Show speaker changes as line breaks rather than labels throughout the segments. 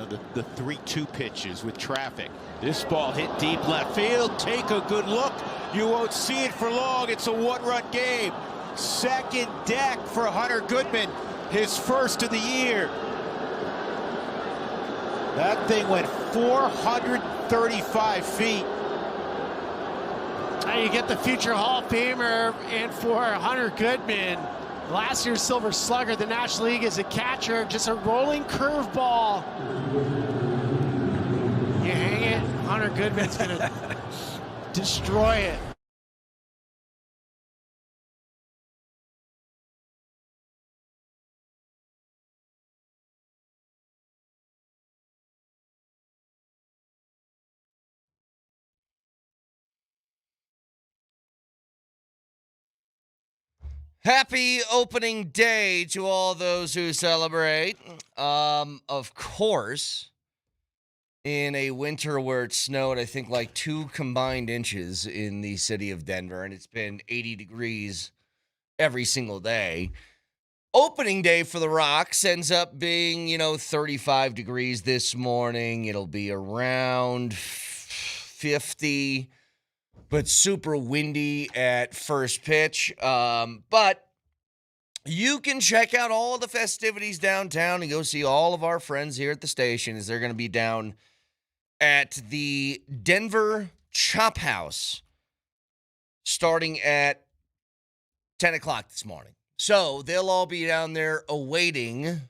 the 3-2 pitches with traffic. This ball hit deep left field. Take a good look. You won't see it for long. It's a one-run game. Second deck for Hunter Goodman, his first of the year. That thing went 435 feet.
You get the future Hall of Famer, and for Hunter Goodman, last year's Silver Slugger, the National League as a catcher, just a rolling curveball. You hang it, Hunter Goodman's going to destroy it.
Happy opening day to all those who celebrate. Of course, in a winter where it snowed, I think like 2 combined inches in the city of Denver, and it's been 80 degrees every single day. Opening day for the Rocks ends up being, 35 degrees this morning. It'll be around 50. But super windy at first pitch. But you can check out all the festivities downtown and go see all of our friends here at the station as they're going to be down at the Denver Chop House starting at 10 o'clock this morning. So they'll all be down there awaiting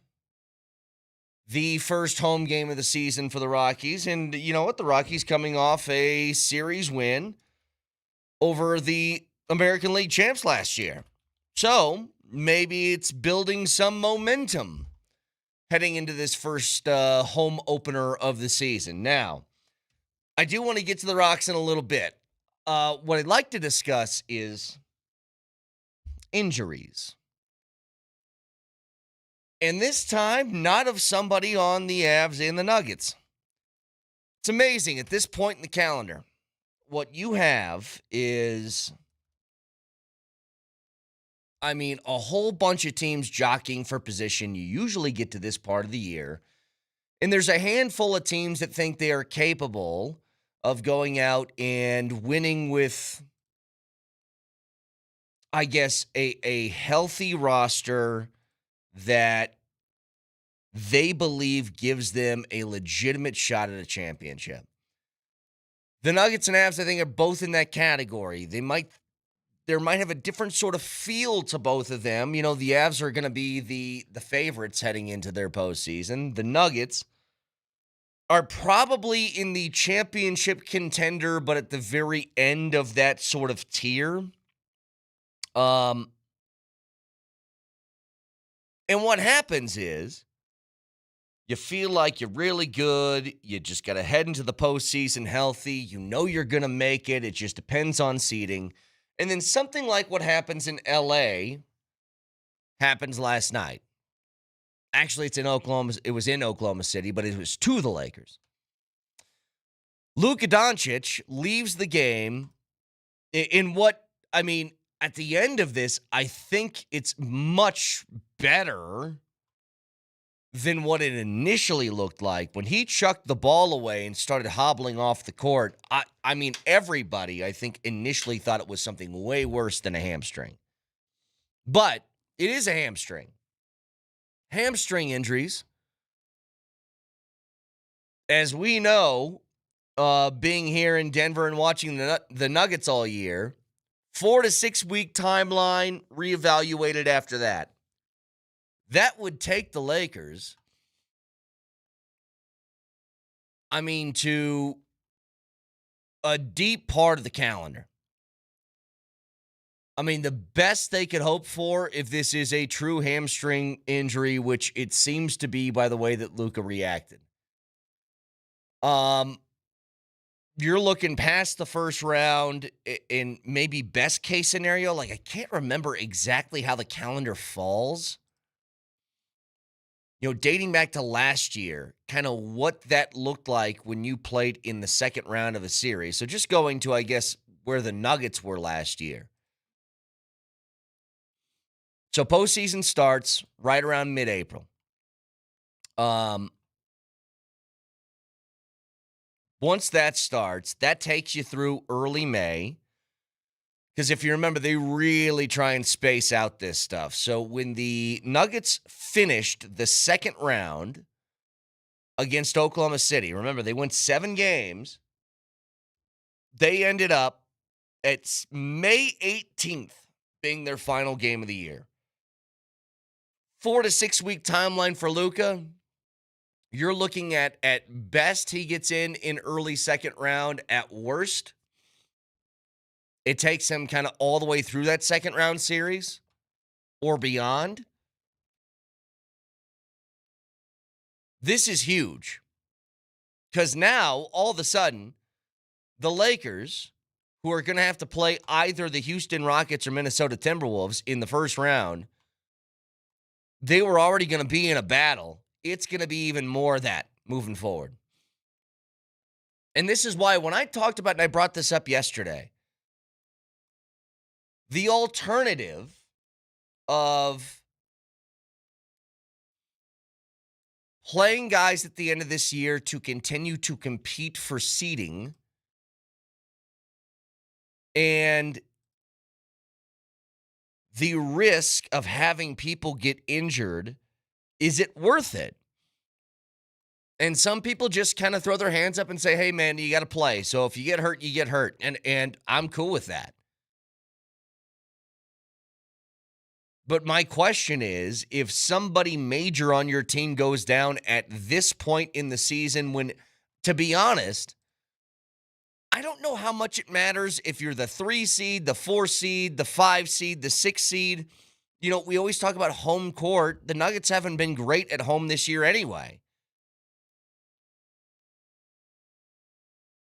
the first home game of the season for the Rockies. And you know what? The Rockies coming off a series win over the American League champs last year. So maybe it's building some momentum heading into this first home opener of the season. Now, I do want to get to the Rocks in a little bit. What I'd like to discuss is injuries. And this time, not of somebody on the Avs and the Nuggets. It's amazing at this point in the calendar. What you have is, a whole bunch of teams jockeying for position. You usually get to this part of the year, and there's a handful of teams that think they are capable of going out and winning with, I guess, a healthy roster that they believe gives them a legitimate shot at a championship. The Nuggets and Avs, I think, are both in that category. There might have a different sort of feel to both of them. The Avs are going to be the favorites heading into their postseason. The Nuggets are probably in the championship contender, but at the very end of that sort of tier. And what happens is, you feel like you're really good. You just got to head into the postseason healthy. You know you're going to make it. It just depends on seeding. And then something like what happens in L.A. happens last night. Actually, it's in Oklahoma. It was in Oklahoma City, but it was to the Lakers. Luca Doncic leaves the game in what, at the end of this, I think it's much better than what it initially looked like. When he chucked the ball away and started hobbling off the court, everybody, I think, initially thought it was something way worse than a hamstring. But it is a hamstring. Hamstring injuries, as we know, being here in Denver and watching the Nuggets all year, 4 to 6 week timeline, reevaluated after that. That would take the Lakers, to a deep part of the calendar. The best they could hope for, if this is a true hamstring injury, which it seems to be by the way that Luca reacted. You're looking past the first round in maybe best case scenario. I can't remember exactly how the calendar falls. Dating back to last year, kind of what that looked like when you played in the second round of a series. So just going to, I guess, where the Nuggets were last year. So postseason starts right around mid-April. Once that starts, that takes you through early May. Because if you remember, they really try and space out this stuff. So when the Nuggets finished the second round against Oklahoma City, remember, they went 7 games. They ended up at May 18th being their final game of the year. 4 to 6 week timeline for Luca. You're looking at best, he gets in early second round. At worst, it takes him kind of all the way through that second round series or beyond. This is huge because now, all of a sudden, the Lakers, who are going to have to play either the Houston Rockets or Minnesota Timberwolves in the first round, they were already going to be in a battle. It's going to be even more of that moving forward. And this is why when I talked about, and I brought this up yesterday, the alternative of playing guys at the end of this year to continue to compete for seeding and the risk of having people get injured, is it worth it? And some people just kind of throw their hands up and say, hey, man, you got to play. So if you get hurt, you get hurt. And I'm cool with that. But my question is, if somebody major on your team goes down at this point in the season when, to be honest, I don't know how much it matters if you're the 3 seed, the 4 seed, the 5 seed, the 6 seed. You know, we always talk about home court. The Nuggets haven't been great at home this year anyway.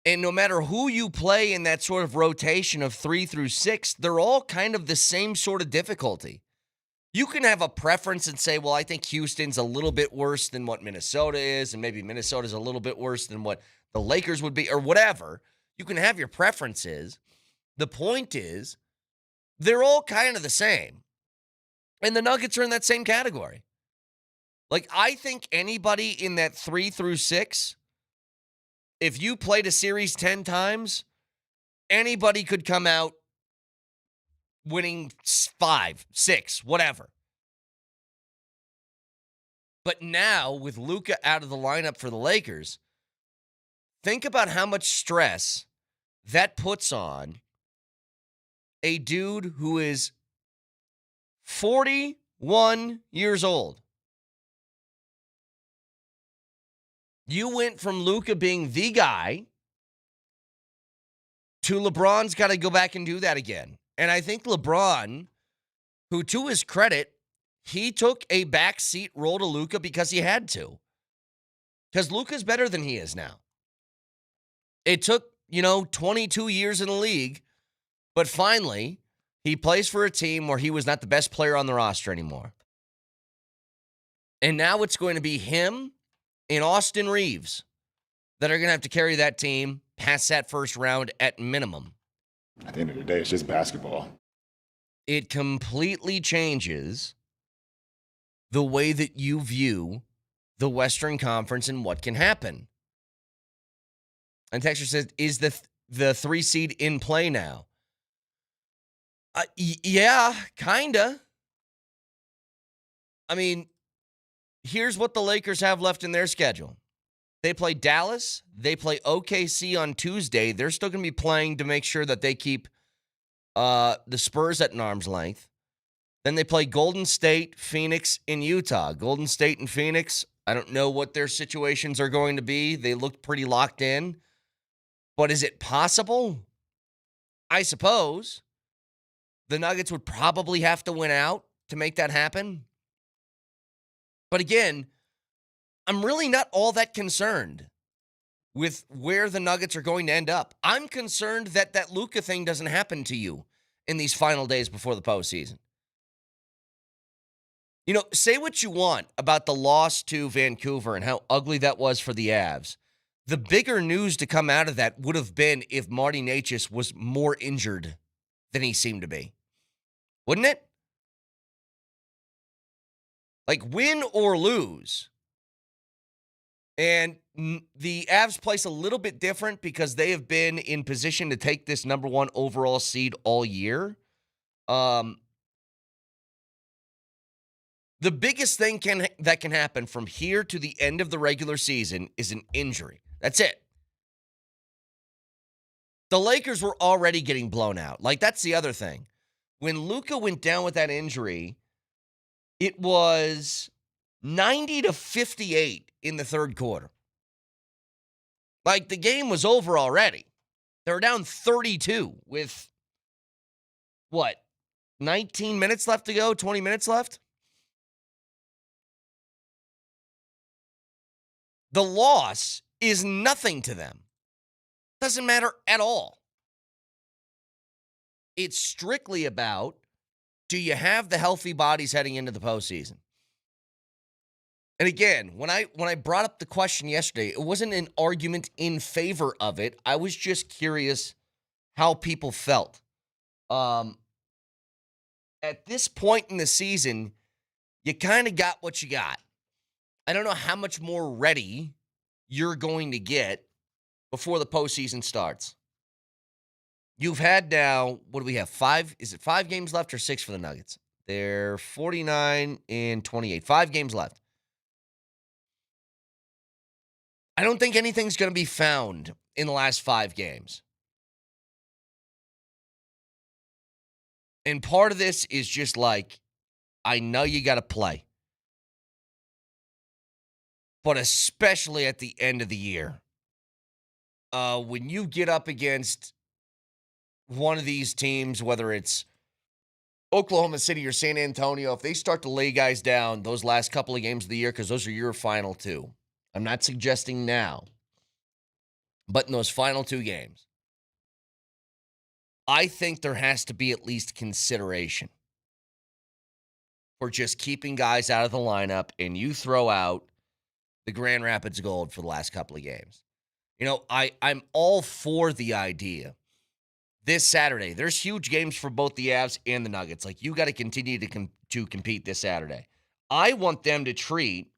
And no matter who you play in that sort of rotation of 3 through 6, they're all kind of the same sort of difficulty. You can have a preference and say, well, I think Houston's a little bit worse than what Minnesota is, and maybe Minnesota's a little bit worse than what the Lakers would be, or whatever. You can have your preferences. The point is, they're all kind of the same. And the Nuggets are in that same category. Like, I think anybody in that 3 through 6, if you played a series 10 times, anybody could come out winning 5, 6, whatever. But now, with Luca out of the lineup for the Lakers, think about how much stress that puts on a dude who is 41 years old. You went from Luca being the guy to LeBron's got to go back and do that again. And I think LeBron, who to his credit, he took a backseat role to Luca because he had to. Because Luca's better than he is now. It took, 22 years in the league, but finally, he plays for a team where he was not the best player on the roster anymore. And now it's going to be him and Austin Reeves that are going to have to carry that team past that first round at minimum.
At the end of the day, it's just basketball.
It completely changes the way that you view the Western Conference and what can happen. And Texter says, is the 3 seed in play now? Yeah, kinda. I mean, here's what the Lakers have left in their schedule. They play Dallas. They play OKC on Tuesday. They're still going to be playing to make sure that they keep the Spurs at an arm's length. Then they play Golden State, Phoenix, and Utah. Golden State and Phoenix, I don't know what their situations are going to be. They look pretty locked in. But is it possible? I suppose. The Nuggets would probably have to win out to make that happen. But again, I'm really not all that concerned with where the Nuggets are going to end up. I'm concerned that Luca thing doesn't happen to you in these final days before the postseason. Say what you want about the loss to Vancouver and how ugly that was for the Avs. The bigger news to come out of that would have been if Marty Necas was more injured than he seemed to be. Wouldn't it? Like, win or lose. And The Avs place a little bit different because they have been in position to take this number 1 overall seed all year. The biggest thing that can happen from here to the end of the regular season is an injury. That's it. The Lakers were already getting blown out. Like, that's the other thing. When Luca went down with that injury, it was 90-58 in the third quarter. Like, the game was over already. They were down 32 with, 19 minutes left to go, 20 minutes left? The loss is nothing to them. Doesn't matter at all. It's strictly about, do you have the healthy bodies heading into the postseason? And again, when I brought up the question yesterday, it wasn't an argument in favor of it. I was just curious how people felt. At this point in the season, you kind of got what you got. I don't know how much more ready you're going to get before the postseason starts. You've had now, what do we have, 5? Is it 5 games left or 6 for the Nuggets? They're 49-28. 5 games left. I don't think anything's going to be found in the last 5 games. And part of this is just like, I know you got to play. But especially at the end of the year, when you get up against one of these teams, whether it's Oklahoma City or San Antonio, if they start to lay guys down those last couple of games of the year, because those are your final 2. I'm not suggesting now, but in those final 2 games, I think there has to be at least consideration for just keeping guys out of the lineup, and you throw out the Grand Rapids Gold for the last couple of games. You know, I'm all for the idea. This Saturday, there's huge games for both the Avs and the Nuggets. Like, you got to continue to compete this Saturday. I want them to treat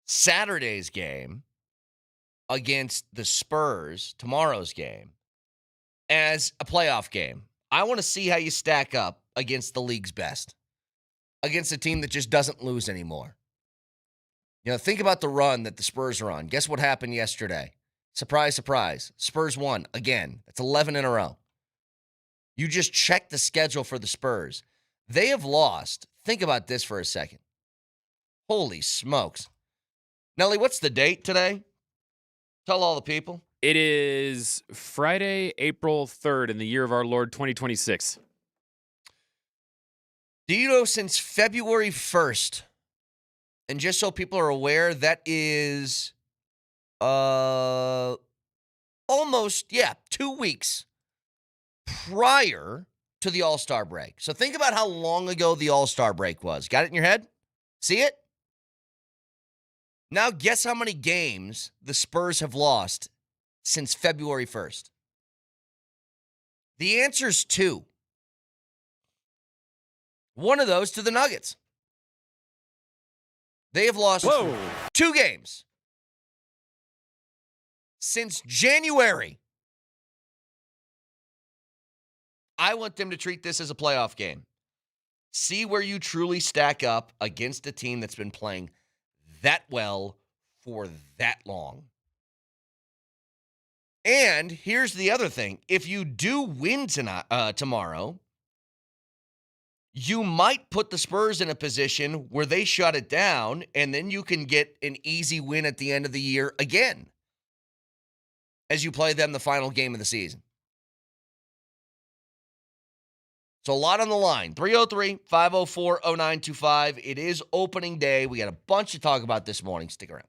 Saturday's game against the Spurs, tomorrow's game, as a playoff game. I want to see how you stack up against the league's best, against a team that just doesn't lose anymore. You know, think about the run that the Spurs are on. Guess what happened yesterday? Surprise, surprise. Spurs won again. That's 11 in a row. You just check the schedule for the Spurs. They have lost. Think about this for a second. Holy smokes. Nelly, what's the date today? Tell all the people.
It is Friday, April 3rd in the year of our Lord 2026.
Do you know since February 1st, and just so people are aware, that is almost, 2 weeks prior to the All-Star break. So think about how long ago the All-Star break was. Got it in your head? See it? Now guess how many games the Spurs have lost since February 1st. The answer's 2. One of those to the Nuggets. They have lost 2 games since January. I want them to treat this as a playoff game. See where you truly stack up against a team that's been playing that well for that long. And here's the other thing. If you do win tomorrow, you might put the Spurs in a position where they shut it down, and then you can get an easy win at the end of the year again as you play them the final game of the season. So a lot on the line. 303-504-0925. It is opening day. We got a bunch to talk about this morning. Stick around.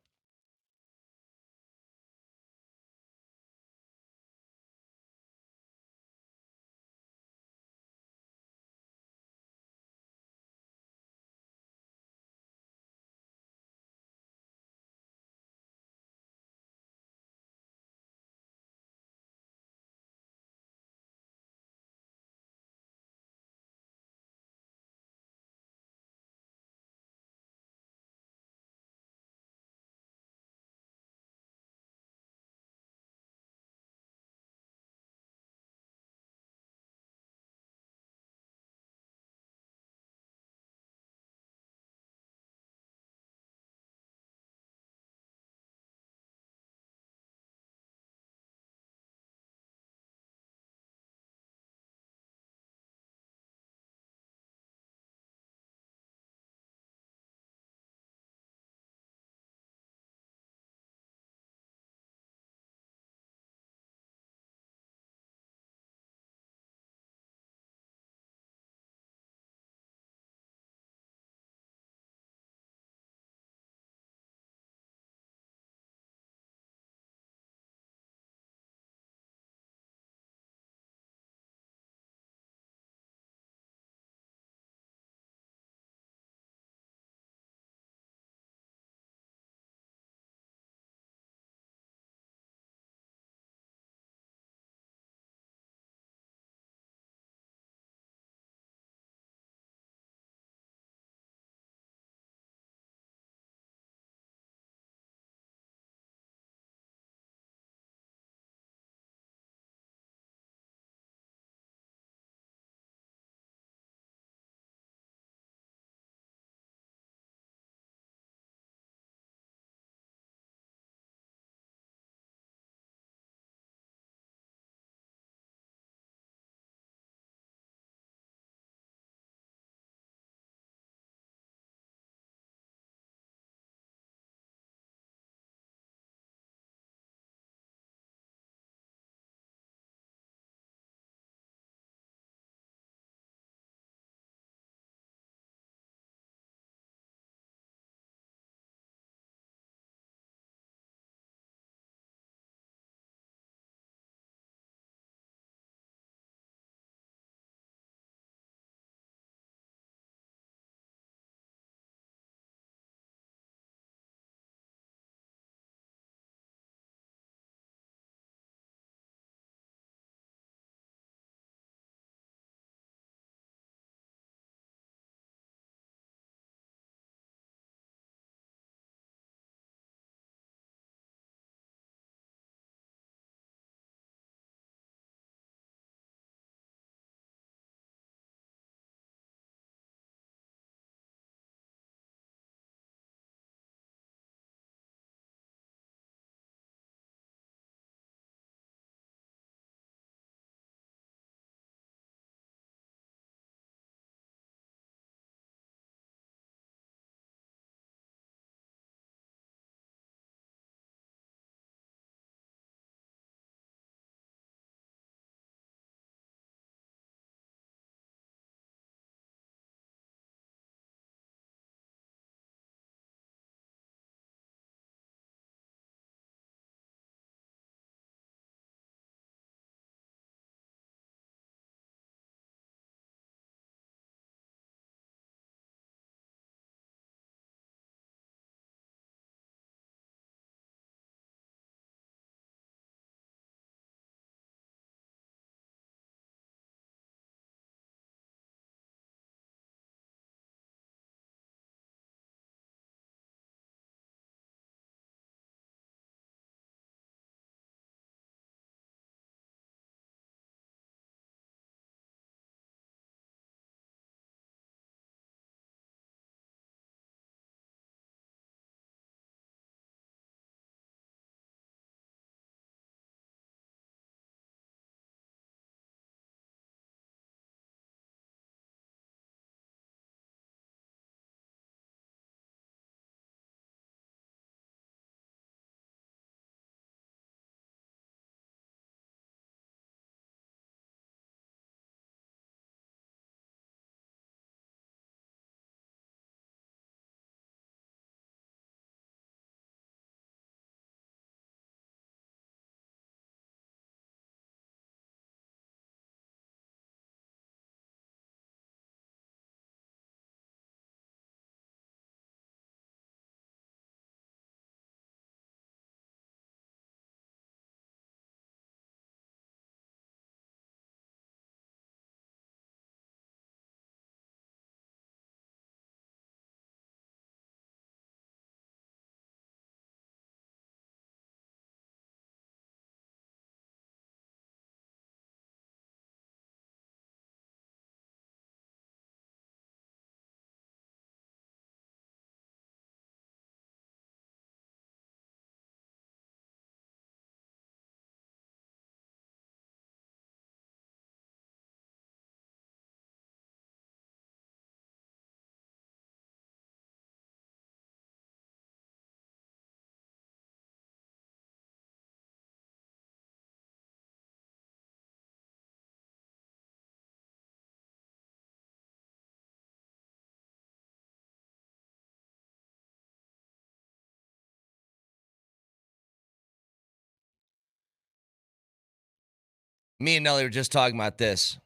Me and Nelly were just talking about this.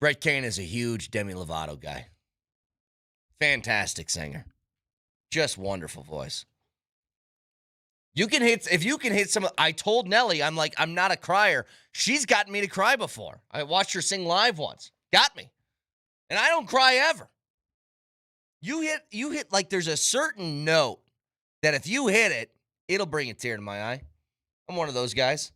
Brett Kane is a huge Demi Lovato guy. Fantastic singer. Just wonderful voice. If you can hit some, I told Nelly, I'm not a crier. She's gotten me to cry before. I watched her sing live once. Got me. And I don't cry ever. You hit like there's a certain note that if you hit it, it'll bring a tear to my eye. I'm one of those guys.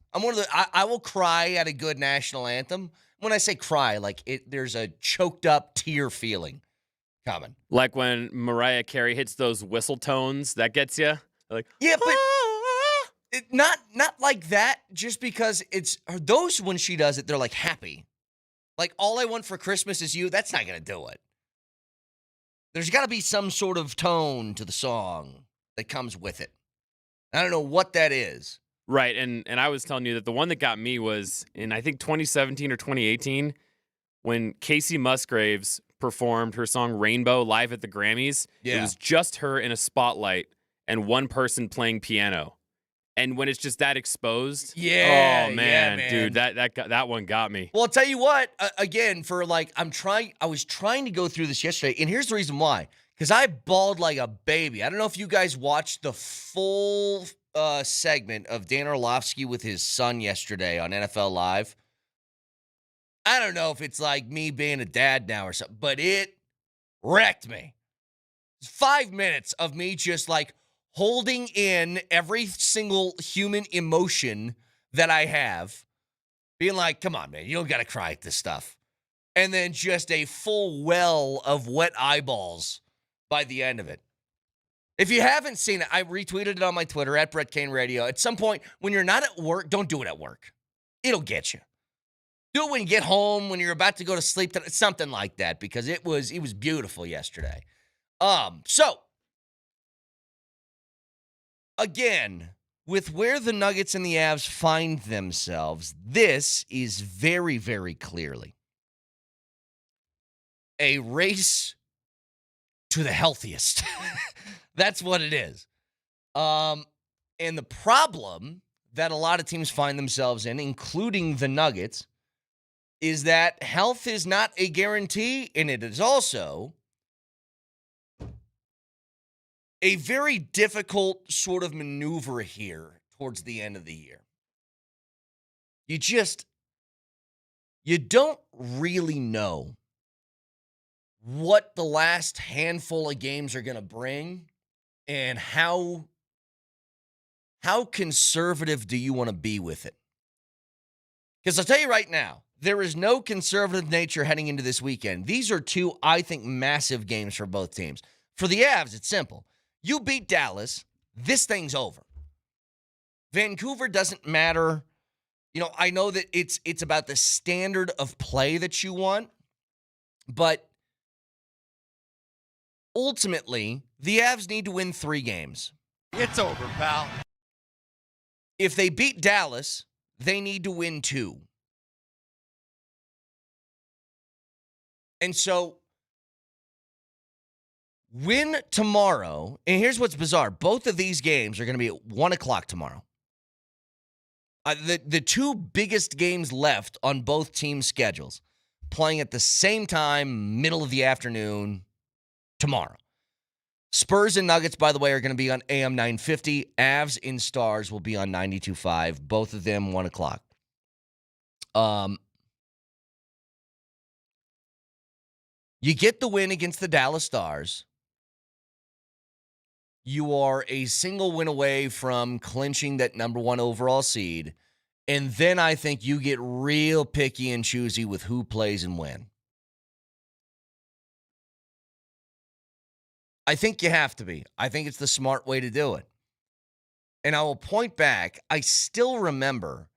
I will cry at a good national anthem. When I say cry, there's a choked up tear feeling coming.
Like when Mariah Carey hits those whistle tones, that gets you? Like,
yeah, but not like that, just because it's those when she does it, they're like happy. Like, all I want for Christmas is you. That's not going to do it. There's got to be some sort of tone to the song that comes with it. I don't know what that is.
Right, and I was telling you that the one that got me was in, I think, 2017 or 2018 when Casey Musgraves performed her song Rainbow live at the Grammys.
Yeah.
It was just her in a spotlight and one person playing piano. And when it's just that exposed,
yeah,
oh man,
man.
dude, that one got me.
Well, I'll tell you what, again, I was trying to go through this yesterday, and here's the reason why. Because I bawled like a baby. I don't know if you guys watched the full segment of Dan Orlovsky with his son yesterday on NFL Live. I don't know if it's like me being a dad now or something, but it wrecked me. 5 minutes of me just holding in every single human emotion that I have, being like, come on, man, you don't got to cry at this stuff. And then just a full well of wet eyeballs by the end of it. If you haven't seen it, I retweeted it on my Twitter, at Brett Kane Radio. At some point, when you're not at work, don't do it at work. It'll get you. Do it when you get home, when you're about to go to sleep, something like that, because it was beautiful yesterday. So, again, with where the Nuggets and the Avs find themselves, this is very, very clearly a race to the healthiest. That's what it is. And the problem that a lot of teams find themselves in, including the Nuggets, is that health is not a guarantee, and it is also a very difficult sort of maneuver here towards the end of the year. You don't really know what the last handful of games are going to bring and how conservative do you want to be with it? Because I'll tell you right now, there is no conservative nature heading into this weekend. These are two, I think, massive games for both teams. For the Avs, it's simple. You beat Dallas, this thing's over. Vancouver doesn't matter. I know that it's about the standard of play that you want, but ultimately, the Avs need to win 3 games.
It's over, pal.
If they beat Dallas, they need to win 2. And so, win tomorrow, and here's what's bizarre. Both of these games are going to be at 1 o'clock tomorrow. The 2 biggest games left on both teams' schedules, playing at the same time, middle of the afternoon, tomorrow. Spurs and Nuggets, by the way, are going to be on AM 950. Avs in Stars will be on 92.5. Both of them 1 o'clock. You get the win against the Dallas Stars. You are a single win away from clinching that number 1 overall seed. And then I think you get real picky and choosy with who plays and when. I think you have to be. I think it's the smart way to do it. And I will point back, I still remember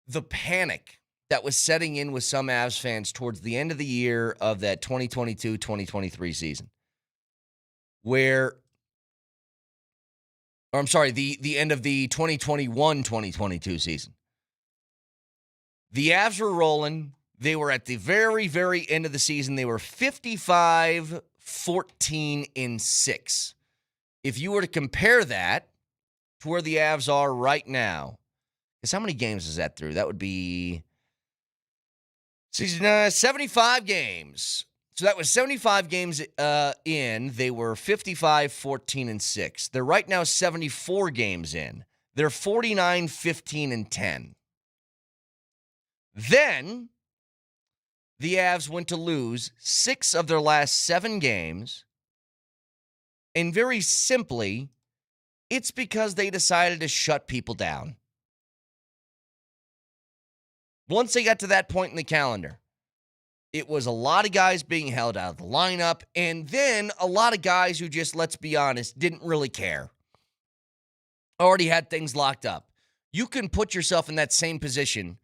the panic that was setting in with some Avs fans towards the end of the year of that 2022-2023 season. The end of the 2021-2022 season. The Avs were rolling. They were at the very, very end of the season. They were 55-14-6. If you were to compare that to where the Avs are right now, because how many games is that through? That would be Season 75 games. So that was 75 games in. They were 55, 14, and 6. They're right now 74 games in. They're 49, 15, and 10. Then the Avs went to lose 6 of their last 7 games. And very simply, it's because they decided to shut people down. Once they got to that point in the calendar, it was a lot of guys being held out of the lineup, and then a lot of guys who just, let's be honest, didn't really care. Already had things locked up. You can put yourself in that same position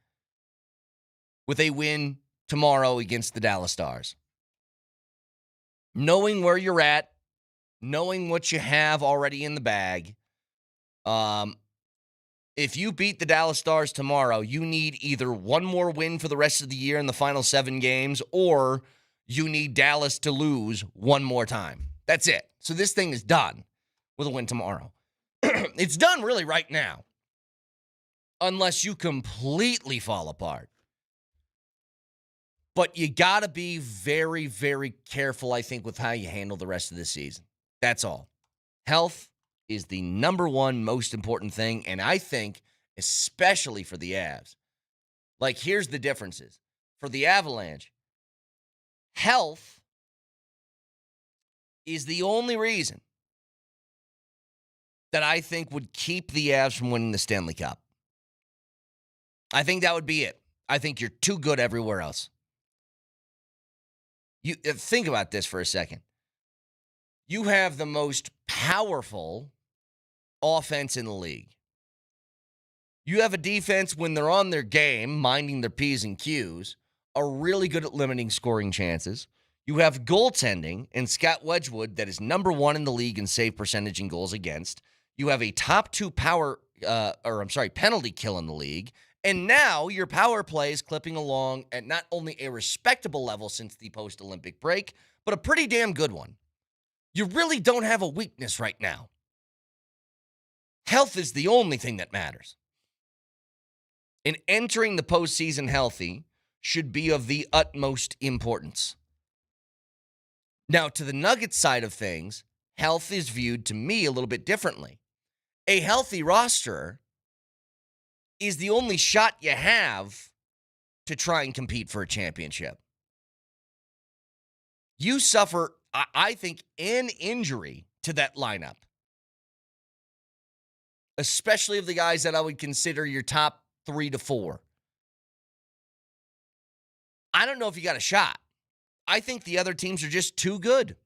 with a win tomorrow against the Dallas Stars. Knowing where you're at, knowing what you have already in the bag, if you beat the Dallas Stars tomorrow, you need either one more win for the rest of the year in the final 7 games, or you need Dallas to lose one more time. That's it. So this thing is done with a win tomorrow. It's done really right now, unless you completely fall apart. But you got to be very, very careful, I think, with how you handle the rest of this season. That's all. Health is the number one most important thing, and I think especially for the Avs. Like, here's the differences. For the Avalanche, health is the only reason that I think would keep the Avs from winning the Stanley Cup. I think that would be it. I think you're too good everywhere else. You think about this for a second. You have the most powerful offense in the league. You have a defense, when they're on their game, minding their P's and Q's, are really good at limiting scoring chances. You have goaltending and Scott Wedgwood that is number 1 in the league in save percentage and goals against. You have a top 2 penalty kill in the league. And now your power play is clipping along at not only a respectable level since the post-Olympic break, but a pretty damn good one. You really don't have a weakness right now. Health is the only thing that matters. And entering the postseason healthy should be of the utmost importance. Now, to the Nuggets side of things, health is viewed to me a little bit differently. A healthy roster is the only shot you have to try and compete for a championship. You suffer, I think, an injury to that lineup, especially of the guys that I would consider your top 3 to 4. I don't know if you got a shot. I think the other teams are just too good.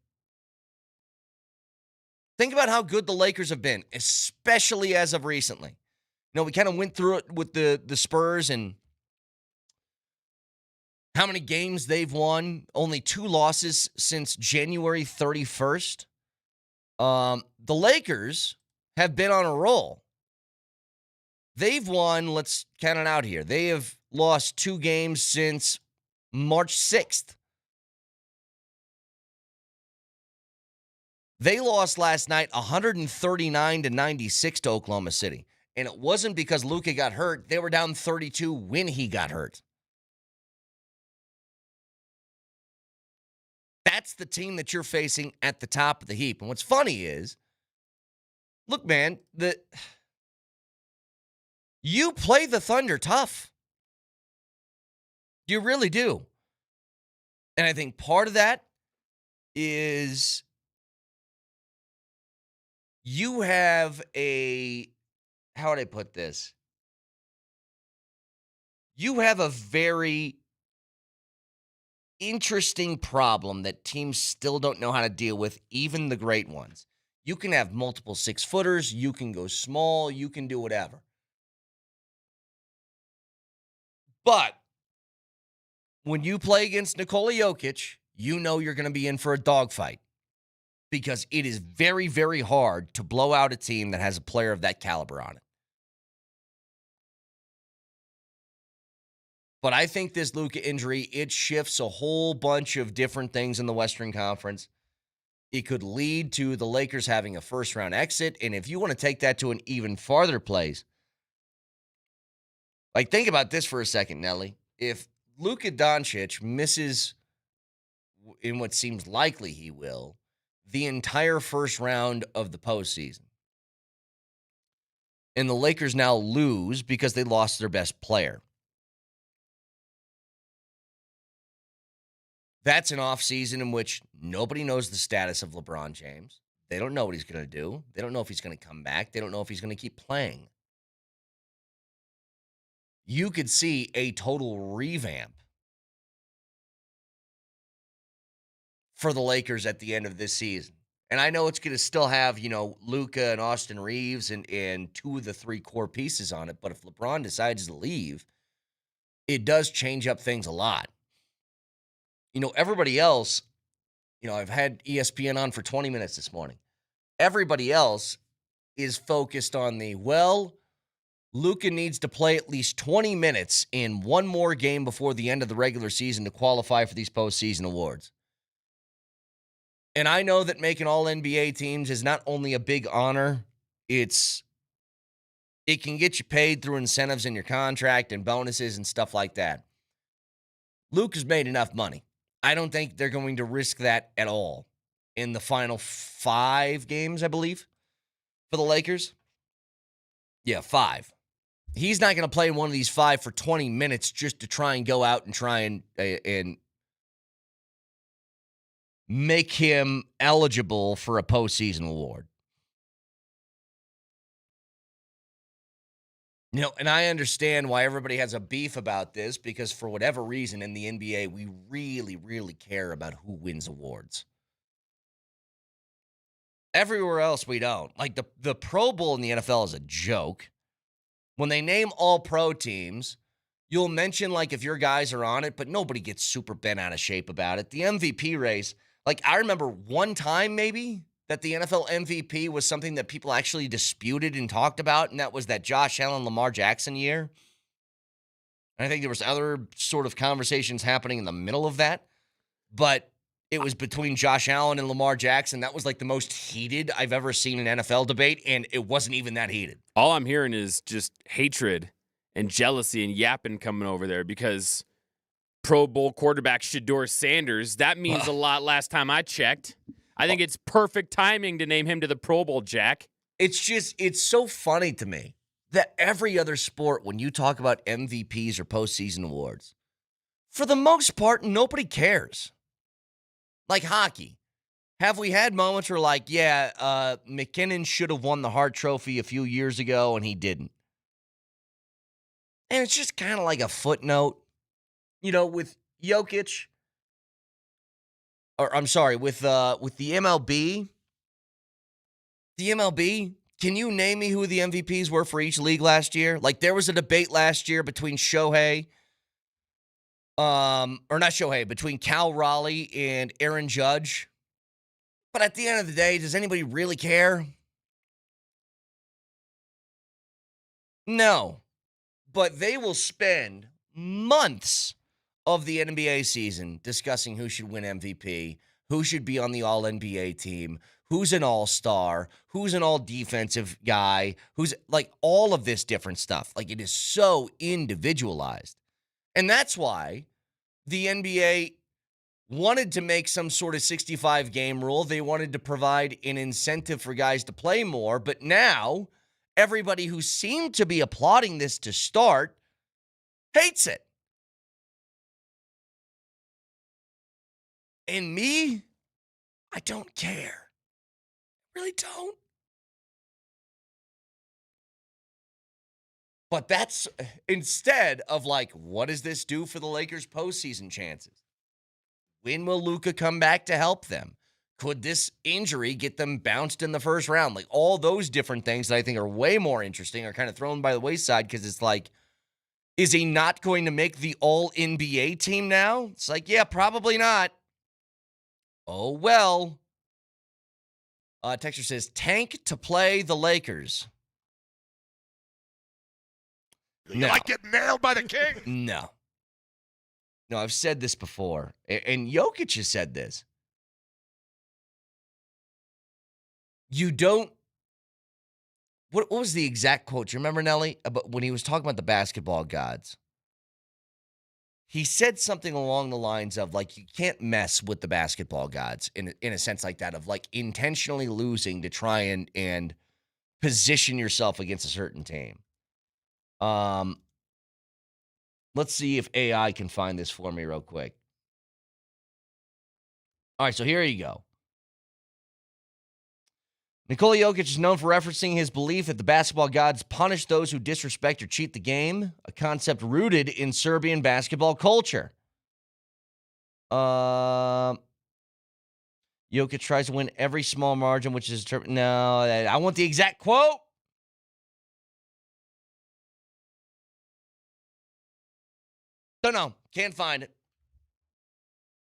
Think about how good the Lakers have been, especially as of recently. You know, we kind of went through it with the Spurs and how many games they've won. Only 2 losses since January 31st. The Lakers have been on a roll. They've won, let's count it out here. They have lost 2 games since March 6th. They lost last night 139-96 to Oklahoma City. And it wasn't because Luca got hurt. They were down 32 when he got hurt. That's the team that you're facing at the top of the heap. And what's funny is, look, man, you play the Thunder tough. You really do. And I think part of that is you have how would I put this? You have a very interesting problem that teams still don't know how to deal with, even the great ones. You can have multiple 6-footers. You can go small. You can do whatever. But when you play against Nikola Jokic, you know you're going to be in for a dogfight because it is very, very hard to blow out a team that has a player of that caliber on it. But I think this Luca injury, it shifts a whole bunch of different things in the Western Conference. It could lead to the Lakers having a first-round exit. And if you want to take that to an even farther place, like, think about this for a second, Nelly. If Luca Doncic misses, in what seems likely he will, the entire first round of the postseason. And the Lakers now lose because they lost their best player. That's an offseason in which nobody knows the status of LeBron James. They don't know what he's going to do. They don't know if he's going to come back. They don't know if he's going to keep playing. You could see a total revamp for the Lakers at the end of this season. And I know it's going to still have, Luca and Austin Reeves and two of the three core pieces on it. But if LeBron decides to leave, it does change up things a lot. Everybody else, I've had ESPN on for 20 minutes this morning. Everybody else is focused on Luca needs to play at least 20 minutes in one more game before the end of the regular season to qualify for these postseason awards. And I know that making all NBA teams is not only a big honor, it can get you paid through incentives in your contract and bonuses and stuff like that. Luka's made enough money. I don't think they're going to risk that at all in the final 5 games, I believe, for the Lakers. Yeah, 5. He's not going to play in one of these 5 for 20 minutes just to try and go out and try and make him eligible for a postseason award. And I understand why everybody has a beef about this, because for whatever reason in the NBA, we really, really care about who wins awards. Everywhere else, we don't. Like the Pro Bowl in the NFL is a joke. When they name all pro teams, you'll mention if your guys are on it, but nobody gets super bent out of shape about it. The MVP race, I remember one time maybe that the NFL MVP was something that people actually disputed and talked about, and that was that Josh Allen, Lamar Jackson year. And I think there was other sort of conversations happening in the middle of that, but it was between Josh Allen and Lamar Jackson. That was the most heated I've ever seen an NFL debate, and it wasn't even that heated.
All I'm hearing is just hatred and jealousy and yapping coming over there because Pro Bowl quarterback Shedeur Sanders, that means a lot last time I checked. I think it's perfect timing to name him to the Pro Bowl, Jack.
It's so funny to me that every other sport, when you talk about MVPs or postseason awards, for the most part, nobody cares. Like hockey. Have we had moments where McKinnon should have won the Hart Trophy a few years ago and he didn't? And it's just kind of like a footnote, with Jokic. Or I'm sorry, with the MLB. The MLB, can you name me who the MVPs were for each league last year? There was a debate last year between between Cal Raleigh and Aaron Judge. But at the end of the day, does anybody really care? No. But they will spend months of the NBA season discussing who should win MVP, who should be on the All-NBA team, who's an all-star, who's an all-defensive guy, who's all of this different stuff. It is so individualized. And that's why the NBA wanted to make some sort of 65-game rule. They wanted to provide an incentive for guys to play more. But now, everybody who seemed to be applauding this to start hates it. And me, I don't care. Really don't. But that's instead of what does this do for the Lakers' postseason chances? When will Luca come back to help them? Could this injury get them bounced in the first round? All those different things that I think are way more interesting are kind of thrown by the wayside because it's is he not going to make the All-NBA team now? It's yeah, probably not. Oh, well. Texter says, tank to play the Lakers.
You get nailed by the king.
No, I've said this before, and Jokic has said this. You don't. What was the exact quote? Do you remember, Nelly, about when he was talking about the basketball gods? he said something along the lines of, like, you can't mess with the basketball gods in a sense like that, of, like, intentionally losing to try and position yourself against a certain team. Let's see if AI can find this for me real quick. All right, so here you go. Nikola Jokic is known for referencing his belief that the basketball gods punish those who disrespect or cheat the game, a concept rooted in Serbian basketball culture. Jokic tries to win every small margin, which is no. I want the exact quote. Don't know. Can't find it.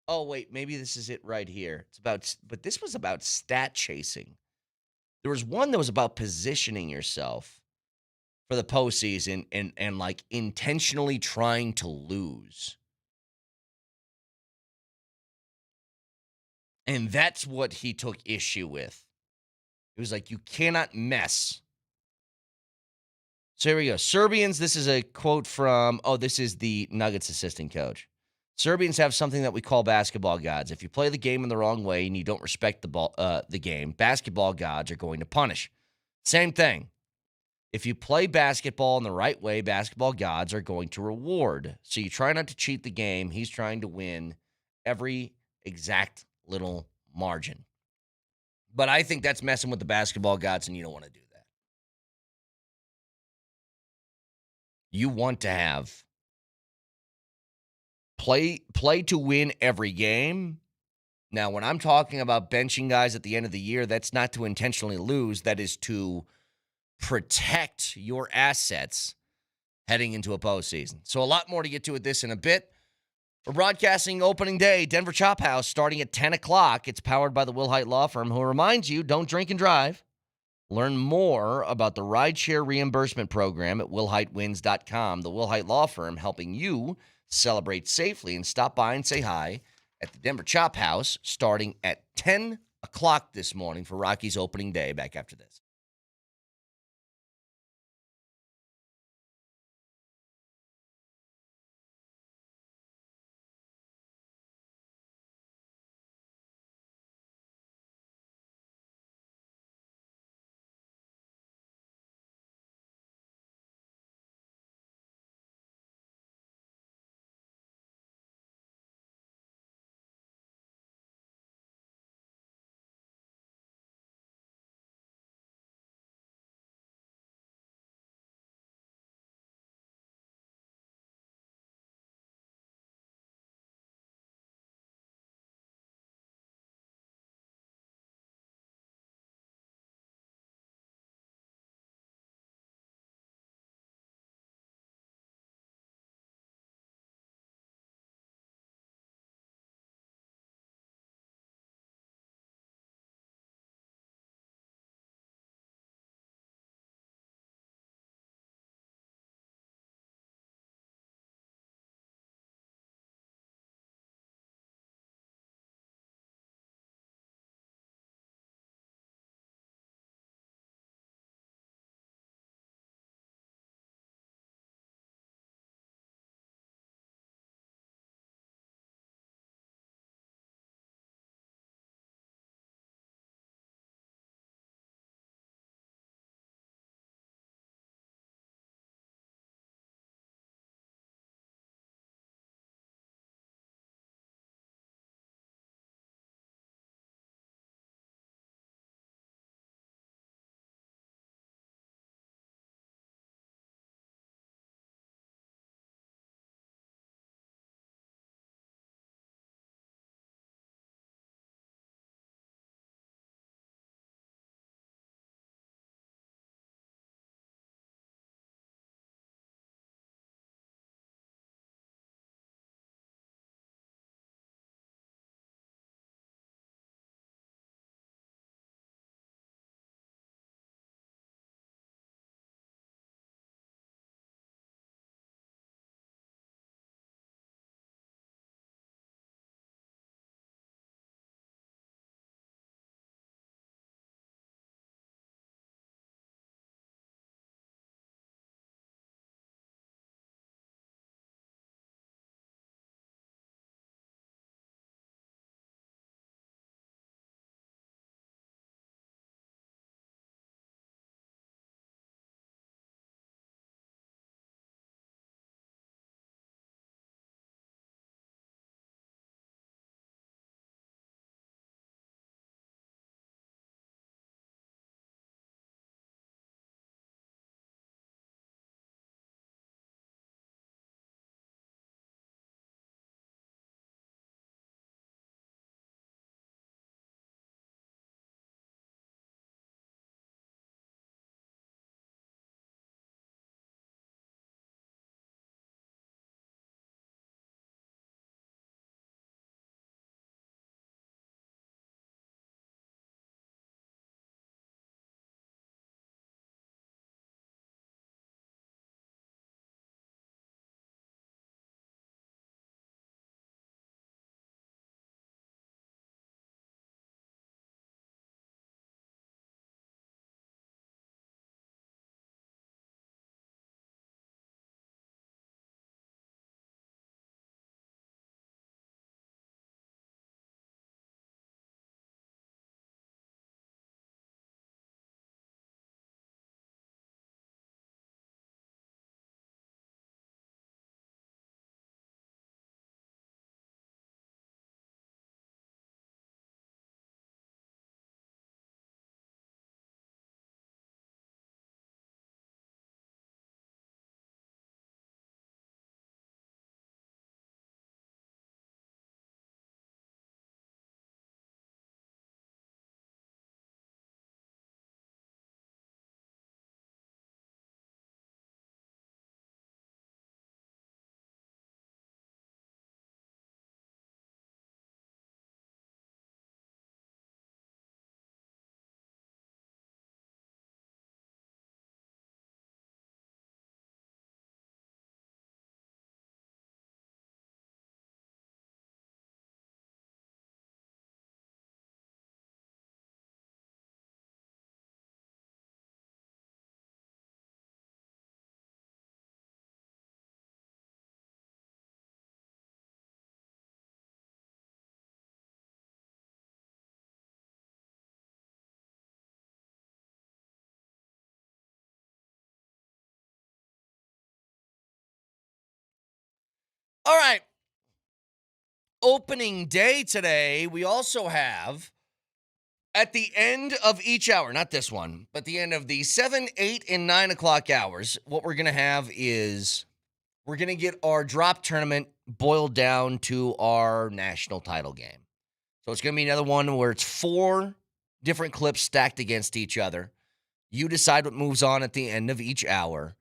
Oh wait, maybe this is it right here. But this was about stat chasing. There was one that was about positioning yourself for the postseason and like intentionally trying to lose. And that's what he took issue with. It was like, you cannot mess. So here we go. Serbians, this is a quote from, this is the Nuggets assistant coach. Serbians have something that we call basketball gods. If you play the game in the wrong way and you don't respect the game, basketball gods are going to punish. Same thing. If you play basketball in the right way, basketball gods are going to reward. So you try not to cheat the game. He's trying to win every exact little margin. But I think that's messing with the basketball gods, and you don't want to do that. You want to have play to win every game. Now, when I'm talking about benching guys at the end of the year, that's not to intentionally lose. That is to protect your assets heading into a postseason. So a lot more to get to with this in a bit. We're broadcasting opening day, Denver Chop House, starting at 10 o'clock. It's powered by the Will Hite Law Firm, who reminds you, don't drink and drive. Learn more about the rideshare reimbursement program at willhitewins.com. The Will Hite Law Firm, helping you celebrate safely. And stop by and say hi at the Denver Chop House, starting at 10 o'clock this morning for Rockies opening day. Back after this. All right. Opening day today, we also have, at the end of each hour, not this one, but the end of the 7, 8, and 9 o'clock hours, what we're going to have is we're going to get our drop tournament boiled down to our national title game. So it's going to be another one where it's 4 different clips stacked against each other. You decide what moves on at the end of each hour,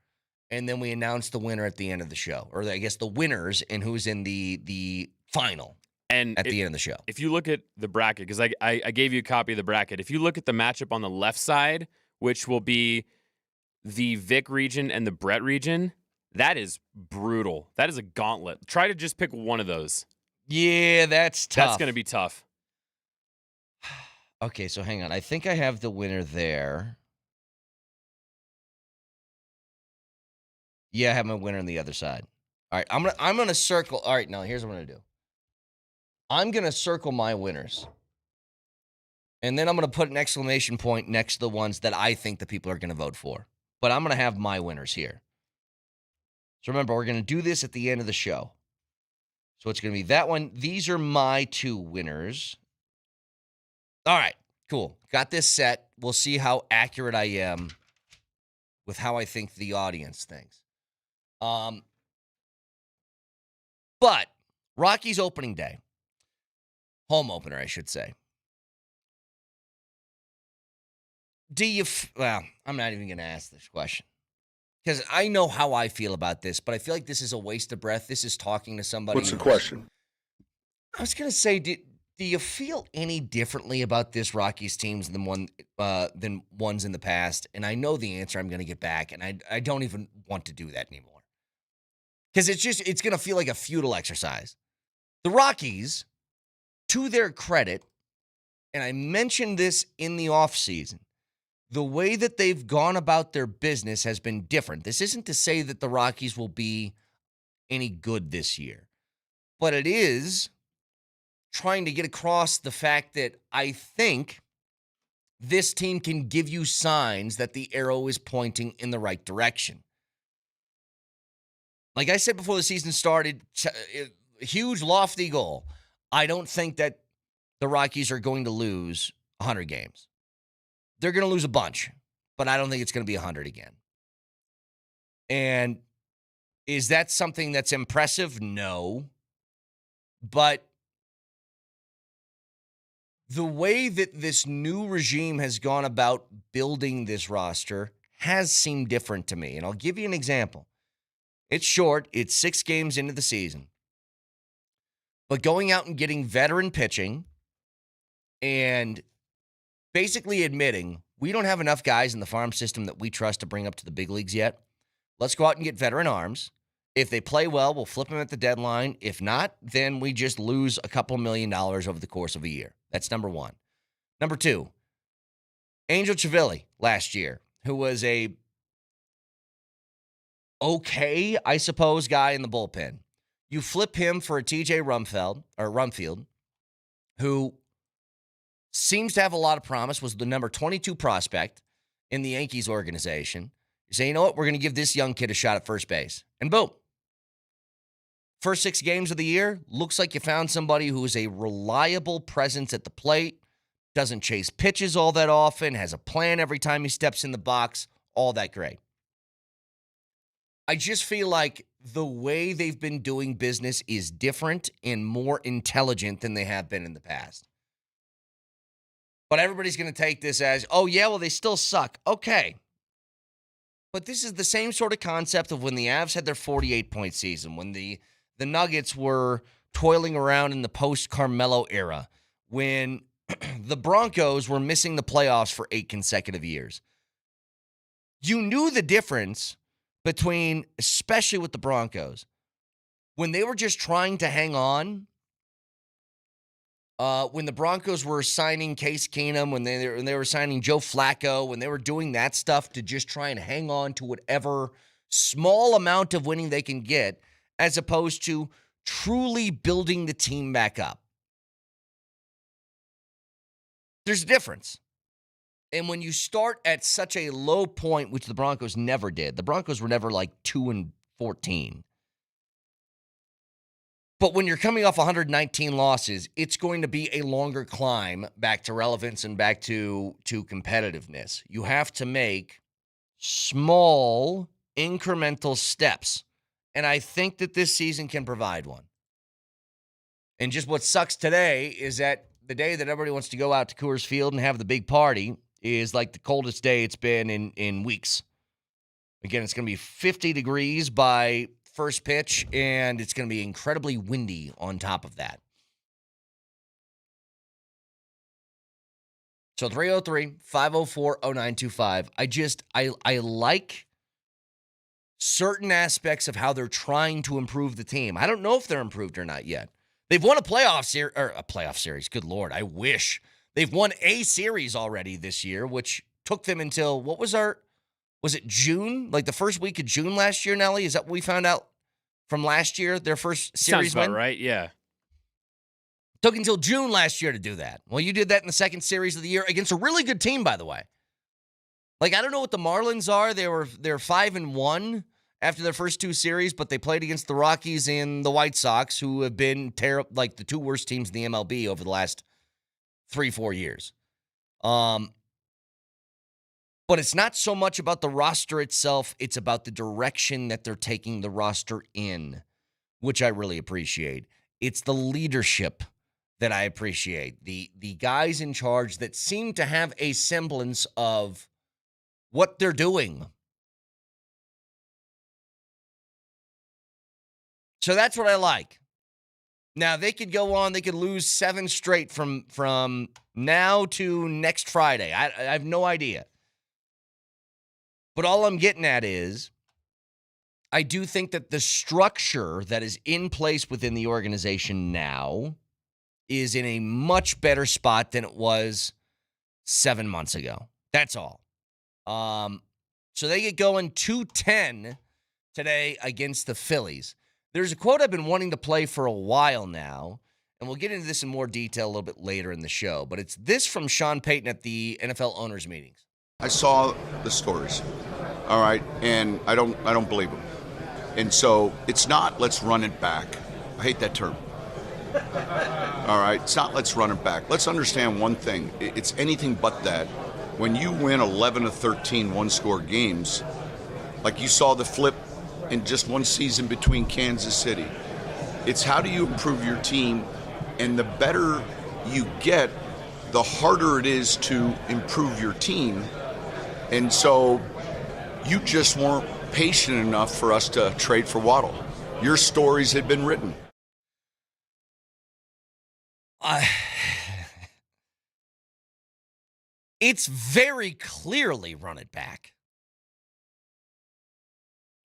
and then we announce the winner at the end of the show, or I guess the winners and who's in the final
And
at the end of the show.
If you look at the bracket, because I gave you a copy of the bracket, if you look at the matchup on the left side, which will be the Vic region and the Brett region, that is brutal. That is a gauntlet. Try to just pick one of those.
Yeah, that's tough.
That's going to be tough.
Okay, so hang on. I think I have the winner there. Yeah, I have my winner on the other side. All right, I'm gonna circle. All right, now here's what I'm gonna do. I'm gonna circle my winners, and then I'm gonna put an exclamation point next to the ones that I think the people are gonna vote for. But I'm gonna have my winners here. So remember, we're gonna do this at the end of the show. So it's gonna be that one. These are my 2 winners. All right, cool. Got this set. We'll see how accurate I am with how I think the audience thinks. But Rockies opening day. Home opener, I should say. Well, I'm not even going to ask this question. Because I know how I feel about this, but I feel like this is a waste of breath. This is talking to somebody.
What's the question?
I was going to say, do you feel any differently about this Rockies teams than ones in the past? And I know the answer I'm going to get back, and I don't even want to do that anymore. Because it's going to feel like a futile exercise. The Rockies, to their credit, and I mentioned this in the offseason, the way that they've gone about their business has been different. This isn't to say that the Rockies will be any good this year, but it is trying to get across the fact that I think this team can give you signs that the arrow is pointing in the right direction. Like I said before the season started, huge, lofty goal. I don't think that the Rockies are going to lose 100 games. They're going to lose a bunch, but I don't think it's going to be 100 again. And is that something that's impressive? No. But the way that this new regime has gone about building this roster has seemed different to me. And I'll give you an example. It's short. It's 6 games into the season. But going out and getting veteran pitching and basically admitting we don't have enough guys in the farm system that we trust to bring up to the big leagues yet. Let's go out and get veteran arms. If they play well, we'll flip them at the deadline. If not, then we just lose a couple $1 million over the course of a year. That's number 1. Number 2, Angel Chivilli last year, who was a okay, I suppose, guy in the bullpen. You flip him for a TJ Rumfield, who seems to have a lot of promise, was the number 22 prospect in the Yankees organization. You say, you know what, we're going to give this young kid a shot at first base. And boom. First 6 games of the year, looks like you found somebody who is a reliable presence at the plate, doesn't chase pitches all that often, has a plan every time he steps in the box, all that great. I just feel like the way they've been doing business is different and more intelligent than they have been in the past. But everybody's going to take this as, oh, yeah, well, they still suck. Okay. But this is the same sort of concept of when the Avs had their 48-point season, when the Nuggets were toiling around in the post-Carmelo era, when the Broncos were missing the playoffs for 8 consecutive years. You knew the difference between, especially with the Broncos, when they were just trying to hang on, when the Broncos were signing Case Keenum, when they were signing Joe Flacco, when they were doing that stuff to just try and hang on to whatever small amount of winning they can get, as opposed to truly building the team back up. There's a difference. And when you start at such a low point, which the Broncos never did, the Broncos were never like 2-14. But when you're coming off 119 losses, it's going to be a longer climb back to relevance and back to competitiveness. You have to make small, incremental steps. And I think that this season can provide one. And just what sucks today is that the day that everybody wants to go out to Coors Field and have the big party is like the coldest day it's been in weeks. Again, it's going to be 50 degrees by first pitch, and it's going to be incredibly windy on top of that. So 303-504-0925. I like certain aspects of how they're trying to improve the team. I don't know if they're improved or not yet. They've won a playoff series. Good Lord, I wish. They've won a series already this year, which took them until, was it June? Like the first week of June last year, Nelly? Is that what we found out from last year, their first series
Sounds about
win?
right, yeah.
Took until June last year to do that. Well, you did that in the second series of the year against a really good team, by the way. Like, I don't know what the Marlins are. They're 5-1 after their first two series, but they played against the Rockies and the White Sox, who have been like the two worst teams in the MLB over the last 3-4 years. But it's not so much about the roster itself. It's about the direction that they're taking the roster in, which I really appreciate. It's the leadership that I appreciate. The guys in charge that seem to have a semblance of what they're doing. So that's what I like. Now, they could go on. They could lose 7 straight from now to next Friday. I have no idea. But all I'm getting at is I do think that the structure that is in place within the organization now is in a much better spot than it was 7 months ago. That's all. So they get going 2-10 today against the Phillies. There's a quote I've been wanting to play for a while now, and we'll get into this in more detail a little bit later in the show, but it's this from Sean Payton at the NFL owners' meetings.
I saw the stories, all right, and I don't believe them. And so it's not let's run it back. I hate that term. All right, it's not let's run it back. Let's understand one thing. It's anything but that. When you win 11 of 13 one-score games, like you saw the flip in just one season between Kansas City, it's how do you improve your team, and the better you get, the harder it is to improve your team. And so you just weren't patient enough for us to trade for Waddle. Your stories had been written.
It's very clearly run it back.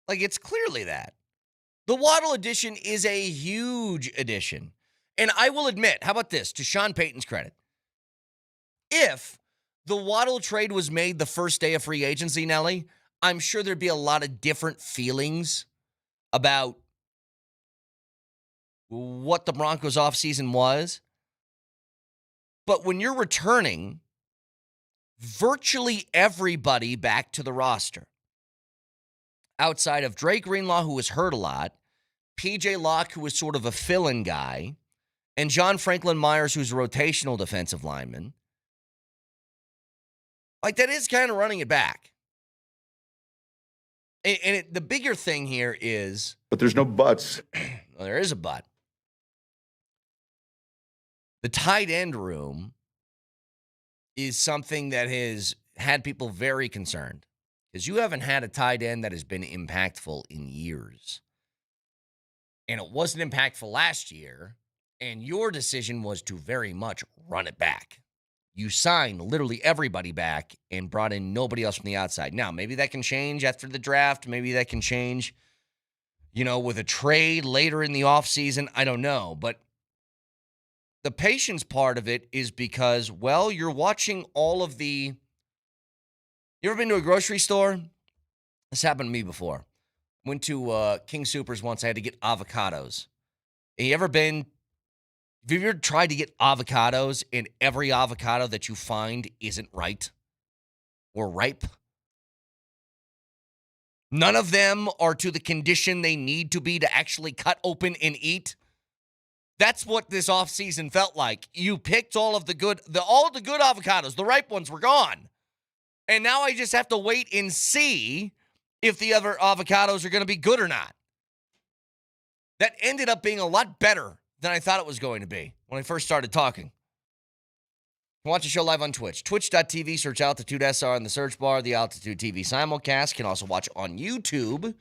Like, it's clearly that. The Waddle addition is a huge addition. And I will admit, how about this, to Sean Payton's credit, if the Waddle trade was made the first day of free agency, Nelly, I'm sure there'd be a lot of different feelings about what the Broncos offseason was. But when you're returning virtually everybody back to the roster, outside of Drake Greenlaw, who was hurt a lot, P.J. Locke, who was sort of a fill-in guy, and John Franklin Myers, who's a rotational defensive lineman, like, that is kind of running it back. And the bigger thing here is...
But there's no buts.
Well, there is a but. The tight end room is something that has had people very concerned, because you haven't had a tight end that has been impactful in years. And it wasn't impactful last year, and your decision was to very much run it back. You signed literally everybody back and brought in nobody else from the outside. Now, maybe that can change after the draft. Maybe that can change, with a trade later in the offseason. I don't know. But the patience part of it is because, well, you're watching all of the... You ever been to a grocery store? This happened to me before. Went to King Soopers once. I had to get avocados. Have you ever tried to get avocados and every avocado that you find isn't right or ripe? None of them are to the condition they need to be to actually cut open and eat. That's what this offseason felt like. You picked all the good avocados. The ripe ones were gone. And now I just have to wait and see if the other avocados are going to be good or not. That ended up being a lot better than I thought it was going to be when I first started talking. Watch the show live on Twitch. Twitch.tv, search Altitude SR in the search bar. The Altitude TV simulcast. Can also watch on YouTube.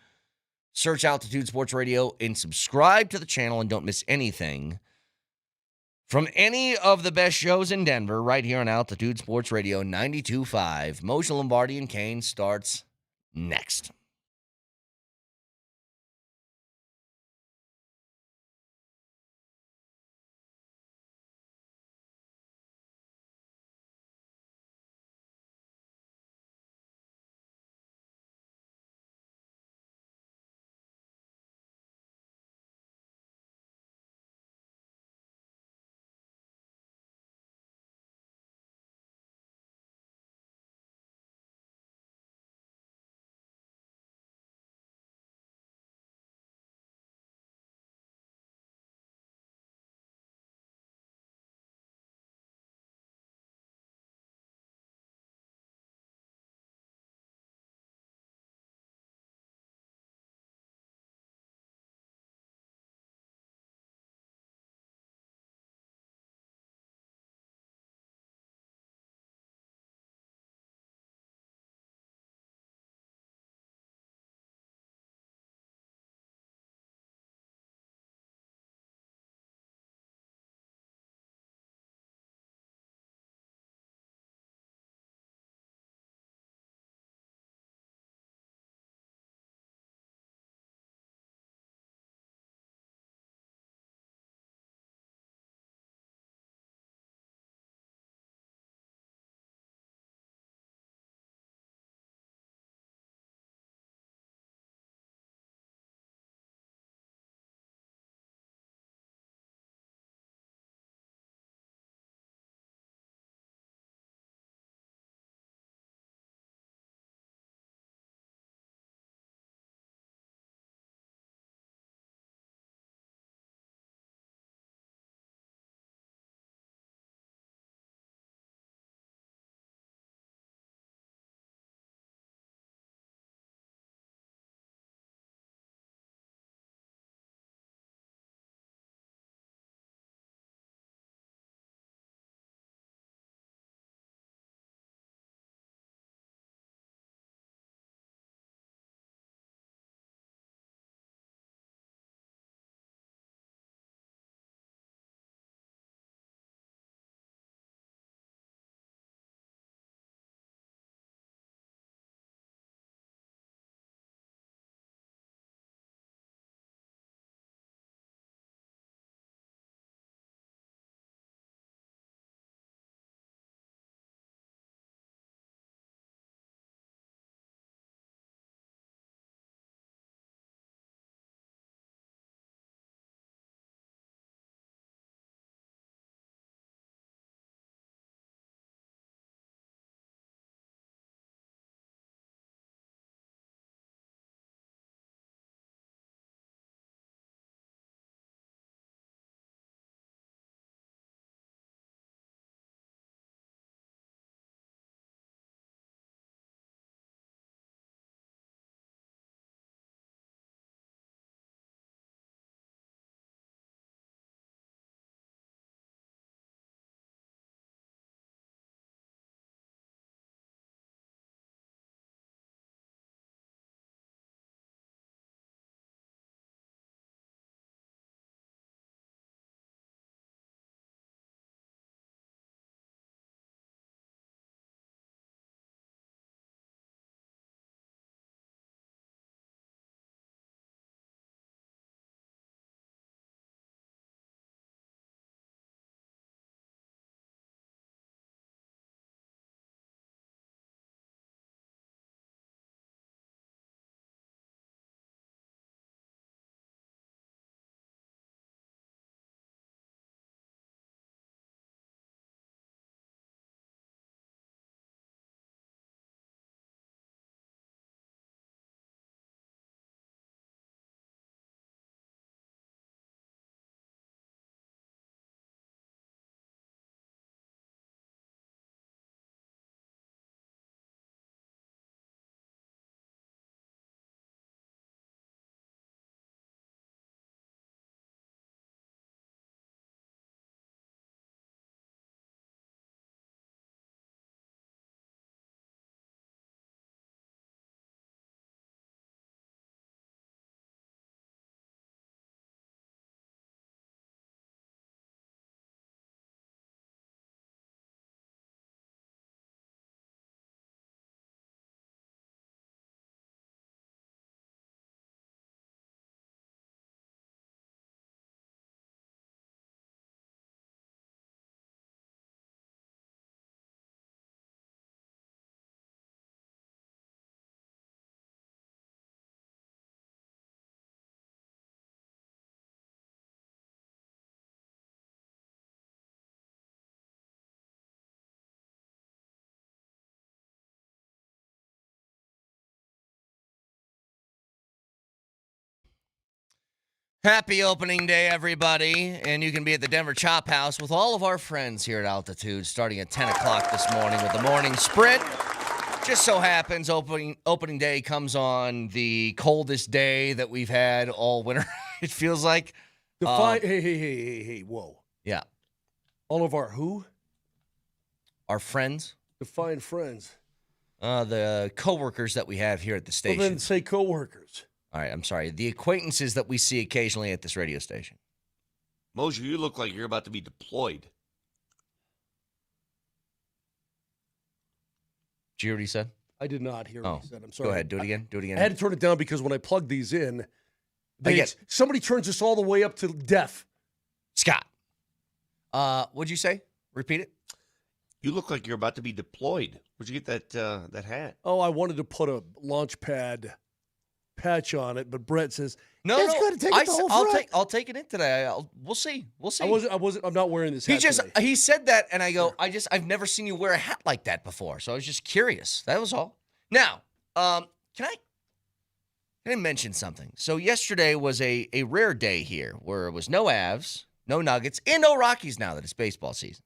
Search Altitude Sports Radio and subscribe to the channel and don't miss anything from any of the best shows in Denver right here on Altitude Sports Radio 92.5. Moser, Lombardi, and Kane starts next. Happy opening day, everybody. And you can be at the Denver Chop House with all of our friends here at Altitude starting at 10 o'clock this morning with the morning sprint. Just so happens opening day comes on the coldest day that we've had all winter, it feels like.
Hey, whoa.
Yeah.
All of our who?
Our friends.
Define friends.
The coworkers that we have here at the station.
Well, then say coworkers.
All right, I'm sorry. The acquaintances that we see occasionally at this radio station.
Moser, you look like you're about to be deployed.
Did you hear what he said?
I did not hear what he said. I'm sorry.
Go ahead. Do it again. Do it again.
I had to turn it down because when I plug these in,
Again.
somebody turns this all the way up to deaf.
Scott. What'd you say? Repeat it.
You look like you're about to be deployed. Where'd you get that hat?
Oh, I wanted to put a launch pad patch on it, but Brett says,
No,
it's got to take it the whole front.
I'll take it in today. We'll see.
I'm not wearing this hat today.
He said that, and I go, I've never seen you wear a hat like that before, so I was just curious. That was all. Now, can I mention something? So yesterday was a rare day here where it was no Avs, no Nuggets, and no Rockies now that it's baseball season.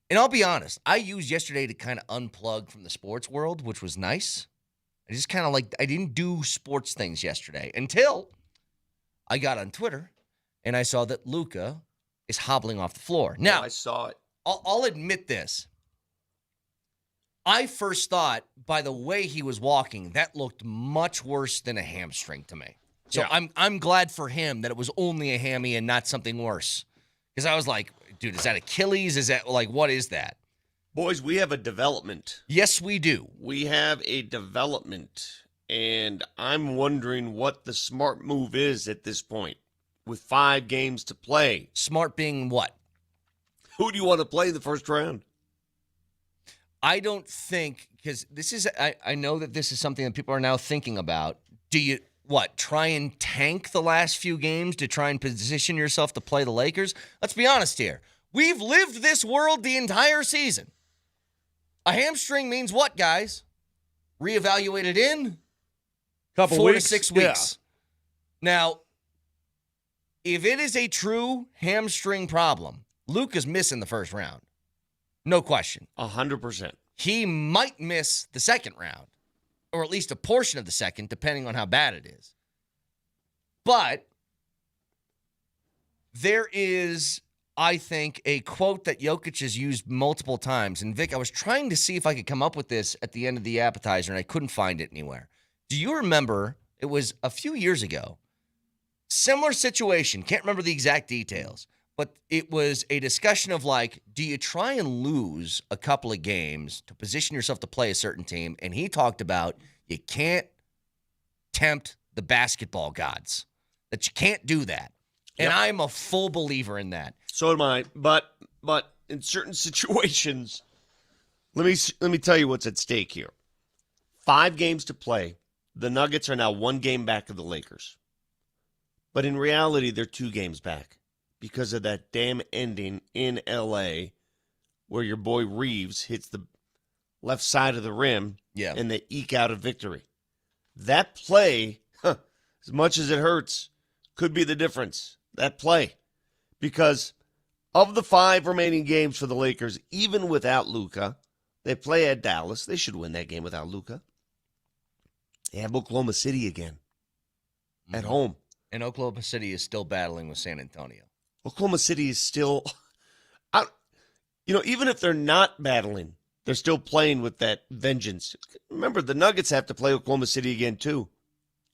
And I'll be honest, I used yesterday to kind of unplug from the sports world, which was nice. I just kind of I didn't do sports things yesterday until I got on Twitter and I saw that Luca is hobbling off the floor. Now,
I saw it.
I'll admit this. I first thought, by the way he was walking, that looked much worse than a hamstring to me. So yeah. I'm glad for him that it was only a hammy and not something worse. Because I was like, dude, is that Achilles? Is that, what is that?
Boys, we have a development.
Yes, we do.
We have a development, and I'm wondering what the smart move is at this point with 5 games to play.
Smart being what?
Who do you want to play in the first round?
I don't think, because this is, I know that this is something that people are now thinking about. Do you, try and tank the last few games to try and position yourself to play the Lakers? Let's be honest here. We've lived this world the entire season. A hamstring means what, guys? Reevaluate it in 4 to 6 weeks. Yeah. Now, if it is a true hamstring problem, Luca's missing the first round. No question.
100%.
He might miss the second round, or at least a portion of the second, depending on how bad it is. But there is, I think, a quote that Jokic has used multiple times. And, Vic, I was trying to see if I could come up with this at the end of the appetizer, and I couldn't find it anywhere. Do you remember, it was a few years ago, similar situation, can't remember the exact details, but it was a discussion of do you try and lose a couple of games to position yourself to play a certain team? And he talked about you can't tempt the basketball gods, that you can't do that. And
Yep.
I'm a full believer in that.
So am I. But in certain situations, let me tell you what's at stake here. 5 games to play. The Nuggets are now 1 game back of the Lakers. But in reality, they're 2 games back because of that damn ending in L.A. where your boy Reeves hits the left side of the rim and they eke out a victory. That play, as much as it hurts, could be the difference. That play. Because of the 5 remaining games for the Lakers, even without Luca, they play at Dallas. They should win that game without Luca. They have Oklahoma City again at home.
And Oklahoma City is still battling with San Antonio.
Oklahoma City is still, even if they're not battling, they're still playing with that vengeance. Remember, the Nuggets have to play Oklahoma City again, too.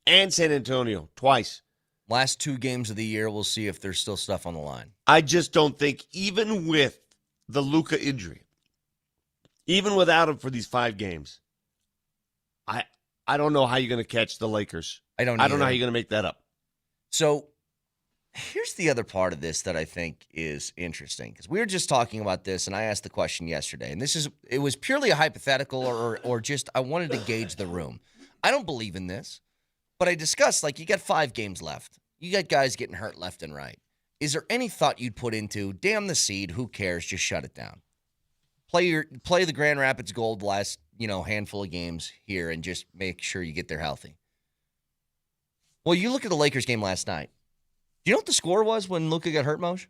And San Antonio, twice.
Last 2 games of the year, we'll see if there's still stuff on the line.
I just don't think, even with the Luca injury, even without him for these 5 games, I don't know how you're going to catch the Lakers.
I don't
know how you're going to make that up.
So here's the other part of this that I think is interesting, because we were just talking about this, and I asked the question yesterday, and it was purely a hypothetical or just I wanted to gauge the room. I don't believe in this, but I discussed, you got 5 games left. You got guys getting hurt left and right. Is there any thought you'd put into, damn the seed, who cares, just shut it down? Play the Grand Rapids Gold last, handful of games here and just make sure you get there healthy. Well, you look at the Lakers game last night. Do you know what the score was when Luca got hurt, Moj?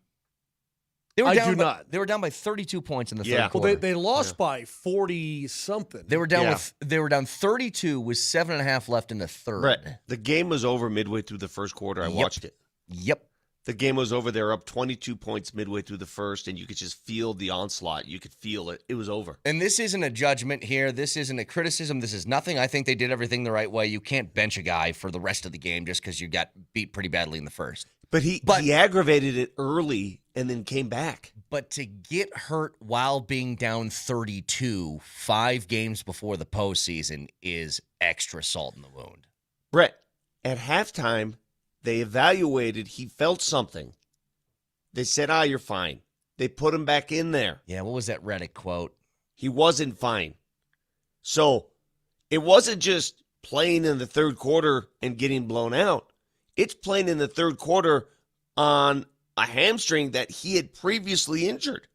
They were
I
down
do not.
They were down by 32 points in the third
Well,
quarter.
they lost by 40-something.
They were down they were down 32 with 7.5 left in the third.
Brett, the game was over midway through the first quarter. I watched it.
Yep.
The game was over. They're up 22 points midway through the first, and you could just feel the onslaught. You could feel it. It was over.
And this isn't a judgment here. This isn't a criticism. This is nothing. I think they did everything the right way. You can't bench a guy for the rest of the game just because you got beat pretty badly in the first.
But he aggravated it early and then came back.
But to get hurt while being down 32 5 games before the postseason is extra salt in the wound.
Brett, at halftime, they evaluated. He felt something. They said, you're fine. They put him back in there.
Yeah, what was that Reddick quote?
He wasn't fine. So it wasn't just playing in the third quarter and getting blown out. It's playing in the third quarter on a hamstring that he had previously injured.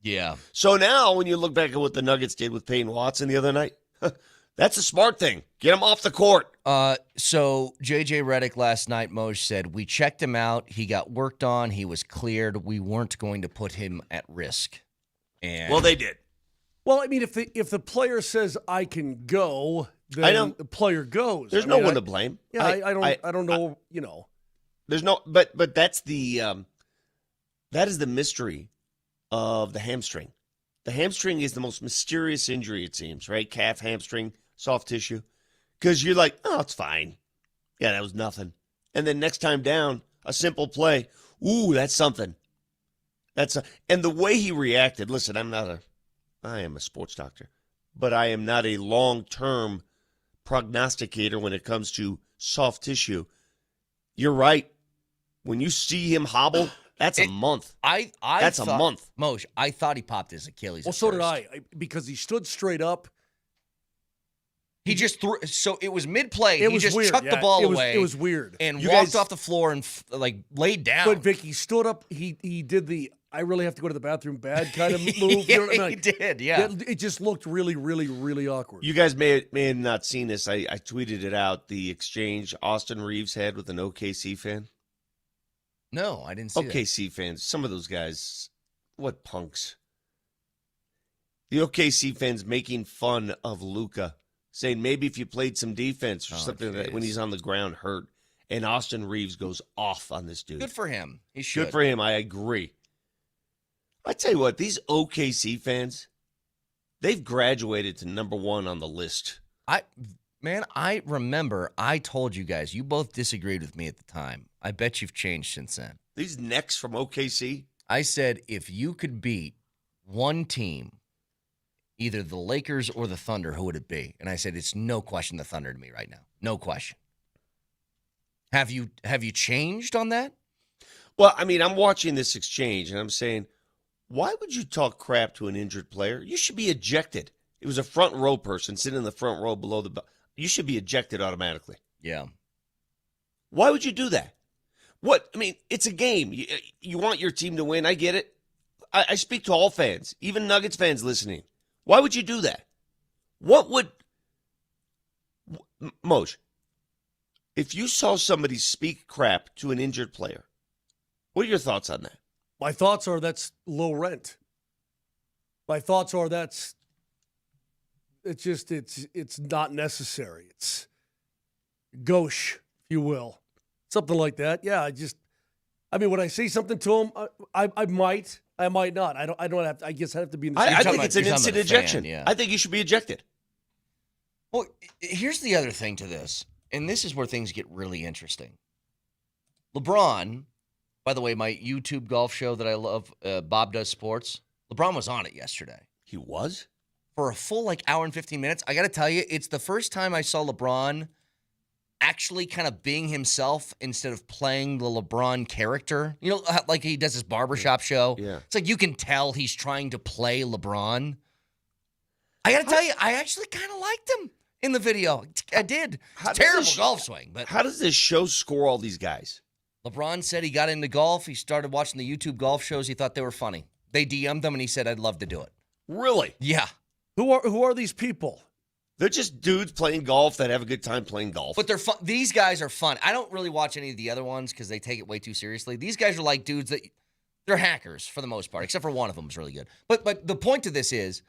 Yeah.
So now when you look back at what the Nuggets did with Payton Watson the other night, that's a smart thing. Get him off the court.
So J.J. Redick last night, Moj said, we checked him out. He got worked on. He was cleared. We weren't going to put him at risk. And
well, they did.
Well, I mean, if the player says I can go, then
I know.
the player goes.
There's no one to blame.
Yeah, I don't know.
There's no, but that's that is the mystery of the hamstring. The hamstring is the most mysterious injury, it seems, right? Calf, hamstring, soft tissue. Because you're like, oh, it's fine. Yeah, that was nothing. And then next time down, a simple play. Ooh, that's something. And the way he reacted, listen, I am a sports doctor, but I am not a long-term prognosticator when it comes to soft tissue. You're right. When you see him hobble, that's a month. That's a month.
Moj, I thought he popped his Achilles.
Well, so did I, because he stood straight up.
He just threw. So it was mid-play.
It
he
was
just
weird.
chucked the ball away.
It was weird.
And walked off the floor and laid down.
But Vic, he stood up. He did the I really have to go to the bathroom bad kind of move.
Yeah,
you know what I mean?
he did. Yeah.
It just looked really, really, really awkward.
You guys may have not seen this. I tweeted it out. The exchange Austin Reeves had with an OKC fan.
No, I didn't see that.
OKC fans, some of those guys, what punks. The OKC fans making fun of Luca, saying maybe if you played some defense or something like that when he's on the ground hurt. And Austin Reeves goes off on this dude.
Good for him. He should.
Good for him. I agree. I tell you what, these OKC fans, they've graduated to number one on the list.
I remember I told you guys, you both disagreed with me at the time. I bet you've changed since then.
These necks from OKC.
I said if you could beat one team, either the Lakers or the Thunder, who would it be? And I said it's no question the Thunder to me right now. No question. Have you changed on that?
Well, I mean, I'm watching this exchange and I'm saying, why would you talk crap to an injured player? You should be ejected. It was a front row person sitting in the front row below the. You should be ejected automatically.
Yeah.
Why would you do that? What? I mean, it's a game. You want your team to win. I get it. I speak to all fans, even Nuggets fans listening. Why would you do that? What would. Moj, if you saw somebody speak crap to an injured player, what are your thoughts on that?
My thoughts are that's low rent. My thoughts are it's not necessary. It's gauche, if you will. Something like that. Yeah, when I say something to him, I might not. I don't have to, I guess I have to be in the
I think it's an instant ejection.
Yeah.
I think you should be ejected.
Well, here's the other thing to this, and this is where things get really interesting. LeBron, by the way, my YouTube golf show that I love, Bob Does Sports, LeBron was on it yesterday.
He was?
For a full hour and 15 minutes. I got to tell you, it's the first time I saw LeBron actually kind of being himself instead of playing the LeBron character. You know, like he does his barbershop show.
Yeah.
It's like you can tell he's trying to play LeBron. I got to tell you, I actually kind of liked him in the video. I did. It's terrible golf swing. But
how does this show score all these guys?
LeBron said he got into golf. He started watching the YouTube golf shows. He thought they were funny. They DM'd him, and he said, I'd love to do it.
Really?
Yeah.
Who are these people?
They're just dudes playing golf that have a good time playing golf.
But they're fun. These guys are fun. I don't really watch any of the other ones because they take it way too seriously. These guys are like dudes that they're hackers for the most part, except for one of them is really good. But the point of this is,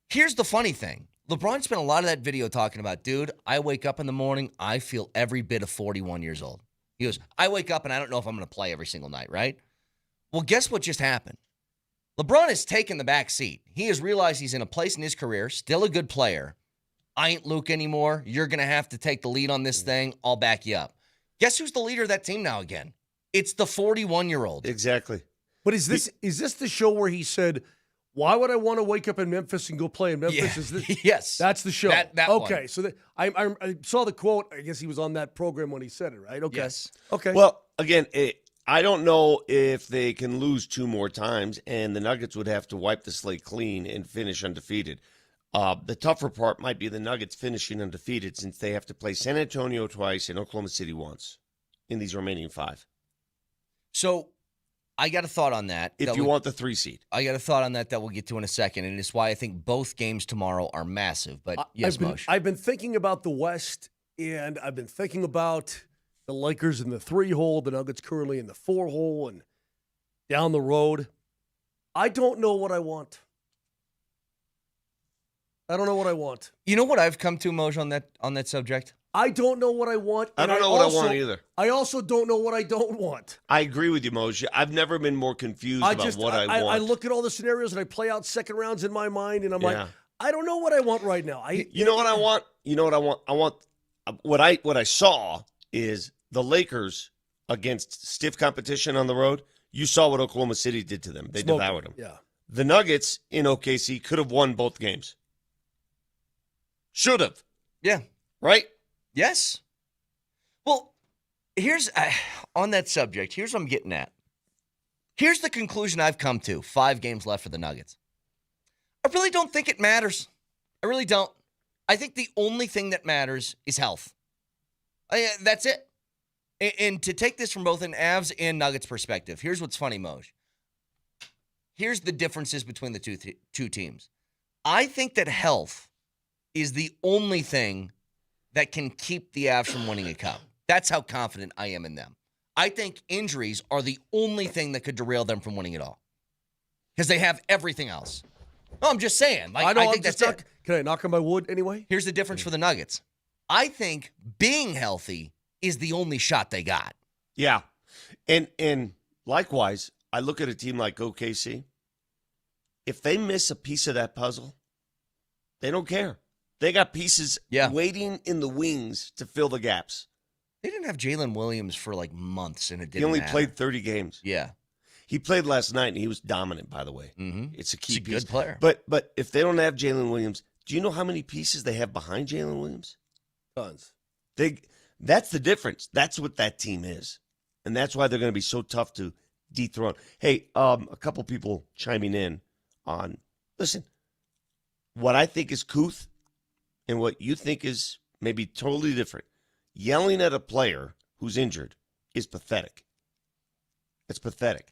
here's the funny thing. LeBron spent a lot of that video talking about, dude, I wake up in the morning, I feel every bit of 41 years old. He goes, I wake up and I don't know if I'm going to play every single night, right? Well, guess what just happened? LeBron has taken the back seat. He has realized he's in a place in his career, still a good player. I ain't Luke anymore. You're going to have to take the lead on this thing. I'll back you up. Guess who's the leader of that team now again? It's the 41-year-old.
Exactly.
But is this the show where he said, why would I want to wake up in Memphis and go play in Memphis?
Yeah.
Is this,
Yes.
That's the show.
That
okay,
one.
so I saw the quote. I guess he was on that program when he said it, right? Okay.
Yes.
Okay.
Well, again, I don't know if they can lose 2 more times, and the Nuggets would have to wipe the slate clean and finish undefeated. The tougher part might be the Nuggets finishing undefeated since they have to play San Antonio twice and Oklahoma City once in these remaining 5.
So I got a thought on that.
If you want the 3 seed.
I got a thought on that we'll get to in a second, and it's why I think both games tomorrow are massive. But yes, Moshe.
I've been thinking about the West, and I've been thinking about the Lakers in the 3-hole, the Nuggets currently in the 4-hole, and down the road. I don't know what I want. I don't know what I want.
You know what I've come to, Moshe, on that subject?
I don't know what I want.
I don't know what I want either.
I also don't know what I don't want.
I agree with you, Moshe. I've never been more confused about what I want.
I look at all the scenarios and I play out second rounds in my mind, and I'm like, I don't know what I want right now.
You know what I want? You know what I want? I want what I saw is the Lakers against stiff competition on the road. You saw what Oklahoma City did to them. They devoured them.
Yeah.
The Nuggets in OKC could have won both games. Should have.
Yeah.
Right?
Yes. Well, here's on that subject, here's what I'm getting at. Here's the conclusion I've come to. 5 games left for the Nuggets. I really don't think it matters. I really don't. I think the only thing that matters is health. That's it. And to take this from both an Avs and Nuggets perspective, here's what's funny, Moj. Here's the differences between the two teams. I think that health is the only thing that can keep the Avs from winning a cup. That's how confident I am in them. I think injuries are the only thing that could derail them from winning it all. Because they have everything else. No, I'm just saying. I think that's it.
Can I knock on my wood anyway?
Here's the difference for the Nuggets. I think being healthy is the only shot they got.
Yeah. And likewise, I look at a team like OKC. If they miss a piece of that puzzle, they don't care. They got pieces waiting in the wings to fill the gaps.
They didn't have Jalen Williams for like months, and it didn't
He only
matter.
played 30 games.
Yeah.
He played last night, and he was dominant, by the way.
Mm-hmm.
It's a key piece.
He's a good player.
But if they don't have Jalen Williams, do you know how many pieces they have behind Jalen Williams?
Tons.
That's the difference. That's what that team is. And that's why they're going to be so tough to dethrone. Hey, a couple people chiming in on, listen, what I think is couth and what you think is maybe totally different. Yelling at a player who's injured is pathetic. It's pathetic.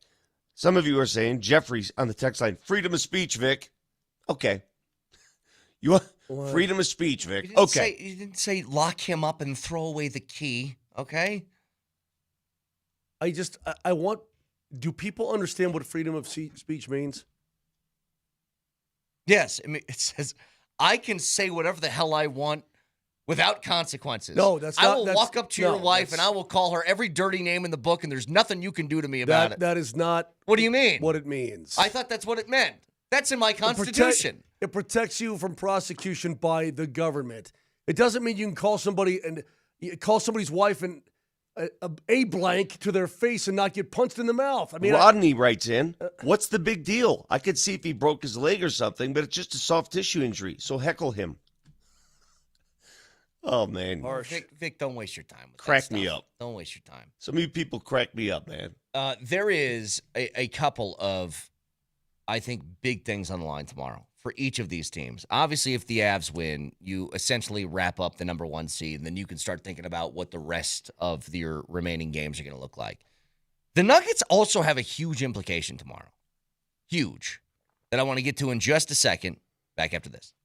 Some of you are saying, Jeffrey's on the text line, freedom of speech, Vic. Okay. You want freedom of speech, Vic.
You didn't say lock him up and throw away the key, okay?
I want, do people understand what freedom of speech means?
Yes. I mean, it says, I can say whatever the hell I want without consequences.
No, that's not.
I will walk up to your wife and I will call her every dirty name in the book, and there's nothing you can do to me about it.
That is not.
What do you mean?
What it means.
I thought that's what it meant. That's in my Constitution.
It protects you from prosecution by the government. It doesn't mean you can call somebody and call somebody's wife and a blank to their face and not get punched in the mouth. I mean,
Rodney writes in, what's the big deal? I could see if he broke his leg or something, but it's just a soft tissue injury, so heckle him. Oh, man.
Vic, don't waste your time with
Crack
that
me
stuff.
up.
Don't waste your time.
Some of you people crack me up, man.
There is a couple of, I think, big things on the line tomorrow for each of these teams. Obviously, if the Avs win, you essentially wrap up the number 1 seed, and then you can start thinking about what the rest of your remaining games are going to look like. The Nuggets also have a huge implication tomorrow. Huge. That I want to get to in just a second. Back after this.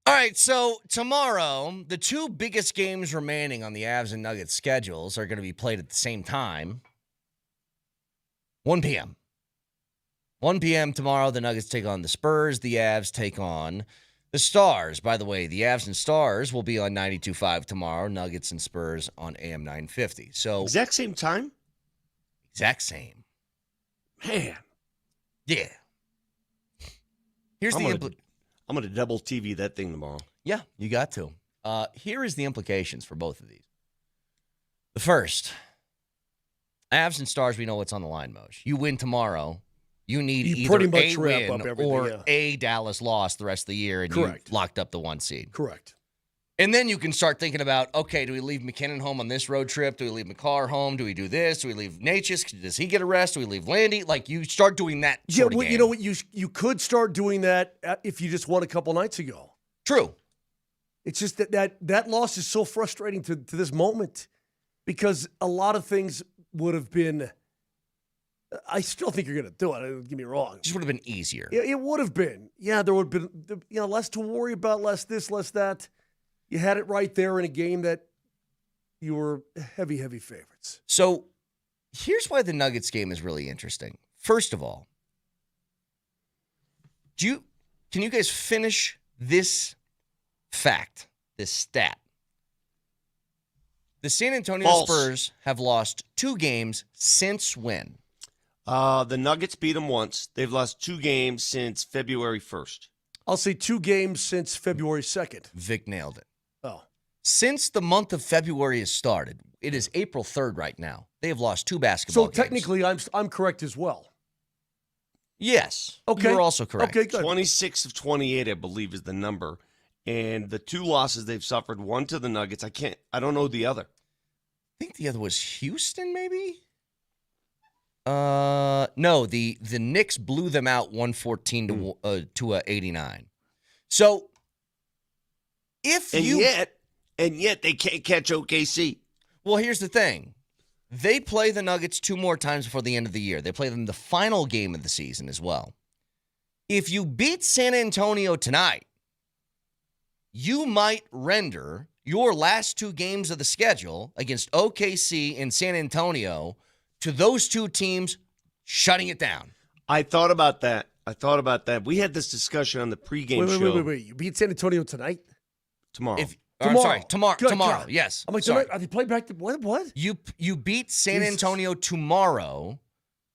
All right, so tomorrow, the two biggest games remaining on the Avs and Nuggets schedules are going to be played at the same time. 1 p.m. 1 p.m. tomorrow, the Nuggets take on the Spurs. The Avs take on the Stars. By the way, the Avs and Stars will be on 92.5 tomorrow. Nuggets and Spurs on AM 950. So
Exact same time?
exact same.
Man.
Yeah. Here's
I'm
the
going to double TV that thing tomorrow.
Yeah, you got to. Here is the implications for both of these. The first, Avs and Stars, we know what's on the line, Moj. You win tomorrow, you need
You
either
pretty much
a
wrap
win
up everything,
or
yeah.
a Dallas loss the rest of the year, and
Correct.
you locked up the 1 seed.
Correct.
And then you can start thinking about, okay, do we leave McKinnon home on this road trip? Do we leave McCarr home? Do we do this? Do we leave Natchez? Does he get a rest? Do we leave Landy? Like, you start doing that
Yeah,
sort of
well,
game.
you know what? You could start doing that if you just won a couple nights ago.
True.
It's just that loss is so frustrating to this moment because a lot of things would have been. I still think you're going to do it. Don't get me wrong.
Just would have been easier.
It would have been. Yeah, there would have been less to worry about, less this, less that. You had it right there in a game that you were heavy favorites.
So here's why the Nuggets game is really interesting. First of all, can you guys finish this fact, this stat? The San Antonio
False.
Spurs have lost 2 games since when?
The Nuggets beat them once. They've lost 2 games since February 1st.
I'll say 2 games since February 2nd.
Vic nailed it.
Oh.
Since the month of February has started, it is April 3rd right now. They have lost 2 basketball games.
So technically, I'm correct as well.
Yes.
Okay.
You're also correct.
Okay, good.
26 of 28, I believe, is the number. And the 2 losses they've suffered, one to the Nuggets. I don't know the other.
I think the other was Houston, maybe? No, the Knicks blew them out 114 to 89. So
And yet they can't catch OKC.
Well, here's the thing. They play the Nuggets 2 more times before the end of the year. They play them the final game of the season as well. If you beat San Antonio tonight, you might render your last 2 games of the schedule against OKC and San Antonio to those 2 teams shutting it down.
I thought about that. We had this discussion on the pregame show.
Wait. You beat San Antonio tonight?
Tomorrow.
I'm sorry, tomorrow.
Good
Tomorrow,
God.
yes.
I'm like,
sorry.
are they playing back to what?
You beat San
Jesus.
Antonio tomorrow.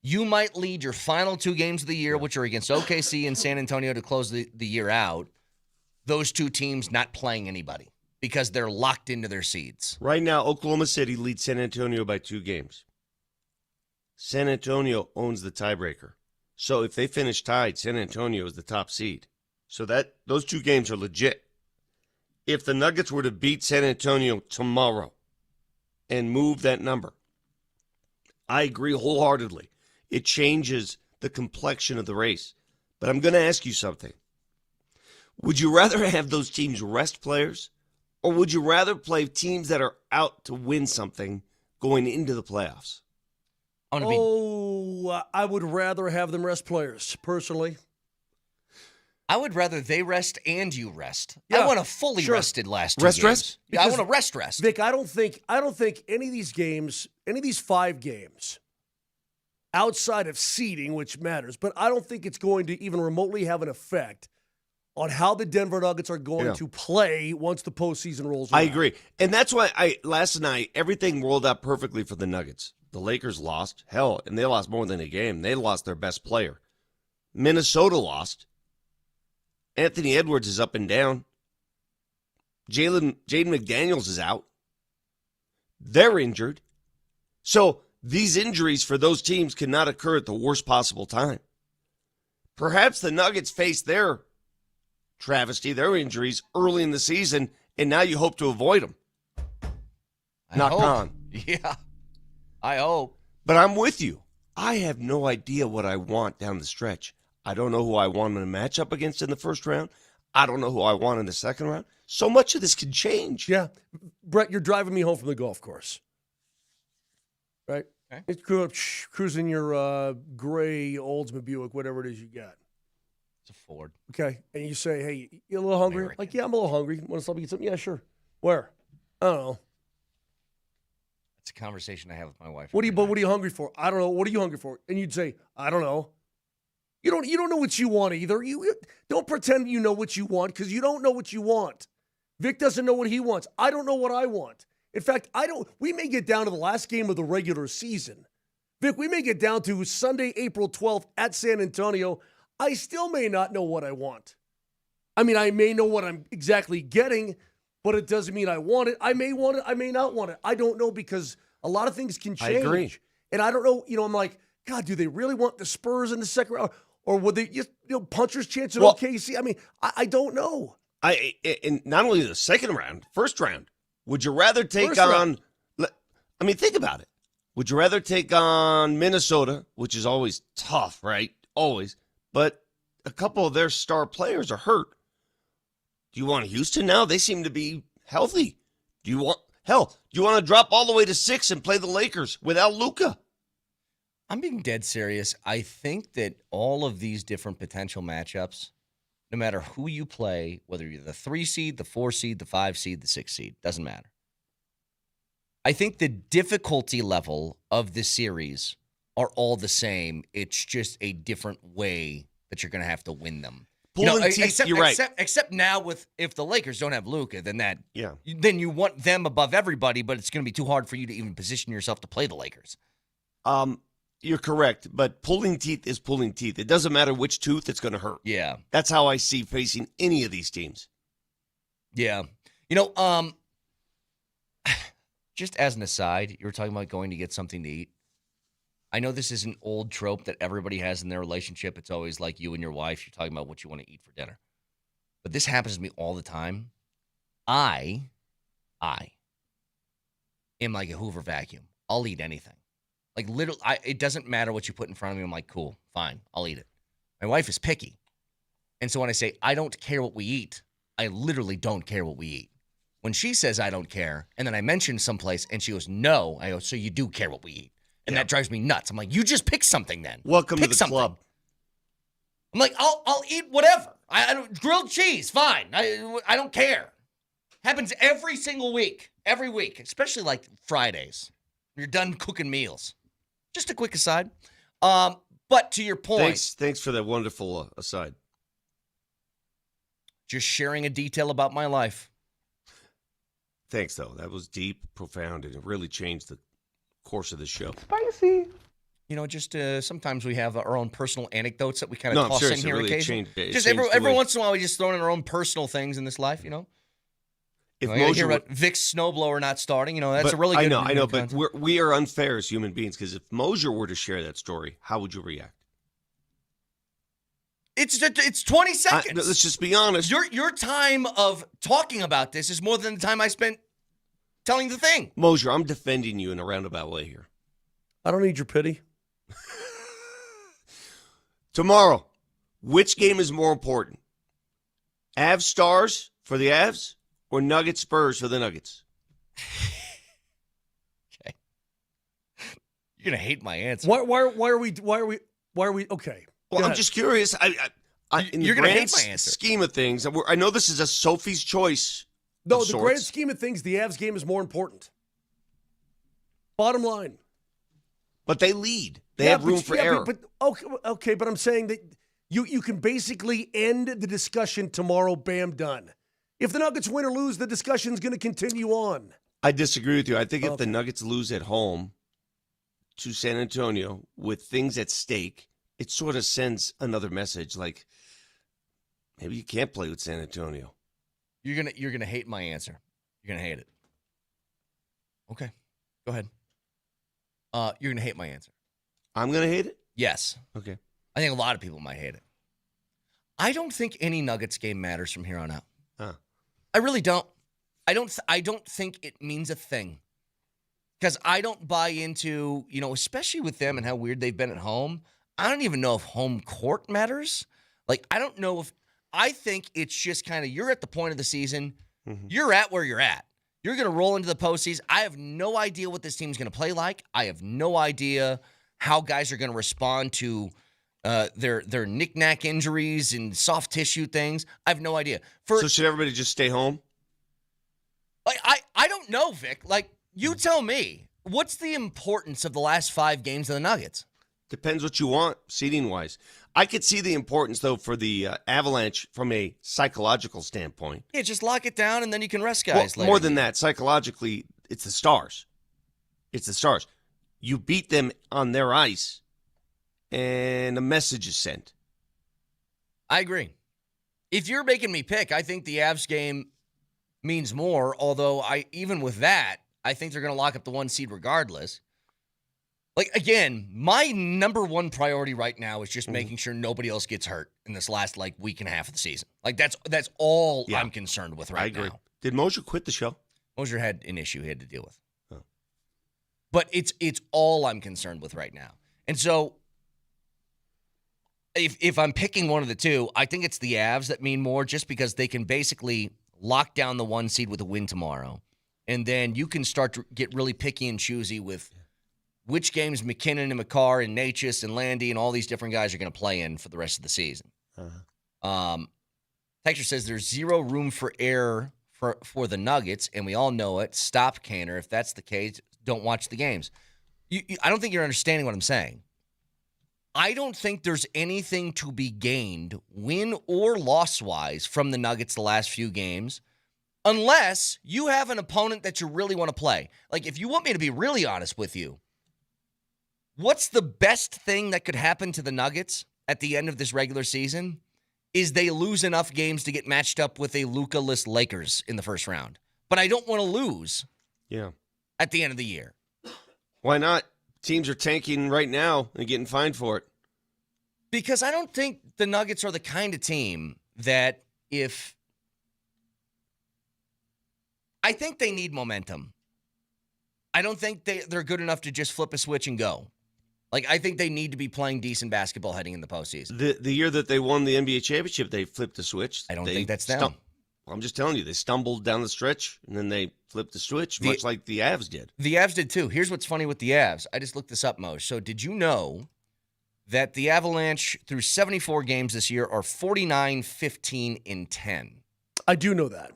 You might lead your final 2 games of the year, which are against OKC and San Antonio to close the year out. Those 2 teams not playing anybody because they're locked into their seeds.
Right now, Oklahoma City leads San Antonio by 2 games. San Antonio owns the tiebreaker. So if they finish tied, San Antonio is the top seed. So those 2 games are legit. If the Nuggets were to beat San Antonio tomorrow and move that number, I agree wholeheartedly. It changes the complexion of the race. But I'm going to ask you something. Would you rather have those teams rest players, or would you rather play teams that are out to win something going into the playoffs?
I would rather have them rest players, personally.
I would rather they rest and you rest.
Yeah,
I want a fully
sure.
rested last 2
Rest?
games. Yeah, I
Because,
want a rest.
Vic, I don't think any of these games, any of these 5 games, outside of seeding, which matters, but I don't think it's going to even remotely have an effect on how the Denver Nuggets are going to play once the postseason rolls around.
I agree. And that's why last night, everything rolled out perfectly for the Nuggets. The Lakers lost. Hell, and they lost more than a game. They lost their best player. Minnesota lost. Anthony Edwards is up and down. Jaden McDaniels is out. They're injured. So these injuries for those teams cannot occur at the worst possible time. Perhaps the Nuggets face their travesty, their injuries early in the season, and now you hope to avoid them. Knock on.
Yeah, I hope.
But I'm with you. I have no idea what I want down the stretch. I don't know who I want in a matchup against in the first round. I don't know who I want in the second round. So much of this can change.
Yeah. Brett, you're driving me home from the golf course. Right?
Okay.
It's cruising your gray Oldsmobile Buick, whatever it is you got.
It's a Ford.
Okay. And you say, hey, you a little hungry?
American.
Like, yeah, I'm a little hungry. Want to stop and get something? Yeah, sure. Where? I don't know.
It's a conversation I have with my wife.
What are you hungry for? I don't know. What are you hungry for? And you'd say, I don't know. You don't know what you want either. You don't pretend you know what you want because you don't know what you want. Vic doesn't know what he wants. I don't know what I want. In fact, we may get down to the last game of the regular season. Vic, we may get down to Sunday, April 12th at San Antonio. I still may not know what I want. I mean, I may know what I'm exactly getting, but it doesn't mean I want it. I may want it. I may not want it. I don't know because a lot of things can change.
I agree.
And I don't know, I'm like, God, do they really want the Spurs in the second round? Or would they just, puncher's chance at OKC? I mean, I don't know.
And not only the second round, first round. Would you rather take on, I mean, think about it. Would you rather take on Minnesota, which is always tough, right? Always. But a couple of their star players are hurt. Do you want Houston now? They seem to be healthy. Do you want to drop all the way to 6 and play the Lakers without Luca?
I'm being dead serious. I think that all of these different potential matchups, no matter who you play, whether you're the 3 seed, the 4 seed, the 5 seed, the 6 seed, doesn't matter. I think the difficulty level of the series are all the same. It's just a different way that you're going to have to win them.
You're right.
Except now if the Lakers don't have Luca, then then you want them above everybody, but it's going to be too hard for you to even position yourself to play the Lakers.
You're correct, but pulling teeth is pulling teeth. It doesn't matter which tooth, it's going to hurt.
Yeah.
That's how I see facing any of these teams.
Yeah. Just as an aside, you were talking about going to get something to eat. I know this is an old trope that everybody has in their relationship. It's always like you and your wife, you're talking about what you want to eat for dinner. But this happens to me all the time. I am like a Hoover vacuum. I'll eat anything. Like literally, it doesn't matter what you put in front of me. I'm like, cool, fine, I'll eat it. My wife is picky. And so when I say, I don't care what we eat, I literally don't care what we eat. When she says I don't care, and then I mention someplace, and she goes, no, I go, so you do care what we eat. And that drives me nuts. I'm like, you just pick something then.
Welcome
pick
to the club.
I'm like, I'll eat whatever. I don't, grilled cheese, fine. I don't care. Happens every single week. Every week. Especially like Fridays. You're done cooking meals. Just a quick aside. But to your point.
Thanks for that wonderful aside.
Just sharing a detail about my life.
Thanks, though. That was deep, profound, and it really changed the course of the show.
Spicy.
Just sometimes we have our own personal anecdotes that we kind of toss in here
really
occasionally. Just every once in a while, we just throw in our own personal things in this life, If I hear about Vic's snowblower not starting, that's a really good.
I know, but we are unfair as human beings because if Moser were to share that story, how would you react?
It's 20 seconds.
Let's just be honest.
Your time of talking about this is more than the time I spent telling the thing.
Moser, I'm defending you in a roundabout way here.
I don't need your pity.
Tomorrow, which game is more important? Avs Stars for the Avs or Nuggets Spurs for the Nuggets?
Okay. You're going to hate my answer.
Why are we okay.
Well, I'm just curious. In the grand scheme of things, I know this is a Sophie's choice.
No, the grand scheme of things, the Avs game is more important. Bottom line.
But they lead. They have room for error.
But I'm saying that you can basically end the discussion tomorrow, bam, done. If the Nuggets win or lose, the discussion's going to continue on.
I disagree with you. I think if the Nuggets lose at home to San Antonio with things at stake, it sort of sends another message like maybe you can't play with San Antonio.
You're gonna hate my answer. You're gonna hate it. Okay, go ahead. You're gonna hate my answer.
I'm gonna hate it?
Yes.
Okay.
I think a lot of people might hate it. I don't think any Nuggets game matters from here on out.
Huh.
I really don't. I don't think it means a thing. Because I don't buy into, especially with them and how weird they've been at home, I don't even know if home court matters. Like, I don't know if, I think it's just kind of, you're at the point of the season, you're at where you're at. You're going to roll into the postseason. I have no idea what this team's going to play like. I have no idea how guys are going to respond to their knick-knack injuries and soft tissue things. I have no idea.
So should everybody just stay home?
Like, I don't know, Vic. Like, you tell me. What's the importance of the last 5 games of the Nuggets?
Depends what you want, seeding-wise. I could see the importance, though, for the Avalanche from a psychological standpoint.
Yeah, just lock it down, and then you can rest guys later.
More than that, psychologically, it's the Stars. It's the Stars. You beat them on their ice, and a message is sent.
I agree. If you're making me pick, I think the Avs game means more, although even with that, I think they're going to lock up the 1 seed regardless. Like, again, my number one priority right now is just making sure nobody else gets hurt in this last, week and a half of the season. Like, that's all I'm concerned with right now.
Did Moser quit the show?
Moser had an issue he had to deal with.
Oh.
But it's all I'm concerned with right now. And so, if I'm picking one of the two, I think it's the Avs that mean more just because they can basically lock down the 1 seed with a win tomorrow. And then you can start to get really picky and choosy with which games McKinnon and McCarr and Natchez and Landy and all these different guys are going to play in for the rest of the season. Texture says there's zero room for error for the Nuggets, and we all know it. Stop Kaner. If that's the case, don't watch the games. I don't think you're understanding what I'm saying. I don't think there's anything to be gained, win or loss-wise, from the Nuggets the last few games, unless you have an opponent that you really want to play. Like, if you want me to be really honest with you, what's the best thing that could happen to the Nuggets at the end of this regular season is they lose enough games to get matched up with a Luca-less Lakers in the first round. But I don't want to lose at the end of the year.
Why not? Teams are tanking right now and getting fined for it.
Because I don't think the Nuggets are the kind of team that I think they need momentum. I don't think they're good enough to just flip a switch and go. Like, I think they need to be playing decent basketball heading in the postseason.
The year that they won the NBA championship, they flipped the switch.
I don't think that's them.
I'm just telling you, they stumbled down the stretch, and then they flipped the switch, much like the Avs did.
The Avs did, too. Here's what's funny with the Avs. I just looked this up, Mo. So did you know that the Avalanche, through 74 games this year, are 49-15-10?
I do know that.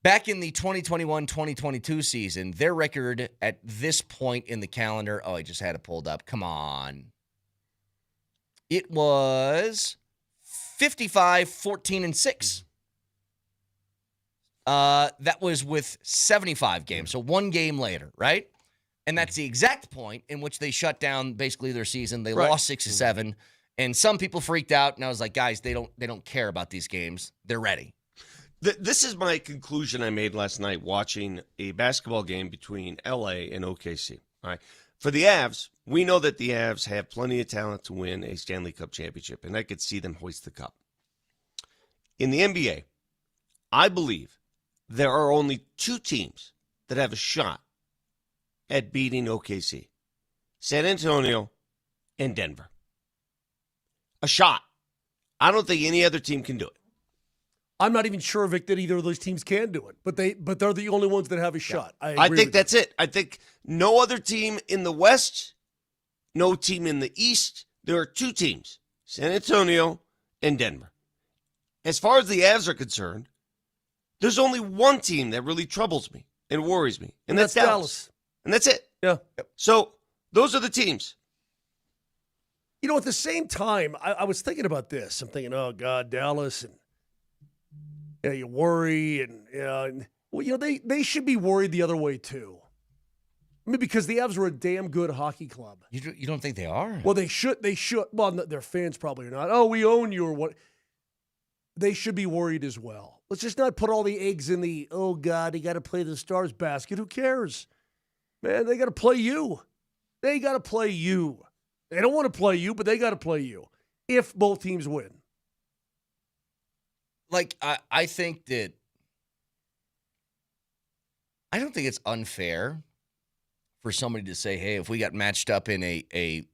Back in the 2021-2022 season, their record at this point in the calendar, I just had it pulled up. Come on. It was 55-14-6. That was with 75 games, so 1 game later, right? And that's the exact point in which they shut down basically their season. They lost 6-7, and some people freaked out, and I was like, guys, they don't care about these games. They're ready.
This is my conclusion I made last night watching a basketball game between LA and OKC. All right. For the Avs, we know that the Avs have plenty of talent to win a Stanley Cup championship, and I could see them hoist the cup. In the NBA, I believe there are only 2 teams that have a shot at beating OKC: San Antonio and Denver. A shot. I don't think any other team can do it.
I'm not even sure, Vic, that either of those teams can do it, but they're the only ones that have a shot.
I think that's it. I think no other team in the West, no team in the East. There are 2 teams, San Antonio and Denver. As far as the Avs are concerned, there's only one team that really troubles me and worries me, and that's Dallas. And that's it.
Yeah.
So those are the teams.
You know, at the same time, I was thinking about this. I'm thinking, oh, God, Dallas, and you worry, and they should be worried the other way too. I mean, because the Avs are a damn good hockey club.
You don't think they are?
Well, they should. Well, their fans probably are not. Oh, we own you or what? They should be worried as well. Let's just not put all the eggs in the, oh, God, you got to play the Stars basket. Who cares? Man, they got to play you. They got to play you. They don't want to play you, but they got to play you if both teams win.
Like, I think that I don't think it's unfair for somebody to say, hey, if we got matched up in a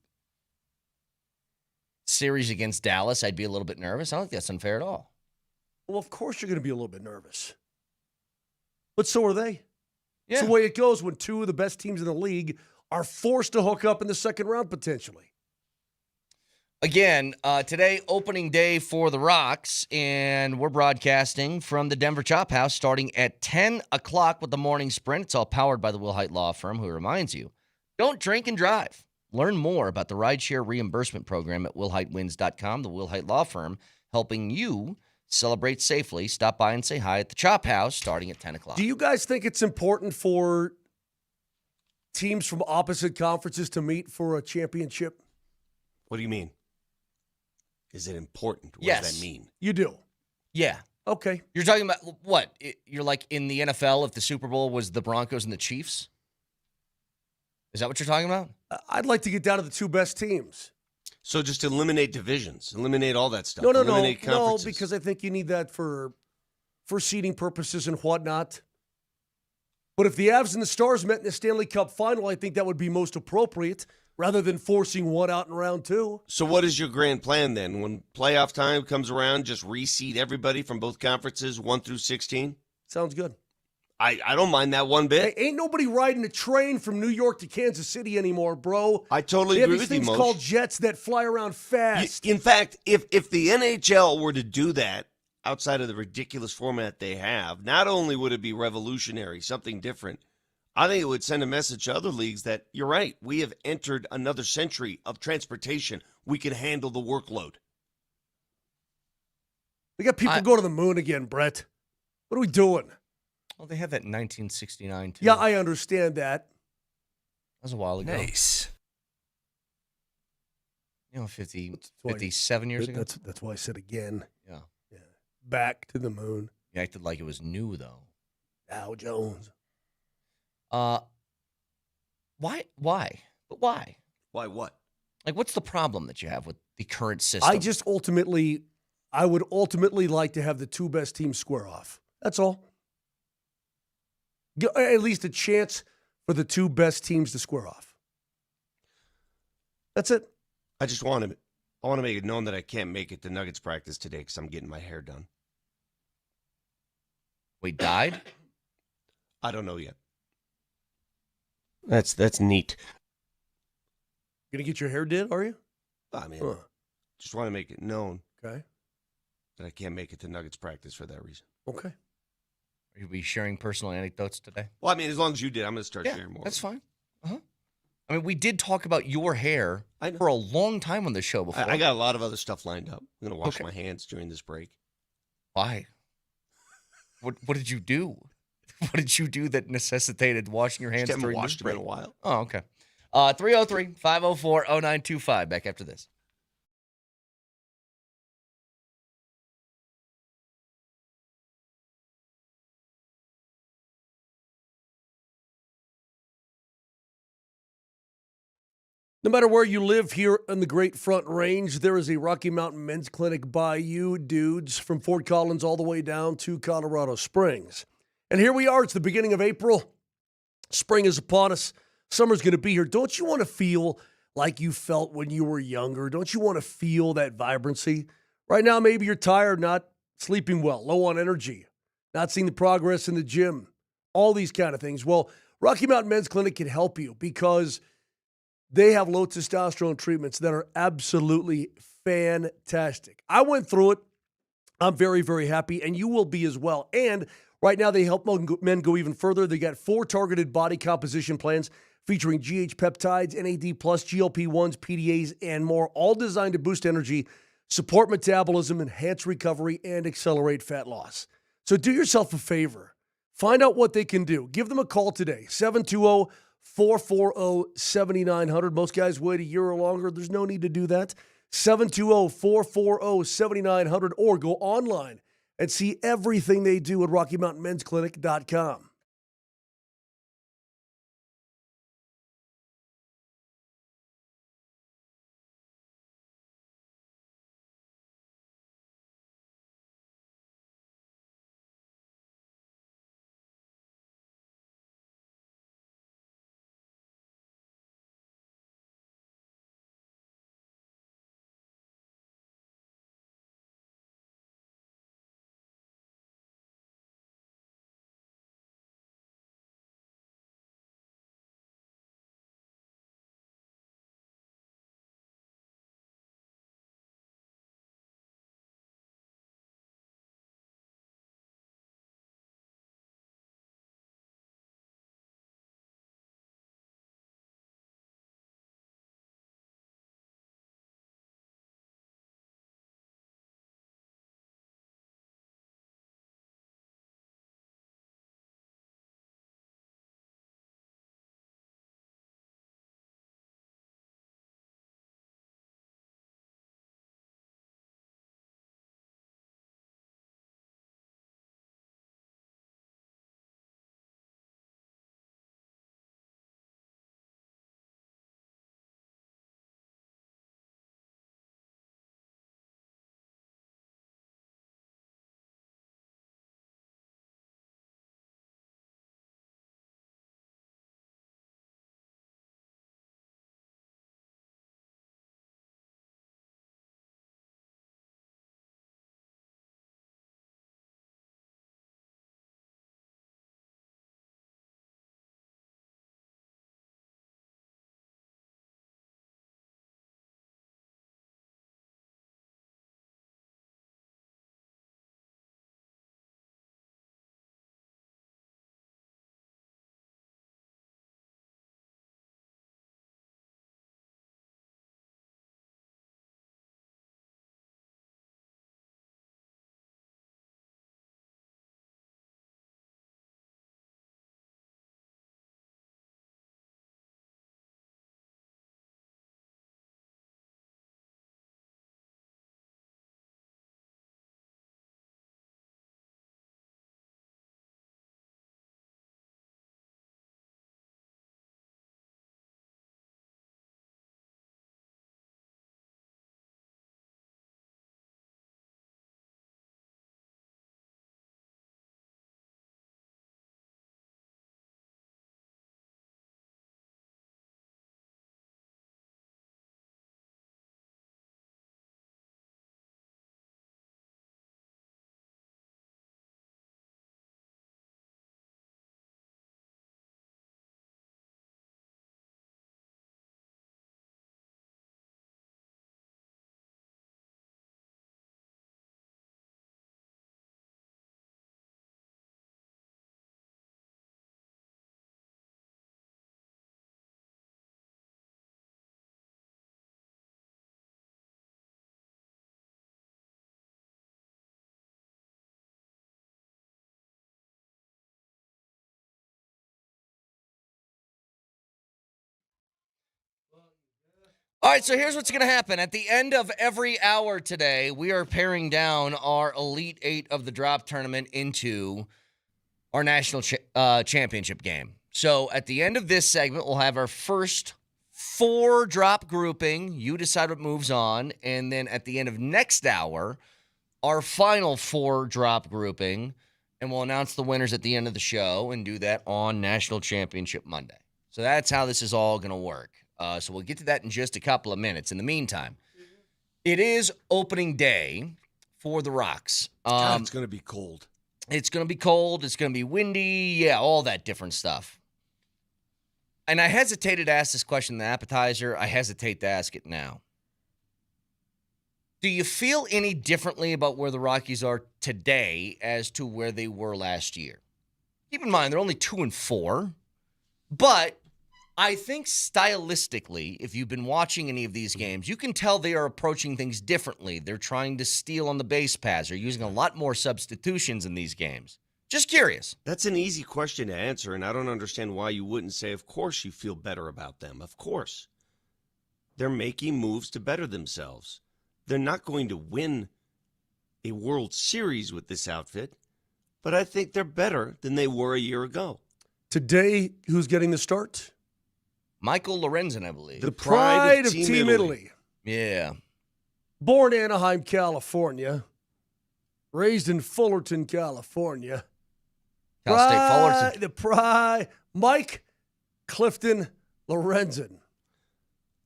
series against Dallas, I'd be a little bit nervous. I don't think that's unfair at all.
Well, of course you're going to be a little bit nervous. But so are they.
Yeah.
It's the way it goes when 2 of the best teams in the league are forced to hook up in the second round potentially.
Again, today, opening day for the Rocks, and we're broadcasting from the Denver Chop House starting at 10 o'clock with the morning sprint. It's all powered by the Wilhite Law Firm, who reminds you, don't drink and drive. Learn more about the rideshare reimbursement program at wilhitewins.com. The Wilhite Law Firm, helping you celebrate safely. Stop by and say hi at the Chop House starting at 10 o'clock.
Do you guys think it's important for teams from opposite conferences to meet for a championship?
What do you mean? Is it important? What
Yes.
does that mean?
You do.
Yeah.
Okay.
You're talking about what? You're like in the NFL if the Super Bowl was the Broncos and the Chiefs? Is that what you're talking about?
I'd like to get down to the two best teams.
So just eliminate divisions, eliminate all that stuff.
No,
eliminate conferences.
because I think you need that for seeding purposes and whatnot. But if the Avs and the Stars met in the Stanley Cup final, I think that would be most appropriate rather than forcing one out in round two.
So what is your grand plan then? When playoff time comes around, just reseed everybody from both conferences, 1 through 16?
Sounds good.
I don't mind that one bit.
Hey, ain't nobody riding a train from New York to Kansas City anymore, bro.
I totally
They have
agree
these
with you,
things
Moshe.
called jets that fly around fast.
In fact, if the NHL were to do that outside of the ridiculous format they have, not only would it be revolutionary, something different, I think it would send a message to other leagues that, you're right, we have entered another century of transportation. We can handle the workload.
We got people go to the moon again, Brett. What are we doing?
Well, they had that in 1969, too.
Yeah, I understand that.
That was a while ago.
Nice.
57 years ago?
That's why I said again.
Yeah.
Back to the moon.
You acted like it was new, though.
Dow Jones.
Why? But why?
Why what?
Like, what's the problem that you have with the current system?
I would ultimately like to have the two best teams square off. That's all. At least a chance for the two best teams to square off. That's it.
I want to make it known that I can't make it to Nuggets practice today because I'm getting my hair done.
We died?
I don't know yet. That's neat.
You're going to get your hair did, are you?
I mean, just want to make it known
Okay.
that I can't make it to Nuggets practice for that reason.
Okay.
Are you be sharing personal anecdotes today?
Well, I mean, as long as you did, I'm going to start sharing more.
That's fine. Uh-huh. I mean, we did talk about your hair for a long time on the show before.
I got a lot of other stuff lined up. I'm going to wash
Okay.
my hands during this break.
Why? What did you do? What did you do that necessitated washing your hands
Just haven't
during
washed
this
them in
break?
a while.
Oh, okay. 303-504-0925. Back after this.
No matter where you live here in the Great Front Range, there is a Rocky Mountain Men's Clinic by you dudes from Fort Collins all the way down to Colorado Springs. And here we are. It's the beginning of April. Spring is upon us. Summer's going to be here. Don't you want to feel like you felt when you were younger? Don't you want to feel that vibrancy? Right now, maybe you're tired, not sleeping well, low on energy, not seeing the progress in the gym, all these kind of things. Well, Rocky Mountain Men's Clinic can help you because they have low testosterone treatments that are absolutely fantastic. I went through it. I'm very, very happy, and you will be as well. And right now, they help men go even further. They got 4 targeted body composition plans featuring GH peptides, NAD+, GLP-1s, PDAs, and more, all designed to boost energy, support metabolism, enhance recovery, and accelerate fat loss. So do yourself a favor. Find out what they can do. Give them a call today, 720-440-7900. Most guys wait a year or longer. There's no need to do that. 720-440-7900, or go online and see everything they do at RockyMountainMen'sClinic.com.
All right, so here's what's going to happen. At the end of every hour today, we are paring down our Elite Eight of the Drop tournament into our national championship game. So at the end of this segment, we'll have our first 4 drop grouping. You decide what moves on. And then at the end of next hour, our final 4 drop grouping. And we'll announce the winners at the end of the show and do that on National Championship Monday. So that's how this is all going to work. So we'll get to that in just a couple of minutes. In the meantime, it is opening day for the Rocks.
God, it's going to be cold.
It's going to be cold. It's going to be windy. Yeah, all that different stuff. And I hesitated to ask this question in the appetizer. I hesitate to ask it now. Do you feel any differently about where the Rockies are today as to where they were last year? Keep in mind, they're only 2-4. But I think stylistically, if you've been watching any of these games, you can tell they are approaching things differently. They're trying to steal on the base paths. They're using a lot more substitutions in these games. Just curious.
That's an easy question to answer, and I don't understand why you wouldn't say, of course you feel better about them. Of course. They're making moves to better themselves. They're not going to win a World Series with this outfit, but I think they're better than they were a year ago.
Today, who's getting the start?
Michael Lorenzen, I believe.
The pride of Team Italy.
Yeah.
Born Anaheim, California. Raised in Fullerton, California.
Cal State Fullerton.
The pride. Mike Clifton Lorenzen.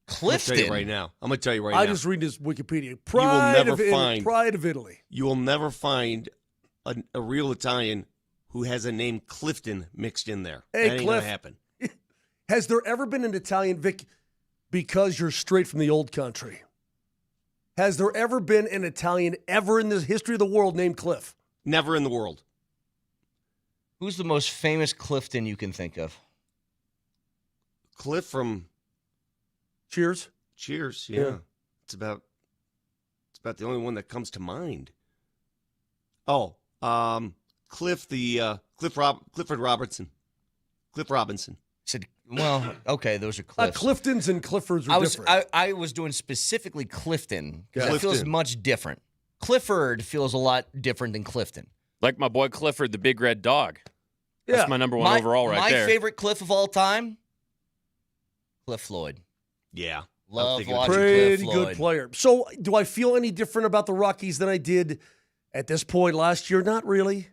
Clifton?
I'm going to tell you right now. I'm going to tell you right now.
I just read this Wikipedia. Pride of Italy.
You will never find a real Italian who has a name Clifton mixed in there.
Hey,
that ain't
Cliff.
going to happen.
Has there ever been an Italian, Vic, because you're straight from the old country? Has there ever been an Italian ever in the history of the world named Cliff?
Never in the world.
Who's the most famous Clifton you can think of?
Cliff from
Cheers.
Cheers, yeah. It's about the only one that comes to mind. Oh, Cliff Clifford Robertson. Cliff Robinson.
Said, well, okay, those are Cliffs.
Cliftons and Cliffords are different.
I was doing specifically Clifton because
Yeah.
that feels
Clifton.
much different. Clifford feels a lot different than Clifton.
Like my boy Clifford, the big red dog. That's my number one overall right there.
My favorite Cliff of all time, Cliff Floyd.
Yeah.
Love watching Cliff
Pretty
Floyd.
good player. So, do I feel any different about the Rockies than I did at this point last year? Not really.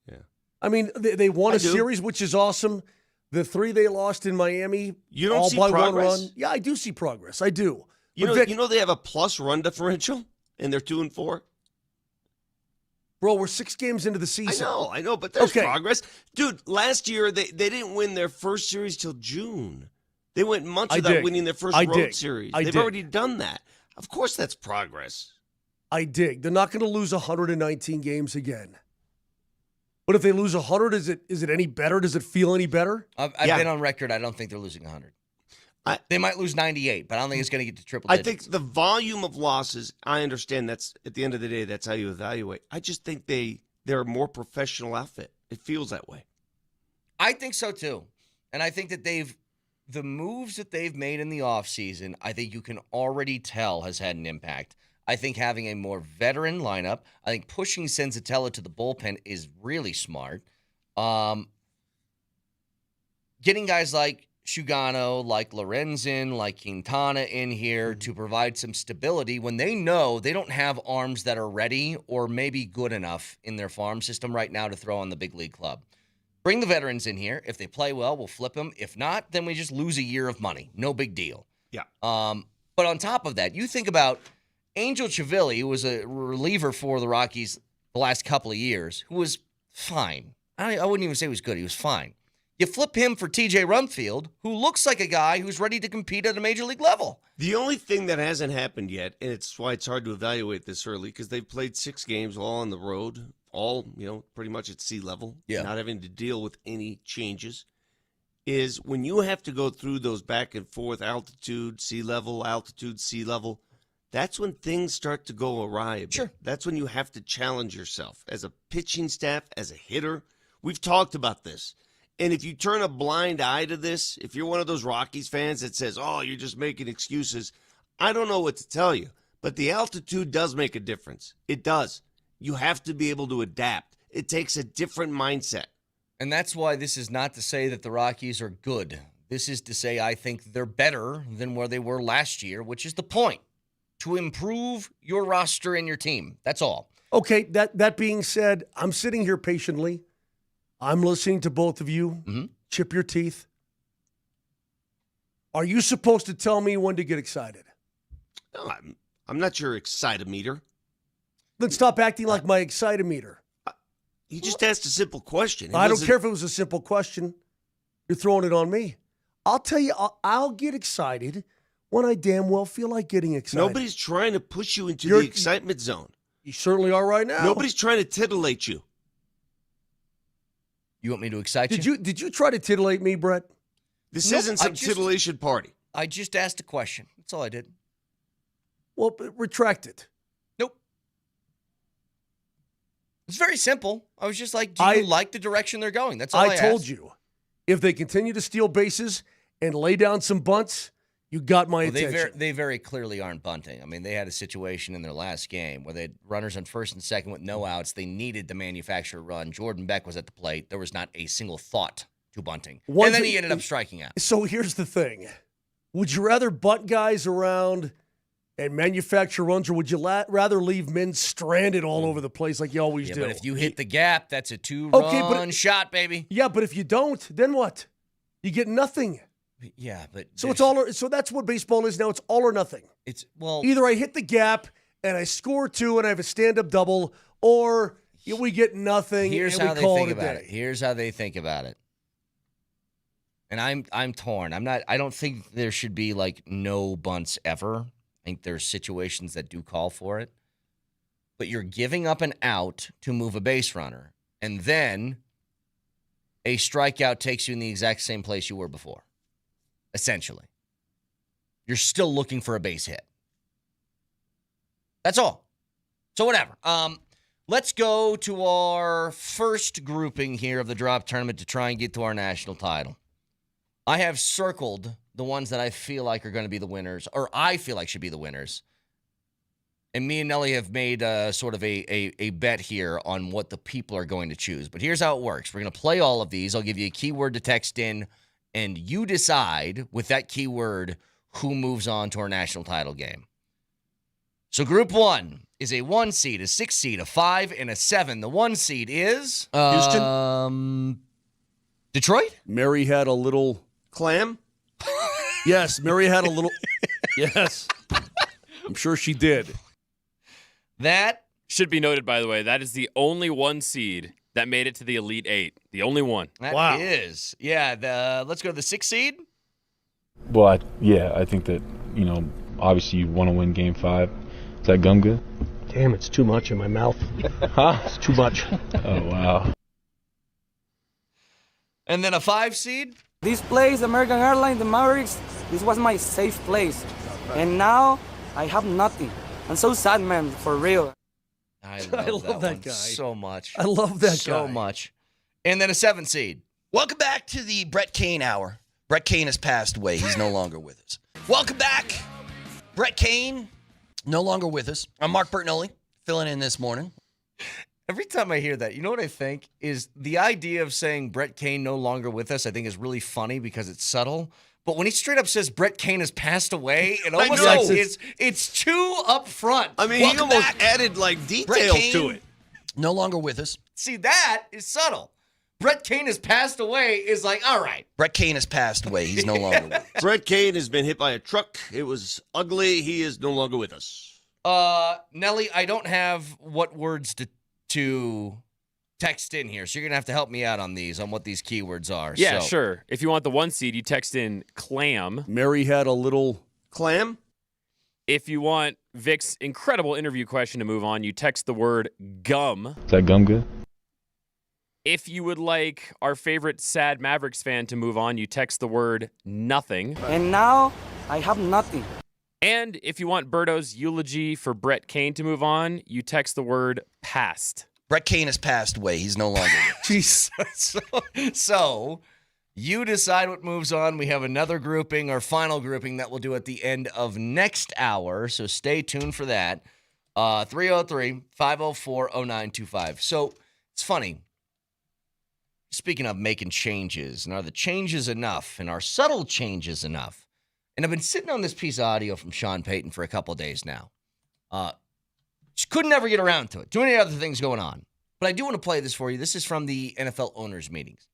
Yeah.
I mean, they won
I
a
do.
series, which is awesome. The 3 they lost in Miami,
You don't
all
see
by
progress?
one run. Yeah, I do see progress. I do.
You
But
know,
Vic,
you know they have a plus run differential, and they're 2-4.
bro, we're 6 games into the season.
I know, but there's
Okay.
progress. Dude, last year they didn't win their first series till June. They went months
I
without
dig.
winning their first
I
road
dig.
series.
I
They've
dig.
already done that. Of course that's progress.
I dig. They're not going to lose 119 games again. But if they lose 100, is it any better? Does it feel any better?
I've
Yeah.
been on record. I don't think they're losing 100.
I-
They might lose 98, but I don't think it's going to get to triple
I
digits.
think the volume of losses, I understand that's at the end of the day, that's how you evaluate. I just think they're a more professional outfit. It feels that way.
I think so too. And I think that the moves that they've made in the offseason, I think you can already tell has had an impact. I think having a more veteran lineup, I think pushing Senzatella to the bullpen is really smart. Getting guys like Sugano, like Lorenzen, like Quintana in here to provide some stability when they know they don't have arms that are ready or maybe good enough in their farm system right now to throw on the big league club. Bring the veterans in here. If they play well, we'll flip them. If not, then we just lose a year of money. No big deal.
Yeah.
But on top of that, you think about Angel Chivilli, who was a reliever for the Rockies the last couple of years, who was fine. I wouldn't even say he was good. He was fine. You flip him for TJ Rumfield, who looks like a guy who's ready to compete at a major league level.
The only thing that hasn't happened yet, and it's why it's hard to evaluate this early, because they've played 6 games all on the road, all, pretty much at sea level, not having to deal with any changes, is when you have to go through those back and forth altitude, sea level, that's when things start to go awry a bit.
Sure.
That's when you have to challenge yourself as a pitching staff, as a hitter. We've talked about this. And if you turn a blind eye to this, if you're one of those Rockies fans that says, oh, you're just making excuses, I don't know what to tell you, but the altitude does make a difference. It does. You have to be able to adapt. It takes a different mindset.
And that's why this is not to say that the Rockies are good. This is to say I think they're better than where they were last year, which is the point. To improve your roster and your team. That's all.
Okay, that being said, I'm sitting here patiently. I'm listening to both of you.
Mm-hmm.
Chip your teeth. Are you supposed to tell me when to get excited?
No, I'm not your excitometer.
Then stop acting like my excitometer.
You just asked a simple question.
I don't care if it was a simple question. You're throwing it on me. I'll tell you, I'll get excited when I damn well feel like getting excited.
Nobody's trying to push you into the excitement zone.
You certainly are right now.
Nobody's trying to titillate you.
You want me to excite you?
Did you try to titillate me, Brett?
This isn't some titillation party.
I just asked a question. That's all I did.
Well, retract it.
Nope. It's very simple. I was just like, do you like the direction they're going? That's all I
told
asked.
you. If they continue to steal bases and lay down some bunts, you got my attention.
They very clearly aren't bunting. I mean, they had a situation in their last game where they had runners on first and second with no outs. They needed to manufacture a run. Jordan Beck was at the plate. There was not a single thought to bunting. And then he ended up striking out.
So here's the thing. Would you rather bunt guys around and manufacture runs, or would you rather leave men stranded all over the place like you always do?
But if you hit the gap, that's a two-run shot, baby.
Yeah, but if you don't, then what? You get nothing.
Yeah, but
so so that's what baseball is now. It's all or nothing. Either I hit the gap and I score 2 and I have a stand-up double, or we get nothing.
Here's
and
how
we
they
call
think
it a
about
day.
it. Here's how they think about it. And I'm torn. I don't think there should be like no bunts ever. I think there's situations that do call for it. But you're giving up an out to move a base runner, and then a strikeout takes you in the exact same place you were before. Essentially. You're still looking for a base hit. That's all. So whatever. Let's go to our first grouping here of the drop tournament to try and get to our national title. I have circled the ones that I feel like are going to be the winners, or I feel like should be the winners. And me and Nelly have made sort of a bet here on what the people are going to choose. But here's how it works. We're going to play all of these. I'll give you a keyword to text in, and you decide with that keyword who moves on to our national title game. So Group 1 is a 1 seed, a 6 seed, a 5, and a 7. The 1 seed is
Houston?
Detroit?
Mary had a little...
Clam?
Yes, Mary had a little... Yes. I'm sure she did.
That
should be noted, by the way, that is the only 1 seed that made it to the Elite 8. The only one.
That is. Yeah, let's go to the 6 seed.
Well, I think that, obviously you want to win Game 5. Is that gum good?
Damn, it's too much in my mouth.
Huh?
It's too much.
Oh, wow.
And then a 5 seed.
This place, American Airlines, the Mavericks, this was my safe place. And now I have nothing. I'm so sad, man, for real.
I love that guy so much.
I love that guy.
So much. And then a 7 seed.
Welcome back to the Brett Kane Hour. Brett Kane has passed away. He's no longer with us. Welcome back. Brett Kane, no longer with us. I'm Mark Bertinoli, filling in this morning.
Every time I hear that, you know what I think? Is the idea of saying Brett Kane no longer with us, I think is really funny because it's subtle. But when he straight up says Brett Kane has passed away, it almost like it's too upfront.
I mean, he almost added like details to it.
No longer with us.
See, that is subtle. Brett Kane has passed away is like, all right.
Brett Kane has passed away. He's no longer with us.
Brett Kane has been hit by a truck. It was ugly. He is no longer with us.
Nelly, I don't have what words to text in here, so you're going to have to help me out on these, on what these keywords are.
Yeah, sure. If you want the 1 seed, you text in clam.
Mary had a little...
Clam?
If you want Vic's incredible interview question to move on, you text the word gum.
Is that gum good?
If you would like our favorite sad Mavericks fan to move on, you text the word nothing.
And now I have nothing.
And if you want Berto's eulogy for Brett Kane to move on, you text the word past.
Brett Kane has passed away. He's no longer with us.
Jeez. So You decide what moves on. We have another grouping, our final grouping, that we'll do at the end of next hour. So stay tuned for that. 303-504-0925. So it's funny. Speaking of making changes, and are the changes enough? And are subtle changes enough? And I've been sitting on this piece of audio from Sean Payton for a couple of days now. Just couldn't ever get around to it. Too many other things going on. But I do want to play this for you. This is from the NFL owners' meetings.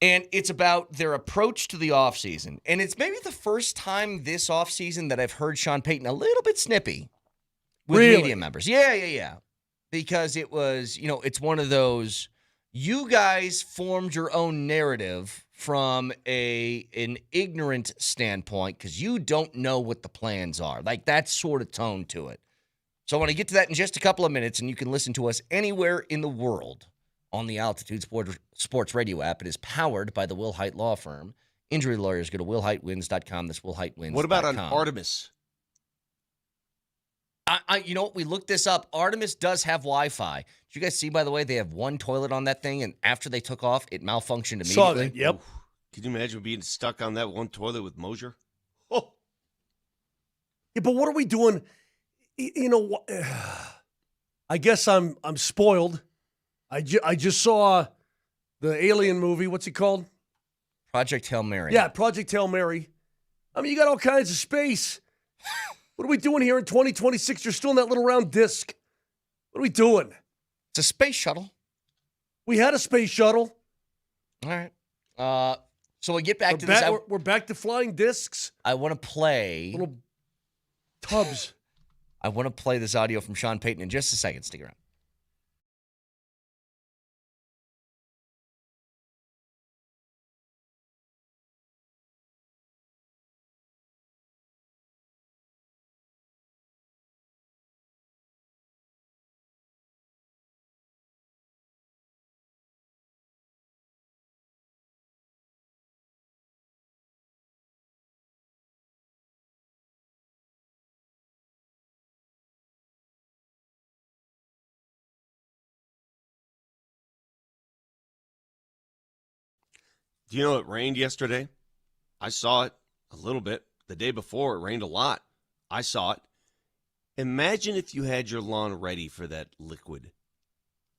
And it's about their approach to the offseason. And it's maybe the first time this offseason that I've heard Sean Payton a little bit snippy with media members. Yeah. Because it was, it's one of those, you guys formed your own narrative from an ignorant standpoint because you don't know what the plans are. Like that sort of tone to it. So I want to get to that in just a couple of minutes, and you can listen to us anywhere in the world on the Altitude Sports Radio app. It is powered by the Will Hite Law Firm. Injury lawyers, go to willhitewins.com. That's willhitewins.com.
What about on Artemis?
You know what? We looked this up. Artemis does have Wi-Fi. Did you guys see, by the way, they have one toilet on that thing, and after they took off, it malfunctioned immediately?
Saw that, yep.
Can you imagine being stuck on that one toilet with Moser? Oh.
Yeah, but what are we doing? I guess I'm spoiled. I just saw the Alien movie. What's it called?
Project Hail Mary.
Yeah, Project Hail Mary. I mean, you got all kinds of space. What are we doing here in 2026? You're still in that little round disc. What are we doing?
It's a space shuttle.
We had a space shuttle.
All right. So we get back to this.
We're back to flying discs.
I want to play.
Little tubs.
I want to play this audio from Sean Payton in just a second. Stick around.
Do you know it rained yesterday? I saw it a little bit. The day before, it rained a lot. I saw it. Imagine if you had your lawn ready for that liquid,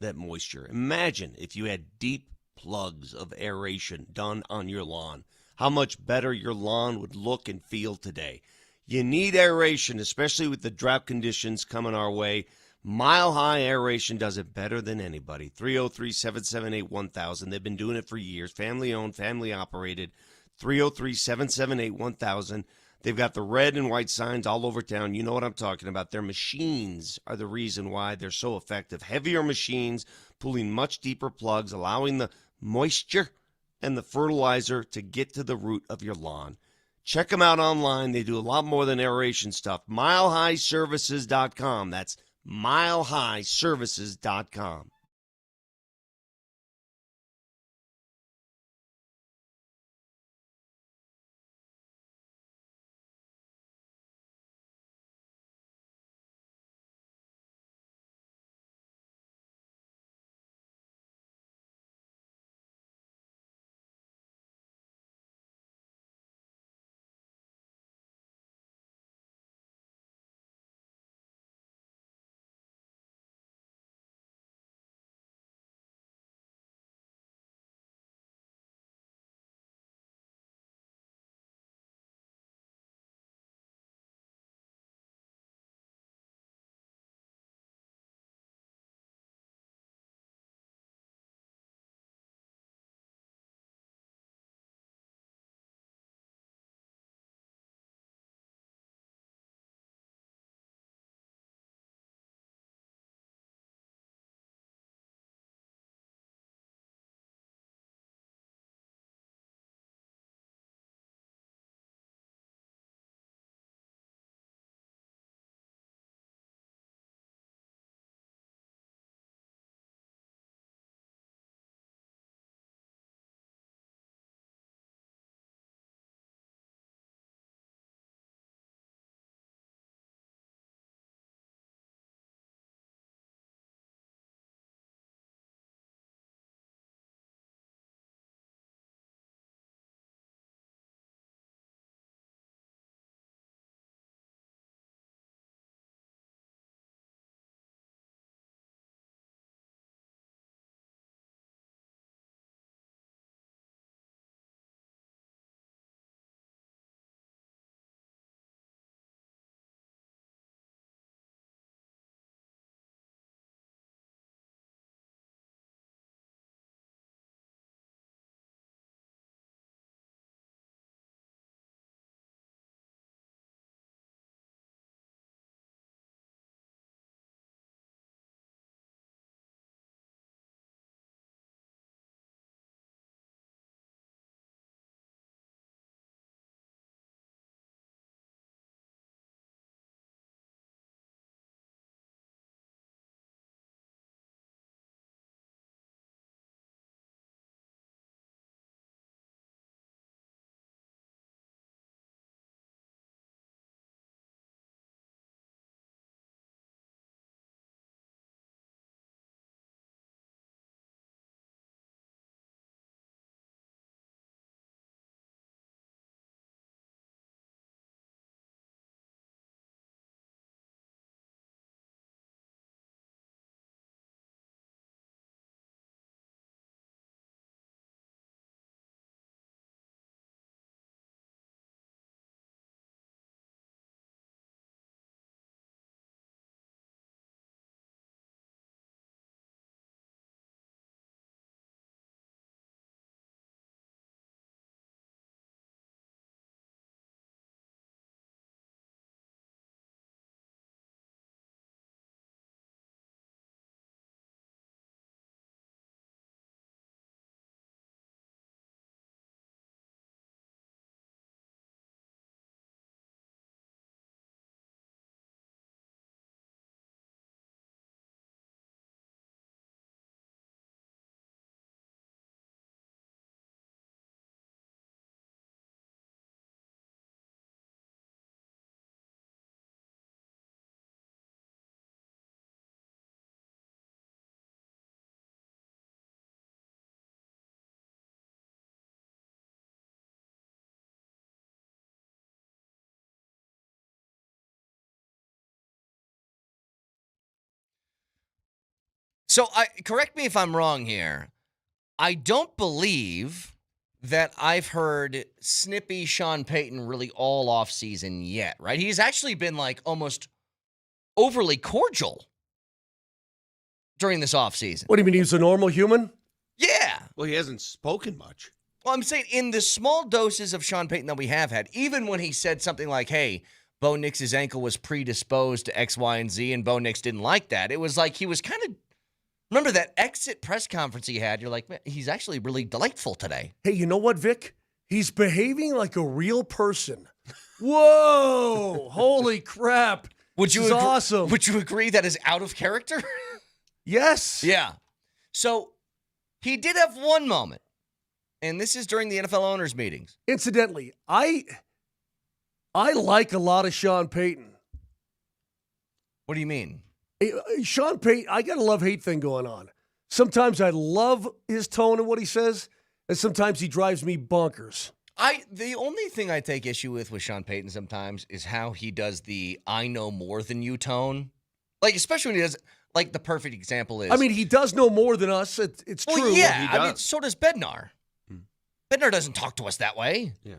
that moisture. Imagine if you had deep plugs of aeration done on your lawn. How much better your lawn would look and feel today. You need aeration, especially with the drought conditions coming our way. Mile High Aeration does it better than anybody. 303-778-1000. They've been doing it for years. Family owned, family operated. 303-778-1000. They've got the red and white signs all over town. You know what I'm talking about. Their machines are the reason why they're so effective. Heavier machines, pulling much deeper plugs, allowing the moisture and the fertilizer to get to the root of your lawn. Check them out online. They do a lot more than aeration stuff. MileHighServices.com. That's MileHighServices.com.
So correct me if I'm wrong here. I don't believe that I've heard snippy Sean Payton really all offseason yet, right? He's actually been like almost overly cordial during this offseason.
What do you mean, he's a normal human?
Yeah.
Well, he hasn't spoken much.
Well, I'm saying in the small doses of Sean Payton that we have had, even when he said something like, hey, Bo Nix's ankle was predisposed to X, Y, and Z, and Bo Nix didn't like that. It was like he was kind of, remember that exit press conference he had? You're like, man, he's actually really delightful today.
Hey, you know what, Vic? He's behaving like a real person. Whoa! Holy crap.
This is
awesome.
Would you agree that is out of character?
Yes.
Yeah. So he did have one moment, and this is during the NFL owners' meetings.
Incidentally, I like a lot of Sean Payton.
What do you mean?
Sean Payton, I got a love-hate thing going on. Sometimes I love his tone and what he says, and sometimes he drives me bonkers.
The only thing I take issue with Sean Payton sometimes is how he does the I know more than you tone. Like, especially when he does, like, the perfect example is.
I mean, he does know more than us. It's
well,
true.
Yeah, I mean, so does Bednar. Bednar doesn't talk to us that way.
Yeah.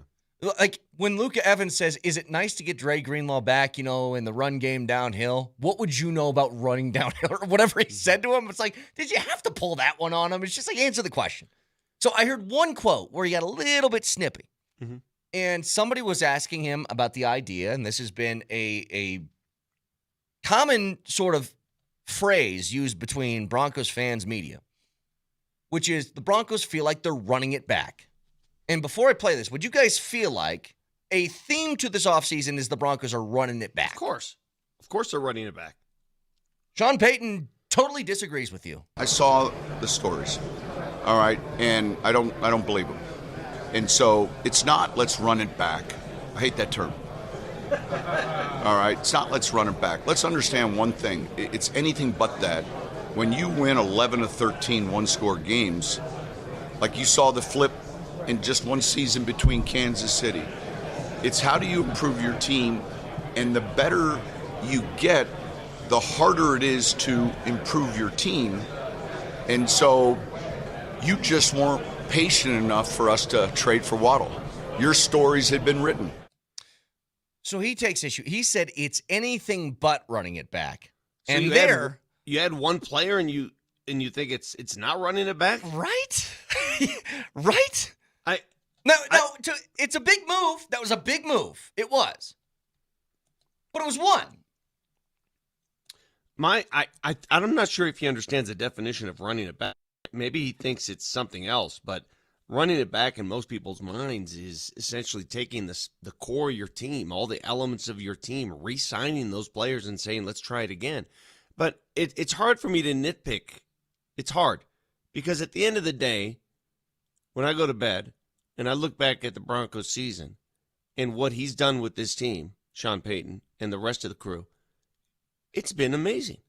Like, when Luca Evans says, is it nice to get Dre Greenlaw back, in the run game downhill? What would you know about running downhill? Or whatever he said to him. It's like, did you have to pull that one on him? It's just like, answer the question. So I heard one quote where he got a little bit snippy.
Mm-hmm.
And somebody was asking him about the idea, and this has been a common sort of phrase used between Broncos fans media, which is the Broncos feel like they're running it back. And before I play this, would you guys feel like a theme to this offseason is the Broncos are running it back?
Of course. Of course they're running it back.
Sean Payton totally disagrees with you.
I saw the stories, all right, and I don't believe them. And so it's not let's run it back. I hate that term. All right, it's not let's run it back. Let's understand one thing. It's anything but that. When you win 11 of 13 one-score games, like you saw the flip in just one season between Kansas City, it's how do you improve your team, and the better you get, the harder it is to improve your team. And so you just weren't patient enough for us to trade for Waddle. Your stories had been written.
So he takes issue. He said it's anything but running it back.
So
and
you had one player and you think it's not running it back?
Right? Right? It's a big move. That was a big move. It was. But it was one.
I'm not sure if he understands the definition of running it back. Maybe he thinks it's something else, but running it back in most people's minds is essentially taking the core of your team, all the elements of your team, re-signing those players and saying, let's try it again. But it's hard for me to nitpick. It's hard because at the end of the day, when I go to bed and I look back at the Broncos season and what he's done with this team, Sean Payton and the rest of the crew, it's been amazing.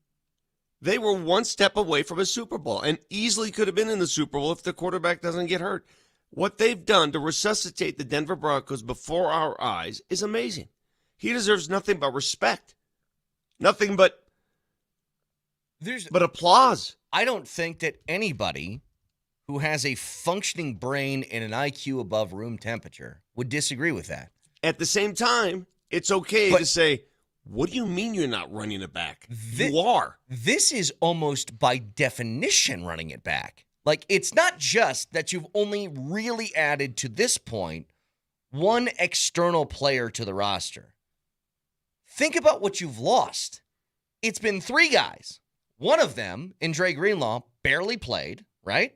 They were one step away from a Super Bowl and easily could have been in the Super Bowl if the quarterback doesn't get hurt. What they've done to resuscitate the Denver Broncos before our eyes is amazing. He deserves nothing but respect. Nothing but applause.
I don't think that anybody who has a functioning brain and an IQ above room temperature would disagree with that.
At the same time, it's okay to say, what do you mean you're not running it back? You are.
This is almost by definition running it back. Like, it's not just that you've only really added to this point one external player to the roster. Think about what you've lost. It's been three guys. One of them, in Dre Greenlaw, barely played, right?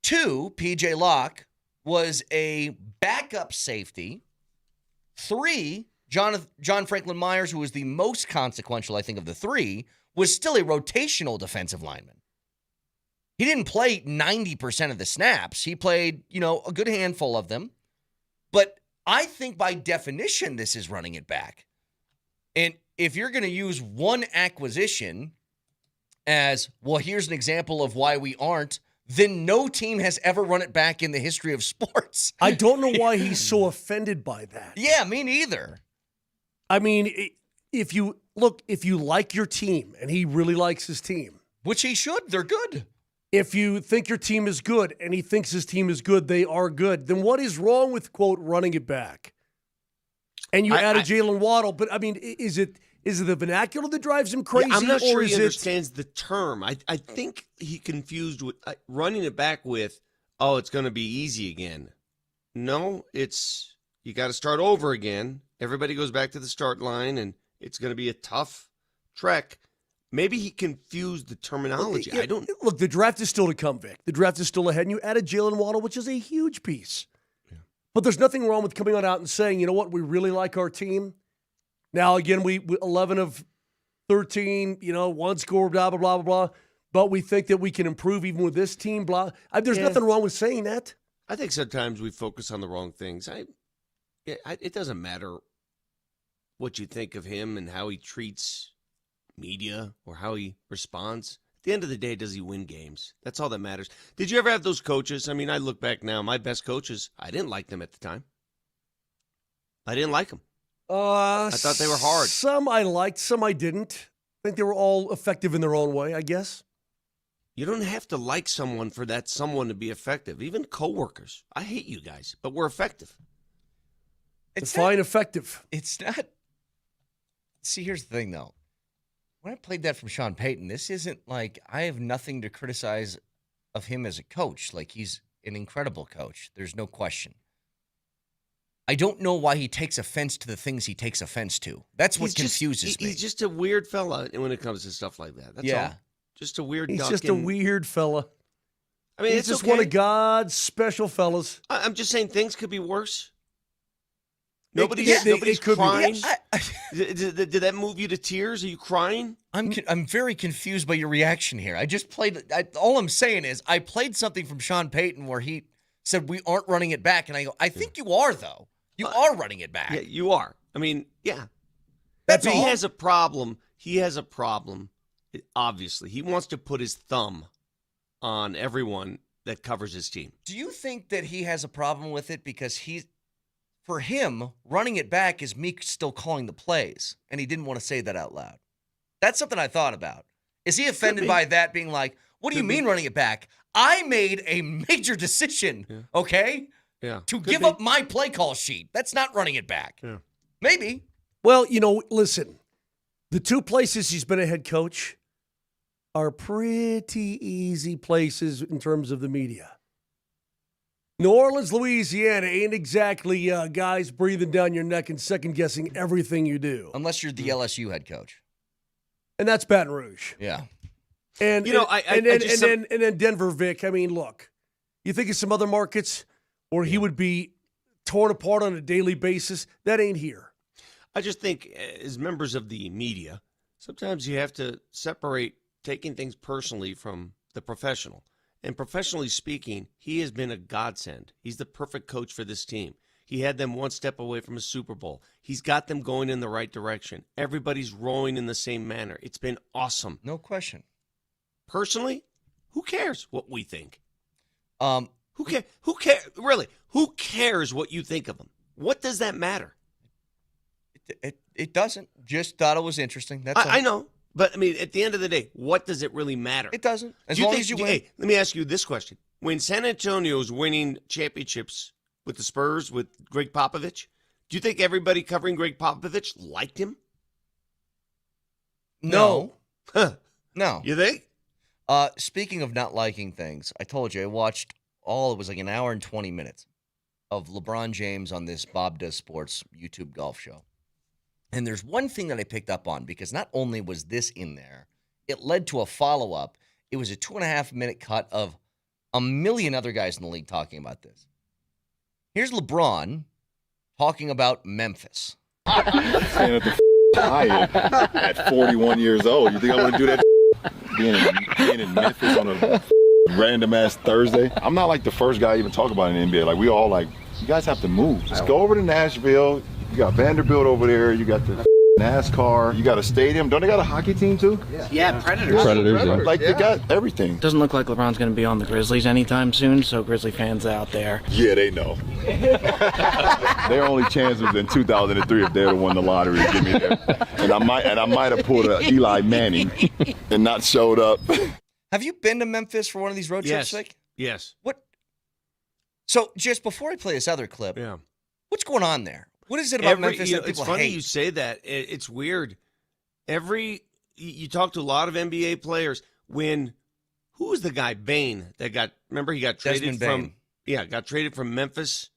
Two, P.J. Locke, was a backup safety. Three, John Franklin Myers, who was the most consequential, I think, of the three, was still a rotational defensive lineman. He didn't play 90% of the snaps. He played, a good handful of them. But I think by definition, this is running it back. And if you're going to use one acquisition as, well, here's an example of why we aren't, then no team has ever run it back in the history of sports.
I don't know why he's so offended by that.
Yeah, me neither.
I mean, if you like your team, and he really likes his team.
Which he should. They're good.
If you think your team is good and he thinks his team is good, they are good. Then what is wrong with, quote, running it back? And you added Jalen Waddle, but I mean, is it the vernacular that drives him crazy?
I'm not sure he understands the term. I think he confused with running it back with, oh, it's going to be easy again. No, it's you got to start over again. Everybody goes back to the start line, and it's going to be a tough trek. Maybe he confused the terminology. I don't
look. The draft is still to come, Vic. The draft is still ahead, and you added Jalen Waddle, which is a huge piece. Yeah. But there's nothing wrong with coming out and saying, you know what, we really like our team. Now again, we 11 of 13, one score, blah blah blah blah blah. But we think that we can improve even with this team. Blah. There's nothing wrong with saying that.
I think sometimes we focus on the wrong things. It doesn't matter what you think of him and how he treats media or how he responds. At the end of the day, does he win games? That's all that matters. Did you ever have those coaches? I mean, I look back now, my best coaches, I didn't like them at the time. I didn't like them. I thought they were hard.
Some I liked, some I didn't. I think they were all effective in their own way, I guess.
You don't have to like someone for that someone to be effective. Even coworkers. I hate you guys, but we're effective.
Define effective.
It's not. See, here's the thing, though. When I played that from Sean Payton, this isn't like I have nothing to criticize of him as a coach. Like, he's an incredible coach. There's no question. I don't know why he takes offense to the things he takes offense to. That's what confuses me.
He's just a weird fella when it comes to stuff like that. That's all. Just a weird
He's
duck
just a weird fella.
I mean,
he's
it's
just
okay.
one of God's special fellas.
I'm just saying things could be worse. Nobody's crying. Did that move you to tears? Are you crying?
I'm very confused by your reaction here. I just played. All I'm saying is I played something from Sean Payton where he said we aren't running it back, and I go, I think you are though. You are running it back.
Yeah, you are. I mean, yeah.
That's all.
He has a problem. Obviously, he wants to put his thumb on everyone that covers his team.
Do you think that he has a problem with it because for him, running it back is me still calling the plays, and he didn't want to say that out loud? That's something I thought about. Is he offended by that being like, what do you mean running it back? I made a major decision, okay?
Yeah.
To give up my play call sheet. That's not running it back.
Yeah.
Maybe.
Well, listen, the two places he's been a head coach are pretty easy places in terms of the media. New Orleans, Louisiana ain't exactly guys breathing down your neck and second-guessing everything you do.
Unless you're the LSU head coach.
And that's Baton Rouge.
Yeah.
And then Denver, Vic. I mean, look, you think of some other markets where he would be torn apart on a daily basis? That ain't here.
I just think as members of the media, sometimes you have to separate taking things personally from the professional. And professionally speaking, he has been a godsend. He's the perfect coach for this team. He had them one step away from a Super Bowl. He's got them going in the right direction. Everybody's rowing in the same manner. It's been awesome.
No question.
Personally, who cares what we think? Who cares? Really, who cares what you think of him? What does that matter?
It doesn't. Just thought it was interesting. That's all.
I know. But, I mean, at the end of the day, what does it really matter?
It doesn't. As long as you win.
Hey, let me ask you this question. When San Antonio's winning championships with the Spurs, with Greg Popovich, do you think everybody covering Greg Popovich liked him?
No.
Huh.
No.
You think?
Speaking of not liking things, I told you I watched it was like an hour and 20 minutes of LeBron James on this Bob Does Sports YouTube golf show. And there's one thing that I picked up on, because not only was this in there, it led to a follow-up. It was a 2.5-minute cut of a million other guys in the league talking about this. Here's LeBron talking about Memphis.
Staying at the Hyatt at 41 years old. You think I want to do that? Being in Memphis on a random-ass Thursday? I'm not like the first guy to even talk about it in the NBA. Like, we all like, you guys have to move. Just go over to Nashville. You got Vanderbilt over there. You got the NASCAR. You got a stadium. Don't they got a hockey team too?
Yeah, Predators.
Yeah. Like they got everything.
Doesn't look like LeBron's going to be on the Grizzlies anytime soon, so Grizzly fans out there.
Yeah, they know. Their only chance was in 2003 if they'd have won the lottery. Give me that. And I might have pulled a Eli Manning and not showed up.
Have you been to Memphis for one of these road trips, Vic?
Yes.
What? So just before I play this other clip, what's going on there? What is it about Memphis that people
It's funny
hate?
you say that. It's weird. You talk to a lot of NBA players. Who was the guy, Bain, that got, remember he got traded got traded from Memphis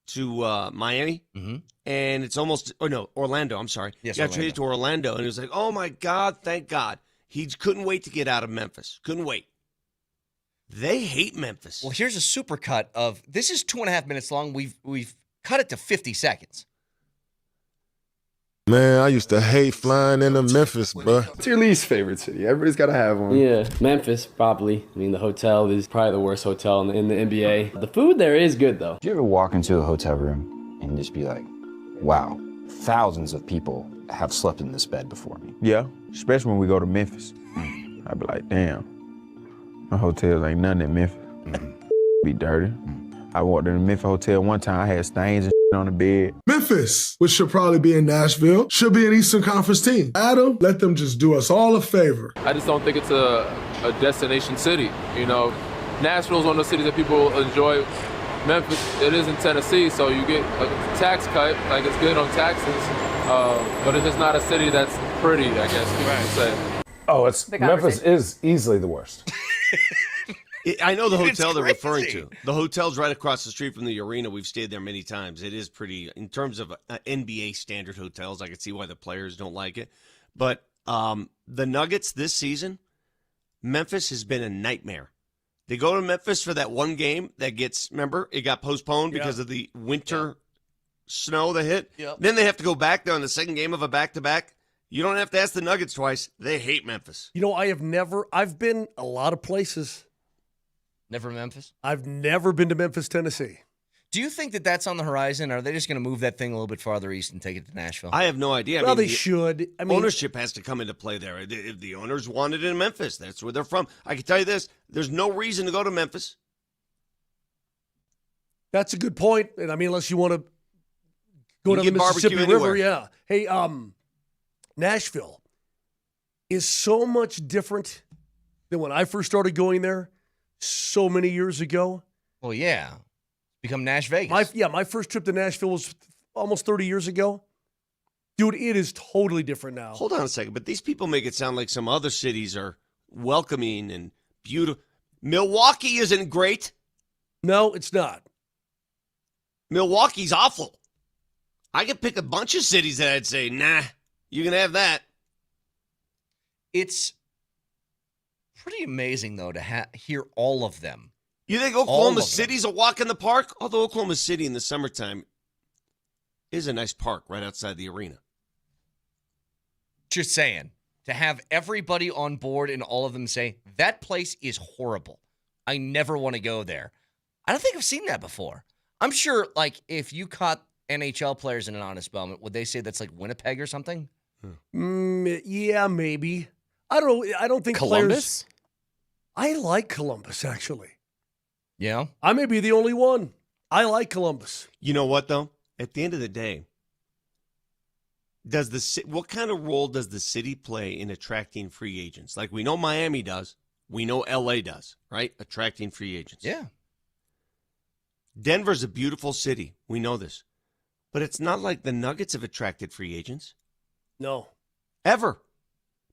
to Miami?
Mm-hmm.
And it's almost, Orlando, I'm sorry.
Yes,
he got traded to Orlando, and he was like, oh my God, thank God. He couldn't wait to get out of Memphis. Couldn't wait. They hate Memphis.
Well, here's a supercut of, this is 2.5 minutes long. We've cut it to 50 seconds.
Man, I used to hate flying into Memphis, bro.
What's your least favorite city? Everybody's got to have one.
Yeah, Memphis, probably. I mean, the hotel is probably the worst hotel in the NBA. The food there is good, though.
Do you ever walk into a hotel room and just be like, wow, thousands of people have slept in this bed before me?
Yeah, especially when we go to Memphis. I be like, damn, my hotels ain't nothing in Memphis. Be dirty. I walked in the Memphis hotel one time, I had stains and on the bed.
Memphis, which should probably be in Nashville, should be an Eastern Conference team. Adam, let them just do us all a favor.
I just don't think it's a destination city. You know, Nashville's one of those cities that people enjoy. Memphis, it is in Tennessee, so you get a tax cut, like it's good on taxes, but it's just not a city that's pretty, I guess you could say.
Oh, Memphis is easily the worst.
I know the hotel they're referring to. The hotel's right across the street from the arena. We've stayed there many times. It is pretty, in terms of NBA standard hotels, I can see why the players don't like it. But the Nuggets this season, Memphis has been a nightmare. They go to Memphis for that one game that gets, remember, it got postponed because of the winter snow that hit.
Yep.
Then they have to go back there on the second game of a back-to-back. You don't have to ask the Nuggets twice. They hate Memphis.
I've been a lot of places.
Never Memphis?
I've never been to Memphis, Tennessee.
Do you think that that's on the horizon, or are they just going to move that thing a little bit farther east and take it to Nashville?
I have no idea.
Well, they should. I mean,
ownership has to come into play there. If the owners want it in Memphis, that's where they're from. I can tell you this, there's no reason to go to Memphis.
That's a good point. And I mean, unless you want to go to the Mississippi River, yeah. Hey, Nashville is so much different than when I first started going there so many years ago.
Well, yeah. Become Nash Vegas.
My first trip to Nashville was almost 30 years ago. Dude, it is totally different now.
Hold on a second, but these people make it sound like some other cities are welcoming and beautiful. Milwaukee isn't great.
No, it's not.
Milwaukee's awful. I could pick a bunch of cities that I'd say, nah, you can have that.
It's pretty amazing, though, to hear all of them.
You think Oklahoma City's a walk in the park? Although Oklahoma City in the summertime is a nice park right outside the arena.
Just saying, to have everybody on board and all of them say, that place is horrible. I never want to go there. I don't think I've seen that before. I'm sure, like, if you caught NHL players in an honest moment, would they say that's like Winnipeg or something?
Yeah, maybe. I don't know. I don't think
Columbus?
I like Columbus, actually.
Yeah?
I may be the only one. I like Columbus.
You know what, though? At the end of the day, what kind of role does the city play in attracting free agents? Like we know Miami does. We know L.A. does, right? Attracting free agents.
Yeah.
Denver's a beautiful city. We know this. But it's not like the Nuggets have attracted free agents.
No.
Ever.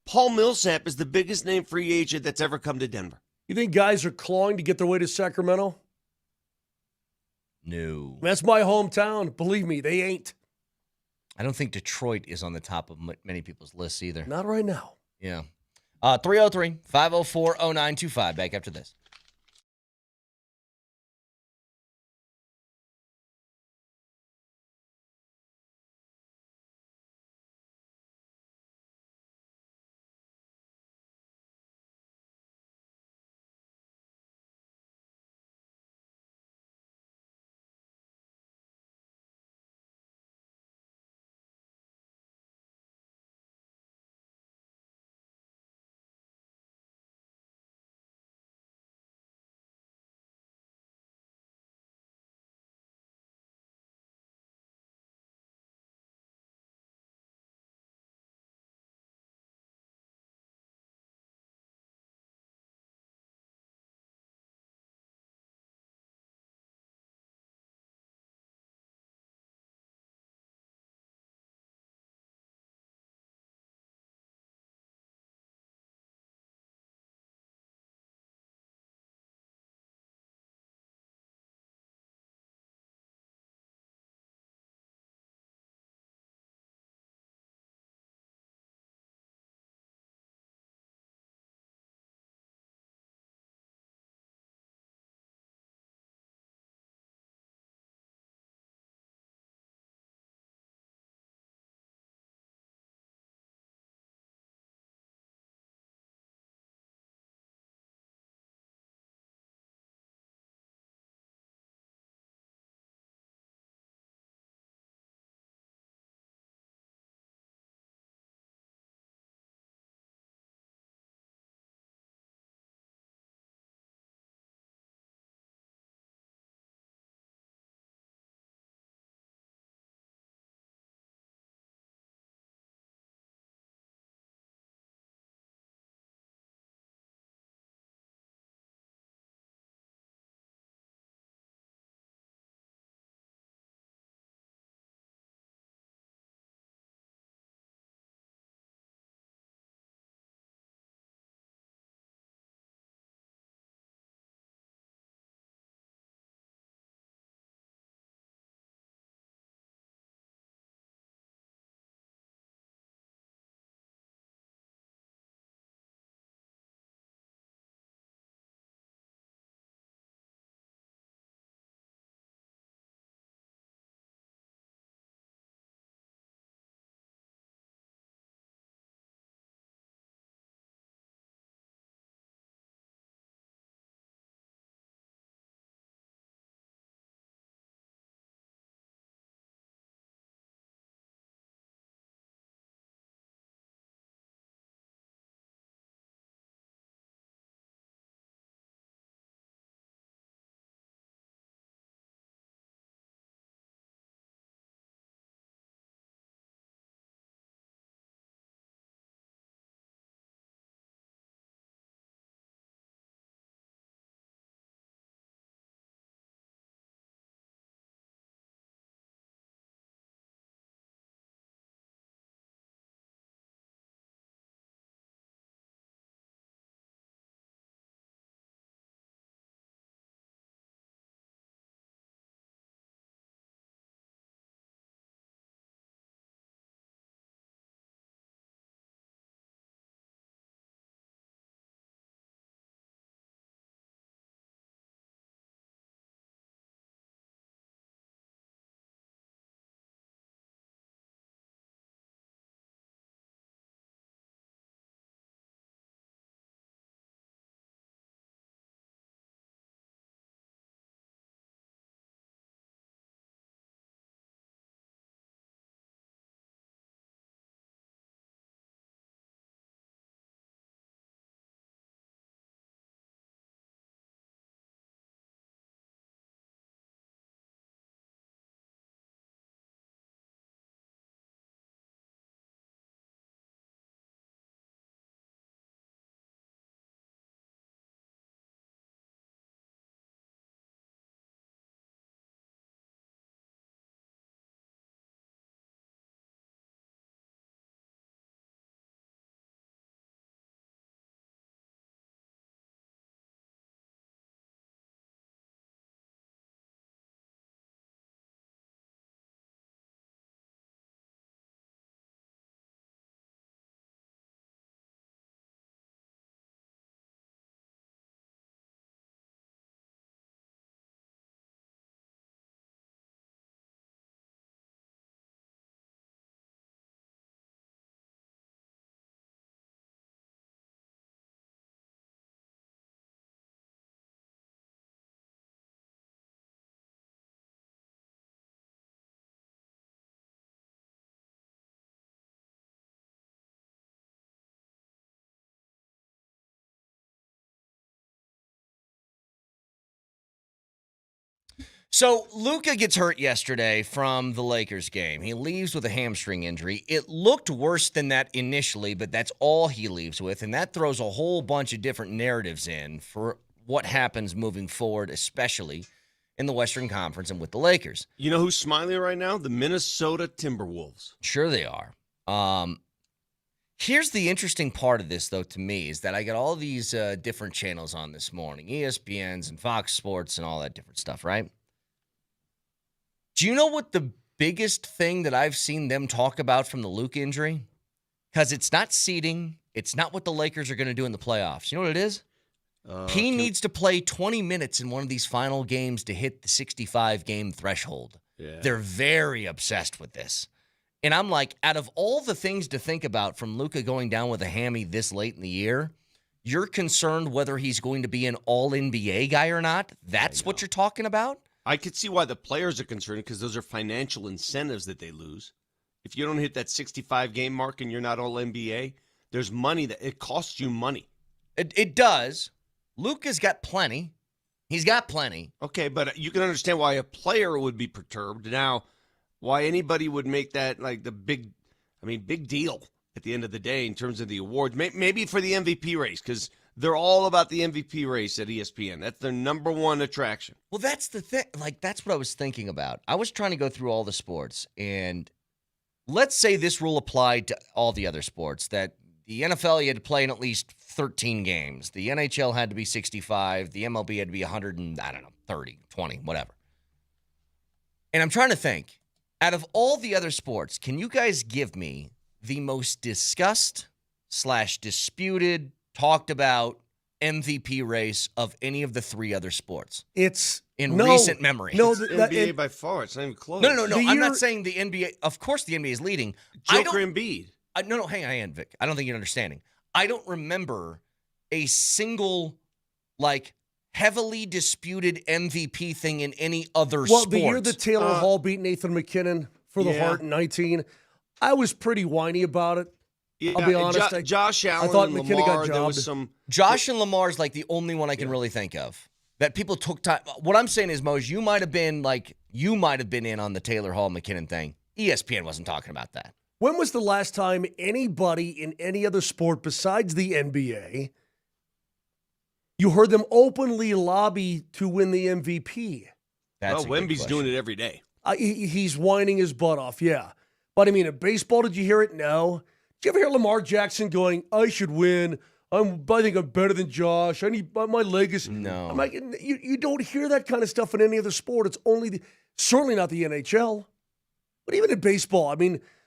Paul Millsap is the biggest name free agent that's ever come to Denver.
You think guys are clawing to get their way to Sacramento?
No.
That's my hometown. Believe me, they ain't.
I don't think Detroit is on the top of many people's lists either.
Not right now.
Yeah. 303-504-0925. Back after this. So Luca gets hurt yesterday from the Lakers game. He leaves with a hamstring injury. It looked worse than that initially, but that's all he leaves with, and that throws a whole bunch of different narratives in for what happens moving forward, especially in the Western Conference and with the Lakers.
You know who's smiling right now? The Minnesota Timberwolves.
Sure they are. Here's the interesting part of this, though, to me, is that I got all these different channels on this morning, ESPNs and Fox Sports and all that different stuff, right? Do you know what the biggest thing that I've seen them talk about from the Luca injury? Because it's not seeding. It's not what the Lakers are going to do in the playoffs. You know what it is? He needs to play 20 minutes in one of these final games to hit the 65-game threshold.
Yeah.
They're very obsessed with this. And I'm like, out of all the things to think about from Luca going down with a hammy this late in the year, you're concerned whether he's going to be an all-NBA guy or not? That's what you're talking about?
I could see why the players are concerned because those are financial incentives that they lose. If you don't hit that 65-game mark and you're not all-NBA, there's money that it costs you money.
It does. Luca's got plenty. He's got plenty.
Okay, but you can understand why a player would be perturbed. Now, why anybody would make that like the big deal at the end of the day in terms of the awards. Maybe for the MVP race because they're all about the MVP race at ESPN. That's their number one attraction.
Well, that's the thing. Like, that's what I was thinking about. I was trying to go through all the sports, and let's say this rule applied to all the other sports, that the NFL, you had to play in at least 13 games. The NHL had to be 65. The MLB had to be 30, 20, whatever. And I'm trying to think, out of all the other sports, can you guys give me the most discussed / disputed, talked about MVP race of any of the three other sports?
It's
in recent memory.
No,
it's NBA by far. It's not even close.
No. I'm not saying the NBA. Of course, the NBA is leading.
Joker Embiid.
No, hang on, Vic. I don't think you're understanding. I don't remember a single, heavily disputed MVP thing in any other sport.
Well, the year that Taylor Hall beat Nathan McKinnon for the Hart in 19, I was pretty whiny about it.
Yeah,
I'll be honest.
Josh Allen,
I thought
and
McKinnon
Lamar,
got
there
jobbed.
was some.
Josh and Lamar's the only one I can really think of that people took time. What I'm saying is, Mose, you might have been in on the Taylor Hall McKinnon thing. ESPN wasn't talking about that.
When was the last time anybody in any other sport besides the NBA, you heard them openly lobby to win the MVP?
Wemby's doing it every day.
He's whining his butt off, yeah. But, in baseball, did you hear it? No. Did you ever hear Lamar Jackson going, I should win. I think I'm better than Josh. I need my legacy.
No.
I'm like, you don't hear that kind of stuff in any other sport. It's only certainly not the NHL. But even in baseball,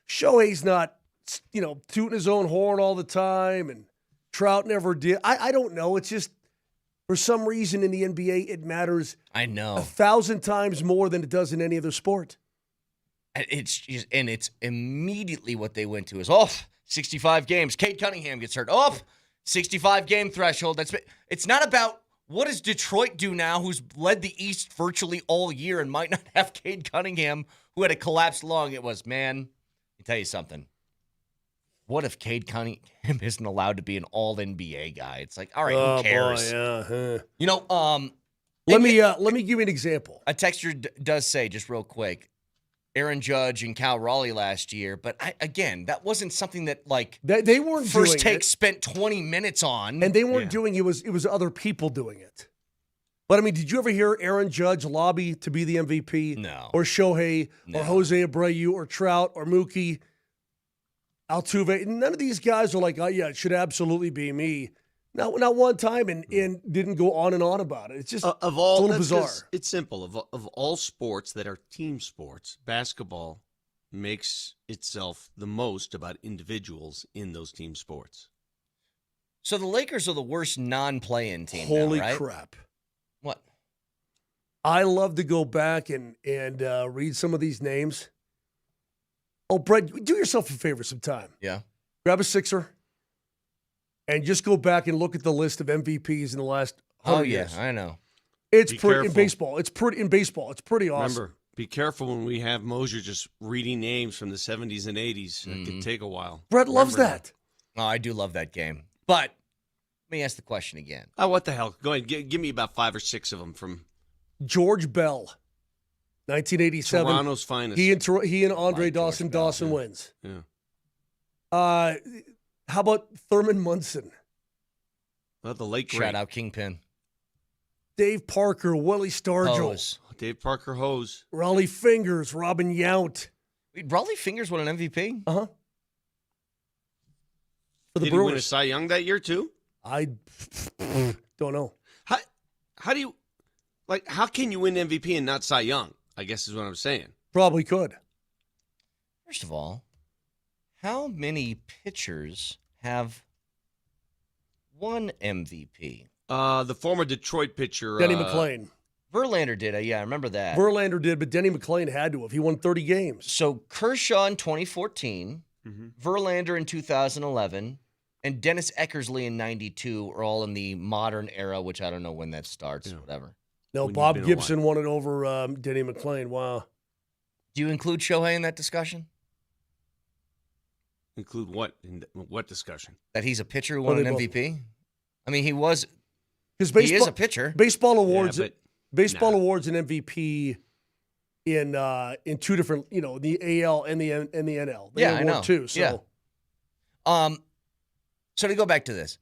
Shohei's not, tooting his own horn all the time, and Trout never did. I don't know. It's just, for some reason in the NBA, it matters.
I know
1,000 times more than it does in any other sport.
It's immediately what they went to is 65 games. Cade Cunningham gets hurt. 65-game threshold. It's not about what does Detroit do now, who's led the East virtually all year and might not have Cade Cunningham, who had a collapsed lung. It was, man, let me tell you something. What if Cade Cunningham isn't allowed to be an all-NBA guy? It's like, all right, who cares?
Boy,
yeah.
Let me give you an example.
A texter does say, just real quick, Aaron Judge and Cal Raleigh last year, but that wasn't something that
they weren't
First
doing
Take
it.
spent 20 minutes on,
and they weren't doing it. It was other people doing it. But did you ever hear Aaron Judge lobby to be the MVP?
No.
Or Shohei, or Jose Abreu, or Trout, or Mookie, Altuve? None of these guys are like, oh yeah, it should absolutely be me. Not one time, and didn't go on and on about it. It's just
of
it's
all
a little bizarre.
It's simple. Of all sports that are team sports, basketball makes itself the most about individuals in those team sports.
So the Lakers are the worst non-play-in team.
Holy
now, right?
crap!
What?
I love to go back and read some of these names. Oh, Brett, do yourself a favor sometime.
Yeah.
Grab a Sixer and just go back and look at the list of MVPs in the last 100 years.
I know.
It's pretty in baseball. It's pretty awesome.
Remember, be careful when we have Moser just reading names from the 70s and 80s. It could take a while.
Brett loves that.
Oh, I do love that game. But let me ask the question again.
Oh, what the hell? Go ahead. Give me about 5 or 6 of them from
George Bell, 1987.
Toronto's finest.
He and Andre Dawson. Dawson wins.
Yeah.
How about Thurman Munson?
Well, the late
Shout
great.
out Kingpin.
Dave Parker, Willie Stargell.
Hose.
Dave Parker Hose.
Raleigh Fingers, Robin Yount.
Wait, Raleigh Fingers won an MVP?
Uh-huh. For the
Did he win a
Brewers.
Cy Young that year too?
I don't know.
How do you how can you win MVP and not Cy Young? I guess is what I'm saying.
Probably could.
First of all, how many pitchers have won MVP?
The former Detroit pitcher
Denny McClain.
Verlander did. Yeah, I remember that.
Verlander did, but Denny McClain had to have. He won 30 games.
So Kershaw in 2014,
Mm-hmm.
Verlander in 2011, and Dennis Eckersley in 92 are all in the modern era, which I don't know when that starts, whatever.
No,
When
Bob
you've been
Gibson won it over Denny McClain. Wow.
Do you include Shohei in that discussion?
Include what? In what discussion?
That he's a pitcher who won
Well,
an
they
MVP? I mean, he was.
Because
He is a pitcher.
Baseball awards.
but
Baseball awards an MVP in two different, the AL and the NL. They
Yeah, I
award
know.
Two, so.
Yeah. So to go back to this,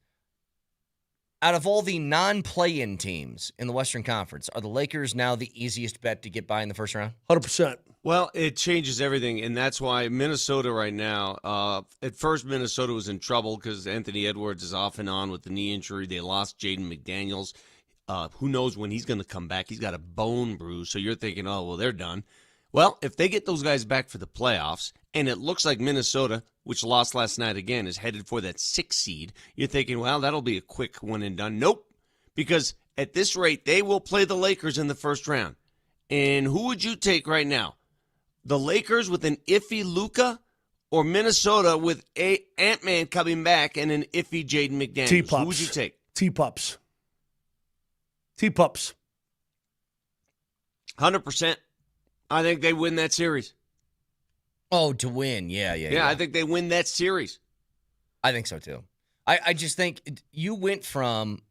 out of all the non-play-in teams in the Western Conference, are the Lakers now the easiest bet to get by in the first round?
100%.
Well, it changes everything, and that's why Minnesota right now, at first Minnesota was in trouble because Anthony Edwards is off and on with the knee injury. They lost Jaden McDaniels. Who knows when he's going to come back? He's got a bone bruise, so you're thinking, oh, well, they're done. Well, if they get those guys back for the playoffs, and it looks like Minnesota, which lost last night again, is headed for that 6th seed, you're thinking, well, that'll be a quick one and done. Nope, because at this rate, they will play the Lakers in the first round. And who would you take right now? The Lakers with an iffy Luca or Minnesota with a Ant-Man coming back and an iffy Jaden McDaniels?
T-Pups.
Who would you take?
T-Pups. T-Pups.
100%. I think they win that series.
Oh, to win. Yeah.
Yeah, I think they win that series.
I think so, too. I just think you went from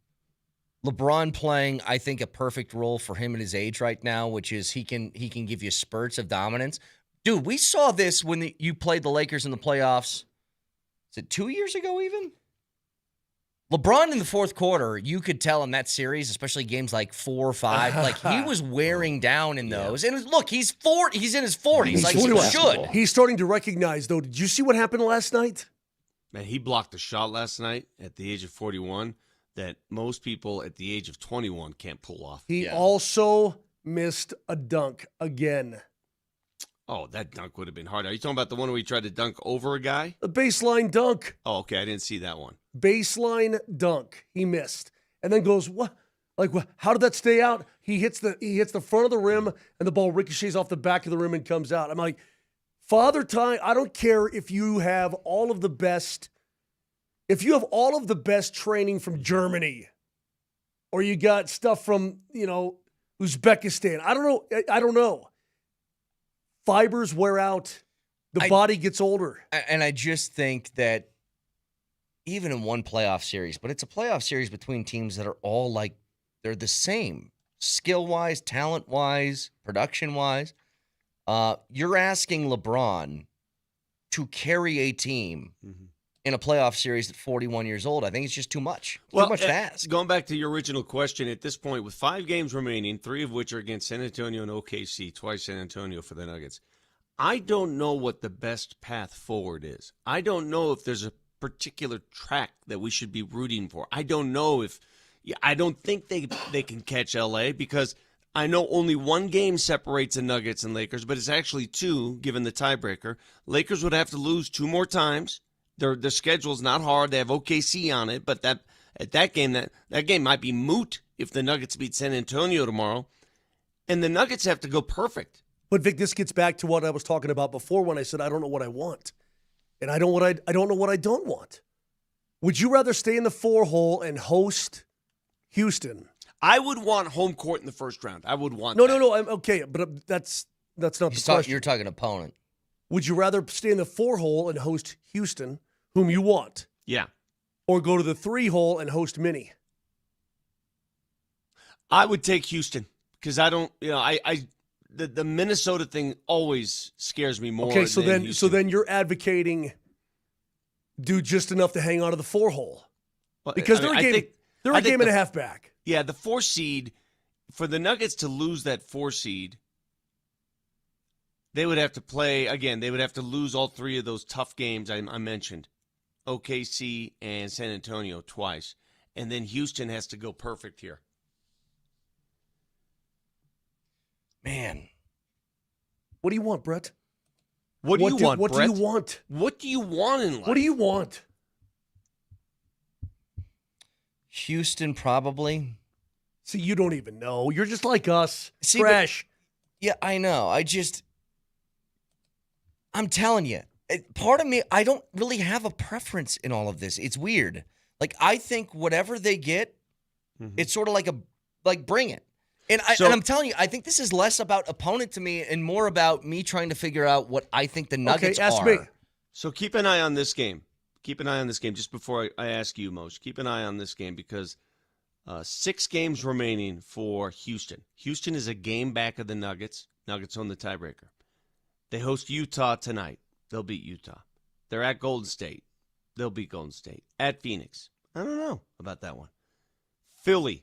LeBron playing, I think, a perfect role for him at his age right now, which is he can give you spurts of dominance. Dude, we saw this when you played the Lakers in the playoffs. Is it 2 years ago even? LeBron in the fourth quarter, you could tell in that series, especially games like 4 or 5, like he was wearing down in those. And look, he's in his 40s, like he should.
He's starting to recognize, though. Did you see what happened last night?
Man, he blocked a shot last night at the age of 41 that most people at the age of 21 can't pull off.
He also missed a dunk again.
Oh, that dunk would have been hard. Are you talking about the one where he tried to dunk over a guy?
A baseline dunk.
Oh, okay. I didn't see that one.
Baseline dunk. He missed. And then goes, what? Like, how did that stay out? He hits the front of the rim, and the ball ricochets off the back of the rim and comes out. I'm like, Father Time, I don't care if you have all of the best training from Germany, or you got stuff from, Uzbekistan. I don't know. Fibers wear out. The body gets older.
And I just think that even in one playoff series, but it's a playoff series between teams that are all like, they're the same skill-wise, talent-wise, production-wise. You're asking LeBron to carry a team in a playoff series at 41 years old. I think it's just too much. Too much to ask.
Going back to your original question, at this point, with 5 games remaining, 3 of which are against San Antonio and OKC, twice San Antonio for the Nuggets, I don't know what the best path forward is. I don't know if there's a particular track that we should be rooting for. I don't know if – I don't think they can catch L.A. because I know only 1 game separates the Nuggets and Lakers, but it's actually 2 given the tiebreaker. Lakers would have to lose 2 more times. Their schedule's not hard. They have OKC on it, but that game might be moot if the Nuggets beat San Antonio tomorrow. And the Nuggets have to go perfect.
But Vic, this gets back to what I was talking about before when I said I don't know what I want. And I don't know what I don't want. Would you rather stay in the 4-hole and host Houston?
I would want home court in the first round. I would want
No, I'm okay, but that's not the question.
You're talking opponent.
Would you rather stay in the 4-hole and host Houston, whom you want?
Yeah.
Or go to the 3-hole and host Minnie?
I would take Houston because I don't, the Minnesota thing always scares me more.
Okay, so
than Houston.
you're advocating do just enough to hang on to the 4-hole. Because they're a game and a half back.
Yeah, the 4 seed, for the Nuggets to lose that 4 seed, they would have to play, again, they would have to lose all 3 of those tough games I mentioned, OKC and San Antonio twice. And then Houston has to go perfect here.
Man.
What do you want, Brett?
What do you want,
What
Brett?
do you want?
What do you want in life?
What do you want?
Houston, probably.
See, you don't even know. You're just like us.
See,
Fresh.
Yeah, I know. I'm telling you, part of me, I don't really have a preference in all of this. It's weird. Like, I think whatever they get, it's sort of like bring it. And I'm telling you, I think this is less about opponent to me and more about me trying to figure out what I think the Nuggets
ask
are.
me.
So keep an eye on this game. Keep an eye on this game. Just before I ask you, Mose, keep an eye on this game because 6 games remaining for Houston. Houston is a game back of the Nuggets. Nuggets own the tiebreaker. They host Utah tonight. They'll beat Utah. They're at Golden State. They'll beat Golden State. At Phoenix. I don't know about that one. Philly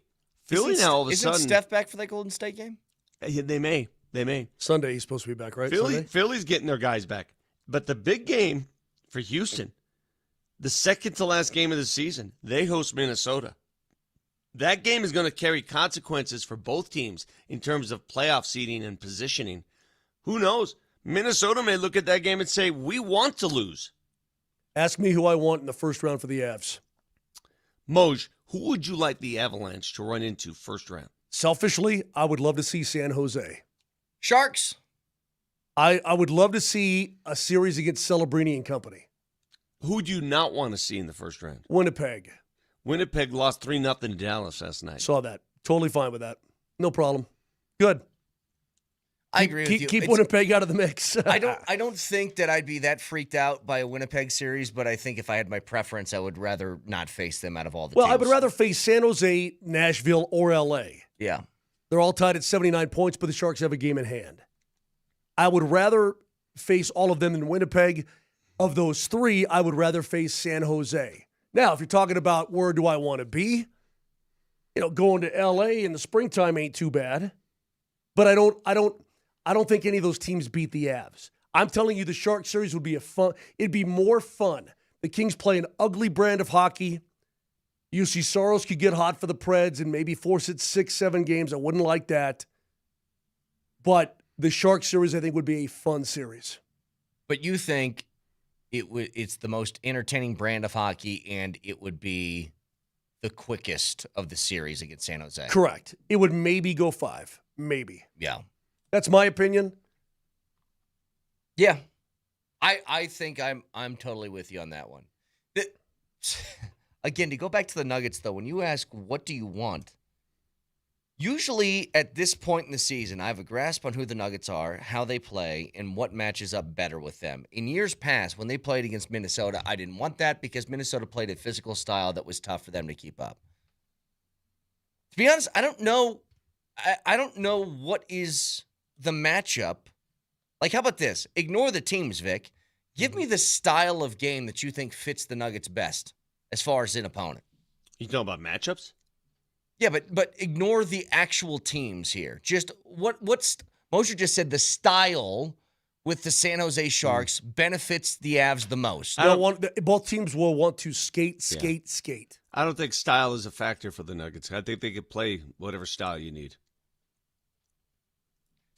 now all of a sudden.
Isn't Steph back for that Golden State game?
They may.
Sunday he's supposed to be back, right?
Philly's getting their guys back. But the big game for Houston, the second to last game of the season, they host Minnesota. That game is going to carry consequences for both teams in terms of playoff seeding and positioning. Who knows? Minnesota may look at that game and say, we want to lose.
Ask me who I want in the first round for the Avs.
Moj, who would you like the Avalanche to run into first round?
Selfishly, I would love to see San Jose.
Sharks.
I would love to see a series against Celebrini and company.
Who do you not want to see in the first round?
Winnipeg.
Winnipeg lost 3-0 to Dallas last night.
Saw that. Totally fine with that. No problem. Good.
I agree with you.
Keep Winnipeg out of the mix.
I don't think that I'd be that freaked out by a Winnipeg series, but I think if I had my preference, I would rather not face them out of all the teams.
I would rather face San Jose, Nashville, or L.A.
Yeah.
They're all tied at 79 points, but the Sharks have a game in hand. I would rather face all of them than Winnipeg. Of those 3, I would rather face San Jose. Now, if you're talking about where do I want to be, going to L.A. in the springtime ain't too bad. But I don't think any of those teams beat the Avs. I'm telling you, the Shark series would be it'd be more fun. The Kings play an ugly brand of hockey. UC Soros could get hot for the Preds and maybe force it 6-7 games. I wouldn't like that. But the Shark series, I think, would be a fun series.
But you think it's the most entertaining brand of hockey, and it would be the quickest of the series against San Jose?
Correct. It would maybe go 5. Maybe.
Yeah.
That's my opinion.
Yeah. I think I'm totally with you on that one. Again, to go back to the Nuggets, though, when you ask what do you want, usually at this point in the season, I have a grasp on who the Nuggets are, how they play, and what matches up better with them. In years past, when they played against Minnesota, I didn't want that because Minnesota played a physical style that was tough for them to keep up. To be honest, I don't know. I don't know what is the matchup. Like, how about this? Ignore the teams, Vic. Give me the style of game that you think fits the Nuggets best as far as an opponent.
You talking about matchups?
Yeah, but ignore the actual teams here. Just what's Moser just said the style with the San Jose Sharks benefits the Avs the most.
Both teams will want to skate.
I don't think style is a factor for the Nuggets. I think they could play whatever style you need.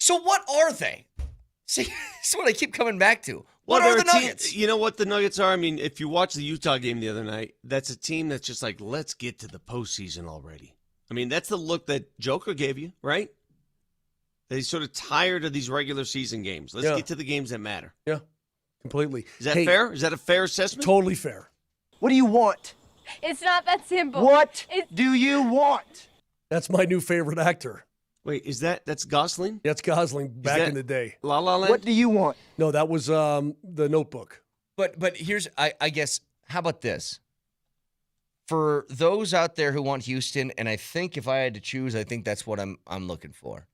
So what are they? See, this is what I keep coming back to. What are the Nuggets?
You know what the Nuggets are? I mean, if you watch the Utah game the other night, that's a team that's just like, let's get to the postseason already. I mean, that's the look that Joker gave you, right? He's sort of tired of these regular season games. Let's get to the games that matter.
Yeah, completely.
Is that fair? Is that a fair assessment?
Totally fair.
What do you want?
It's not that simple.
What do you want?
That's my new favorite actor.
Wait, that's Gosling?
That's Gosling back in the day.
La La Land?
What do you want?
No, that was The Notebook.
But here's, I guess, how about this? For those out there who want Houston, and I think if I had to choose, I think that's what I'm looking for.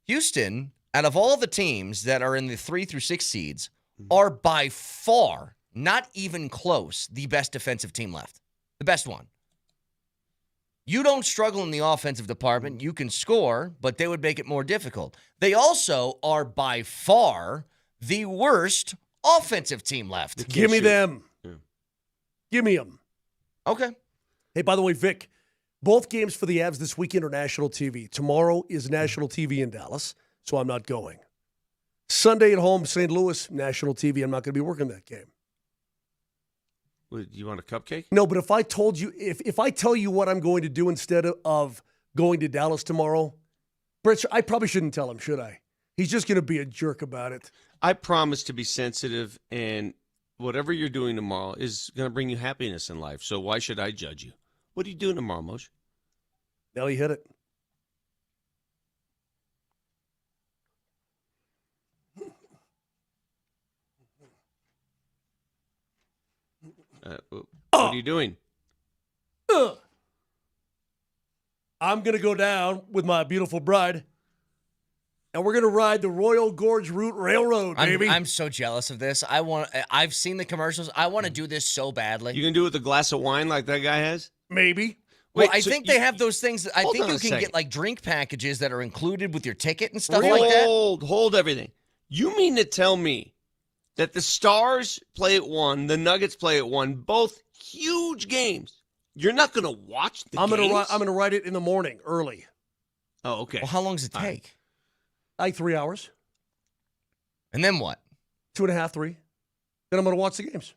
Houston, out of all the teams that are in the 3 through 6 seeds, are by far, not even close, the best defensive team left. The best one. You don't struggle in the offensive department. You can score, but they would make it more difficult. They also are by far the worst offensive team left.
Give me them. Yeah. Give me them.
Okay.
Hey, by the way, Vic, both games for the Avs this weekend are national TV. Tomorrow is national TV in Dallas, so I'm not going. Sunday at home, St. Louis, national TV. I'm not going to be working that game.
What, you want a cupcake?
No, but if I told you, if I tell you what I'm going to do instead of going to Dallas tomorrow, Brett, I probably shouldn't tell him, should I? He's just going to be a jerk about it.
I promise to be sensitive, and whatever you're doing tomorrow is going to bring you happiness in life. So why should I judge you? What are you doing tomorrow, Moshe?
Now you hit it.
What are you doing?
I'm going to go down with my beautiful bride, and we're going to ride the Royal Gorge Route Railroad, baby.
I'm so jealous of this. I've seen the commercials. I want to do this so badly.
You can do it with a glass of wine like that guy has?
Maybe.
Well, I think they have those things. I think you can
second.
get like drink packages that are included with your ticket and stuff like that.
Hold everything. You mean to tell me that the Stars play at 1, the Nuggets play at 1, both huge games? You're not going to watch the games?
I'm going to ride it in the morning, early.
Oh, okay.
Well, how long does it take?
Like 3 hours.
And then what?
2.5, 3. Then I'm going to watch the games.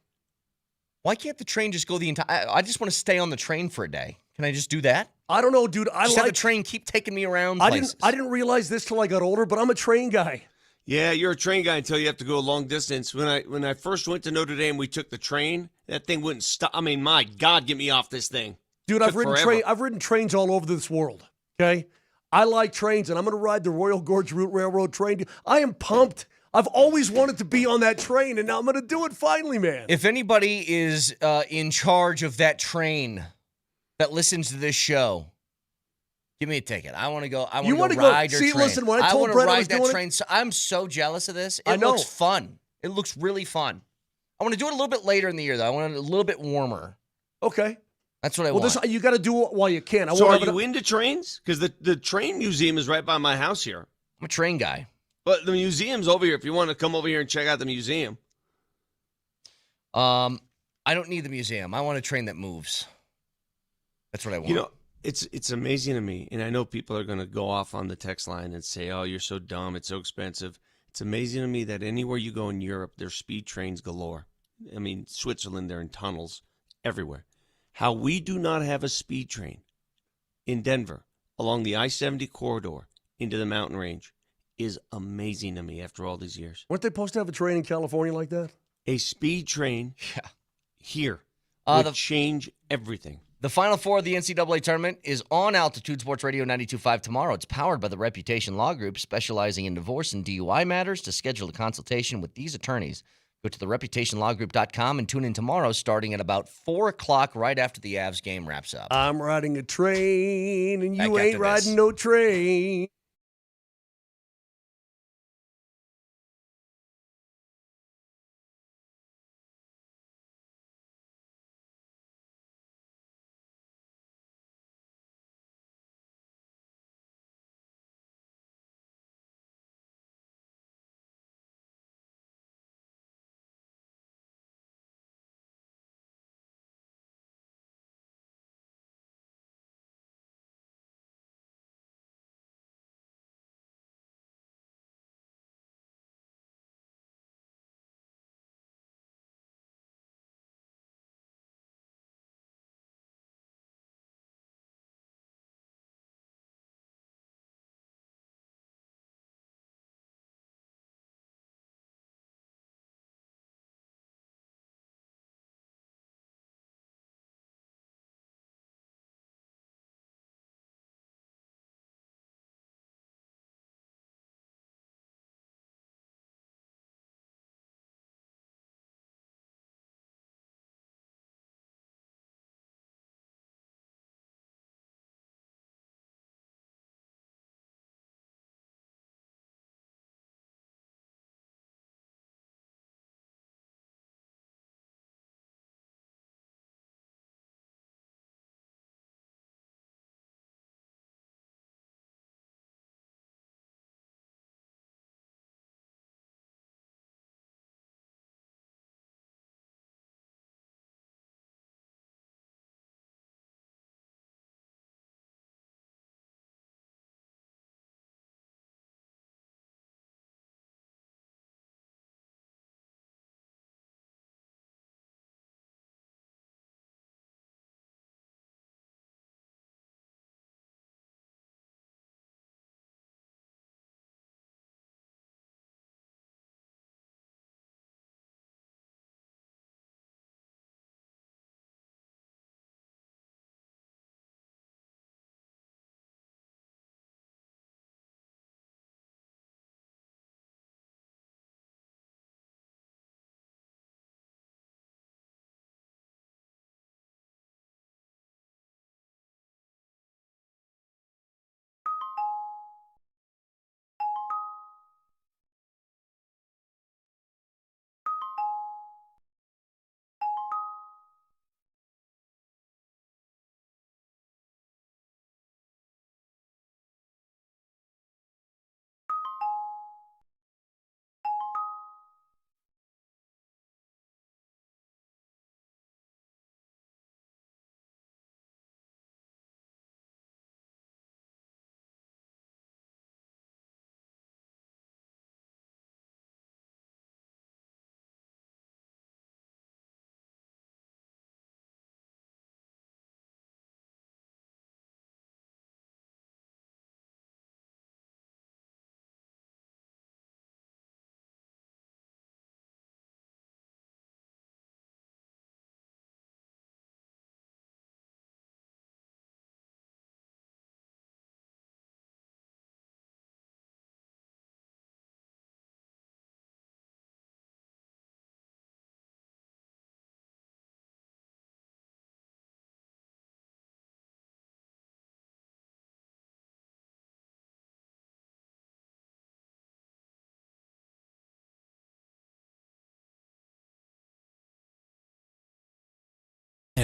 Why can't the train just go the entire... I just want to stay on the train for a day. Can I just do that?
I don't know, dude.
Just have the train keep taking me around places.
I didn't realize this till I got older, but I'm a train guy.
Yeah, you're a train guy until you have to go a long distance. When I first went to Notre Dame, we took the train. That thing wouldn't stop. I mean, my God, get me off this thing.
Dude, I've ridden trains all over this world, okay? I like trains, and I'm going to ride the Royal Gorge Route Railroad train. I am pumped. I've always wanted to be on that train, and now I'm going to do it finally, man.
If anybody is in charge of that train that listens to this show, give me a ticket. I want to go. I want to ride your train.
Listen, when I told
want to
Brett I
ride
was
that
doing
train. So I'm so jealous of this.
I know.
Looks fun. It looks really fun. I want to do it a little bit later in the year, though. I want it a little bit warmer.
Okay.
That's what I want.
You got to do it while you can.
So are you into trains? Because the train museum is right by my house here.
I'm a train guy.
But the museum's over here if you want to come over here and check out the museum.
I don't need the museum. I want a train that moves. That's what I want.
You know, it's amazing to me, and I know people are going to go off on the text line and say, oh, you're so dumb, it's so expensive. It's amazing to me that anywhere you go in Europe, there's speed trains galore. I mean, Switzerland, they're in tunnels everywhere. How we do not have a speed train in Denver along the I-70 corridor into the mountain range is amazing to me after all these years.
Weren't they supposed to have a train in California like that?
A speed train here would change everything.
The Final Four of the NCAA tournament is on Altitude Sports Radio 92.5 tomorrow. It's powered by the Reputation Law Group, specializing in divorce and DUI matters. To schedule a consultation with these attorneys, go to thereputationlawgroup.com and tune in tomorrow starting at about 4 o'clock right after the Avs game wraps up.
I'm riding a train, and you ain't riding no train.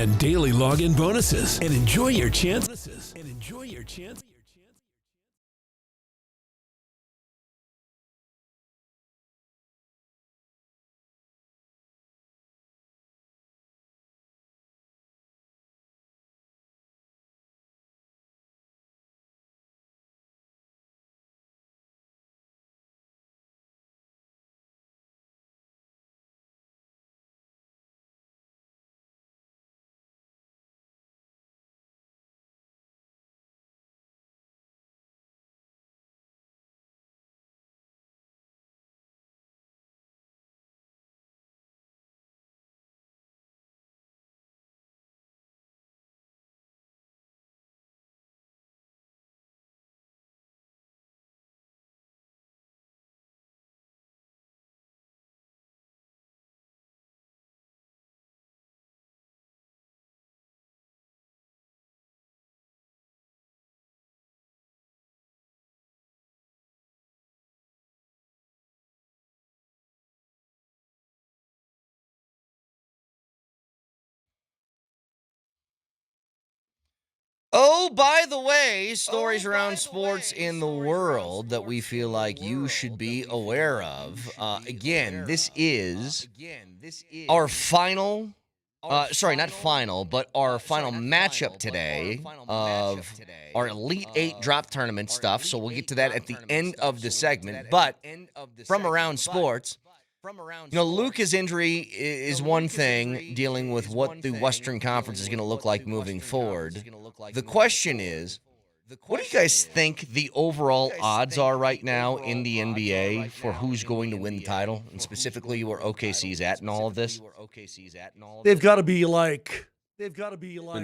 and daily login bonuses. And enjoy your chances.
Oh, by the way, stories around sports in the world that we feel like you should be aware of. Again, this is our final, not final, but our final matchup today of our Elite Eight drop tournament stuff. So we'll get to that at the end of the segment. But from around sports, Luca's injury is one thing, dealing with what the Western Conference is going to look like moving forward. The question is, what do you guys think the overall odds are right now in the NBA for who's going to win the title, and specifically where OKC's at in all of this?
They've got to be like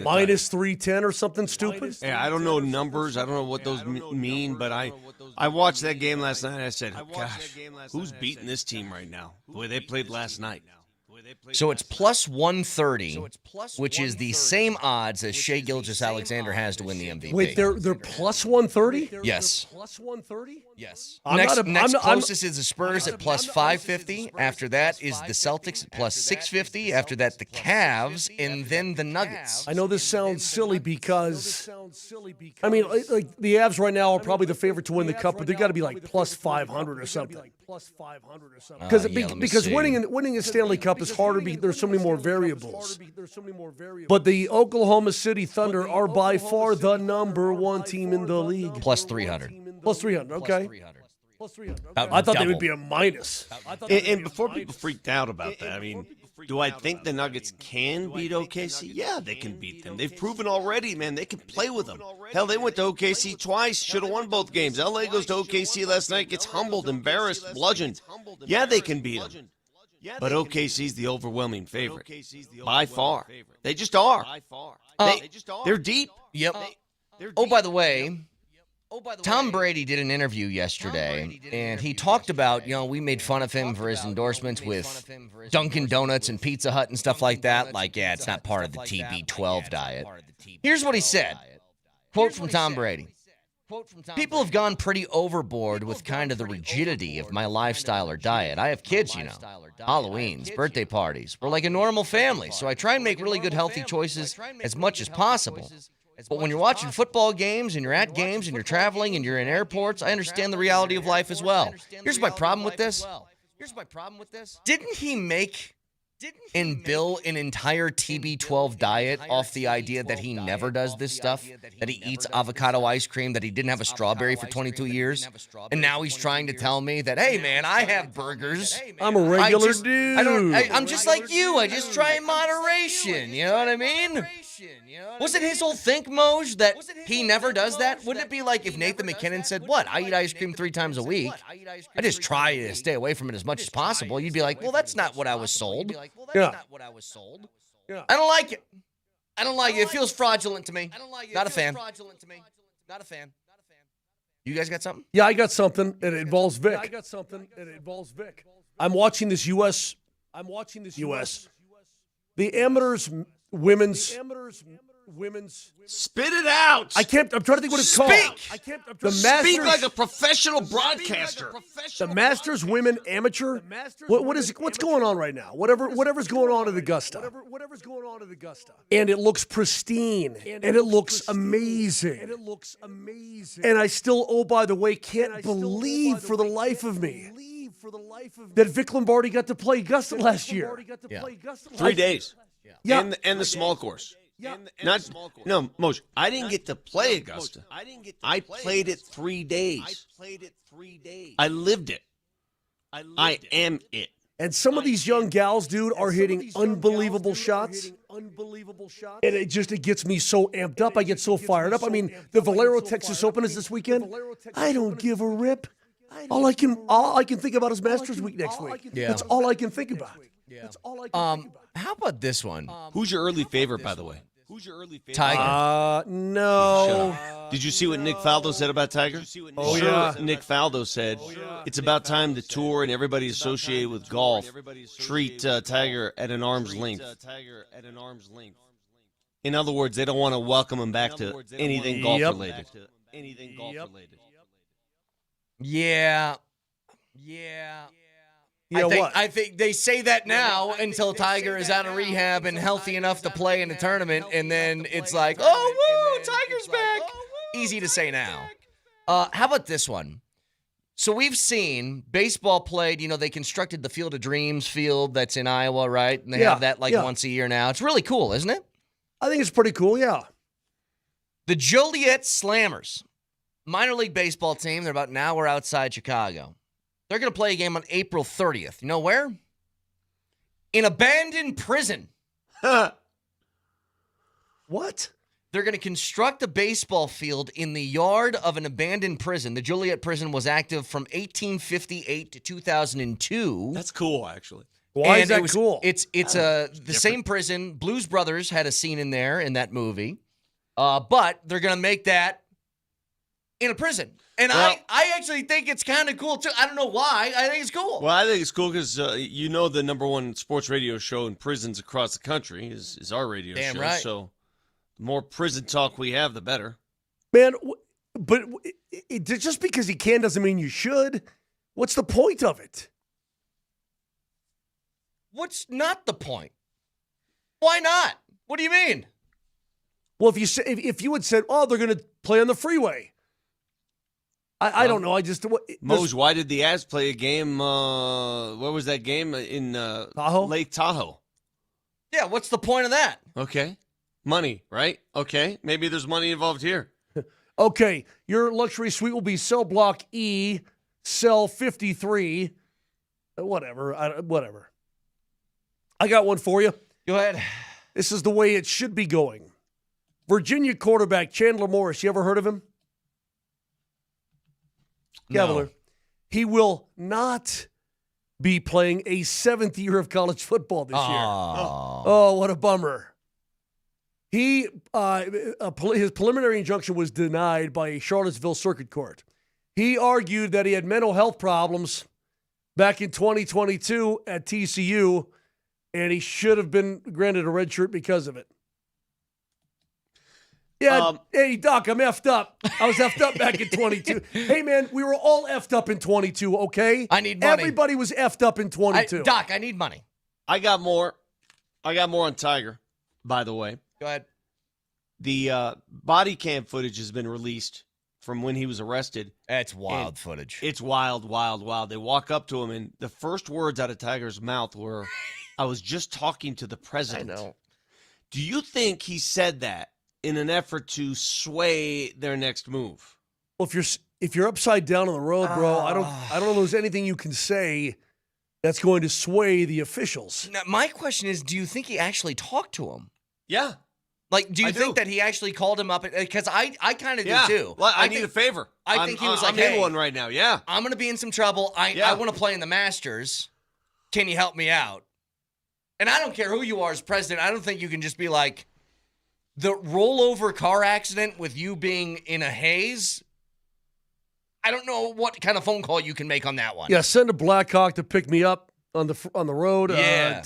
minus 310 or something stupid.
Yeah, I don't know numbers. I don't know what those mean, but I watched that game last night and I said, gosh, who's beating this team right now? The way they played last night.
So it's plus 130, which is the same odds as Shai Gilgeous-Alexander has to win the MVP.
Wait, they're plus 130?
Yes.
Plus 130?
Yes. Next closest is the Spurs at plus 550. After that is the Celtics at plus 650. After that, the Cavs, and then the Nuggets.
I know this sounds silly because, I mean, like the Avs right now are probably the favorite to win the cup, but they got to be like plus 500 or something. Because winning a Stanley Cup is harder. There's so many more variables. But the Oklahoma City Thunder are by far the number one team in the league.
Plus 300.
Plus 300, okay.
Plus 300.
I thought they would be a minus.
And before people freaked out about that, I mean, do I think the Nuggets can beat OKC? Yeah, they can beat them. They've proven already, man, they can play with them. Hell, they went to OKC twice, should have won both games. LA goes to OKC last night, gets humbled, embarrassed, bludgeoned. Yeah, they can beat them. But OKC's the overwhelming favorite. By far. They just are. They're deep.
Yep. Oh, by the way, Tom Brady did an interview yesterday, and he talked about, we made fun of him for his endorsements with Dunkin' Donuts and Pizza Hut and stuff like that. Like, yeah, it's not part of the TB12 diet. Here's what he said. Quote from Tom Brady. People have gone pretty overboard with kind of the rigidity of my lifestyle or diet. I have kids, Halloweens, birthday parties. We're like a normal family, so I try and make really good healthy choices as much as possible. But when you're watching football games and you're at games and you're traveling and you're in airports, I understand the reality of life as well. Here's my problem with this. Didn't he make and bill an entire TB12 diet off the idea that he never does this stuff, that he eats avocado ice cream, that he didn't have a strawberry for 22 years, and now he's trying to tell me that, hey, man, I have burgers.
I'm a regular dude.
I'm just like you. I just try in moderation. You know what I mean? Was it his whole think, Moj, that he never does that? Wouldn't it be like if Nathan McKinnon said, what, I eat ice cream 3 times a week. I just try to stay away from it as much as possible. You'd be like, well, that's not what I was sold.
Yeah.
I don't like it. I don't like it. It feels fraudulent to me. Not a fan. You guys got something?
Yeah, I got something. It involves Vic. I'm watching this U.S. The amateurs women's women's.
Spit it out.
I'm trying to think what it's called.
Speak like a professional broadcaster.
The Masters Women Amateur. What is it? What's going on right now? Whatever's going on at Augusta. And it looks pristine. And it looks amazing. And I still, oh by the way, can't believe for the life of me that Vic Lombardi got to play Augusta last year.
3 days.
Yeah.
And the small course. No, Moser, I didn't get to play Augusta. I played it 3 days. I lived it. I am it.
And some of these young gals, dude, are hitting unbelievable shots. And it gets me so amped up. I get so fired up. I mean, the Valero Texas Open is this weekend. I don't give a rip. All I can think about is Masters Week next week.
Yeah.
That's all I can think about.
How about this one?
Who's your early favorite, by the way?
Tiger.
No.
Did you see what Nick Faldo said about Tiger?
Yeah.
Nick Faldo said, it's about time the tour and everybody associated with golf treat Tiger at an arm's length. In other words, they don't want to welcome him back to anything golf-related.
Yeah. I think they say that now until Tiger is out of rehab and healthy enough to play in a tournament, and then it's like, oh, woo, Tiger's back. Easy to say now. How about this one? So we've seen baseball played, they constructed the Field of Dreams field that's in Iowa, right? And they have that once a year now. It's really cool, isn't it?
I think it's pretty cool, yeah.
The Joliet Slammers, minor league baseball team. They're about an hour outside Chicago. They're going to play a game on April 30th. You know where? In abandoned prison.
What?
They're going to construct a baseball field in the yard of an abandoned prison. The Joliet prison was active from 1858 to 2002.
That's cool, actually.
Why is that cool?
It's the same prison. Blues Brothers had a scene in there in that movie. But they're going to make that in a prison. And I actually think it's kind of cool, too. I don't know why. I think it's cool.
Well, I think it's cool because, the number one sports radio show in prisons across the country is our radio show.
Damn right.
So the more prison talk we have, the better.
Man, but just because you can doesn't mean you should. What's the point of it?
What's not the point? Why not? What do you mean?
Well, if you had said, oh, they're going to play on the freeway. I don't know.
Mose, why did the Avs play a game? What was that game in
Tahoe?
Lake Tahoe?
Yeah, what's the point of that?
Okay. Money, right? Okay. Maybe there's money involved here.
Okay. Your luxury suite will be cell block E, cell 53. Whatever. I got one for you.
Go ahead.
This is the way it should be going. Virginia quarterback Chandler Morris. You ever heard of him? Cavalier.
No.
He will not be playing a 7th year of college football this year. Oh, what a bummer. His preliminary injunction was denied by a Charlottesville circuit court. He argued that he had mental health problems back in 2022 at TCU, and he should have been granted a red shirt because of it. Yeah, hey, Doc, I'm effed up. I was effed up back in 22. Hey, man, we were all effed up in 22, okay?
I need money.
Everybody was effed up in 22.
Doc, I need money.
I got more on Tiger, by the way.
Go ahead.
The body cam footage has been released from when he was arrested.
That's wild footage.
It's wild. They walk up to him, and the first words out of Tiger's mouth were, I was just talking to the president.
I know.
Do you think he said that in an effort to sway their next move?
Well, if you're upside down on the road, bro, I don't know there's anything you can say that's going to sway the officials.
Now, my question is, do you think he actually talked to him?
Yeah.
Like, do you think that he actually called him up? Because I kind of do too.
Well, I need a favor.
I think he was like,
I'm
hey,
in one right now. Yeah.
I'm going to be in some trouble. I want to play in the Masters. Can you help me out? And I don't care who you are as president. I don't think you can just be like, the rollover car accident with you being in a haze. I don't know what kind of phone call you can make on that one.
Yeah, send a Blackhawk to pick me up on the road.
Yeah.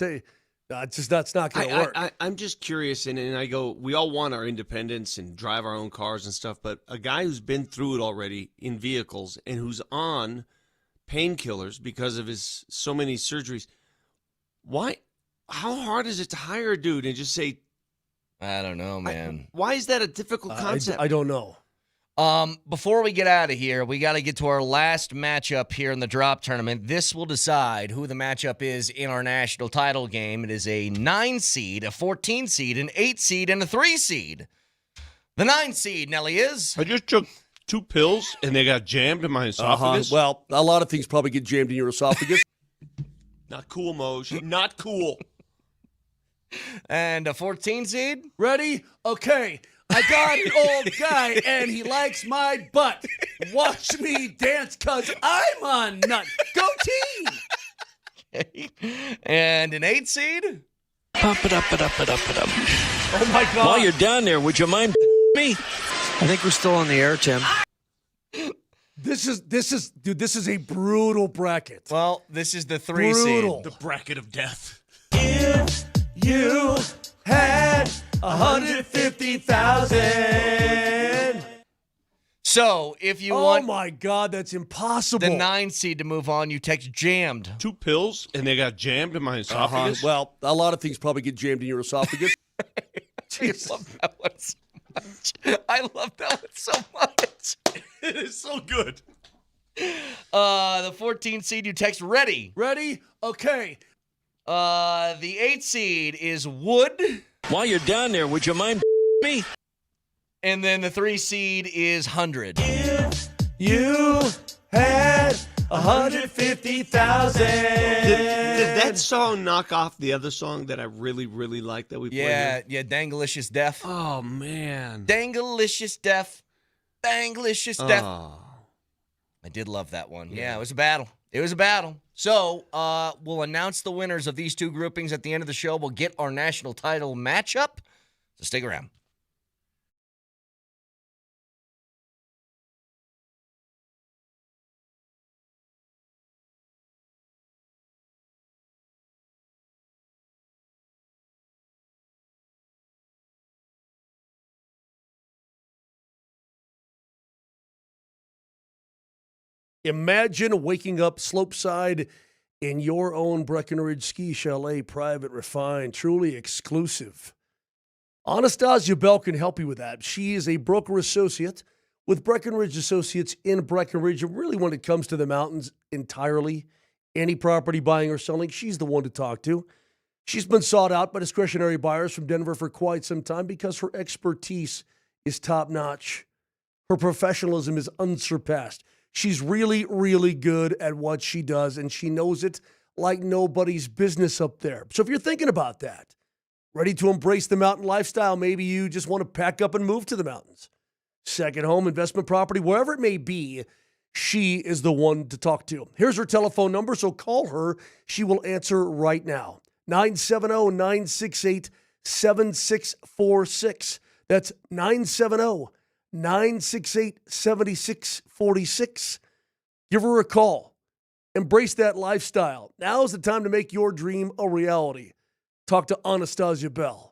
That's not going to work.
I'm just curious, and I go, we all want our independence and drive our own cars and stuff, but a guy who's been through it already in vehicles and who's on painkillers because of his so many surgeries, why? How hard is it to hire a dude and just say,
I don't know, man.
why is that a difficult concept?
I don't know.
Before we get out of here, we got to get to our last matchup here in the drop tournament. This will decide who the matchup is in our national title game. It is a 9 seed, a 14 seed, an 8 seed, and a 3 seed. The 9 seed, Nelly, is.
I just took 2 pills and they got jammed in my esophagus.
Well, a lot of things probably get jammed in your esophagus.
Not cool, Moj. Not cool.
And a 14 seed?
Ready? Okay. I got an old guy, and he likes my butt. Watch me dance, because I'm a nut. Go team!
Okay. And an 8 seed?
Pump it up, it up, it up, it up.
Oh, my God.
While you're down there, would you mind me?
I think we're still on the air, Tim.
This is a brutal bracket.
Well, this is the 3 seed.
The bracket of death.
If you had 150,000.
So, if you want.
Oh, my God, that's impossible.
The 9 seed to move on, you text jammed.
2 pills and they got jammed in my esophagus.
Well, a lot of things probably get jammed in your esophagus.
I love that one so much. I love that one so much.
It is so good.
The 14 seed, you text ready.
Ready? Okay.
The 8 seed is wood.
While you're down there, would you mind me?
And then the 3 seed is 100.
If you had 150,000.
Did that song knock off the other song that I really, really like that we played?
Yeah, Dangalicious Death.
Oh, man.
Dangalicious Death. Dangalicious Death.
Oh.
I did love that one. Yeah, it was a battle. It was a battle. So, we'll announce the winners of these 2 groupings at the end of the show. We'll get our national title matchup. So stick around.
Imagine waking up slopeside in your own Breckenridge Ski Chalet, private, refined, truly exclusive. Anastasia Bell can help you with that. She is a broker associate with Breckenridge Associates in Breckenridge. And really, when it comes to the mountains entirely, any property buying or selling, she's the one to talk to. She's been sought out by discretionary buyers from Denver for quite some time because her expertise is top-notch. Her professionalism is unsurpassed. She's really, really good at what she does, and she knows it like nobody's business up there. So if you're thinking about that, ready to embrace the mountain lifestyle, maybe you just want to pack up and move to the mountains. Second home, investment property, wherever it may be, she is the one to talk to. Here's her telephone number, so call her. She will answer right now. 970-968-7646. That's 970-968-7646. Give her a call. Embrace that lifestyle. Now's the time to make your dream a reality. Talk to Anastasia Bell.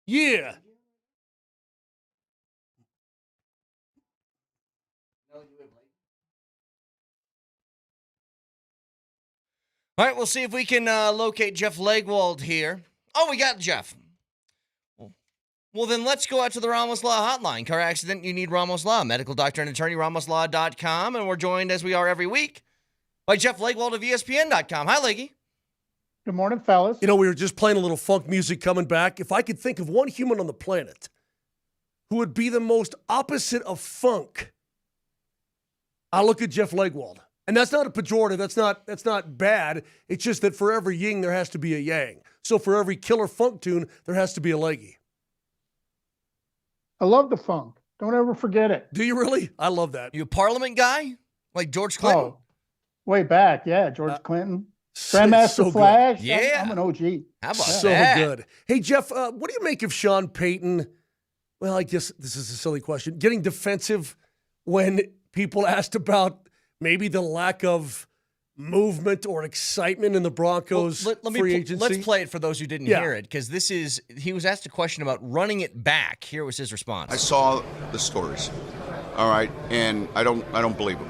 Yeah.
All right, we'll see if we can locate Jeff Legwald here. Oh, we got Jeff. Well, then let's go out to the Ramos Law hotline. Car accident, you need Ramos Law. Medical doctor and attorney, ramoslaw.com. And we're joined, as we are every week, by Jeff Legwald of ESPN.com. Hi, Leggy.
Good morning, fellas.
You know, we were just playing a little funk music coming back. If I could think of one human on the planet who would be the most opposite of funk, I look at Jeff Legwald. And that's not a pejorative. That's not bad. It's just that for every yin, there has to be a yang. So for every killer funk tune, there has to be a Leggy.
I love the funk. Don't ever forget it.
Do you really? I love that.
You a Parliament guy? Like George Clinton?
Oh, way back, yeah. George Clinton. Grandmaster
so
Flash.
Yeah.
I'm an OG.
How about
so
that?
Good. Hey, Jeff, what do you make of Sean Payton? Well, I guess this is a silly question. Getting defensive when people asked about maybe the lack of movement or excitement in the Broncos free agency.
Let's play it for those who didn't hear it, because he was asked a question about running it back. Here was his response.
I saw the stories, all right, and I don't believe them.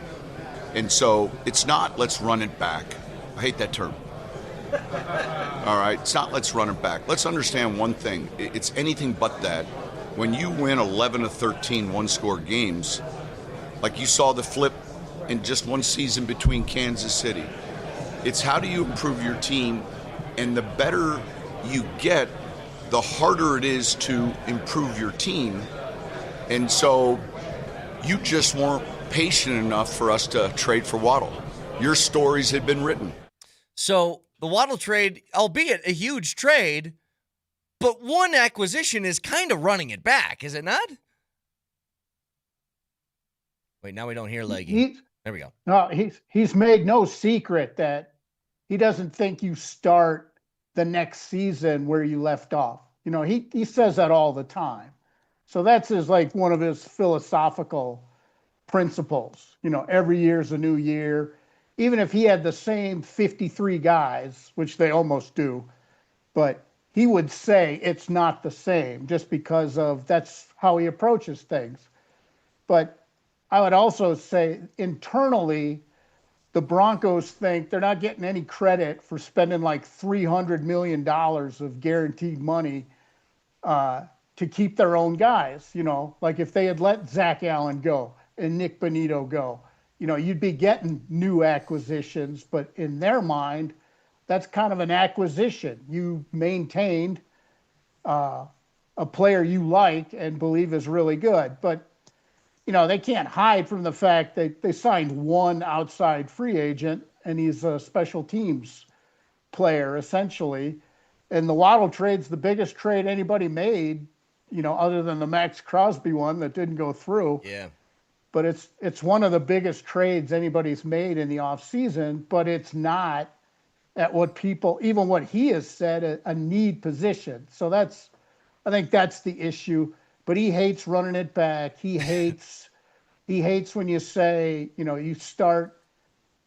And so it's not let's run it back. I hate that term. All right, it's not let's run it back. Let's understand one thing. It's anything but that. When you win 11 of 13 one-score games, like you saw the flip in just one season between Kansas City, it's how do you improve your team, and the better you get, the harder it is to improve your team. And so you just weren't patient enough for us to trade for Waddle. Your stories had been written.
So the Waddle trade, albeit a huge trade, but one acquisition is kind of running it back, is it not? Wait, now we don't hear Leggy. There we go.
No, he's made no secret that he doesn't think you start the next season where you left off. You know, he says that all the time. So that's one of his philosophical principles. You know, every year's a new year. Even if he had the same 53 guys, which they almost do, but he would say it's not the same just because of that's how he approaches things. But I would also say internally, the Broncos think they're not getting any credit for spending like $300 million of guaranteed money to keep their own guys. You know, like if they had let Zach Allen go and Nick Bonito go, you know, you'd be getting new acquisitions. But in their mind, that's kind of an acquisition. You maintained a player you like and believe is really good. But you know, they can't hide from the fact that they signed one outside free agent, and he's a special teams player, essentially. And the Waddle trade's the biggest trade anybody made, you know, other than the Max Crosby one that didn't go through.
Yeah.
But it's one of the biggest trades anybody's made in the offseason, but it's not at what people, even what he has said, a need position. So I think that's the issue. But he hates running it back. He hates when you say, you know, you start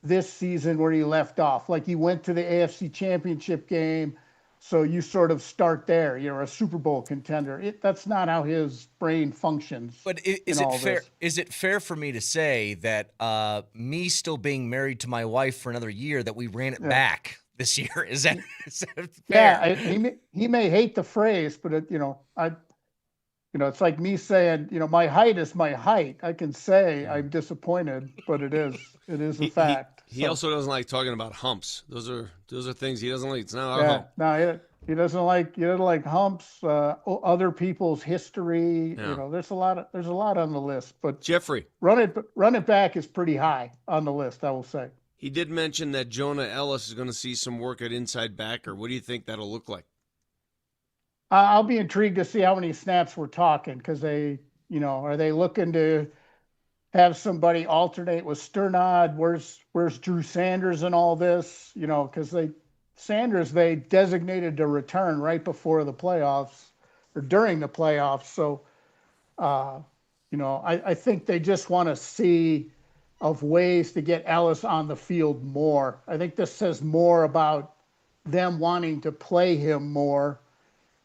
this season where you left off. Like you went to the AFC Championship game, so you sort of start there. You're a Super Bowl contender. That's not how his brain functions.
But is it fair? Is it fair for me to say that me still being married to my wife for another year, that we ran it back this year? Is that fair?
Yeah, he may hate the phrase, but it's like me saying, you know, my height is my height. I can say I'm disappointed, but it is a fact.
He also doesn't like talking about humps. Those are things he doesn't like. It's not our hump.
No, he doesn't like humps, other people's history.
Yeah.
You know, there's a lot on the list. But
Jeffrey,
run it back is pretty high on the list, I will say.
He did mention that Jonah Ellis is going to see some work at inside backer. What do you think that'll look like?
I'll be intrigued to see how many snaps we're talking, because are they looking to have somebody alternate with Sternad? Where's Drew Sanders and all this? You know, because Sanders they designated to return right before the playoffs or during the playoffs. So, I think they just want to see of ways to get Ellis on the field more. I think this says more about them wanting to play him more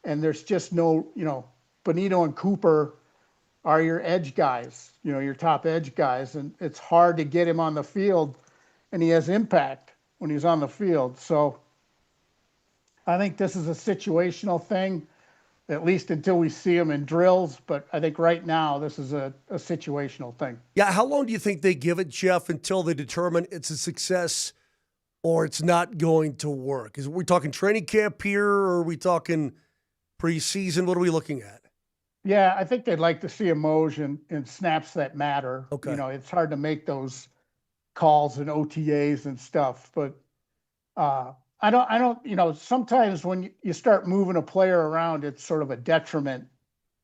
and there's just no, Bonito and Cooper are your edge guys, your top edge guys, and it's hard to get him on the field, and he has impact when he's on the field. So I think this is a situational thing, at least until we see him in drills. But I think right now this is a situational thing.
Yeah, how long do you think they give it, Jeff, until they determine it's a success or it's not going to work? Is we talking training camp here, or are we talking preseason? What are we looking at?
Yeah, I think they'd like to see a Moser in snaps that matter.
Okay.
It's hard to make those calls and OTAs and stuff, but I don't, sometimes when you start moving a player around, it's sort of a detriment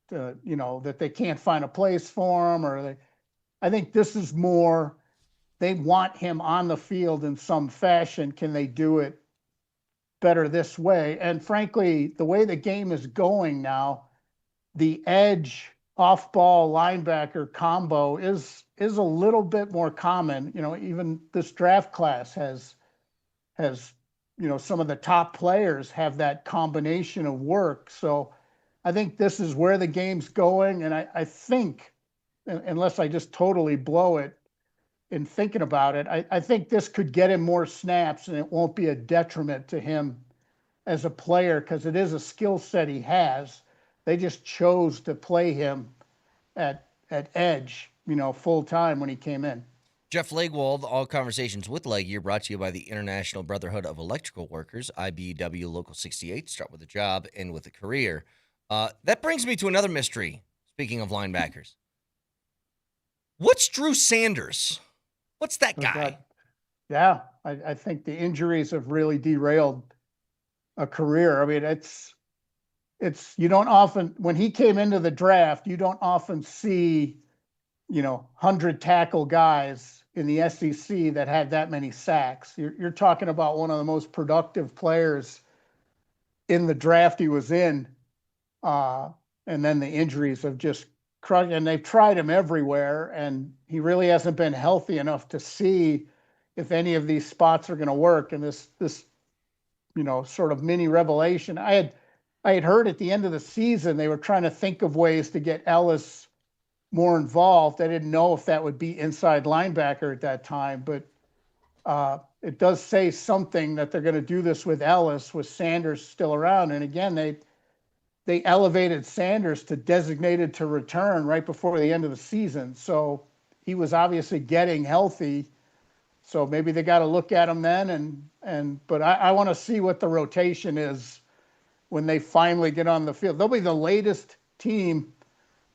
to, that they can't find a place for him, I think this is more, they want him on the field in some fashion. Can they do it better this way? And frankly, the way the game is going now, the edge off-ball linebacker combo is a little bit more common. Even this draft class has some of the top players have that combination of work. So I think this is where the game's going. And I think, unless I just totally blow it in thinking about it, I think this could get him more snaps, and it won't be a detriment to him as a player, because it is a skill set he has. They just chose to play him at edge, full time when he came in.
Jeff Legwald, All Conversations with Leg, brought to you by the International Brotherhood of Electrical Workers, IBEW Local 68. Start with a job, end with a career. That brings me to another mystery, speaking of linebackers. What's Drew Sanders? What's that guy?
Yeah, I think the injuries have really derailed a career. I mean, it's you don't often, when he came into the draft, you don't often see, 100 tackle guys in the SEC that had that many sacks. You're talking about one of the most productive players in the draft he was in. And then the injuries have just crushed, and they've tried him everywhere, and he really hasn't been healthy enough to see if any of these spots are going to work. And this sort of mini revelation, I had heard at the end of the season they were trying to think of ways to get Ellis more involved. I didn't know if that would be inside linebacker at that time, but it does say something that they're going to do this with Ellis, with Sanders still around. And again, they elevated Sanders to designated to return right before the end of the season. So he was obviously getting healthy. So maybe they got to look at him then. But I want to see what the rotation is when they finally get on the field. They'll be the latest team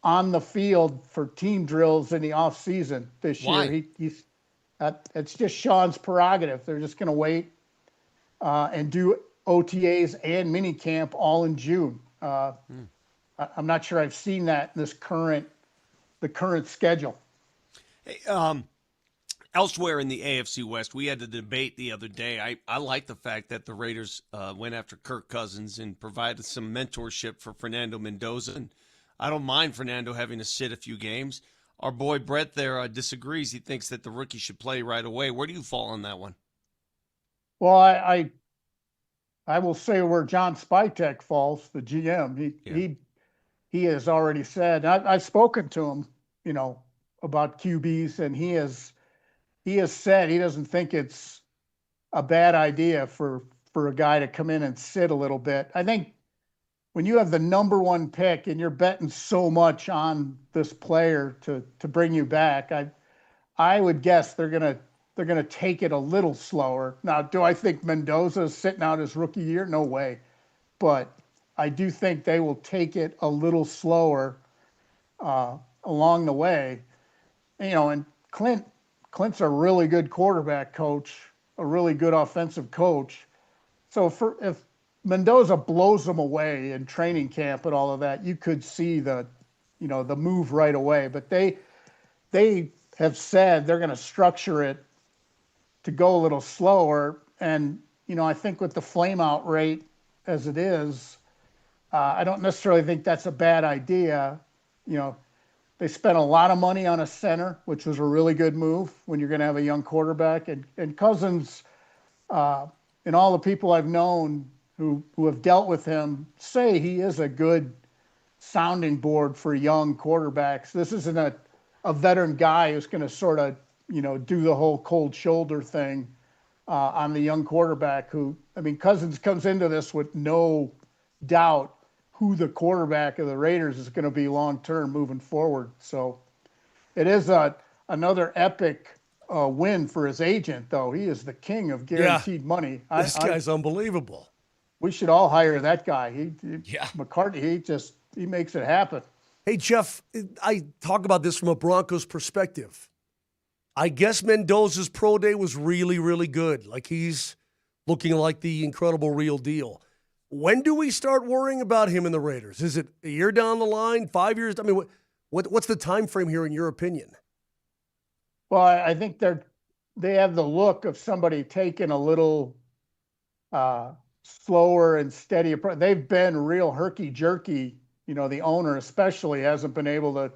on the field for team drills in the offseason this year. It's just Sean's prerogative. They're just going to wait and do OTAs and mini camp all in June. I'm not sure I've seen that in the current schedule.
Hey, elsewhere in the AFC West, we had the debate the other day. I like the fact that the Raiders went after Kirk Cousins and provided some mentorship for Fernando Mendoza. And I don't mind Fernando having to sit a few games. Our boy Brett there disagrees. He thinks that the rookie should play right away. Where do you fall on that one?
Well, I will say where John Spytek falls, the GM. He has already said, I've spoken to him, about QBs, and he has said he doesn't think it's a bad idea for a guy to come in and sit a little bit. I think when you have the number one pick and you're betting so much on this player to bring you back, I would guess they're gonna take it a little slower. Now, do I think Mendoza's sitting out his rookie year? No way. But I do think they will take it a little slower along the way. And Clint's a really good quarterback coach, a really good offensive coach. So if Mendoza blows them away in training camp and all of that, you could see the move right away. But they have said they're going to structure it to go a little slower. And, I think with the flame out rate as it is, I don't necessarily think that's a bad idea. They spent a lot of money on a center, which was a really good move when you're going to have a young quarterback. And Cousins, and all the people I've known who have dealt with him say he is a good sounding board for young quarterbacks. This isn't a veteran guy who's going to sort of, do the whole cold shoulder thing on the young quarterback Cousins comes into this with no doubt who the quarterback of the Raiders is going to be long-term moving forward. So it is another epic win for his agent, though. He is the king of guaranteed money.
This guy's unbelievable.
We should all hire that guy. McCarthy, he makes it happen.
Hey, Jeff, I talk about this from a Broncos perspective. I guess Mendoza's pro day was really, really good. Like, he's looking like the incredible real deal. When do we start worrying about him in the Raiders? Is it a year down the line, 5 years? I mean, what's the time frame here in your opinion?
Well, I think they have the look of somebody taking a little slower and steady approach. They've been real herky-jerky. The owner especially hasn't been able to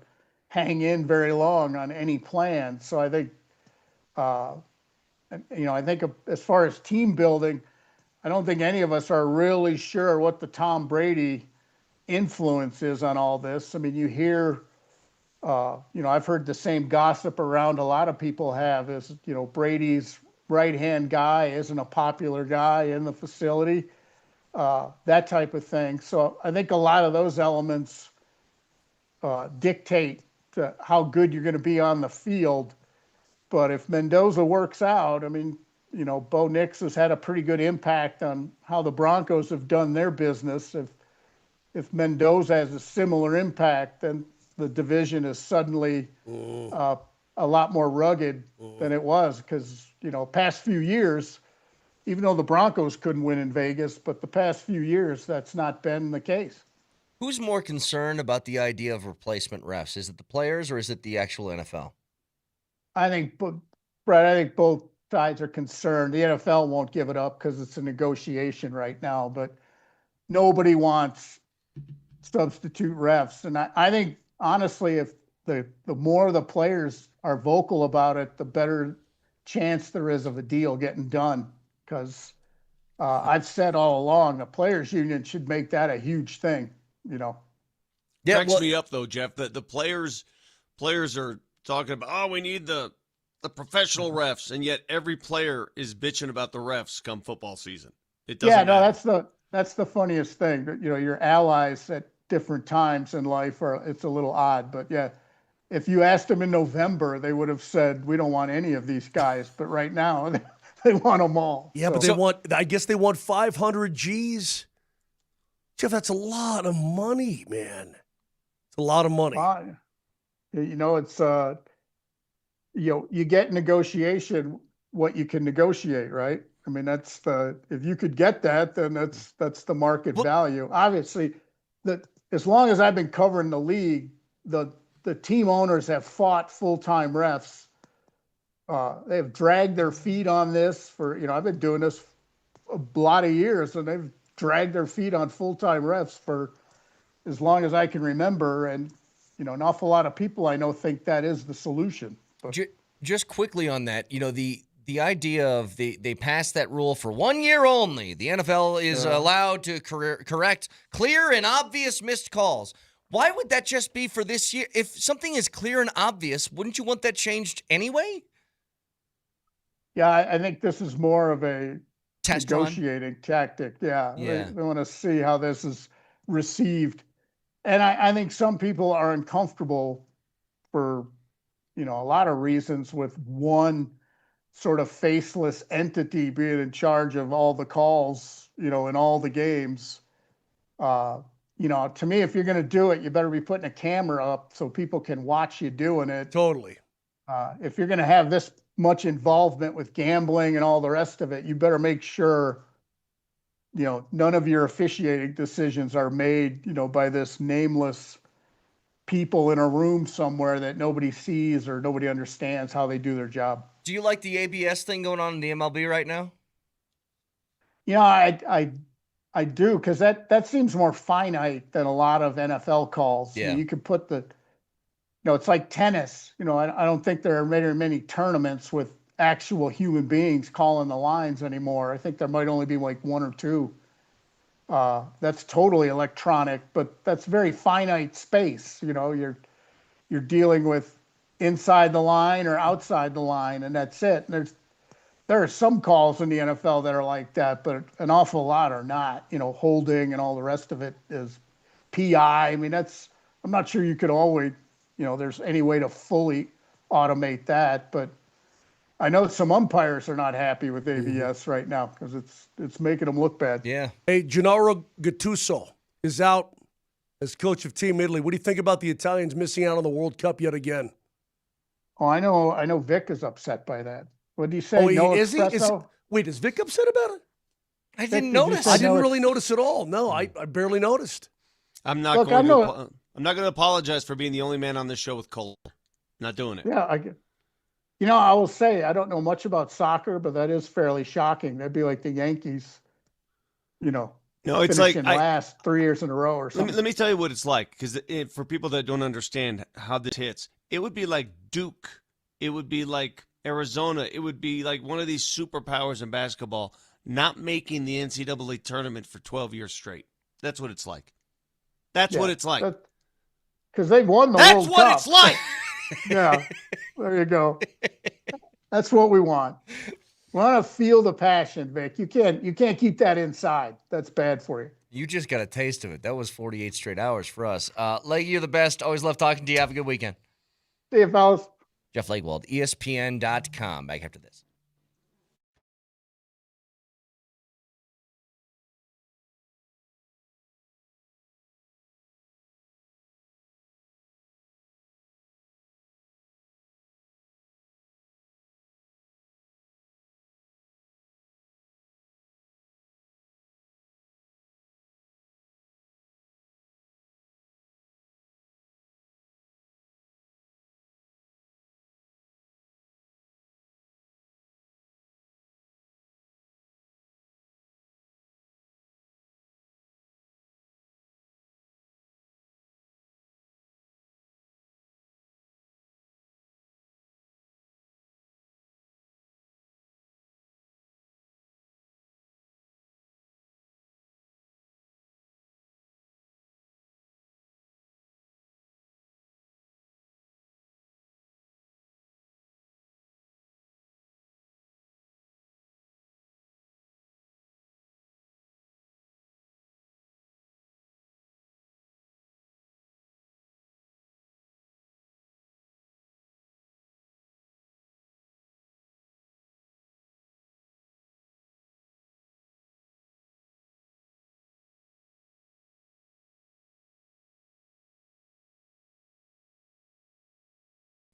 hang in very long on any plan. So I think, as far as team building, I don't think any of us are really sure what the Tom Brady influence is on all this. I mean, you hear, I've heard the same gossip around a lot of people have is, Brady's right-hand guy isn't a popular guy in the facility, that type of thing. So I think a lot of those elements dictate how good you're going to be on the field. But if Mendoza works out, I mean, Bo Nix has had a pretty good impact on how the Broncos have done their business. If Mendoza has a similar impact, then the division is suddenly a lot more rugged than it was. Because, past few years, even though the Broncos couldn't win in Vegas, but the past few years, that's not been the case.
Who's more concerned about the idea of replacement refs? Is it the players or is it the actual NFL?
Brett, I think both sides are concerned. The NFL won't give it up because it's a negotiation right now, but nobody wants substitute refs. And I think, honestly, if the more the players are vocal about it, the better chance there is of a deal getting done. Because I've said all along, the players' union should make that a huge thing.
Cracks me up though, Jeff. The players are talking about, we need the professional refs, and yet every player is bitching about the refs come football season. It doesn't. Yeah,
no, that's the funniest thing. Your allies at different times in life it's a little odd, but yeah, if you asked them in November, they would have said we don't want any of these guys. But right now, they want them all.
Yeah,
so.
But I guess they want 500 G's. Jeff, that's a lot of money, man. It's a lot of money.
It's you get negotiation what you can negotiate, right? I mean, if you could get that, then that's the market value. Obviously, as long as I've been covering the league, the team owners have fought full-time refs. They have dragged their feet on this I've been doing this a lot of years, and they've dragged their feet on full-time refs for as long as I can remember. And, an awful lot of people I know think that is the solution. But
just quickly on that, the idea of they passed that rule for 1 year only. The NFL is allowed to correct clear and obvious missed calls. Why would that just be for this year? If something is clear and obvious, wouldn't you want that changed anyway?
Yeah, I think this is more of a
test
negotiating tactic. Yeah. They want to see how this is received. And I think some people are uncomfortable for, a lot of reasons with one sort of faceless entity being in charge of all the calls, in all the games. To me, if you're going to do it, you better be putting a camera up so people can watch you doing it.
Totally.
If you're going to have this much involvement with gambling and all the rest of it, you better make sure, none of your officiating decisions are made, by this nameless people in a room somewhere that nobody sees or nobody understands how they do their job.
Do you like the ABS thing going on in the MLB right now?
I do, because that seems more finite than a lot of NFL calls.
Yeah.
You could put it's like tennis. I don't think there are many tournaments with actual human beings calling the lines anymore. I think there might only be like one or two That's totally electronic, but that's very finite space. You know, you're dealing with inside the line or outside the line, and that's it. And there are some calls in the NFL that are like that, but an awful lot are not. You know, holding and all the rest of it is PI. I mean, I'm not sure you could always, you know, there's any way to fully automate that, but I know some umpires are not happy with ABS right now because it's making them look bad.
Yeah.
Hey, Gennaro Gattuso is out as coach of Team Italy. What do you think about the Italians missing out on the World Cup yet again?
Oh, I know Vic is upset by that. What did he say?
Oh,
No
is he?
espresso?
Wait, is Vic upset about it?
I
Vic,
didn't
did you
notice.
say
I didn't
no
really notice at all. No, I barely noticed.
I'm not
Look,
going
I'm
to.
not-
I'm not going to apologize for being the only man on this show with cold. Not doing it.
Yeah, you know, I will say I don't know much about soccer, but that is fairly shocking. That'd be like the Yankees, you know,
No, it's like
finishing last 3 years in a row or something.
let me tell you what it's like, because for people that don't understand how this hits, it would be like Duke, it would be like Arizona, it would be like one of these superpowers in basketball not making the NCAA tournament for 12 years straight. That's what it's like. That's what it's like.
Because they've won the
That's
World
what
Cup.
it's like.
Yeah, there you go. That's what we want. We want to feel the passion, Vic. You can't keep that inside. That's bad for you.
You just got a taste of it. That was 48 straight hours for us. Leggy, you're the best. Always love talking to you. Have a good weekend.
See you, fellas.
Jeff Legwald, ESPN.com. Back after this.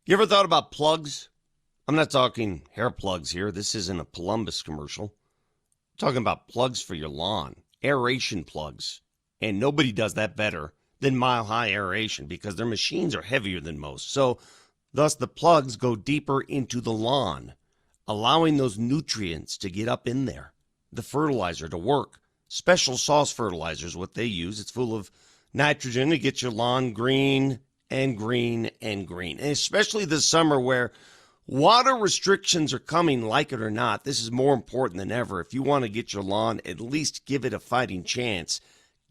You ever thought about plugs? I'm not talking hair plugs here. This isn't a Polumbus commercial. I'm talking about plugs for your lawn, aeration plugs. And nobody does that better than Mile High Aeration because their machines are heavier than most. So, thus, the plugs go deeper into the lawn, allowing those nutrients to get up in there, the fertilizer to work. Special sauce fertilizer is what they use. It's full of nitrogen to get your lawn green and green and green. And especially this summer where water restrictions are coming, like it or not, this is more important than ever. If you want to get your lawn, at least give it a fighting chance.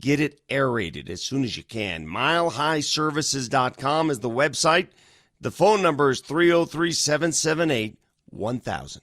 Get it aerated as soon as you can. MileHighServices.com is the website. The phone number is 303-778-1000.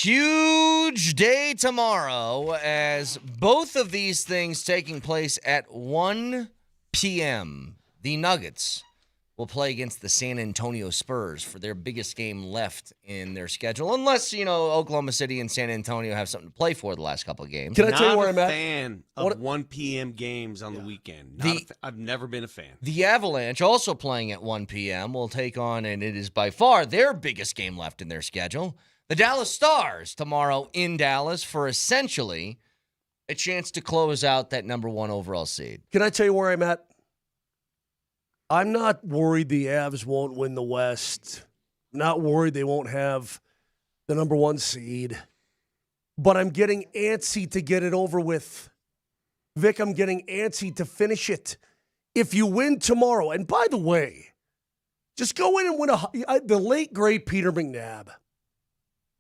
Huge day tomorrow as both of these things taking place at 1 p.m. The Nuggets will play against the San Antonio Spurs for their biggest game left in their schedule, unless, Oklahoma City and San Antonio have something to play for the last couple of games.
Can I tell you where I'm at?
I'm a fan of 1 p.m. games on the weekend. I've never been a fan.
The Avalanche, also playing at 1 p.m., will take on, and it is by far their biggest game left in their schedule, the Dallas Stars tomorrow in Dallas for essentially a chance to close out that number 1 overall seed.
Can I tell you where I'm at? I'm not worried the Avs won't win the West. Not worried they won't have the number 1 seed. But I'm getting antsy to get it over with. Vic, I'm getting antsy to finish it. If you win tomorrow, and by the way, just go in and win the late, great Peter McNabb.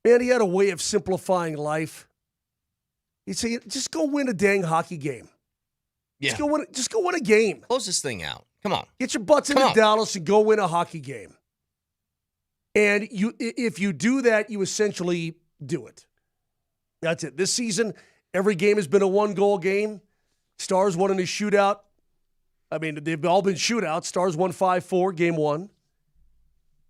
Man, he had a way of simplifying life. He'd say, just go win a dang hockey game.
Yeah.
Just go win a game.
Close this thing out. Come on.
Get your butts into Dallas and go win a hockey game. And if you do that, you essentially do it. That's it. This season, every game has been a 1-goal game. Stars won in a shootout. I mean, they've all been shootouts. Stars won 5-4, game 1.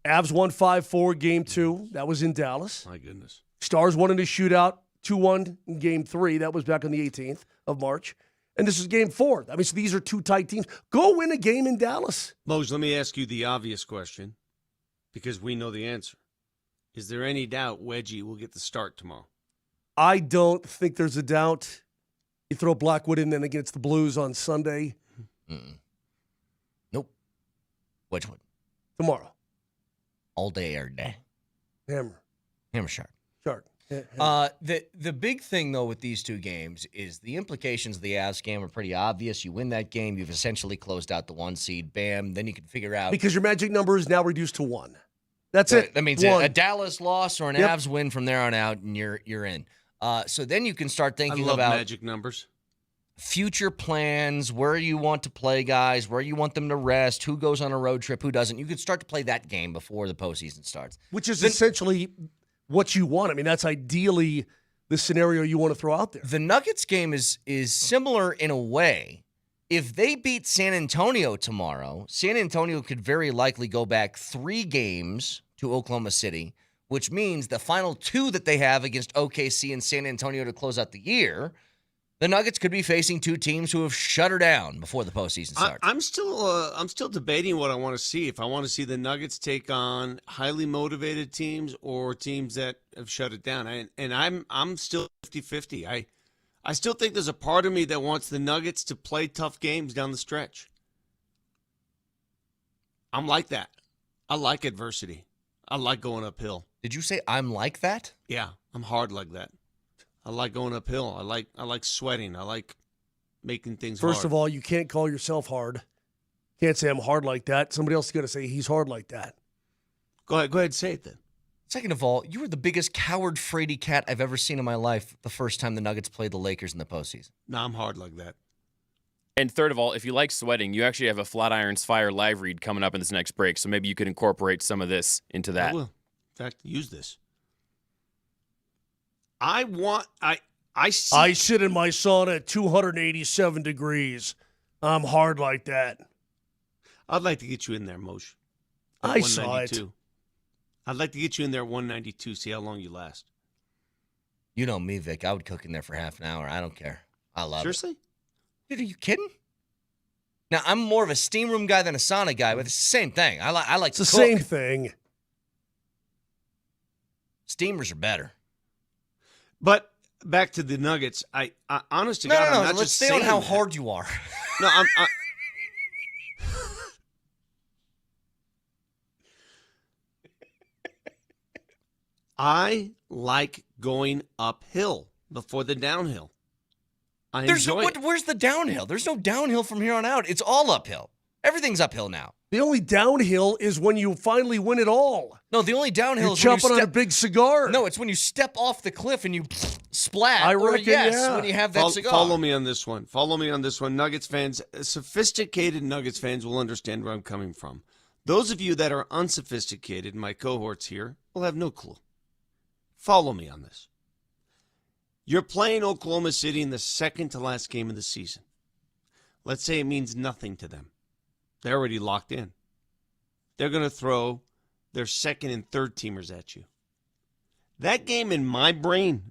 Avs won 5-4, game 2. That was in Dallas.
My goodness.
Stars won in a shootout, 2-1 in game 3. That was back on the 18th of March. And this is game 4. I mean, so these are 2 tight teams. Go win a game in Dallas.
Mose, let me ask you the obvious question, because we know the answer. Is there any doubt Wedgie will get the start tomorrow?
I don't think there's a doubt. You throw Blackwood in then against the Blues on Sunday.
Nope. Which one?
Tomorrow.
All day, every day.
Hammer
shark.
Shark.
The big thing, though, with these 2 games is the implications of the Avs game are pretty obvious. You win that game, you've essentially closed out the 1 seed. Bam. Then you can figure out.
Because your magic number is now reduced to 1. That's it.
That means
1.
a Dallas loss or an Avs win from there on out, and you're in. So then you can start thinking about
magic numbers.
Future plans, where you want to play guys, where you want them to rest, who goes on a road trip, who doesn't. You can start to play that game before the postseason starts.
Which is essentially what you want. I mean, that's ideally the scenario you want to throw out there.
The Nuggets game is similar in a way. If they beat San Antonio tomorrow, San Antonio could very likely go back 3 games to Oklahoma City, which means the final 2 that they have against OKC and San Antonio to close out the year, the Nuggets could be facing 2 teams who have shut her down before the postseason starts.
I'm still debating what I want to see. If I want to see the Nuggets take on highly motivated teams or teams that have shut it down, and I'm still 50-50. I still think there's a part of me that wants the Nuggets to play tough games down the stretch. I'm like that. I like adversity. I like going uphill.
Did you say I'm like that?
Yeah, I'm hard like that. I like going uphill. I like sweating. I like making things hard.
First of all, you can't call yourself hard. Can't say I'm hard like that. Somebody else is going to say he's hard like that.
Go ahead, say it then.
Second of all, you were the biggest coward fraidy cat I've ever seen in my life the first time the Nuggets played the Lakers in the postseason.
No, I'm hard like that.
And third of all, if you like sweating, you actually have a Flatirons Fire live read coming up in this next break, so maybe you could incorporate some of this into that.
I will. In fact, use this. I sit
in my sauna at 287 degrees. I'm hard like that.
I'd like to get you in there, Moshe.
I saw it.
I'd like to get you in there at 192, see how long you last.
You know me, Vic. I would cook in there for half an hour. I don't care. I love
Seriously?
it. Dude, are you kidding? Now, I'm more of a steam room guy than a sauna guy, but it's the same thing. I like
It's
to
the
cook.
same thing.
Steamers are better.
But back to the Nuggets, I honest to God, I'm not
let's
just
stay
saying
on how
that.
hard you are.
No, I like going uphill before the downhill.
Where's the downhill? There's no downhill from here on out. It's all uphill. Everything's uphill now.
The only downhill is when you finally win it all.
No, the only downhill
You're
is when you
chomping on a big cigar.
No, it's when you step off the cliff and you splat.
I
or
reckon,
yes,
yeah.
when you have that cigar.
Follow me on this one. Nuggets fans, sophisticated Nuggets fans will understand where I'm coming from. Those of you that are unsophisticated, my cohorts here, will have no clue. Follow me on this. You're playing Oklahoma City in the second to last game of the season. Let's say it means nothing to them. They're already locked in. They're going to throw their second and third teamers at you. That game in my brain,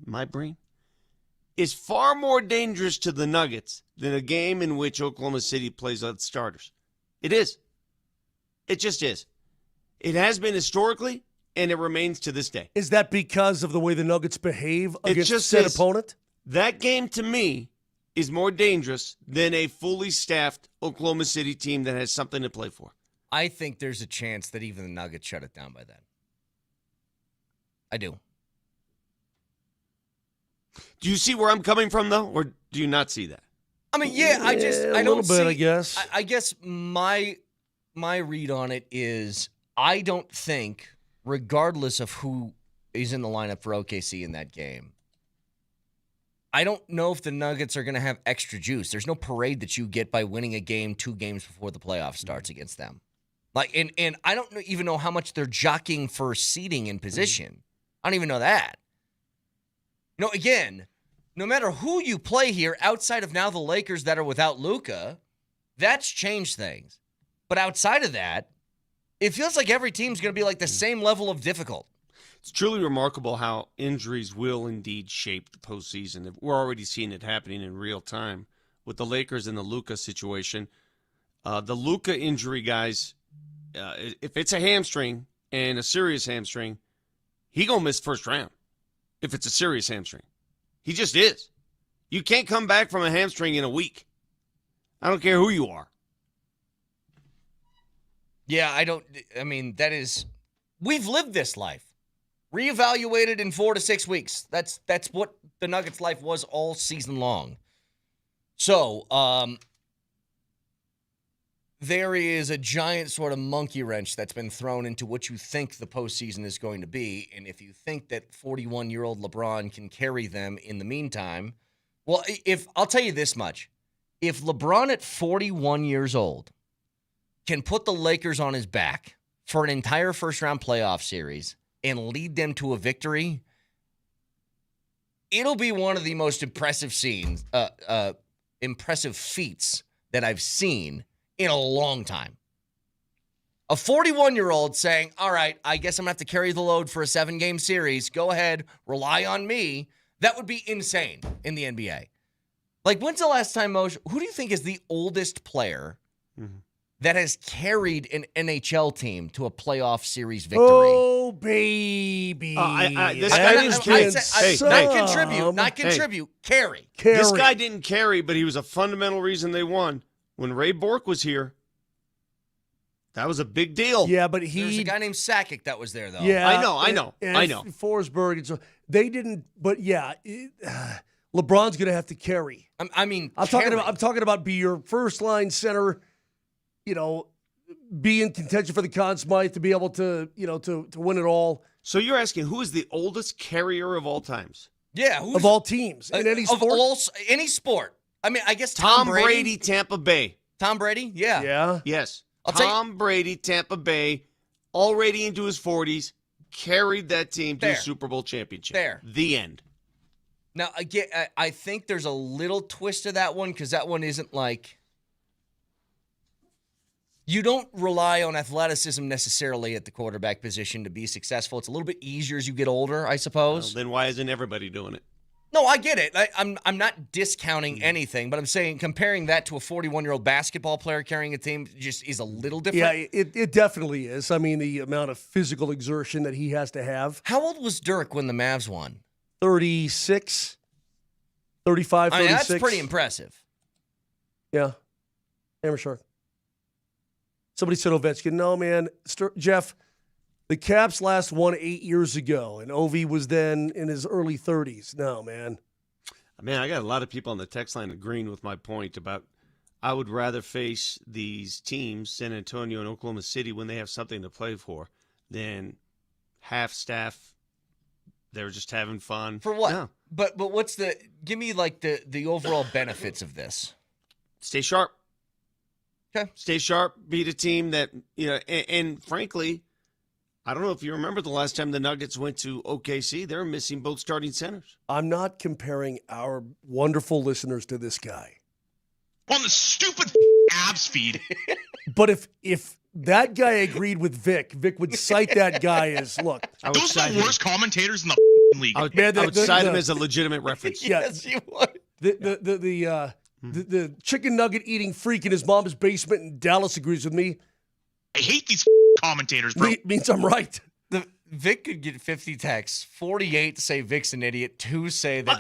is far more dangerous to the Nuggets than a game in which Oklahoma City plays with starters. It is. It just is. It has been historically, and it remains to this day.
Is that because of the way the Nuggets behave against said opponent?
That game, to me, is more dangerous than a fully staffed Oklahoma City team that has something to play for.
I think there's a chance that even the Nuggets shut it down by then. I do.
Do you see where I'm coming from, though, or do you not see that?
I mean, yeah, I
a
don't
little bit,
see,
I guess.
I guess my read on it is I don't think, regardless of who is in the lineup for OKC in that game, I don't know if the Nuggets are going to have extra juice. There's no parade that you get by winning a game 2 games before the playoff starts against them. Like, and I don't even know how much they're jockeying for seeding in position. I don't even know that. You know, again, no matter who you play here, outside of now the Lakers that are without Luca, that's changed things. But outside of that, it feels like every team's going to be like the same level of difficult.
It's truly remarkable how injuries will indeed shape the postseason. We're already seeing it happening in real time with the Lakers and the Luca situation. The Luca injury, guys, if it's a hamstring and a serious hamstring, he going to miss first round if it's a serious hamstring. He just is. You can't come back from a hamstring in a week. I don't care who you are.
Yeah, that is, we've lived this life. Reevaluated in 4 to 6 weeks. That's what the Nuggets' life was all season long. So, there is a giant sort of monkey wrench that's been thrown into what you think the postseason is going to be. And if you think that 41-year-old LeBron can carry them in the meantime, well, I'll tell you this much. If LeBron at 41 years old can put the Lakers on his back for an entire first-round playoff series and lead them to a victory, it'll be one of the most impressive impressive feats that I've seen in a long time. A 41-year-old saying, all right, I guess I'm going to have to carry the load for a 7-game series. Go ahead, rely on me. That would be insane in the NBA. Like, when's the last time, Moser, who do you think is the oldest player that has carried an NHL team to a playoff series victory?
Oh, baby.
Not contribute, carry.
This guy didn't carry, but he was a fundamental reason they won. When Ray Bork was here, that was a big deal.
Yeah, but
There's a guy named Sakic that was there, though.
Yeah,
I know.
Forsberg, and so they didn't. But yeah, LeBron's going to have to carry. I'm talking about be your first line center. You know, be in contention for the Conn Smythe to be able to to win it all.
So you're asking who is the oldest carrier of all times?
Yeah,
of all teams in any sport.
Any sport. I mean, I guess
Tom Brady, Tampa Bay.
Tom Brady, yeah.
Yeah.
Yes. Tom Brady, Tampa Bay, already into his 40s, carried that team to a Super Bowl championship. The end.
Now, again, I think there's a little twist to that one because that one isn't like... You don't rely on athleticism necessarily at the quarterback position to be successful. It's a little bit easier as you get older, I suppose.
Well, then why isn't everybody doing it?
No, I get it. I'm not discounting anything, but I'm saying comparing that to a 41-year-old basketball player carrying a team just is a little different.
Yeah, it definitely is. I mean, the amount of physical exertion that he has to have.
How old was Dirk when the Mavs won?
36, 35, 36.
That's pretty impressive.
Yeah. Hammer Shark. Somebody said Ovechkin. No, man. Jeff, the Caps last won 8 years ago, and Ovi was then in his early 30s. No, man.
Man, I got a lot of people on the text line agreeing with my point about I would rather face these teams, San Antonio and Oklahoma City, when they have something to play for, than half-staff. They're just having fun.
For what?
No.
But what's give me like the overall benefits of this.
Stay sharp.
Okay.
Stay sharp. Beat a team that, and frankly, I don't know if you remember the last time the Nuggets went to OKC. They were missing both starting centers.
I'm not comparing our wonderful listeners to this guy.
On the stupid abs feed.
But if that guy agreed with Vic would cite that guy as, look.
Those are the worst commentators in the league.
I would cite him as a legitimate reference.
Yes, you would.
The chicken nugget eating freak in his mom's basement in Dallas agrees with me.
I hate these commentators, bro.
Means I'm right.
Vic could get 50 texts, 48 say Vic's an idiot, 2 say that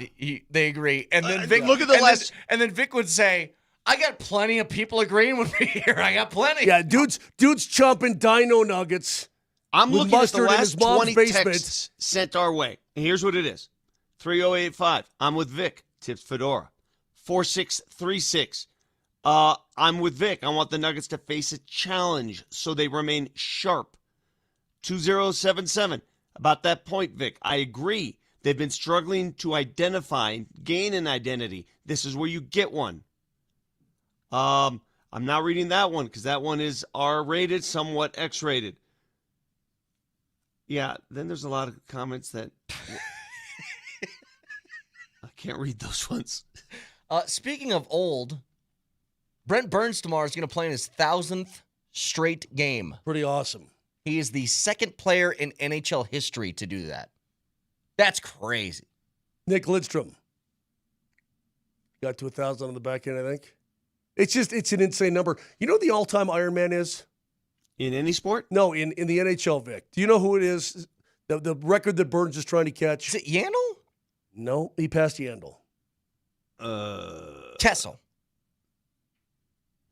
they agree, and then Vic
look at the last.
And then Vic would say, "I got plenty of people agreeing with me here. I got plenty."
Yeah, dude's chomping dino nuggets.
I'm
with
looking at the
mustard in his
last
mom's
20
basement.
texts sent our way. And here's what it is. 3085. I'm with Vic. Tips Fedora. 4636. I'm with Vic. I want the Nuggets to face a challenge so they remain sharp. 2077. About that point, Vic, I agree. They've been struggling to identify, gain an identity. This is where you get one. I'm not reading that one because that one is R-rated, somewhat X-rated. Yeah, then there's a lot of comments that I can't read those ones.
Speaking of old, Brent Burns tomorrow is going to play in his 1,000th straight game.
Pretty awesome.
He is the second player in NHL history to do that. That's crazy.
Nick Lidstrom got to 1,000 on the back end, I think. It's an insane number. You know what the all-time Ironman is?
In any sport?
No, in the NHL, Vic. Do you know who it is? The record that Burns is trying to catch?
Is it Yandel?
No, he passed Yandel.
Kessel.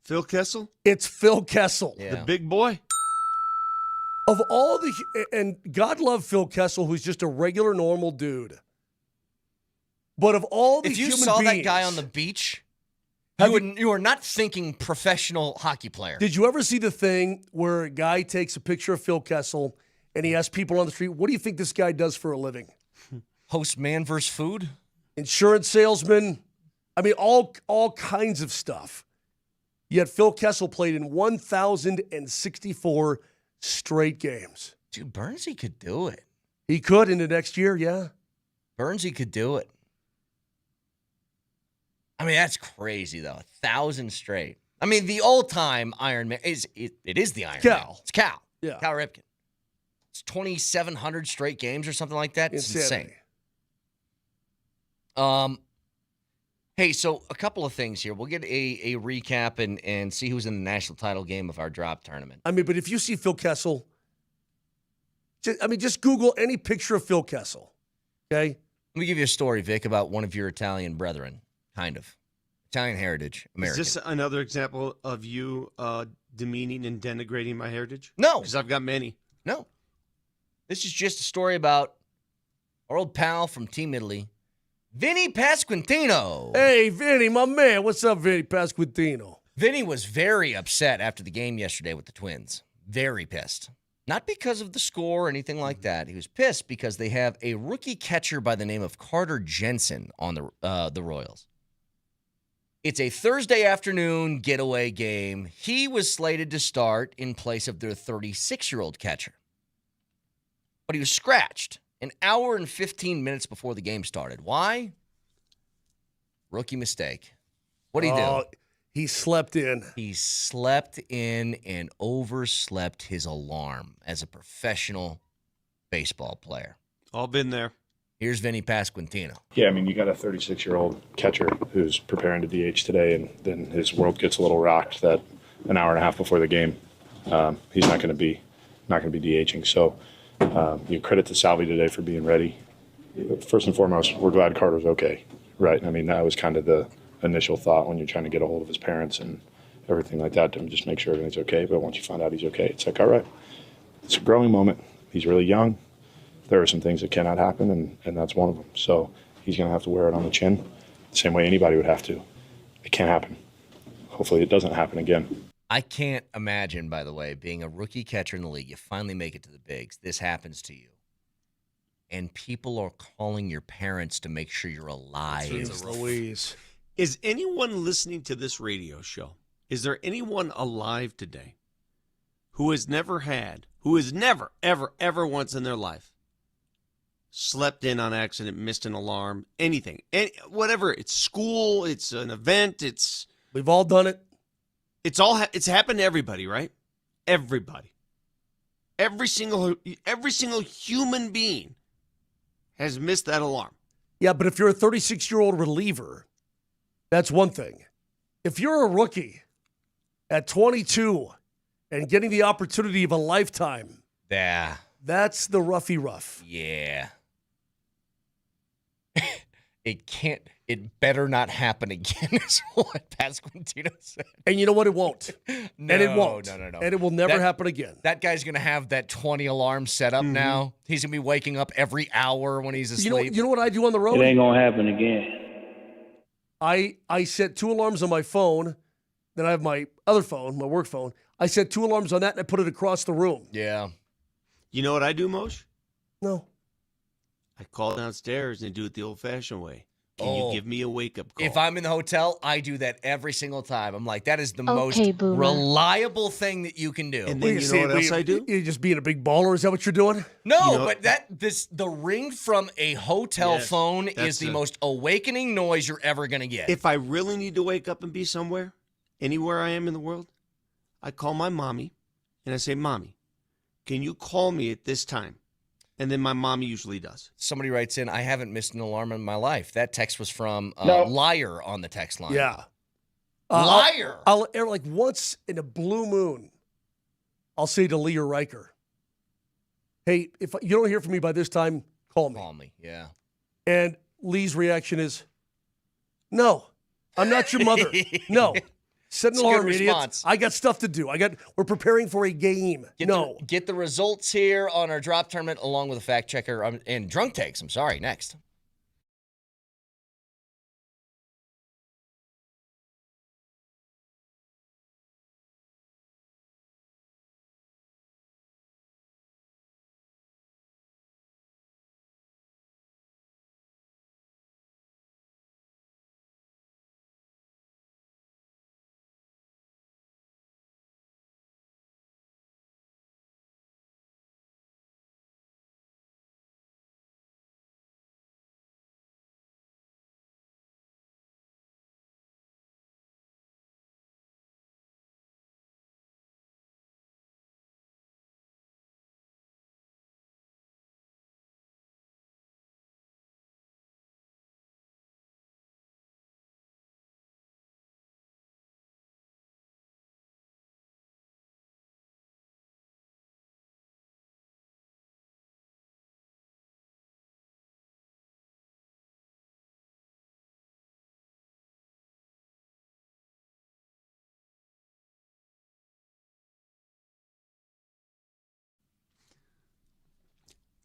Phil Kessel?
It's Phil Kessel.
Yeah.
The big boy?
Of all the, and God love Phil Kessel, who's just a regular, normal dude. But of all the
if you
human
saw
beings,
that guy on the beach, you are not thinking professional hockey player.
Did you ever see the thing where a guy takes a picture of Phil Kessel and he asks people on the street, what do you think this guy does for a living?
Host Man vs. Food?
Insurance salesman. I mean, all kinds of stuff. Yet Phil Kessel played in 1,064 straight games.
Dude, Burnsy could do it.
He could in the next year, yeah.
Burnsy could do it. I mean, that's crazy, though. 1,000 straight. I mean, the all-time Ironman it is the Ironman.
Cal.
It's Cal.
Yeah.
Cal Ripken. It's 2,700 straight games or something like that. It's insane. Hey, so a couple of things here. We'll get a recap and see who's in the national title game of our drop tournament.
I mean, but if you see Phil Kessel, just Google any picture of Phil Kessel, okay?
Let me give you a story, Vic, about one of your Italian brethren, kind of. Italian heritage, American.
Is this another example of you demeaning and denigrating my heritage?
No.
Because I've got many.
No. This is just a story about our old pal from Team Italy, Vinny Pasquantino.
Hey, Vinny, my man. What's up, Vinny Pasquantino?
Vinny was very upset after the game yesterday with the Twins. Very pissed. Not because of the score or anything like that. He was pissed because they have a rookie catcher by the name of Carter Jensen on the Royals. It's a Thursday afternoon getaway game. He was slated to start in place of their 36-year-old catcher. But he was scratched an hour and 15 minutes before the game started. Why? Rookie mistake. What did he do?
He slept in.
He slept in and overslept his alarm as a professional baseball player.
All been there.
Here's Vinny Pasquantino.
Yeah, I mean, you got a 36-year-old catcher who's preparing to DH today, and then his world gets a little rocked that an hour and a half before the game, he's not going to be DHing. So you credit to Salvi today for being ready. First and foremost, we're glad Carter's okay, right? I mean, that was kind of the initial thought when you're trying to get a hold of his parents and everything like that to just make sure everything's okay. But once you find out he's okay, it's like, all right, it's a growing moment. He's really young. There are some things that cannot happen, and that's one of them. So he's going to have to wear it on the chin the same way anybody would have to. It can't happen. Hopefully it doesn't happen again.
I can't imagine, by the way, being a rookie catcher in the league. You finally make it to the bigs. This happens to you. And people are calling your parents to make sure you're alive.
Jeez Louise.
Is anyone listening to this radio show, is there anyone alive today who has never had who has never, ever, ever once in their life slept in on accident, missed an alarm, anything, whatever. It's school, it's an event,
we've all done it.
It's happened to everybody, right? Everybody. Every single human being has missed that alarm.
Yeah, but if you're a 36-year-old reliever, that's one thing. If you're a rookie at 22 and getting the opportunity of a lifetime,
Yeah.
that's the roughy rough.
Yeah. It better not happen again, is what Pasquantino said.
And you know what? It won't.
No,
and it won't.
No.
And it will never happen again.
That guy's going to have that 20 alarm set up now. He's going to be waking up every hour when he's asleep.
You know what I do on the road?
It ain't going to happen again.
I set 2 alarms on my phone. Then I have my other phone, my work phone. I set 2 alarms on that, and I put it across the room.
Yeah.
You know what I do, Moshe?
No.
I call downstairs and do it the old-fashioned way. Can you give me a wake-up call?
If I'm in the hotel, I do that every single time. I'm like, that is the
Okay,
most
boomer.
reliable thing that you can do.
And then you know what else I do?
You're just being a big baller? Is that what you're doing?
No,
You know-
but the ring from a hotel
Yes,
phone
that's
is the most awakening noise you're ever going to get.
If I really need to wake up and be somewhere, anywhere I am in the world, I call my mommy and I say, Mommy, can you call me at this time? And then my mommy usually does.
Somebody writes in, I haven't missed an alarm in my life. That text was from
No.
Liar on the text line.
Yeah.
Liar.
I'll like once in a blue moon, I'll say to Lee or Riker, hey, if you don't hear from me by this time, call me.
Call me, yeah.
And Lee's reaction is, no, I'm not your mother. No. Set an
It's a good
alarm, idiots.
response.
I got stuff to do. We're preparing for a game.
Get the results here on our drop tournament along with a fact checker and drunk takes. I'm sorry, next.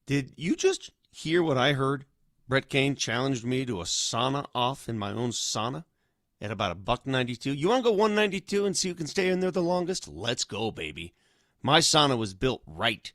Did you just hear what I heard? Brett Kane challenged me to a sauna off in my own sauna at about $1.92. You want to go 192 and see who can stay in there the longest? Let's go, baby. My sauna was built right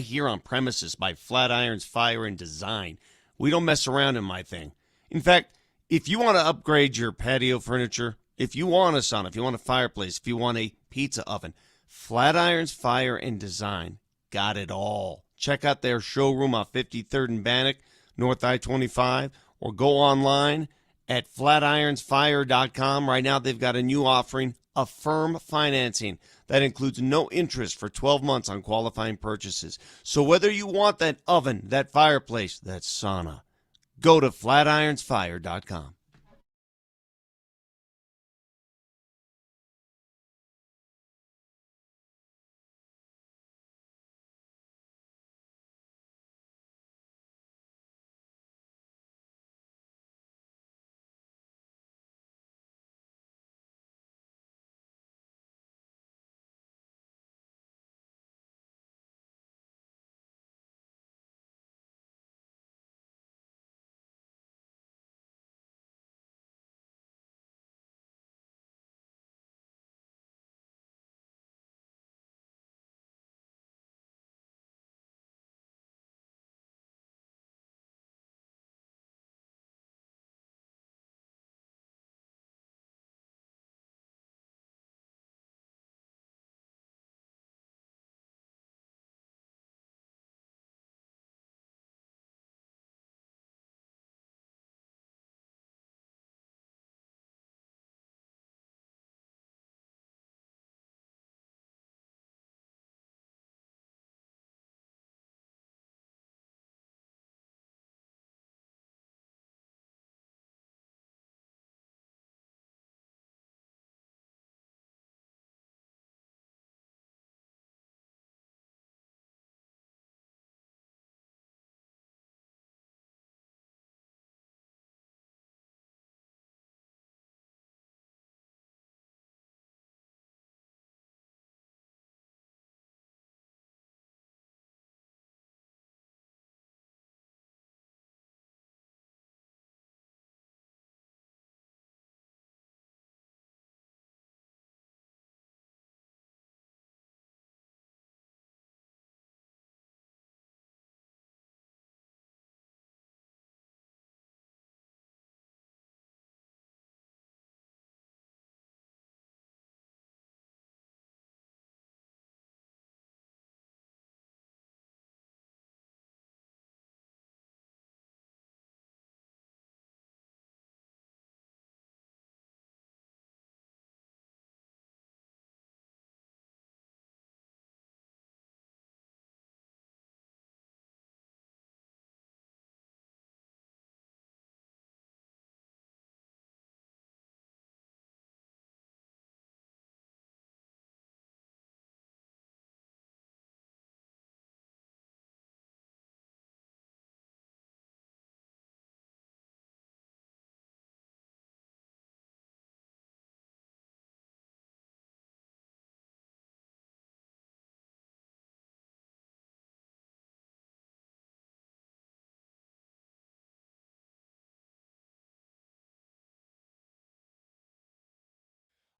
here on premises by Flatirons Fire and Design. We don't mess around in my thing. In fact, if you want to upgrade your patio furniture, if you want a sauna, if you want a fireplace, if you want a pizza oven, Flatirons Fire and Design got it all. Check out their showroom on 53rd and Bannock, North I-25, or go online at flatironsfire.com. Right now, they've got a new offering, Affirm Financing. That includes no interest for 12 months on qualifying purchases. So whether you want that oven, that fireplace, that sauna, go to flatironsfire.com.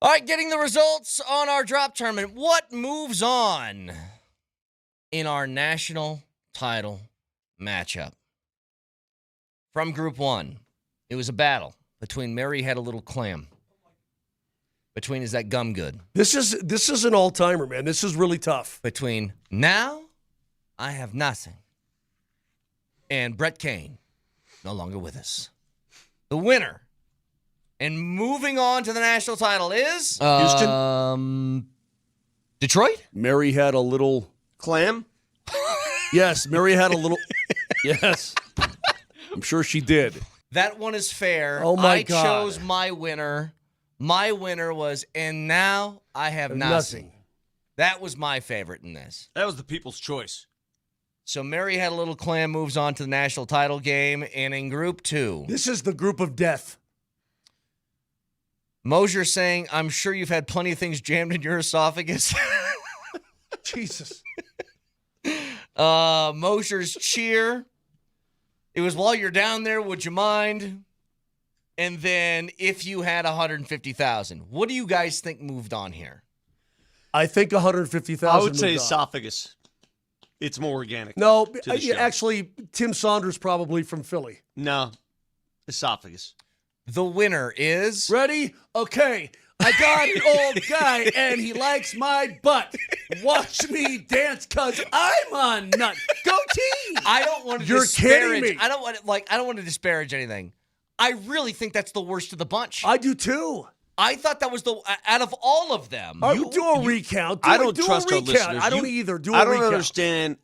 All right, getting the results on our drop tournament. What moves on in our national title matchup? From Group 1, it was a battle between Mary Had a Little Clam. Between Is That Gum Good?
This is an all-timer, man. This is really tough.
Between Now I Have Nothing and Brett Kane, no longer with us. The winner and moving on to the national title is
Houston?
Detroit?
Mary Had a Little
Clam?
Yes, Mary had a little. Yes. I'm sure she did.
That one is fair.
Oh, my
I
God.
chose my winner. My winner was And Now I Have Nothing. That was my favorite in this.
That was the people's choice.
So Mary Had a Little Clam moves on to the national title game. And in Group 2,
This is the group of death.
Moser saying, I'm sure you've had plenty of things jammed in your esophagus.
Jesus.
Moser's cheer. It was while you're down there, would you mind? And then if you had 150,000. What do you guys think moved on here?
I think 150,000.
I would say
moved on.
esophagus. It's more organic.
No,
to the show.
actually, Tim Saunders probably from Philly.
No, esophagus.
The winner is...
Ready? Okay. I got an old guy, and he likes my butt. Watch me dance, cause I'm a nut. Go team!
I don't want to
You're
disparage.
kidding me.
I don't want to disparage anything. I really think that's the worst of the bunch.
I do too.
I thought that was the out of all of them.
Do a recount.
I don't trust our listeners.
I don't either. Do a
I don't
recount.
understand.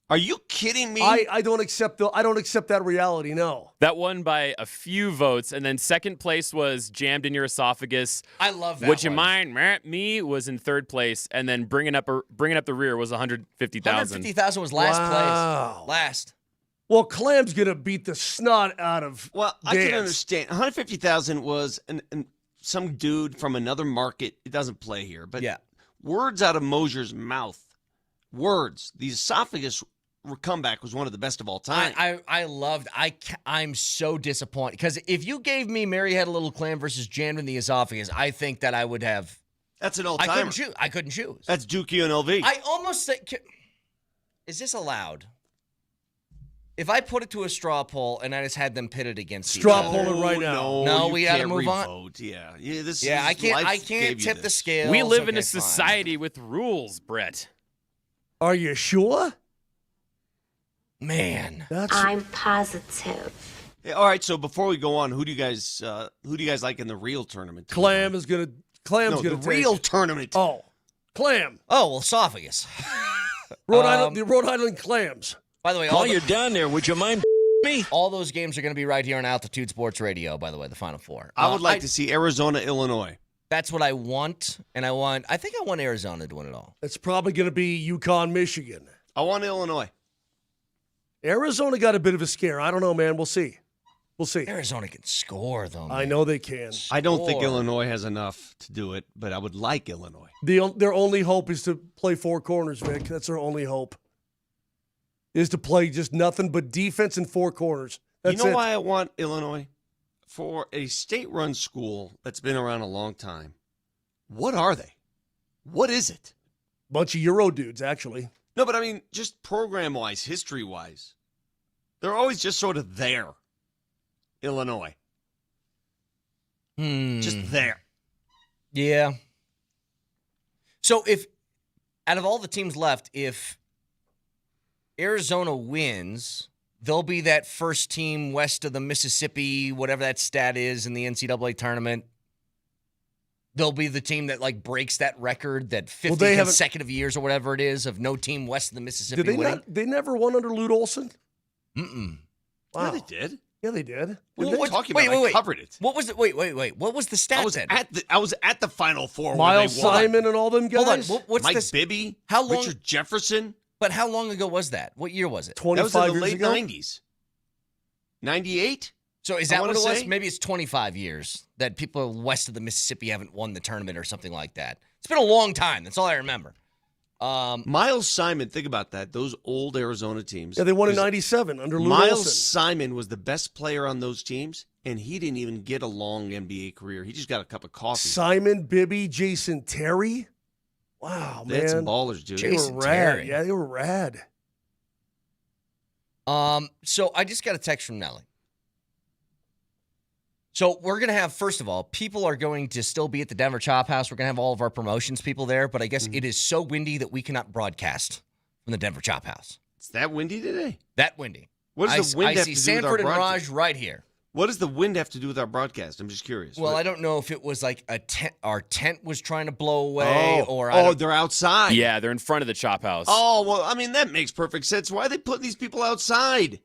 Are you kidding me?
I don't accept that reality. No.
That won by a few votes, and then second place was Jammed in Your Esophagus.
I love that.
Would you mind? Me was in third place, and then bringing up the rear was 150,000.
150,000 was last
Wow.
place. Last.
Well, Clam's gonna beat the snot out of.
Well, I can understand. 150,000 was some dude from another market. It doesn't play here, but
yeah,
words out of Moser's mouth. Words. The esophagus comeback was one of the best of all time.
I'm so disappointed because if you gave me Mary Had a Little Clam versus Jammed in the Esophagus, I think that I would have.
That's an all-timer.
I couldn't choose.
That's Dookie and LV.
I almost think. Is this allowed? If I put it to a straw poll and I just had them pitted against
straw
each other.
poll it right now.
No, we got to move on. I can't tip the scale.
We live in a society with rules, Brett.
Are you sure?
Man,
I'm positive.
Yeah, all right, so before we go on, who do you guys like in the real tournament?
Clam's gonna
the real tournament.
Oh, Clam.
Oh, well, esophagus.
The Rhode Island Clams.
By the way,
while you're down there, would you mind me?
All those games are going to be right here on Altitude Sports Radio, by the way, the Final Four.
I would like to see Arizona, Illinois.
That's what I want, and I think I want Arizona to win it all.
It's probably going to be UConn, Michigan.
I want Illinois.
Arizona got a bit of a scare. I don't know, man. We'll see.
Arizona can score, though, man.
I know they can.
I don't think Illinois has enough to do it, but I would like Illinois.
Their only hope is to play four corners, Vic. That's their only hope. Is to play just nothing but defense in four corners. That's
you know
it.
why I want Illinois? For a state-run school that's been around a long time, what are they? What is it?
Bunch of Euro dudes, actually.
No, but I mean, just program-wise, history-wise, they're always just sort of there. Illinois. Just there.
Yeah. So if, out of all the teams left, if Arizona wins, they'll be that first team west of the Mississippi, whatever that stat is in the NCAA tournament. They'll be the team that breaks that record, that 50 consecutive years or whatever it is of no team west of the Mississippi
Did they
winning.
They never won under Lute Olson?
Mm-mm.
Wow.
Yeah, they did.
Yeah, they did.
What are you talking about? I covered it.
What was it? Wait. What was the stat then?
I was at the Final Four.
Miles
where they won.
Simon and all them guys.
Hold on. What's
Mike
this?
Bibby.
How long?
Richard Jefferson.
But how long ago was that? What year was it?
25
that was in the
years
late
ago?
90s. 98?
So is that what it was?
say?
Maybe it's 25 years that people west of the Mississippi haven't won the tournament or something like that. It's been a long time. That's all I remember.
Miles Simon, think about that. Those old Arizona teams.
Yeah, they won in 97 under Lou
Miles
Wilson.
Simon was the best player on those teams, and he didn't even get a long NBA career. He just got a cup of coffee.
Simon, Bibby, Jason Terry. Wow, man.
They had some ballers, dude.
They were rad. Yeah, they were rad.
So I just got a text from Nelly. So we're going to have, first of all, people are going to still be at the Denver Chop House. We're going to have all of our promotions people there, but I guess it is so windy that we cannot broadcast from the Denver Chop House.
It's that windy today?
That windy.
What does the wind have to do with our
Sanford and
broadcast?
Raj right here.
What does the wind have to do with our broadcast? I'm just curious.
Well, I don't know if it was like our tent was trying to blow away or
they're outside.
Yeah, they're in front of the Chop House.
Oh, well, I mean, that makes perfect sense. Why are they putting these people outside?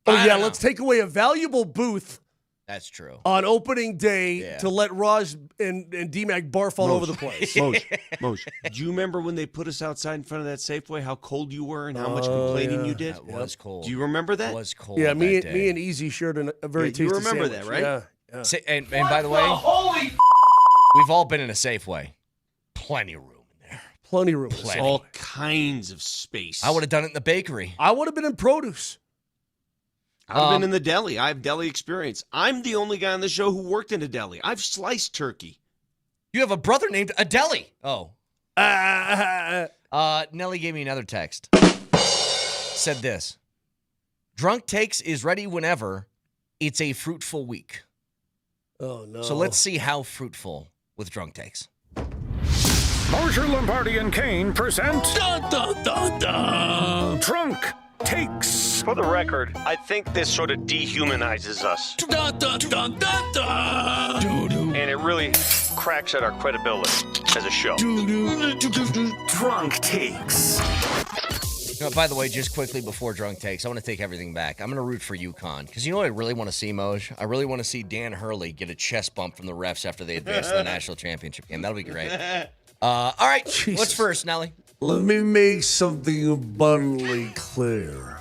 Oh, yeah, let's take away a valuable booth.
That's true.
On opening day to let Raj and DMac barf all over the place.
Moj, do you remember when they put us outside in front of that Safeway, how cold you were and how much complaining you did?
That was cold.
Do you remember that?
It was cold.
Yeah, me and Easy shared a very tasty
you remember
sandwich.
that, right?
Yeah.
And by the way, we've all been in a Safeway. Plenty of room in there.
Plenty of room.
All kinds of space.
I would have done it in the bakery.
I would have been in produce.
I've been in the deli. I have deli experience. I'm the only guy on the show who worked in a deli. I've sliced turkey.
You have a brother named Adeli. Oh. Nelly gave me another text. Said this. Drunk Takes is ready whenever. It's a fruitful week.
Oh, no.
So let's see how fruitful with Drunk Takes.
Moser, Lombardi, and Kane present Drunk Takes.
For the record, I think this sort of dehumanizes us. And it really cracks at our credibility as a show.
Drunk Takes.
By the way, just quickly before Drunk Takes, I want to take everything back. I'm going to root for UConn. Because you know what I really want to see, Moj? I really want to see Dan Hurley get a chest bump from the refs after they advance to the national championship game. That'll be great. All right, what's first, Nelly?
Let me make something abundantly clear.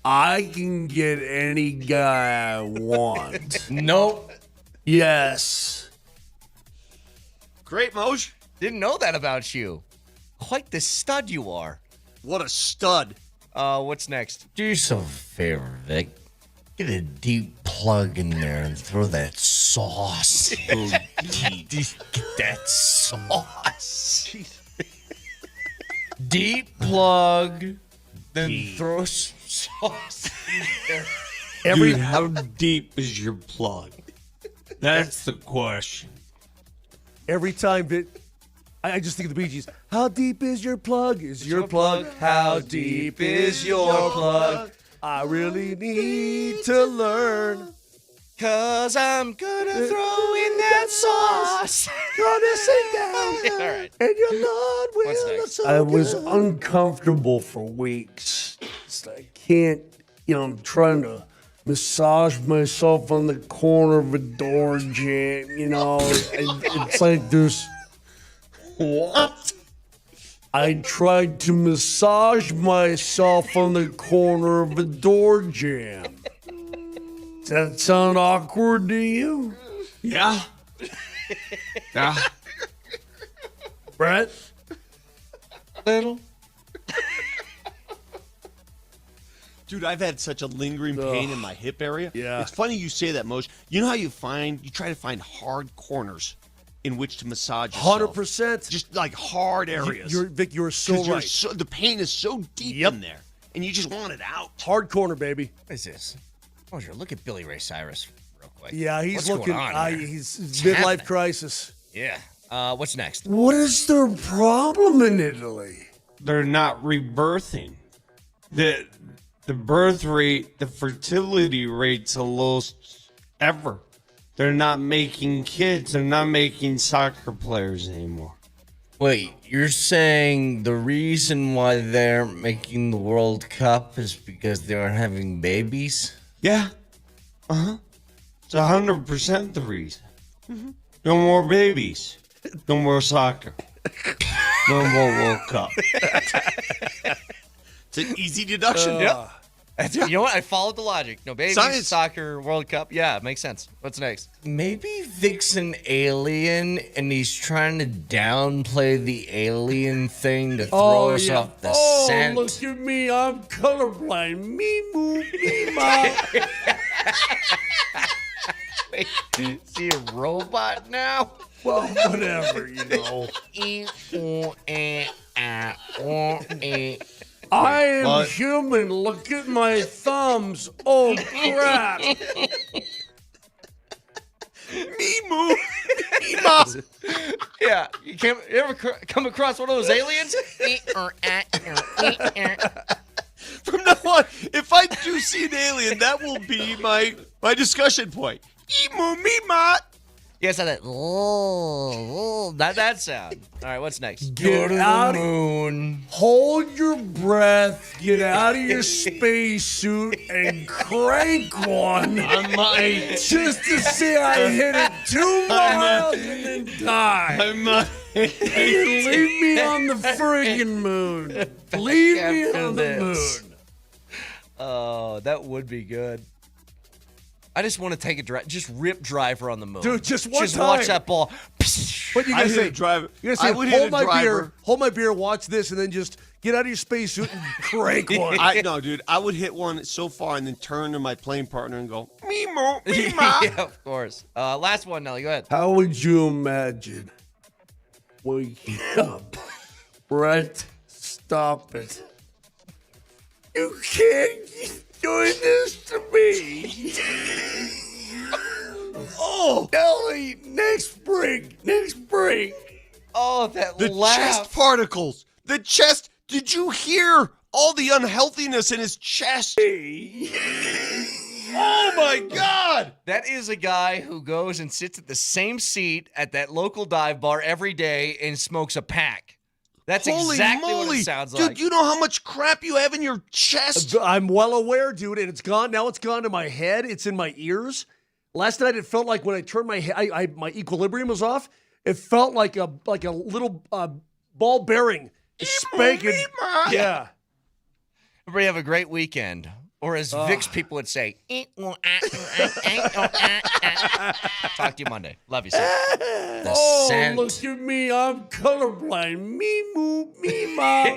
I can get any guy I want.
Nope.
Yes.
Great, Moj.
Didn't know that about you. Quite the stud you are.
What a stud.
What's next? Do yourself a favor, Vic. Get a deep plug in there and throw that sauce. Get that sauce. Deep plug, then throw some sauce in there.
Dude, how deep is your plug? That's the question.
Every time I just think of the Bee Gees. How deep is your plug? Is your plug? How deep is your plug? I really need to learn.
'Cause I'm gonna throw in that sauce.
Gonna sit down.
All right.
And your Lord
What's
will
next?
so I was uncomfortable for weeks. I can't, I'm trying to massage myself on the corner of a door jam, It's like there's...
What?
I tried to massage myself on the corner of a door jam. Does that sound awkward to you?
Yeah. Yeah.
Brett?
Little.
Dude, I've had such a lingering pain in my hip area.
Yeah.
It's funny you say that, Moj. You know how you try to find hard corners in which to massage yourself?
100%.
Just like hard areas.
Vic, you're so right.
The pain is so deep in there, and you just want it out.
Hard corner, baby.
What is this? Moser, look at Billy Ray Cyrus real quick.
Yeah, he's
What's
looking.
going on here?
He's
What's
midlife
happening?
crisis.
Yeah. What's next?
What is their problem in Italy?
They're not rebirthing. The birth rate, the fertility rate's the lowest ever. They're not making kids. They're not making soccer players anymore.
Wait, you're saying the reason why they're making the World Cup is because they aren't having babies?
Yeah. Uh-huh. It's 100% the reason. No more babies. No more soccer. No more World Cup.
It's an easy deduction.
Yep. You know what? I followed the logic. No babies,
Science.
soccer, World Cup. Yeah, it makes sense. What's next? Maybe Vic's an alien and he's trying to downplay the alien thing to throw us off the scent.
Look at me. I'm colorblind. Me moo, me ma.
Wait, is he a robot now?
Well, whatever, you know. I am human. Look at my thumbs. Oh, crap.
Mimo. Mimo.
Yeah. You ever come across one of those aliens?
From now on, if I do see an alien, that will be my discussion point. Emo mima.
Yes, that. That sound. All right, what's next?
Get out of the moon. Hold your breath. Get out of your spacesuit and crank one.
I might.
Just to see I hit it 2 miles and then die.
I might.
Leave me on the friggin' moon. Leave me on the moon.
Oh, that would be good. I just want to take a drive, just rip driver on the moon.
Dude, just one
just
time.
watch that ball.
But you gotta say,
driver.
You gotta say,
I would hit
hold my beer, watch this, and then just get out of your spacesuit and crank one.
No, dude, I would hit one so far and then turn to my plane partner and go, Mimo, Mima.
Yeah, of course. Last one, Nelly, go ahead.
How would you imagine waking up? Brett, stop it. You can't keep doing this to me. Oh, Nelly, next break.
Oh, that
The
laugh.
chest particles. The chest. Did you hear all the unhealthiness in his chest? Oh, my God.
That is a guy who goes and sits at the same seat at that local dive bar every day and smokes a pack. That's
Holy
exactly
moly.
what it sounds
Dude,
like.
you know how much crap you have in your chest?
I'm well aware, dude, and it's gone. Now it's gone to my head. It's in my ears. Last night it felt like when I turned my head, my equilibrium was off. It felt like a little ball bearing spanking. Yeah.
Everybody have a great weekend. Or as Vic's people would say, talk to you Monday. Love you, sir.
Oh, look at me. I'm colorblind. Me moo, me ma.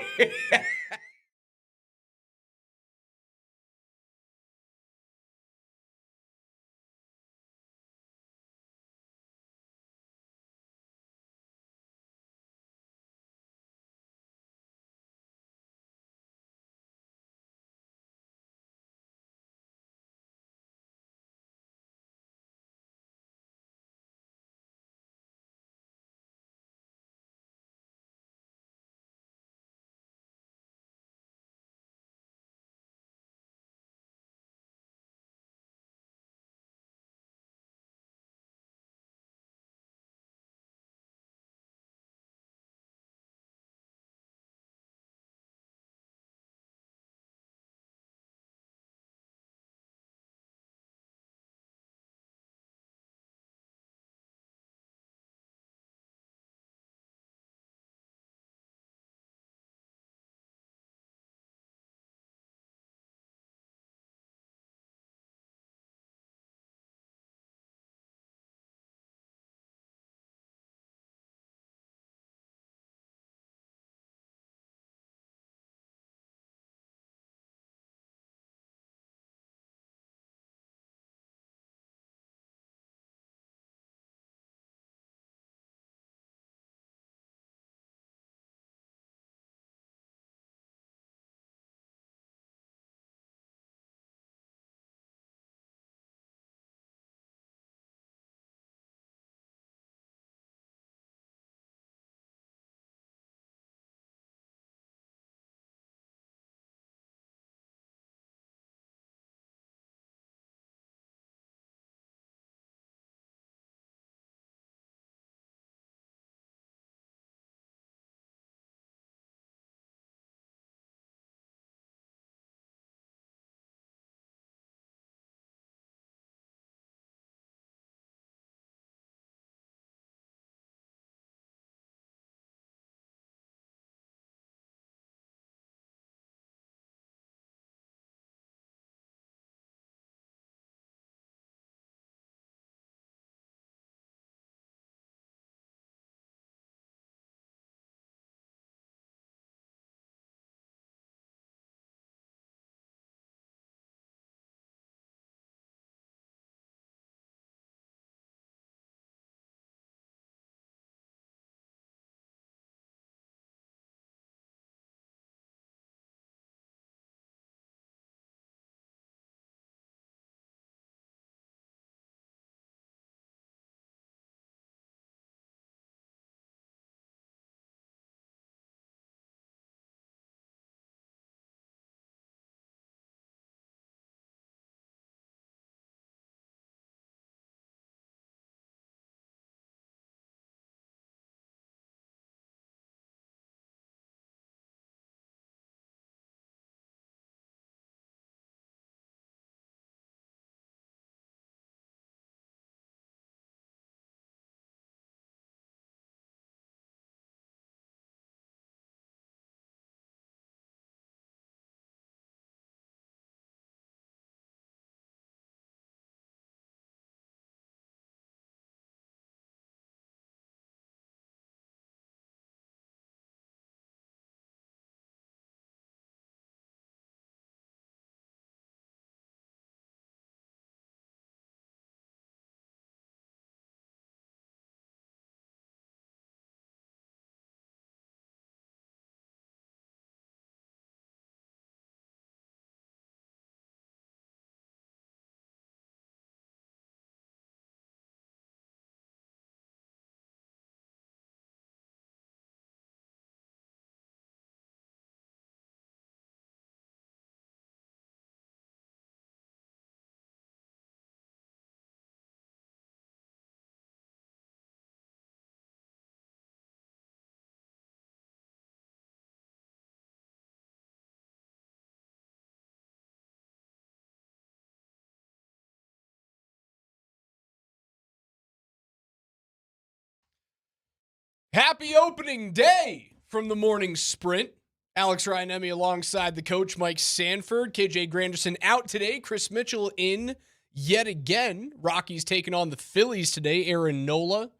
Happy opening day from the morning sprint. Alex Ryan-Emmy alongside the coach, Mike Sanford. KJ Granderson out today. Chris Mitchell in yet again. Rockies taking on the Phillies today. Aaron Nola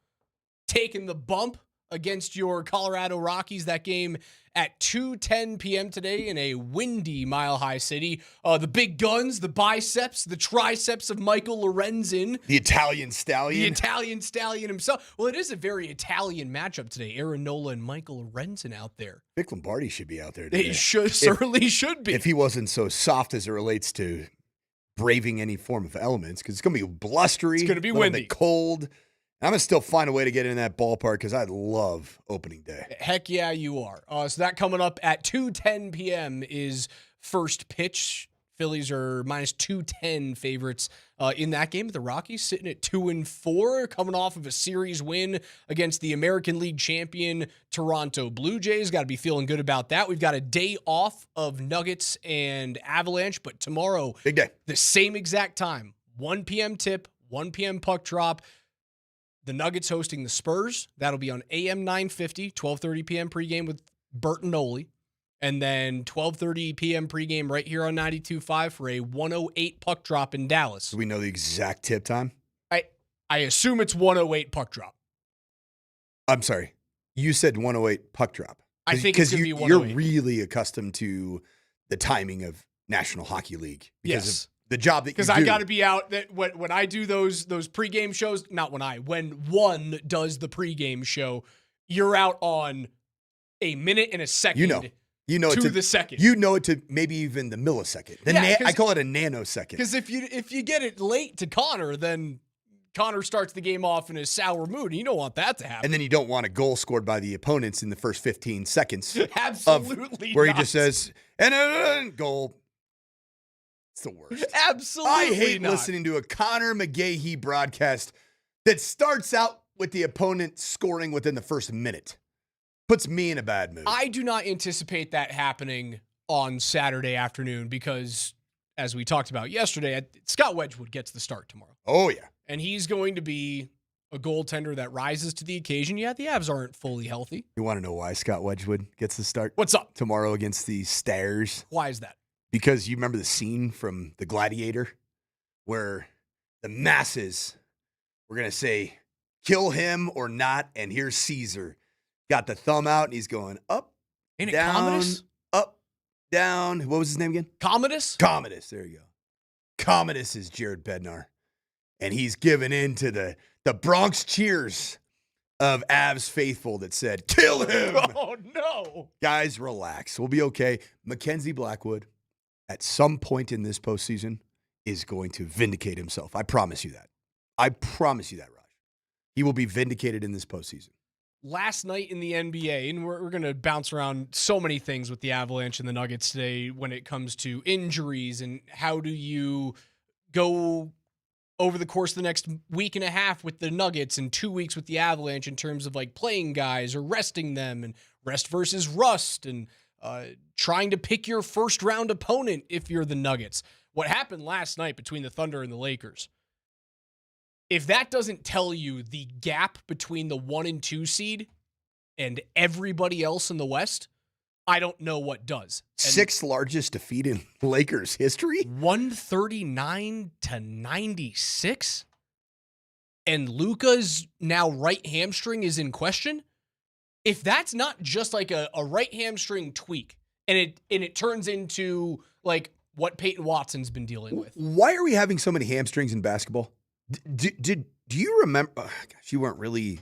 taking the bump against your Colorado Rockies. That game at 2:10 p.m. today in a windy Mile High City. The big guns, the biceps, the triceps of Michael Lorenzen.
The Italian Stallion.
The Italian Stallion himself. Well, it is a very Italian matchup today. Aaron Nola and Michael Lorenzen out there.
Vic Lombardi should be out there today.
They certainly should be.
If he wasn't so soft as it relates to braving any form of elements, because it's going to be blustery.
It's going to be
a little
windy.
bit cold. I'm going to still find a way to get in that ballpark because I love opening day.
Heck yeah, you are. So that coming up at 2:10 p.m. is first pitch. Phillies are minus 210 favorites in that game. The Rockies sitting at 2-4, coming off of a series win against the American League champion Toronto Blue Jays. Got to be feeling good about that. We've got a day off of Nuggets and Avalanche, but tomorrow,
big day.
The same exact time, 1 p.m. tip, 1 p.m. puck drop. The Nuggets hosting the Spurs. That'll be on AM 950, 12:30 p.m. pregame with Bert and Oli. And then 12:30 p.m. pregame right here on 92.5 for a 108 puck drop in Dallas.
Do we know the exact tip time?
I assume it's 108 puck drop.
I'm sorry. You said 108 puck drop.
I think it's going to be 108.
You're really accustomed to the timing of National Hockey League.
Yes.
Of the job that you do.
Because I got to be out that when I do those pregame shows, when one does the pregame show, you're out on a minute and a second.
You know
to the second.
You know it to maybe even the millisecond. I call it a nanosecond.
Because if you get it late to Connor, then Connor starts the game off in a sour mood, and you don't want that to happen.
And then you don't want a goal scored by the opponents in the first 15 seconds.
Absolutely
where
not.
He just says, and goal. It's the worst.
Absolutely
I hate
not.
listening to a Connor McGahee broadcast that starts out with the opponent scoring within the first minute. Puts me in a bad mood.
I do not anticipate that happening on Saturday afternoon because, as we talked about yesterday, Scott Wedgwood gets the start tomorrow.
Oh, yeah.
And he's going to be a goaltender that rises to the occasion. Yeah, the Avs aren't fully healthy.
You want to know why Scott Wedgwood gets the start?
What's up?
Tomorrow against the Stars.
Why is that?
Because you remember the scene from The Gladiator where the masses were going to say, kill him or not, and here's Caesar. Got the thumb out, and he's going up,
Ain't
down,
it Commodus?
up, down. What was his name again?
Commodus?
Commodus, there you go. Commodus is Jared Bednar, and he's given in to the Bronx cheers of Avs faithful that said, kill him.
Oh, no.
Guys, relax. We'll be okay. Mackenzie Blackwood, at some point in this postseason, is going to vindicate himself. I promise you that. I promise you that, Raj. He will be vindicated in this postseason.
Last night in the NBA, and we're going to bounce around so many things with the Avalanche and the Nuggets today when it comes to injuries and how do you go over the course of the next week and a half with the Nuggets and 2 weeks with the Avalanche in terms of like playing guys or resting them and rest versus rust and trying to pick your first round opponent if you're the Nuggets. What happened last night between the Thunder and the Lakers, if that doesn't tell you the gap between the 1 and 2 seed and everybody else in the West, I don't know what does. And
sixth largest defeat in Lakers history?
139-96? And Luca's now right hamstring is in question? If that's not just like a right hamstring tweak and it turns into like what Peyton Watson's been dealing with.
Why are we having so many hamstrings in basketball? Do you remember? Oh, gosh, you weren't really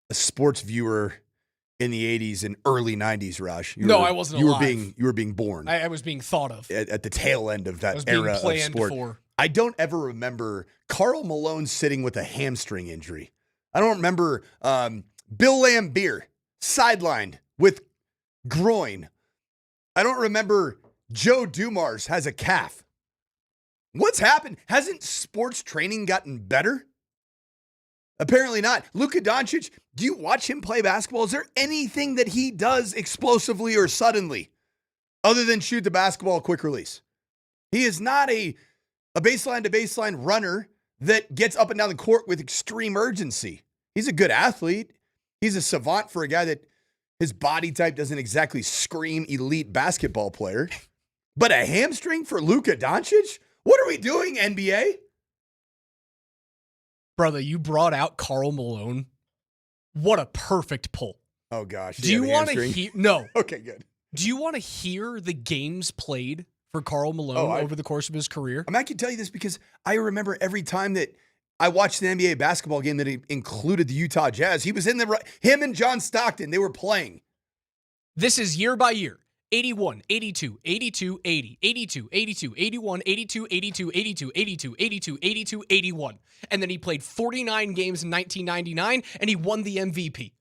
a sports viewer in the 80s and early 90s, Raj.
I wasn't alive.
You were being born.
I was being thought of.
At the tail end of that
was being
era of
planned
sport.
for.
I don't ever remember Karl Malone sitting with a hamstring injury. I don't remember Bill Laimbeer sidelined with groin. I don't remember Joe Dumars has a calf. What's happened? Hasn't sports training gotten better? Apparently not. Luca Doncic, do you watch him play basketball? Is there anything that he does explosively or suddenly other than shoot the basketball quick release? He is not a baseline to baseline runner that gets up and down the court with extreme urgency. He's a good athlete. He's a savant for a guy that his body type doesn't exactly scream elite basketball player. But a hamstring for Luca Doncic? What are we doing, NBA?
Brother, you brought out Karl Malone. What a perfect pull.
Oh, gosh.
Do you want to hear? No.
Okay, good.
Do you want to hear the games played for Karl Malone over the course of his career?
I mean, I can tell you this because I remember every time that I watched an NBA basketball game that included the Utah Jazz, he was in him and John Stockton, they were playing.
This is year by year. 81, 82, 82, 80, 82, 82, 81, 82, 82, 82, 82, 82, 82, 81. And then he played 49 games in 1999, and he won the MVP.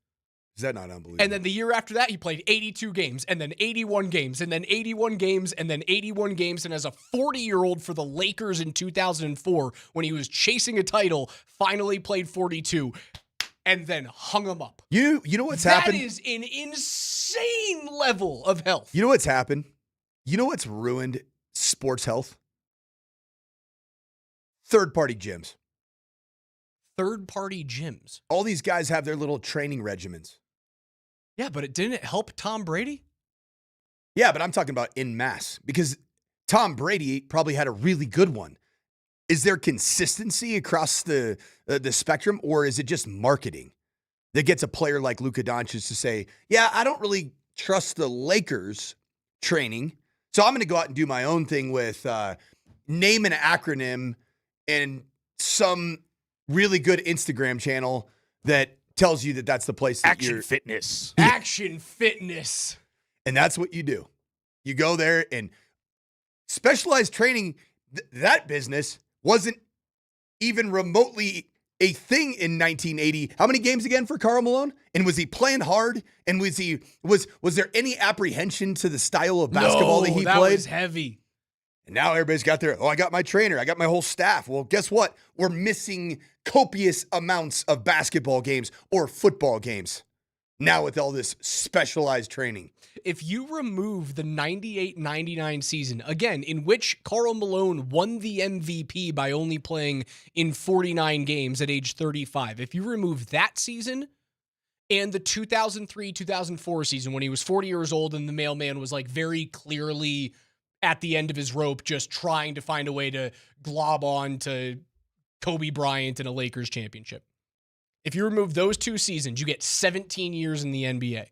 Is that not unbelievable?
And then the year after that, he played 82 games, and then 81 games, and then 81 games, and then 81 games. And as a 40-year-old for the Lakers in 2004, when he was chasing a title, finally played 42. And then hung him up.
You know what's happened?
That is an insane level of health.
You know what's happened? You know what's ruined sports health? Third-party gyms.
Third-party gyms.
All these guys have their little training regimens.
Yeah, but didn't it help Tom Brady?
Yeah, but I'm talking about en masse because Tom Brady probably had a really good one. Is there consistency across the spectrum, or is it just marketing that gets a player like Luca Doncic to say, yeah, I don't really trust the Lakers training, so I'm going to go out and do my own thing with name an acronym and some really good Instagram channel that tells you that that's the place that
Action Fitness.
Action Fitness.
And that's what you do. You go there and specialized training, that business wasn't even remotely a thing in 1980. How many games again for Karl Malone? And was he playing hard? And was there any apprehension to the style of basketball that he
that
played?
Was heavy.
And now everybody's got I got my trainer. I got my whole staff. Well, guess what? We're missing copious amounts of basketball games or football games now with all this specialized training.
If you remove the 98-99 season, again, in which Karl Malone won the MVP by only playing in 49 games at age 35, if you remove that season and the 2003-2004 season when he was 40 years old and the mailman was like very clearly at the end of his rope just trying to find a way to glob on to Kobe Bryant in a Lakers championship. If you remove those two seasons, you get 17 years in the NBA.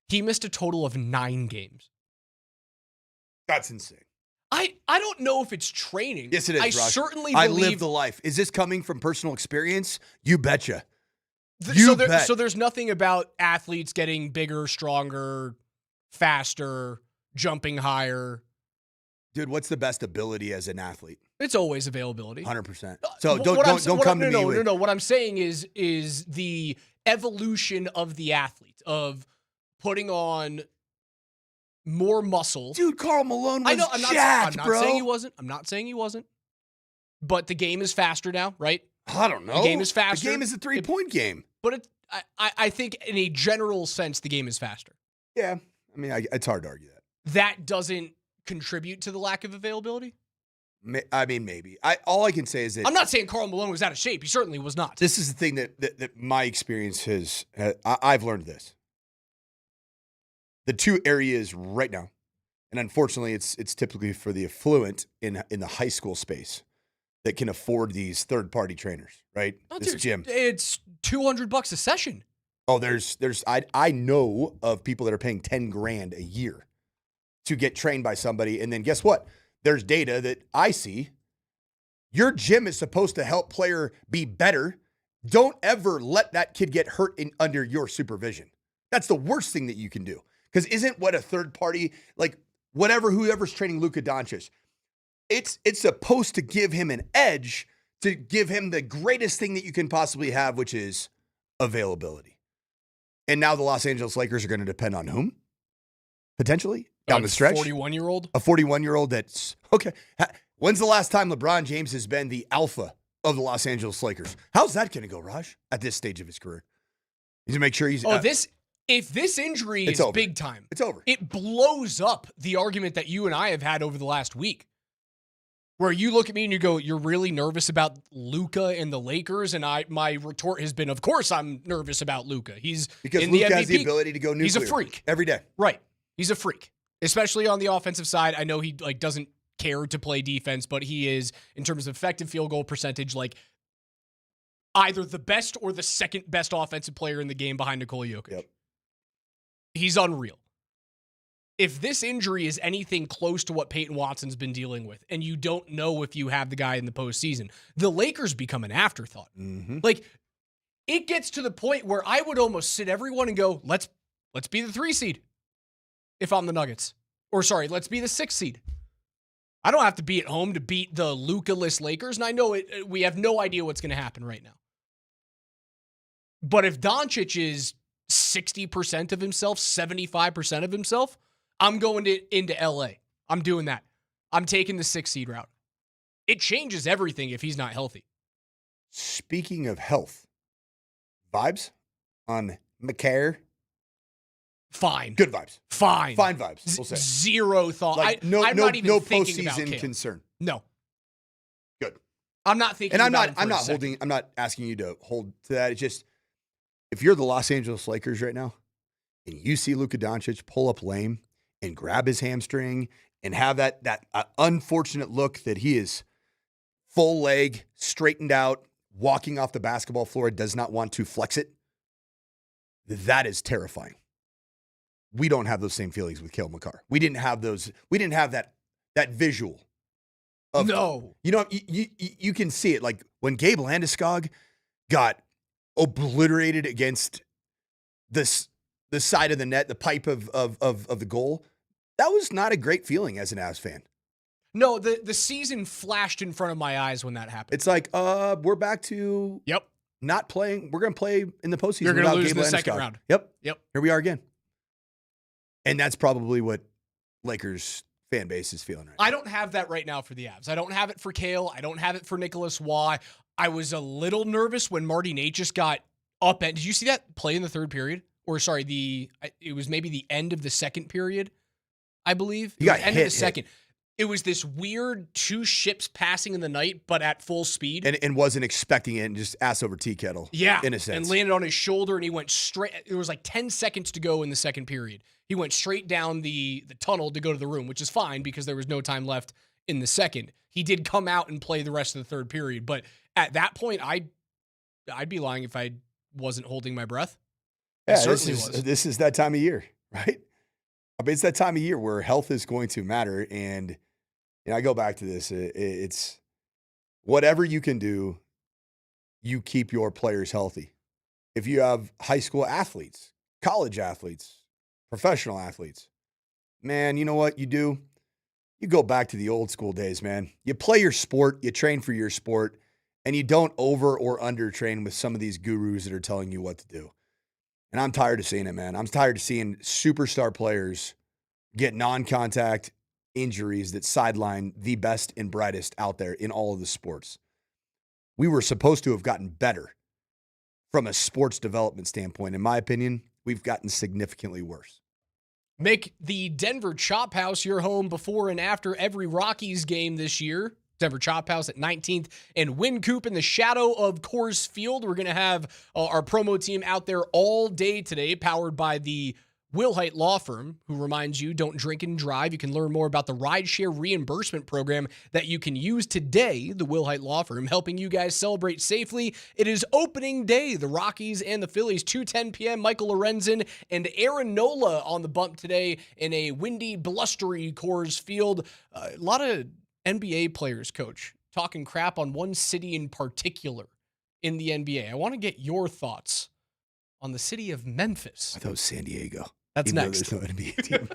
He missed a total of 9 games.
That's insane.
I don't know if it's training.
Yes, it is,
I
Raj.
certainly
I
believe...
live the life. Is this coming from personal experience? You betcha.
So there's nothing about athletes getting bigger, stronger, faster, jumping higher.
Dude, what's the best ability as an athlete?
It's always availability.
100%. So don't come to me.
No. What I'm saying is the evolution of the athlete, of putting on more muscle.
Dude, Karl Malone was
I'm not
bro.
saying he wasn't. I'm not saying he wasn't. But the game is faster now, right?
I don't know.
The game is faster.
The game is a 3-point game.
But I think in a general sense, the game is faster.
Yeah. I mean, it's hard to argue that.
That doesn't contribute to the lack of availability?
I mean, maybe. All I can say is that
I'm not saying Karl Malone was out of shape. He certainly was not.
This is the thing that my experience has. I've learned this. The two areas right now, and unfortunately, it's typically for the affluent in the high school space that can afford these third-party trainers, right?
Oh,
this gym.
It's $200 a session.
Oh, I know of people that are paying $10,000 a year to get trained by somebody, and then guess what? There's data that I see. Your gym is supposed to help player be better. Don't ever let that kid get hurt under your supervision. That's the worst thing that you can do. Because isn't what a third party, like whoever's training Luca Doncic, it's supposed to give him an edge, to give him the greatest thing that you can possibly have, which is availability. And now the Los Angeles Lakers are going to depend on whom? Potentially? Down the stretch?
41-year-old?
A 41-year-old that's, okay. When's the last time LeBron James has been the alpha of the Los Angeles Lakers? How's that going to go, Raj, at this stage of his career? He's to make sure he's...
If this injury is
over.
Big time,
it's over.
It blows up the argument that you and I have had over the last week. Where you look at me and you go, you're really nervous about Luca and the Lakers? And my retort has been, of course I'm nervous about Luca.
Because
in
Luca
the
has the
MVP.
ability to go nuclear.
He's a freak.
Every day.
Right. He's a freak. Especially on the offensive side. I know he doesn't care to play defense, but he is, in terms of effective field goal percentage, either the best or the second best offensive player in the game behind Nikola Jokic.
Yep.
He's unreal. If this injury is anything close to what Peyton Watson's been dealing with, and you don't know if you have the guy in the postseason, the Lakers become an afterthought.
Mm-hmm.
It gets to the point where I would almost sit everyone and go, let's be the 3 seed if I'm the Nuggets. Or sorry, let's be the 6 seed. I don't have to be at home to beat the Luca-less Lakers, and I know we have no idea what's going to happen right now. But if Doncic is 60% of himself, 75% of himself, I'm going into LA. I'm doing that. I'm taking the 6 seed route. It changes everything if he's not healthy.
Speaking of health, vibes on McCare?
Fine.
Good vibes.
Fine.
Fine vibes, we'll say.
Zero thought.
Like,
I'm not even thinking about
postseason
Kale.
concern.
No.
Good.
I'm not thinking
And
about him for a second.
I'm not asking you to hold to that. It's just, if you're the Los Angeles Lakers right now, and you see Luka Doncic pull up lame and grab his hamstring and have that unfortunate look that he is full leg, straightened out, walking off the basketball floor, does not want to flex it, that is terrifying. We don't have those same feelings with Cale Makar. We didn't have those. We didn't have that visual.
No.
You can see it. Like when Gabe Landeskog got obliterated against the side of the net, the pipe of the goal. That was not a great feeling as an Avs fan.
No, the season flashed in front of my eyes when that happened.
It's like, we're back to not playing. We're going to play in the postseason.
You're going to lose
Gabe
in the
Landeskog.
second round.
Yep.
Yep.
Here we are again. And that's probably what Lakers fan base is feeling right now.
I don't have that right now for the Avs. I don't have it for Cale. I don't have it for Nicholas Waugh. I was a little nervous when Marty Nate just got up. And did you see that play in the third period? Or sorry, it was maybe the end of the second period, I believe.
You got
end
hit,
of the second. It was this weird 2 ships passing in the night, but at full speed.
And wasn't expecting it and just ass over tea kettle.
Yeah.
In a sense.
And landed on his shoulder, and he went straight. There was like 10 seconds to go in the second period. He went straight down the tunnel to go to the room, which is fine because there was no time left in the second. He did come out and play the rest of the third period. But at that point, I'd be lying if I wasn't holding my breath.
Yeah, this is that time of year, right? I mean, it's that time of year where health is going to matter. And I go back to this. It's whatever you can do, you keep your players healthy. If you have high school athletes, college athletes, professional athletes, man, you know what you do? You go back to the old school days, man. You play your sport, you train for your sport, and you don't over or under train with some of these gurus that are telling you what to do. And I'm tired of seeing it, man. I'm tired of seeing superstar players get non-contact injuries that sideline the best and brightest out there in all of the sports. We were supposed to have gotten better from a sports development standpoint. In my opinion, we've gotten significantly worse.
Make the Denver Chop House your home before and after every Rockies game this year. Denver Chop House at 19th and Wynkoop in the shadow of Coors Field. We're going to have our promo team out there all day today, powered by the Wilhite Law Firm, who reminds you, don't drink and drive. You can learn more about the rideshare reimbursement program that you can use today. The Wilhite Law Firm helping you guys celebrate safely. It is opening day. The Rockies and the Phillies, 2:10 p.m. Michael Lorenzen and Aaron Nola on the bump today in a windy, blustery Coors Field. A lot of NBA players, Coach, talking crap on one city in particular in the NBA. I want to get your thoughts on the city of Memphis.
I thought it was San Diego.
That's
Even
next.
Though there's no NBA team.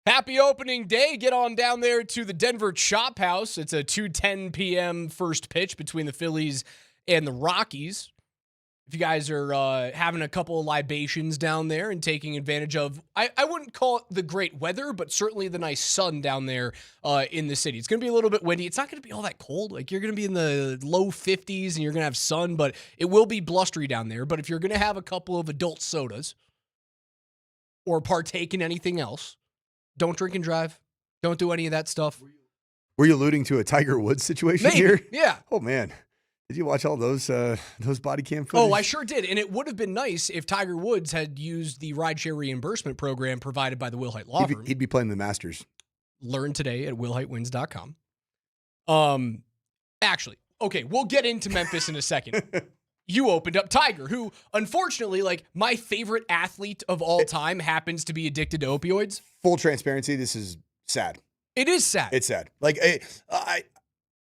Happy opening day. Get on down there to the Denver Chop House. It's a 2:10 p.m. first pitch between the Phillies and the Rockies. If you guys are having a couple of libations down there and taking advantage of, I wouldn't call it the great weather, but certainly the nice sun down there in the city. It's going to be a little bit windy. It's not going to be all that cold. Like, you're going to be in the low 50s and you're going to have sun, but it will be blustery down there. But if you're going to have a couple of adult sodas or partake in anything else, don't drink and drive. Don't do any of that stuff.
Were you alluding to a Tiger Woods situation
Maybe,
here?
yeah.
Oh, man. Did you watch all those body cam footage?
Oh, I sure did. And it would have been nice if Tiger Woods had used the rideshare reimbursement program provided by the Wilhite Law Firm.
He'd be playing the Masters.
Learn today at willhitewins.com. Actually, okay, we'll get into Memphis in a second. You opened up Tiger, who, unfortunately, like, my favorite athlete of all time happens to be addicted to opioids.
Full transparency, this is sad.
It is sad.
It's sad. Like,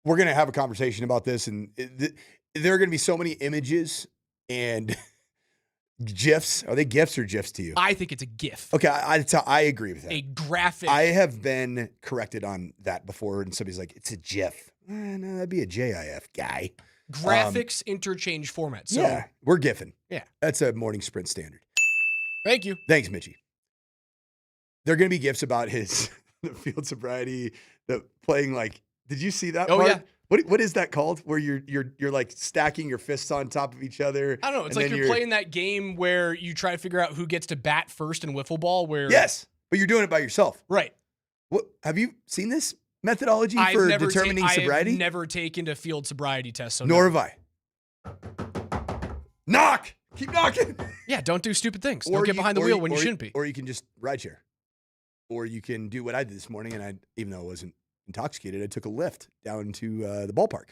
we're going to have a conversation about this, and there are going to be so many images and GIFs. Are they GIFs or GIFs to you?
I think it's a GIF.
Okay, I agree with that.
A graphic.
I have been corrected on that before, and somebody's like, it's a GIF. No, that'd be a GIF, guy.
Graphics interchange format. So,
yeah, we're GIFing.
Yeah.
That's a morning sprint standard.
Thank you.
Thanks, Mitchie. There are going to be GIFs about his the field sobriety, the playing like. Did you see that?
Oh,
part?
yeah.
What is that called? Where you're like stacking your fists on top of each other.
I don't know. It's like you're playing that game where you try to figure out who gets to bat first in wiffle ball. Where
yes, but you're doing it by yourself.
Right.
What have you seen this methodology for determining sobriety?
I've never taken a field sobriety test. So
nor have I. Knock. Keep knocking.
Yeah, don't do stupid things. Don't get behind the wheel when you shouldn't be.
Or you can just ride share. Or you can do what I did this morning, and even though I wasn't intoxicated, I took a lift down to the ballpark.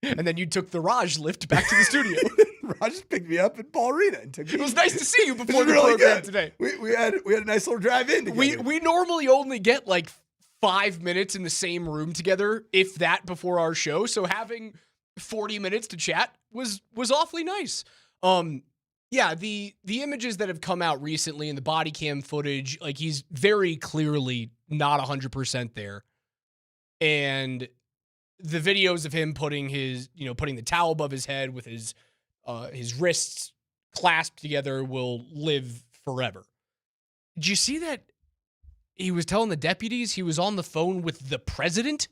And then you took the Raj lift back to the studio.
Raj just picked me up at Ball Arena and took me.
It was nice to see you before the
really
program
good.
today.
We had a nice little drive in together.
We normally only get like 5 minutes in the same room together, if that, before our show. So having 40 minutes to chat was awfully nice. Yeah, the images that have come out recently and the body cam footage, like, he's very clearly not 100% there. And the videos of him putting the towel above his head with his wrists clasped together will live forever. Did you see that he was telling the deputies he was on the phone with the president?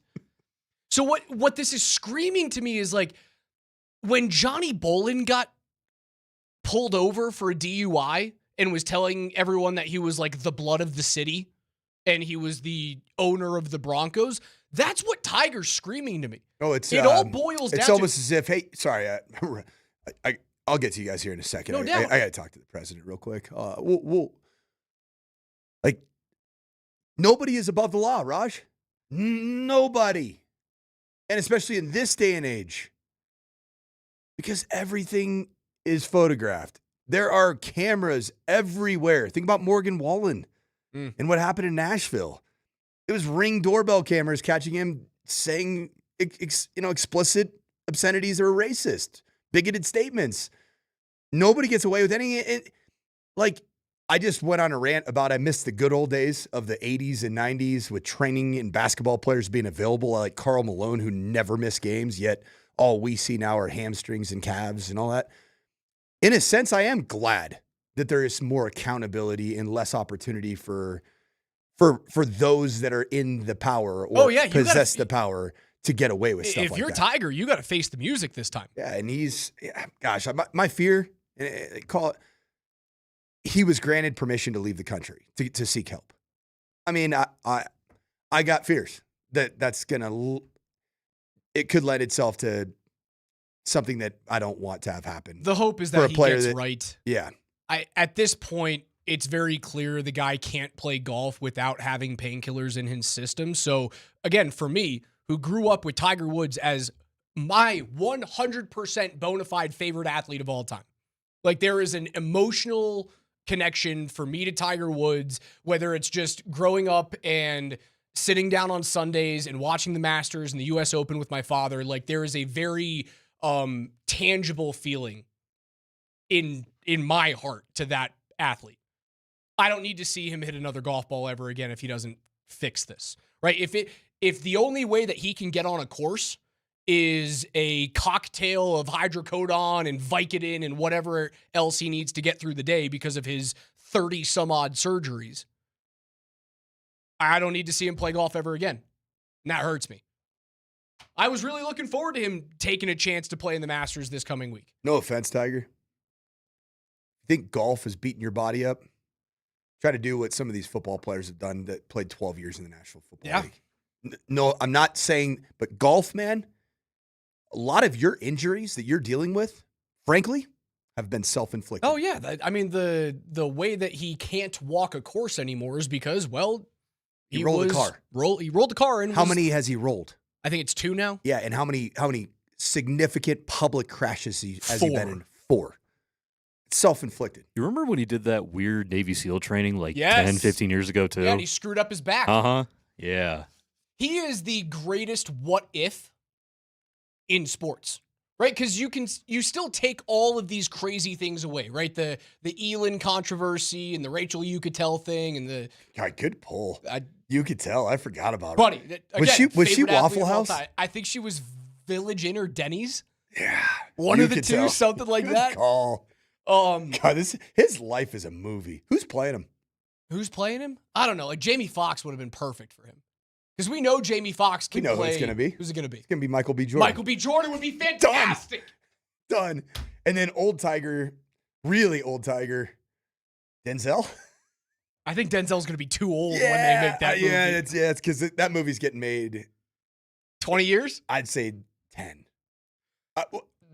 So what this is screaming to me is, like, when Johnny Bolin got pulled over for a DUI and was telling everyone that he was like the blood of the city and he was the owner of the Broncos, that's what Tiger's screaming to me.
Oh,
it all boils down to...
It's almost as if, hey, sorry, I'll get to you guys here in a second.
No doubt.
I got to talk to the president real quick. Like, nobody is above the law, Raj. Nobody. And especially in this day and age, because everything is photographed. There are cameras everywhere. Think about Morgan Wallen and what happened in Nashville. It was Ring doorbell cameras catching him saying, explicit obscenities or racist, bigoted statements. Nobody gets away with any. I just went on a rant about I missed the good old days of the 80s and 90s with training and basketball players being available, like Karl Malone, who never missed games, yet all we see now are hamstrings and calves and all that. In a sense, I am glad that there is more accountability and less opportunity for those that are in the power or possess the power to get away with stuff like that.
If you're Tiger, you got to face the music this time.
Yeah, and my fear, he was granted permission to leave the country to seek help. I mean, I got fears that's it could lend itself to something that I don't want to have happen.
The hope is that he gets right.
Yeah.
At this point, it's very clear the guy can't play golf without having painkillers in his system. So, again, for me, who grew up with Tiger Woods as my 100% bona fide favorite athlete of all time, like, there is an emotional connection for me to Tiger Woods, whether it's just growing up and sitting down on Sundays and watching the Masters and the U.S. Open with my father. Like, there is a very tangible feeling in my heart to that athlete. I don't need to see him hit another golf ball ever again if he doesn't fix this, right? If the only way that he can get on a course is a cocktail of hydrocodone and Vicodin and whatever else he needs to get through the day because of his 30 some odd surgeries, I don't need to see him play golf ever again. And that hurts me. I was really looking forward to him taking a chance to play in the Masters this coming week.
No offense, Tiger. You think golf is beating your body up? Try to do what some of these football players have done that played 12 years in the National Football League. No, I'm not saying, but golf, man, a lot of your injuries that you're dealing with, frankly, have been self-inflicted.
Oh, yeah. I mean, the way that he can't walk a course anymore is because, well,
he rolled the car.
He rolled the car. And
how many has he rolled?
I think it's 2 now.
Yeah, and how many significant public crashes has he been in? 4. It's self-inflicted.
You remember when he did that weird Navy SEAL training like
Yes.
10, 15 years ago too?
Yeah, and he screwed up his back.
Uh-huh. Yeah.
He is the greatest what if in sports, right? Because you still take all of these crazy things away, right? The Elin controversy and the Rachel Yucatel thing and the
God, good pull. You could tell. I forgot about
buddy.
it.
Again,
Was she
favorite athlete
Waffle
of all
House?
time. I think she was Village Inn or Denny's.
Yeah,
one of the two,
Yucatel.
something like
Good
that.
Call. God, his life is a movie. Who's playing him?
Who's playing him? I don't know. Like Jamie Foxx would have been perfect for him. Because we know Jamie Foxx can
We know
play.
who it's going to be.
Who's it going to be?
It's going to be Michael B. Jordan.
Michael B. Jordan would be fantastic.
Done. And then old Tiger, really old Tiger, Denzel.
I think Denzel's going to be too old when they make that movie.
Yeah, it's because that movie's getting made.
20 years?
I'd say 10.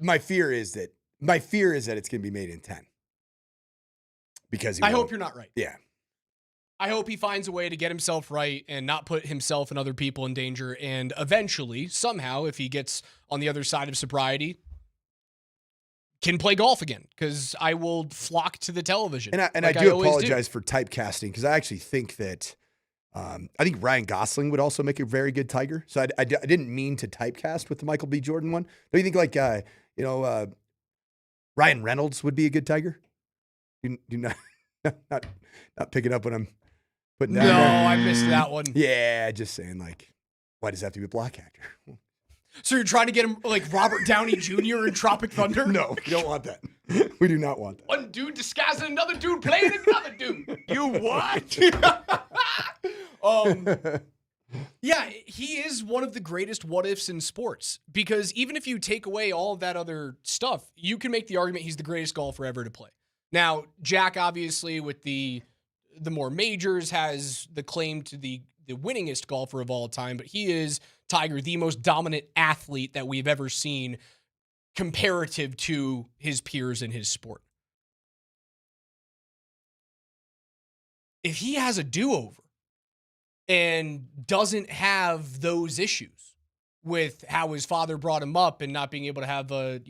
My fear is that it's going to be made in 10. Because
I hope you're not right.
Yeah.
I hope he finds a way to get himself right and not put himself and other people in danger. And eventually, somehow, if he gets on the other side of sobriety, can play golf again. Because I will flock to the television.
And I do apologize for typecasting because I actually think that I think Ryan Gosling would also make a very good Tiger. So I didn't mean to typecast with the Michael B. Jordan one. Don't you think Ryan Reynolds would be a good Tiger? You not picking up what I'm putting down?
No,
there?
I missed that one.
Yeah, just saying why does it have to be a black actor?
So you're trying to get him like Robert Downey Jr. in Tropic Thunder?
No, we don't want that. We do not want that.
One dude disguising another dude playing another dude.
You what?
Yeah, he is one of the greatest what ifs in sports because even if you take away all of that other stuff, you can make the argument he's the greatest golfer ever to play. Now, Jack, obviously, with the more majors, has the claim to the winningest golfer of all time, but he is, Tiger, the most dominant athlete that we've ever seen comparative to his peers in his sport. If he has a do-over and doesn't have those issues with how his father brought him up and not being able to have a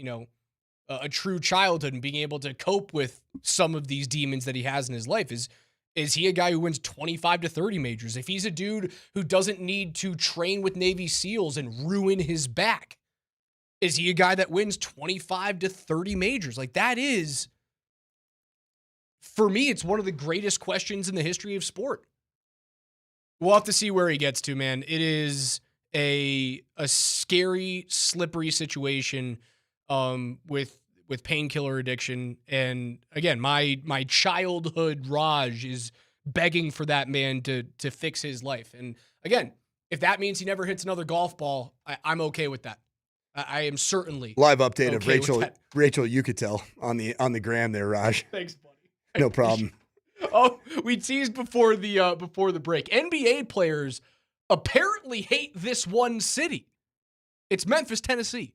true childhood and being able to cope with some of these demons that he has in his life, is he a guy who wins 25 to 30 majors? If he's a dude who doesn't need to train with Navy SEALs and ruin his back, is he a guy that wins 25 to 30 majors? Like that is, for me, it's one of the greatest questions in the history of sport. We'll have to see where he gets to, man. It is a scary, slippery situation with painkiller addiction. And again, my childhood Raj is begging for that man to fix his life. And again, if that means he never hits another golf ball, I'm okay with that. I am certainly
live update of
okay
Rachel Yucatel on the gram there, Raj.
Thanks, buddy.
No problem.
Oh, we teased before the break. NBA players apparently hate this one city. It's Memphis, Tennessee.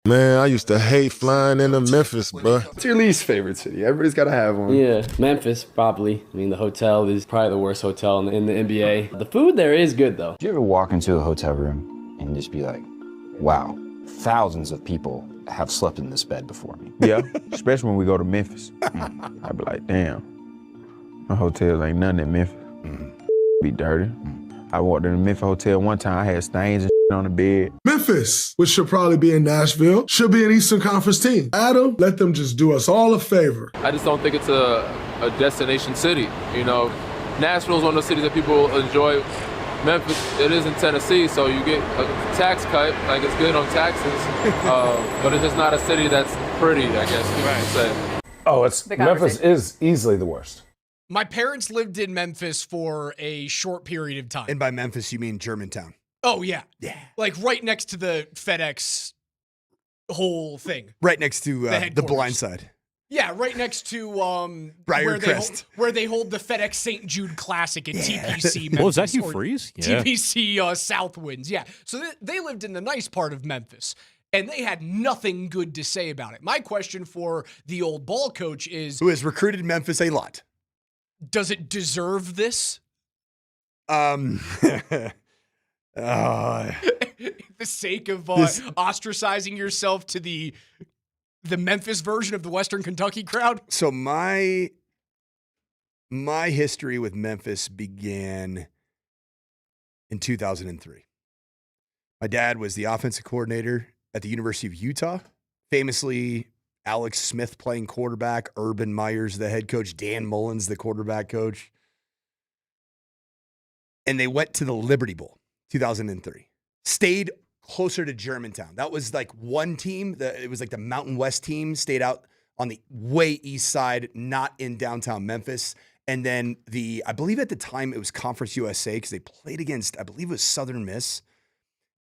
Man, I used to hate flying into Memphis, bro.
What's your least favorite city? Everybody's got to have one.
Yeah, Memphis, probably. I mean, the hotel is probably the worst hotel in the NBA. The food there is good, though.
Do you ever walk into a hotel room and just be like, wow, thousands of people have slept in this bed before me?
Yeah, especially when we go to Memphis. I'd be like, damn, my hotels ain't nothing in Memphis. Be dirty. I walked in the Memphis hotel one time, I had stains and on the bed.
Memphis, which should probably be in Nashville, should be an Eastern Conference team. Adam, let them just do us all a favor.
I just don't think it's a a destination city. You know, Nashville's one of the cities that people enjoy. Memphis, it is in Tennessee, so you get a tax cut, like it's good on taxes, but it's just not a city that's pretty, I guess you might say.
Oh, Memphis is easily the worst.
My parents lived in Memphis for a short period of time.
And by Memphis, you mean Germantown.
Oh, yeah.
Yeah.
Like right next to the FedEx whole thing.
Right next to the blind side.
Yeah, right next to
Briarcrest,
where they hold the FedEx St. Jude Classic at TPC. Memphis,
Oh, is that Hugh Freeze? Yeah.
TPC Southwinds. Yeah. So they lived in the nice part of Memphis, and they had nothing good to say about it. My question for the old ball coach is,
who has recruited Memphis a lot.
Does it deserve this?
The
sake of ostracizing yourself to the Memphis version of the Western Kentucky crowd?
So my history with Memphis began in 2003. My dad was the offensive coordinator at the University of Utah. Famously, Alex Smith playing quarterback, Urban Meyers the head coach, Dan Mullins the quarterback coach. And they went to the Liberty Bowl, 2003. Stayed closer to Germantown. That was like one team. It was like the Mountain West team, stayed out on the way east side, not in downtown Memphis. And then I believe at the time it was Conference USA because they played against, I believe it was Southern Miss.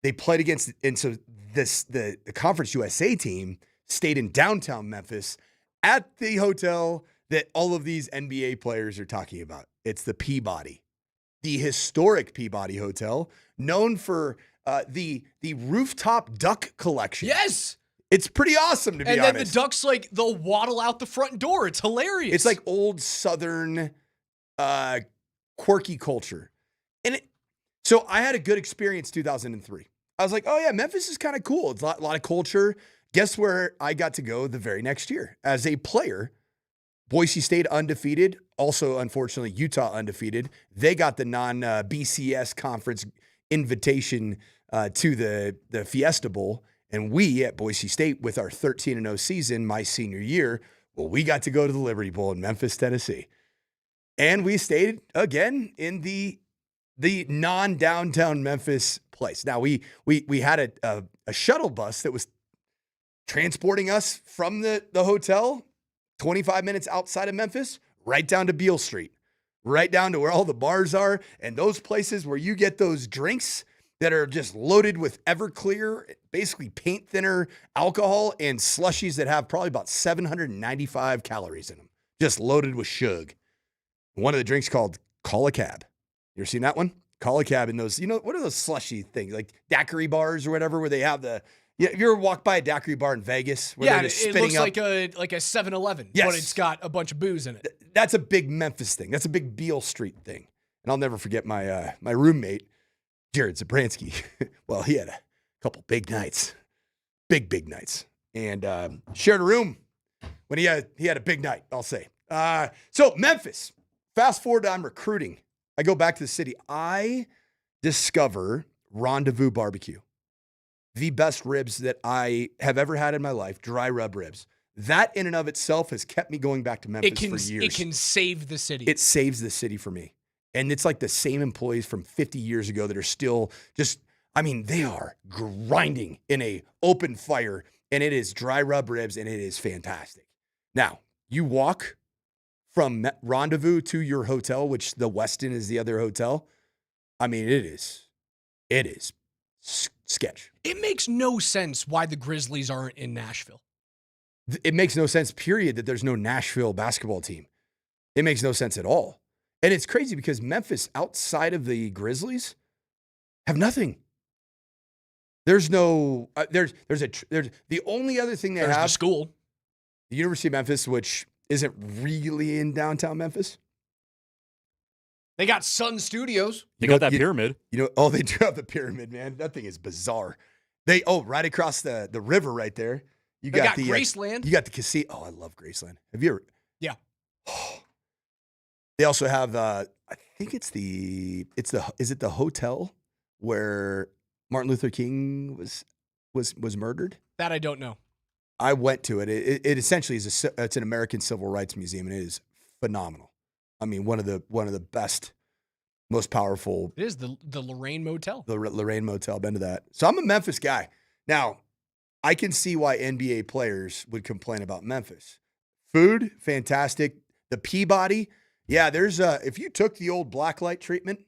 They played against, and so the Conference USA team stayed in downtown Memphis at the hotel that all of these NBA players are talking about. It's the Peabody, the historic Peabody Hotel, known for the rooftop duck collection.
Yes.
It's pretty awesome, to be honest.
And then the ducks, they'll waddle out the front door. It's hilarious.
It's like old Southern quirky culture. So I had a good experience 2003. I was like, oh yeah, Memphis is kind of cool. It's a lot of culture. Guess where I got to go the very next year? As a player, Boise State undefeated. Also, unfortunately, Utah undefeated. They got the non-BCS conference invitation to the Fiesta Bowl. And we at Boise State, with our 13-0 season, my senior year, well, we got to go to the Liberty Bowl in Memphis, Tennessee. And we stayed, again, in the non-downtown Memphis place. Now, we had a shuttle bus that was transporting us from the hotel 25 minutes outside of Memphis, right down to Beale Street, right down to where all the bars are, and those places where you get those drinks that are just loaded with Everclear, basically paint thinner alcohol, and slushies that have probably about 795 calories in them, just loaded with sugar. One of the drinks called Call a Cab. You ever seen that one? Call a Cab in those, what are those slushy things, like daiquiri bars or whatever, where they have have you ever walked by a daiquiri bar in Vegas? Where they're just
it looks like a 7-Eleven,
yes,
but it's got a bunch of booze in it.
That's a big Memphis thing. That's a big Beale Street thing. And I'll never forget my roommate, Jared Zabransky. Well, he had a couple big nights, big nights, and shared a room when he had a big night, I'll say. So Memphis, fast forward to I'm recruiting. I go back to the city. I discover Rendezvous Barbecue, the best ribs that I have ever had in my life, dry rub ribs. That in and of itself has kept me going back to Memphis for years.
It can save the city.
It saves the city for me. And it's like the same employees from 50 years ago that are still they are grinding in a open fire, and it is dry rub ribs, and it is fantastic. Now, you walk from Rendezvous to your hotel, which the Westin is the other hotel. I mean, it is sketch.
It makes no sense why the Grizzlies aren't in Nashville.
It makes no sense, period, that there's no Nashville basketball team. It makes no sense at all. And it's crazy because Memphis, outside of the Grizzlies, have nothing. There's no, there's the only other thing they have.
The school.
The University of Memphis, which isn't really in downtown Memphis.
They got Sun Studios.
They got that pyramid.
They do have the pyramid, man. That thing is bizarre. Right across the river right there.
They got Graceland.
You got the casino. Oh, I love Graceland. Have you ever?
Yeah.
They also have I think is it the hotel where Martin Luther King was murdered?
That I don't know.
I went to it. It essentially is it's an American Civil Rights Museum, and it is phenomenal. I mean, one of the best, most powerful.
It is the Lorraine Motel.
The Lorraine Motel. Been to that. So I'm a Memphis guy. Now, I can see why NBA players would complain about Memphis. Food, fantastic. The Peabody, yeah. There's if you took the old blacklight treatment,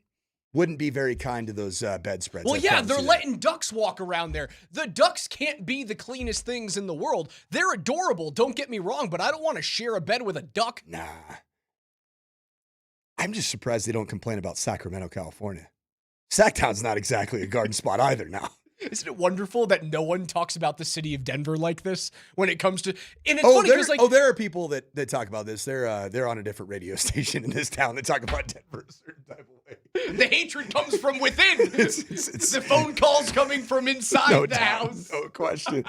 wouldn't be very kind to those bedspreads.
Well, yeah, they're letting ducks walk around there. The ducks can't be the cleanest things in the world. They're adorable, don't get me wrong, but I don't want to share a bed with a duck.
Nah. I'm just surprised they don't complain about Sacramento, California. Sacktown's not exactly a garden spot either now.
Isn't it wonderful that no one talks about the city of Denver like this when it comes to? And it's funny because
there are people that talk about this. They're on a different radio station in this town that talk about Denver a certain type of way.
The hatred comes from within. It's the phone calls coming from inside the house.
No question.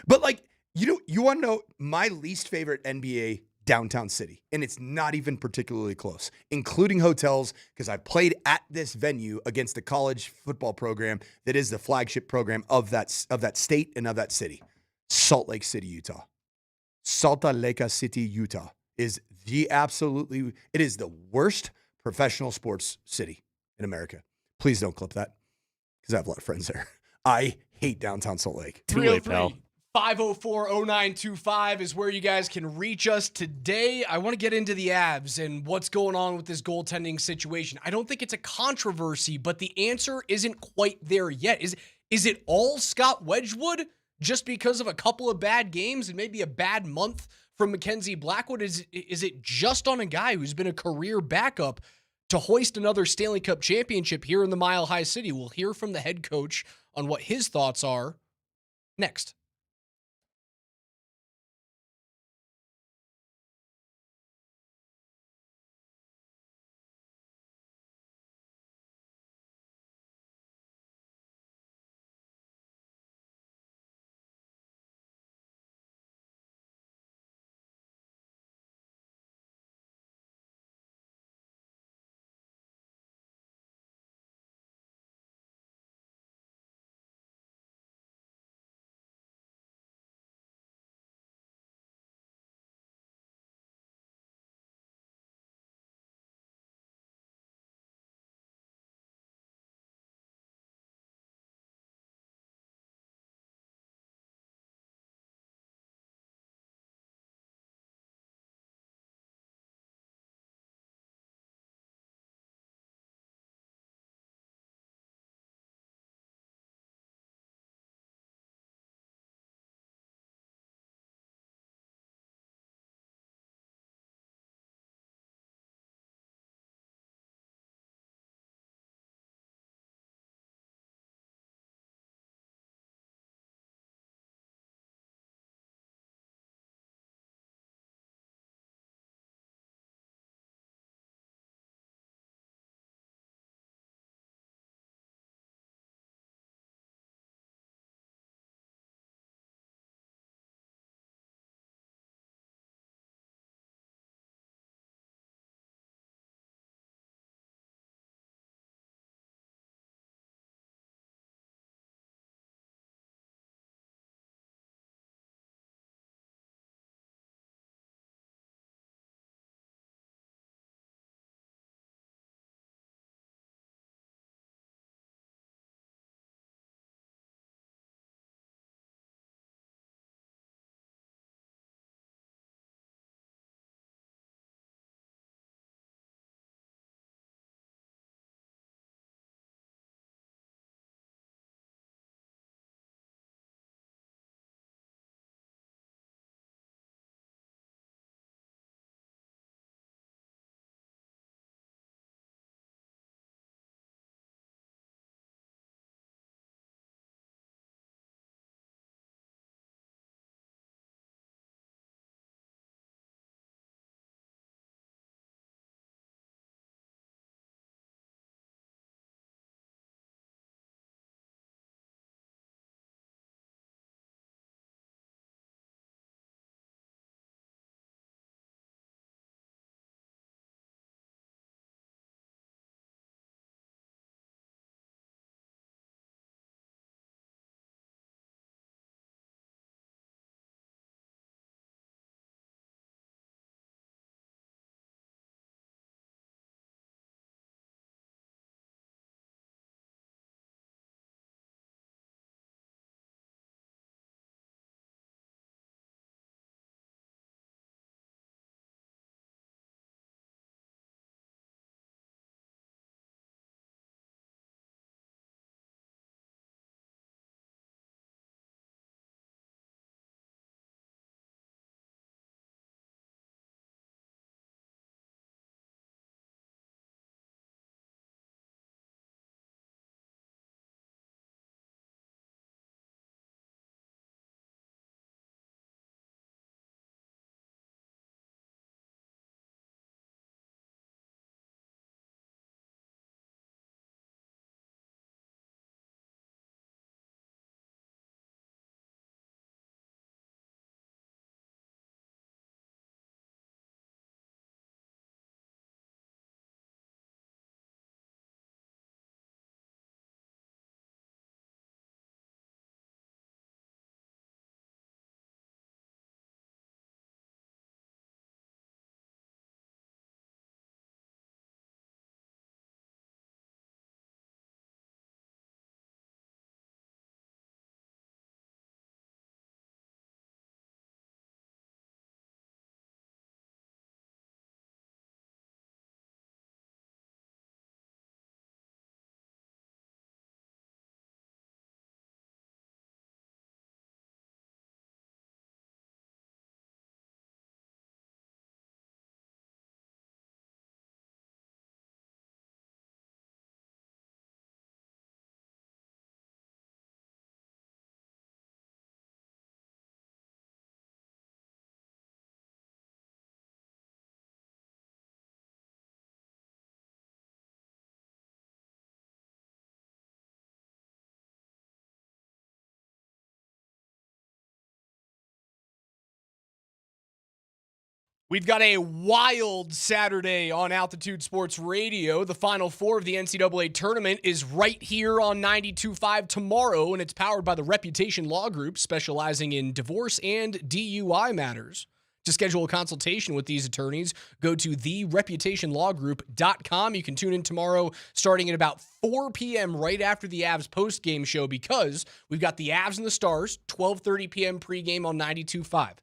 But you want to know my least favorite NBA downtown city, and it's not even particularly close, including hotels, because I played at this venue against the college football program that is the flagship program of that state and of that city. Salt Lake City, Utah. Salt Lake City, Utah is it is the worst professional sports city in America. Please don't clip that, because I have a lot of friends there. I hate downtown Salt Lake.
504-0925 is where you guys can reach us today. I want to get into the Avs and what's going on with this goaltending situation. I don't think it's a controversy, but the answer isn't quite there yet. Is it all Scott Wedgwood just because of a couple of bad games and maybe a bad month from Mackenzie Blackwood? Is it just on a guy who's been a career backup to hoist another Stanley Cup championship here in the Mile High City? We'll hear from the head coach on what his thoughts are next. We've got a wild Saturday on Altitude Sports Radio. The Final Four of the NCAA tournament is right here on 92.5 tomorrow, and it's powered by the Reputation Law Group, specializing in divorce and DUI matters. To schedule a consultation with these attorneys, go to thereputationlawgroup.com. You can tune in tomorrow starting at about 4 p.m. right after the Avs post-game show, because we've got the Avs and the Stars, 12:30 p.m. pregame on 92.5.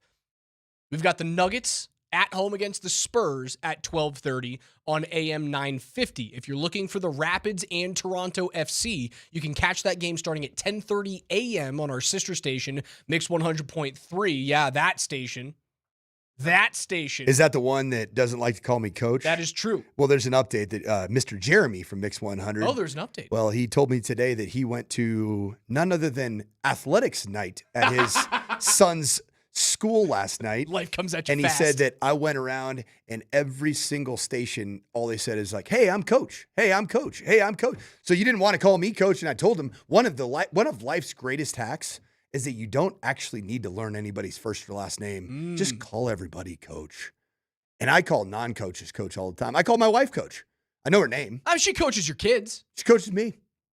We've got the Nuggets at home against the Spurs at 12:30 on AM 950. If you're looking for the Rapids and Toronto FC, you can catch that game starting at 10:30 a.m. on our sister station, Mix 100.3. Yeah, that station. That station.
Is that the one that doesn't like to call me coach?
That is true.
Well, there's an update that Mr. Jeremy from Mix 100.
Oh, there's an update.
Well, he told me today that he went to none other than athletics night at his son's school last night.
Life comes at you
and
fast.
He said that I went around and every single station, all they said is like, "Hey, I'm coach. Hey, I'm coach. Hey, I'm coach." So you didn't want to call me coach, and I told him one of life's greatest hacks is that you don't actually need to learn anybody's first or last name. Just call everybody coach. And I call non-coaches coach all the time. I call my wife coach. I know her name.
She coaches your kids.
She coaches me.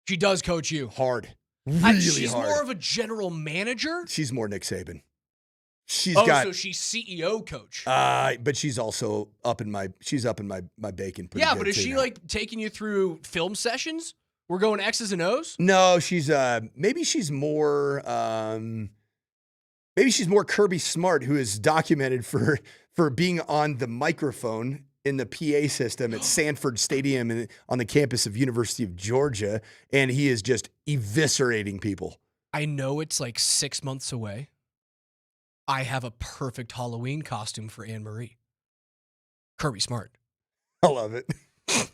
She does coach you.
Hard. Really
she's
hard.
more of a general manager?
She's more Nick Saban.
So she's CEO coach.
But she's also up in my bacon pretty good
but is she
now.
like taking you through film sessions? We're going X's and O's?
No, she's maybe she's more Kirby Smart, who is documented for being on the microphone in the PA system at Sanford Stadium on the campus of University of Georgia, and he is just eviscerating people.
I know it's like 6 months away. I have a perfect Halloween costume for Anne Marie. Kirby Smart.
I love it.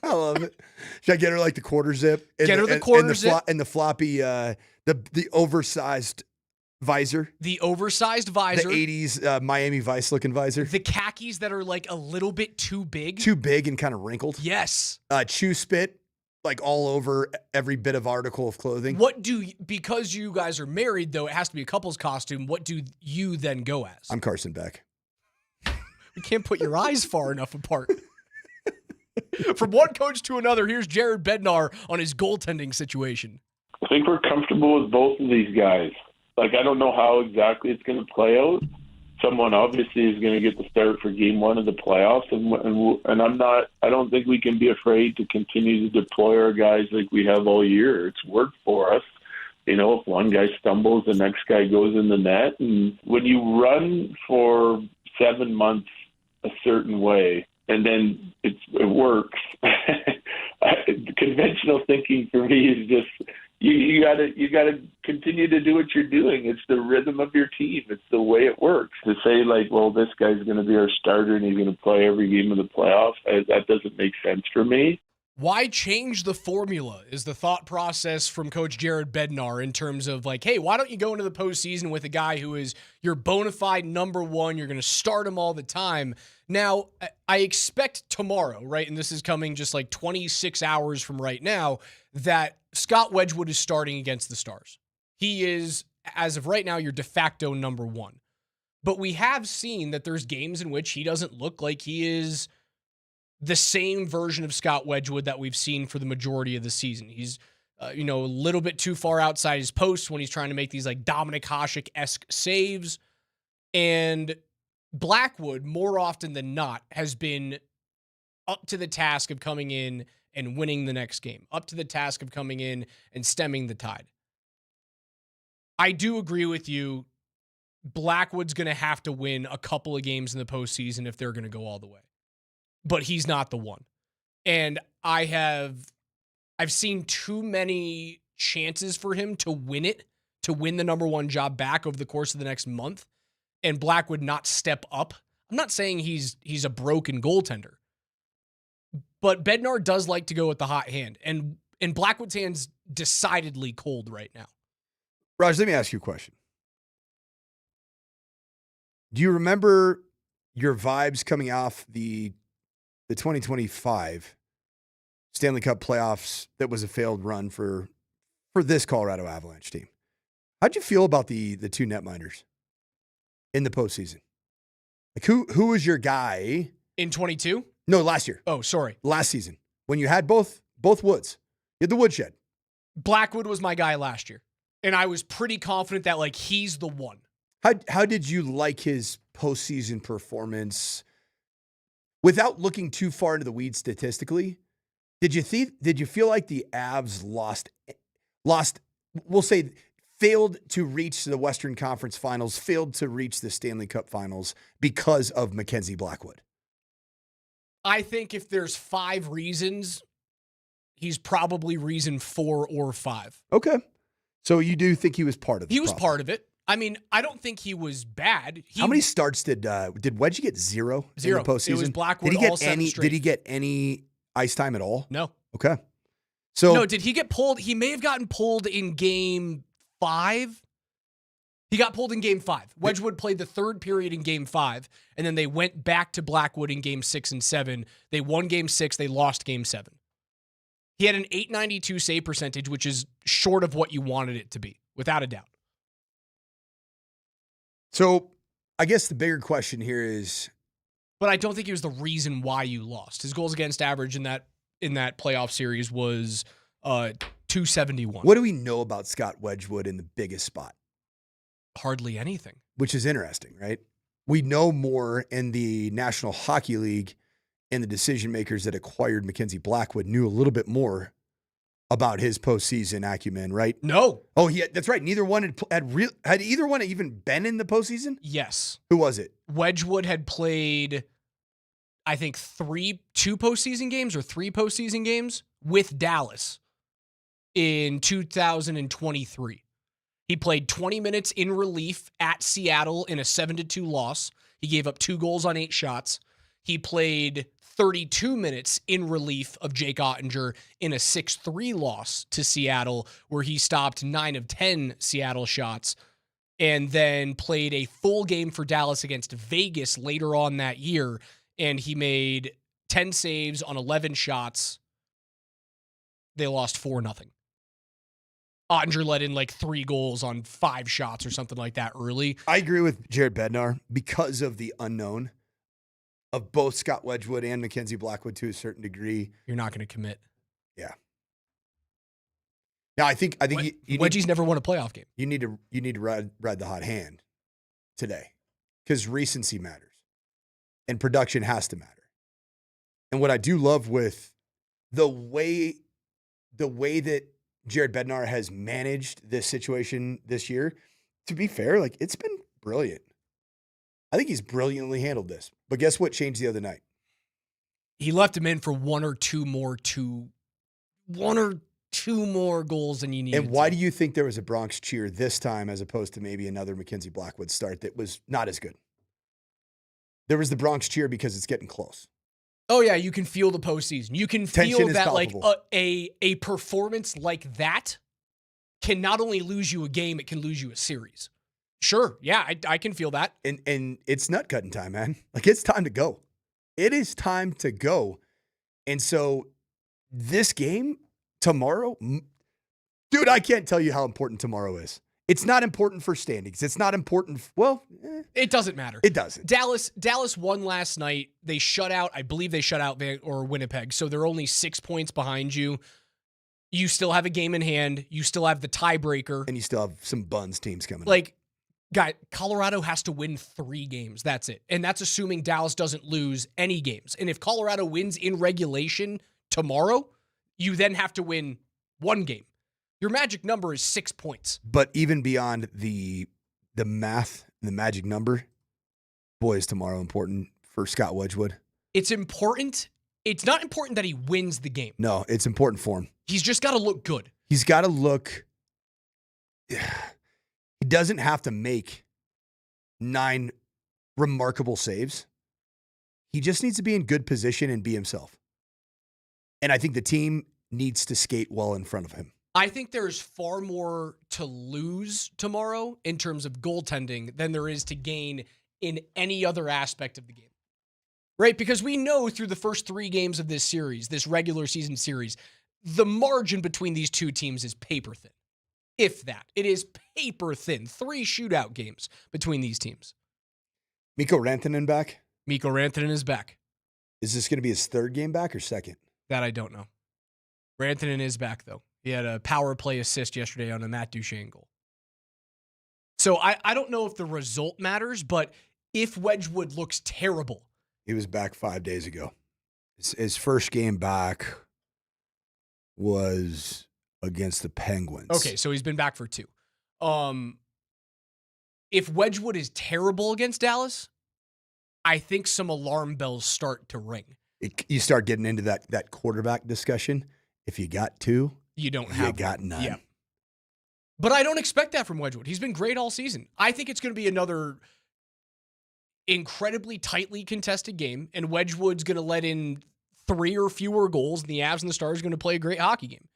I love it. Should I get her like the quarter zip?
Get her the quarter zip.
And the floppy, the oversized visor.
The oversized visor.
The 80s Miami Vice looking visor.
The khakis that are like a little bit too big.
Too big and kind of wrinkled.
Yes.
Chew spit like all over every bit of article of clothing.
Because you guys are married though, it has to be a couple's costume. What do you then go as?
I'm Carson Beck.
You can't put your eyes far enough apart. From one coach to another, here's Jared Bednar on his goaltending situation.
I think we're comfortable with both of these guys. Like, I don't know how exactly it's going to play out. Someone obviously is going to get the start for game one of the playoffs, and I don't think we can be afraid to continue to deploy our guys like we have all year. It's worked for us. You know, if one guy stumbles, the next guy goes in the net. And when you run for 7 months a certain way, and then it works. Conventional thinking for me is just you gotta continue to do what you're doing. It's the rhythm of your team. It's the way it works. To say like, well, this guy's going to be our starter and he's going to play every game of the playoffs, that doesn't make sense for me.
Why change the formula is the thought process from Coach Jared Bednar in terms of like, hey, why don't you go into the postseason with a guy who is your bona fide number one? You're going to start him all the time. Now, I expect tomorrow, right, and this is coming just like 26 hours from right now, that Scott Wedgwood is starting against the Stars. He is, as of right now, your de facto number one. But we have seen that there's games in which he doesn't look like he is the same version of Scott Wedgwood that we've seen for the majority of the season. He's, a little bit too far outside his post when he's trying to make these like Dominik Hasek-esque saves. And Blackwood, more often than not, has been up to the task of coming in and winning the next game, up to the task of coming in and stemming the tide. I do agree with you. Blackwood's going to have to win a couple of games in the postseason if they're going to go all the way. But he's not the one. And I've seen too many chances for him to win it, to win the number one job back over the course of the next month, and Blackwood not step up. I'm not saying he's a broken goaltender, but Bednar does like to go with the hot hand, and Blackwood's hand's decidedly cold right now.
Raj, let me ask you a question. Do you remember your vibes coming off the 2025 Stanley Cup playoffs that was a failed run for this Colorado Avalanche team? How'd you feel about the two netminders in the postseason? Like who was your guy
in 22?
No, last year.
Oh, sorry.
Last season when you had both Woods. You had the Woodshed.
Blackwood was my guy last year, and I was pretty confident that like he's the one.
How did you like his postseason performance? Without looking too far into the weeds statistically, did you feel like the Avs lost? We'll say failed to reach the Western Conference Finals, failed to reach the Stanley Cup Finals because of Mackenzie Blackwood?
I think if there's 5 reasons, he's probably reason 4 or 5.
Okay. So you do think he was part of it?
He was part of it. I mean, I don't think he was bad.
How many starts did Wedgie get? Zero in the postseason?
It was Blackwood
did he get
all 7 straight.
Did he get any ice time at all?
No.
Okay. So
no, did he get pulled? He may have gotten pulled in game 5. He got pulled in game 5. Wedgwood played the 3rd period in game 5, and then they went back to Blackwood in game 6 and 7. They won game 6. They lost game 7. He had an .892 save percentage, which is short of what you wanted it to be, without a doubt.
So I guess the bigger question here is...
But I don't think he was the reason why you lost. His goals against average in that playoff series was 271.
What do we know about Scott Wedgwood in the biggest spot?
Hardly anything.
Which is interesting, right? We know more in the National Hockey League, and the decision makers that acquired Mackenzie Blackwood knew a little bit more about his postseason acumen, right?
No.
Oh, that's right. Neither one had either one even been in the postseason?
Yes.
Who was it?
Wedgwood had played, I think, 2 postseason games or 3 postseason games with Dallas in 2023. He played 20 minutes in relief at Seattle in a 7-2 loss. He gave up 2 goals on 8 shots. He played 32 minutes in relief of Jake Ottinger in a 6-3 loss to Seattle, where he stopped 9 of 10 Seattle shots, and then played a full game for Dallas against Vegas later on that year, and he made 10 saves on 11 shots. They lost 4-0. Ottinger let in like 3 goals on 5 shots or something like that early.
I agree with Jared Bednar because of the unknown of both Scott Wedgwood and Mackenzie Blackwood to a certain degree.
You're not going to commit.
Yeah. Now I think
Wedgie's never won a playoff game.
You need to ride the hot hand today, because recency matters and production has to matter. And what I do love with the way that Jared Bednar has managed this situation this year, to be fair, like it's been brilliant. I think he's brilliantly handled this. But guess what changed the other night?
He left him in for one or two more goals than you needed.
And why do you think there was a Bronx cheer this time as opposed to maybe another Mackenzie Blackwood start that was not as good? There was the Bronx cheer because it's getting close.
Oh yeah, you can feel the postseason. You can feel that like a performance like that can not only lose you a game, it can lose you a series. Sure, yeah, I can feel that.
And it's nut cutting time, man. Like it's time to go. It is time to go. And so this game tomorrow, dude, I can't tell you how important tomorrow is. It's not important for standings. It's not important.
It doesn't matter.
It doesn't.
Dallas won last night. They shut out, I believe they shut out Winnipeg. So they're only 6 points behind you. You still have a game in hand. You still have the tiebreaker.
And you still have some buns teams coming
up. Guy, Colorado has to win 3 games. That's it. And that's assuming Dallas doesn't lose any games. And if Colorado wins in regulation tomorrow, you then have to win 1 game. Your magic number is 6 points.
But even beyond the math, the magic number, boy, is tomorrow important for Scott Wedgwood.
It's important. It's not important that he wins the game.
No, it's important for him.
He's just got to look good.
He's got to look... He doesn't have to make 9 remarkable saves. He just needs to be in good position and be himself. And I think the team needs to skate well in front of him.
I think there's far more to lose tomorrow in terms of goaltending than there is to gain in any other aspect of the game. Right? Because we know through the first 3 games of this series, this regular season series, the margin between these 2 teams is paper thin. If that. It is paper thin. 3 shootout games between these teams.
Mikko Rantanen back?
Mikko Rantanen is back.
Is this going to be his third game back or second?
That I don't know. Rantanen is back, though. He had a power play assist yesterday on a Matt Duchene goal. So I don't know if the result matters, but if Wedgwood looks terrible.
He was back 5 days ago. His first game back was against the Penguins.
Okay, so he's been back for 2. If Wedgwood is terrible against Dallas, I think some alarm bells start to ring.
You start getting into that quarterback discussion. If you got 2,
you don't
you
have
got none.
Yeah. But I don't expect that from Wedgwood. He's been great all season. I think it's going to be another incredibly tightly contested game, and Wedgwood's going to let in 3 or fewer goals, and the Avs and the Stars are going to play a great hockey game.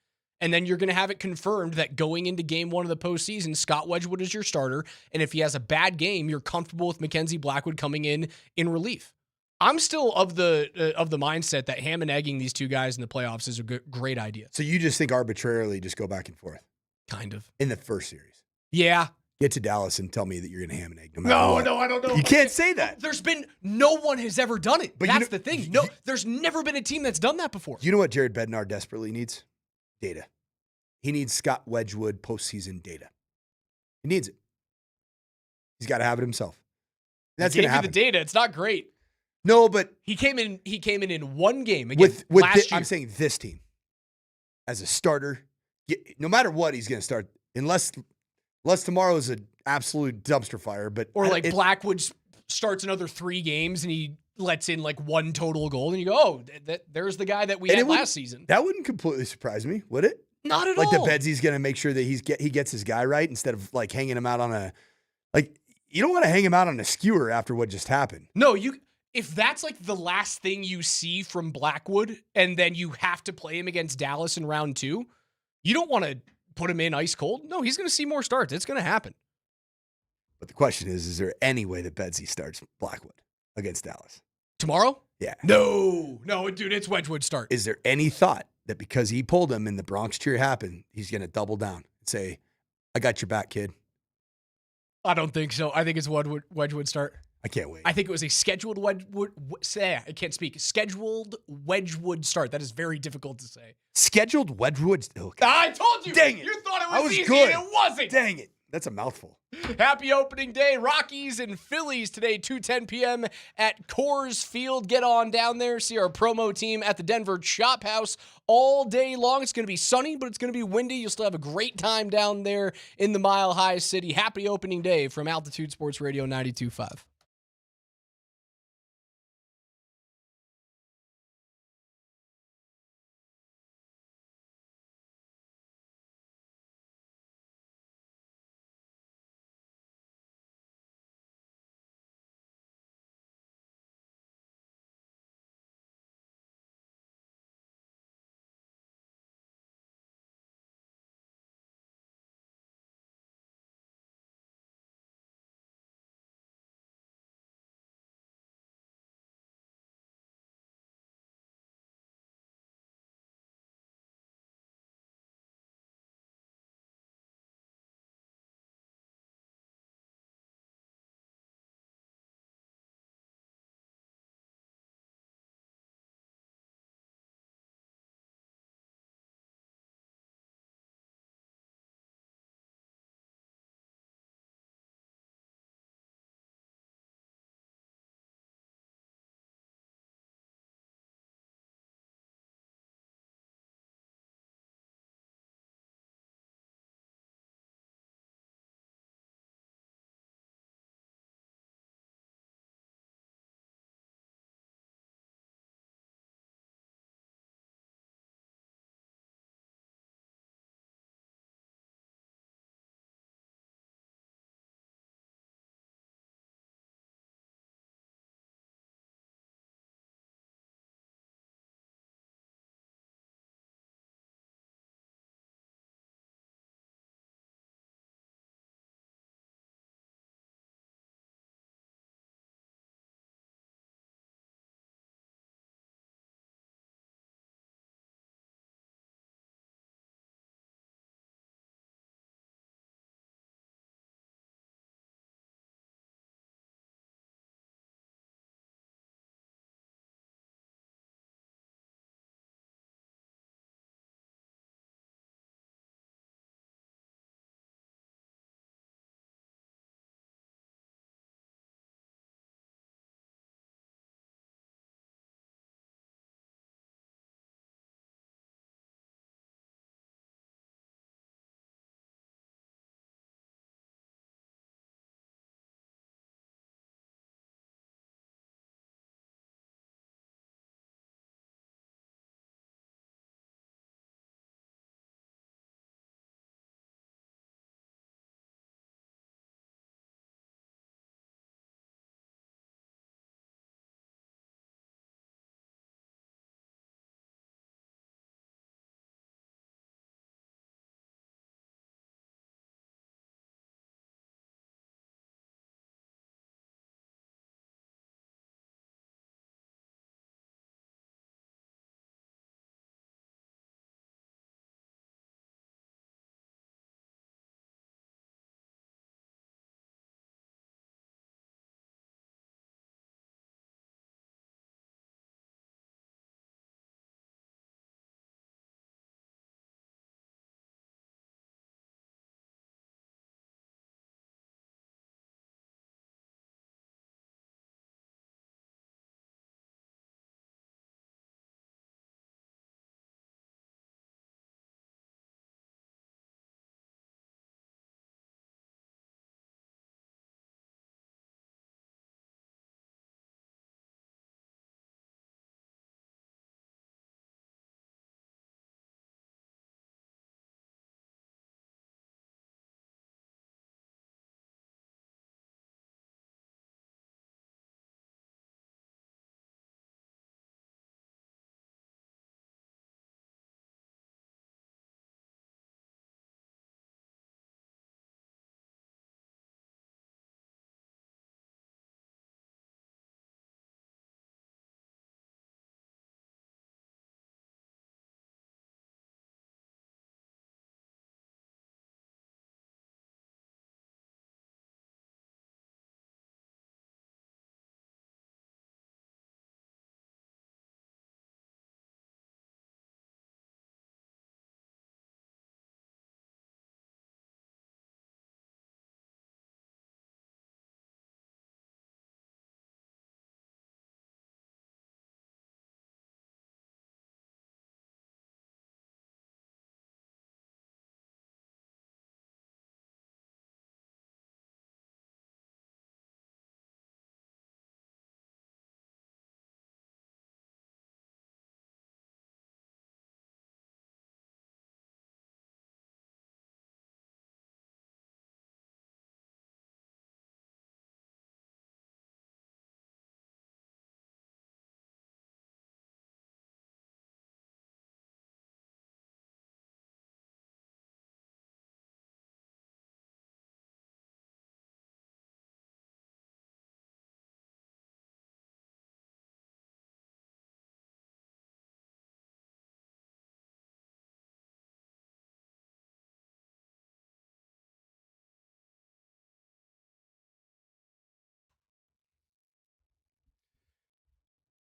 And then you're going to have it confirmed that going into game 1 of the postseason, Scott Wedgwood is your starter, and if he has a bad game, you're comfortable with Mackenzie Blackwood coming in relief. I'm still of the mindset that ham and egging these 2 guys in the playoffs is a great idea.
So you just think arbitrarily just go back and forth?
Kind of.
In the first series?
Yeah.
Get to Dallas and tell me that you're going to ham and egg no matter what.
No, I don't know.
You can't say that.
No one has ever done it.
But
that's the thing. No, there's never been a team that's done that before.
You know what Jared Bednar desperately needs? Data. He needs Scott Wedgwood postseason data. He needs it. He's got to have it himself. That's going to happen.
The data. It's not great.
No, but
he came in one game against last year.
I'm saying this team as a starter. No matter what, he's going to start unless tomorrow is an absolute dumpster fire. But
Blackwood starts another 3 games and he lets in like 1 total goal, and you go, "Oh, there's the guy that we had last season."
That wouldn't completely surprise me, would it?
Not at all.
Like the Bedsy's going to make sure that he gets his guy right instead of like hanging him out on a you don't want to hang him out on a skewer after what just happened.
No, if that's like the last thing you see from Blackwood, and then you have to play him against Dallas in round 2, you don't want to put him in ice cold. No, he's going to see more starts. It's going to happen.
But the question is there any way that Bedsy starts Blackwood against Dallas?
Tomorrow?
Yeah.
No, dude, it's Wedgwood start.
Is there any thought that because he pulled him and the Bronx cheer happened, he's going to double down and say, I got your back, kid?
I don't think so. I think it's Wedgwood start.
I can't wait.
I think it was a scheduled Wedgwood. I can't speak. Scheduled Wedgwood start. That is very difficult to say.
Scheduled Wedgwood. Okay.
I told you.
Dang it.
You thought it
I
was easy
good.
and it wasn't.
Dang it. That's a mouthful.
Happy opening day. Rockies and Phillies today, 2:10 p.m. at Coors Field. Get on down there. See our promo team at the Denver Chop House all day long. It's going to be sunny, but it's going to be windy. You'll still have a great time down there in the Mile High City. Happy opening day from Altitude Sports Radio 92.5.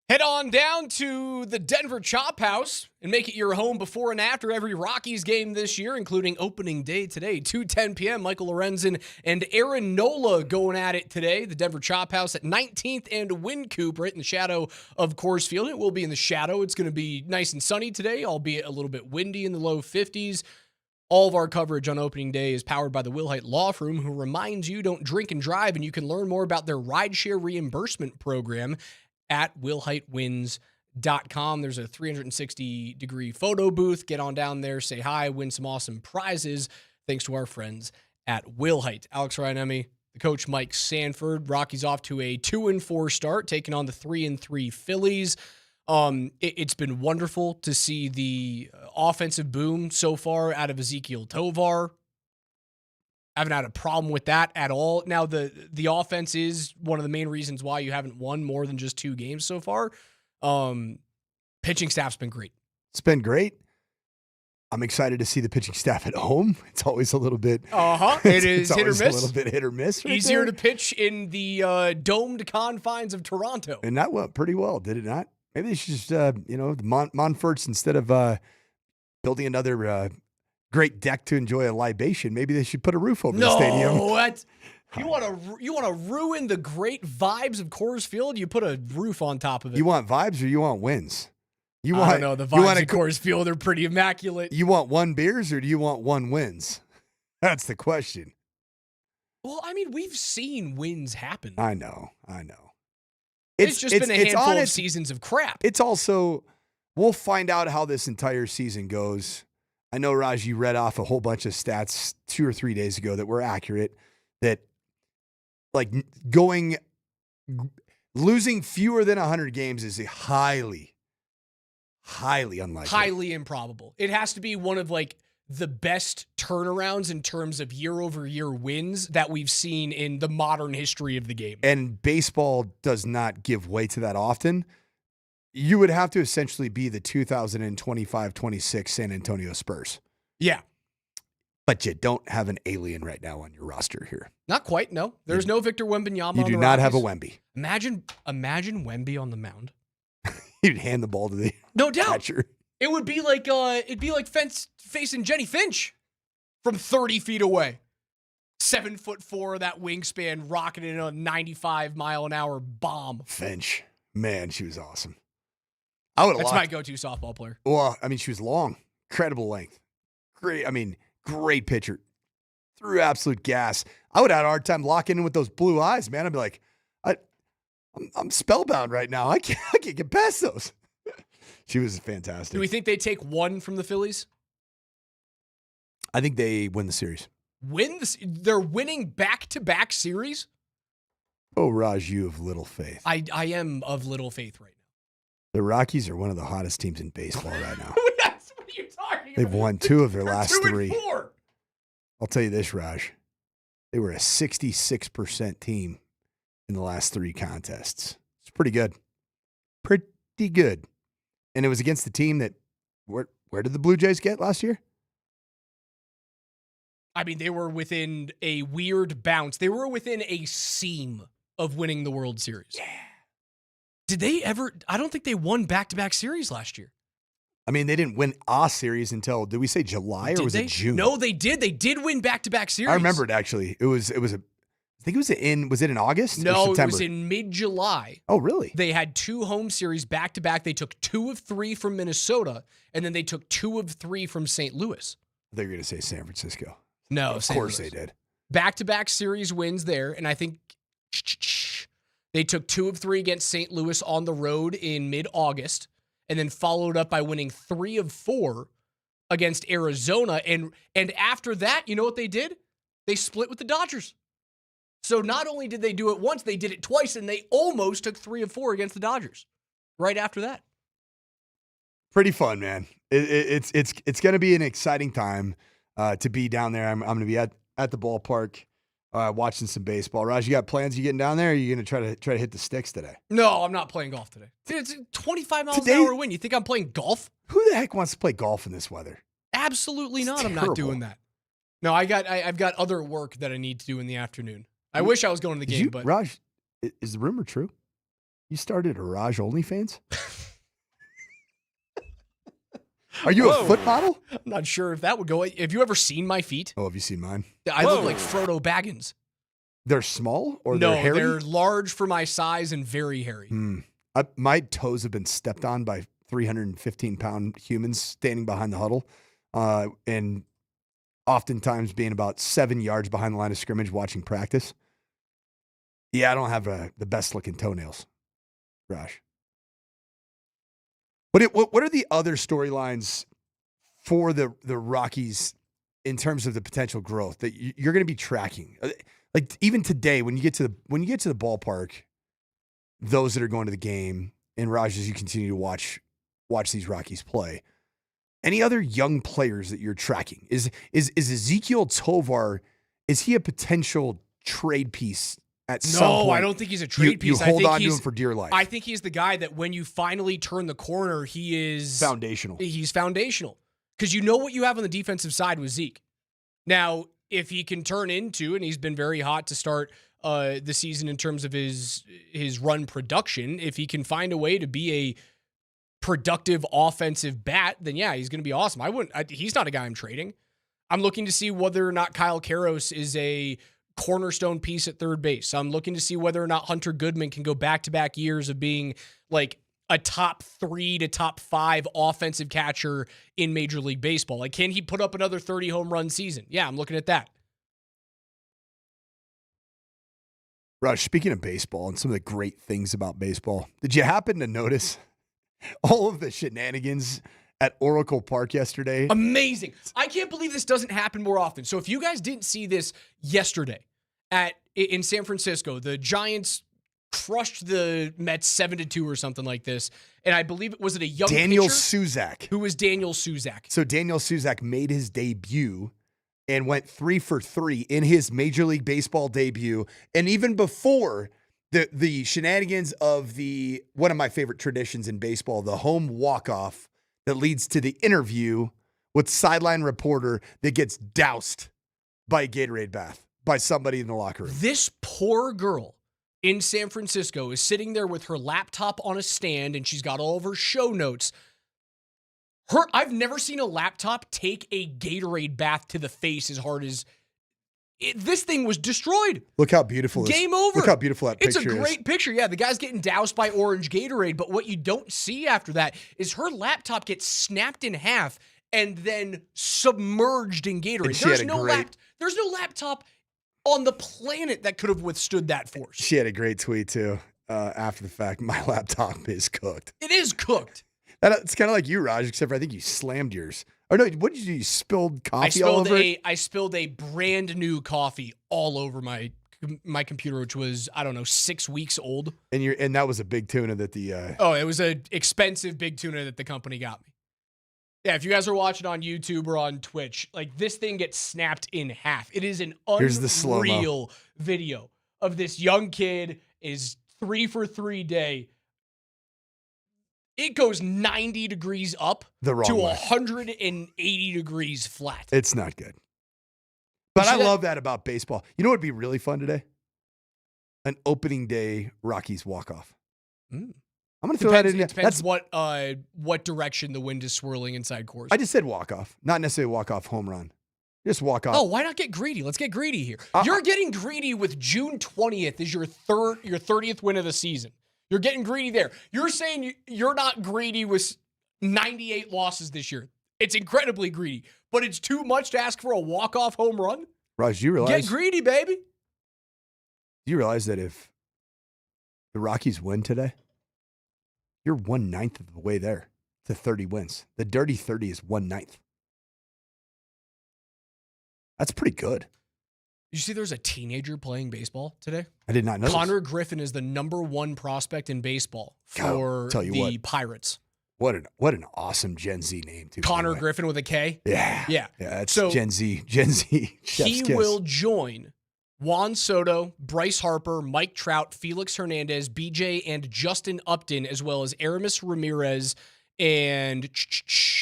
Head on down to the Denver Chop House and make it your home before and after every Rockies game this year, including opening day today, 2:10 p.m. Michael Lorenzen and Aaron Nola going at it today. The Denver Chop House at 19th and Wynkoop, right in the shadow of Coors Field. It will be in the shadow. It's going to be nice and sunny today, albeit a little bit windy in the low 50s. All of our coverage on opening day is powered by the Wilhite Law Firm, who reminds you don't drink and drive, and you can learn more about their rideshare reimbursement program at willhitewins.com. There's a 360-degree photo booth. Get on down there, say hi, win some awesome prizes, thanks to our friends at Wilhite. Alex Ryan-Emy, the coach Mike Sanford. Rockies off to a 2-4 start, taking on the 3-3 Phillies. It's been wonderful to see the offensive boom so far out of Ezekiel Tovar. I haven't had a problem with that at all. Now, the offense is one of the main reasons why you haven't won more than just 2 games so far. Pitching staff's been great.
It's been great. I'm excited to see the pitching staff at home. It's always a little bit.
It is hit or miss.
A little bit hit or miss. Right
Easier
there.
to pitch in the domed confines of Toronto.
And that went pretty well, did it not? Maybe they should just, the Monforts, instead of building another great deck to enjoy a libation, maybe they should put a roof over the stadium.
No, what? You want to ruin the great vibes of Coors Field? You put a roof on top of it.
You want vibes or you want wins?
I don't know. The vibes of Coors Field are pretty immaculate.
You want 1 beers or do you want 1 wins? That's the question.
Well, I mean, we've seen wins happen.
I know.
It's just been a handful of seasons of crap.
It's also, we'll find out how this entire season goes. I know, Raj, you read off a whole bunch of stats 2 or 3 days ago that were accurate, that losing fewer than 100 games is a highly unlikely.
Highly improbable. It has to be one of the best turnarounds in terms of year-over-year wins that we've seen in the modern history of the game.
And baseball does not give way to that often. You would have to essentially be the 2025-26 San Antonio Spurs.
Yeah.
But you don't have an alien right now on your roster here.
Not quite, no. There's no Victor Wembanyama.
You do not have a Wemby.
Imagine Wemby on the mound.
You'd hand the ball to the
no doubt.
catcher.
It would be like Fence facing Jenny Finch from 30 feet away. 7'4", that wingspan, rocketing a 95-mile-an-hour bomb.
Finch, man, she was awesome. That's
my go-to softball player.
Well, I mean, she was long, incredible length, great pitcher, threw absolute gas. I would have had a hard time locking in with those blue eyes, man. I'd be like, I'm spellbound right now. I can't get past those. She was fantastic.
Do we think they take 1 from the Phillies?
I think they win the series.
They're winning back-to-back series?
Oh, Raj, you have little faith.
I am of little faith right now.
The Rockies are one of the hottest teams in baseball right now.
What are you talking about?
They've won 2 of their last 3.
2-4.
I'll tell you this, Raj. They were a 66% team in the last 3 contests. It's pretty good. Pretty good. And it was against the team that, where did the Blue Jays get last year?
I mean, they were within a weird bounce. They were within a seam of winning the World Series. Yeah. Did they ever? I don't think they won back-to-back series last year.
I mean, they didn't win a series until, did we say July or was it June?
No, they did. They did win back-to-back series.
I remember it actually. I think it was in August?
No,
or September?
It was in mid-July.
Oh, really?
They had 2 home series back-to-back. They took 2 of 3 from Minnesota, and then they took 2 of 3 from St. Louis.
I thought you were going to say San Francisco.
No,
of course they did.
Back-to-back series wins there, and I think they took 2 of 3 against St. Louis on the road in mid-August, and then followed up by winning 3 of 4 against Arizona. And after that, you know what they did? They split with the Dodgers. So not only did they do it once, they did it twice, and they almost took 3 of 4 against the Dodgers right after that.
Pretty fun, man. It's going to be an exciting time to be down there. I'm going to be at the ballpark watching some baseball. Raj, you got plans? You getting down there? Or are you going to try to hit the sticks today?
No, I'm not playing golf today. Dude, it's 25 miles an hour wind. You think I'm playing golf?
Who the heck wants to play golf in this weather?
Absolutely not. I'm not doing that. No, I've got other work that I need to do in the afternoon. I wish I was going to the game, but
Raj, is the rumor true? You started a Raj OnlyFans? Are you a foot model?
I'm not sure if that would go. Have you ever seen my feet?
Oh, have you seen mine?
I look like Frodo Baggins.
They're small or
No,
they're hairy?
they're large for my size and very hairy.
My toes have been stepped on by 315-pound humans standing behind the huddle, and oftentimes being about 7 yards behind the line of scrimmage watching practice. Yeah, I don't have the best-looking toenails, Raj. What are the other storylines for the Rockies in terms of the potential growth that you're going to be tracking? Like even today, when you get to the ballpark, those that are going to the game, and Raj, as you continue to watch these Rockies play, any other young players that you're tracking? Is Ezekiel Tovar, is he a potential trade piece at some point?
No, I don't think he's a trade piece.
You hold on to him for dear life.
I think he's the guy that when you finally turn the corner, he is
foundational.
He's foundational because you know what you have on the defensive side with Zeke. Now, if he can turn into, and he's been very hot to start the season in terms of his run production, if he can find a way to be a productive offensive bat, then yeah, he's going to be awesome. He's not a guy I'm trading. I'm looking to see whether or not Kyle Karros is a cornerstone piece at third base. I'm looking to see whether or not Hunter Goodman can go back-to-back years of being like a top 3 to top 5 offensive catcher in Major League Baseball. Like, can he put up another 30 home run season? Yeah, I'm looking at that.
Raj, speaking of baseball and some of the great things about baseball, did you happen to notice all of the shenanigans at Oracle Park yesterday?
Amazing. I can't believe this doesn't happen more often. So if you guys didn't see this yesterday in San Francisco, the Giants crushed the Mets 7-2 or something like this. And I believe it was a young
Daniel
pitcher?
Suzak.
Who was Daniel Suzak?
So Daniel Suzak made his debut and went 3 for 3 in his Major League Baseball debut. And even before the shenanigans of one of my favorite traditions in baseball, the home walk-off that leads to the interview with sideline reporter that gets doused by a Gatorade bath by somebody in the locker room.
This poor girl in San Francisco is sitting there with her laptop on a stand and she's got all of her show notes. I've never seen a laptop take a Gatorade bath to the face as hard as this thing was destroyed.
Look how beautiful it is.
Game over.
Look how beautiful that picture is.
It's a great picture. Yeah, the guy's getting doused by orange Gatorade, but what you don't see after that is her laptop gets snapped in half and then submerged in Gatorade. There's no laptop on the planet that could have withstood that force.
She had a great tweet too after the fact. My laptop is cooked.
It is cooked.
It's kind of like you, Raj, except for I think you slammed yours. Or no, what did you do? You spilled coffee all over it?
I spilled a brand new coffee all over my computer, which was, I don't know, 6 weeks old.
And that was a big tuna that the
it was an expensive big tuna that the company got me. Yeah, if you guys are watching on YouTube or on Twitch, like this thing gets snapped in half. It is an unreal video of this young kid is 3 for 3 day. It goes 90 degrees up to 180 degrees flat.
It's not good. But I love that about baseball. You know what would be really fun today? An opening day Rockies walk-off. I'm going to throw that in there.
It depends what direction the wind is swirling inside Coors.
I just said walk-off, not necessarily walk-off home run. Just walk off.
Oh, why not get greedy? Let's get greedy here. You're getting greedy with June 20th is your 30th win of the season. You're getting greedy there. You're saying you're not greedy with 98 losses this year. It's incredibly greedy, but it's too much to ask for a walk-off home run?
Raj, you realize?
Get greedy, baby.
Do you realize that if the Rockies win today, you're 1/9 of the way there to 30 wins. The dirty 30 is 1/9. That's pretty good.
Did you see there's a teenager playing baseball today?
I did not know.
Connor Griffin is the #1 prospect in baseball for the Pirates.
What an awesome Gen Z name, too.
Connor Griffin with a K?
Yeah.
Yeah.
That's so Gen Z. He
will join Juan Soto, Bryce Harper, Mike Trout, Felix Hernandez, BJ, and Justin Upton, as well as Aramis Ramirez and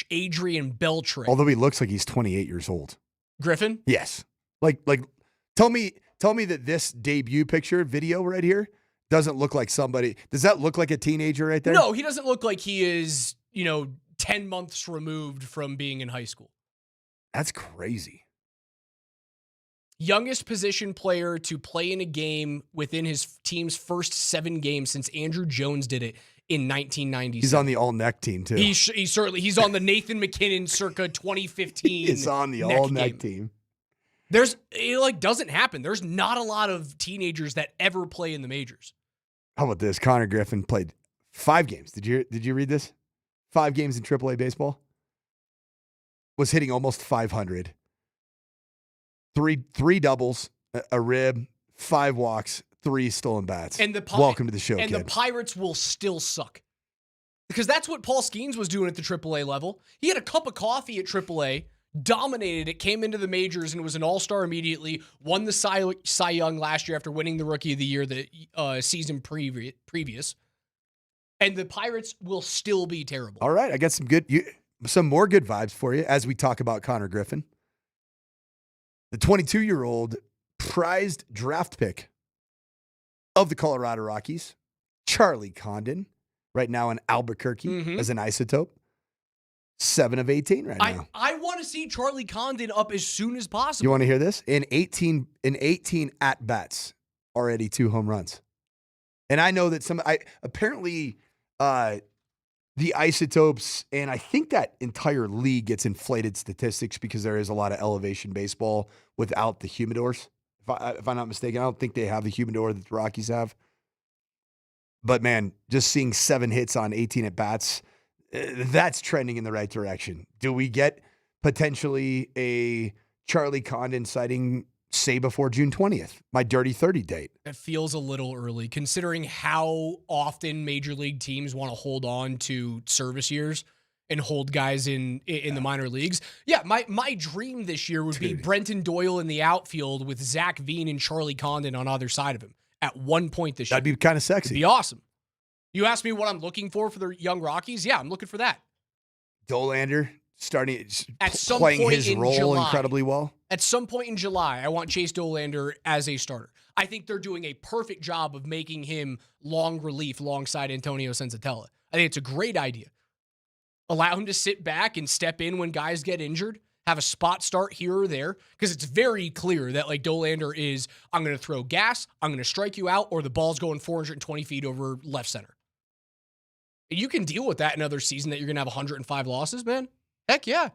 Adrian Beltre.
Although he looks like he's 28 years old.
Griffin?
Yes. Like tell me that this debut video right here Doesn't look like somebody. Does that look like a teenager right there?
No, he doesn't look like he is, 10 months removed from being in high school.
That's crazy.
Youngest position player to play in a game within his team's first 7 games since Andrew Jones did it in 1997.
He's on the all-neck team, too.
He's on the Nathan McKinnon circa 2015.
He's on the all-neck team.
It doesn't happen. There's not a lot of teenagers that ever play in the majors.
How about this? Connor Griffin played 5 games. Did you read this? 5 games in AAA baseball. Was hitting almost 500. Three doubles, a rib, 5 walks, 3 stolen bats.
And
welcome to the show,
and
kid.
the Pirates will still suck. Because that's what Paul Skeens was doing at the AAA level. He had a cup of coffee at AAA, dominated it, came into the majors, and was an all-star immediately, won the Cy Young last year after winning the Rookie of the Year the season previous. And the Pirates will still be terrible.
All right, I got some more good vibes for you as we talk about Connor Griffin. The 22-year-old prized draft pick of the Colorado Rockies, Charlie Condon, right now in Albuquerque as an isotope. 7 of 18 right now.
I want to see Charlie Condon up as soon as possible.
You want to hear this? In 18 at-bats, already 2 home runs. And I know that apparently the isotopes, and I think that entire league gets inflated statistics because there is a lot of elevation baseball without the humidors. If I'm not mistaken, I don't think they have the humidor that the Rockies have. But man, just seeing 7 hits on 18 at bats, that's trending in the right direction. Do we get potentially a Charlie Condon sighting, say, before June 20th, my dirty 30 date?
It feels a little early, considering how often major league teams want to hold on to service years and hold guys in the minor leagues. Yeah, my dream this year would be Brenton Doyle in the outfield with Zach Veen and Charlie Condon on either side of him at one point this year.
That'd be kind of sexy.
It'd be awesome. You ask me what I'm looking for the young Rockies? Yeah, I'm looking for that.
Dolander playing his role incredibly well.
At some point in July, I want Chase Dolander as a starter. I think they're doing a perfect job of making him long relief alongside Antonio Senzatella. I think it's a great idea. Allow him to sit back and step in when guys get injured, have a spot start here or there, because it's very clear that Dolander is, I'm going to throw gas, I'm going to strike you out, or the ball's going 420 feet over left center. And you can deal with that another season that you're going to have 105 losses, man. Heck yeah.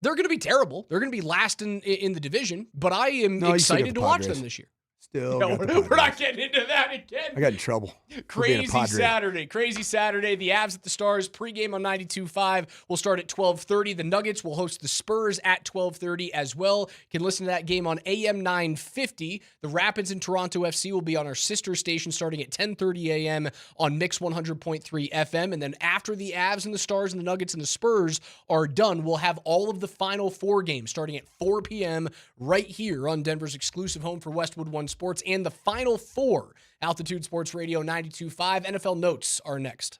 They're going to be terrible. They're going to be last in the division, but I am excited to watch them this year.
Still,
we're not getting into that again.
I got in trouble.
Crazy Saturday. The Avs at the Stars pregame on 92.5 will start at 12:30. The Nuggets will host the Spurs at 12:30 as well. You can listen to that game on AM 950. The Rapids and Toronto FC will be on our sister station starting at 10:30 a.m. on Mix 100.3 FM. And then after the Avs and the Stars and the Nuggets and the Spurs are done, we'll have all of the Final Four games starting at 4 p.m. right here on Denver's exclusive home for Westwood One Sports and the Final Four. Altitude Sports Radio 92.5. NFL Notes are next.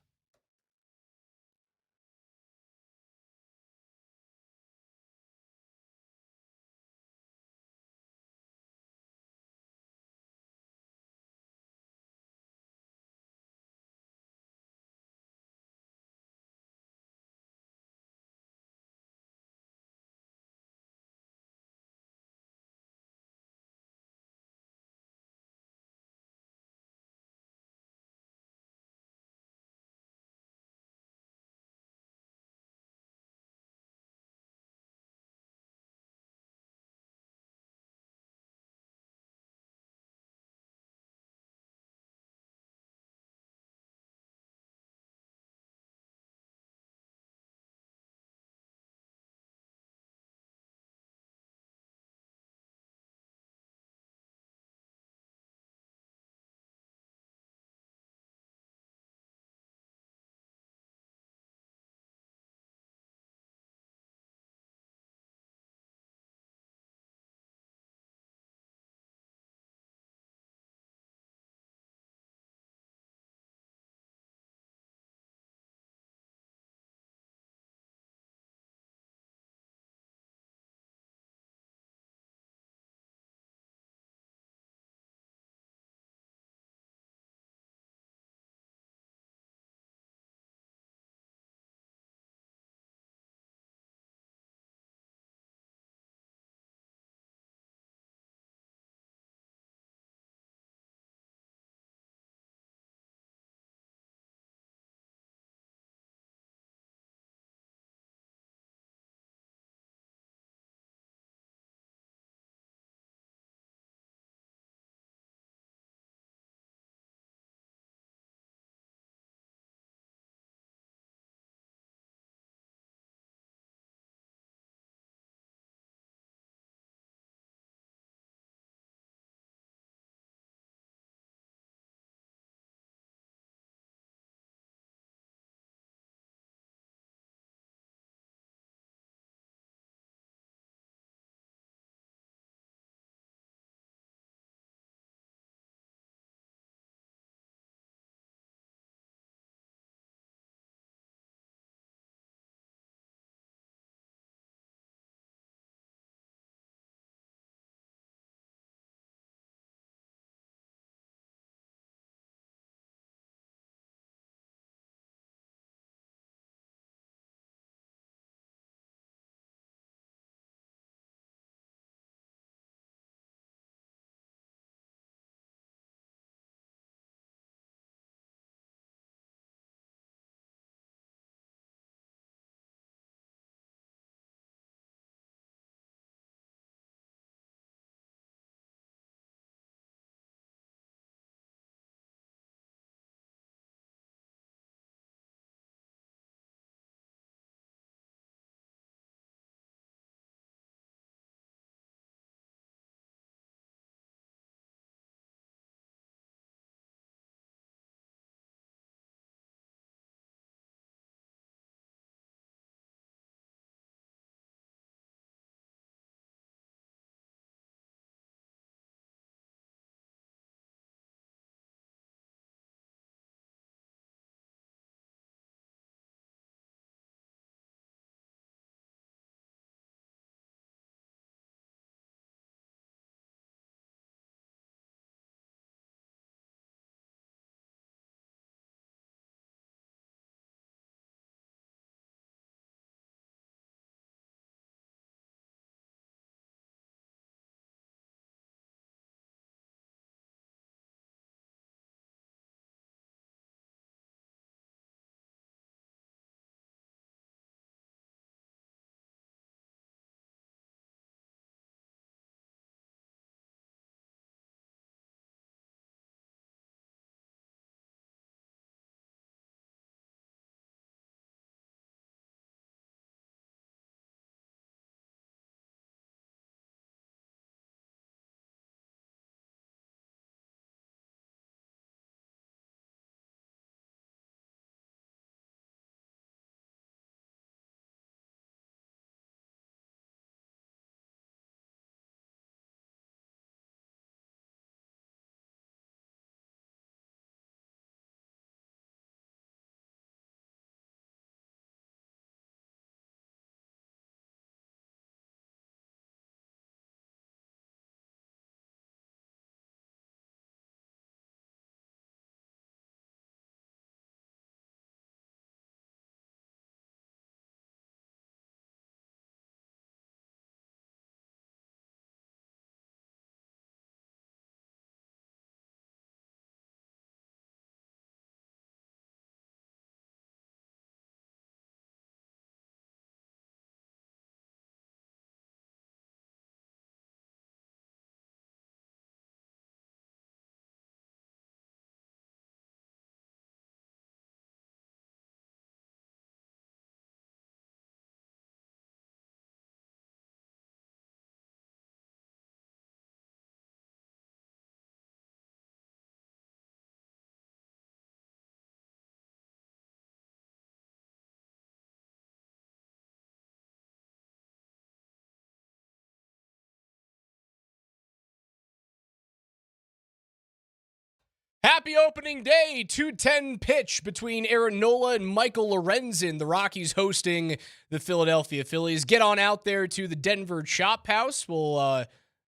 Happy opening day, 2:10 pitch between Aaron Nola and Michael Lorenzen. The Rockies hosting the Philadelphia Phillies. Get on out there to the Denver Chop House. We'll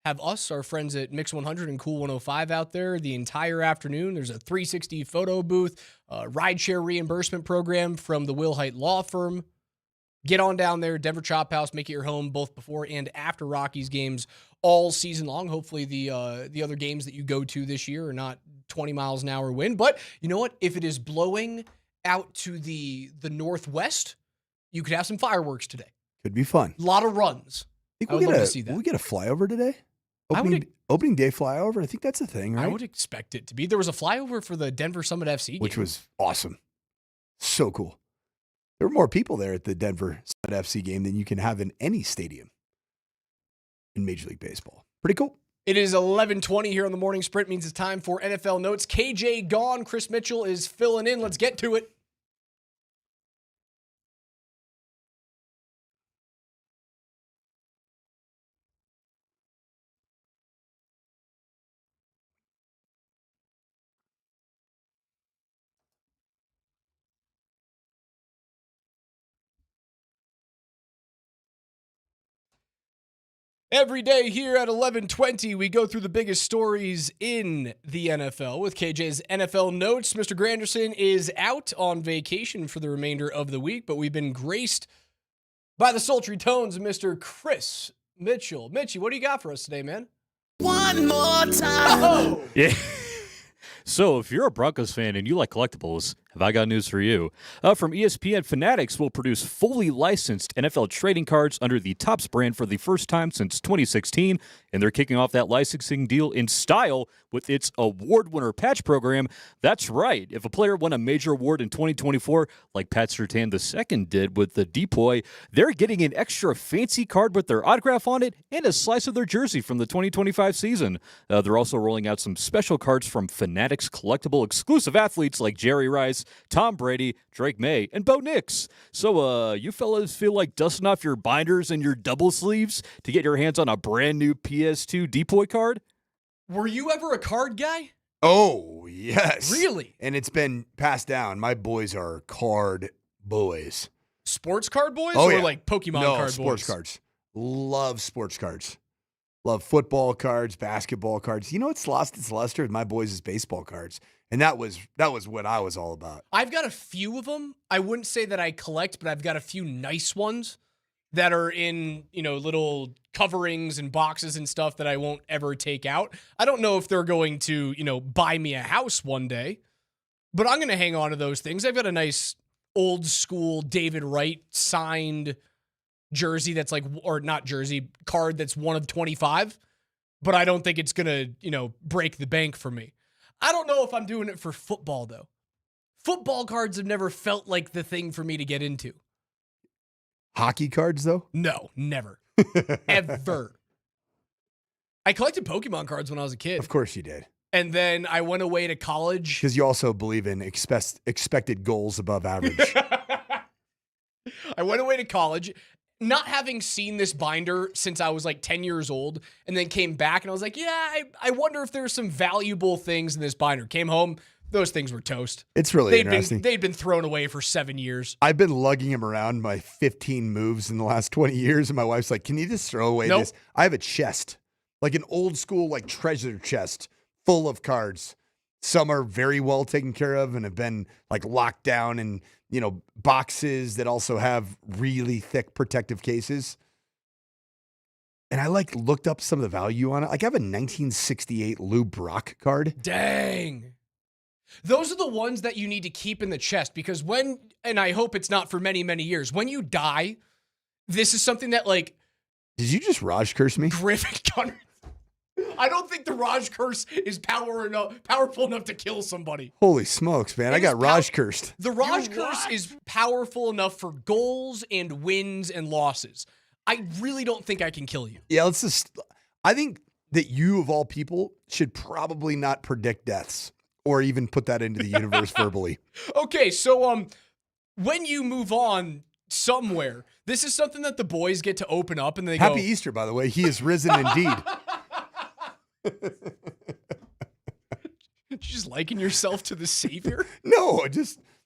have us, our friends at Mix 100 and Cool 105 out there the entire afternoon. There's a 360 photo booth, rideshare reimbursement program from the Will Height Law Firm. Get on down there, Denver Chop House. Make it your home both before and after Rockies games all season long. Hopefully the other games that you go to this year are not 20 miles an hour wind. But you know what? If it is blowing out to the northwest, you could have some fireworks today.
Could be fun.
A lot of runs.
I would love to see that. Will we get a flyover today? Opening day flyover? I think that's a thing, right?
I would expect it to be. There was a flyover for the Denver Summit FC game.
Which was awesome. So cool. There were more people there at the Denver Summit FC game than you can have in any stadium in Major League Baseball. Pretty cool.
It is 11:20 here on the Morning Sprint. Means it's time for NFL Notes. KJ gone. Chris Mitchell is filling in. Let's get to it. Every day here at 11:20, we go through the biggest stories in the NFL with KJ's NFL Notes. Mr. Granderson is out on vacation for the remainder of the week, but we've been graced by the sultry tones of Mr. Chris Mitchell. Mitchie, what do you got for us today, man?
One more time.
Oh!
Yeah. So if you're a Broncos fan and you like collectibles, have I got news for you. From ESPN, Fanatics will produce fully licensed NFL trading cards under the Topps brand for the first time since 2016, and they're kicking off that licensing deal in style with its award winner patch program. That's right. If a player won a major award in 2024, like Pat Surtain II did with the Depoy, they're getting an extra fancy card with their autograph on it and a slice of their jersey from the 2025 season. They're also rolling out some special cards from Fanatics collectible exclusive athletes like Jerry Rice, Tom Brady, Drake May, and Bo Nix. So, you fellas feel like dusting off your binders and your double sleeves to get your hands on a brand new PS2 Depoy card?
Were you ever a card guy?
Oh, yes.
Really?
And it's been passed down. My boys are card boys.
Sports card boys
or
like Pokemon card boys?
Sports cards. Love sports cards. Love football cards, basketball cards. You know what's lost its luster with my boys is baseball cards. And that was what I was all about.
I've got a few of them. I wouldn't say that I collect, but I've got a few nice ones that are in, little coverings and boxes and stuff that I won't ever take out. I don't know if they're going to, buy me a house one day, but I'm going to hang on to those things. I've got a nice old school David Wright signed jersey that's card that's one of 25, but I don't think it's going to, break the bank for me. I don't know if I'm doing it for football, though. Football cards have never felt like the thing for me to get into.
Hockey cards, though?
No, never. Ever. I collected Pokemon cards when I was a kid.
Of course you did.
And then I went away to college.
Because you also believe in expected goals above average.
I went away to college, not having seen this binder since I was like 10 years old, and then came back and I was like, I wonder if there's some valuable things in this binder. Came home, those things were toast.
It's really interesting.
They'd been thrown away for 7 years.
I've been lugging him around my 15 moves in the last 20 years, and my wife's like, can you just throw away this? I have a chest, like an old school treasure chest full of cards. Some are very well taken care of and have been locked down in boxes that also have really thick protective cases. And I looked up some of the value on it. I have a 1968 Lou Brock card.
Dang. Those are the ones that you need to keep in the chest because and I hope it's not for many, many years, when you die, this is something that
Did you just Raj curse me?
Griffin Gunner. I don't think the Raj curse is powerful enough to kill somebody.
Holy smokes, man. I got Raj cursed.
The Raj curse is powerful enough for goals and wins and losses. I really don't think I can kill you.
Yeah, I think that you, of all people, should probably not predict deaths or even put that into the universe verbally.
Okay, so when you move on somewhere, this is something that the boys get to open up and they go,
Happy Easter, by the way. He is risen indeed.
just liken yourself to the savior?
No,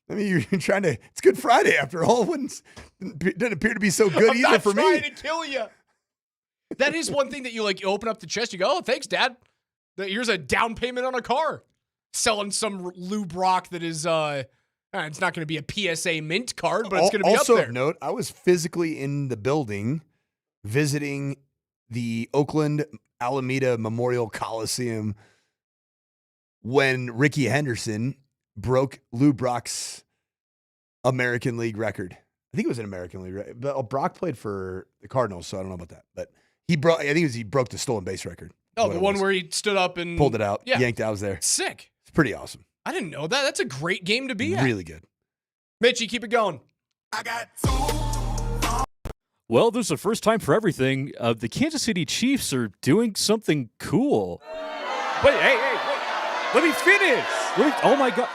you're trying to. It's Good Friday after all. It doesn't appear to be so good either for me.
I'm not trying to kill you. That is one thing that you open up the chest, you go, oh, thanks, Dad. Here's a down payment on a car. Selling some Lou Brock that is, it's not going to be a PSA mint card, but it's going to be up there.
Also of note, I was physically in the building visiting the Oakland Alameda Memorial Coliseum when Ricky Henderson broke Lou Brock's American League record. I think it was an American League record. But Brock played for the Cardinals, so I don't know about that. But he broke the stolen base record.
Oh, the one where he stood up and
pulled it out, yanked it. I was there.
Sick.
It's pretty awesome.
I didn't know that. That's a great game to be at.
Really good.
Mitchie, keep it going.
Well, there's a first time for everything. The Kansas City Chiefs are doing something cool. Wait, hey, let me finish. Oh, my God.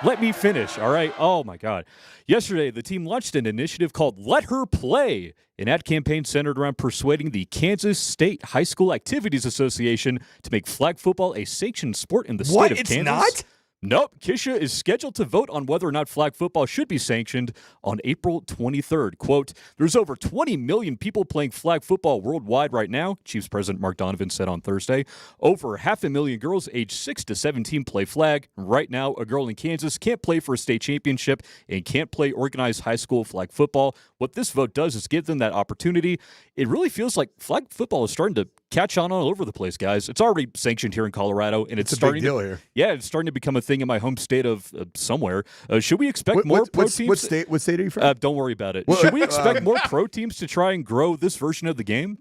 Let me finish, all right? Oh, my God. Yesterday, the team launched an initiative called Let Her Play, an ad campaign centered around persuading the Kansas State High School Activities Association to make flag football a sanctioned sport in the state of Kansas.
What? It's not?
Nope. Kisha is scheduled to vote on whether or not flag football should be sanctioned on April 23rd. Quote, there's over 20 million people playing flag football worldwide right now, Chiefs President Mark Donovan said on Thursday. Over 500,000 girls aged 6 to 17 play flag. Right now, a girl in Kansas can't play for a state championship and can't play organized high school flag football. What this vote does is give them that opportunity. It really feels like flag football is starting to catch on all over the place, guys. It's already sanctioned here in Colorado, and it's starting
a big deal here.
Yeah, it's starting to become a thing in my home state of somewhere. Should we expect more pro teams?
What state are you from?
Don't worry about it. Should we expect more pro teams to try and grow this version of the game?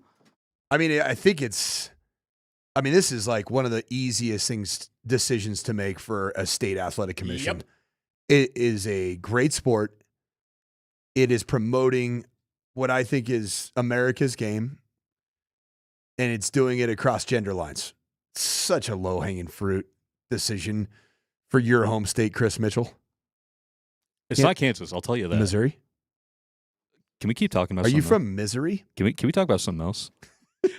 I mean, I think this is like one of the easiest decisions to make for a state athletic commission.
Yep.
It is a great sport. It is promoting what I think is America's game, and it's doing it across gender lines. Such a low-hanging fruit decision for your home state, Chris Mitchell.
It's not Kansas, I'll tell you that.
Missouri?
Can we keep talking about
Are
something
you from Missouri?
Can we talk about something else?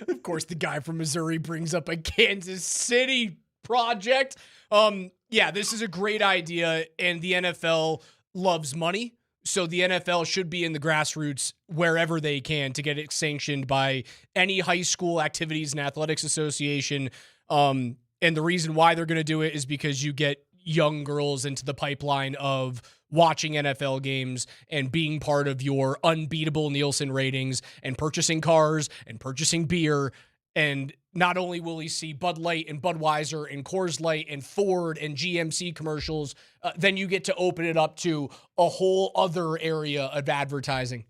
Of course, the guy from Missouri brings up a Kansas City project. Yeah, this is a great idea, and the NFL loves money. So the NFL should be in the grassroots wherever they can to get it sanctioned by any high school activities and athletics association. And the reason why they're going to do it is because you get young girls into the pipeline of watching NFL games and being part of your unbeatable Nielsen ratings and purchasing cars and purchasing beer. And not only will he see Bud Light and Budweiser and Coors Light and Ford and GMC commercials, then you get to open it up to a whole other area of advertising.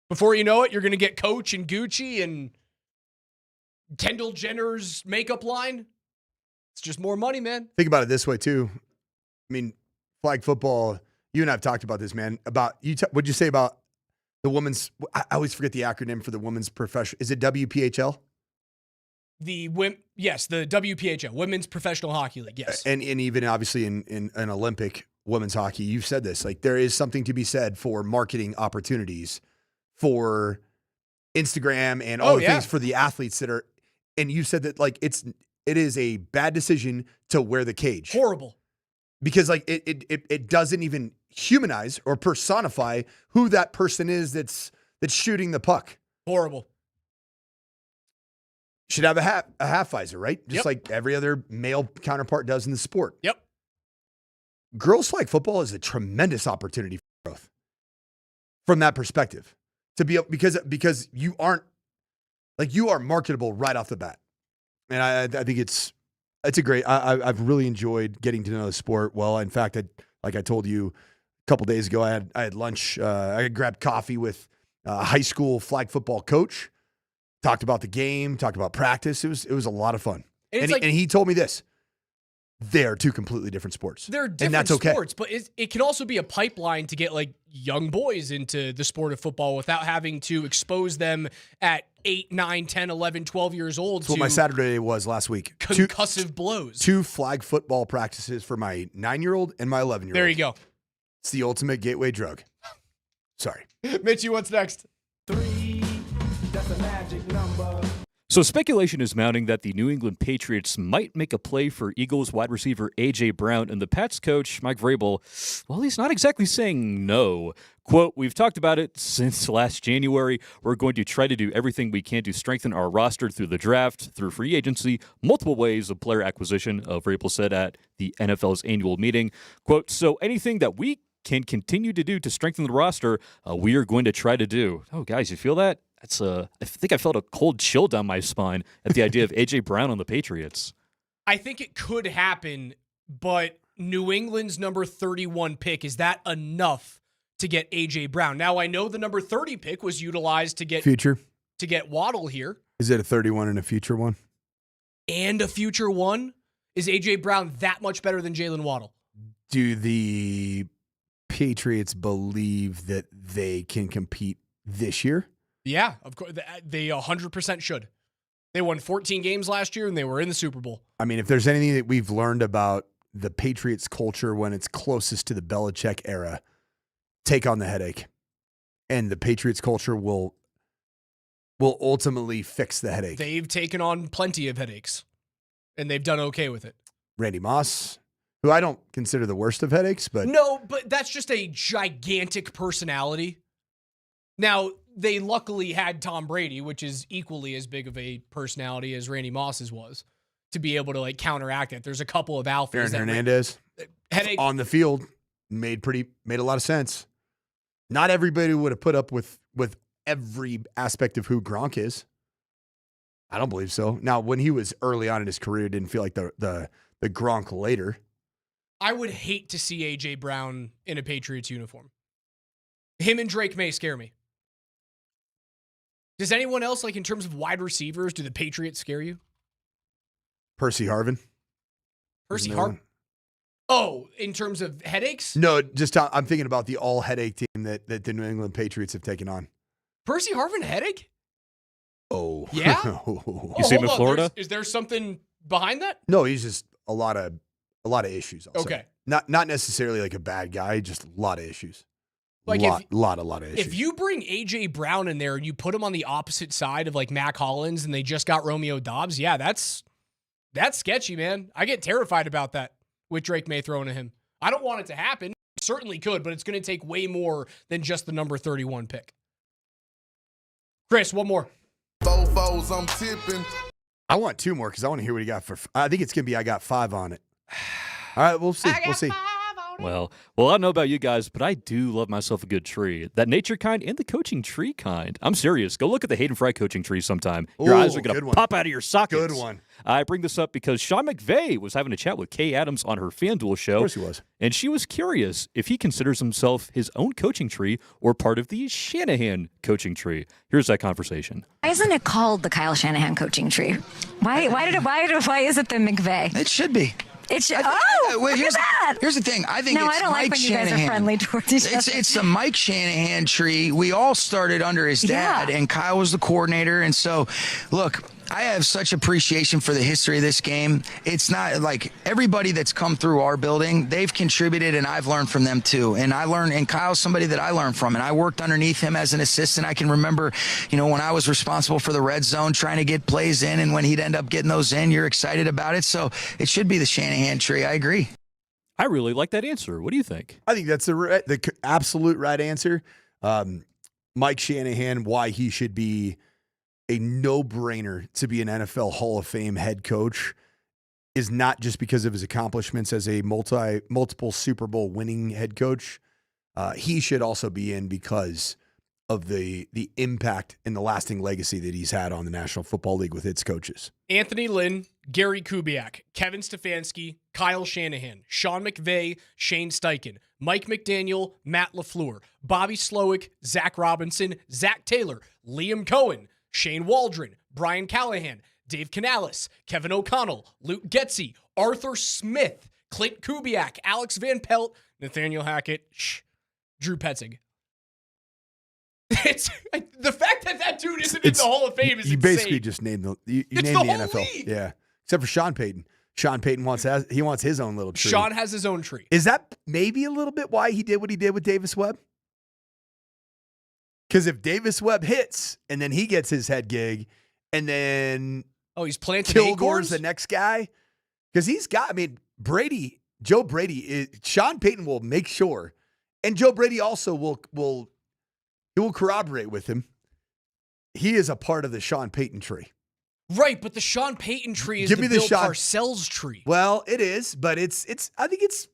Before you know it, you're going to get Coach and Gucci and Kendall Jenner's makeup line. It's just more money, man.
Think about it this way, too. I mean, flag football, you and I have talked about this, man. What'd you say about the women's, I always forget the acronym for the women's professional. Is it WPHL?
Yes, the WPHL, Women's Professional Hockey League, yes.
And even obviously in an Olympic women's hockey, you've said this, like there is something to be said for marketing opportunities for Instagram and all the things for the athletes that are, and you said that like it is a bad decision to wear the cage.
Horrible.
Because like it doesn't even humanize or personify who that person is that's shooting the puck.
Horrible.
Should have a half visor, right? Just like every other male counterpart does in the sport.
Yep.
Girls flag football is a tremendous opportunity for growth from that perspective. To be because you aren't like you are marketable right off the bat, and I think it's a great. I've really enjoyed getting to know the sport well. In fact, like I told you a couple days ago, I had lunch. I grabbed coffee with a high school flag football coach. Talked about the game, talked about practice. It was a lot of fun. And he told me this. They're two completely different sports.
They're different sports, but it can also be a pipeline to get like young boys into the sport of football without having to expose them at 8, 9, 10, 11, 12 years old.
That's what my Saturday was last week.
Concussive blows.
2 flag football practices for my 9-year-old and my 11-year-old.
There you go.
It's the ultimate gateway drug. Sorry.
Mitchie, what's next?
3, that's a magic number.
So speculation is mounting that the New England Patriots might make a play for Eagles wide receiver A.J. Brown, and the Pats coach, Mike Vrabel, well, he's not exactly saying no. Quote, we've talked about it since last January. We're going to try to do everything we can to strengthen our roster through the draft, through free agency, multiple ways of player acquisition, Vrabel said at the NFL's annual meeting. Quote, so anything that we can continue to do to strengthen the roster, we are going to try to do. Oh, guys, you feel that? I think I felt a cold chill down my spine at the idea of A.J. Brown on the Patriots.
I think it could happen, but New England's number 31 pick, is that enough to get A.J. Brown? Now, I know the number 30 pick was utilized to get Waddle here.
Is it a 31 and a future one?
And a future one? Is A.J. Brown that much better than Jalen Waddle?
Do the Patriots believe that they can compete this year?
Yeah, of course. They 100% should. They won 14 games last year, and they were in the Super Bowl.
I mean, if there's anything that we've learned about the Patriots culture when it's closest to the Belichick era, take on the headache. And the Patriots culture will ultimately fix the headache.
They've taken on plenty of headaches, and they've done okay with it.
Randy Moss, who I don't consider the worst of headaches, but...
No, but that's just a gigantic personality. Now, they luckily had Tom Brady, which is equally as big of a personality as Randy Moss's was, to be able to like counteract it. There's a couple of alphas.
Aaron Hernandez on the field made a lot of sense. Not everybody would have put up with every aspect of who Gronk is. I don't believe so. Now, when he was early on in his career, it didn't feel like the Gronk later.
I would hate to see A.J. Brown in a Patriots uniform. Him and Drake May scare me. Does anyone else, like in terms of wide receivers, do the Patriots scare you?
Percy Harvin.
Percy Harvin? Oh, in terms of headaches?
No, just I'm thinking about the all headache team that the New England Patriots have taken on.
Percy Harvin headache?
Oh.
Yeah?
You see him in Florida?
Is there something behind that?
No, he's just a lot of issues.
Okay.
Not necessarily like a bad guy, just a lot of issues.
Like
a lot of issues.
If you bring A.J. Brown in there and you put him on the opposite side of like Mac Hollins and they just got Romeo Doubs, yeah, that's sketchy, man. I get terrified about that with Drake May throwing to him. I don't want it to happen. It certainly could, but it's going to take way more than just the number 31 pick. Chris, one more.
I'm tipping.
I want two more because I want to hear what he got for. I think it's going to be I got 5 on it. All right, we'll see. We'll see.
Well, I don't know about you guys, but I do love myself a good tree. That nature kind and the coaching tree kind. I'm serious. Go look at the Hayden Fry coaching tree sometime. Your eyes are going to pop out of your sockets.
Good one.
I bring this up because Sean McVey was having a chat with Kay Adams on her FanDuel show.
Of course he was.
And she was curious if he considers himself his own coaching tree or part of the Shanahan coaching tree. Here's that conversation.
Why isn't it called the Kyle Shanahan coaching tree? Why is it the McVey?
It should be.
It should.
Look
at that.
Here's the thing. I think
no,
it's
I don't
Mike
like when
Shanahan.
you guys are friendly towards each other.
It's the Mike Shanahan tree. We all started under his dad, and Kyle was the coordinator. And so, look, I have such appreciation for the history of this game. It's not like everybody that's come through our building, they've contributed, and I've learned from them too. And Kyle's somebody that I learned from, and I worked underneath him as an assistant. I can remember, when I was responsible for the red zone, trying to get plays in, and when he'd end up getting those in, you're excited about it. So it should be the Shanahan tree. I agree.
I really like that answer. What do you think?
I think that's the absolute right answer. Mike Shanahan, why he should be a no-brainer to be an NFL Hall of Fame head coach is not just because of his accomplishments as a multiple Super Bowl winning head coach. He should also be in because of the impact and the lasting legacy that he's had on the National Football League with its coaches.
Anthony Lynn, Gary Kubiak, Kevin Stefanski, Kyle Shanahan, Sean McVay, Shane Steichen, Mike McDaniel, Matt LaFleur, Bobby Slowick, Zach Robinson, Zach Taylor, Liam Cohen, Shane Waldron, Brian Callahan, Dave Canales, Kevin O'Connell, Luke Getzey, Arthur Smith, Clint Kubiak, Alex Van Pelt, Nathaniel Hackett, Drew Petzing. It's the fact that dude isn't in the Hall of Fame is
you
insane.
Basically just named the NFL.
League.
Yeah, except for Sean Payton. Sean Payton wants his own little tree.
Sean has his own tree.
Is that maybe a little bit why he did what he did with Davis Webb? Because if Davis Webb hits and then he gets his head gig and then
he's planting
Kilgore's
acorns?
the next guy? Because Joe Brady, Sean Payton will make sure, and Joe Brady also will corroborate with him. He is a part of the Sean Payton tree.
Right, but the Sean Payton tree is
Give
the
me the
Bill
Sean-
Parcells tree.
Well, it is, but I think it's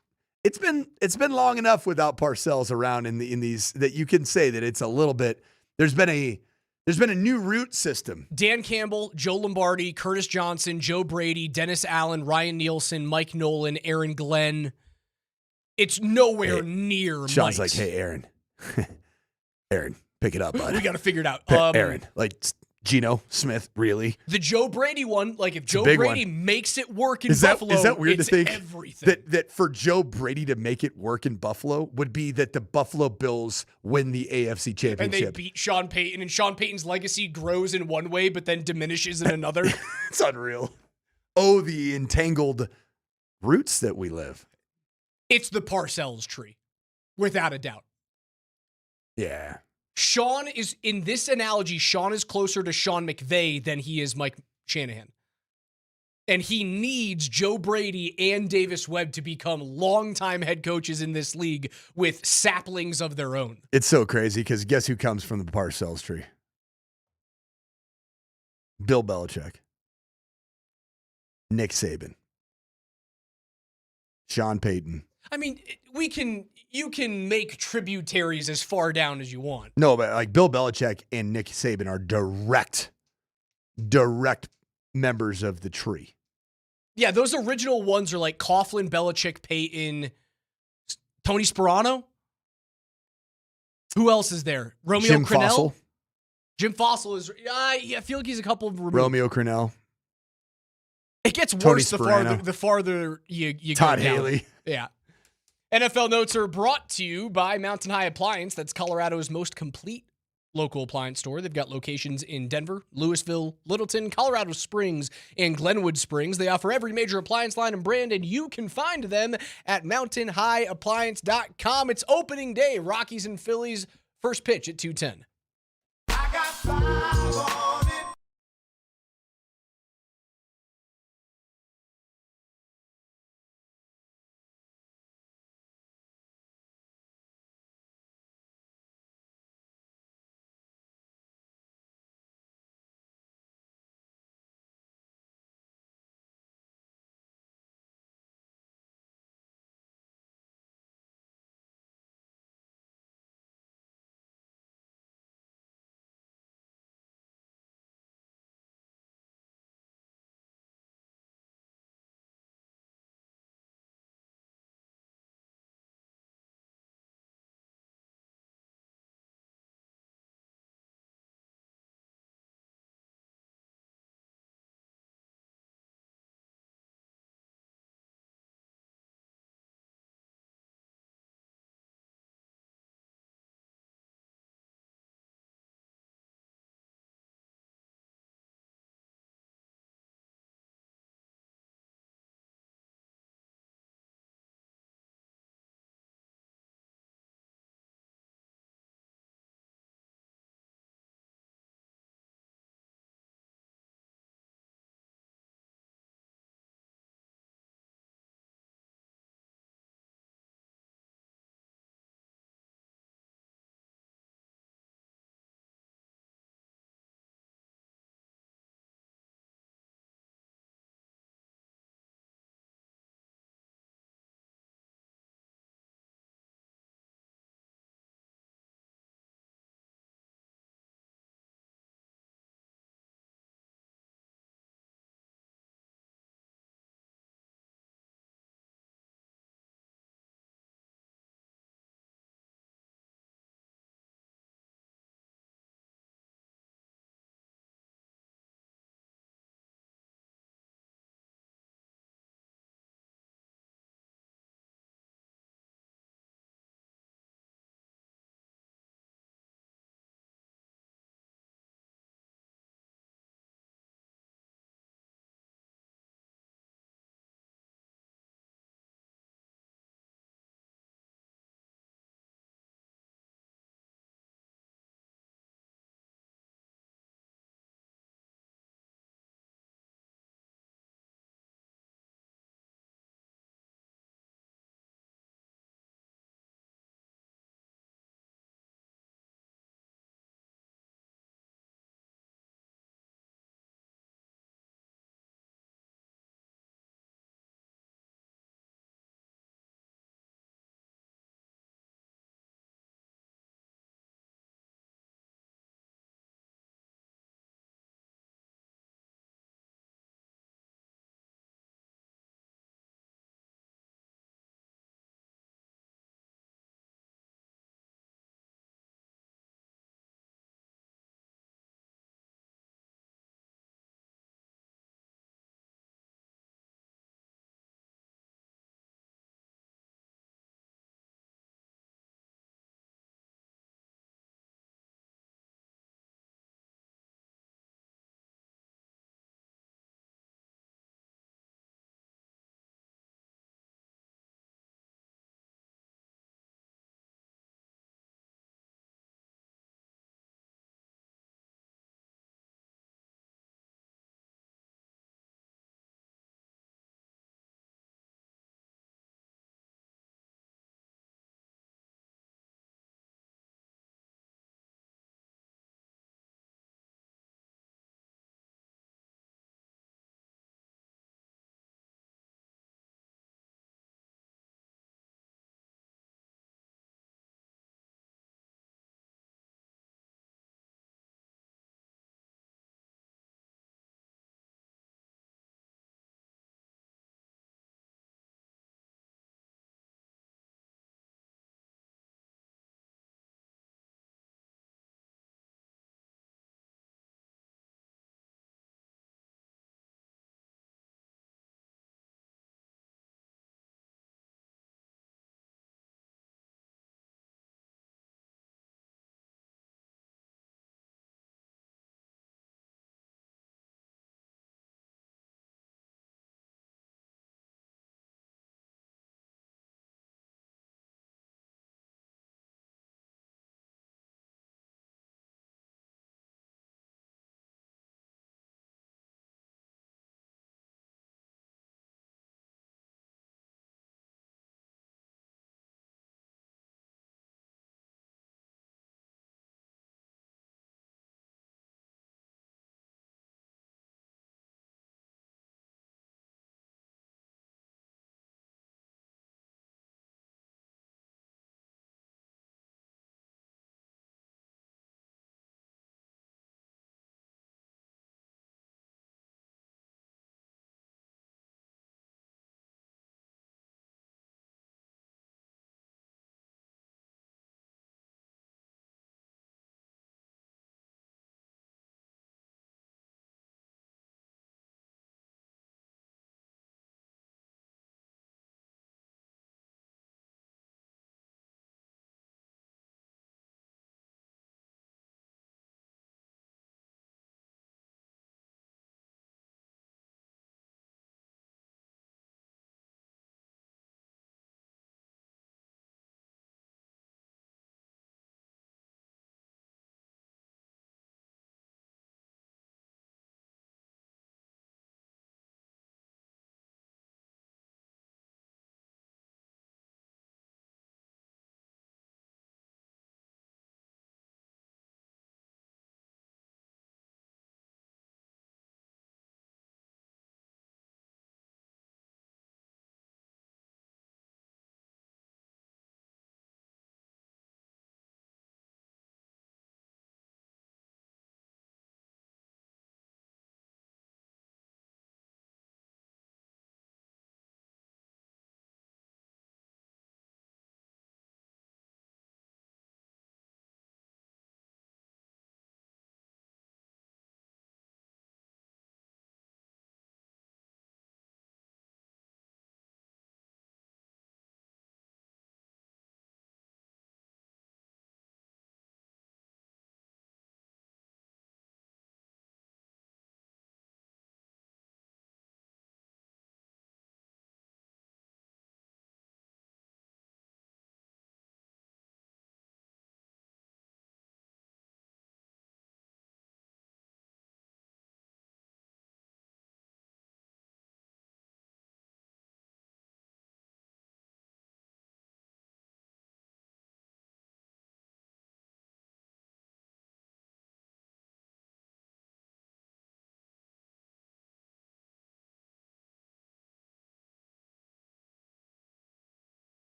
been long enough without Parcells around in these that you can say that it's a little bit. There's been a new root system.
Dan Campbell, Joe Lombardi, Curtis Johnson, Joe Brady, Dennis Allen, Ryan Nielsen, Mike Nolan, Aaron Glenn. It's nowhere near
Sean's
Mike's.
like, hey, Aaron, pick it up, bud.
We got to figure it out.
Aaron, like Geno Smith, really?
The Joe Brady one, like if Joe
big
Brady
one.
makes it work in
Is that
Buffalo,
weird
it's
to think
everything.
that for Joe Brady to make it work in Buffalo would be that the Buffalo Bills win the AFC Championship?
And they beat Sean Payton, and Sean Payton's legacy grows in one way, but then diminishes in another.
It's unreal. Oh, the entangled roots that we live.
It's the Parcells tree, without a doubt.
Yeah.
Sean is, in this analogy, Sean is closer to Sean McVay than he is Mike Shanahan. And he needs Joe Brady and Davis Webb to become longtime head coaches in this league with saplings of their own.
It's so crazy because guess who comes from the Parcells tree? Bill Belichick. Nick Saban. Sean Payton.
I mean, you can make tributaries as far down as you want.
No, but like Bill Belichick and Nick Saban are direct members of the tree.
Yeah, those original ones are like Coughlin, Belichick, Payton, Tony Sperano. Who else is there? Romeo
Jim
Crennel?
Fossil.
Jim Fossil is. I feel like he's a couple of removed.
Romeo Crennel.
It gets
Tony
worse
Sperano.
the farther you
Todd
go down.
Haley.
Yeah. NFL Notes are brought to you by Mountain High Appliance. That's Colorado's most complete local appliance store. They've got locations in Denver, Louisville, Littleton, Colorado Springs, and Glenwood Springs. They offer every major appliance line and brand, and you can find them at mountainhighappliance.com. It's opening day. Rockies and Phillies. First pitch at 2:10.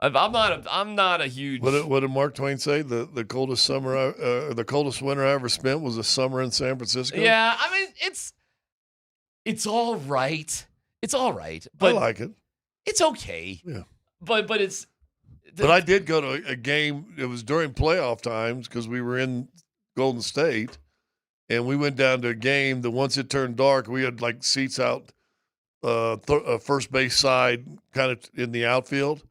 I'm not a huge.
What did Mark Twain say? The coldest summer, the coldest winter I ever spent was a summer in San Francisco.
Yeah, I mean it's all right. It's all right. But
I like it.
It's okay.
Yeah.
But it's.
But I did go to a game. It was during playoff times because we were in Golden State, and we went down to a game that once it turned dark, we had like seats out first base side, kind of in the outfield.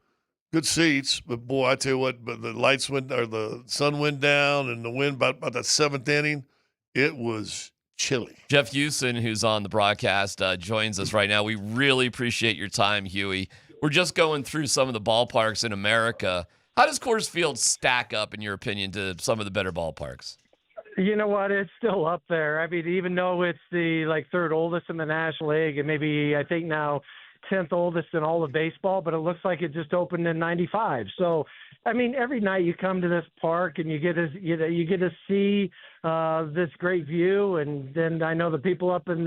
Good seats, but boy, I tell you what, but the lights went, or the sun went down, and the wind about the seventh inning, it was chilly.
Jeff Huson, who's on the broadcast, joins us right now. We really appreciate your time, Huey. We're just going through some of the ballparks in America. How does Coors Field stack up, in your opinion, to some of the better ballparks?
You know what? It's still up there. I mean, even though it's the third oldest in the National League, and maybe I think now 10th oldest in all of baseball, but it looks like it just opened in '95. So, I mean, every night you come to this park and you get to see this great view, and then I know the people up in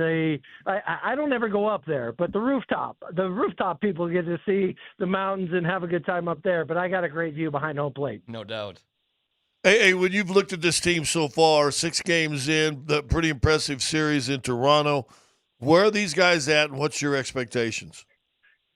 I don't ever go up there, but the rooftop people get to see the mountains and have a good time up there. But I got a great view behind home plate.
No doubt.
Hey, when you've looked at this team so far, 6 games in, the pretty impressive series in Toronto, where are these guys at, and what's your expectations?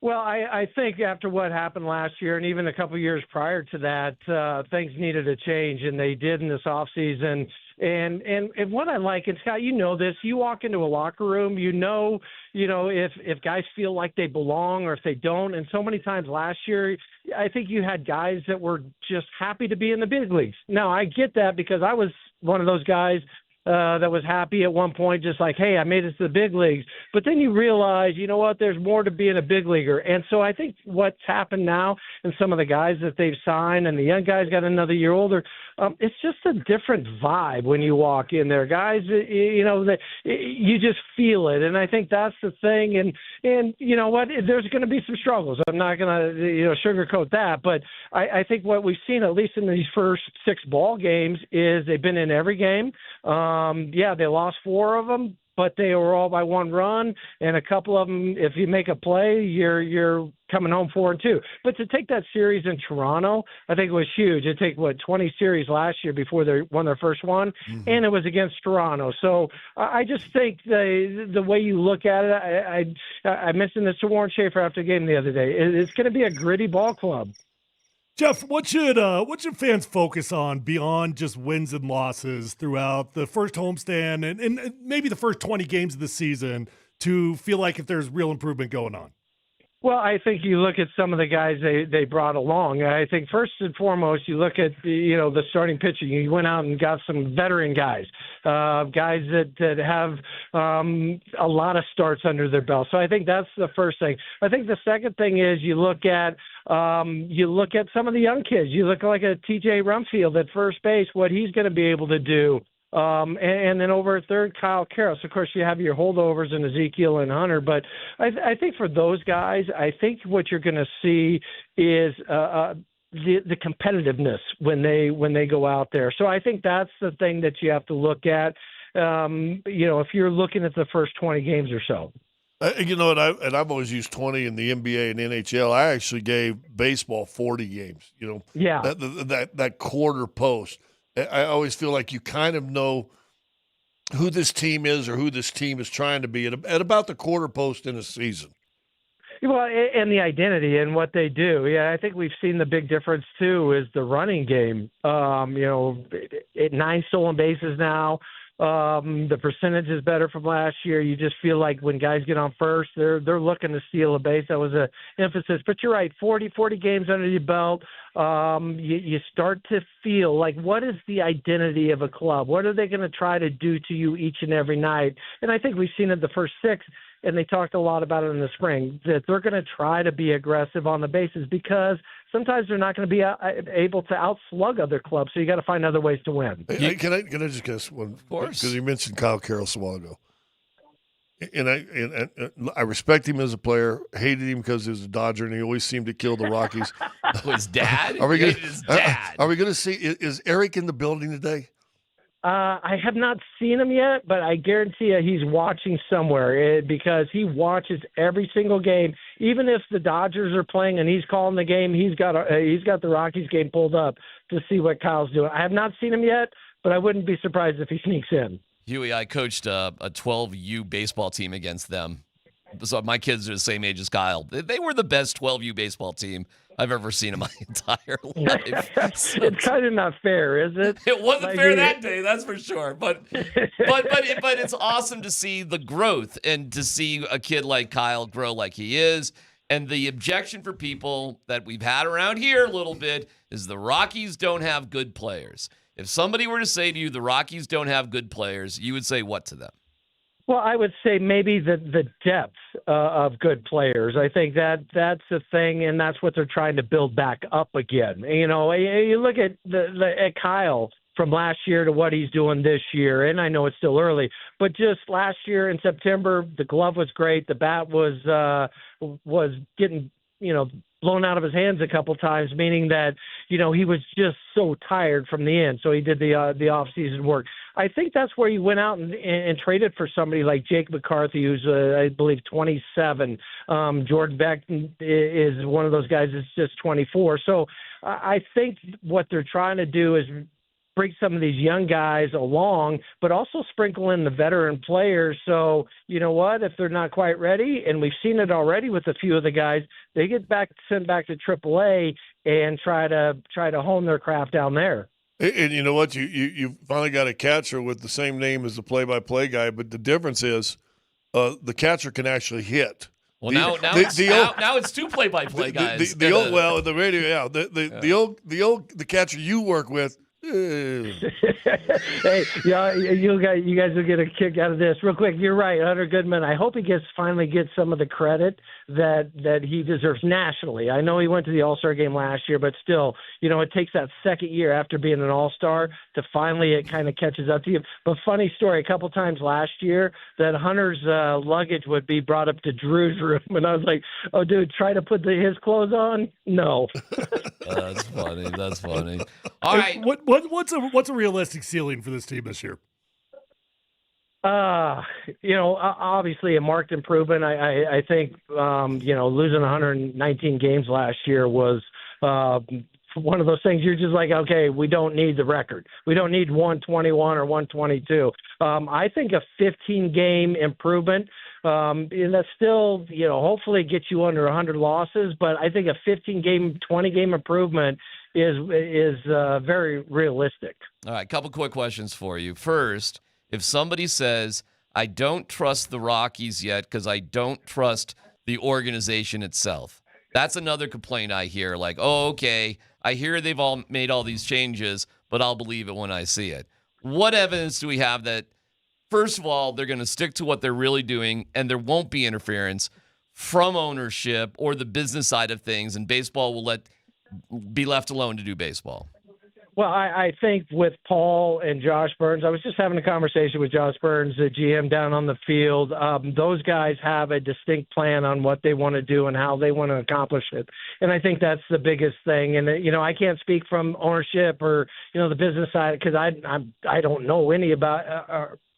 Well, I think after what happened last year and even a couple years prior to that, things needed a change, and they did in this offseason. And what I like, and Scott, you know this, you walk into a locker room, you know if guys feel like they belong or if they don't. And so many times last year, I think you had guys that were just happy to be in the big leagues. Now, I get that because I was one of those guys that was happy at one point, just like, hey, I made it to the big leagues. But then you realize, you know what, there's more to being a big leaguer. And so I think what's happened now, and some of the guys that they've signed, and the young guys got another year older, it's just a different vibe when you walk in there. Guys, that you just feel it. And I think that's the thing. And you know what, there's going to be some struggles. I'm not going to sugarcoat that. But I think what we've seen, at least in these first 6 ball games, is they've been in every game. They lost 4 of them, but they were all by 1 run, and a couple of them, if you make a play, you're coming home 4-2. But to take that series in Toronto, I think it was huge. It took 20 series last year before they won their first one, and it was against Toronto. So I just think the way you look at it, I mentioned this to Warren Schaefer after the game the other day. It's going to be a gritty ball club.
Jeff, what should fans focus on beyond just wins and losses throughout the first homestand and maybe the first 20 games of the season to feel like if there's real improvement going on?
Well, I think you look at some of the guys they brought along. I think first and foremost, you look at the starting pitching. You went out and got some veteran guys, guys that have a lot of starts under their belt. So I think that's the first thing. I think the second thing is you look at some of the young kids. You look like a TJ Rumfield at first base, what he's going to be able to do. And then over at third, Kyle Karras. Of course, you have your holdovers in Ezekiel and Hunter. But I think for those guys, I think what you're going to see is the competitiveness when they go out there. So I think that's the thing that you have to look at, if you're looking at the first 20 games or so.
I've always used 20 in the NBA and NHL. I actually gave baseball 40 games,
Yeah.
That quarter post. I always feel like you kind of know who this team is or who this team is trying to be at about the quarter post in a season.
Well, and the identity and what they do. Yeah, I think we've seen the big difference, too, is the running game. 9 stolen bases now. The percentage is better from last year. You just feel like when guys get on first, they're looking to steal a base. That was an emphasis. But you're right, 40 games under your belt. You start to feel like, what is the identity of a club? What are they going to try to do to you each and every night? And I think we've seen it the first 6, and they talked a lot about it in the spring, that they're going to try to be aggressive on the bases because sometimes they're not going to be able to outslug other clubs, so you got to find other ways to win.
Hey, can I just guess one? Of course. Because you mentioned Kyle Karras a while ago. And I respect him as a player, hated him because he was a Dodger, and he always seemed to kill the Rockies.
His dad?
Are we going
to
see, is Eric in the building today?
I have not seen him yet, but I guarantee you he's watching somewhere because he watches every single game. even if the Dodgers are playing and he's calling the game, he's got the Rockies game pulled up to see what Kyle's doing. I have not seen him yet, but I wouldn't be surprised if he sneaks in.
Huey, I coached a 12U baseball team against them. So my kids are the same age as Kyle. They were the best 12U baseball team I've ever seen in my entire life.
It's kind of not fair, is it?
It wasn't fair that day, that's for sure. But it's awesome to see the growth and to see a kid like Kyle grow like he is. And the objection for people that we've had around here a little bit is the Rockies don't have good players. If somebody were to say to you the Rockies don't have good players, you would say what to them?
Well, I would say maybe the depth of good players. I think that's the thing, and that's what they're trying to build back up again. You know, you look at at Kyle from last year to what he's doing this year, and I know it's still early, but just last year in September, the glove was great. The bat was getting, blown out of his hands a couple times, meaning that, he was just so tired from the end. So he did the offseason work. I think that's where he went out and traded for somebody like Jake McCarthy, who's, I believe, 27. Jordan Beck is one of those guys that's just 24. So I think what they're trying to do is bring some of these young guys along, but also sprinkle in the veteran players. So, you know what, if they're not quite ready, and we've seen it already with a few of the guys, they get sent back to AAA and try to hone their craft down there.
And you know what? You finally got a catcher with the same name as the play-by-play guy, but the difference is the catcher can actually hit.
Well, now it's two play-by-play guys.
The catcher you work with.
Hey, you guys will get a kick out of this real quick. You're right, Hunter Goodman. I hope he finally gets some of the credit that he deserves nationally. I know he went to the All-Star game last year, but still, it takes that second year after being an All-Star to finally it kind of catches up to you. But funny story, a couple times last year that Hunter's luggage would be brought up to Drew's room, and I was like, "Oh, dude, try to put his clothes on." No.
That's funny. That's funny. All right.
What's a realistic ceiling for this team this year?
Obviously a marked improvement. I think, losing 119 games last year was one of those things you're just like, okay, we don't need the record. We don't need 121 or 122. I think a 15-game improvement, and that's still, hopefully gets you under 100 losses, but I think a 15-game, 20-game improvement is very realistic.
All right, a couple quick questions for you. First, if somebody says, I don't trust the Rockies yet because I don't trust the organization itself, that's another complaint I hear. Like, oh, okay, I hear they've all made all these changes, but I'll believe it when I see it. What evidence do we have that, first of all, they're going to stick to what they're really doing and there won't be interference from ownership or the business side of things, and baseball will be left alone to do baseball?
Well, I think with Paul and Josh Burns, I was just having a conversation with Josh Burns, the GM down on the field. Those guys have a distinct plan on what they want to do and how they want to accomplish it. And I think that's the biggest thing. And, I can't speak from ownership or, the business side because I don't know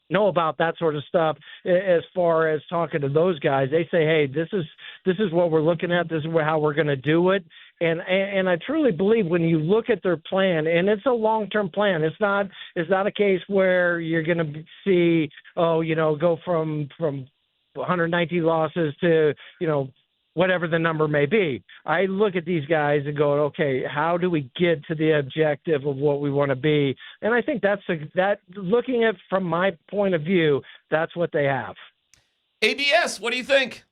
know about that sort of stuff as far as talking to those guys. They say, hey, this is what we're looking at. This is how we're going to do it. And I truly believe when you look at their plan, and it's a long-term plan, it's not a case where you're going to see, go from 119 losses to, whatever the number may be. I look at these guys and go, okay, how do we get to the objective of what we want to be? And I think that looking at from my point of view, that's what they have.
ABS, what do you think?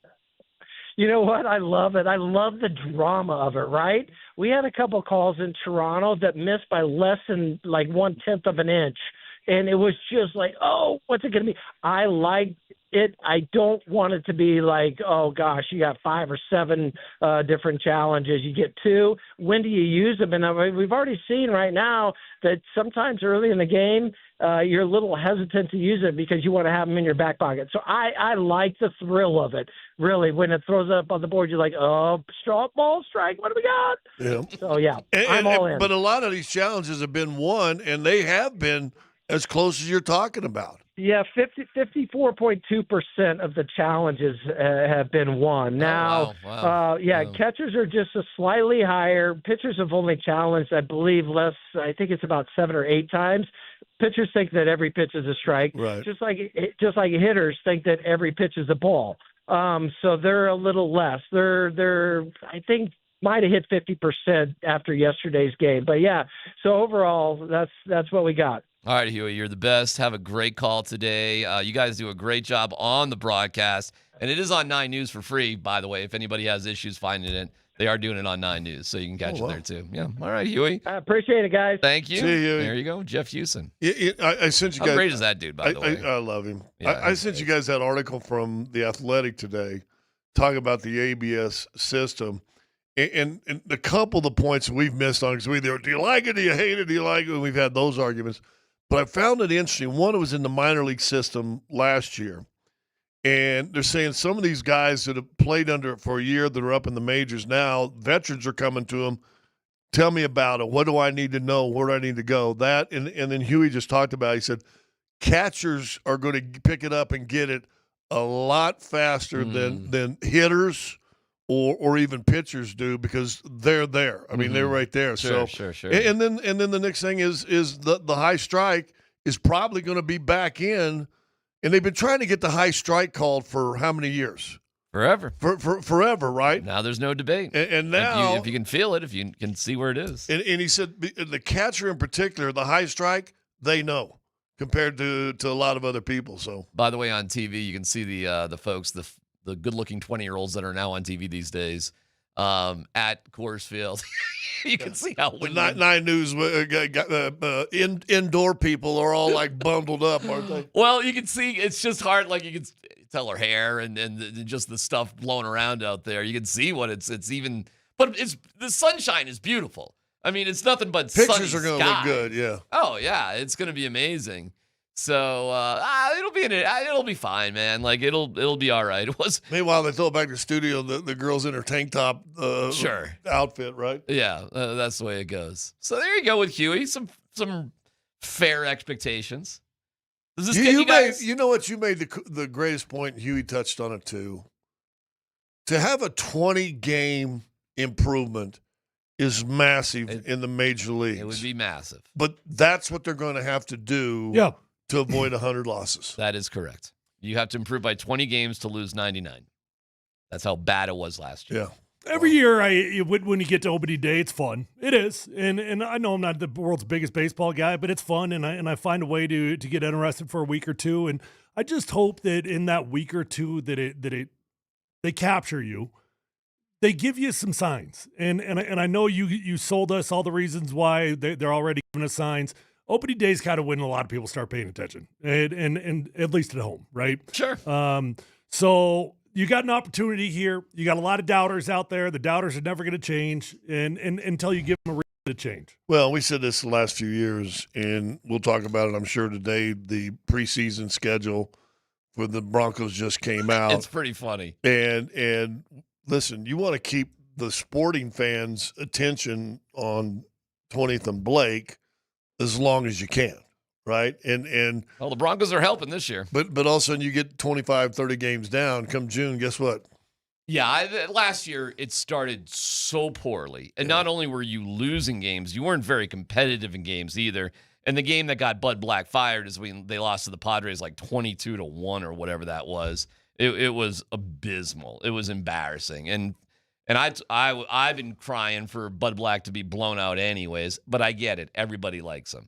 You know what? I love it. I love the drama of it, right? We had a couple calls in Toronto that missed by less than like 1/10 of an inch. And it was just like, oh, what's it going to be? I like it. I don't want it to be like, oh, gosh, you got 5 or 7 different challenges. You get 2. When do you use them? And we've already seen right now that sometimes early in the game, you're a little hesitant to use it because you want to have them in your back pocket. So I like the thrill of it, really. When it throws up on the board, you're like, oh, ball strike, what do we got?
Yeah.
So, yeah, I'm all in.
But a lot of these challenges have been won, and they have been as close as you're talking about.
Yeah, 54.2% of the challenges have been won. Now,
wow.
Catchers are just a slightly higher. Pitchers have only challenged, I believe, less. I think it's about 7 or 8 times. Pitchers think that every pitch is a strike,
right?
Just like hitters think that every pitch is a ball. So they're a little less. They're I think might have hit 50% after yesterday's game. But yeah, so overall, that's what we got.
All right, Huey, you're the best. Have a great call today. You guys do a great job on the broadcast. And it is on 9 News for free, by the way. If anybody has issues finding it, they are doing it on 9 News, so you can catch it there, too. Yeah. All right, Huey.
I appreciate it, guys.
Thank you.
See you, Huey.
There you go, Jeff Huson.
I sent you guys.
How great is that dude, by the way?
I love him.
Yeah,
I sent you guys that article from The Athletic today talking about the ABS system. And a couple of the points we've missed on, because do you like it? Do you hate it? Do you like it? And we've had those arguments. But I found it interesting. One, it was in the minor league system last year. And they're saying some of these guys that have played under it for a year that are up in the majors now, veterans are coming to them. Tell me about it. What do I need to know? Where do I need to go? That, and then Huey just talked about it. He said catchers are going to pick it up and get it a lot faster than hitters or even pitchers do, because they're there. I mean, they're right there.
Sure.
And then the next thing is the high strike is probably going to be back in, and they've been trying to get the high strike called for how many years?
Forever.
For forever, right?
Now there's no debate.
And now,
if you can feel it, if you can see where it is.
And he said the catcher in particular, the high strike, they know compared to a lot of other people. So,
by the way, on TV you can see the folks, the good-looking 20-year-olds that are now on TV these days at Coors Field. You can see how windy.
9 News indoor people are all like bundled up, aren't they?
Well, you can see it's just hard. Like, you can tell her hair and just the stuff blowing around out there. You can see what it's even. But the sunshine is beautiful. I mean, it's nothing but
pictures
sunny
are going to look good. Yeah.
Oh yeah, it's going to be amazing. So it'll be fine, man. Like it'll be all right. It was.
Meanwhile, they throw it back to the studio. The girl's in her tank top, outfit, right?
Yeah, that's the way it goes. So there you go with Huey. Some fair expectations. Does this get you guys?
You know what? You made the greatest point. Huey touched on it too. To have a 20-game improvement is massive in the major leagues.
It would be massive.
But that's what they're going to have to do.
Yeah.
To avoid 100 losses.
That is correct. You have to improve by 20 games to lose 99. That's how bad it was last year.
Yeah.
Every year, when you get to opening day, it's fun. It is, and I know I'm not the world's biggest baseball guy, but it's fun, and I find a way to get interested for a week or two, and I just hope that in that week or two that they capture you. They give you some signs, and I know you sold us all the reasons why they're already giving us signs. Opening day's kind of when a lot of people start paying attention, and at least at home, right?
Sure.
So you got an opportunity here. You got a lot of doubters out there. The doubters are never going to change, and until you give them a reason to change.
Well, we said this the last few years, and we'll talk about it, I'm sure, today. The preseason schedule for the Broncos just came out.
It's pretty funny.
And listen, you want to keep the sporting fans' attention on 20th and Blake as long as you can, right? And
well, the Broncos are helping this year.
But all of a sudden you get 25, 30 games down. Come June, guess what?
Yeah, last year it started so poorly. And not only were you losing games, you weren't very competitive in games either. And the game that got Bud Black fired is when they lost to the Padres like 22-1 or whatever that was. It was abysmal. It was embarrassing. And I've been crying for Bud Black to be blown out anyways, but I get it. Everybody likes him.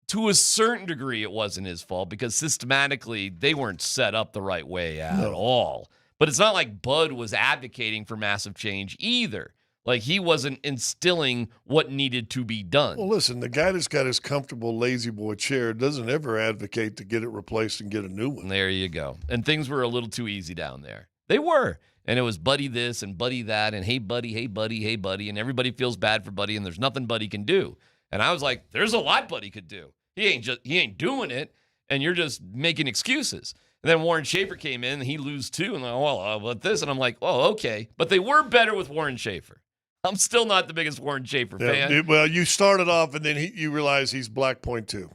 To a certain degree, it wasn't his fault because systematically they weren't set up the right way at all. But it's not like Bud was advocating for massive change either. Like, he wasn't instilling what needed to be done.
Well, listen, the guy that's got his comfortable lazy boy chair doesn't ever advocate to get it replaced and get a new one.
There you go. And things were a little too easy down there. They were. And it was Buddy this and Buddy that and hey, Buddy, hey, Buddy, hey, Buddy. And everybody feels bad for Buddy and there's nothing Buddy can do. And I was like, there's a lot Buddy could do. He ain't doing it, and you're just making excuses. And then Warren Schaefer came in, and he lose too. And about this? And I'm like, oh, okay. But they were better with Warren Schaefer. I'm still not the biggest Warren Schaefer fan.
Well, you started off, and then you realize he's Black Point too.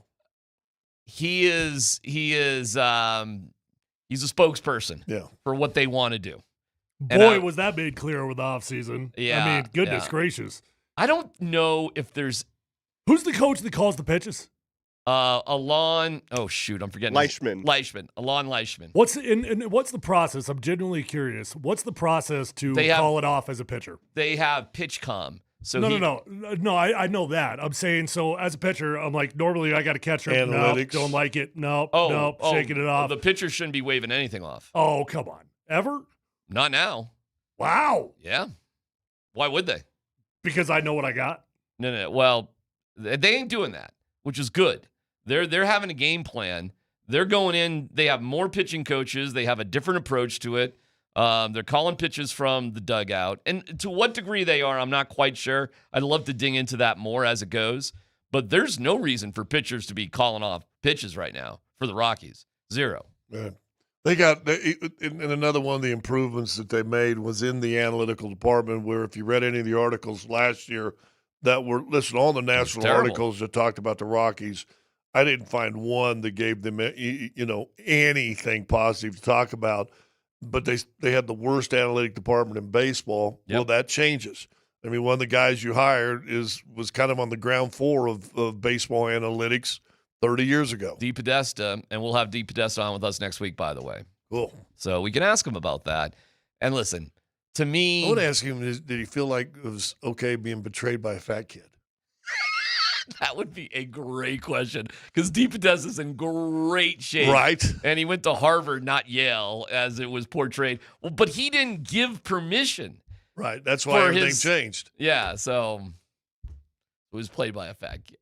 he's a spokesperson for what they want to do.
Boy, was that made clear over the offseason.
Yeah,
I mean, goodness
yeah.
gracious.
I don't know if there's
Who's the coach that calls the pitches?
Alon. Oh shoot, I'm forgetting. Alon Leishman.
What's the process? I'm genuinely curious. What's the process to call it off as a pitcher?
They have PitchCom. So
No. I know that. I'm saying so as a pitcher. I'm like normally I got a catcher.
Analytics.
No, don't like it. No, shaking it off.
The pitcher shouldn't be waving anything off.
Oh come on, ever?
Not now.
Wow.
Yeah. Why would they?
Because I know what I got.
No. Well, they ain't doing that, which is good. They're having a game plan. They're going in. They have more pitching coaches. They have a different approach to it. They're calling pitches from the dugout. And to what degree they are, I'm not quite sure. I'd love to dig into that more as it goes. But there's no reason for pitchers to be calling off pitches right now for the Rockies. Zero.
Yeah. They got, and another one of the improvements that they made was in the analytical department, where if you read any of the articles last year that were, listen, all the national articles that talked about the Rockies, I didn't find one that gave them, anything positive to talk about. But they had the worst analytic department in baseball.
Yep.
Well, that changes. I mean, one of the guys you hired was kind of on the ground floor of baseball analytics 30 years ago.
Dee Podesta, and we'll have Dee Podesta on with us next week, by the way.
Cool.
So we can ask him about that. And listen, to me,
I would ask him, did he feel like it was okay being betrayed by a fat kid?
That would be a great question, because Dee Podesta's in great shape.
Right.
And he went to Harvard, not Yale, as it was portrayed. Well, but he didn't give permission.
Right. That's why everything changed.
Yeah, so it was played by a fat kid.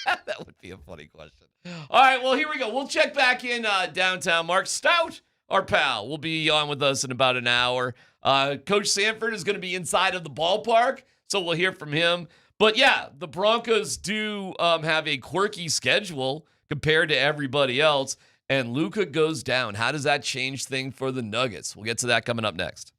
That would be a funny question. All right, well, here we go. We'll check back in downtown. Mark Stout, our pal, will be on with us in about an hour. Coach Sanford is going to be inside of the ballpark, so we'll hear from him. But, yeah, the Broncos do have a quirky schedule compared to everybody else, and Luca goes down. How does that change things for the Nuggets? We'll get to that coming up next.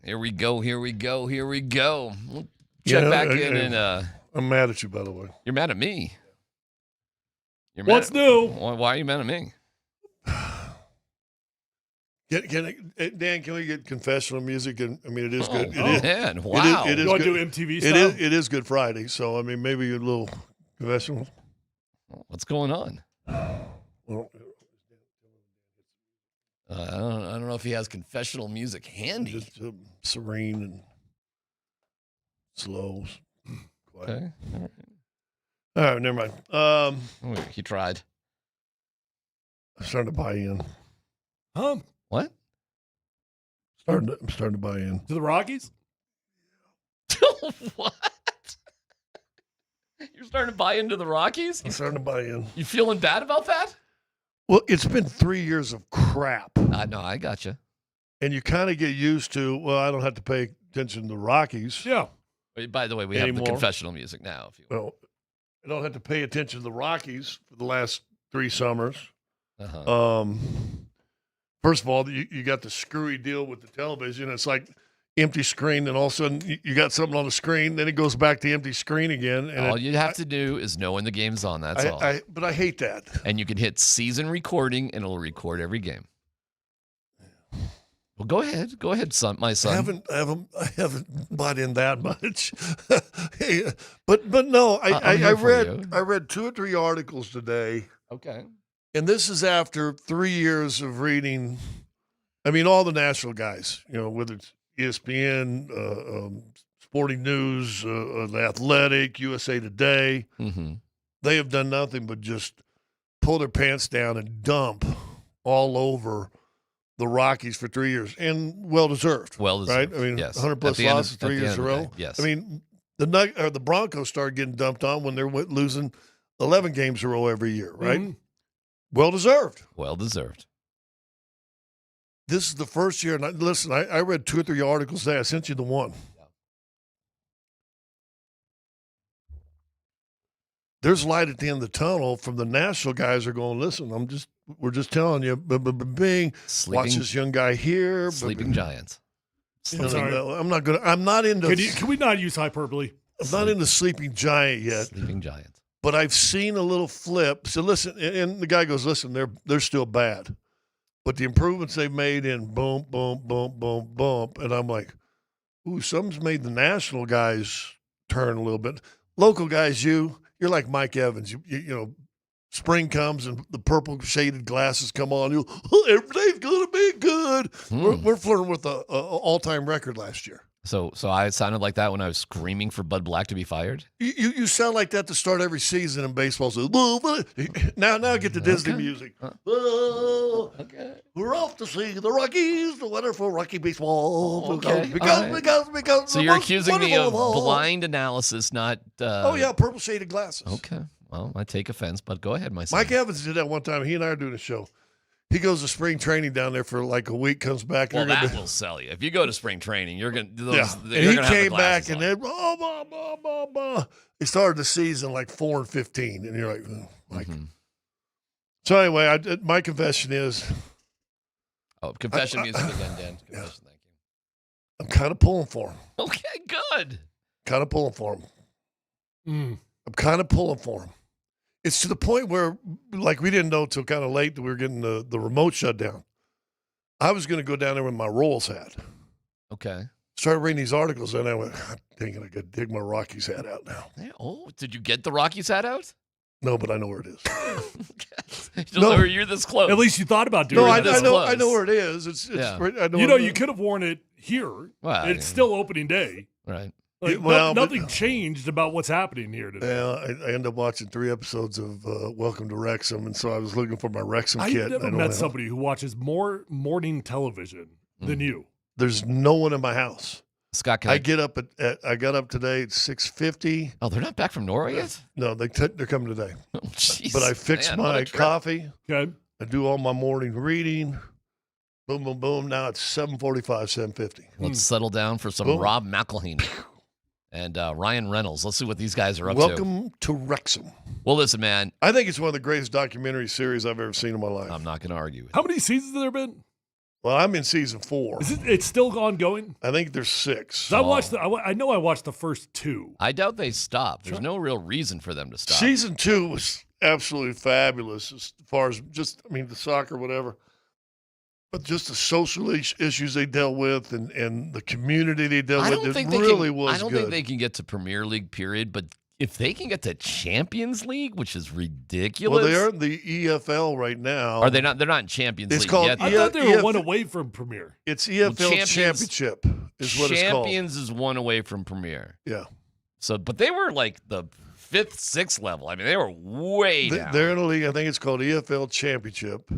Here we go. We'll check back in and
I'm mad at you, by the way.
You're mad at me.
What's new?
Why are you mad at me?
Dan, can we get confessional music? And I mean, it is good.
Man, wow.
It is
you want to
good.
do MTV style?
It is Good Friday, so I mean, maybe a little confessional.
What's going on?
Well,
I don't know if he has confessional music handy.
Just serene and slow. Quiet.
Okay.
All right, never mind.
He tried.
I'm starting to buy in.
What?
I'm starting to buy in.
To the Rockies?
What? You're starting to buy into the Rockies?
I'm starting to buy in.
You feeling bad about that?
Well, it's been 3 years of crap.
No, I got you.
And you kind of get used to, well, I don't have to pay attention to the Rockies.
Yeah.
By the way, we have the confessional music now. If you
well, I don't have to pay attention to the Rockies for the last 3 summers. First of all, you got the screwy deal with the television. It's like empty screen, and all of a sudden you got something on the screen, then it goes back to empty screen again. And
all you have to do is know when the game's on. That's all.
But I hate that.
And you can hit season recording, and it'll record every game. Well, go ahead, son, my son.
I haven't bought in that much. but no, I read 2 or 3 articles today.
Okay.
And this is after 3 years of reading, I mean, all the national guys, whether it's ESPN, Sporting News, The Athletic, USA Today.
Mm-hmm.
They have done nothing but just pull their pants down and dump all over the Rockies for 3 years. And well-deserved.
Well-deserved,
right? I mean,
yes.
100-plus losses 3 years in a row.
Yes.
I mean, the Broncos started getting dumped on when they're losing 11 games in a row every year, right?
Mm-hmm.
Well-deserved.
Well-deserved.
This is the first year, and listen, I read 2 or 3 articles today. I sent you the one. There's light at the end of the tunnel from the national guys are going, listen, we're just telling you, watch this young guy here.
Sleeping Giants.
I'm not into.
Can we not use hyperbole?
I'm not into Sleeping Giant yet.
Sleeping Giants.
But I've seen a little flip. So listen, and the guy goes, listen, they're still bad. But the improvements they've made in boom, boom, boom, boom, boom. And I'm like, ooh, something's made the national guys turn a little bit. Local guys, you're like Mike Evans. You know, spring comes and the purple shaded glasses come on. Everything's going to be good. We're flirting with an all-time record last year.
So I sounded like that when I was screaming for Bud Black to be fired?
You sound like that to start every season in baseball. So, now get the Disney music.
Okay.
We're off to see the Rockies, the wonderful Rocky baseball.
Okay.
Because
so you're accusing me of blind analysis, not...
purple shaded glasses.
Okay. Well, I take offense, but go ahead, my son.
Mike Evans did that one time. He and I are doing a show. He goes to spring training down there for like a week, comes back.
Well, that will sell you. If you go to spring training, you're going to...
And he came back and then, he started the season like 4-15. And you're like, Mike. Mm-hmm. So anyway, my confession is...
Oh, confession music again, Dan. Confession, thank you.
I'm kind of pulling for him.
Okay, good.
Kind of pulling for him. I'm kind of pulling for him. It's to the point where, like, we didn't know until kind of late that we were getting the remote shut down. I was going to go down there with my Royals hat.
Okay.
Started reading these articles, and I went, I'm thinking I could dig my Rockies hat out now.
Oh, did you get the Rockies hat out?
No, but I know where it is.
You're this close.
At least you thought about doing it.
No, I know where it is. It's I know
you could have worn it here.
Well,
it's still opening day.
Right.
Like, nothing changed about what's happening here today.
Yeah, I ended up watching 3 episodes of Welcome to Wrexham, and so I was looking for my Wrexham kit.
I've never met somebody who watches more morning television than you.
There's no one in my house.
Scott,
I got up today at 6:50.
Oh, they're not back from Norway yet?
No, they're coming today.
Oh, jeez.
But I fixed my coffee.
Okay.
I do all my morning reading. Boom, boom, boom. Now it's 7:45, 7:50.
Let's settle down for some Rob McElhenney and Ryan Reynolds. Let's see what these guys are up to.
Welcome to Wrexham.
Well, listen, man.
I think it's one of the greatest documentary series I've ever seen in my life.
I'm not going to argue with
How many seasons have there been?
Well, I'm in season 4.
It's still ongoing?
I think there's 6.
I watched. I know I watched the first 2.
I doubt they stopped. There's no real reason for them to stop.
Season 2 was absolutely fabulous as far as the soccer, whatever. But just the social issues they dealt with and the community they dealt with, it really was good.
I don't think they can get to Premier League, period, but if they can get to Champions League, which is ridiculous.
Well, they are in the EFL right now.
Are they not? They're not in Champions League
called
yet.
I thought they were one away from Premier.
It's EFL Championship is what it's called.
Champions is one away from Premier.
Yeah.
So, but they were like the 5th, 6th level. I mean, they were way down.
They're in a league. I think it's called EFL Championship,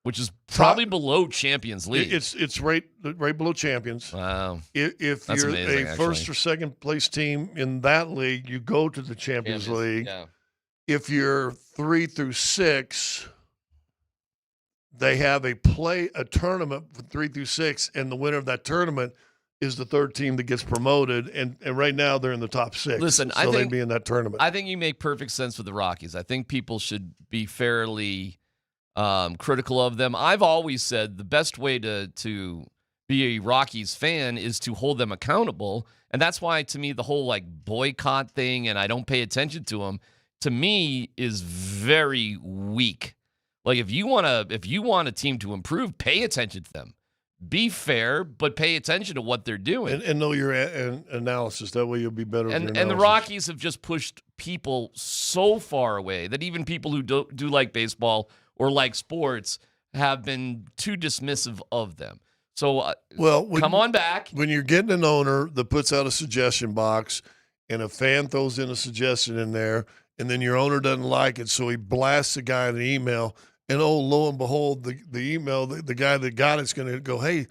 which is probably below Champions League.
It's right below Champions.
Wow.
If
That's
you're
amazing,
a first or second place team in that league, you go to the Champions League.
Yeah.
If you're 3 through 6, they have a tournament from 3 through 6, and the winner of that tournament is the 3rd team that gets promoted. And right now they're in the top 6.
Listen,
so they'd be in that tournament.
I think you make perfect sense with the Rockies. I think people should be fairly critical of them. I've always said the best way to be a Rockies fan is to hold them accountable, and that's why to me the whole like boycott thing and I don't pay attention to them to me is very weak. Like if you want a team to improve, pay attention to them. Be fair, but pay attention to what they're doing
and know your analysis. That way you'll be better.
And the Rockies have just pushed people so far away that even people who do like baseball or like sports have been too dismissive of them. So, come on back.
When you're getting an owner that puts out a suggestion box and a fan throws in a suggestion in there, and then your owner doesn't like it, so he blasts the guy in the email, and lo and behold, the email, the guy that got it's going to go, hey,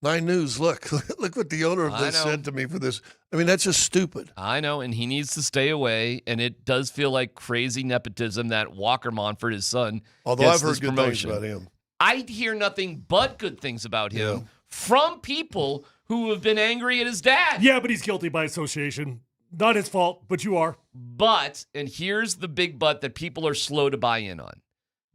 9 News, look what the owner of this said to me for this. I mean, that's just stupid.
I know, and he needs to stay away, and it does feel like crazy nepotism that Walker Monfort, his son,
although I've heard good things about him.
I hear nothing but good things about him from people who have been angry at his dad.
Yeah, but he's guilty by association. Not his fault, but you are.
But, and here's the big but that people are slow to buy in on.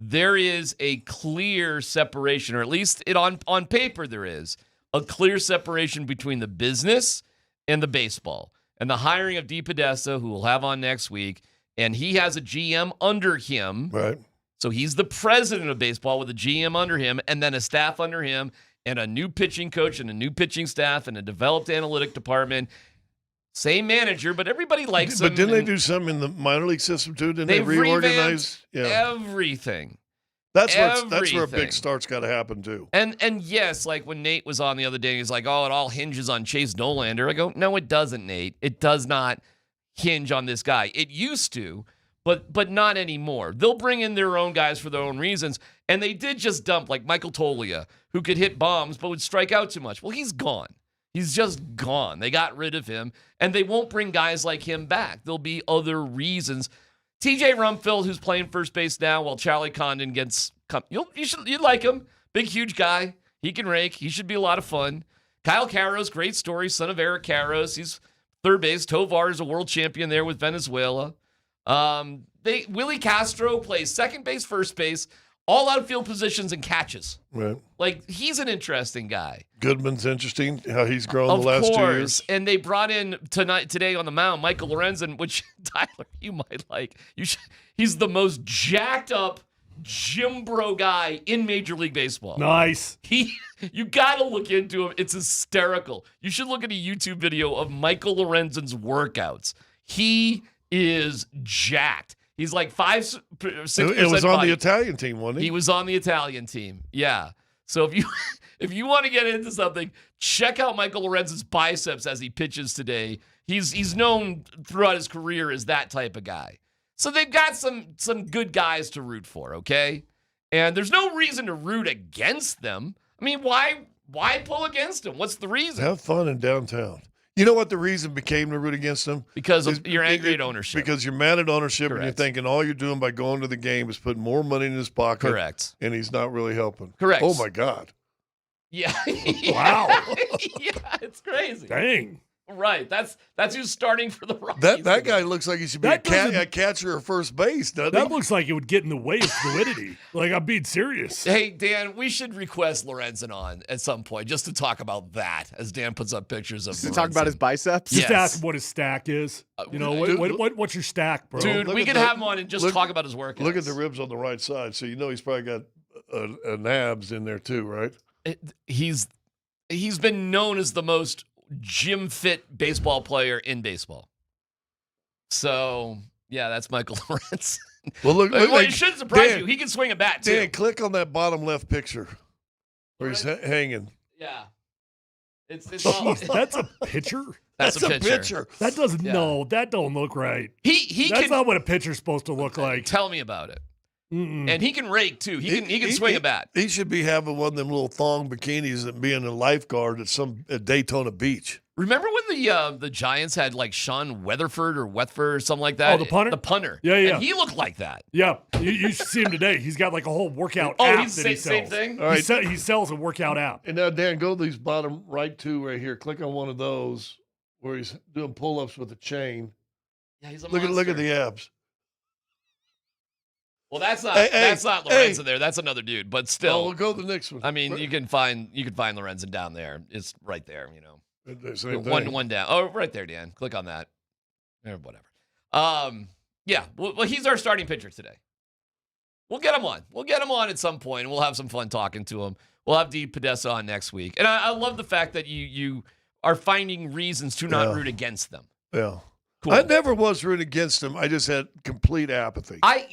There is a clear separation, or at least on paper there is, a clear separation between the business and the baseball. And the hiring of Dee Podesta, who we'll have on next week, and he has a GM under him.
Right.
So he's the president of baseball with a GM under him and then a staff under him and a new pitching coach and a new pitching staff and a developed analytic department. Same manager, but everybody likes him.
But didn't they do something in the minor league system too? Didn't they reorganize?
Everything.
That's where a big start's got to happen too.
And yes, like when Nate was on the other day, he's like, "Oh, it all hinges on Chase Nolander." I go, "No, it doesn't, Nate. It does not hinge on this guy. It used to, but not anymore. They'll bring in their own guys for their own reasons, and they did just dump like Michael Toglia, who could hit bombs but would strike out too much. Well, he's gone. He's just gone. They got rid of him, and they won't bring guys like him back. There'll be other reasons." TJ Rumfield, who's playing first base now, while Charlie Condon gets you'd like him. Big, huge guy. He can rake. He should be a lot of fun. Kyle Carros, great story, son of Eric Carros. He's third base. Tovar is a world champion there with Venezuela. Willie Castro plays second base, first base, all outfield positions and catches.
Right.
Like, he's an interesting guy.
Goodman's interesting, how he's grown the last 2 years.
And they brought in today on the mound Michael Lorenzen, which, Tyler, you might like. He's the most jacked up gym bro guy in Major League Baseball.
Nice.
You got to look into him. It's hysterical. You should look at a YouTube video of Michael Lorenzen's workouts. He is jacked. He's like 5-6%.
It was on the Italian team, wasn't he?
He was on the Italian team. Yeah. So if you want to get into something, check out Michael Lorenzen's biceps as he pitches today. He's known throughout his career as that type of guy. So they've got some good guys to root for, okay? And there's no reason to root against them. I mean, why pull against them? What's the reason?
Have fun in downtown. You know what the reason became to root against them?
Because you're angry at ownership.
Because you're mad at ownership.
Correct.
And you're thinking all you're doing by going to the game is putting more money in his pocket.
Correct.
And he's not really helping.
Correct.
Oh, my God.
Yeah.
Wow.
Yeah, it's crazy.
Dang.
Right. That's who's starting for the Rockies.
That guy looks like he should be a catcher or first base, doesn't
That
he?
looks like it would get in the way of fluidity. Like, I'm being serious.
Hey, Dan, we should request Lorenzen on at some point just to talk about that as Dan puts up pictures of
to talk about his biceps?
Just ask him what his stack is. You know, what's your stack, bro?
Dude, we could have him on and just talk about his workouts.
Look at the ribs on the right side. So you know he's probably got an abs in there too, right?
He's been known as the most gym fit baseball player in baseball. So, yeah, that's Michael Lorenzen.
Well, look,
it shouldn't surprise you. He can swing a bat, too.
Dan, click on that bottom left picture where he's hanging.
Yeah. It's
that's a pitcher?
That's a pitcher.
That doesn't, no, that don't look right. That's not what a pitcher's supposed to look like.
Tell me about it.
Mm-mm.
And he can rake, too. He can swing a bat.
He should be having one of them little thong bikinis and being a lifeguard at Daytona Beach.
Remember when the Giants had like Sean Weatherford or Wetford or something like that?
Oh, the punter?
The punter.
Yeah.
And he looked like that.
Yeah. You should see him today. He's got like a whole workout app
he's
that he
same
sells.
thing?
All right.
He sells a workout app.
And now, Dan, go to these bottom right two right here. Click on one of those where he's doing pull-ups with a chain.
Yeah, he's a
look at the abs.
Well, that's not Lorenzen there. That's another dude. But still,
Oh, we'll go to the next one.
I mean, you can find Lorenzen down there. It's right there. You know,
Same thing.
one down. Oh, right there, Dan. Click on that. Or whatever. Yeah. Well, he's our starting pitcher today. We'll get him on. We'll get him on at some point, and we'll have some fun talking to him. We'll have Dee Podesta on next week, and I love the fact that you are finding reasons to not root against them.
Yeah.
Cool.
I never was rooting against him. I just had complete apathy.
I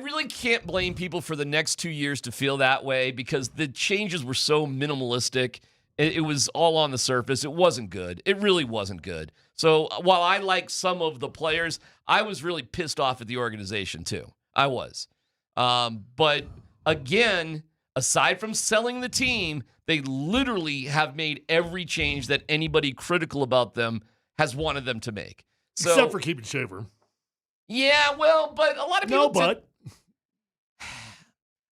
really can't blame people for the next 2 years to feel that way because the changes were so minimalistic. It was all on the surface. It wasn't good. It really wasn't good. So while I like some of the players, I was really pissed off at the organization too. I was. But again, aside from selling the team, they literally have made every change that anybody critical about them has wanted them to make. So,
except for keeping Shaver.
Yeah, well, but a lot of people...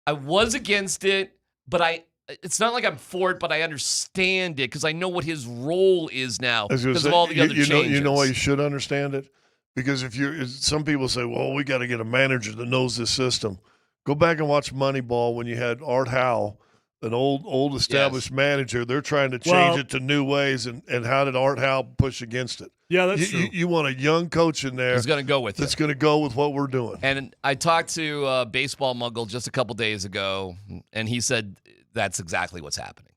I was against it, but it's not like I'm for it, but I understand it because I know what his role is now because of all the other changes.
You know why you should understand it? Because some people say, well, we got to get a manager that knows this system. Go back and watch Moneyball when you had Art Howe, an old established manager. They're trying to change it to new ways, and how did Art Howe push against it?
Yeah, that's true.
You want a young coach in there.
He's going to go with
that's going to go with what we're doing.
And I talked to Baseball Muggle just a couple days ago, and he said that's exactly what's happening,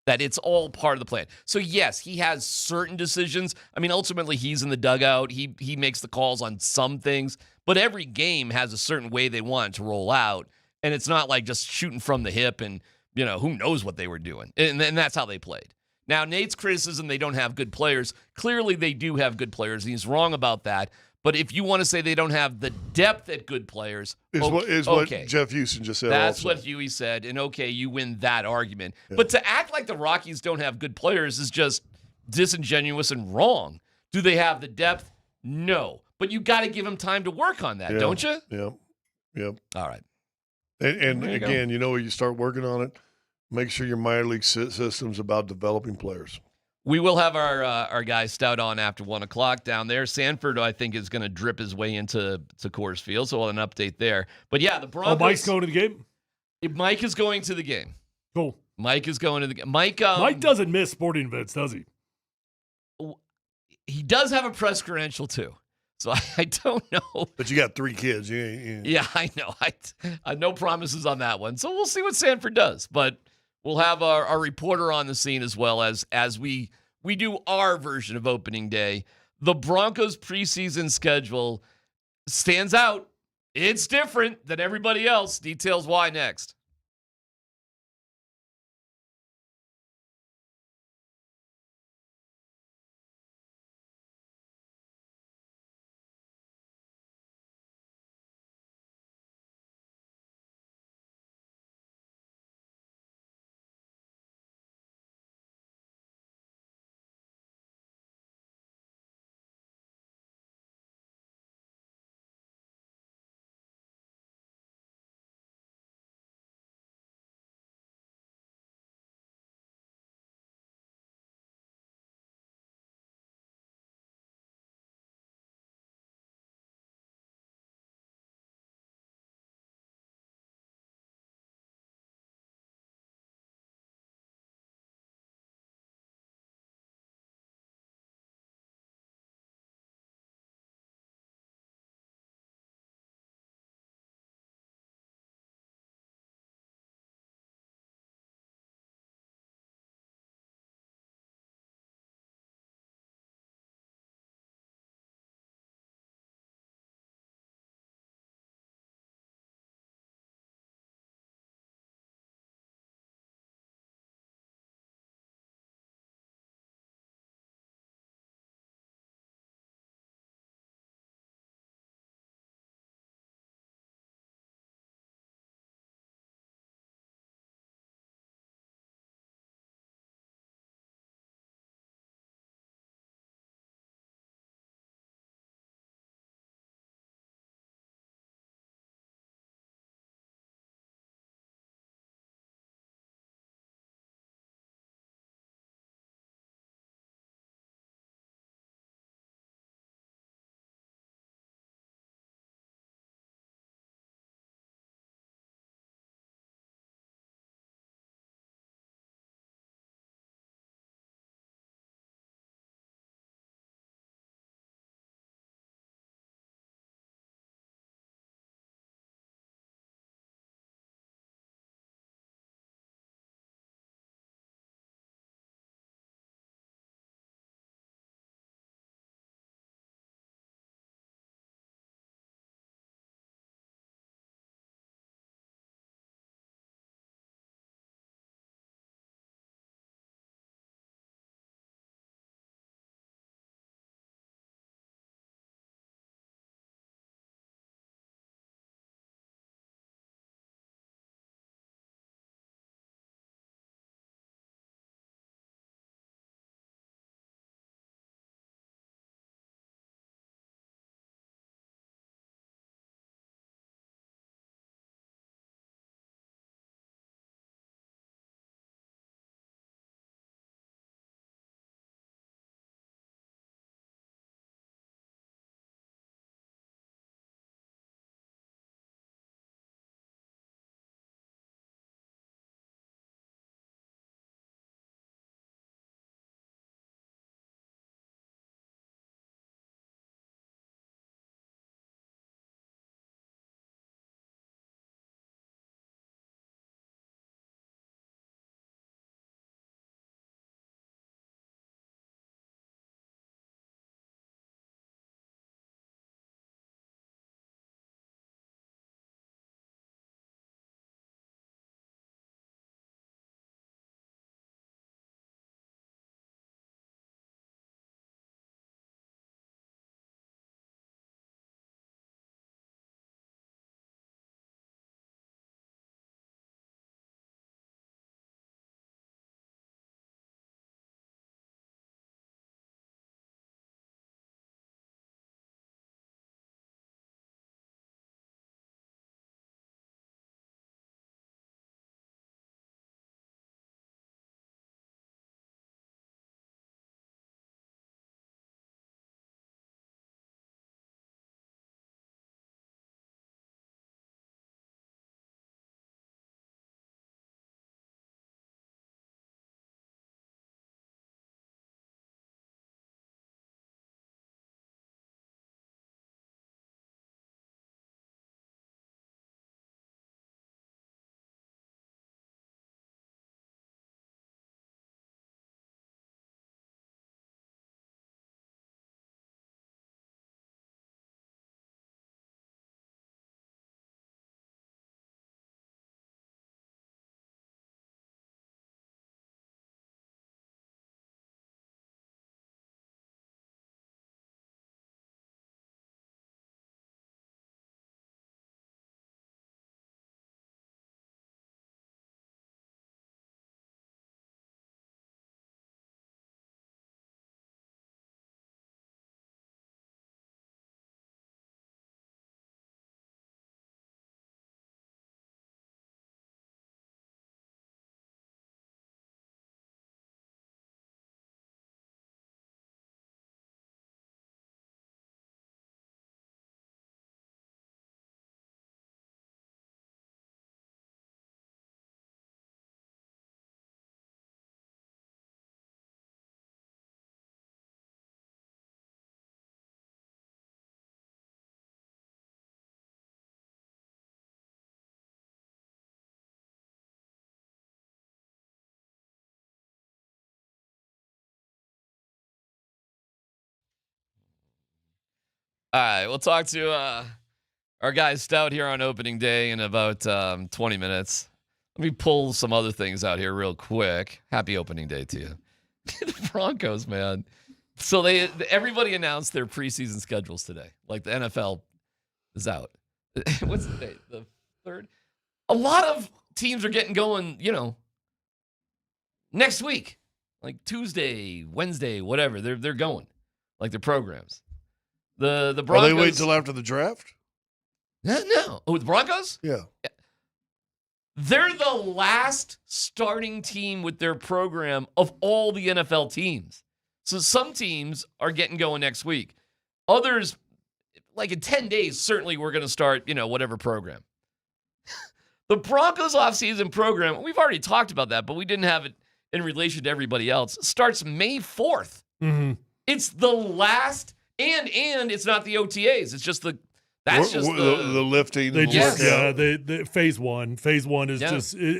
that it's all part of the plan. So, yes, he has certain decisions. I mean, ultimately, he's in the dugout. He makes the calls on some things, but every game has a certain way they want it to roll out, and it's not like just shooting from the hip and, you know, who knows what they were doing. And that's how they played. Now, Nate's criticism, they don't have good players. Clearly, they do have good players. He's wrong about that. But if you want to say they don't have the depth at good players,
what Jeff Huson just said.
That's
also.
what Huey said. And okay, you win that argument. Yeah. But to act like the Rockies don't have good players is just disingenuous and wrong. Do they have the depth? No. But you got to give them time to work on that, don't you?
Yep.
All right.
And again, you know, when you start working on it, make sure your minor league system's about developing players.
We will have our guy Stout on after 1 o'clock down there. Sanford, I think, is going to drip his way into Coors Field, so we'll have an update there. But yeah, the Broncos.
Oh, Mike's going to the game?
Mike is going to the game.
Cool.
Mike is going to the game. Mike
doesn't miss sporting events, does he?
He does have a press credential, too. So I don't know.
But you got 3 kids.
Yeah, I know. I no promises on that one. So we'll see what Sanford does. But we'll have our reporter on the scene as well as we do our version of opening day. The Broncos preseason schedule stands out. It's different than everybody else. Details why next. All right, we'll talk to our guy Stout here on opening day in about 20 minutes. Let me pull some other things out here real quick. Happy opening day to you. The Broncos, man. So everybody announced their preseason schedules today. Like the NFL is out. What's the date? The 3rd? A lot of teams are getting going, next week. Like Tuesday, Wednesday, whatever. They're going. Like their programs. The Broncos.
Are they wait till after the draft?
No. Oh, the Broncos?
Yeah.
They're the last starting team with their program of all the NFL teams. So some teams are getting going next week. Others, like in 10 days, certainly we're going to start, whatever program. The Broncos offseason program, we've already talked about that, but we didn't have it in relation to everybody else, starts May 4th.
Mm-hmm.
It's the last, and it's not the OTAs. It's just the
lifting.
They just
workout.
the phase one. Phase one is
Yeah.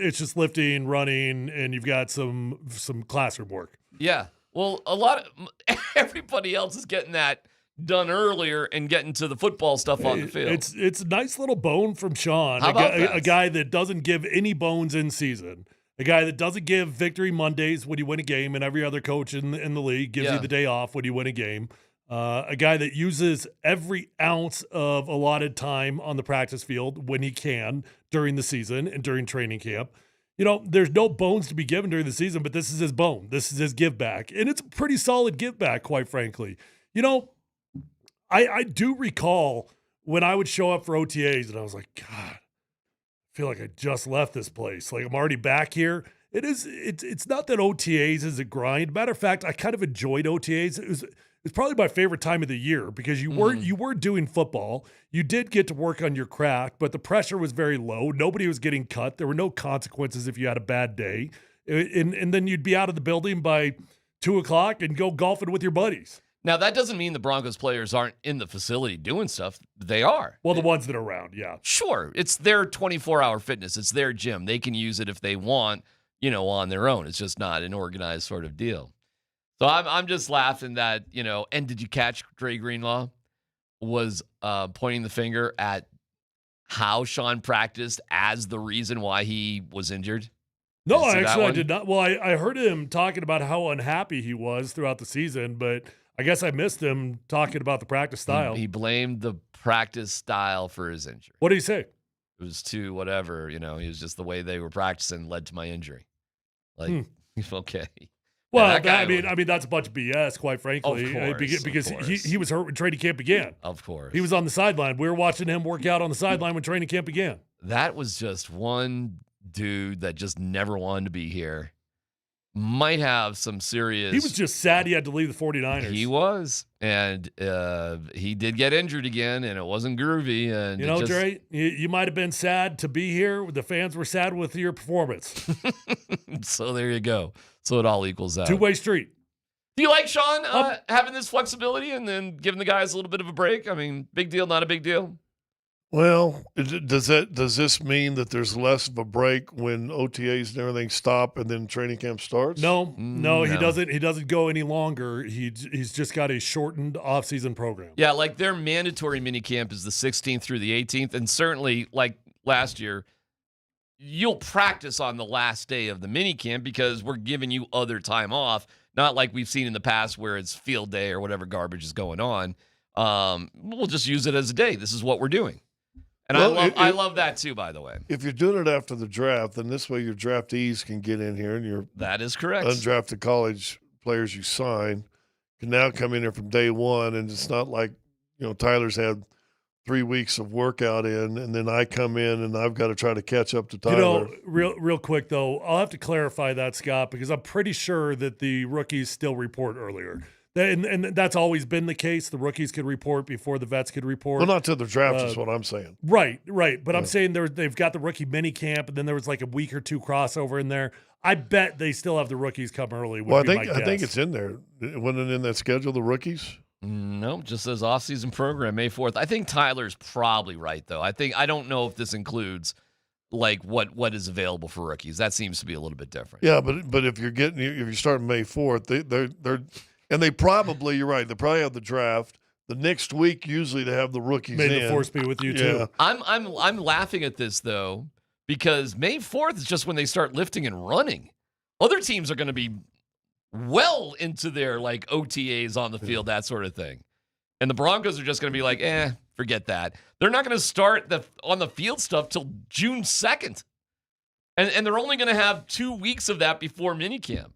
just lifting, running, and you've got some classroom work.
Yeah. Well, everybody else is getting that done earlier and getting to the football stuff on the field.
It's a nice little bone from Sean,
How about that?
a guy that doesn't give any bones in season, a guy that doesn't give victory Mondays when you win a game, and every other coach in the league gives you the day off when you win a game. A guy that uses every ounce of allotted time on the practice field when he can during the season and during training camp. There's no bones to be given during the season, but this is his bone. This is his give back. And it's a pretty solid give back, quite frankly. I do recall when I would show up for OTAs and I was like, God, I feel like I just left this place. Like I'm already back here. It's not that OTAs is a grind. Matter of fact, I kind of enjoyed OTAs. It's probably my favorite time of the year because you were doing football. You did get to work on your craft, but the pressure was very low. Nobody was getting cut. There were no consequences if you had a bad day. And then you'd be out of the building by 2:00 and go golfing with your buddies.
Now, that doesn't mean the Broncos players aren't in the facility doing stuff. They are.
Well, the ones that are around, yeah.
Sure. It's their 24-hour fitness. It's their gym. They can use it if they want, on their own. It's just not an organized sort of deal. So I'm just laughing that, and did you catch Dre Greenlaw was pointing the finger at how Sean practiced as the reason why he was injured?
No, actually, I did not. Well, I heard him talking about how unhappy he was throughout the season, but I guess I missed him talking about the practice style.
He blamed the practice style for his injury.
What did he say?
It was too whatever, it was just the way they were practicing led to my injury. Like, okay.
Well, I mean that's a bunch of BS, quite frankly.
Of course,
because he was hurt when training camp began.
Of course.
He was on the sideline. We were watching him work out on the sideline when training camp began.
That was just one dude that just never wanted to be here. Might have some serious...
He was just sad he had to leave the 49ers.
He was. And he did get injured again, and it wasn't groovy. And
Dre, you might have been sad to be here. The fans were sad with your performance.
So there you go. So it all equals out.
Two-way street.
Do you like Sean having this flexibility and then giving the guys a little bit of a break? I mean, big deal, not a big deal?
Well, does this mean that there's less of a break when OTAs and everything stop and then training camp starts?
No, he doesn't. He doesn't go any longer. He's just got a shortened off-season program.
Yeah, like their mandatory minicamp is the 16th through the 18th, and certainly, like last year, you'll practice on the last day of the minicamp because we're giving you other time off, not like we've seen in the past where it's field day or whatever garbage is going on. We'll just use it as a day. This is what we're doing. And I love that too, by the way.
If you're doing it after the draft, then this way your draftees can get in here and your
that is correct.
Undrafted college players you sign can now come in here from day one, and it's not like Tyler's had 3 weeks of workout in, and then I come in and I've got to try to catch up to Tyler.
Real quick though, I'll have to clarify that, Scott, because I'm pretty sure that the rookies still report earlier. And that's always been the case. The rookies could report before the vets could report.
Well, not to the draft is what I'm saying.
Right. But I'm saying they've got the rookie mini camp, and then there was like a week or two crossover in there. I bet they still have the rookies come early.
Well, I think it's in there. Wasn't it in that schedule, the rookies?
No, just says off-season program, May 4th. I think Tyler's probably right, though. I don't know if this includes like what is available for rookies. That seems to be a little bit different.
Yeah, but if you start May 4th, they're and they probably, you're right, they probably have the draft. the next week usually to have the rookies
May
in.
the force be with you
Yeah.
too.
I'm laughing at this though because May 4th is just when they start lifting and running. Other teams are going to be well into their like OTAs on the field, that sort of thing. And the Broncos are just going to be like, forget that. They're not going to start the on the field stuff till June 2nd. And they're only going to have 2 weeks of that before minicamp.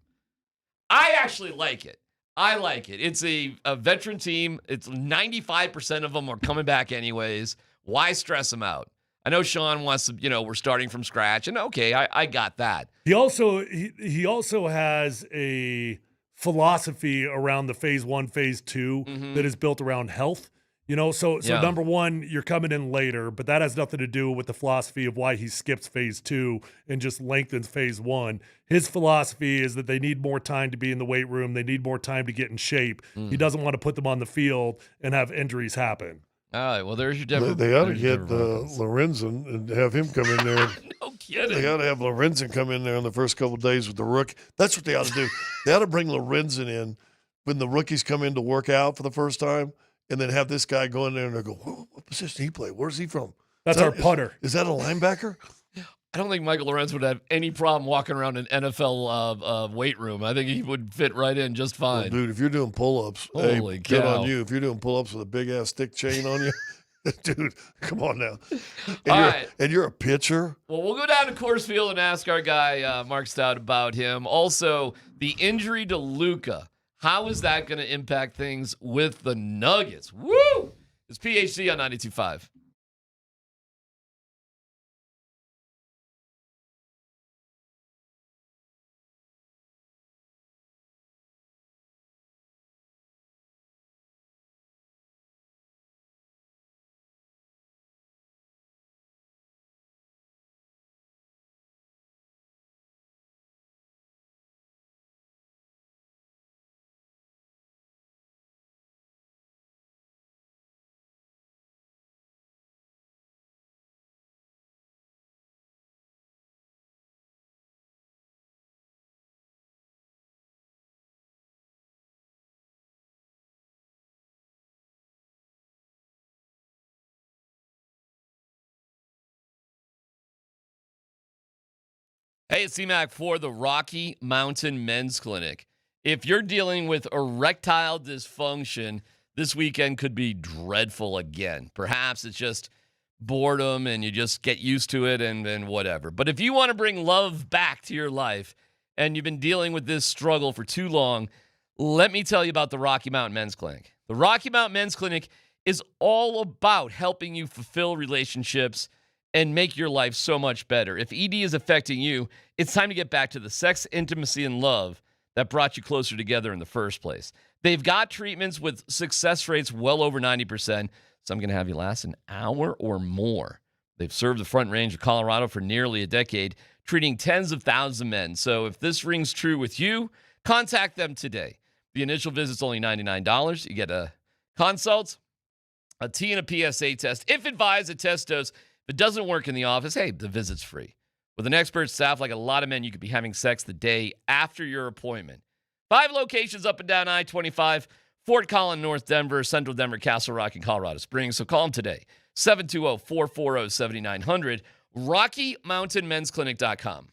I actually like it. I like it. It's a veteran team. It's 95% of them are coming back anyways. Why stress them out? I know Sean wants to, we're starting from scratch. And okay, I got that.
He also has a philosophy around the phase 1, phase 2 that is built around health. So number one, you're coming in later, but that has nothing to do with the philosophy of why he skips phase 2 and just lengthens phase 1. His philosophy is that they need more time to be in the weight room. They need more time to get in shape. He doesn't want to put them on the field and have injuries happen.
All right, well, there's your Denver.
They ought to get Lorenzen and have him come in there.
No kidding.
They ought to have Lorenzen come in there on the first couple of days with the rookie. That's what they ought to do. They ought to bring Lorenzen in when the rookies come in to work out for the first time, and then have this guy go in there and they go, what position he play? Where's he from?
That's our putter.
Is that a linebacker?
I don't think Michael Lorenz would have any problem walking around an NFL weight room. I think he would fit right in just fine.
Well, dude, if you're doing pull-ups,
Holy
good
cow.
on you. If you're doing pull-ups with a big-ass stick chain on you, dude, come on now. And you're a pitcher.
Well, we'll go down to Coors Field and ask our guy, Mark Stout, about him. Also, the injury to Luca. How is that going to impact things with the Nuggets? Woo! It's PhD on 92.5. Hey, it's DMac for the Rocky Mountain Men's Clinic. If you're dealing with erectile dysfunction, this weekend could be dreadful again. Perhaps it's just boredom and you just get used to it and whatever. But if you want to bring love back to your life and you've been dealing with this struggle for too long, let me tell you about the Rocky Mountain Men's Clinic. The Rocky Mountain Men's Clinic is all about helping you fulfill relationships and make your life so much better. If ED is affecting you, it's time to get back to the sex, intimacy, and love that brought you closer together in the first place. They've got treatments with success rates well over 90%. Some can have you last an hour or more. They've served the Front Range of Colorado for nearly a decade, treating tens of thousands of men. So if this rings true with you, contact them today. The initial visit's only $99. You get a consult, a T and a PSA test. If advised, a test dose. If it doesn't work in the office, hey, the visit's free. With an expert staff like a lot of men, you could be having sex the day after your appointment. 5 locations up and down I-25, Fort Collins, North Denver, Central Denver, Castle Rock, and Colorado Springs. So call them today, 720-440-7900, RockyMountainMen'sClinic.com.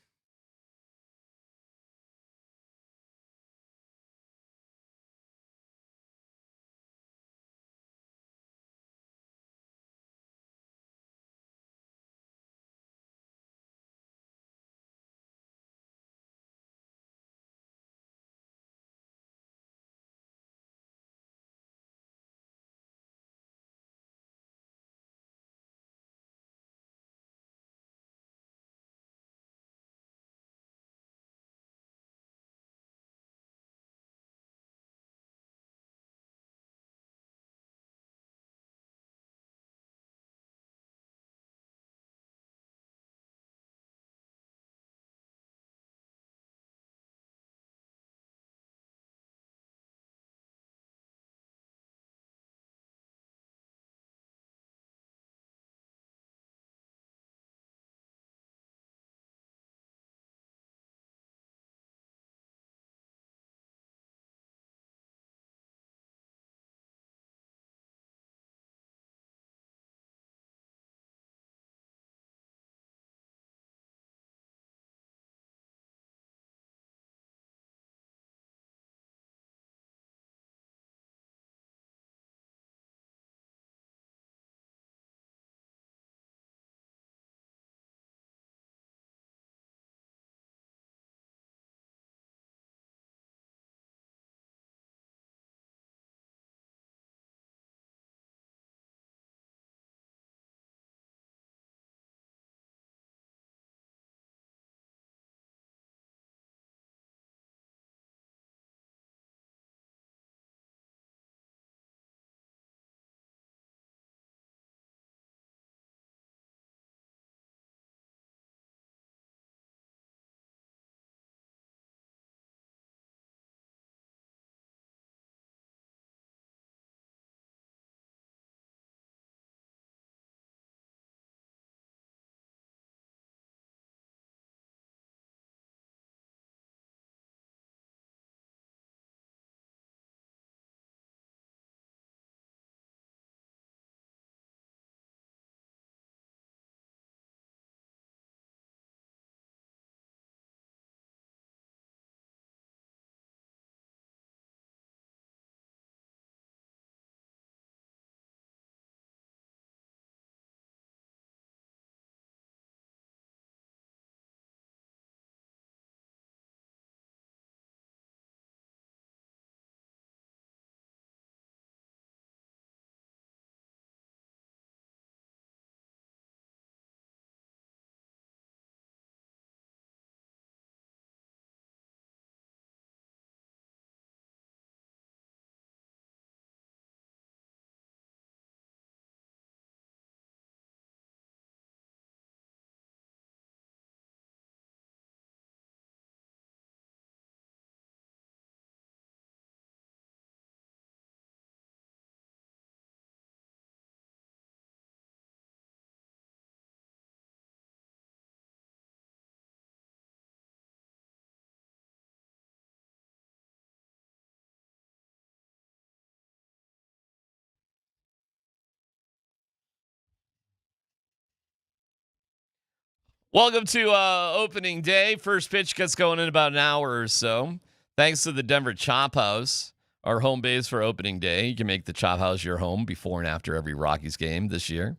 Welcome to opening day. First pitch gets going in about an hour or so. Thanks to the Denver Chop House, our home base for opening day. You can make the Chop House your home before and after every Rockies game this year.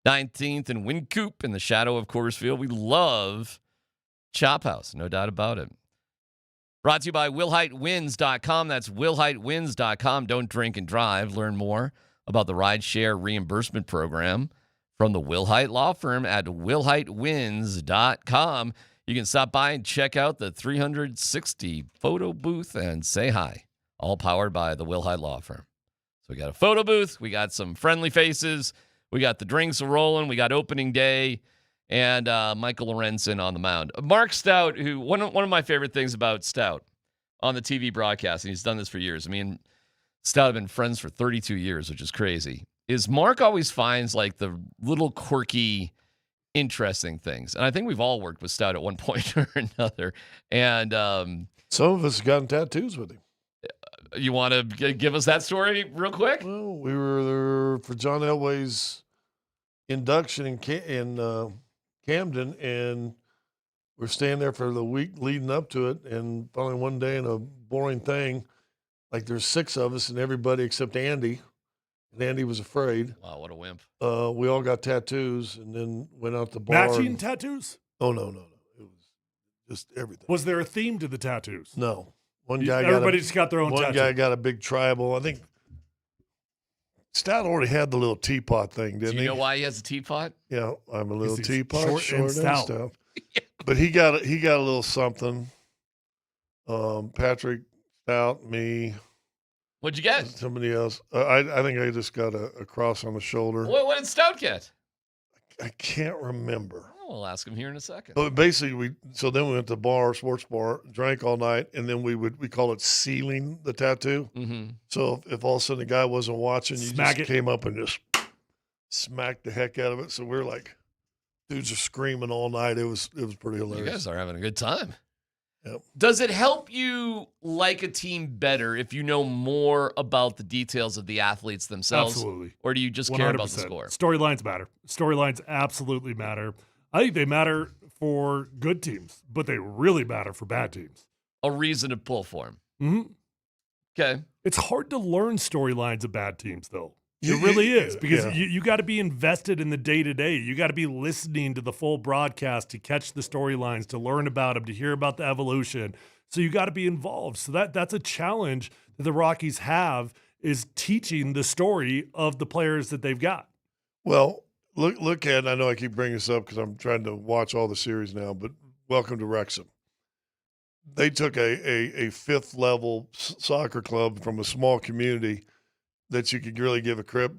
19th and Wynkoop in the shadow of Coors Field. We love Chop House, no doubt about it. Brought to you by WillHiteWins.com. That's WillHiteWins.com. Don't drink and drive. Learn more about the rideshare reimbursement program from the Will Hite Law Firm at WillHiteWins.com. You can stop by and check out the 360 photo booth and say hi. All powered by the Will Hite Law Firm. So we got a photo booth. We got some friendly faces. We got the drinks rolling. We got opening day. And Michael Lorenzen on the mound. Mark Stout, who one of my favorite things about Stout on the TV broadcast, and he's done this for years. I mean, Stout have been friends for 32 years, which is crazy. Is Mark always finds like the little quirky, interesting things. And I think we've all worked with Stout at one point or another. And
some of us have gotten tattoos with him.
You want to give us that story real quick?
Well, we were there for John Elway's induction in Camden, and we're staying there for the week leading up to it. And finally one day in a boring thing, like there's 6 of us and everybody except Andy. And Andy was afraid.
Wow, what a wimp.
We all got tattoos and then went out to the bar.
Matching tattoos?
Oh, no. It was just everything.
Was there a theme to the tattoos?
No.
Everybody just got their own tattoo.
One guy got a big tribal. I think Stout already had the little teapot thing, didn't he?
Do you know why he has a teapot?
Yeah, I'm a little teapot,
short and stout.
But he got a little something. Patrick, Stout, me.
What'd you get?
Somebody else. I think I just got a cross on the shoulder.
What did Stout get?
I can't remember.
Oh, we'll ask him here in a second.
But basically, then we went to the bar, sports bar, drank all night, and then we call it sealing the tattoo.
Mm-hmm.
So if all of a sudden the guy wasn't watching, you
Smack
just
it.
came up and just smacked the heck out of it. So we're like, dudes are screaming all night. It was pretty hilarious.
You guys are having a good time.
Yep.
Does it help you like a team better if you know more about the details of the athletes themselves?
Absolutely.
Or do you just care about the score?
Storylines matter. Storylines absolutely matter. I think they matter for good teams, but they really matter for bad teams.
A reason to pull for them.
Mm-hmm.
Okay.
It's hard to learn storylines of bad teams, though. It really is, because you got to be invested in the day-to-day. You got to be listening to the full broadcast to catch the storylines, to learn about them, to hear about the evolution. So you got to be involved. So that's a challenge that the Rockies have, is teaching the story of the players that they've got.
Well, look at, I know I keep bringing this up because I'm trying to watch all the series now, but welcome to Wrexham. They took a fifth-level soccer club from a small community that you could really give a crap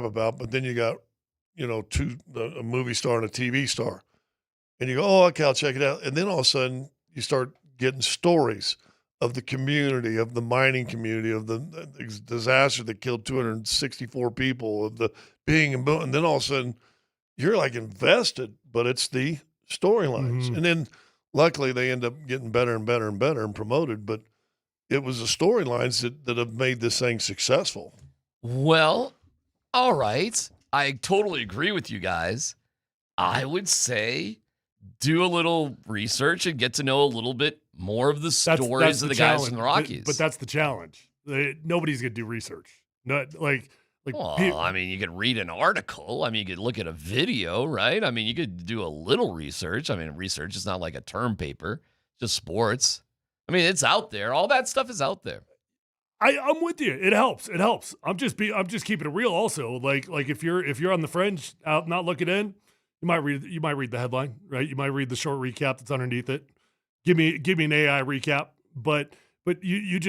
about, but then you got, a movie star and a TV star. And you go, oh, okay, I'll check it out. And then all of a sudden you start getting stories of the community, of the mining community, of the disaster that killed 264 people, of the being and boom. And then all of a sudden you're like invested, but it's the storylines.
Mm-hmm.
And then luckily they end up getting better and better and better and promoted, but it was the storylines that have made this thing successful.
Well, all right. I totally agree with you guys. I would say do a little research and get to know a little bit more of the stories of the guys from the Rockies.
But that's the challenge. Nobody's going to do research.
I mean, you could read an article. I mean, you could look at a video, right? I mean, you could do a little research. I mean, research is not like a term paper, just sports. I mean, it's out there. All that stuff is out there.
I'm with you. It helps. I'm just keeping it real. Also, like if you're on the fringe, out not looking in, you might read the headline, right? You might read the short recap that's underneath it. Give me an AI recap, but you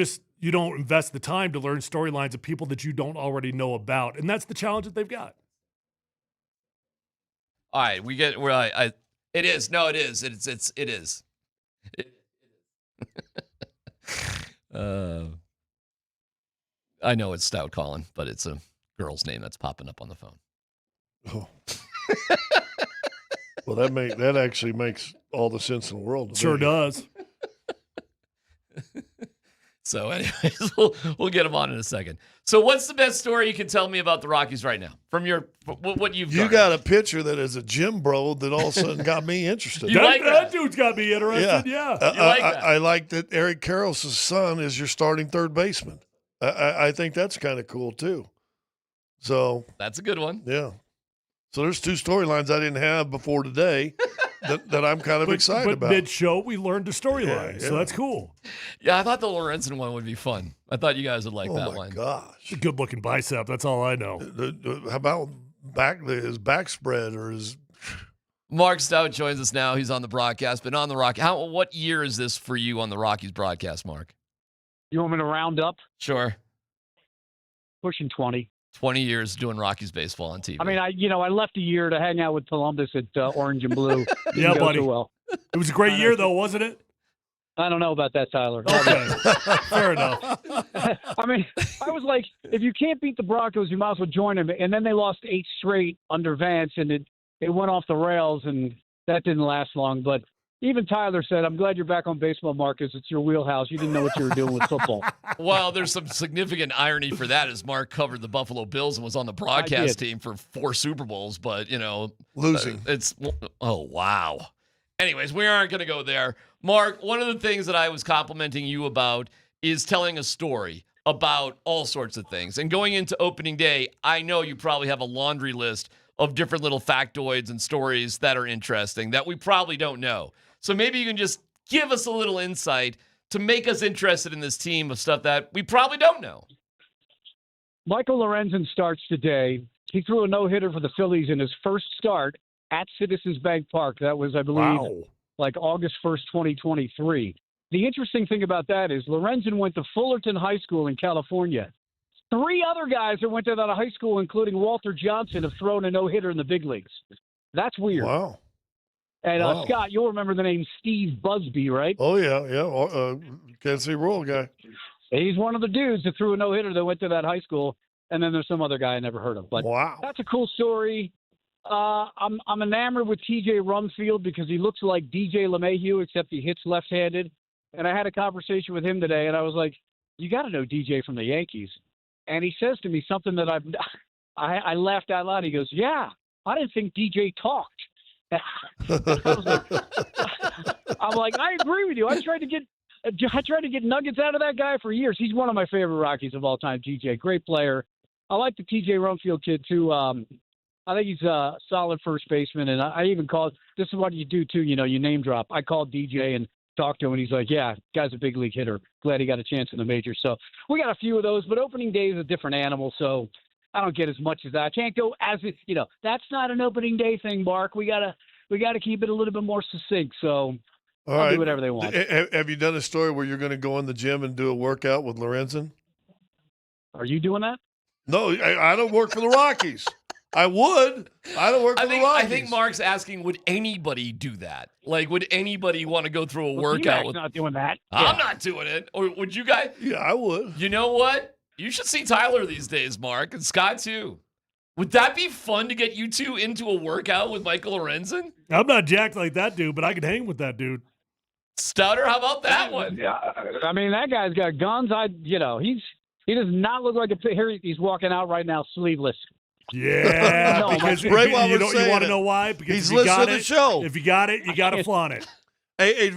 don't invest the time to learn storylines of people that you don't already know about, and that's the challenge that they've got.
All right, we get where it is. No, it is. It is. I know it's Stout calling, but it's a girl's name that's popping up on the phone.
Oh. Well, that actually makes all the sense in the world.
Sure does.
So, anyways, we'll get him on in a second. So, what's the best story you can tell me about the Rockies right now from what you've
You
garnered?
got a picture that is a gym bro that all of a sudden got me interested.
You like
that dude's got me interested. Yeah.
You like that?
I like that Eric Karros' son is your starting third baseman. I think that's kind of cool too. So
that's a good one.
Yeah. So there's two storylines I didn't have before today that I'm kind of excited about.
But mid-show, we learned the storyline, so that's cool.
Yeah, I thought the Lorenzen one would be fun. I thought you guys would like that one.
Oh, my gosh.
It's a good-looking bicep. That's all I know.
How about his back spread or his...
Mark Stout joins us now. He's on the broadcast, been on the Rockies. What year is this for you on the Rockies broadcast, Mark?
You want me to round up?
Sure.
Pushing 20.
20 years doing Rockies baseball on TV.
I mean, I left a year to hang out with Polumbus at Orange and Blue.
Yeah,
Didn't go
buddy.
so well.
It was a great year, though, wasn't it?
I don't know about that, Tyler.
Okay. Fair enough.
I mean, I was like, if you can't beat the Broncos, you might as well join them. And then they lost 8 straight under Vance, and it went off the rails, and that didn't last long. But even Tyler said, I'm glad you're back on baseball, Marcus. It's your wheelhouse. You didn't know what you were doing with football.
Well, there's some significant irony for that as Mark covered the Buffalo Bills and was on the broadcast team for 4 Super Bowls, but,
losing.
Oh, wow. Anyways, we aren't going to go there. Mark, one of the things that I was complimenting you about is telling a story about all sorts of things. And going into opening day, I know you probably have a laundry list of different little factoids and stories that are interesting that we probably don't know. So maybe you can just give us a little insight to make us interested in this team of stuff that we probably don't know.
Michael Lorenzen starts today. He threw a no-hitter for the Phillies in his first start at Citizens Bank Park. That was, I believe, like August 1st, 2023. The interesting thing about that is Lorenzen went to Fullerton High School in California. 3 other guys that went to that high school, including Walter Johnson, have thrown a no-hitter in the big leagues. That's weird.
Wow.
And
Wow.
Scott, you'll remember the name Steve Busby, right?
Oh, yeah. Kansas City Royal guy.
He's one of the dudes that threw a no-hitter that went to that high school, and then there's some other guy I never heard of. But that's a cool story. I'm enamored with TJ Rumfield because he looks like DJ LeMahieu, except he hits left-handed. And I had a conversation with him today, and I was like, you got to know DJ from the Yankees. And he says to me something that I laughed out loud. He goes, yeah, I didn't think DJ talked. I'm like, I agree with you. I tried to get nuggets out of that guy for years. He's one of my favorite Rockies of all time, DJ. Great player. I like the TJ Rumfield kid, too. I think he's a solid first baseman. And I even called – this is what you do, too. You name drop. I called DJ and talked to him, and he's like, yeah, guy's a big league hitter. Glad he got a chance in the majors. So we got a few of those. But opening day is a different animal, so – I don't get as much as that. I can't go as if, that's not an opening day thing, Mark. We gotta keep it a little bit more succinct. So I'll do whatever they want.
Have you done a story where you're going to go in the gym and do a workout with Lorenzen?
Are you doing that?
No, I don't work for the Rockies. I would. I don't work for the Rockies.
I think Mark's asking, would anybody do that? Like, would anybody want to go through a workout?
DMac's not doing that.
I'm not doing it. Or would you guys?
Yeah, I would.
You know what? You should see Tyler these days, Mark, and Scott, too. Would that be fun to get you two into a workout with Michael Lorenzen?
I'm not jacked like that dude, but I could hang with that dude.
Stouter, how about that one?
Yeah, I mean, that guy's got guns. He does not look like here. He's walking out right now sleeveless.
Yeah,
No,
because
Ray
you
Wallace
want to know why? Because
he's
if you got
listening to the
it,
show.
If you got it, you got to flaunt it.
Hey,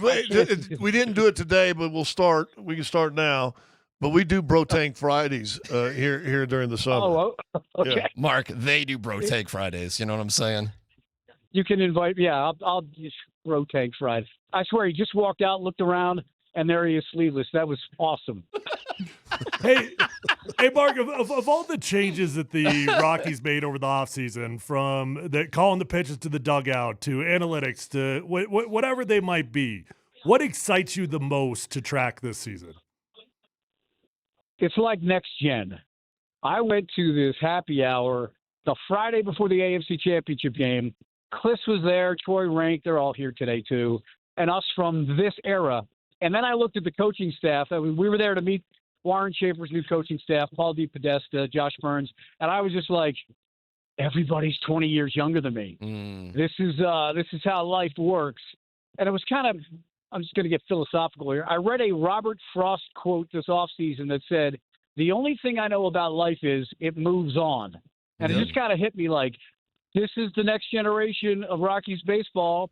we didn't do it today, but we'll start. We can start now. But we do Bro Tank Fridays here during the summer.
Oh, okay.
Yeah.
Mark, they do Bro Take Fridays. You know what I'm saying?
You can invite. Yeah, I'll just rotate Friday. I swear, he just walked out, looked around, and there he is, sleeveless. That was awesome.
Hey, Mark, of all the changes that the Rockies made over the offseason, from calling the pitches to the dugout to analytics to whatever they might be, what excites you the most to track this season?
It's like next gen. I went to this happy hour the Friday before the AFC Championship game. Cliff was there, Troy Rank, they're all here today too, and us from this era. And then I looked at the coaching staff. We were there to meet Warren Schaefer's new coaching staff, Paul DePodesta, Josh Burns, and I was just like, everybody's 20 years younger than me. This is how life works. And it was kind of I'm just going to get philosophical here. I read a Robert Frost quote this offseason that said, "The only thing I know about life is it moves on." And it just kind of hit me like, this is the next generation of Rockies baseball.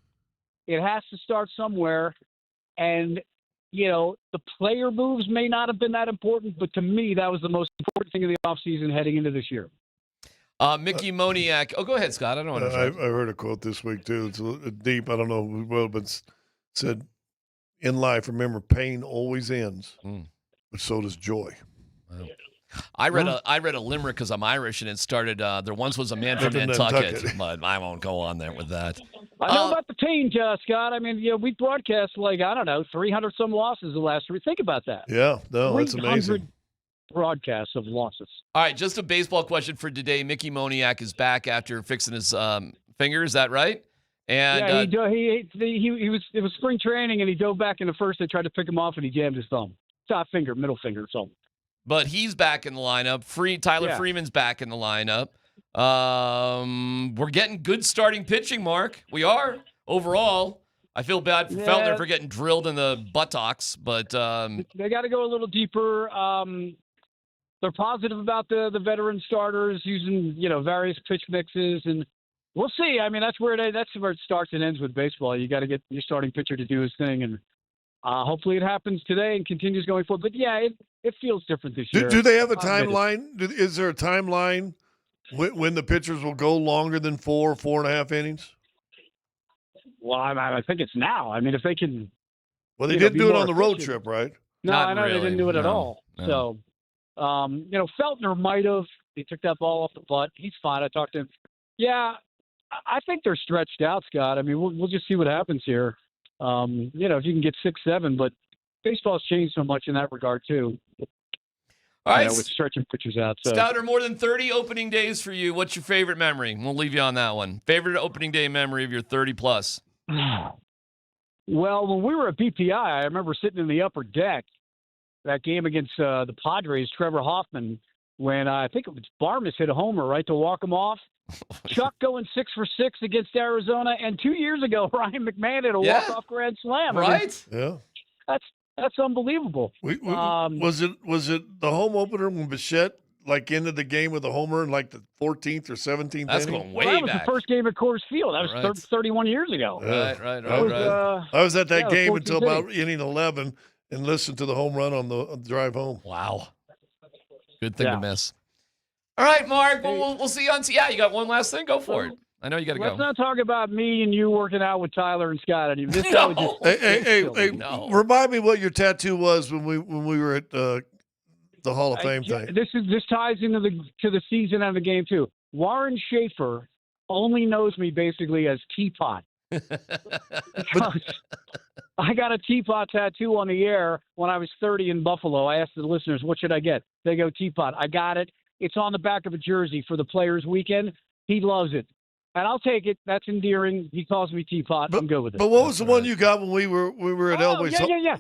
It has to start somewhere. And, the player moves may not have been that important, but to me, that was the most important thing of the offseason heading into this year.
Mickey Moniak. Oh, go ahead, Scott. I don't want to.
I heard a quote this week, too. It's a little deep. I don't know who wrote it, but said, in life, remember, pain always ends, but so does joy.
Wow. I read a limerick because I'm Irish, and it started. There once was a man from Nantucket, but I won't go on there with that.
I know about the pain, Scott. I mean, we broadcast 300 some losses the last week. Think about that.
Yeah, no, that's amazing.
Broadcasts of losses.
All right, just a baseball question for today. Mickey Moniak is back after fixing his finger. Is that right? And
yeah, it was spring training, and he dove back into first. They tried to pick him off, and he jammed his thumb, middle finger, so.
But he's back in the lineup. Tyler Freeman's back in the lineup. We're getting good starting pitching, Mark. We are, overall. I feel bad for Feltner for getting drilled in the buttocks, but
they got to go a little deeper. They're positive about the veteran starters using, various pitch mixes, and we'll see. I mean, that's where it starts and ends with baseball. You got to get your starting pitcher to do his thing, and hopefully it happens today and continues going forward. But, yeah, it feels different this year.
Do they have a timeline? Is there a timeline when the pitchers will go longer than 4.5 innings?
Well, I think it's now. I mean, if they can.
Well, they did do it on the road trip, right?
No, I know they didn't do it at all.
No.
So, Feltner might have. He took that ball off the butt. He's fine. I talked to him. Yeah, I think they're stretched out, Scott. I mean, we'll just see what happens here. If you can get 6-7, but baseball's changed so much in that regard too.
All right,
with stretching pitchers out. So.
Stouter, more than 30 opening days for you. What's your favorite memory? We'll leave you on that one. Favorite opening day memory of your 30-plus?
Well, when we were at BPI, I remember sitting in the upper deck, that game against the Padres, Trevor Hoffman, when I think it was Barmas hit a homer, right, to walk him off. Chuck going 6 for 6 against Arizona, and 2 years ago, Ryan McMahon hit a walk-off grand slam.
Right?
I mean,
that's unbelievable.
Was it the home opener when Bichette ended the game with a homer in the 14th or 17th
That's
inning?
going way
that was
back.
the first game at Coors Field. That was 31 years ago.
Right.
I was at that game
14th
until about inning 11 and listened to the home run on the drive home.
Wow. Good thing to miss. All right, Mark. We'll see you on. Yeah, you got one last thing. Go for it. I know you got to go.
Let's not talk about me and you working out with Tyler and Scott. This
Hey, remind me what your tattoo was when we were at the Hall of Fame thing.
This ties into the season and the game too. Warren Schaefer only knows me basically as Teapot. I got a Teapot tattoo on the air when I was 30 in Buffalo. I asked the listeners, what should I get? They go Teapot. I got it. It's on the back of a jersey for the Players Weekend. He loves it. And I'll take it. That's endearing. He calls me Teapot. I'm good with it.
But what was the one you got when we were at Elway's?
Yeah.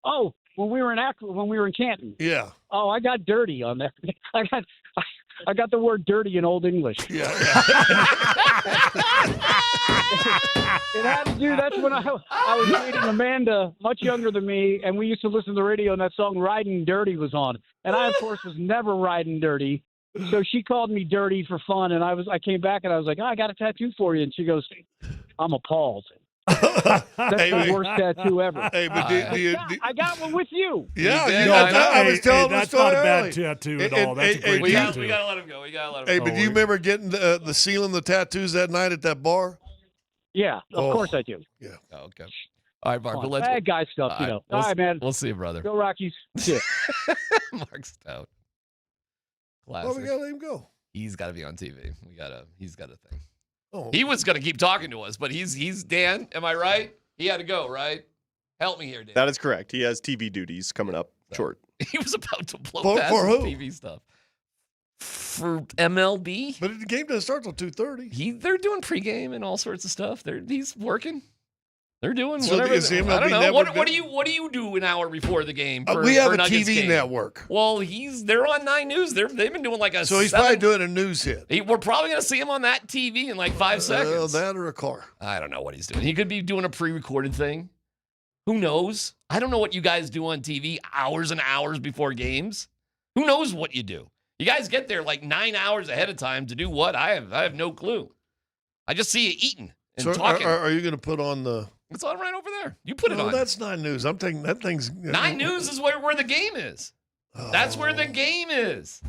Oh, when we were in Canton.
Yeah.
Oh, I got dirty on there. I got the word dirty in Old English.
Yeah.
It had to do. That's when I was dating Amanda, much younger than me, and we used to listen to the radio, and that song "Riding Dirty" was on. And I, of course, was never riding dirty. So she called me dirty for fun, and I came back and I was like, I got a tattoo for you. And she goes, I'm appalled. That's the worst tattoo ever.
Hey, but
I got one with you.
Yeah, I was telling
that's
the story
not a bad
early.
tattoo at all. That's a great
we
tattoo.
gotta let him go.
Hey, but do you remember getting the sealing the tattoos that night at that bar?
Yeah, of course I do.
Yeah.
Oh, okay. All right, Mark.
Well,
let's
bad guy stuff, All right, man.
We'll see you, brother.
Go Rockies. Yeah.
Mark Stout.
Oh,
Classic.
we gotta let him go.
He's got to be on TV. He's got a thing.
Oh.
He was gonna keep talking to us, but he's Dan. Am I right? He had to go, right? Help me here, Dan.
That is correct. He has TV duties coming up short.
He was about to blow past
for
his
who?
TV stuff. For MLB.
But the game doesn't start till 2:30.
They're doing pregame and all sorts of stuff. He's working. They're doing
So
whatever.
is the MLB
I don't know.
network
What do you do an hour before the game?
We have
for
a
Nuggets
TV
game?
network.
Well, they're on 9 News. They've been doing like a.
So he's probably doing a news hit.
We're probably gonna see him on that TV in like 5 seconds.
That or a car.
I don't know what he's doing. He could be doing a pre-recorded thing. Who knows? I don't know what you guys do on TV hours and hours before games. Who knows what you do? You guys get there like 9 hours ahead of time to do what? I have no clue. I just see you eating and talking.
Are you going to put on the...
It's on right over there. You put it on.
That's 9 News. I'm thinking that thing's...
9 News is where the game is. That's where the game is.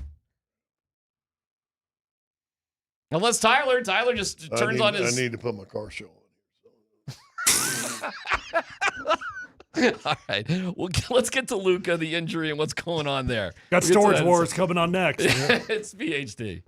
Unless Tyler just turns on his...
I need to put my car show on.
All right. Well, let's get to Luca, the injury, and what's going on there.
Got Storage Wars coming on next.
It's VHD.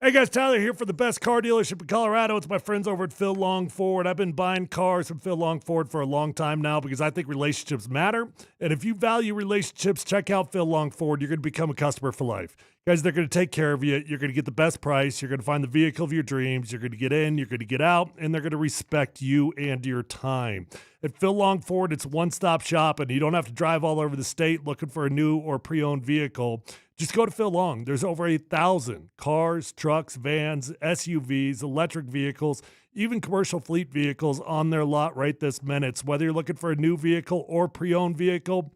Hey guys, Tyler here for the best car dealership in Colorado. It's my friends over at Phil Long Ford. I've been buying cars from Phil Long Ford for a long time now because I think relationships matter. And if you value relationships, check out Phil Long Ford. You're going to become a customer for life. Guys, they're going to take care of you. You're going to get the best price. You're going to find the vehicle of your dreams. You're going to get in. You're going to get out. And they're going to respect you and your time. At Phil Long Ford, it's one-stop shop, and you don't have to drive all over the state looking for a new or pre-owned vehicle. Just go to Phil Long. There's over 8,000 cars, trucks, vans, SUVs, electric vehicles, even commercial fleet vehicles on their lot right this minute. So whether you're looking for a new vehicle or pre-owned vehicle,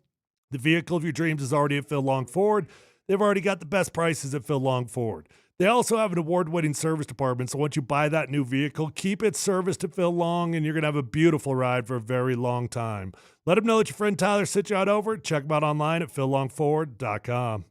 the vehicle of your dreams is already at Phil Long Ford. They've already got the best prices at Phil Long Ford. They also have an award-winning service department, so once you buy that new vehicle, keep it serviced at Phil Long, and you're going to have a beautiful ride for a very long time. Let them know that your friend Tyler sent you out over. Check them out online at phillongford.com.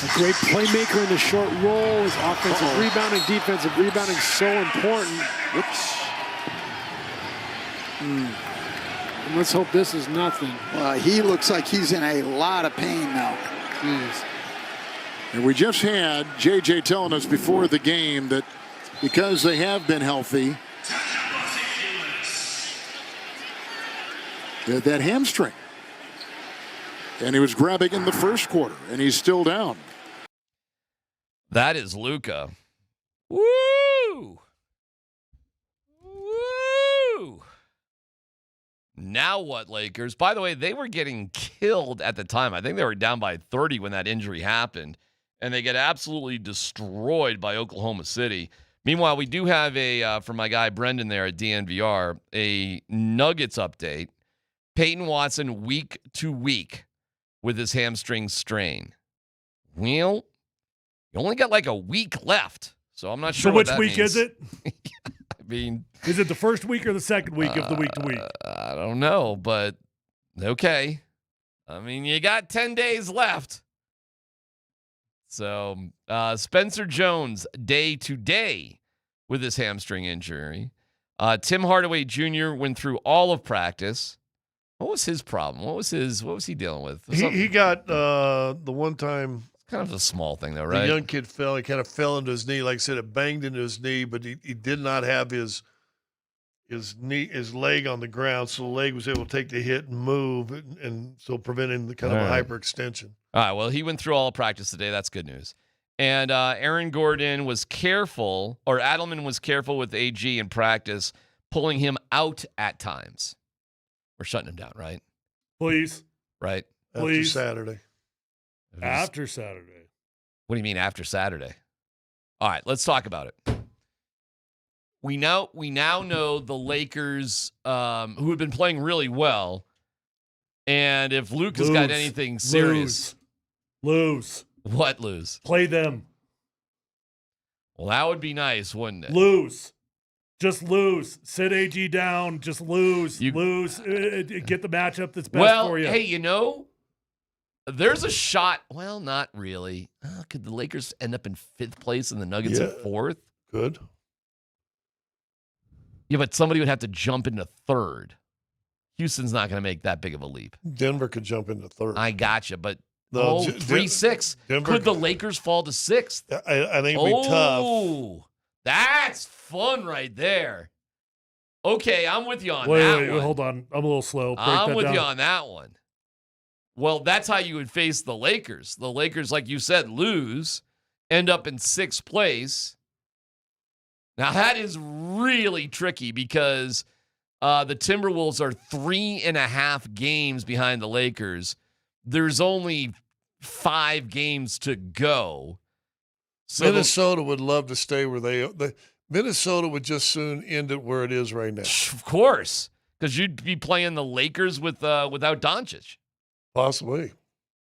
A great playmaker in the short roll. His offensive rebounding, defensive rebounding, so important. Whoops. And let's hope this is nothing.
He looks like he's in a lot of pain now.
And we just had JJ telling us before the game that because they have been healthy, that hamstring. And he was grabbing in the first quarter, and he's still down.
That is Luca. Woo! Woo! Now what, Lakers? By the way, they were getting killed at the time. I think they were down by 30 when that injury happened, and they get absolutely destroyed by Oklahoma City. Meanwhile, we do have from my guy Brendan there at DNVR, a Nuggets update. Payton Watson week to week with his hamstring strain. Well, you only got like a week left, so I'm not sure.
So which week is it?
I mean,
is it the first week or the second week of the week to week?
I don't know, but okay. I mean, you got 10 days left. So Spencer Jones, day to day with his hamstring injury. Tim Hardaway Jr. went through all of practice. What was his problem? What was he dealing with?
He got the one time.
Kind of a small thing, though, right?
The young kid fell. He kind of fell into his knee. Like I said, it banged into his knee, but he did not have his leg on the ground, so the leg was able to take the hit and move, and so preventing the kind of a hyperextension.
All right, well, he went through all of practice today. That's good news. And Aaron Gordon was careful, or Adelman was careful with AG in practice, pulling him out at times. We're shutting him down, right?
Please.
Right?
Please.
After Saturday.
What do you mean after Saturday? All right, let's talk about it. We now know the Lakers, who have been playing really well, and if Luca's got anything serious.
Lose.
What lose?
Play them.
Well, that would be nice, wouldn't it?
Lose. Just lose. Sit AG down. Just lose. Lose. Get the matchup that's best for you.
Hey, there's a shot. Well, not really. Could the Lakers end up in 5th place and the Nuggets in 4th?
Good.
Yeah, but somebody would have to jump into 3rd. Houston's not going to make that big of a leap.
Denver could jump into 3rd.
I gotcha, but
3-6.
Could the Lakers fall to 6th?
I think it'd be tough.
Oh, that's fun right there. Okay, I'm with you on that one.
Wait, hold on. I'm a little slow.
I'm with you on that one. Well, that's how you would face the Lakers. The Lakers, like you said, lose, end up in 6th place. Now, that is really tricky because the Timberwolves are 3.5 games behind the Lakers. There's only 5 games to go. So
Minnesota would love to stay where they Minnesota would just soon end it where it is right now.
Of course, because you'd be playing the Lakers without Doncic.
Possibly.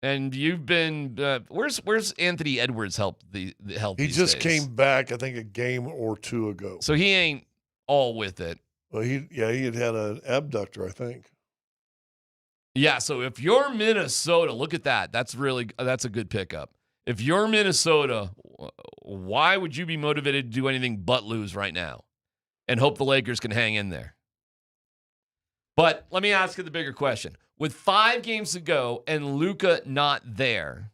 And you've been where's Anthony Edwards help the health?
He just came back, I think, a game or 2 ago.
So he ain't all with it.
Well, he had an abductor, I think.
Yeah. So if you're Minnesota, look at that. That's a good pickup. If you're Minnesota, why would you be motivated to do anything but lose right now and hope the Lakers can hang in there? But let me ask you the bigger question. With 5 games to go and Luca not there,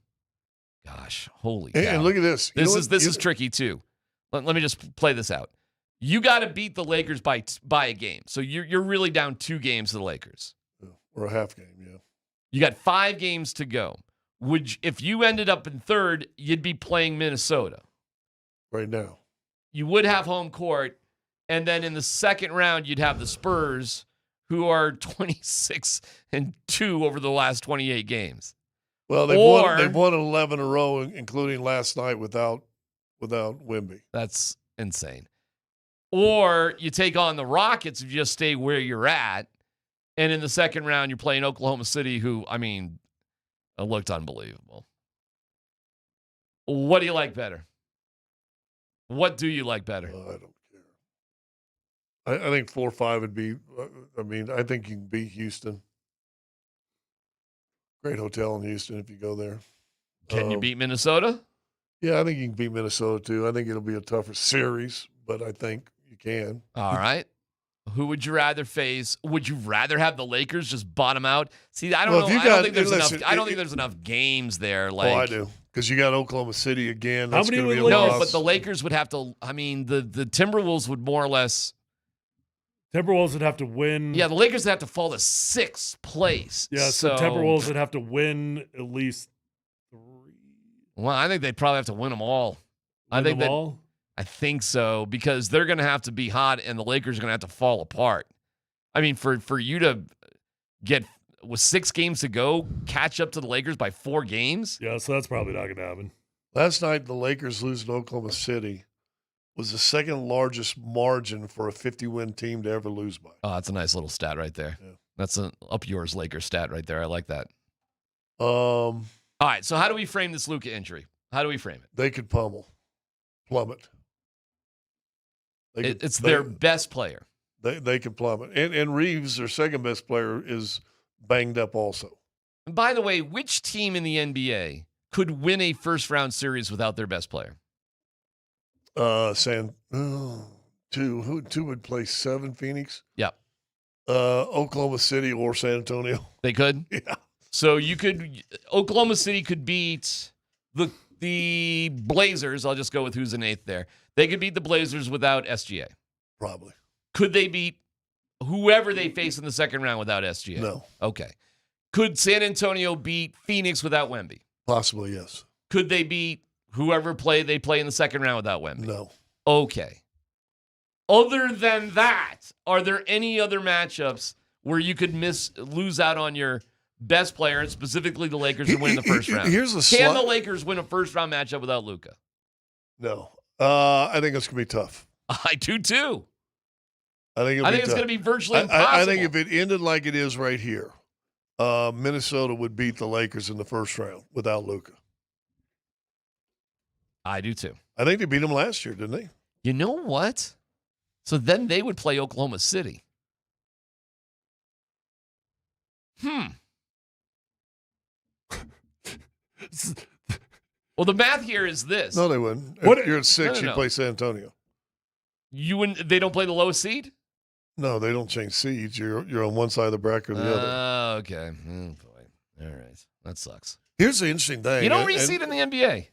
gosh, holy cow.
And look at this.
This is tricky too. Let me just play this out. You got to beat the Lakers by a game. So you're really down 2 games to the Lakers.
Or a half game, yeah.
You got 5 games to go. If you ended up in 3rd, you'd be playing Minnesota.
Right now.
You would have home court, and then in the second round, you'd have the Spurs, who are 26-2 over the last 28 games.
Well, they've won 11 in a row, including last night without Wemby.
That's insane. Or you take on the Rockets if you just stay where you're at, and in the second round, you're playing Oklahoma City, who, I mean, looked unbelievable. What do you like better? What do you like better?
I don't care. I think 4-5 would be. I think you can beat Houston. Great hotel in Houston if you go there.
Can you beat Minnesota?
Yeah, I think you can beat Minnesota too. I think it'll be a tougher series, but I think you can.
All right. Who would you rather face? Would you rather have the Lakers just bottom out? See, I don't know. I don't think there's enough games there. Like,
I do, because you got Oklahoma City again.
How
That's
many
going to be
would
a
Lakers-
loss.
but the Lakers would have to. I mean, the Timberwolves would more or less.
Timberwolves would have to win.
Yeah, the Lakers would have to fall to 6th place.
Yeah, so Timberwolves would have to win at least 3.
Well, I think they'd probably have to win them all. I think so, because they're going to have to be hot, and the Lakers are going to have to fall apart. I mean, for you to get with 6 games to go, catch up to the Lakers by 4 games.
Yeah, so that's probably not going to happen.
Last night, the Lakers losing to Oklahoma City was the second largest margin for a 50-win team to ever lose by.
Oh, that's a nice little stat right there.
Yeah.
That's an up yours Lakers stat right there. I like that.
All
right, so how do we frame this Luca injury? How do we frame it?
They could plummet.
It's their best player.
They can plummet. And Reeves, their second best player, is banged up also.
And by the way, which team in the NBA could win a first-round series without their best player?
Two would play 7, Phoenix?
Yep.
Oklahoma City or San Antonio.
They could?
Yeah.
So Oklahoma City could beat the Blazers. I'll just go with who's in 8th there. They could beat the Blazers without SGA.
Probably.
Could they beat whoever they face in the second round without SGA?
No.
Okay. Could San Antonio beat Phoenix without Wemby?
Possibly, yes.
Could they beat whoever they play in the second round without Wemby?
No.
Okay. Other than that, are there any other matchups where you could lose out on your best player, and specifically the Lakers, and win in the first round? Can the Lakers win a first-round matchup without Luca?
No. I think it's going to be tough.
I do, too.
I think it's
going to be virtually impossible.
I think if it ended like it is right here, Minnesota would beat the Lakers in the first round without Luca.
I do, too.
I think they beat them last year, didn't they?
You know what? So then they would play Oklahoma City. Well, the math here is this.
No, they wouldn't. If you're at 6,
No.
you play San Antonio.
They don't play the lowest seed?
No, they don't change seeds. You're on one side of the bracket or the other.
Oh, okay. Oh, boy. All right. That sucks.
Here's the interesting thing.
You don't reseed in the NBA.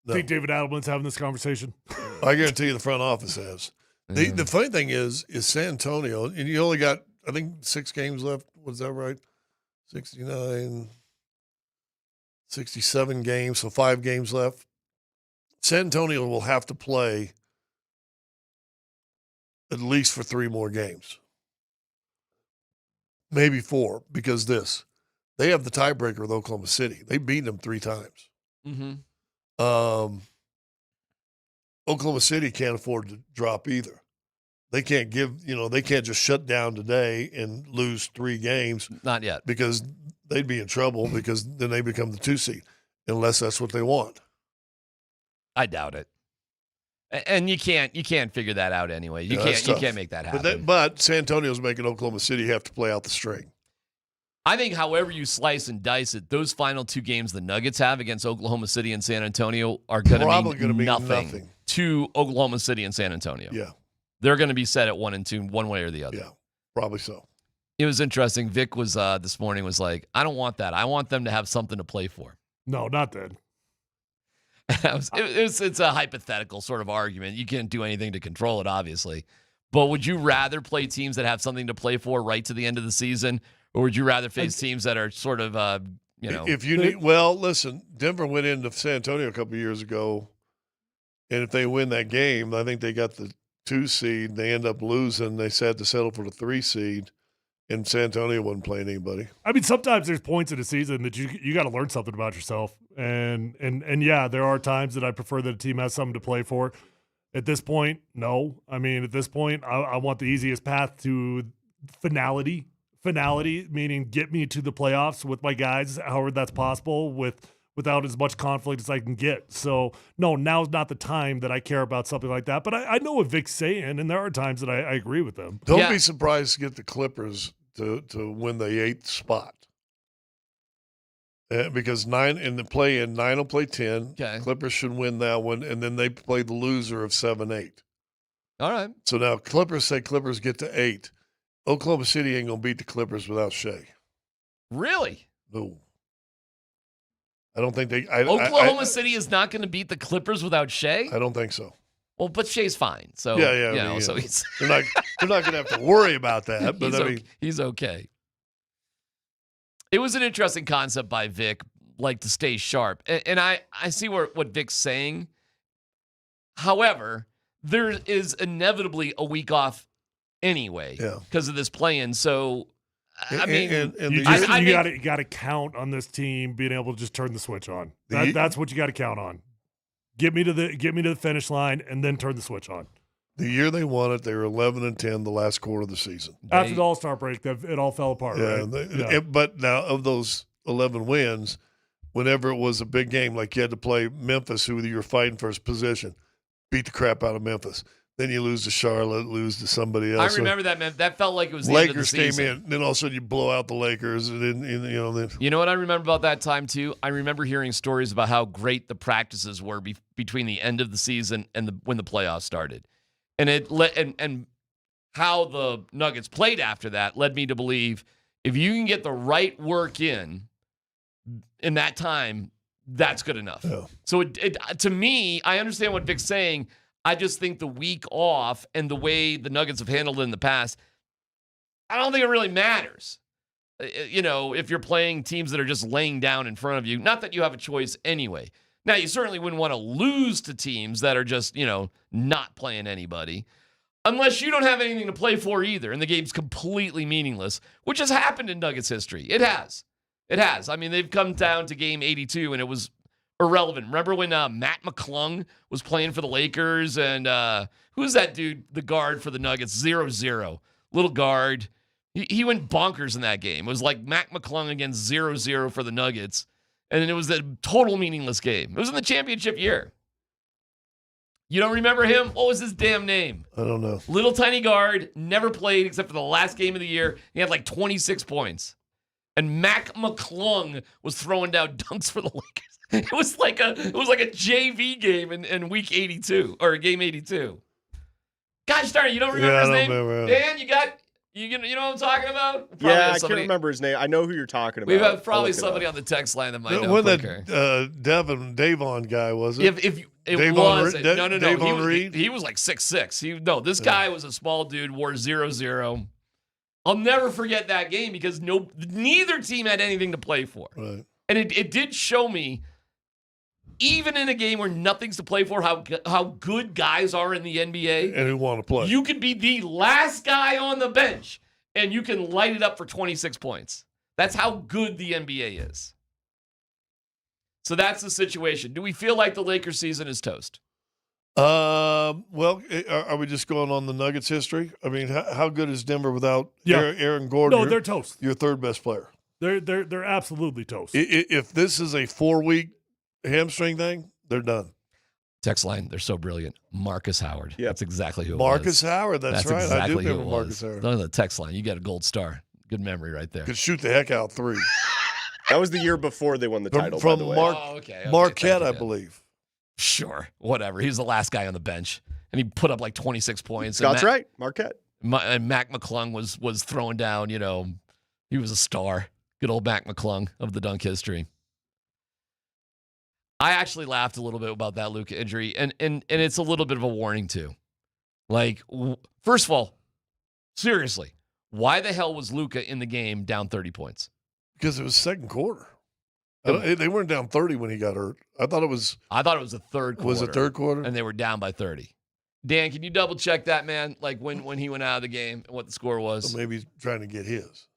No.
I think David Adelman's having this conversation.
I guarantee you the front office has. The funny thing is San Antonio, and you only got, I think, 6 games left. Was that right? 69, 67 games, so 5 games left. San Antonio will have to play at least for 3 more games. Maybe 4, because they have the tiebreaker with Oklahoma City. They've beaten them 3 times.
Mm-hmm.
Oklahoma City can't afford to drop either. They can't they can't just shut down today and lose 3 games.
Not yet.
Because they'd be in trouble because then they become the 2 seed, unless that's what they want.
I doubt it. And you can't figure that out anyway. You can't make that happen.
But San Antonio's making Oklahoma City have to play out the string.
I think however you slice and dice it, those final 2 games the Nuggets have against Oklahoma City and San Antonio are going to mean nothing to Oklahoma City and San Antonio.
Yeah.
They're going to be set at 1 and 2, one way or the other.
Yeah, probably so.
It was interesting. Vic was this morning was like, I don't want that. I want them to have something to play for.
No, not that.
It's a hypothetical sort of argument. You can't do anything to control it, obviously. But would you rather play teams that have something to play for right to the end of the season, or would you rather face teams that are sort of,
If you need, listen, Denver went into San Antonio a couple of years ago, and if they win that game, I think they got the 2 seed. They end up losing. They had to settle for the 3 seed, and San Antonio wasn't playing anybody.
I mean, sometimes there's points in a season that you got to learn something about yourself, and yeah, there are times that I prefer that a team has something to play for. At this point, no. I mean, at this point, I want the easiest path to finality, meaning get me to the playoffs with my guys, however that's possible, without as much conflict as I can get. So, no, now's not the time that I care about something like that. But I know what Vic's saying, and there are times that I agree with them.
Don't be surprised to get the Clippers to win the 8th spot. Because 9 in the play-in, 9 will play 10.
Okay.
Clippers should win that one, and then they play the loser of 7-8.
All right.
So now Clippers get to 8. Oklahoma City ain't going to beat the Clippers without Shea.
Really?
No. I don't think they –
Oklahoma City is not going to beat the Clippers without Shea?
I don't think so.
Well, but Shea's fine. So
Yeah.
So he's
they're not going to have to worry about that. But
he's okay. It was an interesting concept by Vic, like to stay sharp. And I see what Vic's saying. However, there is inevitably a week off anyway because of this play-in. So, I mean,
you got to count on this team being able to just turn the switch on. That's what you got to count on. Get me to the finish line and then turn the switch on.
The year they won it, they were 11-10 the last quarter of the season.
After the All-Star break, it all fell apart, right?
But now, of those 11 wins, whenever it was a big game, like you had to play Memphis, who you were fighting for his position, beat the crap out of Memphis. Then you lose to Charlotte, lose to somebody else.
I remember that, man. That felt like it was the end of the season.
Lakers came in. Then all of a sudden you blow out the Lakers. And then,
you know what I remember about that time, too? I remember hearing stories about how great the practices were between the end of the season and when the playoffs started. And and how the Nuggets played after that led me to believe if you can get the right work in that time, that's good enough. Yeah. So to me, I understand what Vic's saying. I just think the week off and the way the Nuggets have handled it in the past, I don't think it really matters. If you're playing teams that are just laying down in front of you, not that you have a choice anyway. Now, you certainly wouldn't want to lose to teams that are just, not playing anybody, unless you don't have anything to play for either, and the game's completely meaningless, which has happened in Nuggets history. It has. I mean, they've come down to game 82, and it was irrelevant. Remember when Matt McClung was playing for the Lakers, and who's that dude, the guard for the Nuggets, 0-0, little guard. He went bonkers in that game. It was like Matt McClung against 0-0 for the Nuggets. And then it was a total meaningless game. It was in the championship year. You don't remember him? What was his damn name?
I don't know.
Little tiny guard, never played except for the last game of the year. He had like 26 points. And Mac McClung was throwing down dunks for the Lakers. It was like a JV game in week 82 or game 82. Gosh darn it, you don't remember his name? Dan, you know what I'm talking about?
Probably I can't remember his name. I know who you're talking about.
We have probably somebody on the text line that might know quicker.
Davon guy, was it?
No. He was like 6'6". This guy was a small dude, wore 0-0. I'll never forget that game because neither team had anything to play for.
Right.
And it did show me, even in a game where nothing's to play for, how good guys are in the NBA.
And who want to play.
You could be the last guy on the bench, and you can light it up for 26 points. That's how good the NBA is. So that's the situation. Do we feel like the Lakers season is toast?
Well, are we just going on the Nuggets history? I mean, how good is Denver without Aaron Gordon?
No, they're toast.
Your third best player.
They're absolutely toast.
If this is a 4-week hamstring thing, they're done.
Text line, they're so brilliant. Marcus Howard.
Yeah.
That's exactly who it
Marcus
was.
Howard, that's right.
Exactly
I do
who
remember
it
Marcus
was.
Howard.
Look at the text line. You got a gold star. Good memory right there.
Could shoot the heck out 3.
That was the year before they won the title, by the way.
Marquette, I believe.
Sure, whatever. He was the last guy on the bench, and he put up like 26 points.
Scott's right, Marquette.
And Mac McClung was throwing down, he was a star. Good old Mac McClung of the dunk history. I actually laughed a little bit about that Luca injury, and it's a little bit of a warning, too. Like, first of all, seriously, why the hell was Luca in the game down 30 points?
Because it was second quarter. They weren't down 30 when he got hurt. I thought it was
the third quarter.
Was it third quarter?
And they were down by 30. Dan, can you double check that, man? Like when he went out of the game and what the score was?
Well, maybe he's trying to get his.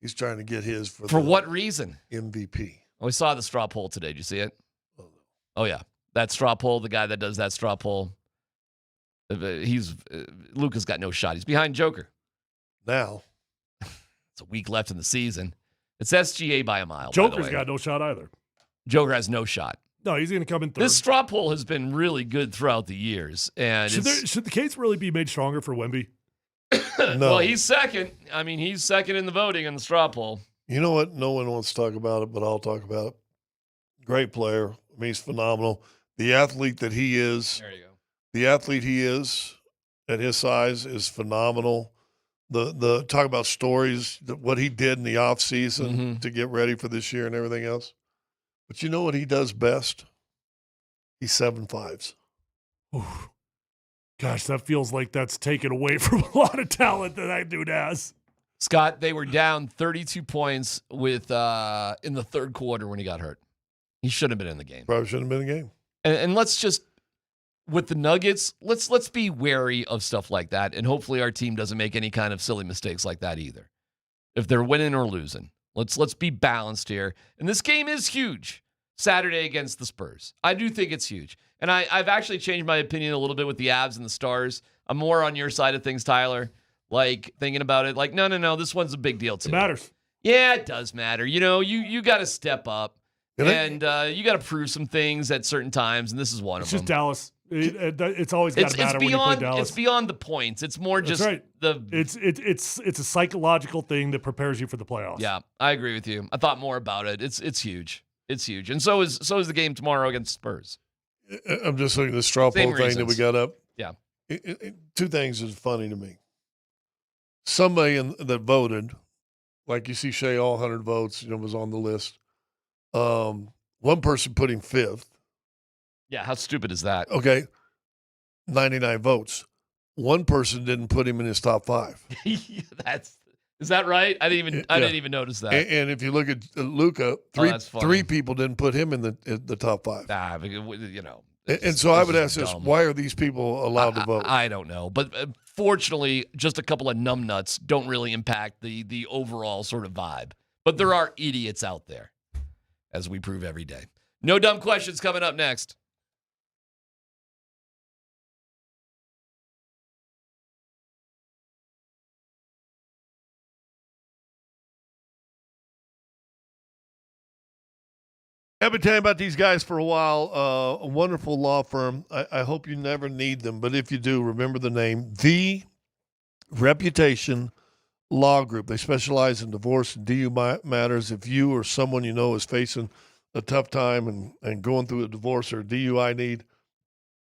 He's trying to get his
for what reason?
MVP.
Oh, we saw the straw poll today. Did you see it? Oh yeah, that straw poll. The guy that does that straw poll. Luca's got no shot. He's behind Joker.
Now.
It's a week left in the season. It's SGA by a mile.
Joker's got no shot either.
Joker has no shot.
No, he's going to come in third.
This straw poll has been really good throughout the years. And
should the case really be made stronger for Wemby?
No. Well, he's second. I mean, he's second in the voting in the straw poll.
You know what? No one wants to talk about it, but I'll talk about it. Great player. I mean, he's phenomenal. The athlete that he is.
There you go.
The athlete he is at his size is phenomenal. The talk about stories, what he did in the offseason to get ready for this year and everything else. But you know what he does best? He's 7'5".
Ooh. Gosh, that feels like that's taken away from a lot of talent that dude has.
Scott, they were down 32 points with in the third quarter when he got hurt. He shouldn't have been in the game.
Probably shouldn't have been in the game.
And let's just, with the Nuggets, let's be wary of stuff like that. And hopefully our team doesn't make any kind of silly mistakes like that either. If they're winning or losing, let's be balanced here. And this game is huge. Saturday against the Spurs. I do think it's huge. And I've actually changed my opinion a little bit with the Avs and the Stars. I'm more on your side of things, Tyler. Like, thinking about it, like, no, this one's a big deal too.
It matters.
Yeah, it does matter. You know, you got to step up. And you got to prove some things at certain times, and this is one of them.
It's just Dallas. It's always got to matter when you play Dallas.
It's beyond the points. It's more just
It's a psychological thing that prepares you for the playoffs.
Yeah, I agree with you. I thought more about it. It's huge. It's huge, and so is the game tomorrow against Spurs.
I'm just looking at the straw poll thing that we got up.
Yeah,
two things is funny to me. Somebody that voted, like you see Shea, all 100 votes, was on the list. One person put him 5th.
Yeah, how stupid is that?
Okay, 99 votes. One person didn't put him in his top 5.
Is that right? I didn't even notice that.
And if you look at Luca, three people didn't put him in the top 5. And so I would ask this: why are these people allowed to vote?
I don't know, but fortunately, just a couple of numbnuts don't really impact the overall sort of vibe. But there are idiots out there, as we prove every day. No dumb questions coming up next.
I've been telling you about these guys for a while. A wonderful law firm. I hope you never need them, but if you do, remember the name. The Reputation Law Group. They specialize in divorce and DUI matters. If you or someone you know is facing a tough time and going through a divorce or a DUI need,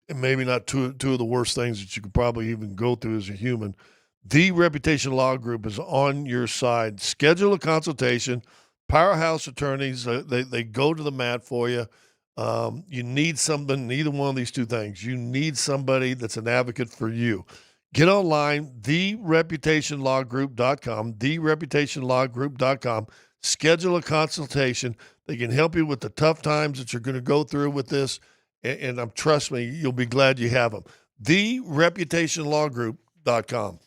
and maybe not two of the worst things that you could probably even go through as a human, the Reputation Law Group is on your side. Schedule a consultation. Powerhouse attorneys, they go to the mat for you. You need something, either one of these two things. You need somebody that's an advocate for you. Get online, thereputationlawgroup.com, thereputationlawgroup.com. Schedule a consultation. They can help you with the tough times that you're going to go through with this, and trust me, you'll be glad you have them. Thereputationlawgroup.com.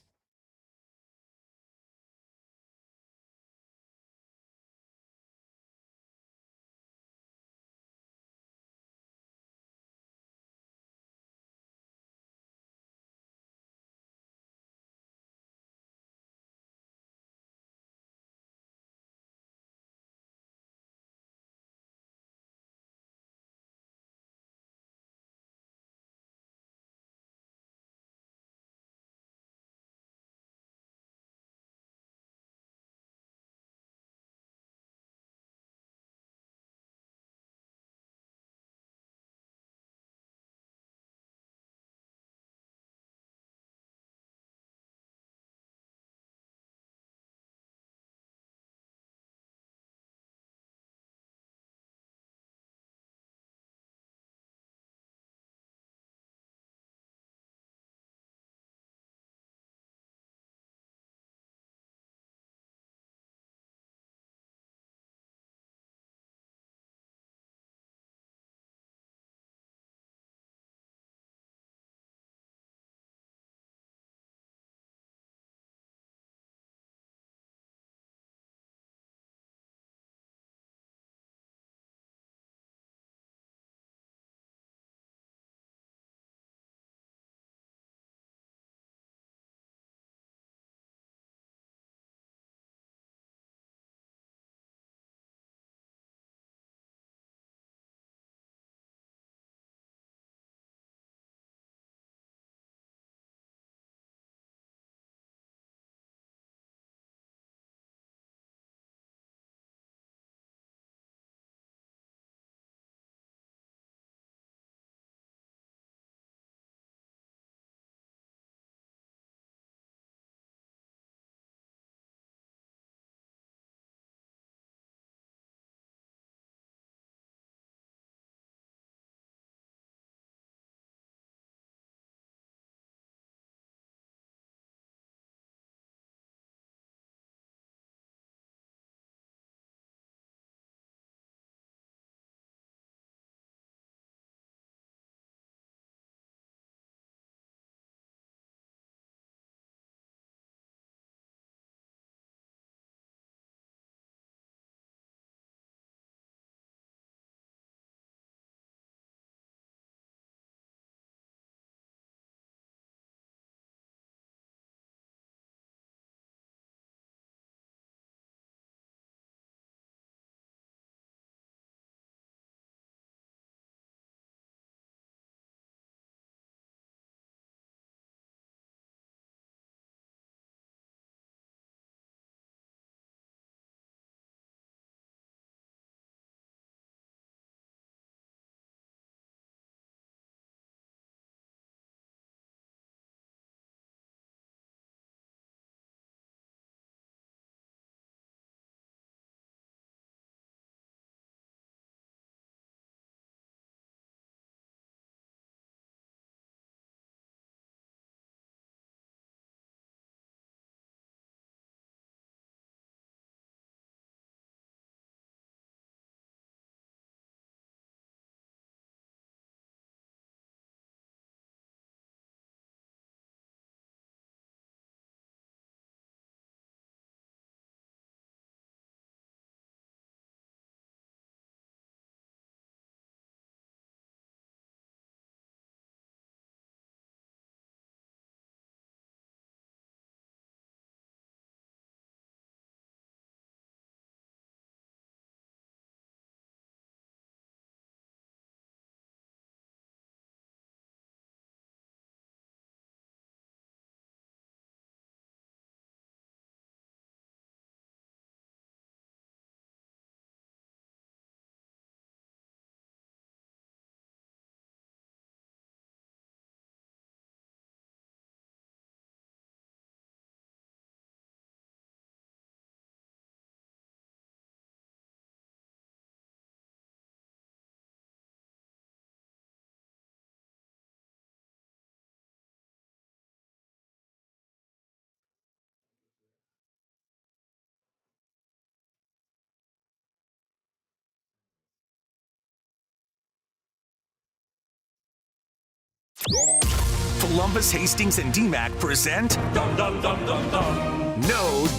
Polumbus, Hastings, and DMac present No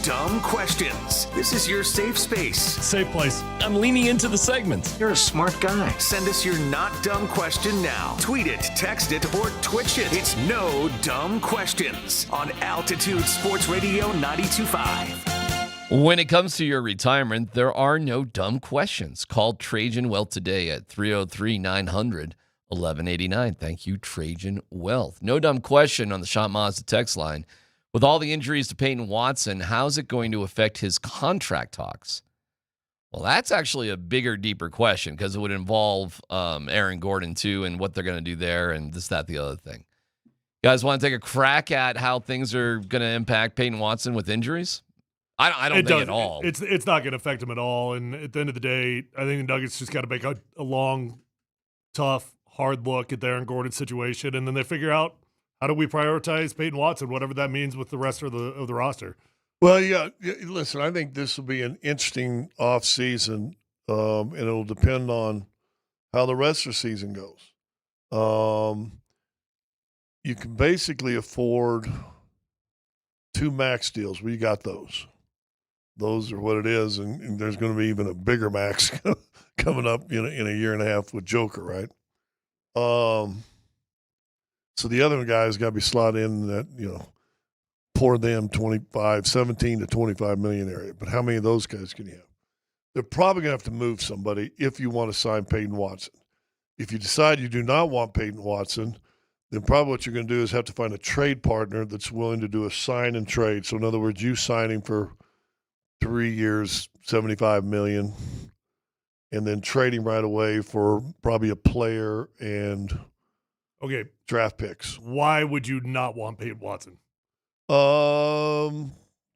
Dumb Questions. This is your safe space.
Safe place.
I'm leaning into the segment.
You're a smart guy. Send us your not dumb question now. Tweet it, text it, or Twitch it. It's No Dumb Questions on Altitude Sports Radio 92.5.
When it comes to your retirement, there are no dumb questions. Call Trajan Wealth today at 303-900-1189. Thank you, Trajan Wealth. No dumb question on the Shot Mazda text line. With all the injuries to Payton Watson, how's it going to affect his contract talks? Well, that's actually a bigger, deeper question because it would involve Aaron Gordon, too, and what they're going to do there and this, that, the other thing. You guys want to take a crack at how things are going to impact Payton Watson with injuries? I don't think at all.
It's not going to affect him at all. And at the end of the day, I think the Nuggets just got to make a long, tough, hard look at the Aaron Gordon situation, and then they figure out how do we prioritize Payton Watson, whatever that means with the rest of the roster.
Well, yeah. Listen, I think this will be an interesting offseason, and it'll depend on how the rest of the season goes. You can basically afford 2 max deals. We got those. Those are what it is, and there's going to be even a bigger max coming up in a year and a half with Joker, right? So the other guys got to be slotted in that, pour them 17 to 25 million area. But how many of those guys can you have? They're probably going to have to move somebody if you want to sign Payton Watson. If you decide you do not want Payton Watson, then probably what you're going to do is have to find a trade partner that's willing to do a sign and trade. So in other words, you sign him for 3 years, $75 million, and then trade him right away for probably a player and draft picks.
Why would you not want Payton Watson?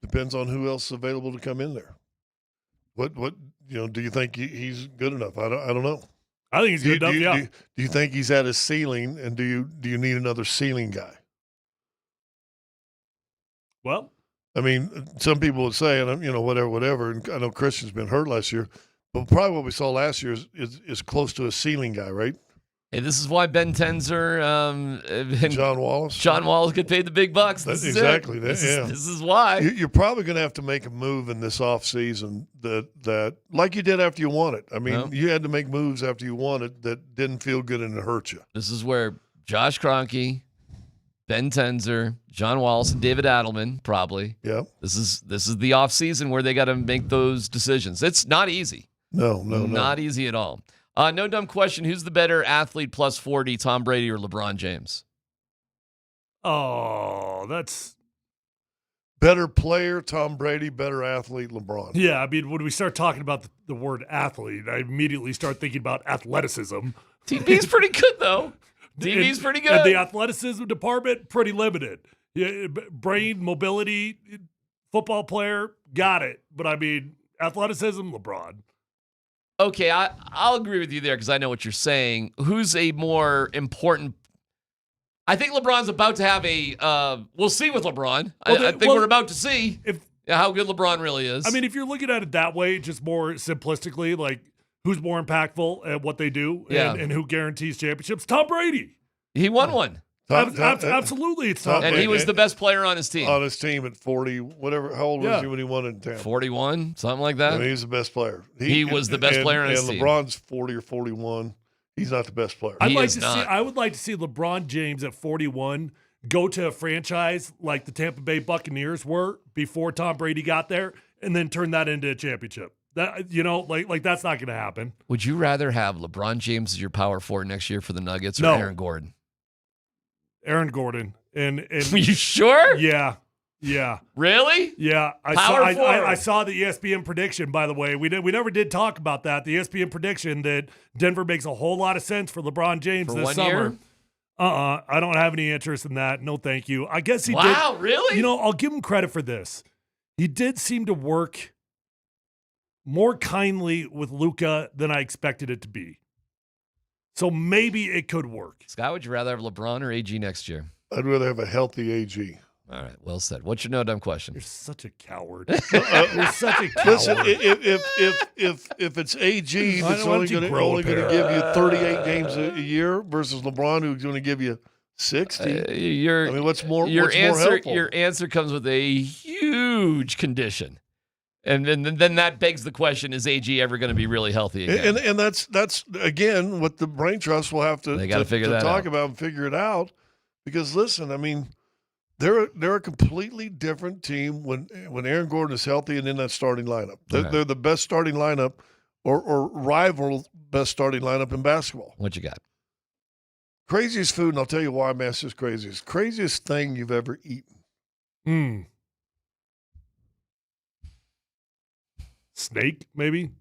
Depends on who else is available to come in there. What do you think he's good enough? I don't know.
I think he's good enough. Yeah.
Do you think he's at his ceiling, and do you need another ceiling guy?
Well,
I mean, some people would say, and whatever. And I know Christian's been hurt last year, but probably what we saw last year is close to a ceiling guy, right?
Hey, this is why Ben Tenzer and
John Wallace
get paid the big bucks. This is why.
You're probably going to have to make a move in this offseason that like you did after you won it. I mean, you had to make moves after you won it that didn't feel good and it hurt you.
This is where Josh Kroenke, Ben Tenzer, John Wallace, and David Adelman probably.
Yeah.
This is the offseason where they got to make those decisions. It's not easy.
No.
Not easy at all. No dumb question. Who's the better athlete plus 40, Tom Brady or LeBron James?
Oh, that's
better player, Tom Brady, better athlete, LeBron.
Yeah, I mean, when we start talking about the word athlete, I immediately start thinking about athleticism.
TB's pretty good, though. TB's pretty good.
And the athleticism department, pretty limited. Yeah, brain, mobility, football player, got it. But, I mean, athleticism, LeBron.
Okay, I'll agree with you there because I know what you're saying. Who's a more important? I think LeBron's about to have a. We'll see with LeBron. I think we're about to see how good LeBron really is.
I mean, if you're looking at it that way, just more simplistically, like who's more impactful at what they do and who guarantees championships? Tom Brady.
He won one.
Absolutely, it's Tom
Brady. And he was the best player on his team.
On his team at 40, whatever. How old was he when he won in Tampa?
41, something like that.
I mean, he's the best player.
He was the best player on his team.
And LeBron's 40 or 41. He's not the best player.
I would like to see LeBron James at 41 go to a franchise like the Tampa Bay Buccaneers were before Tom Brady got there, and then turn that into a championship. That like that's not going to happen.
Would you rather have LeBron James as your power forward next year for the Nuggets or Aaron Gordon?
Aaron Gordon. And
you sure?
Yeah.
Really?
Yeah. I saw the ESPN prediction, by the way. We never did talk about that. The ESPN prediction that Denver makes a whole lot of sense for LeBron James this summer.
Year?
I don't have any interest in that. No, thank you. I guess he did.
Wow, really?
I'll give him credit for this. He did seem to work more kindly with Luca than I expected it to be. So maybe it could work.
Scott, would you rather have LeBron or AG next year?
I'd rather have a healthy AG.
All right, well said. What's your no dumb question?
You're such a coward. You're such a coward.
Listen, if it's AG that's only going to give you 38 games a year versus LeBron, who's going to give you 60.
Your
what's more
answer?
helpful?
Your answer comes with a huge condition, and then that begs the question: is AG ever going to be really healthy again?
And that's again what the brain trust will have to talk about and figure it out. Because listen, I mean, they're a completely different team when Aaron Gordon is healthy and in that starting lineup. They're the best starting lineup or rival best starting lineup in basketball.
What you got?
Craziest food, and I'll tell you why I'm asked this craziest thing you've ever eaten.
Snake, maybe?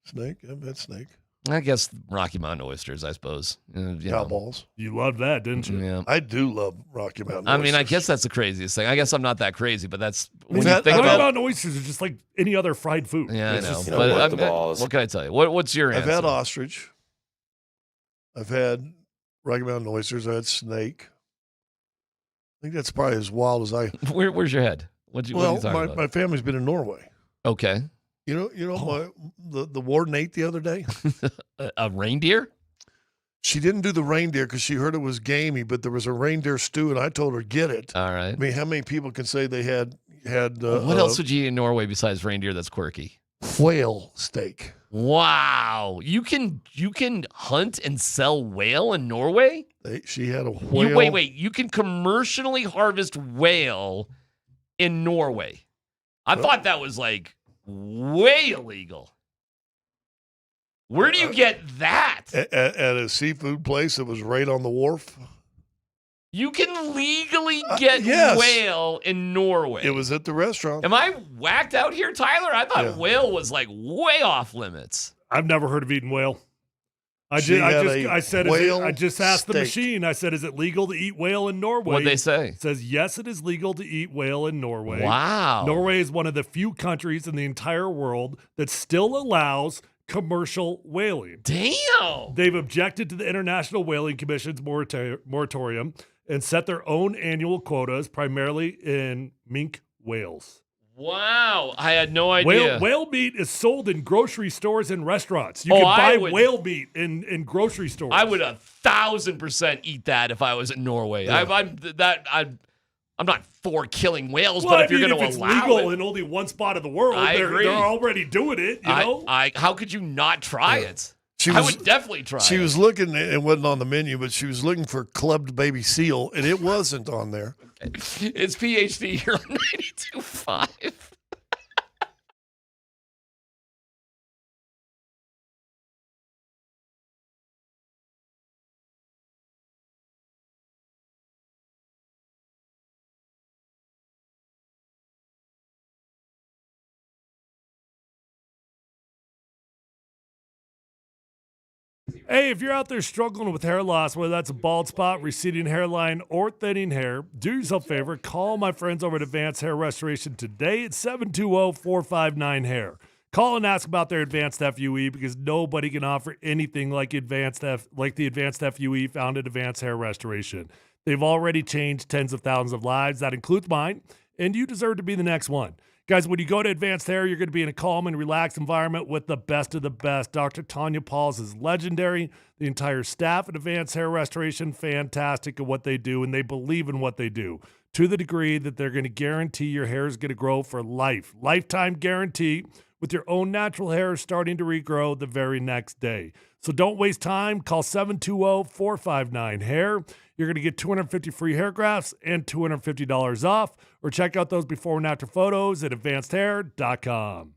Snake? I've had snake.
I guess Rocky Mountain oysters, I suppose.
Cowballs.
You loved that, didn't you?
Yeah.
I do love Rocky Mountain
I
oysters.
mean, I guess that's the craziest thing. I guess I'm not that crazy, but that's when
Rocky
you think about
Mountain oysters are just like any other fried food.
Yeah,
It's
I know.
just-
But what can I tell you? What's your answer?
I've had ostrich. I've had Rocky Mountain oysters. I had snake. I think that's probably as wild as I.
Where's your head? What are you talking about?
My family's been in Norway.
Okay.
You know, the warden ate the other day.
A reindeer?
She didn't do the reindeer because she heard it was gamey, but there was a reindeer stew, and I told her, get it.
All right.
I mean, how many people can say they had
what else would you eat in Norway besides reindeer that's quirky?
Whale steak.
Wow. You can hunt and sell whale in Norway?
She had a whale.
Wait. You can commercially harvest whale in Norway. I thought that was like way illegal. Where do you get that?
At a seafood place that was right on the wharf.
You can legally get whale in Norway.
It was at the restaurant.
Am I whacked out here, Tyler? I thought whale was like way off limits.
I've never heard of eating whale. I just asked the machine. I said, is it legal to eat whale in Norway?
What'd they say?
It says, yes, it is legal to eat whale in Norway.
Wow.
Norway is one of the few countries in the entire world that still allows commercial whaling.
Damn.
They've objected to the International Whaling Commission's moratorium and set their own annual quotas, primarily in mink whales.
Wow. I had no idea.
Whale meat is sold in grocery stores and restaurants. You can buy whale meat in grocery stores.
I would 1,000% eat that if I was in Norway.
Yeah.
I'm not for killing whales, but if you're going to allow it.
If it's legal in only one spot of the world,
agree.
They're already doing it, you know?
How could you not try it? I would definitely try it.
She was looking, it wasn't on the menu, but she was looking for clubbed baby seal, and it wasn't on there.
It's PhD here on 92.5.
Hey, if you're out there struggling with hair loss, whether that's a bald spot, receding hairline, or thinning hair, do yourself a favor. Call my friends over at Advanced Hair Restoration today at 720-459-HAIR. Call and ask about their Advanced FUE because nobody can offer anything like the Advanced FUE found at Advanced Hair Restoration. They've already changed tens of thousands of lives. That includes mine, and you deserve to be the next one. Guys, when you go to Advanced Hair, you're going to be in a calm and relaxed environment with the best of the best. Dr. Tanya Pauls is legendary. The entire staff at Advanced Hair Restoration, fantastic at what they do, and they believe in what they do to the degree that they're going to guarantee your hair is going to grow for life. Lifetime guarantee with your own natural hair starting to regrow the very next day. So don't waste time. Call 720-459-HAIR. You're going to get 250 free hair grafts and $250 off. Or check out those before and after photos at advancedhair.com.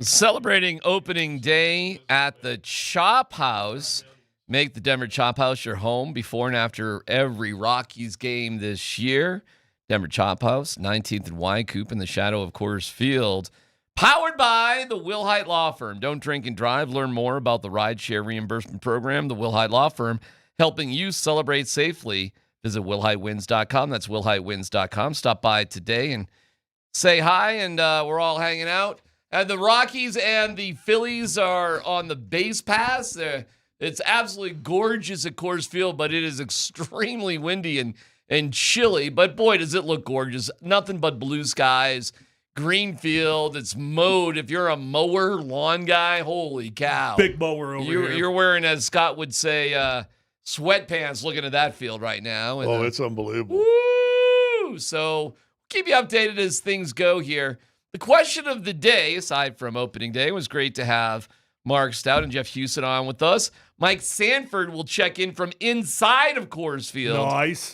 Celebrating opening day at the Chop House. Make the Denver Chop House your home before and after every Rockies game this year. Denver Chop House, 19th and Wycoop in the shadow of Coors Field. Powered by the Wilhite Law Firm. Don't drink and drive. Learn more about the rideshare reimbursement program. The Wilhite Law Firm, helping you celebrate safely. Visit WilhiteWins.com. That's WilhiteWins.com. Stop by today and say hi, and we're all hanging out. The Rockies and the Phillies are on the base pass. It's absolutely gorgeous at Coors Field, but it is extremely windy and chilly. But boy, does it look gorgeous. Nothing but blue skies. Green field, it's mowed. If you're a mower, lawn guy, holy cow.
Big mower over here.
You're wearing, as Scott would say, sweatpants looking at that field right now. And,
it's unbelievable.
Woo! So keep you updated as things go here. The question of the day, aside from opening day, was great to have Mark Stout and Jeff Huson on with us. Mike Sanford will check in from inside of Coors Field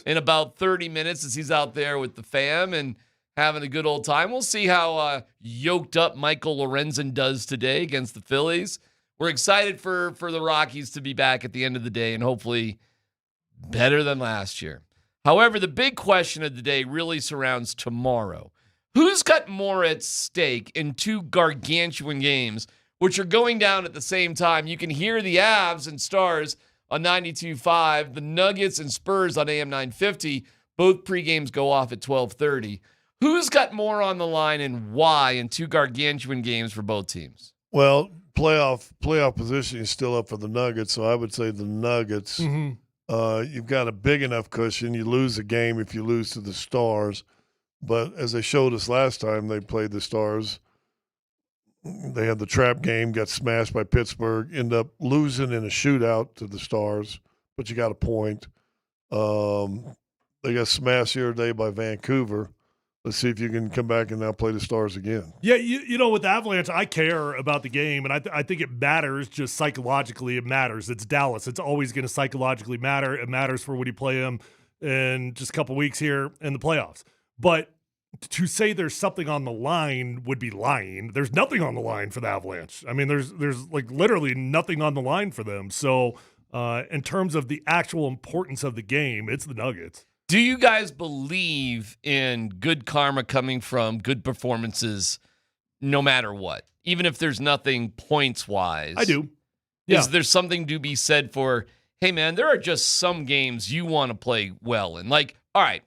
in about 30 minutes as he's out there with the fam and having a good old time. We'll see how yoked up Michael Lorenzen does today against the Phillies. We're excited for the Rockies to be back at the end of the day and hopefully better than last year. However, the big question of the day really surrounds tomorrow. Who's got more at stake in two gargantuan games, which are going down at the same time? You can hear the Avs and Stars on 92.5, the Nuggets and Spurs on AM 950. Both pregames go off at 12:30. Who's got more on the line and why in two gargantuan games for both teams?
Well, playoff position is still up for the Nuggets, so I would say the Nuggets. Mm-hmm. You've got a big enough cushion. You lose a game if you lose to the Stars. But as they showed us last time they played the Stars, they had the trap game, got smashed by Pittsburgh, end up losing in a shootout to the Stars, but you got a point. They got smashed the other day by Vancouver. Let's see if you can come back and now play the Stars again.
Yeah, you know, with the Avalanche, I care about the game, and I think it matters just psychologically. It matters. It's Dallas. It's always going to psychologically matter. It matters for when you play them in just a couple weeks here in the playoffs. But to say there's something on the line would be lying. There's nothing on the line for the Avalanche. I mean, there's like literally nothing on the line for them. So in terms of the actual importance of the game, it's the Nuggets.
Do you guys believe in good karma coming from good performances no matter what? Even if there's nothing points-wise?
I do. Yeah.
Is there something to be said for, hey, man, there are just some games you want to play well in? Like, all right,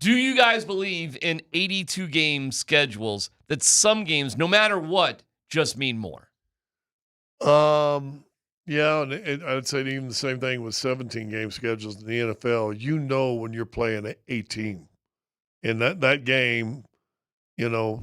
do you guys believe in 82-game schedules that some games, no matter what, just mean more?
Yeah, and I'd say even the same thing with 17-game schedules in the NFL. You know when you're playing a team. In that game, you know,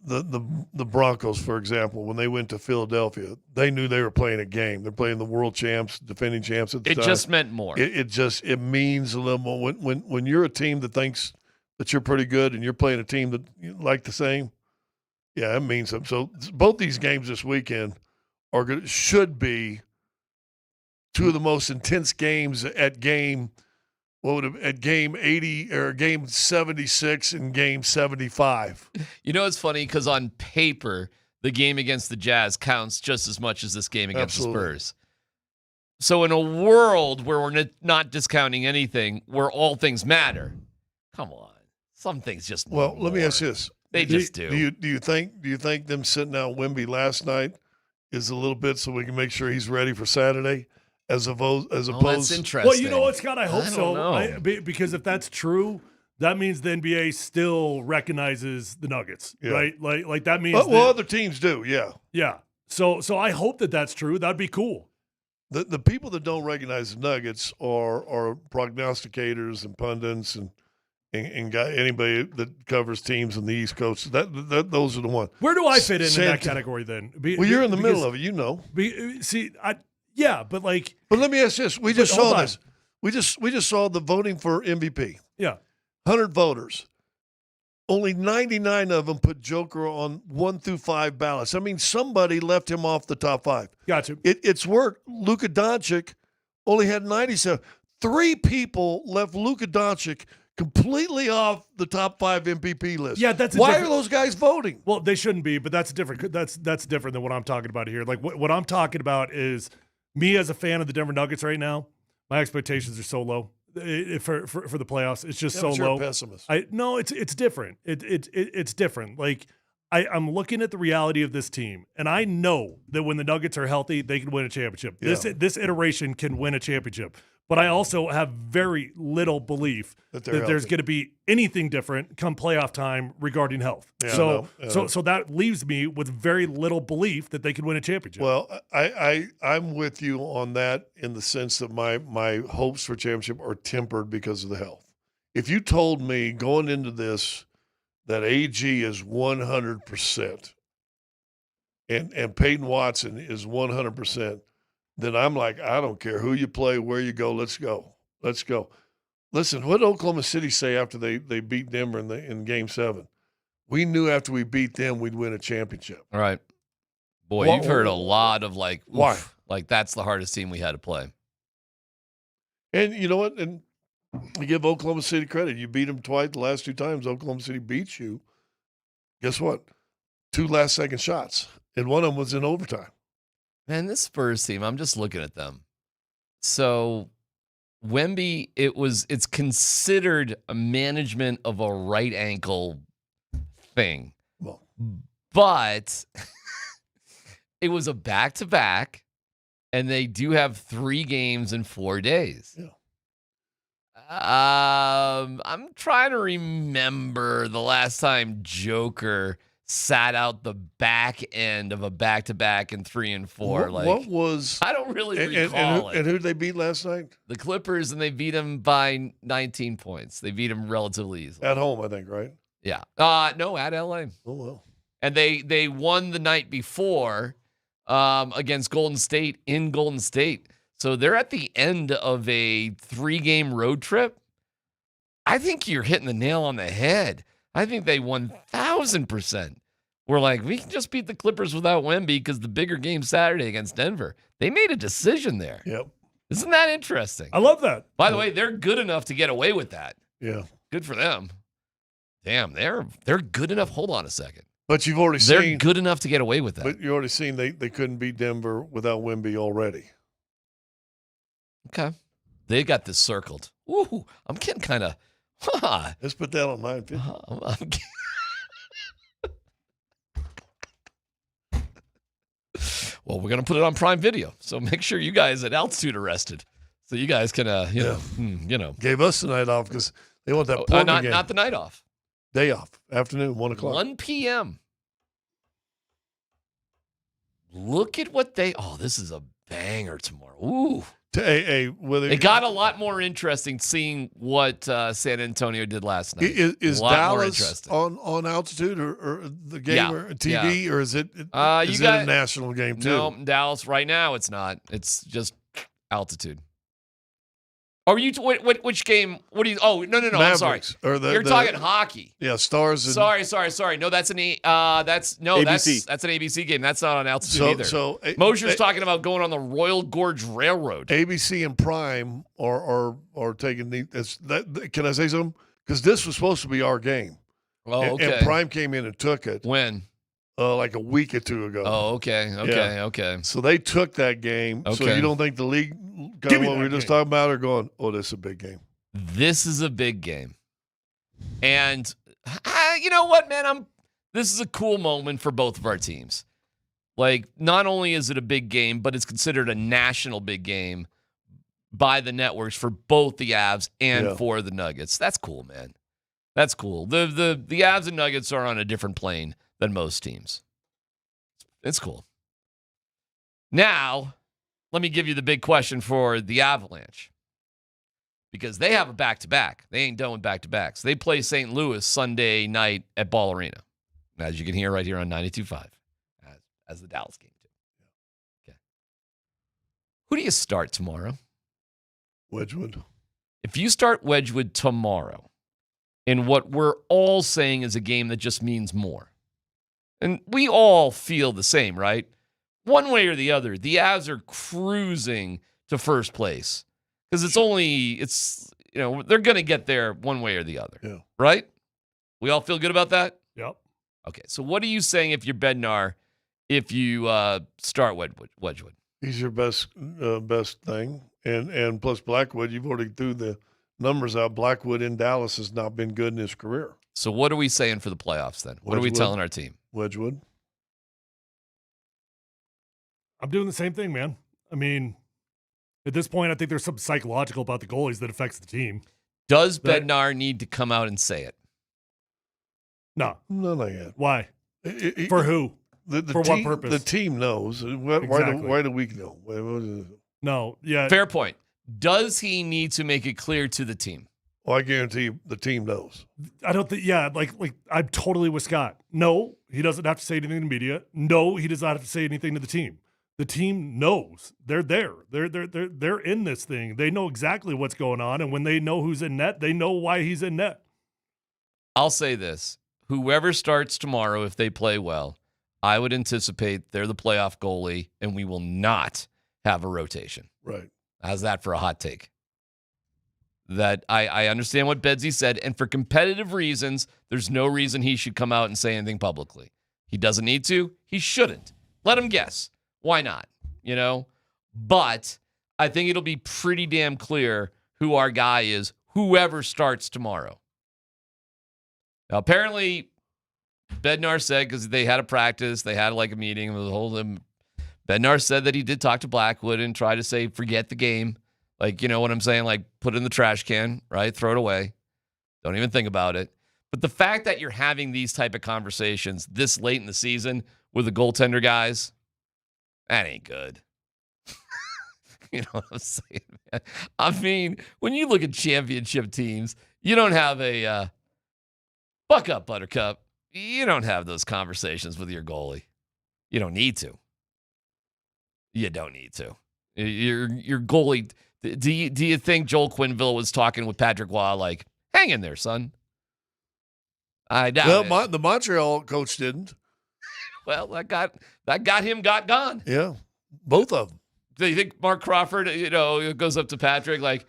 the Broncos, for example, when they went to Philadelphia, they knew they were playing a game. They're playing the world champs, defending champs at the time.
It just meant more.
It means a little more. When you're a team that thinks that you're pretty good and you're playing a team that you like the same, yeah, it means something. So both these games this weekend should be two of the most intense games at game 80 or game 76 and game 75.
You know, it's funny because on paper, the game against the Jazz counts just as much as this game against the Spurs. So in a world where we're not discounting anything, where all things matter, come on, some things just
well. Let me ask you this:
they just do.
Do you think them sitting out Wemby last night is a little bit so we can make sure he's ready for Saturday, as opposed?
That's interesting.
Well, you know what, Scott? I hope so. Because if that's true, that means the NBA still recognizes the Nuggets, right? Like that means.
Well, other teams do, yeah.
Yeah. So I hope that that's true. That'd be cool.
The people that don't recognize the Nuggets are prognosticators and pundits and anybody that covers teams on the East Coast. Those are the ones.
Where do I fit in that category then?
You're in the middle of it, you know.
But like.
But let me ask this: we just saw this. We just saw the voting for MVP.
Yeah,
100 voters. Only 99 of them put Joker on 1 through 5 ballots. I mean, somebody left him off the top 5.
Gotcha.
It's worked. Luca Doncic only had 97. 3 people left Luca Doncic completely off the top 5 MVP list.
Yeah, that's
why are those guys voting?
Well, they shouldn't be, but that's different. That's different than what I'm talking about here. Like what I'm talking about is me as a fan of the Denver Nuggets right now. My expectations are so low for the playoffs. It's just so
you're
low.
A pessimist.
No, it's different. It's different. Like I'm looking at the reality of this team, and I know that when the Nuggets are healthy, they can win a championship.
Yeah.
This iteration can win a championship. But I also have very little belief that there's going to be anything different come playoff time regarding health.
Yeah,
so that leaves me with very little belief that they can win a championship.
Well, I'm with you on that in the sense that my hopes for championship are tempered because of the health. If you told me going into this that AG is 100% and Payton Watson is 100%, then I'm like, I don't care who you play, where you go, let's go. Let's go. Listen, what did Oklahoma City say after they beat Denver in Game 7? We knew after we beat them we'd win a championship.
All right. Boy, you've heard a lot of like, oof,
why?
Like that's the hardest team we had to play.
And you know what? And I give Oklahoma City credit. You beat them twice. The last 2 times Oklahoma City beat you. Guess what? 2 last-second shots, and one of them was in overtime.
Man, this Spurs team, I'm just looking at them. So Wemby, it's considered a management of a right ankle thing.
Well,
but it was a back-to-back, and they do have 3 games in 4 days.
Yeah.
I'm trying to remember the last time Joker sat out the back end of a back-to-back in 3 and 4.
What was?
I don't really recall it.
And who did they beat last night?
The Clippers, and they beat them by 19 points. They beat them relatively easily.
At home, I think, right?
Yeah. No, at LA.
Oh, well.
And they won the night before against Golden State in Golden State. So they're at the end of a 3-game road trip. I think you're hitting the nail on the head. I think they 1,000%. We're like, we can just beat the Clippers without Wemby because the bigger game Saturday against Denver. They made a decision there.
Yep.
Isn't that interesting?
I love that.
By the way, they're good enough to get away with that.
Yeah.
Good for them. Damn, they're good enough. Hold on a second.
But you've already seen.
They're good enough to get away with that.
But you've already seen they couldn't beat Denver without Wemby already.
Okay. They got this circled. Ooh, I'm getting kind of.
Let's put that on 950.
Well, we're going to put it on Prime Video. So make sure you guys at Altitude are rested. So you guys can, you know.
Gave us the night off because they want that Portland game.
Not the night off.
Day off. Afternoon, 1 o'clock.
1 p.m. Look at what this is a banger tomorrow. Ooh. It got a lot more interesting seeing what San Antonio did last night.
Is Dallas on altitude or the game or TV or is it a national game too?
No, Dallas right now it's not. It's just altitude. Are you which game? What do you? Oh no!
Mavericks,
I'm sorry. You're talking hockey.
Yeah, Stars.
Sorry. No, that's
ABC.
That's an ABC game. That's not on altitude either.
So
Moser's talking about going on the Royal Gorge Railroad.
ABC and Prime are taking the. Can I say something? Because this was supposed to be our game.
Oh, okay.
And Prime came in and took it.
When?
Like a week or 2 ago.
Oh, okay.
So they took that game. Okay. So you don't think the league, what we were just talking about, are going, oh, this is a big game.
This is a big game. And you know what, man? This is a cool moment for both of our teams. Like, not only is it a big game, but it's considered a national big game by the networks for both the Avs and for the Nuggets. That's cool, man. That's cool. The Avs and Nuggets are on a different plane than most teams. It's cool. Now, let me give you the big question for the Avalanche. Because they have a back-to-back. They ain't done with back-to-backs. They play St. Louis Sunday night at Ball Arena. As you can hear right here on 92.5. As the Dallas game, too. Okay. Who do you start tomorrow?
Wedgwood.
If you start Wedgwood tomorrow in what we're all saying is a game that just means more, and we all feel the same, right? One way or the other, the Avs are cruising to first place because it's they're going to get there one way or the other.
Yeah.
Right? We all feel good about that?
Yep.
Okay, so what are you saying if you're Bednar if you start Wedgwood?
He's your best thing. And plus Blackwood, you've already threw the numbers out. Blackwood in Dallas has not been good in his career.
So what are we saying for the playoffs then? What are we telling our team?
Wedgwood.
I'm doing the same thing, man. I mean, at this point, I think there's something psychological about the goalies that affects the team.
Does Bednar need to come out and say it?
No.
No, not yet.
Why? For who? For what purpose?
The team knows. Why do we know?
No, yeah.
Fair point. Does he need to make it clear to the team?
Well, I guarantee you the team knows.
I don't think, like I'm totally with Scott. No, he doesn't have to say anything to the media. No, he does not have to say anything to the team. The team knows. They're there. They're in this thing. They know exactly what's going on, and when they know who's in net, they know why he's in net.
I'll say this. Whoever starts tomorrow, if they play well, I would anticipate they're the playoff goalie, and we will not have a rotation.
Right.
How's that for a hot take? That I understand what Bedsy said, and for competitive reasons, there's no reason he should come out and say anything publicly. He doesn't need to. He shouldn't. Let him guess. Why not? But I think it'll be pretty damn clear who our guy is, whoever starts tomorrow. Now, apparently, Bednar said, because they had a practice, they had like a meeting with the whole them. Bednar said that he did talk to Blackwood and try to say, forget the game. Like, you know what I'm saying? Like, put it in the trash can, right? Throw it away. Don't even think about it. But the fact that you're having these type of conversations this late in the season with the goaltender guys, that ain't good. You know what I'm saying, man? I mean, when you look at championship teams, you don't have a buck up, Buttercup. You don't have those conversations with your goalie. You don't need to. You don't need to. Your goalie. Do you think Joel Quenneville was talking with Patrick Waugh like, hang in there, son? I doubt it.
The Montreal coach didn't.
Well, that got him gone.
Yeah, both of them.
Do you think Mark Crawford, goes up to Patrick like,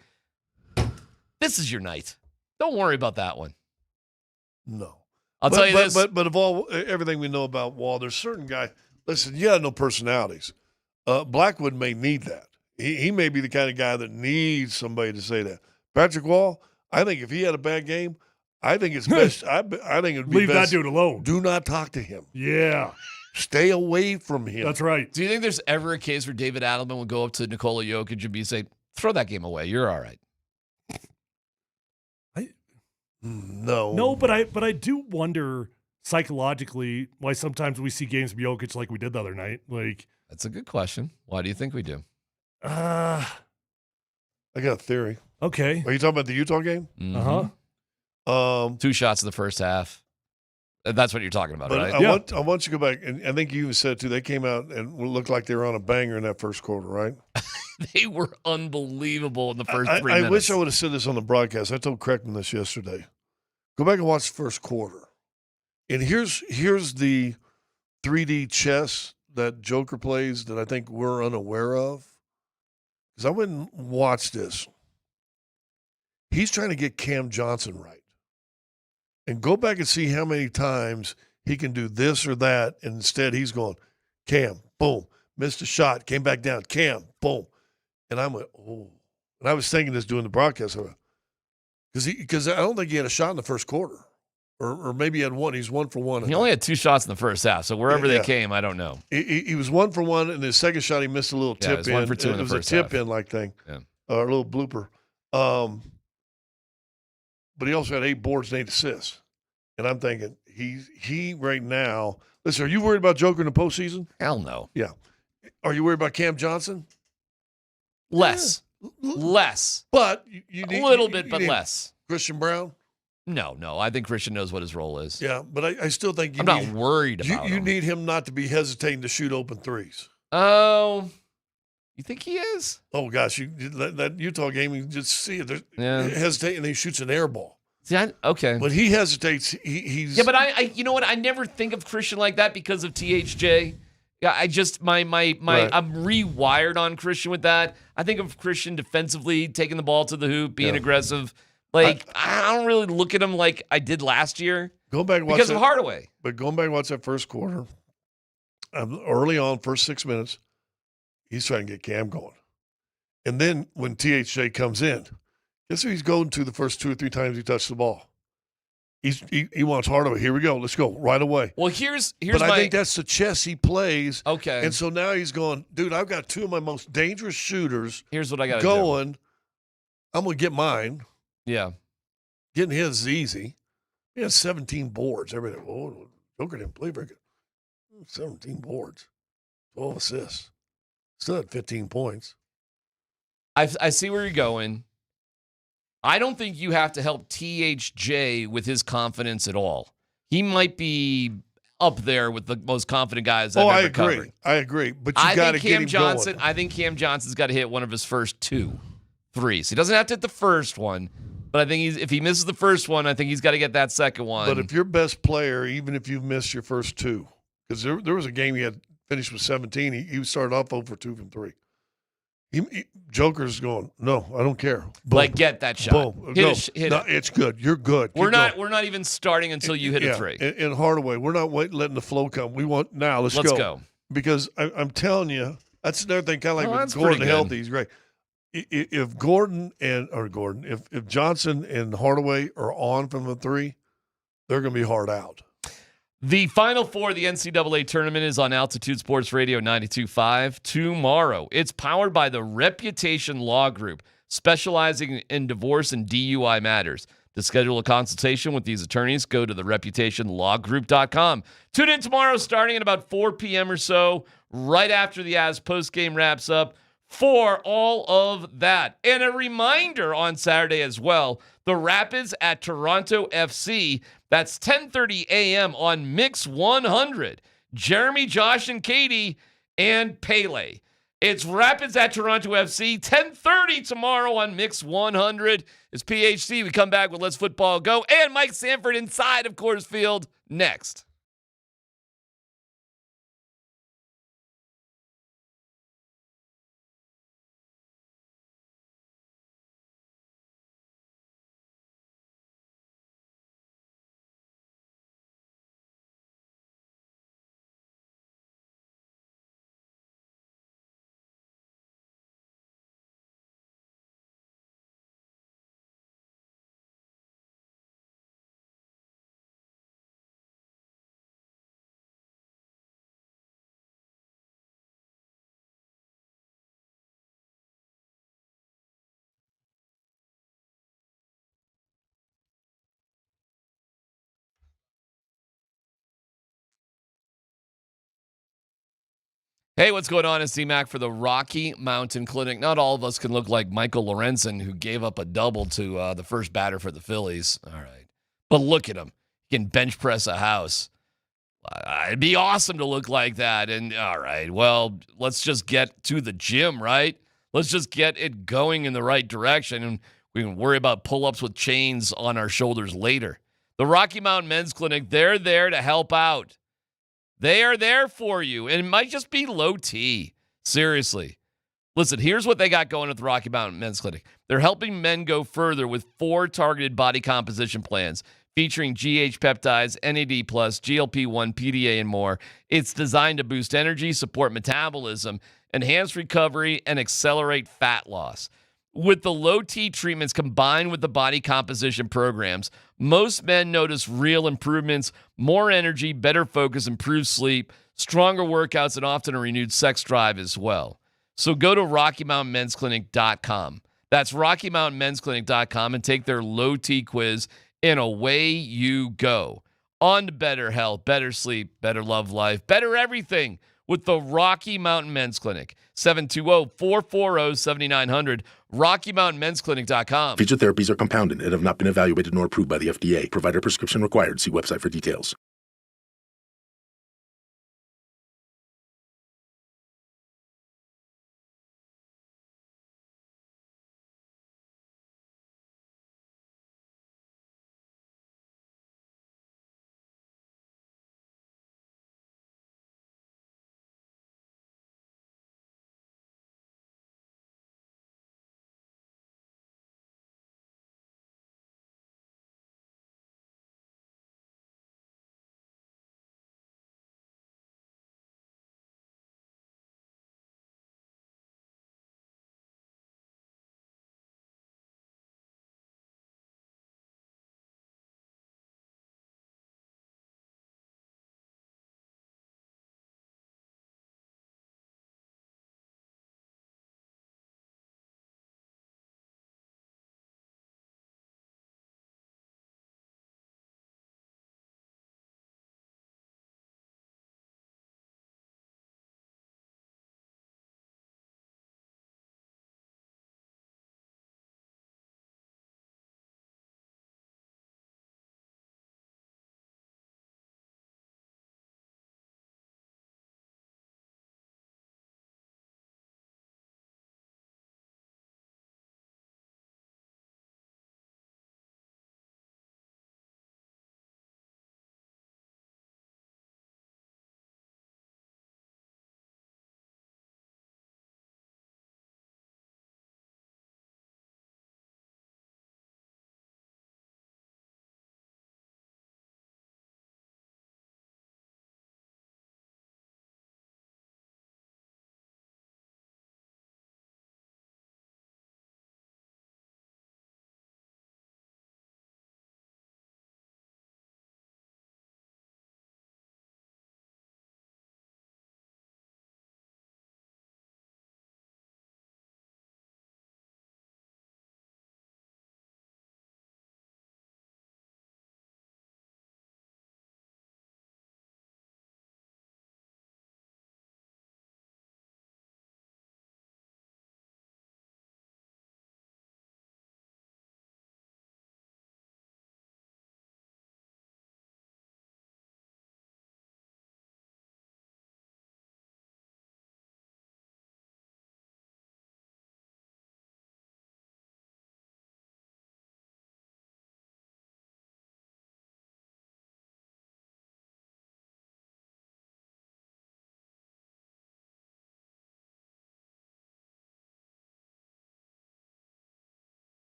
this is your night. Don't worry about that one.
No.
I'll tell you this.
But of everything we know about Wall, there's certain guys. Listen, you got no personalities. Blackwood may need that. He may be the kind of guy that needs somebody to say that. Patrick Wall, I think if he had a bad game, I think it's best. I think it would be
leave
best.
that dude alone.
Do not talk to him.
Yeah.
Stay away from him.
That's right.
Do you think there's ever a case where David Adelman would go up to Nikola Jokic and say, throw that game away. You're all right.
No,
but I do wonder psychologically why sometimes we see games from Jokic like we did the other night. Like,
that's a good question. Why do you think we do?
I got a theory.
Okay.
Are you talking about the Utah game?
Mm-hmm. 2 shots in the first half. That's what you're talking about, right?
I want you to go back, and I think you said too. They came out and looked like they were on a banger in that first quarter, right?
They were unbelievable in the first 3 minutes.
I wish I would have said this on the broadcast. I told Kreckman this yesterday. Go back and watch the first quarter. And here's the 3D chess that Joker plays that I think we're unaware of. Because I went and watched this. He's trying to get Cam Johnson right. And go back and see how many times he can do this or that. And instead he's going, Cam, boom, missed a shot, came back down, Cam, boom. And I went, oh. And I was thinking this doing the broadcast. Because I don't think he had a shot in the first quarter. Or maybe he had one. He's 1 for 1.
He only had 2 shots in the first half. So wherever they came, I don't know.
He was 1 for 1, and his second shot he missed a little tip
it was
in.
1 for 2 in the
first
first
half. It
half.
was a tip-in like thing.
Yeah.
A little blooper. But he also had 8 boards and 8 assists. And I'm thinking, he right now – listen, are you worried about Joker in the postseason?
Hell no.
Yeah. Are you worried about Cam Johnson?
Less. Less.
But you need –
a little bit, but less.
Christian Brown?
No. I think Christian knows what his role is.
Yeah, but I still think
I'm not worried about him.
You need him not to be hesitating to shoot open threes.
Oh, you think he is?
Oh, gosh. That Utah game, you just see it. Hesitating, and he shoots an air ball.
See, okay.
When he hesitates, he's...
Yeah, but I you know what? I never think of Christian like that because of THJ Yeah, I just my
Right.
I'm rewired on Christian with that. I think of Christian defensively, taking the ball to the hoop, being aggressive. Like I don't really look at him like I did last year.
Go back and watch
because
that,
of Hardaway.
But going back and watch that first quarter, early on, first 6 minutes, he's trying to get Cam going. And then when THJ comes in, guess who he's going to the first 2 or 3 times he touched the ball? He wants Hardaway. Here we go. Let's go right away.
Well, here's
but I think that's the chess he plays.
Okay.
And so now he's going, dude, I've got 2 of my most dangerous shooters.
Here's what I got
going. I'm going to get mine.
Yeah.
Getting his is easy. He has 17 boards. Everything. Oh, Joker didn't play very good. 17 boards. 12 assists. Still had 15 points.
I see where you're going. I don't think you have to help THJ with his confidence at all. He might be up there with the most confident guys I've ever covered.
I agree. But you got to get him going.
I think Cam Johnson's got to hit one of his first 2 threes. He doesn't have to hit the first one, but I think if he misses the first one, I think he's got to get that second one.
But if your best player, even if you've missed your first 2, because there was a game he had finished with 17, he started off 0 for 2 from 3. Joker's going, no, I don't care. Boom.
Like, get that shot.
Boom.
Hit
no, it's good. You're good.
We're not even starting until you hit a 3.
And Hardaway, we're not letting the flow come. We want now. Let's go. Because I'm telling you, that's another thing. Kind of like with Gordon healthy, he's great. If if Johnson and Hardaway are on from the 3, they're going to be hard out.
The Final Four of the NCAA tournament is on Altitude Sports Radio 92.5 tomorrow. It's powered by the Reputation Law Group, specializing in divorce and DUI matters. To schedule a consultation with these attorneys, go to thereputationlawgroup.com. Tune in tomorrow starting at about 4 p.m. or so, right after the Avs postgame wraps up, for all of that. And a reminder on Saturday as well, the Rapids at Toronto FC. That's 10:30 a.m. on Mix 100. Jeremy, Josh, and Katie, and Pele. It's Rapids at Toronto FC, 10:30 tomorrow on Mix 100. It's PHC. We come back with Let's Football Go and Mike Sanford inside of Coors Field next. Hey, what's going on? It's DMac for the Rocky Mountain Clinic. Not all of us can look like Michael Lorenzen, who gave up a double to the first batter for the Phillies. All right. But look at him. He can bench press a house. It'd be awesome to look like that. And all right, well, let's just get to the gym, right? Let's just get it going in the right direction. And we can worry about pull-ups with chains on our shoulders later. The Rocky Mountain Men's Clinic, they're there to help out. They are there for you, and it might just be low T. Seriously. Listen, here's what they got going at the Rocky Mountain Men's Clinic. They're helping men go further with 4 targeted body composition plans featuring GH peptides, NAD+, GLP-1, PDA, and more. It's designed to boost energy, support metabolism, enhance recovery, and accelerate fat loss. With the low T treatments combined with the body composition programs, most men notice real improvements, more energy, better focus, improved sleep, stronger workouts, and often a renewed sex drive as well. So go to RockyMountainMen'sClinic.com. That's RockyMountainMen'sClinic.com and take their low T quiz, and away you go. On to better health, better sleep, better love life, better everything with the Rocky Mountain Men's Clinic. 720-440-7900. RockyMountainMen'sClinic.com.
Featured therapies are compounded and have not been evaluated nor approved by the FDA. Provider prescription required. See website for details.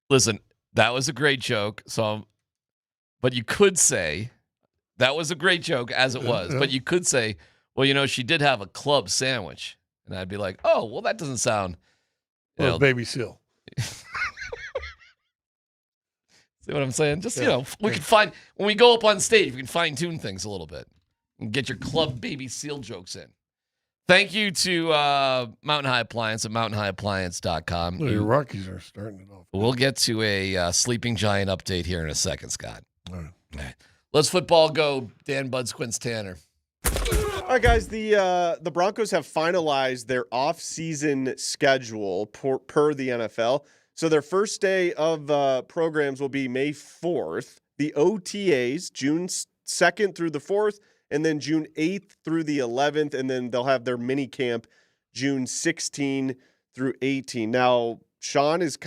Listen, that was a great joke. But you could say that was a great joke as it was. But you could say, well, she did have a club sandwich, and I'd be like, oh, well, that doesn't sound.
Baby seal.
See what I'm saying? Just we can find when we go up on stage, we can fine tune things a little bit and get your club baby seal jokes in. Thank you to Mountain High Appliance at mountainhighappliance.com.
Well, your Rockies are starting it off.
We'll get to a sleeping giant update here in a second, Scott.
All right.
Let's football go. Dan Buds Quince Tanner.
All right, guys. The Broncos have finalized their off-season schedule per the NFL. So their first day of programs will be May 4th. The OTAs, June 2nd through the 4th, and then June 8th through the 11th, and then they'll have their mini camp June 16 through 18. Now, Sean is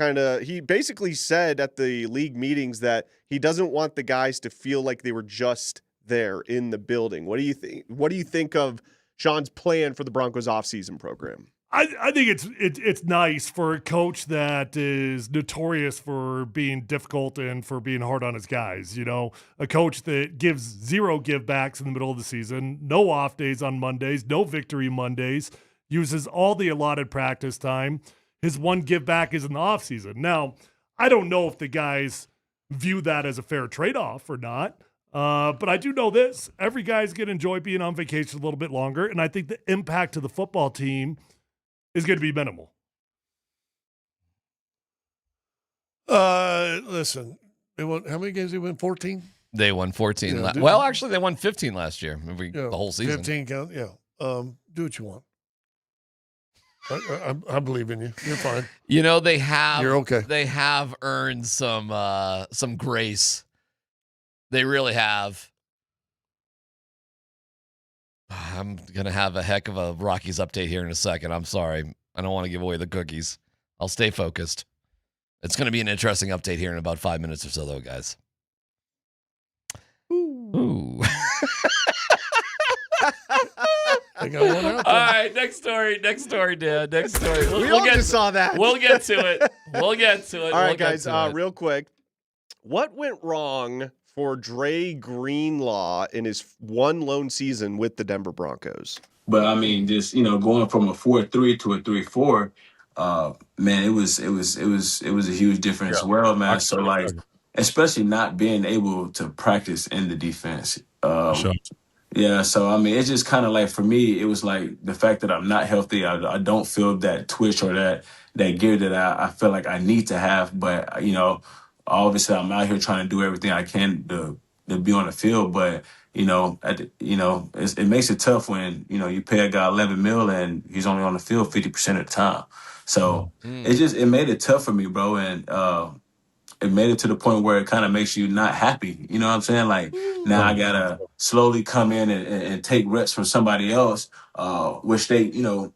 he basically said at the league meetings that he doesn't want the guys to feel like they were just there in the building. What do you think? What do you think of Sean's plan for the Broncos offseason program?
I think it's nice for a coach that is notorious for being difficult and for being hard on his guys. A coach that gives zero givebacks in the middle of the season, no off days on Mondays, no victory Mondays, uses all the allotted practice time. His one give back is in the offseason. Now, I don't know if the guys view that as a fair trade-off or not. But I do know this. Every guy's going to enjoy being on vacation a little bit longer, and I think the impact to the football team is going to be minimal.
Listen, they won. How many games did they win? 14?
They won 14.
Yeah,
actually, they won 15 last year. The whole season.
15 count, yeah. Do what you want. I believe in you. You're fine.
They have.
You're okay.
They have earned some grace. They really have. I'm going to have a heck of a Rockies update here in a second. I'm sorry. I don't want to give away the cookies. I'll stay focused. It's going to be an interesting update here in about 5 minutes or so, though, guys. Ooh.
I got one out there.
All right, next story, Dan. Next story.
We all just saw that.
We'll get to it.
All right, guys, real quick. What went wrong for Dre Greenlaw in his one lone season with the Denver Broncos?
But I mean, just going from a 4-3 to a 3-4, man, it was a huge difference as well, man. So like, especially not being able to practice in the defense.
Sure.
Yeah, so I mean, it's just kind of like for me, it was like the fact that I'm not healthy. I don't feel that twitch or that gear that I feel like I need to have. But obviously, I'm out here trying to do everything I can to be on the field. But it makes it tough when you pay a guy $11 million and he's only on the field 50% of the time. So it made it tough for me, bro, and it made it to the point where it kind of makes you not happy. You know what I'm saying? Like now I gotta slowly come in and take reps from somebody else, which they, the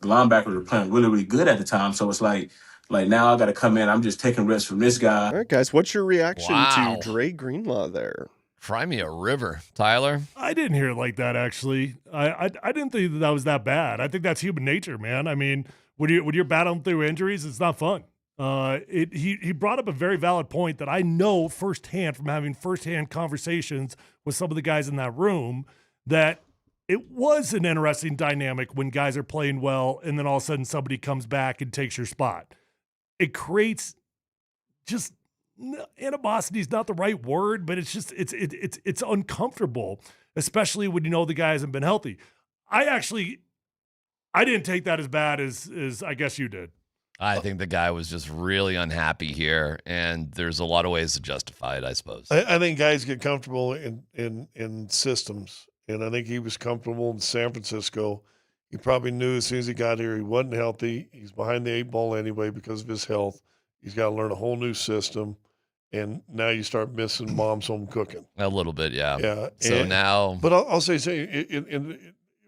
linebackers were playing really, really good at the time. So it's like now I got to come in. I'm just taking reps from this guy.
All right, guys, what's your reaction to Dre Greenlaw there?
Cry me a river, Tyler.
I didn't hear it like that, actually. I didn't think that was that bad. I think that's human nature, man. I mean, when you're battling through injuries, it's not fun. He brought up a very valid point that I know firsthand from having firsthand conversations with some of the guys in that room, that it was an interesting dynamic when guys are playing well and then all of a sudden somebody comes back and takes your spot. It creates just animosity is not the right word, but it's just it's uncomfortable, especially when the guy hasn't been healthy. I didn't take that as bad as I guess you did.
I think the guy was just really unhappy here, and there's a lot of ways to justify it, I suppose.
I think guys get comfortable in systems, and I think he was comfortable in San Francisco. He probably knew as soon as he got here he wasn't healthy. He's behind the 8 ball anyway because of his health. He's got to learn a whole new system, and now you start missing mom's home cooking.
A little bit, yeah.
Yeah.
So now –
But I'll say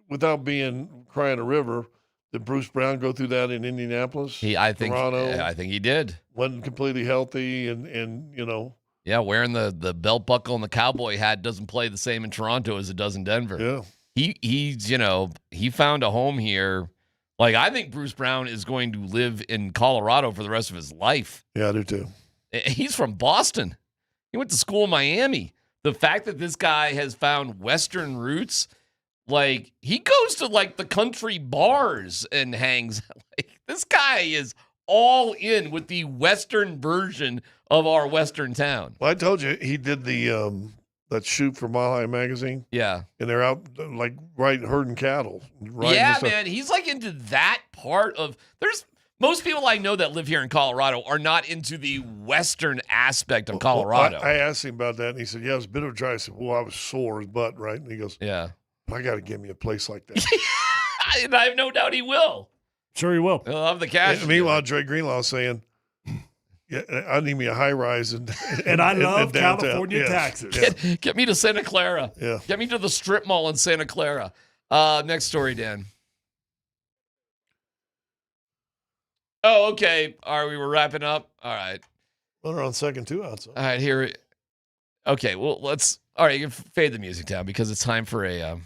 without being crying a river – did Bruce Brown go through that in Indianapolis?
I think
Toronto?
he did.
Wasn't completely healthy and.
Yeah, wearing the belt buckle and the cowboy hat doesn't play the same in Toronto as it does in Denver.
Yeah.
He found a home here. Like, I think Bruce Brown is going to live in Colorado for the rest of his life.
Yeah, I do too.
He's from Boston. He went to school in Miami. The fact that this guy has found Western roots, like he goes to like the country bars and hangs. Like this guy is all in with the Western version of our Western town.
Well, I told you he did the that shoot for Mile High Magazine.
Yeah.
And they're out like herding cattle.
Yeah, man. He's like into that part of most people I know that live here in Colorado are not into the Western aspect of Colorado.
I asked him about that, and he said, yeah, it was a bit of a dry. I said, well, I was sore as butt, right? And he goes,
yeah.
I got to give me a place like that.
And I have no doubt he will.
Sure he will.
He'll have the cash.
And meanwhile, Dre Greenlaw saying, yeah, I need me a high rise. And
I love California taxes.
Get me to Santa Clara.
Yeah.
Get me to the strip mall in Santa Clara. Next story, Dan. Oh, okay. All right, we were wrapping up. All right.
Well, they're on second two outside.
All right, here. Okay, well, all right, you can fade the music down because it's time for a...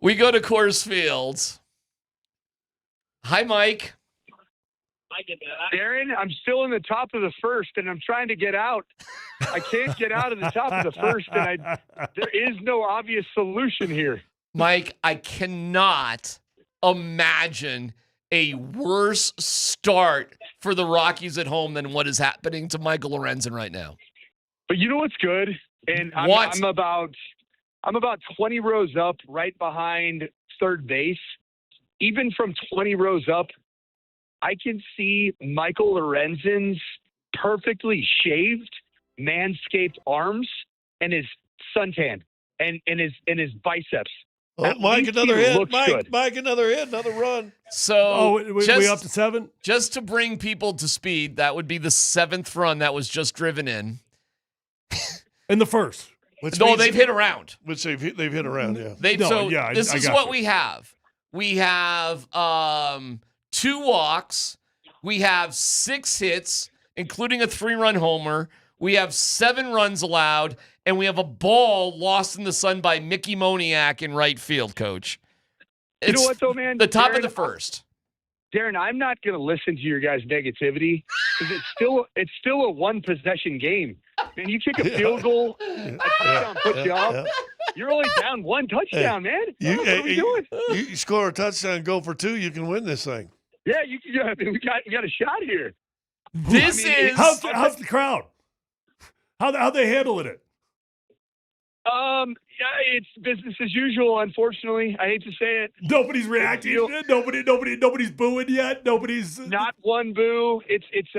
We go to Coors Field. Hi, Mike.
Darren, I'm still in the top of the first, and I'm trying to get out. I can't get out of the top of the first, and there is no obvious solution here.
Mike, I cannot imagine a worse start for the Rockies at home than what is happening to Michael Lorenzen right now.
But you know what's good? And I'm about 20 rows up right behind third base. Even from 20 rows up, I can see Michael Lorenzen's perfectly shaved, manscaped arms and his suntan and his biceps.
Oh, Mike, another hit. Mike, another hit, another run.
So,
we up to 7?
Just to bring people to speed, that would be the 7th run that was just driven in.
In the first.
They've hit around.
Which they've hit around, yeah.
This is what we have. We have 2 walks. We have 6 hits, including a 3-run homer. We have 7 runs allowed, and we have a ball lost in the sun by Mickey Moniak in right field, Coach.
You know what, though, man?
The top of the first.
Darren, I'm not going to listen to your guys' negativity because it's still a one-possession game. Man, you kick a field goal, a touchdown puts you up. You're only down 1 touchdown, man. What are we doing?
You score a touchdown, go for 2, you can win this thing.
Yeah, we got a shot here.
How's the crowd? How they handling it?
Yeah, it's business as usual. Unfortunately, I hate to say it.
Nobody's reacting. Nobody's booing yet. Nobody's
not one boo. It's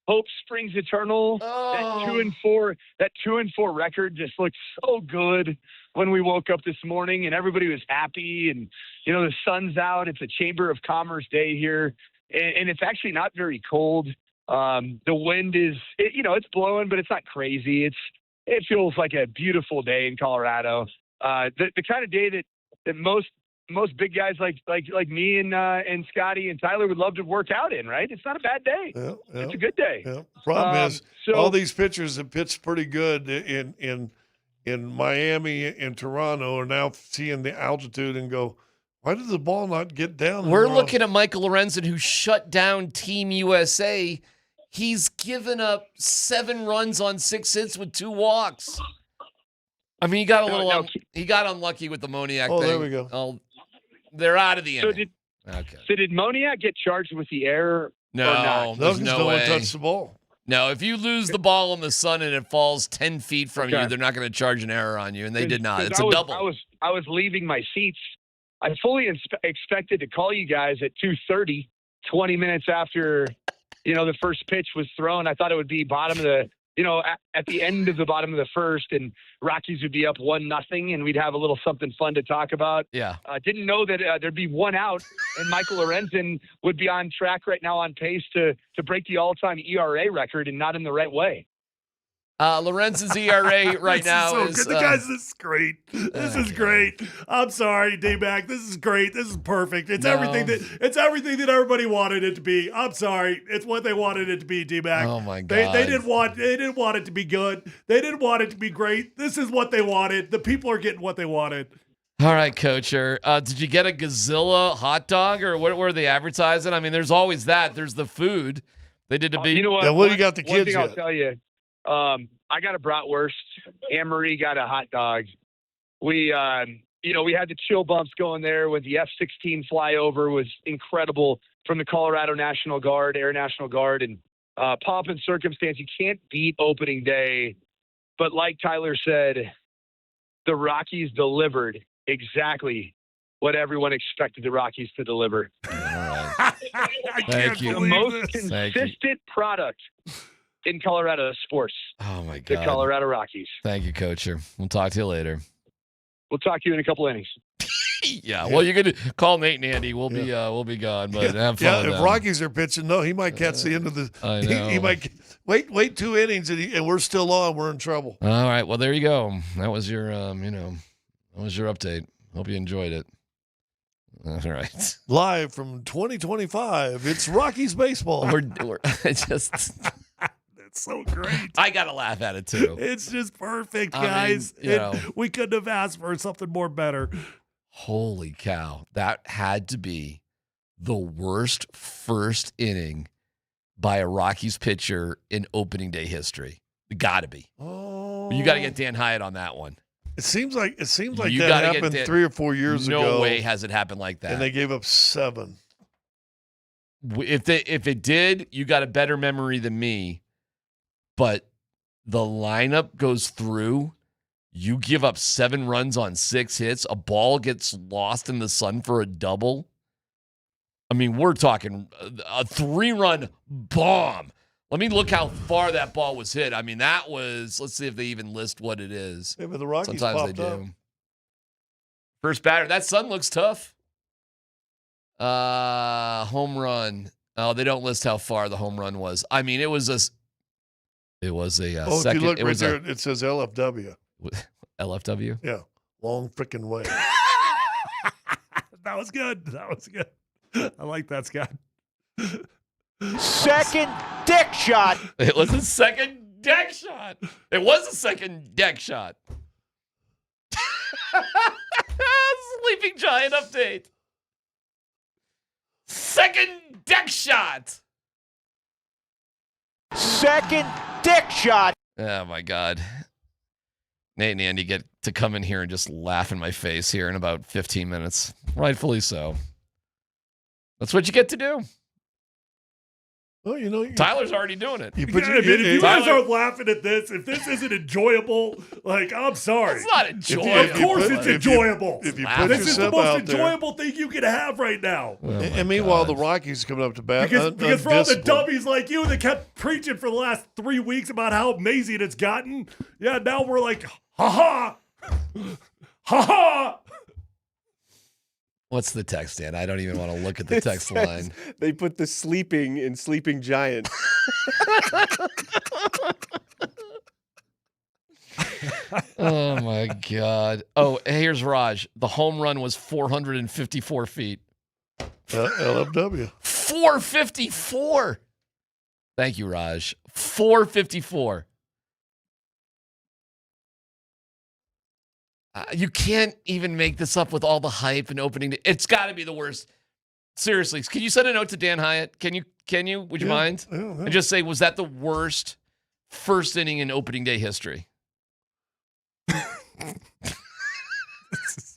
hope springs eternal. That 2-4 record just looked so good when we woke up this morning, and everybody was happy. And the sun's out. It's a Chamber of Commerce day here, and it's actually not very cold. The wind is, it's blowing, but it's not crazy. It feels like a beautiful day in Colorado. The kind of day that most big guys like me and Scotty and Tyler would love to work out in, right? It's not a bad day.
Yeah.
It's a good day.
Yeah. Problem is, all these pitchers that pitched pretty good in Miami and Toronto are now seeing the altitude and go, why did the ball not get down?
We're looking at Michael Lorenzen, who shut down Team USA. He's given up 7 runs on 6 hits with 2 walks. I mean, he got he got unlucky with the Moniak thing.
Oh, there we go.
Oh, they're out of the inning.
So did Moniak get charged with the error?
No, there's no way.
one touched the ball.
No, if you lose the ball in the sun and it falls 10 feet from you, they're not going to charge an error on you, and they did not. It's a double.
I was leaving my seats. I fully expected to call you guys at 2:30, 20 minutes after the first pitch was thrown. I thought it would be bottom of the, at the end of the bottom of the first, and Rockies would be up 1-0, and we'd have a little something fun to talk about.
Yeah.
Didn't know that there'd be 1 out, and Michael Lorenzen would be on track right now on pace to break the all-time ERA record, and not in the right way.
Lorenz's ERA right now
so
is.
Good. Guys, this is great. This is great. I'm sorry, DMac. This is great. This is perfect. It's everything that everybody wanted it to be. I'm sorry. It's what they wanted it to be, DMac.
Oh my God.
They didn't want it to be good. They didn't want it to be great. This is what they wanted. The people are getting what they wanted.
All right, Coacher. Did you get a Gazilla hot dog, or what were they advertising? I mean, there's always that. There's the food. They did a big.
You know what?
Yeah, what do you got the
One
kids
thing I'll
yet?
tell you. I got a bratwurst. Anne-Marie got a hot dog. We had the chill bumps going there with the F-16 flyover was incredible from the Colorado National Guard, Air National Guard, and pomp and circumstance. You can't beat opening day. But like Tyler said, the Rockies delivered exactly what everyone expected the Rockies to deliver.
All right. Thank you.
The most consistent product in Colorado sports.
Oh my God.
The Colorado Rockies.
Thank you, Coacher. We'll talk to you later.
We'll talk to you in a couple innings.
Yeah. Well, you're gonna call Nate and Andy. We'll be gone, but have fun.
Yeah, if Rockies are pitching, no, he might catch the end of the.
I know.
He might wait 2 innings and we're still on. We're in trouble.
All right. Well, there you go. That was your that was your update. Hope you enjoyed it. All right.
Live from 2025, it's Rockies baseball.
We're just.
It's so great.
I gotta laugh at it too.
It's just perfect,
I mean,
guys.
you know.
We couldn't have asked for something more better.
Holy cow. That had to be the worst first inning by a Rockies pitcher in opening day history. Gotta be.
Oh.
You gotta get Dan Hyatt on that one.
It seems like
You
that
gotta
happened
get
3 or 4 years ago.
No way has it happened like that.
And they gave up 7.
If it did, you got a better memory than me. But the lineup goes through. You give up 7 runs on 6 hits. A ball gets lost in the sun for a double. I mean, we're talking a 3-run bomb. Let me look how far that ball was hit. I mean, that was, let's see if they even list what it is.
Yeah, but the Rockies
Sometimes they
popped
do.
up.
First batter. That sun looks tough. Home run. Oh, they don't list how far the home run was. I mean, it was a second.
If you look right there, it says LFW.
LFW?
Yeah. Long freaking way.
That was good. That was good. I like that, Scott.
Second deck shot.
It was a second deck shot. It was a second deck shot. Sleeping Giant update. Second deck shot.
Second deck shot.
Oh, my God. Nate and Andy get to come in here and just laugh in my face here in about 15 minutes. Rightfully so. That's what you get to do.
Well, you know,
Tyler's already doing it.
If you guys aren't laughing at this, if this isn't enjoyable, like, I'm sorry.
It's not enjoyable.
Of course it's enjoyable.
If you put
This is the
yourself
most
out there.
enjoyable thing you can have right now.
And meanwhile, the Rockies coming up to bat.
Because for all the dummies like you that kept preaching for the last 3 weeks about how amazing it's gotten, yeah, now we're like, ha-ha, ha-ha.
What's the text, Dan? I don't even want to look at the text line.
They put the sleeping in Sleeping Giant.
Oh, my God. Oh, here's Raj. The home run was 454 feet.
LFW.
454. Thank you, Raj. 454. You can't even make this up with all the hype and opening. It's got to be the worst. Seriously, can you send a note to Dan Hyatt? Can you? Would you mind?
Yeah.
And just say, was that the worst first inning in opening day history?
This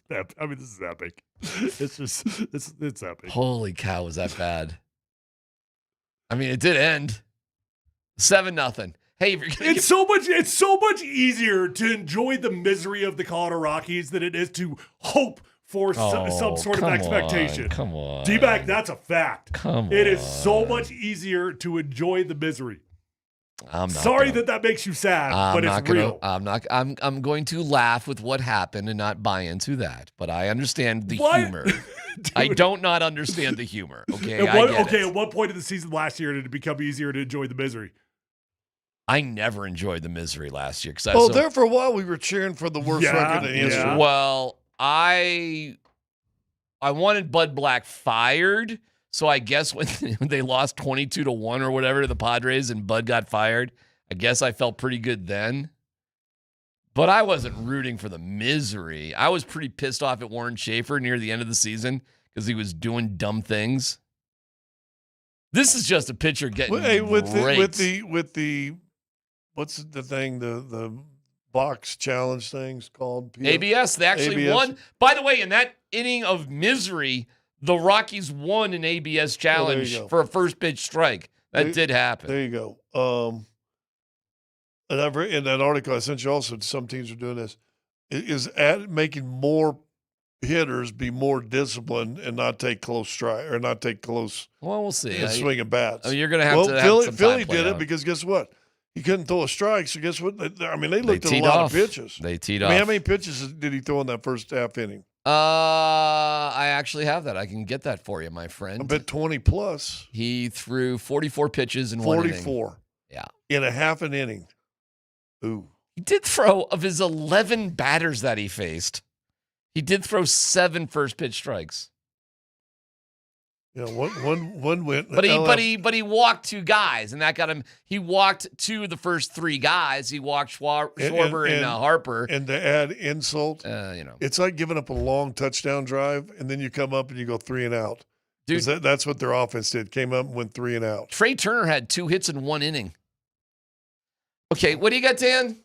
is epic. It's just, it's epic.
Holy cow, was that bad? I mean, it did end 7-0. Hey, if you're gonna
it's so much easier to enjoy the misery of the Colorado Rockies than it is to hope for some sort of expectation.
Come on.
D-Mac, that's a fact.
Come
It
on.
is so much easier to enjoy the misery.
I'm not
Sorry
gonna,
that makes you sad,
I'm
but
not
it's
gonna,
real.
I'm going to laugh with what happened and not buy into that. But I understand the
What?
humor. I don't not understand the humor. Okay.
At what point of the season last year did it become easier to enjoy the misery?
I never enjoyed the misery last year.
There for a while we were cheering for the worst record in history.
Well, I wanted Bud Black fired, so I guess when they lost 22-1 or whatever to the Padres and Bud got fired, I guess I felt pretty good then. But I wasn't rooting for the misery. I was pretty pissed off at Warren Schaefer near the end of the season because he was doing dumb things. This is just a pitcher getting
with the what's the thing, the box challenge thing's called?
ABS. They actually won. By the way, in that inning of misery, the Rockies won an ABS challenge for a first pitch strike. That did happen.
There you go. And I've in that article I sent you also, some teams are doing this, is making more hitters be more disciplined and not take close strike or not take close.
Well, we'll see.
Swinging bats.
Oh, you're going to have to. Have
Philly did it because guess what? He couldn't throw a strike. So guess what? I mean, they looked at a lot of pitches.
They teed off.
I mean, how many pitches did he throw in that first half inning?
I actually have that. I can get that for you, my friend.
I bet 20 plus.
He threw 44 pitches in one inning.
44.
Yeah.
In a half an inning. Ooh.
He did throw, of his 11 batters that he faced, he did throw 7 first pitch strikes.
Yeah, one went.
But he walked 2 guys, and that got him. He walked 2 of the first 3 guys. He walked Schwarber and Harper.
And to add insult, it's like giving up a long touchdown drive, and then you come up and you go 3 and out. Dude, that's what their offense did. Came up and went 3 and out.
Trey Turner had 2 hits in 1 inning. Okay, what do you got, Dan?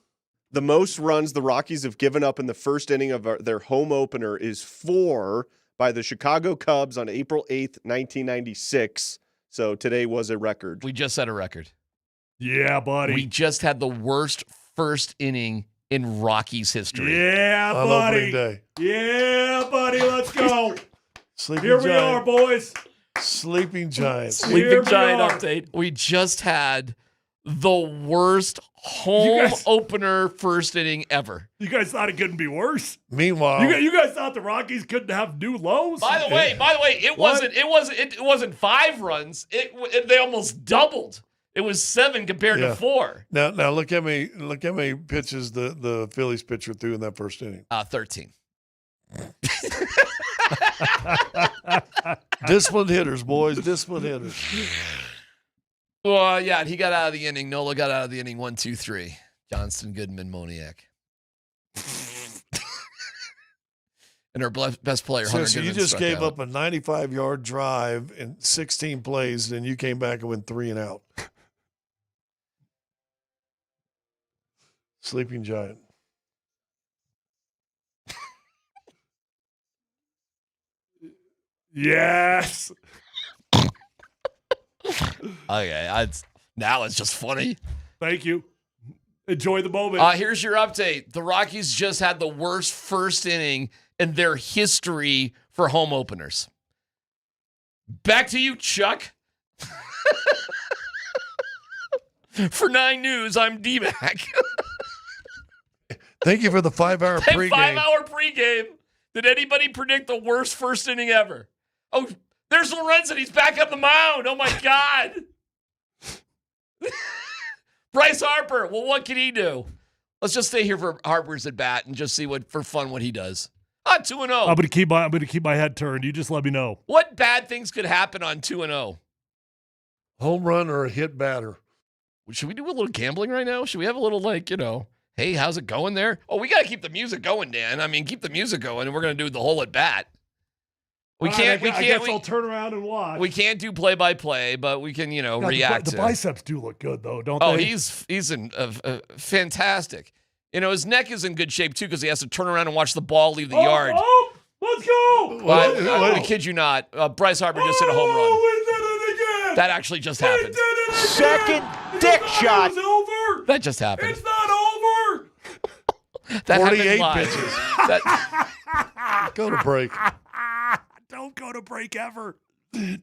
The most runs the Rockies have given up in the first inning of their home opener is 4 by the Chicago Cubs on April 8th, 1996. So today was a record.
We just set a record.
Yeah, buddy.
We just had the worst first inning in Rockies history.
Yeah,
on
buddy.
opening day.
Yeah, buddy. Let's go.
Here
we are, boys.
Sleeping Giants.
Sleeping Giant update. We just had the worst home opener first inning ever.
You guys thought it couldn't be worse.
Meanwhile,
you guys thought the Rockies couldn't have new lows.
By the way, it wasn't 5 runs. They almost doubled. It was 7 compared to 4.
Now look how many pitches the Phillies pitcher threw in that first inning.
13.
Disciplined hitters, boys. Disciplined hitters.
Well, yeah, he got out of the inning. Nola got out of the inning 1, 2, 3. Johnston, Goodman, Moniak. And our best player, Hunter
So you
Goodman,
just gave
out.
up a 95-yard drive in 16 plays, and you came back and went 3 and out. Sleeping Giant.
Yes.
Okay, now it's just funny.
Thank you. Enjoy the moment.
Here's your update. The Rockies just had the worst first inning in their history for home openers. Back to you, Chuck. For 9 News, I'm DMac.
Thank you for the 5-hour pregame.
5-hour pregame. Did anybody predict the worst first inning ever? Oh, there's Lorenzen. He's back on the mound. Oh, my God. Bryce Harper. Well, what can he do? Let's just stay here for Harper's at bat and just see what he does. 2-0.
I'm gonna keep my head turned. You just let me know.
What bad things could happen on 2-0?
Home run or a hit batter.
Should we do a little gambling right now? Should we have a little hey, how's it going there? Oh, we got to keep the music going, Dan. I mean, keep the music going, and we're going to do the whole at bat. I guess
I'll turn around and watch.
We can't do play-by-play, but we can, react.
The biceps do look good, though, don't they?
Oh, he's fantastic. His neck is in good shape, too, because he has to turn around and watch the ball leave the yard.
Oh, let's go!
I kid you not. Bryce Harper just hit a home run.
We did it again!
That actually just happened.
Second dick shot.
It's over!
That just happened.
It's not over!
That
48
happened
pitches. Go to break.
Don't go to break ever.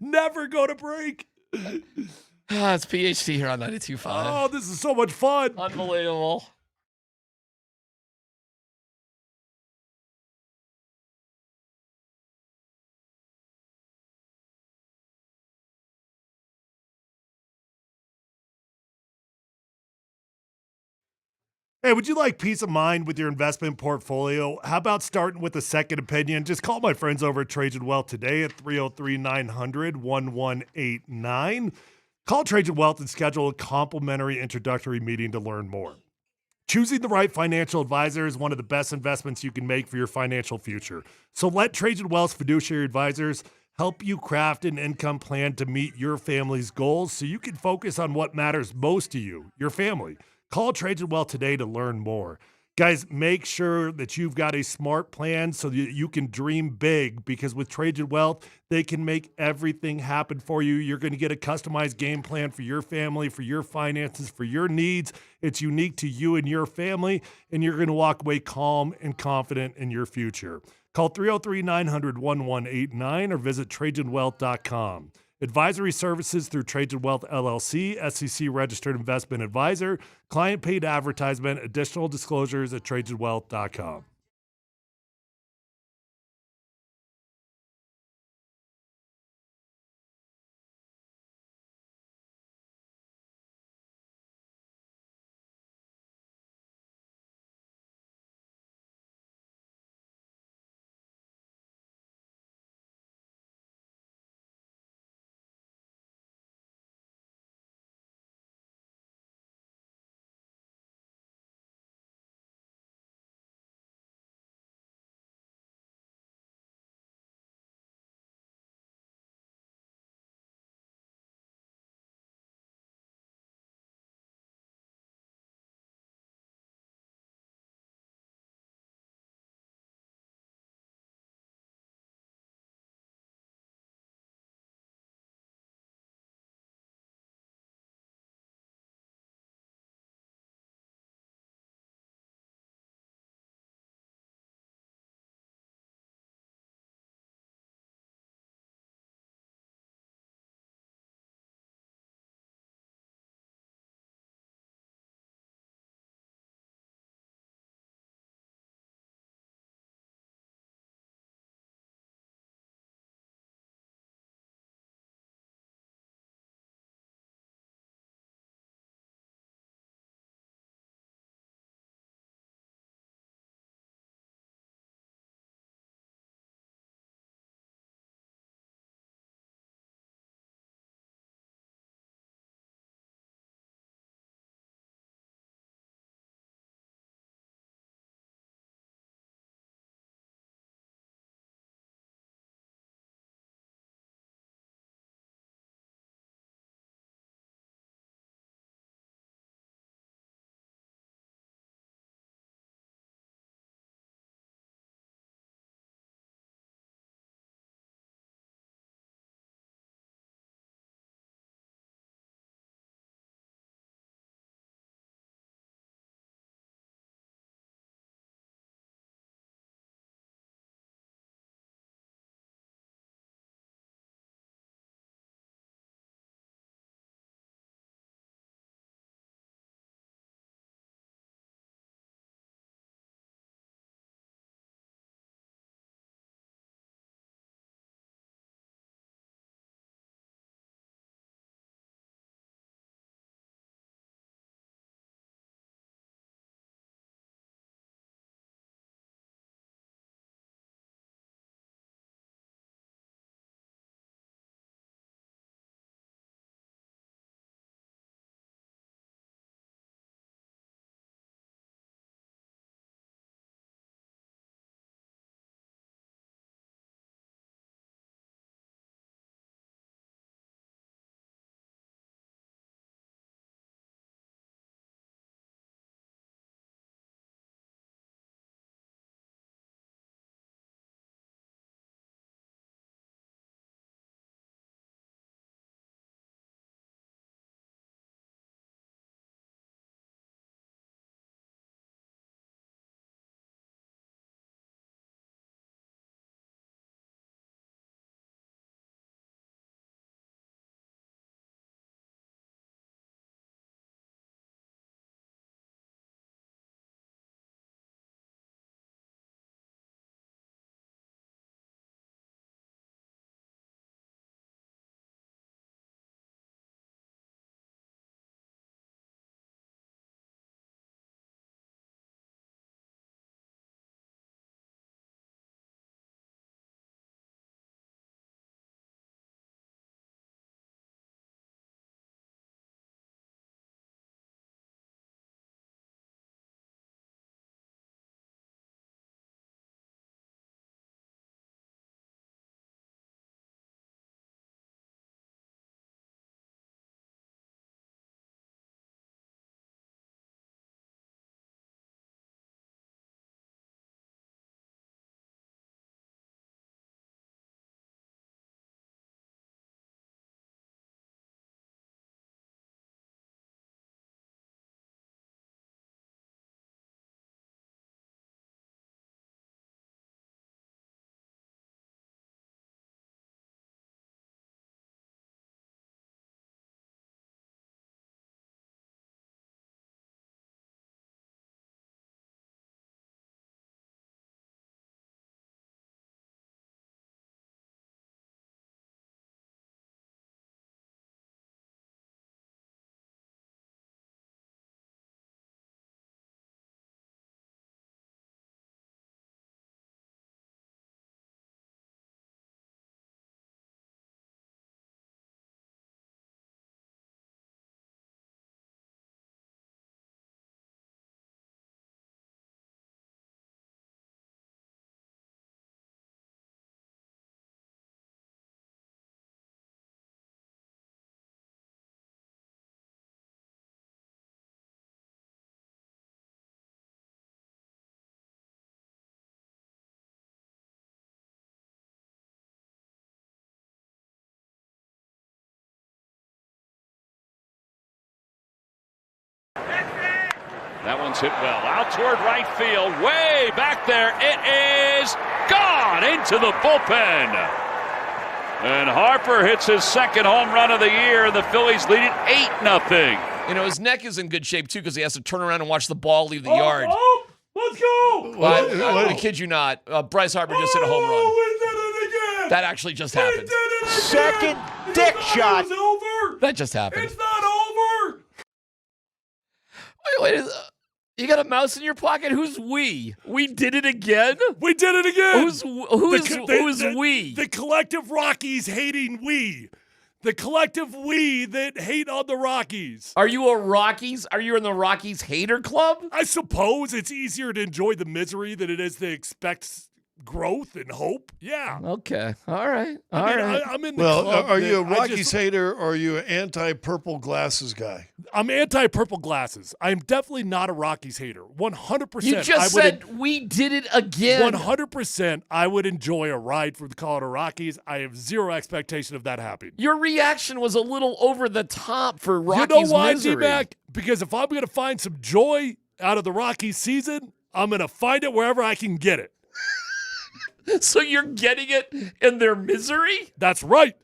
Never go to break.
It's PhD here on 92.5.
Oh, this is so much fun.
Unbelievable.
Hey, would you like peace of mind with your investment portfolio? How about starting with a second opinion? Just call my friends over at Trajan Wealth today at 303-900-1189. Call Trajan Wealth and schedule a complimentary introductory meeting to learn more. Choosing the right financial advisor is one of the best investments you can make for your financial future. So let Trajan Wealth's fiduciary advisors help you craft an income plan to meet your family's goals so you can focus on what matters most to you, your family. Call Trajan Wealth today to learn more. Guys, make sure that you've got a smart plan so that you can dream big, because with Trajan Wealth, they can make everything happen for you. You're going to get a customized game plan for your family, for your finances, for your needs. It's unique to you and your family, and you're going to walk away calm and confident in your future. Call 303-900-1189 or visit TrajanWealth.com. Advisory services through Trajan Wealth LLC, SEC registered investment advisor, client paid advertisement, additional disclosures at TrajanWealth.com.
That one's hit well. Out toward right field. Way back there. It is gone into the bullpen. And Harper hits his second home run of the year, and the Phillies lead it 8-0.
You know, his neck is in good shape, too, because he has to turn around and watch the ball leave the yard.
Oh, let's go!
I kid you not. Bryce Harper just hit a home run.
We did it again!
That actually just happened.
Second dick shot.
It's over!
That just happened.
It's not over!
Wait. You got a mouse in your pocket? Who's we? We did it again?
We did it again!
Who's we?
The collective Rockies hating we. The collective we that hate on the Rockies.
Are you a Rockies? Are you in the Rockies hater club?
I suppose it's easier to enjoy the misery than it is to expect growth and hope. Yeah.
Okay. All right.
I'm in the
Well,
club.
are you a Rockies hater or are you an anti-purple glasses guy?
I'm anti-purple glasses. I'm definitely not a Rockies hater. 100%.
You just said we did it again.
100%. I would enjoy a ride for the Colorado Rockies. I have zero expectation of that happening.
Your reaction was a little over the top for Rockies
You know why,
misery.
DMac? Because if I'm going to find some joy out of the Rockies season, I'm going to find it wherever I can get it.
So you're getting it in their misery?
That's right.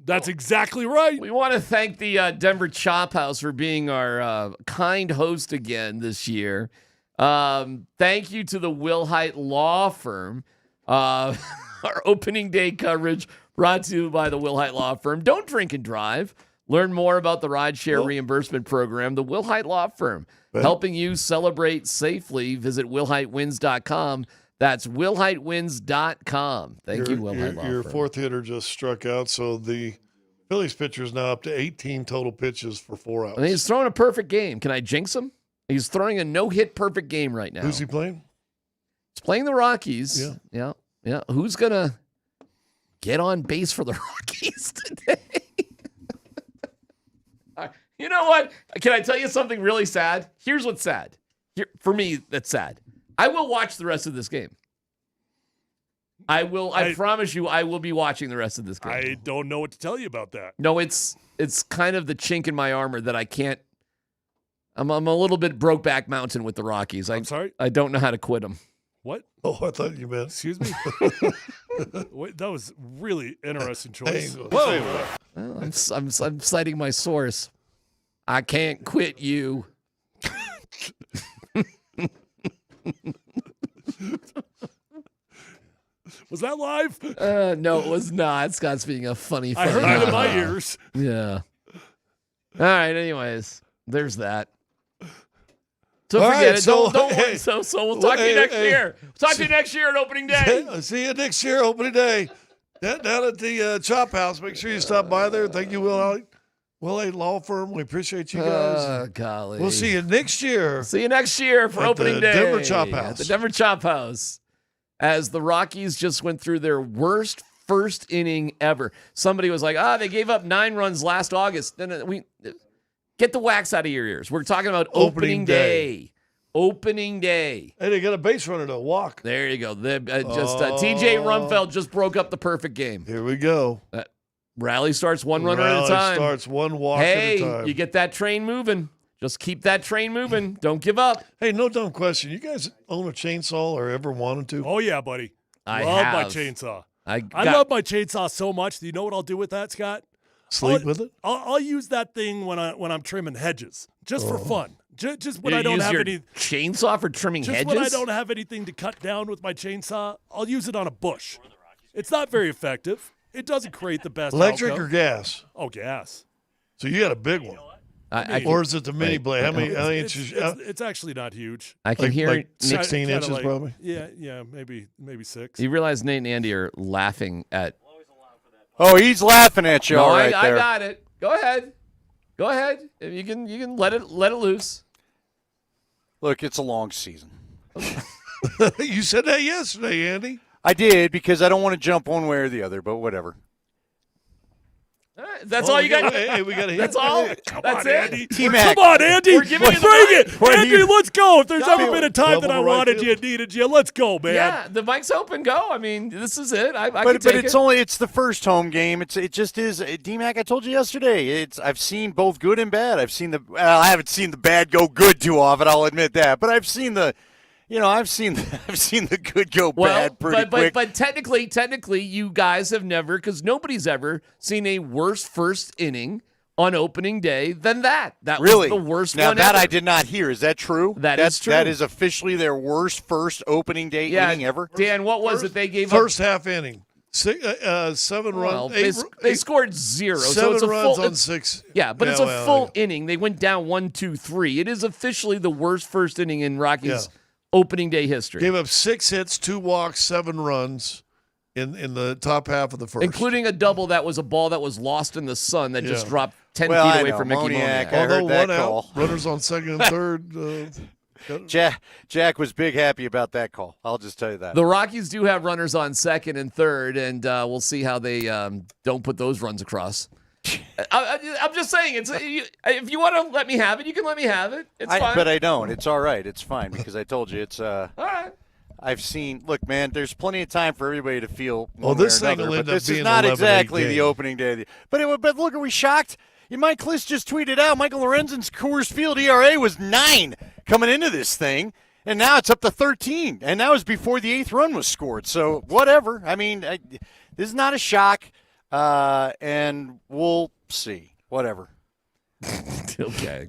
That's exactly right.
We want to thank the Denver Chop House for being our kind host again this year. Thank you to the Wilhite Law Firm. Our opening day coverage brought to you by the Wilhite Law Firm. Don't drink and drive. Learn more about the rideshare reimbursement program, the Wilhite Law Firm, helping you celebrate safely. Visit WilhiteWins.com. That's WilhiteWins.com. Thank you, Wilhite Law Firm.
Your fourth hitter just struck out, so the Phillies pitcher is now up to 18 total pitches for 4 outs.
And he's throwing a perfect game. Can I jinx him? He's throwing a no-hit perfect game right now.
Who's he playing?
He's playing the Rockies. Yeah. Who's going to get on base for the Rockies today? You know what? Can I tell you something really sad? Here's what's sad. For me, that's sad. I will watch the rest of this game. I promise you, I will be watching the rest of this game.
I don't know what to tell you about that.
No, it's kind of the chink in my armor that I can't. I'm a little bit Brokeback Mountain with the Rockies. I'm sorry. I don't know how to quit them.
What?
Oh, I thought you meant.
Excuse me. Wait, that was really interesting choice.
Whoa.
Well, I'm citing my source. I can't quit you.
Was that live?
No, it was not. Scott's being a funny.
I heard it in my ears.
Yeah. All right. Anyways, there's that. So
All
forget
right,
it.
so-
Don't
hey,
worry. So we'll talk to you next year. We'll talk to you next year at opening day.
See you next year, opening day. Down at the Chop House. Make sure you stop by there. Thank you, Wilhite Law Firm. We appreciate you guys.
Golly.
We'll see you next year.
See you next year for
at
opening
the
day.
Denver Chop House.
At the Denver Chop House. As the Rockies just went through their worst first inning ever. Somebody was like, they gave up 9 runs last August. Then we get the wax out of your ears. We're talking about opening day. Opening day.
Hey, they got a base runner to walk.
There you go. TJ Rumfeld just broke up the perfect game.
Here we go.
Rally starts one runner at a time.
Starts one walk at a time.
Hey, you get that train moving. Just keep that train moving. Don't give up.
Hey, no dumb question. You guys own a chainsaw or ever wanted to?
Oh, yeah, buddy.
I
love
have.
my chainsaw. I
got-
love my chainsaw so much. Do you know what I'll do with that, Scott?
Sleep with it?
I'll use that thing when I'm trimming hedges, just for fun. Just when
You
I don't
use
have
your
any
chainsaw for trimming
just
hedges?
when I don't have anything to cut down with my chainsaw, I'll use it on a bush. It's not very effective. It doesn't create the best
Electric
outcome.
or gas?
Oh, gas.
So you got a big one. Or is it the mini blade? How many inches?
It's actually not huge.
I can hear
like
Nick-
16
Kinda
inches
like-
probably?
Yeah, maybe 6.
You realize Nate and Andy are laughing at.
Oh, he's laughing at you
No,
all right
I
there.
got it. Go ahead. If you can let it loose.
Look, it's a long season.
You said that yesterday, Andy.
I did because I don't want to jump one way or the other, but whatever.
That's all you got.
Hey, we got to hit.
That's all.
That's
it.
Andy.
T-Mac.
Come on, Andy.
We're giving you the
Bring it.
mic.
Andy, let's go. If there's ever been a time
Double
that I
the right
wanted
field.
you, needed you, let's go, man.
Yeah, the mic's open. Go. I mean, this is it. I can
But
take
it's
it.
it's the first home game. It just is. DMac, I told you yesterday. I've seen both good and bad. I haven't seen the bad go good too often. I'll admit that. But I've seen the good go bad pretty quick.
But technically, you guys have never, because nobody's ever seen a worse first inning on opening day than that. That
Really?
was the worst
Now
one
that
ever.
I did not hear. Is that true?
That's true.
That is officially their worst first opening day inning ever.
Dan, what was it they gave
First
up?
half inning. 7
Well,
runs.
they scored 0.
7
so it's a
runs
full,
on 6.
Yeah, but it's a full inning. They went down 1, 2, 3. It is officially the worst first inning in Rockies' opening day history.
Gave up 6 hits, 2 walks, 7 runs in the top half of the first.
Including a double that was a ball that was lost in the sun that just dropped 10 feet
I
away
know,
from Mickey
Moniak.
Moniak.
I
Although
heard that
one
call.
out, runners on second and third.
Jack was big happy about that call. I'll just tell you that.
The Rockies do have runners on second and third, and we'll see how they don't put those runs across. I'm just saying, if you want to let me have it, you can let me have it. It's fine.
But I don't. It's all right. It's fine because I told you it's.
All right.
I've seen. Look, man. There's plenty of time for everybody to feel.
Well,
One
this
way or
thing
another,
will
but
end up
this is
being
not
11-8
exactly
game.
the opening day. But look, are we shocked? Mike Kliss just tweeted out Michael Lorenzen's Coors Field ERA was 9 coming into this thing, and now it's up to 13. And that was before the 8th run was scored. So whatever. I mean, this is not a shock, and we'll see. Whatever.
Okay.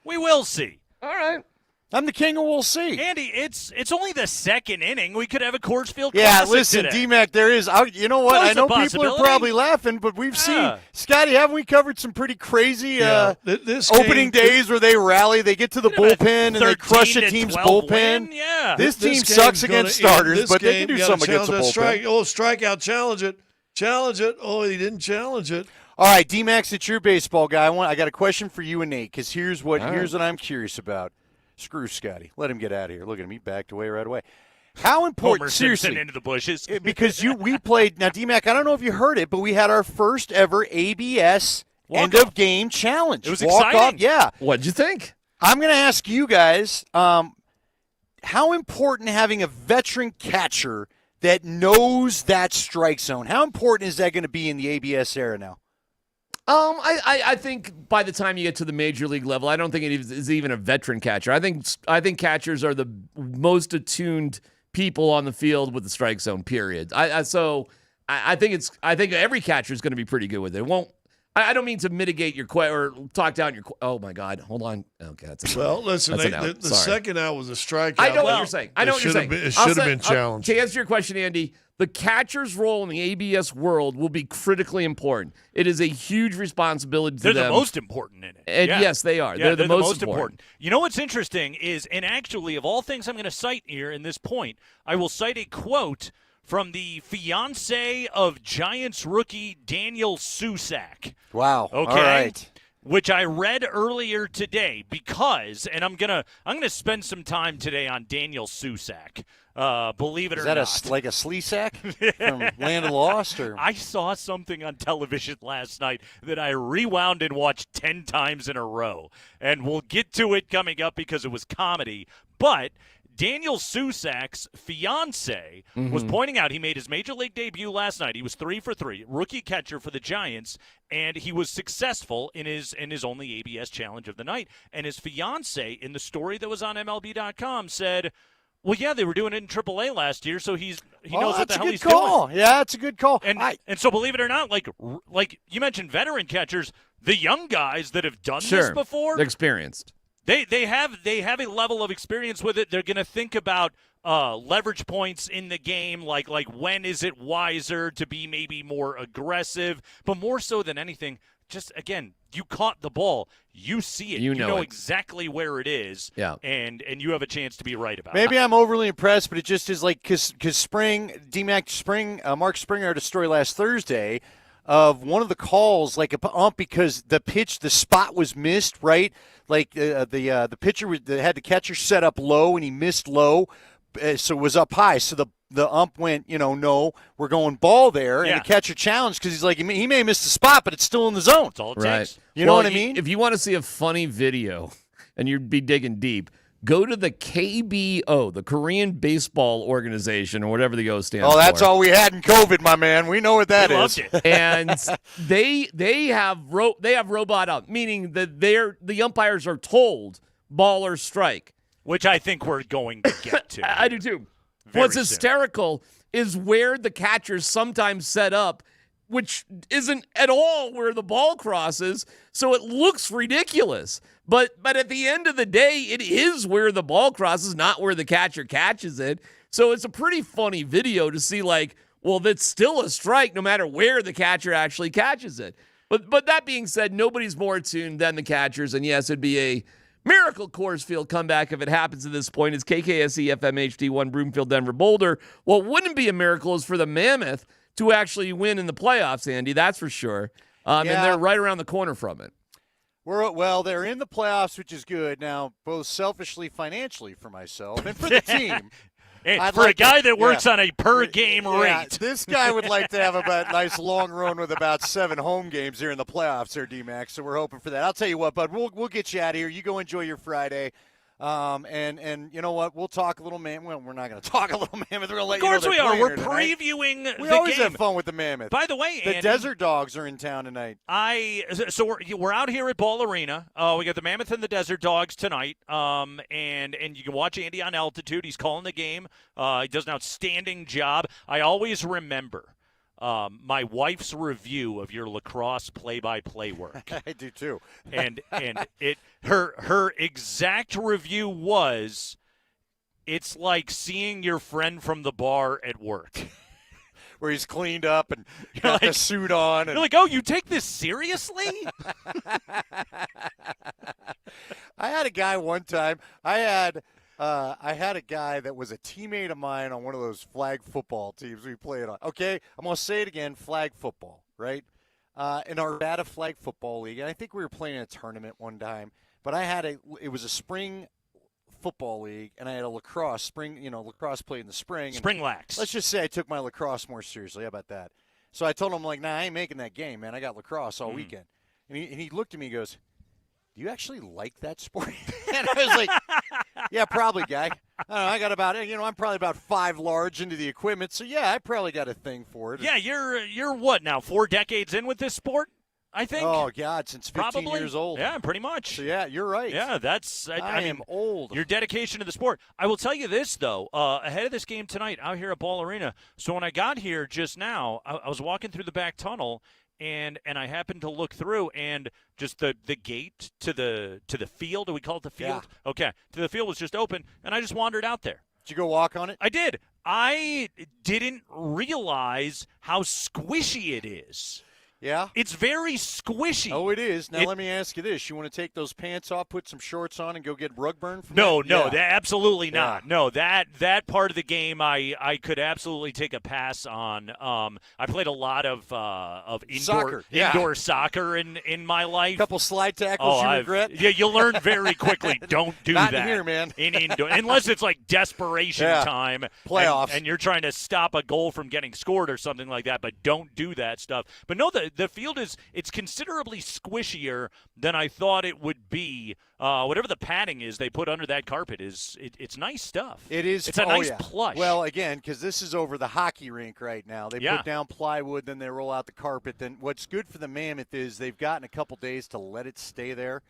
We will see.
All right.
I'm the king of we'll see.
Andy, it's only the second inning. We could have a Coors Field
Yeah,
Classic
listen,
today.
DMac, there is. You know what?
There's
I know
a
people are
possibility.
probably laughing, but we've seen, Scotty, haven't we covered some pretty crazy
this
opening
game,
days where they rally, they get to the bullpen, and they crush a team's
13-12
bullpen?
win, yeah.
This team
game's
sucks
gonna
against
end.
starters,
This
but they
game,
can do
you gotta
something against the
challenge
bullpen.
that strikeout, challenge it. Challenge it. Oh, he didn't challenge it.
All right, DMax, it's your baseball guy. I got a question for you and Nate, because here's what I'm curious about. Screw Scotty. Let him get out of here. Look at him. He backed away right away. How important,
Homer
seriously,
Simpson into the bushes.
because we played, now, DMac, I don't know if you heard it, but we had our first ever ABS end-of-game challenge.
It was
Walk-off,
exciting.
yeah.
What'd you think?
I'm going to ask you guys, how important having a veteran catcher that knows that strike zone, how important is that going to be in the ABS era now?
I think by the time you get to the major league level, I don't think it is even a veteran catcher. I think catchers are the most attuned people on the field with the strike zone. Period. I think every catcher is going to be pretty good with it. It won't. I don't mean to mitigate your or talk down your. Oh my God! Hold on. Okay, that's
Well, listen,
that's an out.
the second out was a strikeout.
I know what you're saying. I know what you're saying.
It should have been challenged.
To answer your question, Andy, the catcher's role in the ABS world will be critically important. It is a huge responsibility to
They're
them.
the most important in it.
And
Yeah.
yes, they are.
Yeah,
they're the most important.
You know what's interesting is, and actually, of all things I'm going to cite here in this point, I will cite a quote from the fiance of Giants rookie Daniel Susac.
Wow.
Okay.
All right.
Which I read earlier today because, and I'm gonna spend some time today on Daniel Susac. Believe it or not.
Is that like a Slesack from Land of the Lost? Or?
I saw something on television last night that I rewound and watched 10 times in a row. And we'll get to it coming up because it was comedy. But Daniel Susac's fiance was pointing out he made his major league debut last night. He was 3 for 3, rookie catcher for the Giants, and he was successful in his only ABS challenge of the night. And his fiance, in the story that was on MLB.com, said, well, yeah, they were doing it in AAA last year, so he knows what the hell he's doing.
Yeah, that's a good call.
And so, believe it or not, like you mentioned, veteran catchers, the young guys that have done this before,
they're experienced.
They have a level of experience with it. They're going to think about leverage points in the game, like when is it wiser to be maybe more aggressive, but more so than anything, just again, you caught the ball, you see it, you know exactly where it is, and you have a chance to be right about it.
Maybe I'm overly impressed, but it just is like because Mark Springer had a story last Thursday of one of the calls, like a ump, because the spot was missed, right? Like the pitcher had the catcher set up low and he missed low, so it was up high. So the ump went, no, we're going ball there, and the catcher challenged because he's like, he may miss the spot, but it's still in the zone.
That's all it
Right.
takes.
You know what I mean?
If you want to see a funny video, and you'd be digging deep, go to the KBO, the Korean Baseball Organization, or whatever the O stands for.
Oh, that's all we had in COVID, my man. We know what that is.
Loved it.
And they have robot up, meaning that the umpires are told ball or strike.
Which I think we're going to get to.
I do too.
Very
What's
soon.
hysterical is where the catchers sometimes set up, which isn't at all where the ball crosses, so it looks ridiculous. But at the end of the day, it is where the ball crosses, not where the catcher catches it. So it's a pretty funny video to see, that's still a strike no matter where the catcher actually catches it. But that being said, nobody's more attuned than the catchers, and yes, it'd be a miracle Coors Field comeback if it happens at this point. It's KKSE FM HD1 Broomfield Denver Boulder. What wouldn't be a miracle is for the Mammoth to actually win in the playoffs, Andy. That's for sure. And they're right around the corner from it.
They're in the playoffs, which is good. Now, both selfishly, financially for myself, and for the team.
And for a guy that works on a per-game rate.
This guy would like to have a nice long run with about 7 home games here in the playoffs there, DMac, so we're hoping for that. I'll tell you what, bud, we'll get you out of here. You go enjoy your Friday. And you know what? We'll talk a little Mammoth. Well, we're not going to talk a little Mammoth. We're going to let
Of course
you know
we are. We're
tonight.
previewing the game.
We always have fun with the Mammoth.
By the way,
the
Andy,
Desert Dogs are in town tonight.
So we're out here at Ball Arena. We got the Mammoth and the Desert Dogs tonight. And you can watch Andy on Altitude. He's calling the game. He does an outstanding job. I always remember my wife's review of your lacrosse play-by-play work.
I do too.
and her exact review was, it's like seeing your friend from the bar at work.
Where he's cleaned up and got the suit on.
You're like, oh, you take this seriously?
I had a guy one time. I had a guy that was a teammate of mine on one of those flag football teams we played on. Okay, I'm going to say it again, flag football, right? In our Nevada flag football league, and I think we were playing in a tournament one time, but it was a spring football league, and I had a lacrosse played in the spring.
Spring lax.
Let's just say I took my lacrosse more seriously. How about that? So I told him, I ain't making that game, man. I got lacrosse all weekend. And he looked at me and goes, do you actually like that sport? And I was like, yeah, probably, guy. I don't know, I got about, I'm probably about 5 large into the equipment, so yeah, I probably got a thing for it.
Yeah, you're what now, 4 decades in with this sport, I think?
Oh, God, since 15
Probably.
years old.
Yeah, pretty much.
So, yeah, you're right.
Yeah, that's, I mean,
am old.
Your dedication to the sport. I will tell you this, though, ahead of this game tonight out here at Ball Arena, so when I got here just now, I was walking through the back tunnel, and I happened to look through, and just the gate to the field, do we call it the field?
Yeah.
Okay, to the field was just open, and I just wandered out there.
Did you go walk on it?
I did. I didn't realize how squishy it is.
Yeah?
It's very squishy.
Oh, it is. Now, let me ask you this. You want to take those pants off, put some shorts on, and go get rug burn from
No,
that?
absolutely not. No, that part of the game I could absolutely take a pass on. I played a lot of indoor soccer in my life.
A couple slide tackles you regret?
Yeah, you'll learn very quickly. Don't do
not
that.
in here, man.
In indoor, unless it's like desperation time.
Playoffs.
And you're trying to stop a goal from getting scored or something like that, but don't do that stuff. But no, the field it's considerably squishier than I thought it would be. Whatever the padding is they put under that carpet it's nice stuff.
It is.
It's a nice plush.
Well, again, because this is over the hockey rink right now. They put down plywood, then they roll out the carpet. Then what's good for the Mammoth is they've gotten a couple days to let it stay there.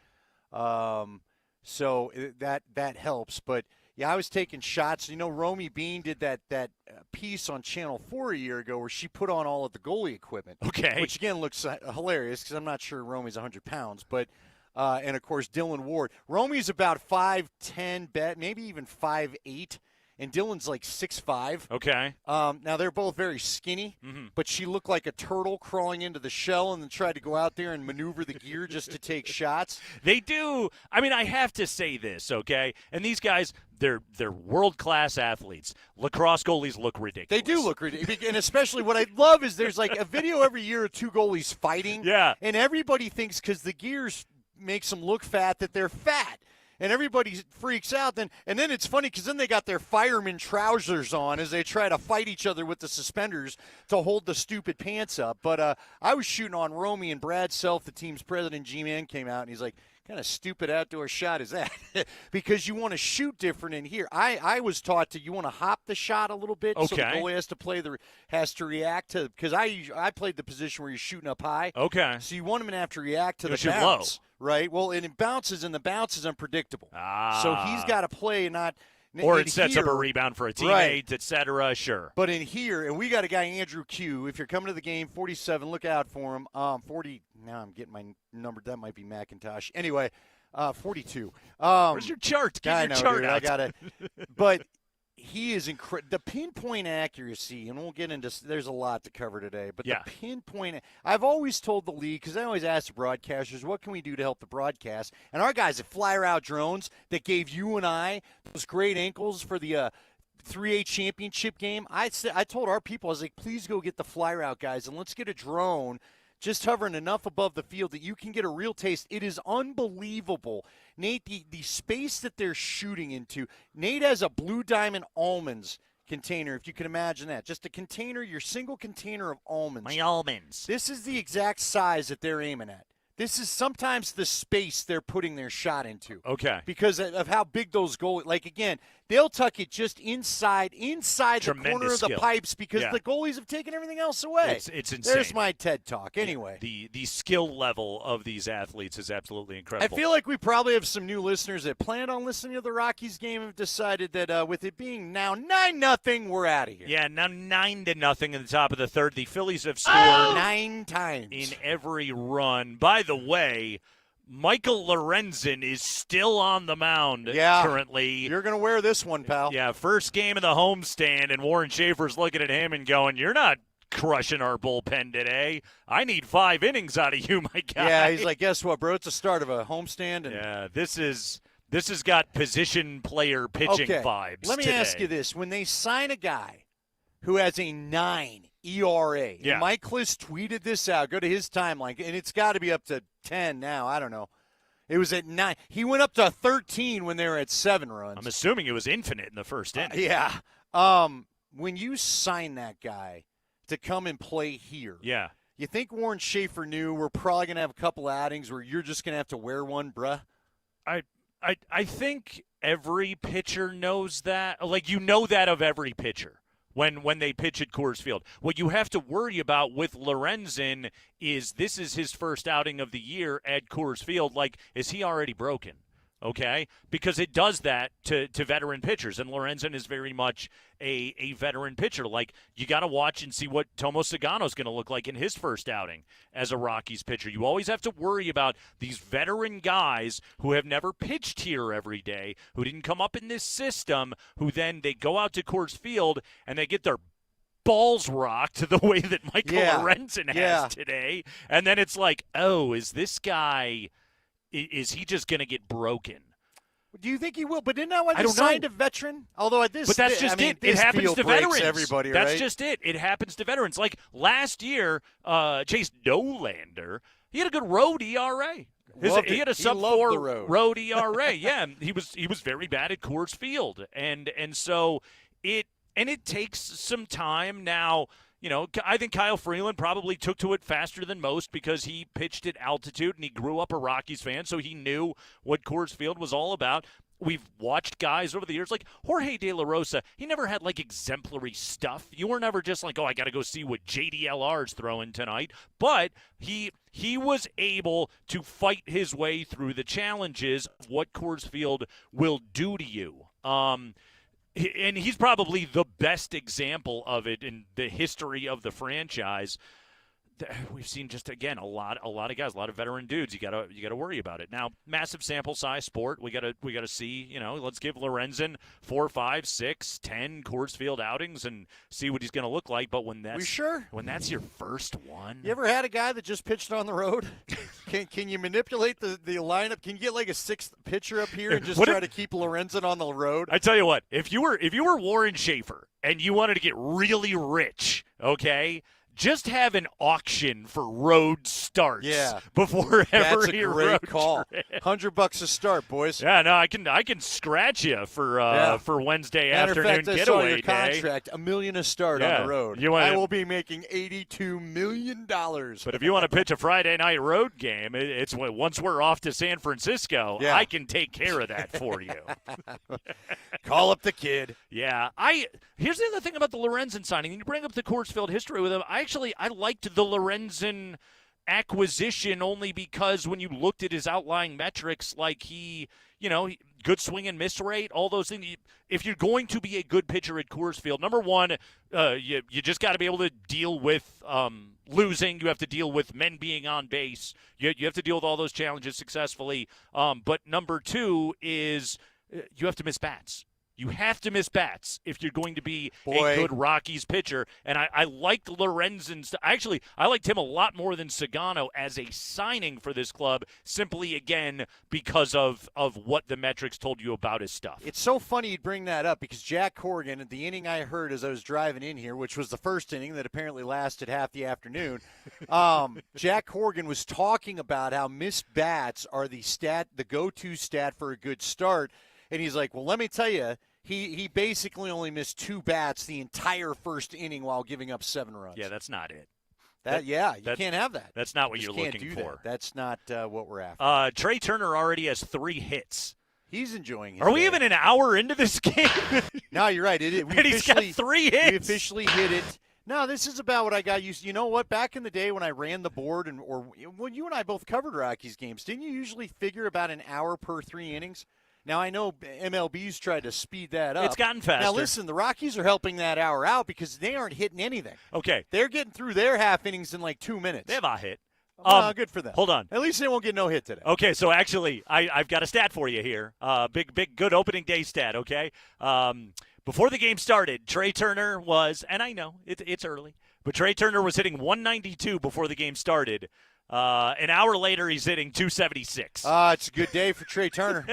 So that helps. But yeah, I was taking shots. Romy Bean did that piece on Channel 4 a year ago where she put on all of the goalie equipment.
Okay.
Which, again, looks hilarious because I'm not sure Romy's 100 pounds. But, and, of course, Dylan Ward. Romy's about 5'10", maybe even 5'8", and Dylan's like 6'5".
Okay.
Now, they're both very skinny, but she looked like a turtle crawling into the shell and then tried to go out there and maneuver the gear just to take shots.
They do. I mean, I have to say this, okay? And these guys, they're world-class athletes. Lacrosse goalies look ridiculous.
They do look ridiculous. And especially what I love is there's like a video every year of 2 goalies fighting.
Yeah.
And everybody thinks because the gears makes them look fat that they're fat. and everybody freaks out. And then it's funny because then they got their fireman trousers on as they try to fight each other with the suspenders to hold the stupid pants up. But I was shooting on Romy, and Brad Self, the team's president, G-Man, came out, and he's like, kind of stupid outdoor shot is that? Because you want to shoot different in here. I was taught you want to hop the shot a little bit, so the goalie has to react to, because I played the position where you're shooting up high.
Okay.
So you want him to have to react to the
shoot
bounce,
low.
right? Well, and it bounces, and the bounce is unpredictable. So he's got to play not.
Or it sets up a rebound for a teammate, right, et cetera, sure.
But in here, and we got a guy, Andrew Q. If you're coming to the game, 47, look out for him. 40, now I'm getting my number. That might be McIntosh. Anyway, 42.
Where's your chart? Get your chart out.
I got it. But he is incredible. The pinpoint accuracy, and we'll get into – there's a lot to cover today. But the pinpoint – I've always told the league, because I always ask the broadcasters, what can we do to help the broadcast? And our guys at Flyer Out Drones that gave you and I those great ankles for the 3A championship game, I told our people, I was like, please go get the Flyer Out guys, and let's get a drone just hovering enough above the field that you can get a real taste. It is unbelievable. Nate, the space that they're shooting into. Nate has a Blue Diamond almonds container, if you can imagine that. Just a container, your single container of almonds.
My almonds.
This is the exact size that they're aiming at. This is sometimes the space they're putting their shot into.
Okay.
Because of how big those goalies, like, again, they'll tuck it just inside the corner of the pipes because the goalies have taken everything else away.
It's insane.
There's my TED Talk. Anyway.
The skill level of these athletes is absolutely incredible.
I feel like we probably have some new listeners that planned on listening to the Rockies game and have decided that with it being now 9-0, we're out of here.
Yeah, now 9-0 in the top of the third. The Phillies have scored
9 times
in every run. By the way, Michael Lorenzen is still on the mound currently.
You're going to wear this one, pal.
Yeah, first game of the homestand, and Warren Schaefer's looking at him and going, you're not crushing our bullpen today. I need 5 innings out of you, my guy.
Yeah, he's like, guess what, bro? It's the start of a homestand. And
yeah, this has got position player pitching vibes.
Let me ask you this. When they sign a guy who has a 9 ERA, and Mike Kliss tweeted this out, go to his timeline, and it's got to be up to 10 now. I don't know. It was at 9. He went up to 13 when they were at 7 runs.
I'm assuming it was infinite in the first inning.
When you sign that guy to come and play here, you think Warren Schaefer knew we're probably going to have a couple outings where you're just going to have to wear one, bruh?
I think every pitcher knows that. Like, you know that of every pitcher. When they pitch at Coors Field. What you have to worry about with Lorenzen is this is his first outing of the year at Coors Field. Like, is he already broken? Okay? Because it does that to veteran pitchers, and Lorenzen is very much a veteran pitcher. Like, you got to watch and see what Tomo Sagano's going to look like in his first outing as a Rockies pitcher. You always have to worry about these veteran guys who have never pitched here every day, who didn't come up in this system, who then they go out to Coors Field and they get their balls rocked the way that Michael Lorenzen has today. And then it's like, oh, is this guy – is he just going to get broken?
Do you think he will? But isn't that why they signed a veteran? Although at this,
but that's just it. It happens to veterans.
Everybody,
that's
right?
just it. It happens to veterans. Like last year, Chase Dollander, he had a good road ERA. He had a sub-4 road ERA. Yeah, he was very bad at Coors Field, and so it takes some time now. You know, I think Kyle Freeland probably took to it faster than most because he pitched at altitude and he grew up a Rockies fan, so he knew what Coors Field was all about. We've watched guys over the years like Jorge De La Rosa. He never had like exemplary stuff. You were never just like, oh, I got to go see what JDLR's throwing tonight. But he was able to fight his way through the challenges of what Coors Field will do to you. And he's probably the best example of it in the history of the franchise. We've seen just again a lot of guys, a lot of veteran dudes. You gotta worry about it. Now, massive sample size sport. We gotta see. You know, let's give Lorenzen 4, 5, 6, 10 Coors Field outings and see what he's gonna look like. But when that's when that's your first one,
you ever had a guy that just pitched on the road? Can you manipulate the lineup? Can you get like a 6th pitcher up here and just try to keep Lorenzen on the road?
I tell you what, if you were Warren Schaefer and you wanted to get really rich, okay. just have an auction for road starts.
Yeah.
Before every
That's a great
road
call.
trip.
$100 a start, boys.
Yeah, no, I can scratch you for Wednesday
Matter
afternoon
of fact, I saw
getaway
your
day.
contract, $1 million a start
Yeah.
on the road. I will be making $82 million.
But if you want to pitch a Friday night road game, it's once we're off to San Francisco,
Yeah.
I can take care of that for you.
Call up the kid.
Yeah, here's the other thing about the Lorenzen signing. You bring up the Coors Field history with him. I liked the Lorenzen acquisition only because when you looked at his outlying metrics, like good swing and miss rate, all those things. If you're going to be a good pitcher at Coors Field, number one, you just got to be able to deal with losing. You have to deal with men being on base. You have to deal with all those challenges successfully. But number two is you have to miss bats. You have to miss bats if you're going to be a good Rockies pitcher. And I liked Lorenzen's. Actually, I liked him a lot more than Sagano as a signing for this club, simply, again, because of what the metrics told you about his stuff.
It's so funny you'd bring that up because Jack Corrigan, at the inning I heard as I was driving in here, which was the first inning that apparently lasted half the afternoon, Jack Corrigan was talking about how missed bats are the go-to stat for a good start. And he's like, well, let me tell you, he basically only missed 2 bats the entire first inning while giving up 7 runs.
Yeah, that's not it.
You can't have that.
That's not what
you
you're
can't
looking
do
for.
That. That's not what we're after.
Trey Turner already has 3 hits.
He's enjoying his
Are we
day.
even an hour into this game?
No, you're right.
He's got 3 hits.
We officially hit it. No, this is about what I got used to. You know what? Back in the day when I ran the board, when you and I both covered Rockies games, didn't you usually figure about an hour per 3 innings? Now, I know MLB's tried to speed that up.
It's gotten faster.
Now, listen, the Rockies are helping that hour out because they aren't hitting anything.
Okay.
They're getting through their half innings in like 2 minutes.
They have a hit.
Good for them.
Hold on.
At least they won't get no hit today.
Okay, so actually, I've got a stat for you here. Big, good opening day stat, okay? Before the game started, Trey Turner was, and I know it's early, but Trey Turner was hitting 192 before the game started. An hour later, he's hitting 276.
It's a good day for Trey Turner.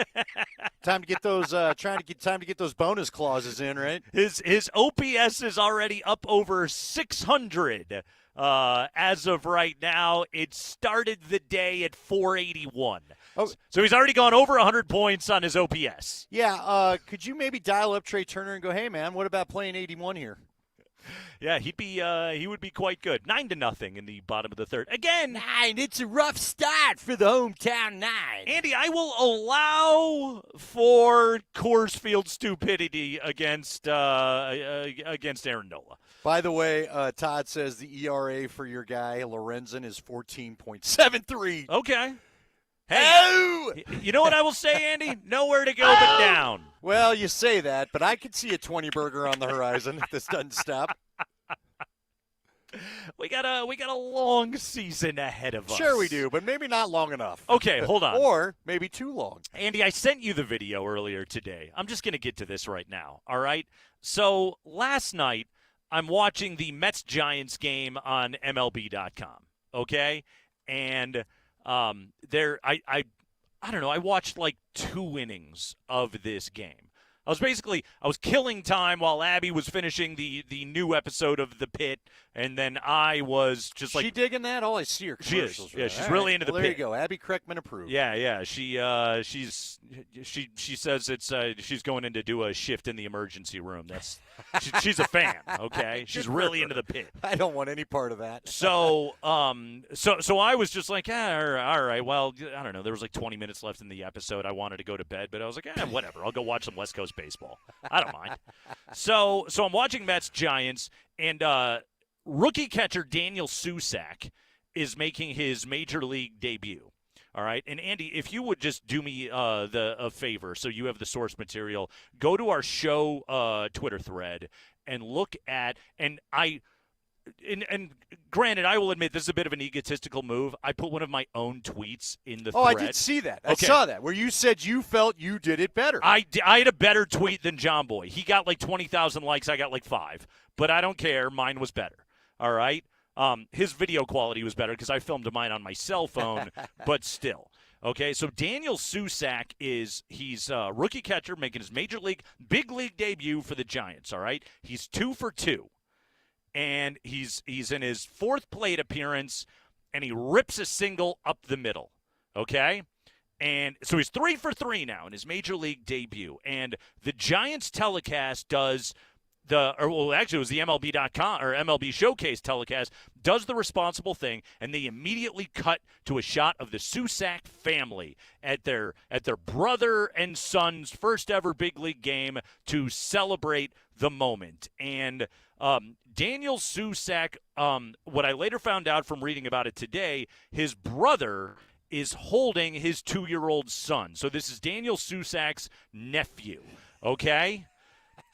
Time to get those time to get those bonus clauses in, right?
His OPS is already up over 600 as of right now. It started the day at 481.
Oh.
So he's already gone over 100 points on his OPS.
Yeah. Could you maybe dial up Trey Turner and go, hey man, what about playing 81 here?
Yeah, he would be quite good. 9-0 in the bottom of the third. Again,
9. It's a rough start for the hometown 9.
Andy, I will allow for Coors Field stupidity against Aaron Nola.
By the way, Todd says the ERA for your guy Lorenzen is 14.73.
Okay. Hey, you know what I will say, Andy? Nowhere to go but down.
Well, you say that, but I could see a 20 burger on the horizon if this doesn't stop.
We got a long season ahead of us.
Sure we do, but maybe not long enough.
Okay, hold on.
Or maybe too long.
Andy, I sent you the video earlier today. I'm just going to get to this right now, all right? So last night, I'm watching the Mets-Giants game on MLB.com, okay? And I don't know, I watched like 2 innings of this game. I was killing time while Abby was finishing the new episode of The Pit, and then I was just like...
She digging that? Oh, I see her
She is.
commercials.
Yeah, she's really into The Pit.
There you go. Abby Kreckman approved.
Yeah. She says it's she's going in to do a shift in the emergency room. She's a fan, okay? She's really into The Pit.
I don't want any part of that.
So I was just like, all right, well, I don't know. There was like 20 minutes left in the episode. I wanted to go to bed, but I was like, whatever. I'll go watch some West Coast baseball. I don't mind. So I'm watching Mets-Giants, and rookie catcher Daniel Susac is making his major league debut. All right, and Andy, if you would just do me a favor, so you have the source material, go to our show Twitter thread and look at, and granted, I will admit this is a bit of an egotistical move. I put one of my own tweets in the thread.
Oh, I did see that. I saw that, where you said you felt you did it better.
I had a better tweet than John Boy. He got like 20,000 likes. I got like 5. But I don't care. Mine was better. All right? His video quality was better because I filmed mine on my cell phone, but still. Okay, so Daniel Susac he's a rookie catcher making his big league debut for the Giants, all right? He's 2 for 2. and he's in his fourth plate appearance, and he rips a single up the middle, okay? And so he's 3 for 3 now in his major league debut. And the Giants telecast does actually it was the MLB.com or MLB Showcase telecast, does the responsible thing, and they immediately cut to a shot of the Susac family at their brother and son's first ever big league game to celebrate the moment. And Daniel Susac, what I later found out from reading about it today, his brother is holding his 2-year-old son. So this is Daniel Susac's nephew, okay?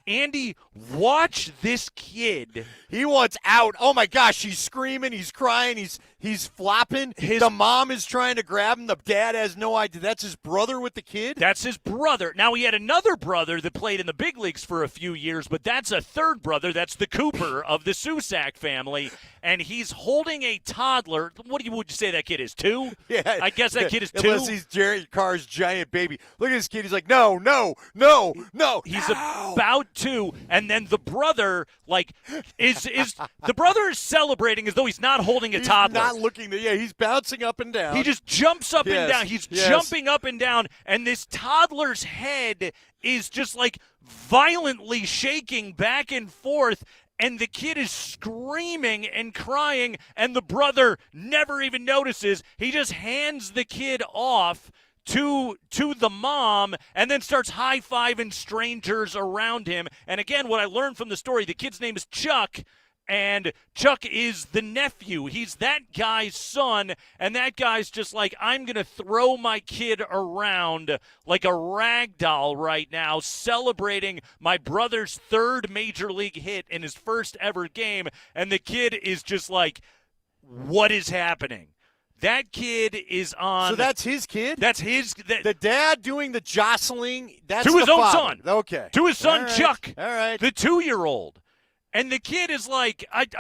Andy, watch this kid.
He wants out. Oh my gosh, he's screaming, he's crying, he's flopping. The mom is trying to grab him. The dad has no idea. That's his brother with the kid?
That's his brother. Now, he had another brother that played in the big leagues for a few years, but that's a third brother. That's the Cooper of the Susac family, and he's holding a toddler. Would you say that kid is 2?
Yeah.
I guess that kid is 2.
Unless he's Jerry Carr's giant baby. Look at this kid. He's like, no.
He's about 2, and then the brother, is the brother is celebrating as though he's not holding a toddler.
Not looking. He's bouncing up and down.
He just jumps up and down. He's jumping up and down, and this toddler's head is just violently shaking back and forth. And the kid is screaming and crying, and the brother never even notices. He just hands the kid off to the mom and then starts high-fiving strangers around him. And again, what I learned from the story, the kid's name is Chuck, and Chuck is the nephew. He's that guy's son, and that guy's just I'm going to throw my kid around like a rag doll right now, celebrating my brother's 3rd major league hit in his first ever game, and the kid is just what is happening? That kid is on.
So that's his kid?
That's his.
The dad doing the jostling. That's
to his
the
own
father.
son.
Okay.
To his son,
All right.
Chuck.
All right.
The 2-year-old. And the kid is I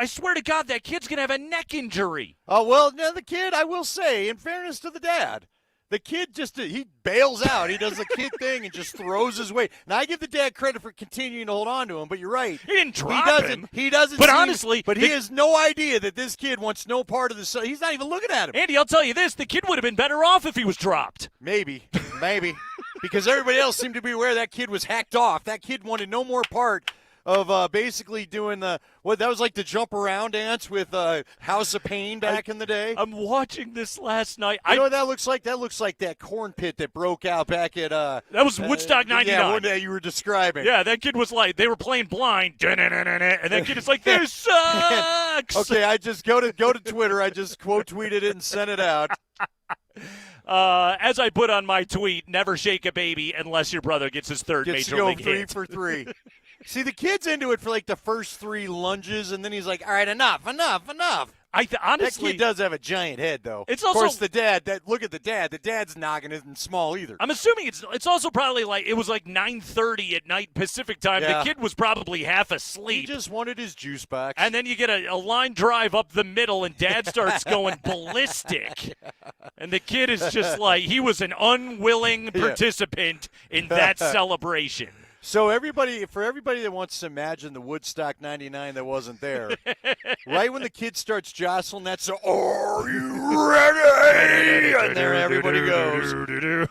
swear to God, that kid's going to have a neck injury.
Oh, well, no, the kid, I will say, in fairness to the dad, the kid he bails out. He does the kid thing and just throws his weight. Now, I give the dad credit for continuing to hold on to him, but you're right.
He didn't drop him.
He doesn't.
But honestly.
But he has no idea that this kid wants no part of the. He's not even looking at him.
Andy, I'll tell you this. The kid would have been better off if he was dropped.
Maybe. Because everybody else seemed to be aware that kid was hacked off. That kid wanted no more part of basically doing that was like the jump around dance with House of Pain back in the day.
I'm watching this last night.
You know what that looks like? That looks like that corn pit that broke out back at
that was Woodstock 99.
Yeah, one day you were describing.
Yeah, that kid was they were playing blind, and that kid is this sucks.
Okay, I just go to Twitter. I just quote tweeted it and sent it out.
As I put on my tweet, never shake a baby unless your brother gets his 3rd major league hit.
3 for 3. See, the kid's into it for the first 3 lunges, and then he's like, all right, enough.
Honestly,
that kid does have a giant head, though.
It's also,
of course, the dad. Look at the dad. The dad's noggin isn't small either.
I'm assuming it's also probably it was 9:30 at night Pacific time.
Yeah.
The kid was probably half asleep.
He just wanted his juice box.
And then you get a line drive up the middle, and dad starts going ballistic. And the kid is just he was an unwilling participant in that celebration.
So for everybody that wants to imagine the Woodstock 99 that wasn't there, right when the kid starts jostling, that's are you ready? And there everybody goes.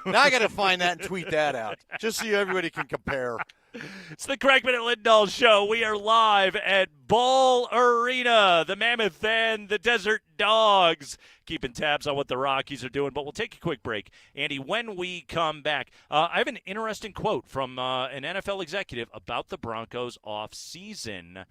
Now I got to find that and tweet that out, just so everybody can compare.
It's the Kreckman and Lindahl Show. We are live at Ball Arena, the Mammoth and the Desert Dogs, keeping tabs on what the Rockies are doing. But we'll take a quick break. Andy, when we come back, I have an interesting quote from an NFL executive about the Broncos offseason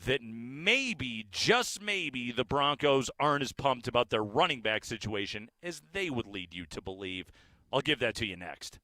that maybe, just maybe, the Broncos aren't as pumped about their running back situation as they would lead you to believe. I'll give that to you next.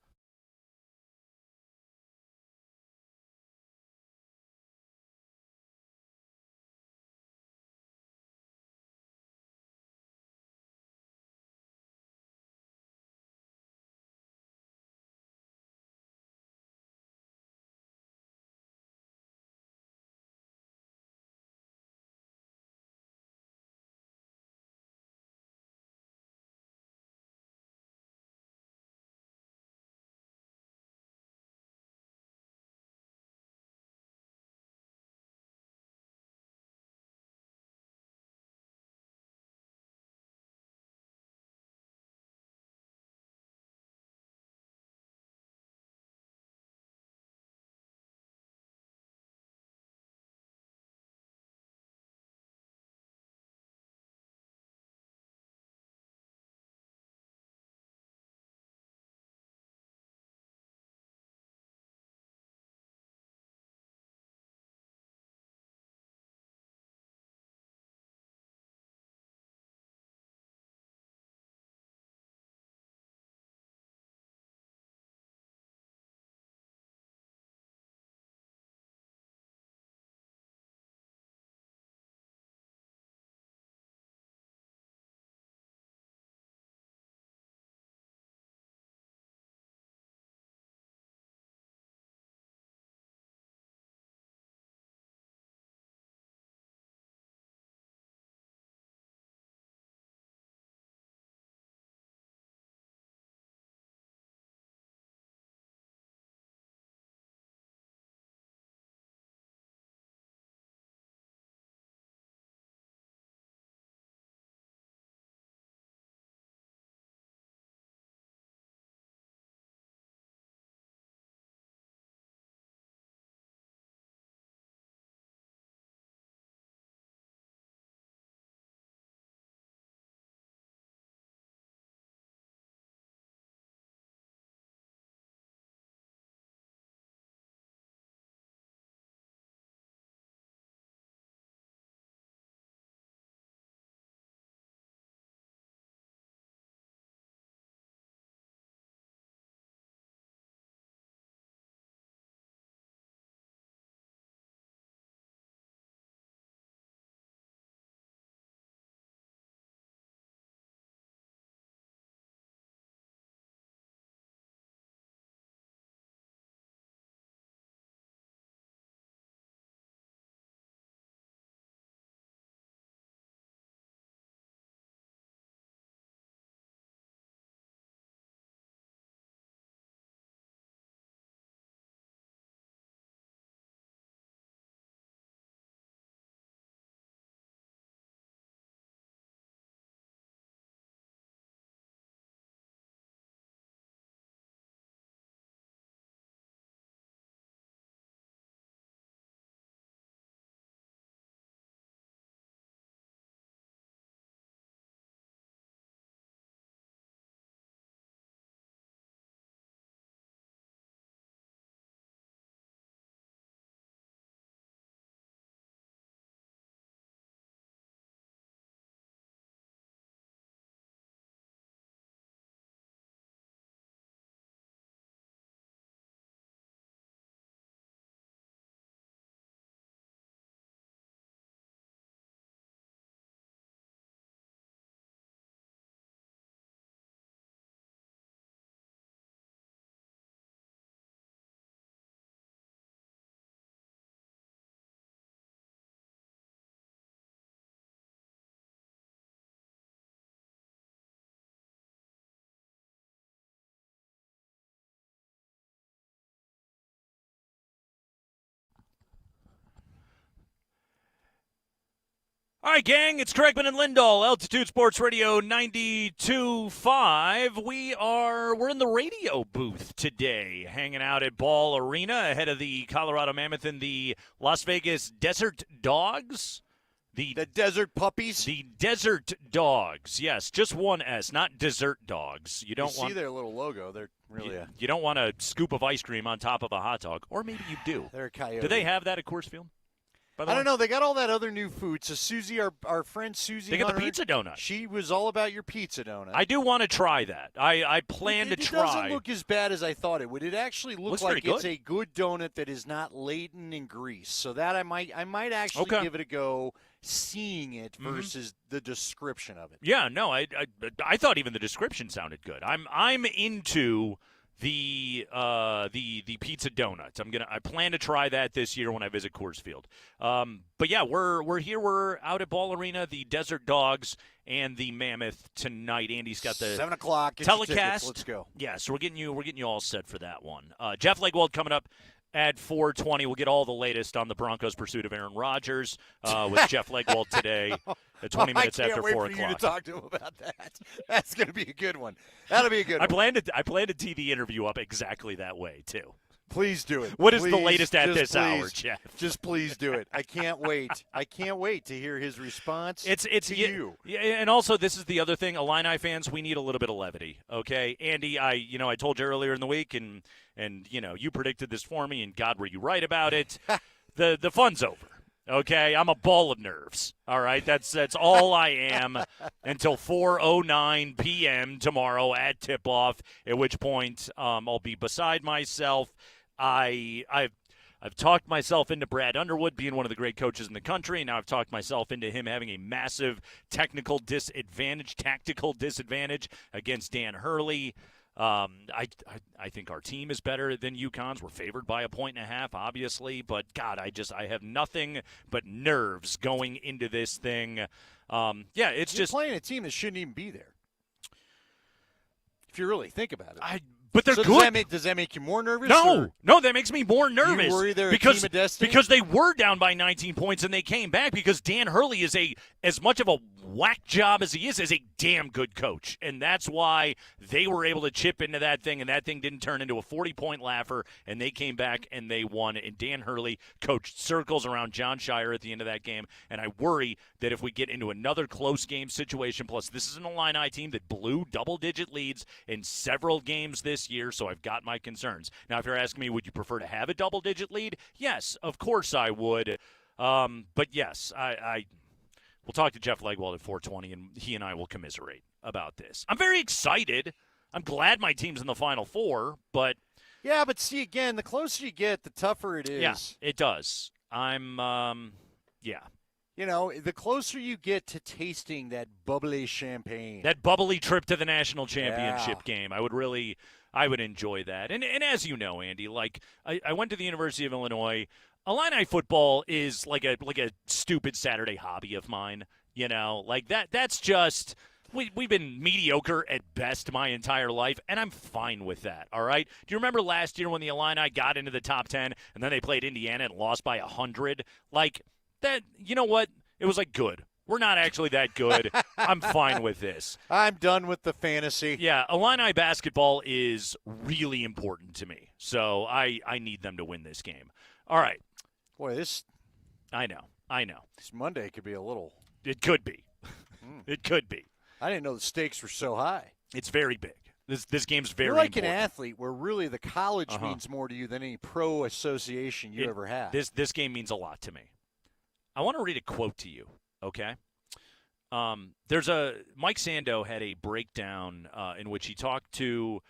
All right, gang, it's Kreckman and Lindahl, Altitude Sports Radio 92.5. We're in the radio booth today, hanging out at Ball Arena ahead of the Colorado Mammoth and the Las Vegas Desert Dogs.
The Desert Puppies?
The Desert Dogs, yes, just one S, not Desert Dogs. You don't
see their little logo. They're really
you don't want a scoop of ice cream on top of a hot dog, or maybe you do.
They're a coyote.
Do they have that at Coors Field?
I don't know. They got all that other new food. So Susie, our friend Susie,
they got the pizza donut.
She was all about your pizza donut.
I do want to try that. I plan to try.
It doesn't look as bad as I thought it would. It actually looks like it's a good donut that is not laden in grease. So that I might actually give it a go, seeing it versus the description of it.
Yeah, no, I thought even the description sounded good. I'm into the pizza donut. I plan to try that this year when I visit Coors Field. But yeah, we're here. We're out at Ball Arena, the Desert Dogs and the Mammoth tonight. Andy's got the
7 o'clock
telecast.
Let's go.
Yeah, so we're getting you all set for that one. Jeff Legwald coming up at 4:20. We'll get all the latest on the Broncos' pursuit of Aaron Rodgers with Jeff Legwald today at 20 minutes after 4 o'clock.
I can't wait for you to talk to him about that. That's going to be a good one. That'll be a good one.
I plan to tee the interview up exactly that way, too.
Please do it.
What is the latest at this hour, Jeff?
Just please do it. I can't wait. I can't wait to hear his response to you.
Yeah, and also, this is the other thing. Illini fans, we need a little bit of levity, okay? Andy, I told you earlier in the week, and you predicted this for me, and God, were you right about it. The fun's over. Okay, I'm a ball of nerves. All right, that's all I am until 4:09 p.m. tomorrow at tip-off. At which point, I'll be beside myself. I've talked myself into Brad Underwood being one of the great coaches in the country. Now I've talked myself into him having a massive tactical disadvantage against Dan Hurley. I think our team is better than UConn's. We're favored by 1.5, obviously, but God, I have nothing but nerves going into this thing. You're
playing a team that shouldn't even be there. If you really think about it.
But they're
good. Does that make you more nervous?
No, that makes me more nervous.
You worry they're a team of destiny?
Because they were down by 19 points and they came back because Dan Hurley is as much of a whack job as he is a damn good coach. And that's why they were able to chip into that thing, and that thing didn't turn into a 40-point laugher, and they came back and they won. And Dan Hurley coached circles around John Shire at the end of that game. And I worry that if we get into another close game situation, plus this is an Illini team that blew double-digit leads in several games this year, so I've got my concerns. Now, if you're asking me, would you prefer to have a double-digit lead? Yes, of course I would. But yes, we'll talk to Jeff Legwald at 4:20, and he and I will commiserate about this. I'm very excited. I'm glad my team's in the Final Four, but
yeah, but see, again, the closer you get, the tougher it is.
Yeah, it does.
The closer you get to tasting that bubbly champagne.
That bubbly trip to the national championship game. I would enjoy that. And as you know, Andy, like I went to the University of Illinois. Illini football is like a stupid Saturday hobby of mine. That's just we've been mediocre at best my entire life, and I'm fine with that, all right? Do you remember last year when the Illini got into the top 10 and then they played Indiana and lost by 100? Like that, you know what? It was like, good. We're not actually that good. I'm fine with this.
I'm done with the fantasy.
Yeah, Illini basketball is really important to me, so I need them to win this game. All right.
Boy,
I know.
This Monday could be a little.
It could be. It could be.
I didn't know the stakes were so high.
It's very big. This game's very
You're like
important.
An athlete where really the college means more to you than any pro association you ever had.
This game means a lot to me. I want to read a quote to you, okay? Mike Sando had a breakdown in which he talked to,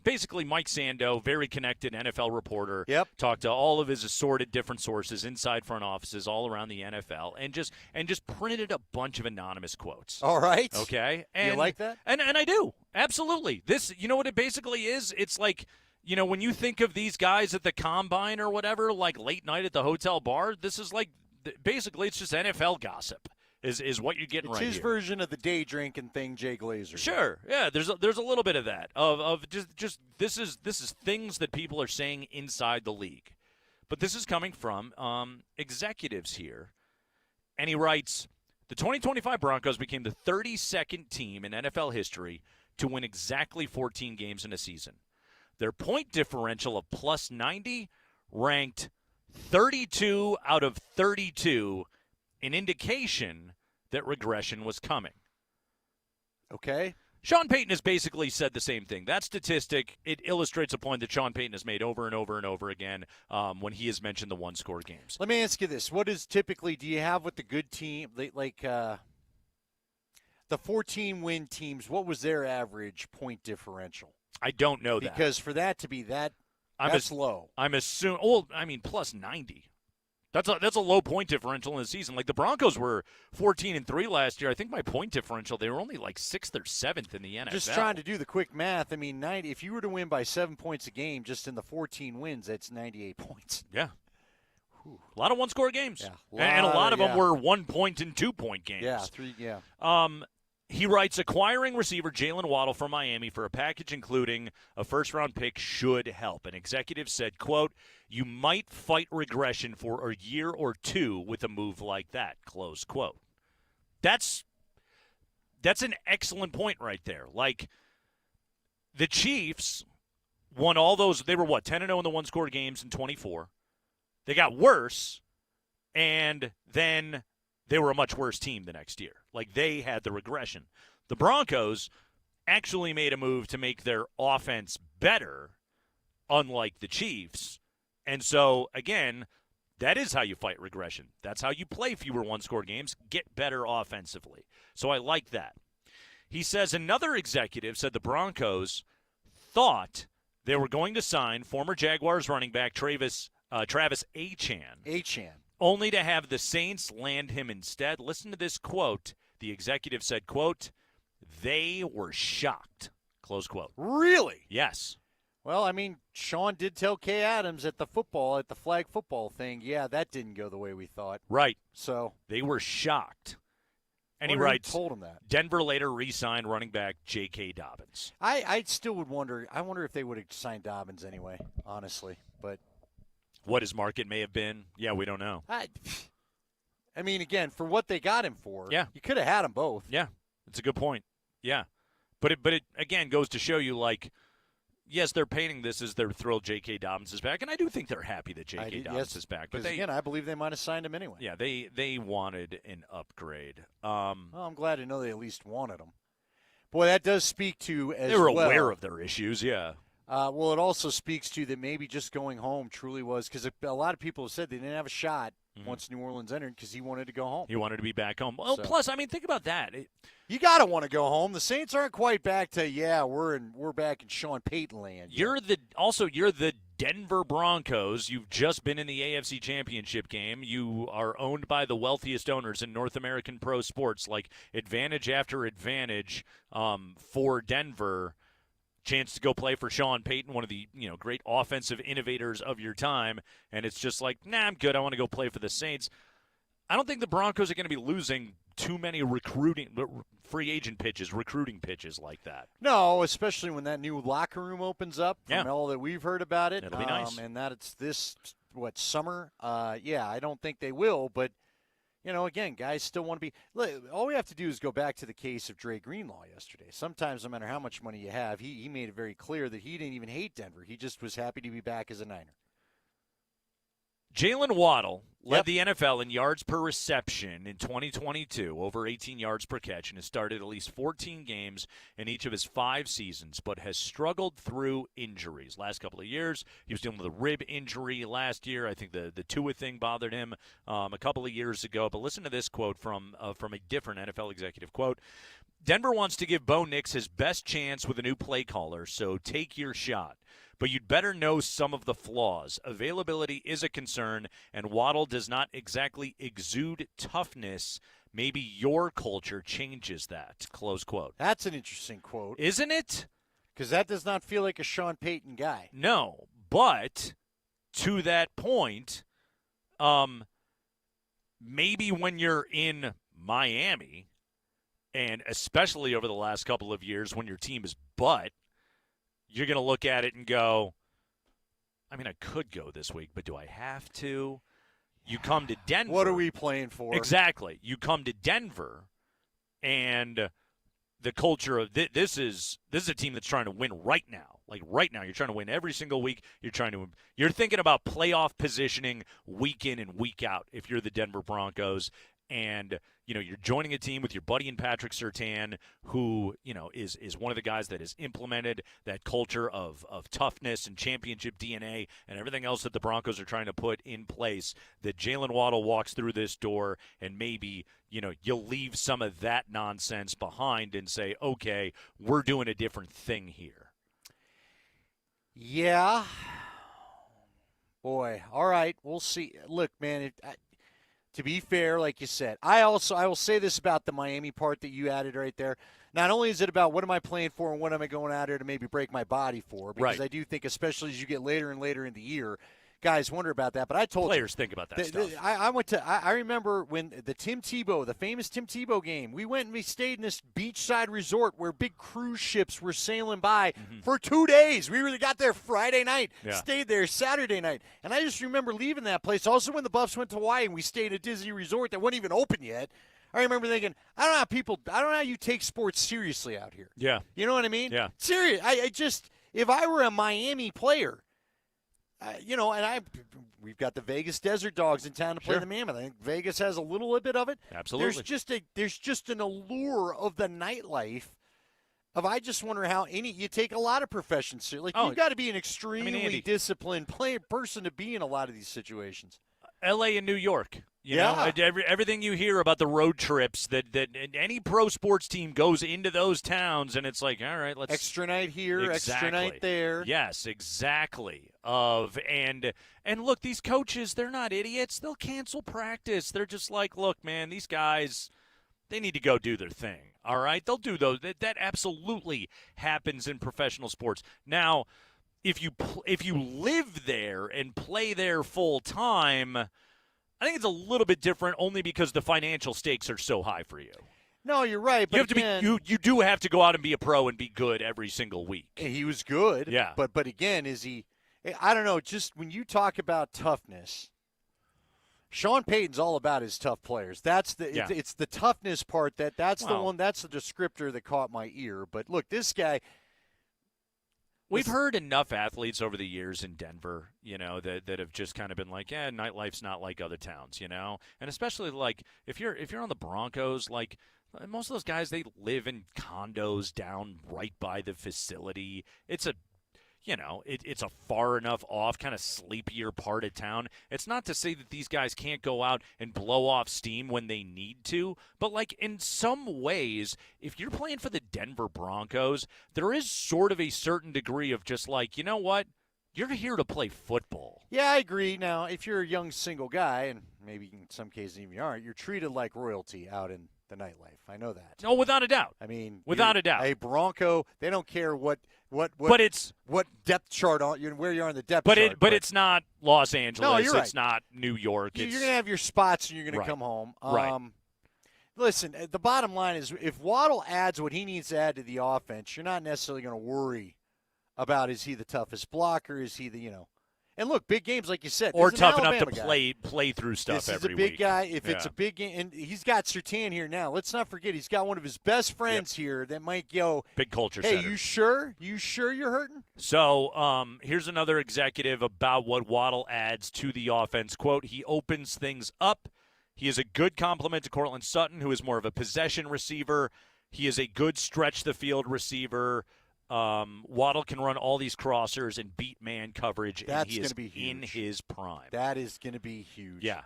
basically Mike Sando, very connected NFL reporter.
Yep.
Talked to all of his assorted different sources inside front offices all around the NFL and just printed a bunch of anonymous quotes.
All right.
Okay.
And you like that?
And I do. Absolutely. This, what it basically is? It's like, when you think of these guys at the combine or whatever, like late night at the hotel bar, this is like, basically it's just NFL gossip. Is what you're getting
it's
right here.
It's his version of the day drinking thing, Jay Glazer.
Sure, yeah. There's a little bit of that of just this is things that people are saying inside the league, but this is coming from executives here, and he writes, The 2025 Broncos became the 32nd team in NFL history to win exactly 14 games in a season. Their point differential of plus 90 ranked 32 out of 32, an indication that regression was coming.
Okay.
Sean Payton has basically said the same thing. That statistic, it illustrates a point that Sean Payton has made over and over and over again when he has mentioned the one-score games.
Let me ask you this. What is typically, do you have with the good team, like the 14-win teams, what was their average point differential?
I don't know that.
Because for that to be that's low.
I'm assuming, well, I mean, plus 90. That's a low point differential in the season. Like the Broncos were 14-3 last year. I think my point differential, they were only like 6th or 7th in the NFL.
Just trying to do the quick math. I mean, 90. If you were to win by 7 points a game, just in the 14 wins, that's 98 points.
Yeah. Whew. A lot of one-score games.
Yeah,
and a lot of them were 1 point and 2 point games.
Yeah, 3. Yeah.
He writes, acquiring receiver Jalen Waddle from Miami for a package including a first-round pick should help. An executive said, quote, you might fight regression for a year or two with a move like that, close quote. That's an excellent point right there. Like, the Chiefs won all those. They were, 10-0 in the one-score games in 24. They got worse, and then they were a much worse team the next year. Like, they had the regression. The Broncos actually made a move to make their offense better, unlike the Chiefs. And so, again, that is how you fight regression. That's how you play fewer one-score games, get better offensively. So I like that. He says another executive said the Broncos thought they were going to sign former Jaguars running back Travis Achan. Only to have the Saints land him instead. Listen to this quote. The executive said, quote, they were shocked, close quote.
Really?
Yes.
Well, I mean, Sean did tell Kay Adams at the flag football thing, yeah, that didn't go the way we thought.
Right.
So
they were shocked. And he
wonder who
writes,
told him that.
Denver later re-signed running back J.K. Dobbins.
I still would wonder. I wonder if they would have signed Dobbins anyway, honestly. But
what his market may have been, yeah, we don't know.
I mean, again, for what they got him for,
yeah,
you could have had them both.
Yeah, that's a good point. Yeah, but it again goes to show you, like, yes, they're painting this as they're thrilled J.K. Dobbins is back, and I do think they're happy that J.K. Dobbins is back. But
again, I believe they might have signed him anyway.
Yeah, they wanted an upgrade.
Well, I'm glad to know they at least wanted him. Boy, that does speak to as
they were aware of their issues. Yeah.
Well, it also speaks to that maybe just going home truly was, because a lot of people have said they didn't have a shot once New Orleans entered because he wanted to go home.
He wanted to be back home. Well, plus, I mean, think about that.
You got to want to go home. The Saints aren't quite back to, we're back in Sean Payton land.
You're the Denver Broncos. You've just been in the AFC Championship game. You are owned by the wealthiest owners in North American pro sports, like advantage after advantage for Denver. Chance to go play for Sean Payton, one of the great offensive innovators of your time, and it's just like, nah, I'm good. I want to go play for the Saints. I don't think the Broncos are going to be losing too many free agent pitches, recruiting pitches like that.
No, especially when that new locker room opens up from all that we've heard about it.
It'll be nice.
And that it's this, summer? I don't think they will, but again, guys still want to be – look, all we have to do is go back to the case of Dre Greenlaw yesterday. Sometimes, no matter how much money you have, he made it very clear that he didn't even hate Denver. He just was happy to be back as a Niner.
Jalen Waddle led the NFL in yards per reception in 2022, over 18 yards per catch, and has started at least 14 games in each of his 5 seasons, but has struggled through injuries. Last couple of years, he was dealing with a rib injury last year. I think the Tua thing bothered him a couple of years ago. But listen to this quote from a different NFL executive. Quote, Denver wants to give Bo Nix his best chance with a new play caller, so take your shot. But you'd better know some of the flaws. Availability is a concern, and Waddle does not exactly exude toughness. Maybe your culture changes that, close quote.
That's an interesting quote.
Isn't it?
Because that does not feel like a Sean Payton guy.
No, but to that point, maybe when you're in Miami, and especially over the last couple of years when your team is butt, you're going to look at it and go, I mean, I could go this week, but do I have to? You come to Denver.
What are we playing for?
Exactly. You come to Denver, and the culture of this is a team that's trying to win right now. Like right now, you're trying to win every single week. You're thinking about playoff positioning week in and week out if you're the Denver Broncos. And, you're joining a team with your buddy and Patrick Surtain, who, is one of the guys that has implemented that culture of toughness and championship DNA and everything else that the Broncos are trying to put in place, that Jalen Waddle walks through this door and maybe, you'll leave some of that nonsense behind and say, okay, we're doing a different thing here.
Yeah. Boy. All right. We'll see. Look, man, to be fair, like you said, I will say this about the Miami part that you added right there. Not only is it about what am I playing for and what am I going out there to maybe break my body for, because I do think, especially as you get later and later in the year, guys wonder about that. But I told
players think about that stuff.
I remember when the famous Tim Tebow game, we went and we stayed in this beachside resort where big cruise ships were sailing by for 2 days. We really got there Friday night, stayed there Saturday night. And I just remember leaving that place. Also when the Buffs went to Hawaii and we stayed at Disney Resort that wasn't even open yet. I remember thinking, I don't know how you take sports seriously out here.
Yeah.
You know what I mean?
Yeah.
Serious. If I were a Miami player, we've got the Vegas Desert Dogs in town to play the Mammoth. I think Vegas has a little bit of it.
Absolutely.
There's just an allure of the nightlife. I just wonder how you take a lot of professions. Like you've got to be an extremely disciplined person to be in a lot of these situations.
L.A. and New York. You know, everything you hear about the road trips that any pro sports team goes into those towns, and it's like, all right, let's
extra night here, extra night there.
Yes, exactly. And look, these coaches, they're not idiots. They'll cancel practice. They're just like, look, man, these guys, they need to go do their thing. All right, they'll do those. That absolutely happens in professional sports. Now, if you live there and play there full time, I think it's a little bit different only because the financial stakes are so high for you.
No, you're right. But
you do have to go out and be a pro and be good every single week.
He was good.
Yeah.
But again, is he – I don't know. Just when you talk about toughness, Sean Payton's all about his tough players. It's the toughness part that's the one – that's the descriptor that caught my ear. But, look, this guy –
we've heard enough athletes over the years in Denver, that have just kind of been like, yeah, nightlife's not like other towns, and especially like if you're on the Broncos, like most of those guys, they live in condos down right by the facility. It's a far enough off, kind of sleepier part of town. It's not to say that these guys can't go out and blow off steam when they need to, but like in some ways, if you're playing for the Denver Broncos, there is sort of a certain degree of just like, you know what? You're here to play football.
Yeah, I agree. Now, if you're a young single guy, and maybe in some cases even you aren't, you're treated like royalty out in the nightlife. I know that.
Oh, without a doubt.
I mean,
without a doubt.
A Bronco, they don't care what depth chart where you are on the depth chart.
But it's not Los Angeles.
No, you're right.
It's not New York.
You're going to have your spots and you're going to come home.
Right.
Listen, the bottom line is if Waddle adds what he needs to add to the offense, you're not necessarily going to worry about is he the toughest blocker, is he the, And look, big games, like you said.
Or tough enough to play through stuff every week.
This is a big guy. If it's a big game, and he's got Surtain here now. Let's not forget he's got one of his best friends here that might go.
Big culture
Hey,
center.
you sure? You sure you're hurting?
So here's another executive about what Waddle adds to the offense. Quote, he opens things up. He is a good complement to Courtland Sutton, who is more of a possession receiver. He is a good stretch-the-field receiver. Waddle can run all these crossers and beat man coverage, and he is in his prime.
That is going to be huge.
Yeah.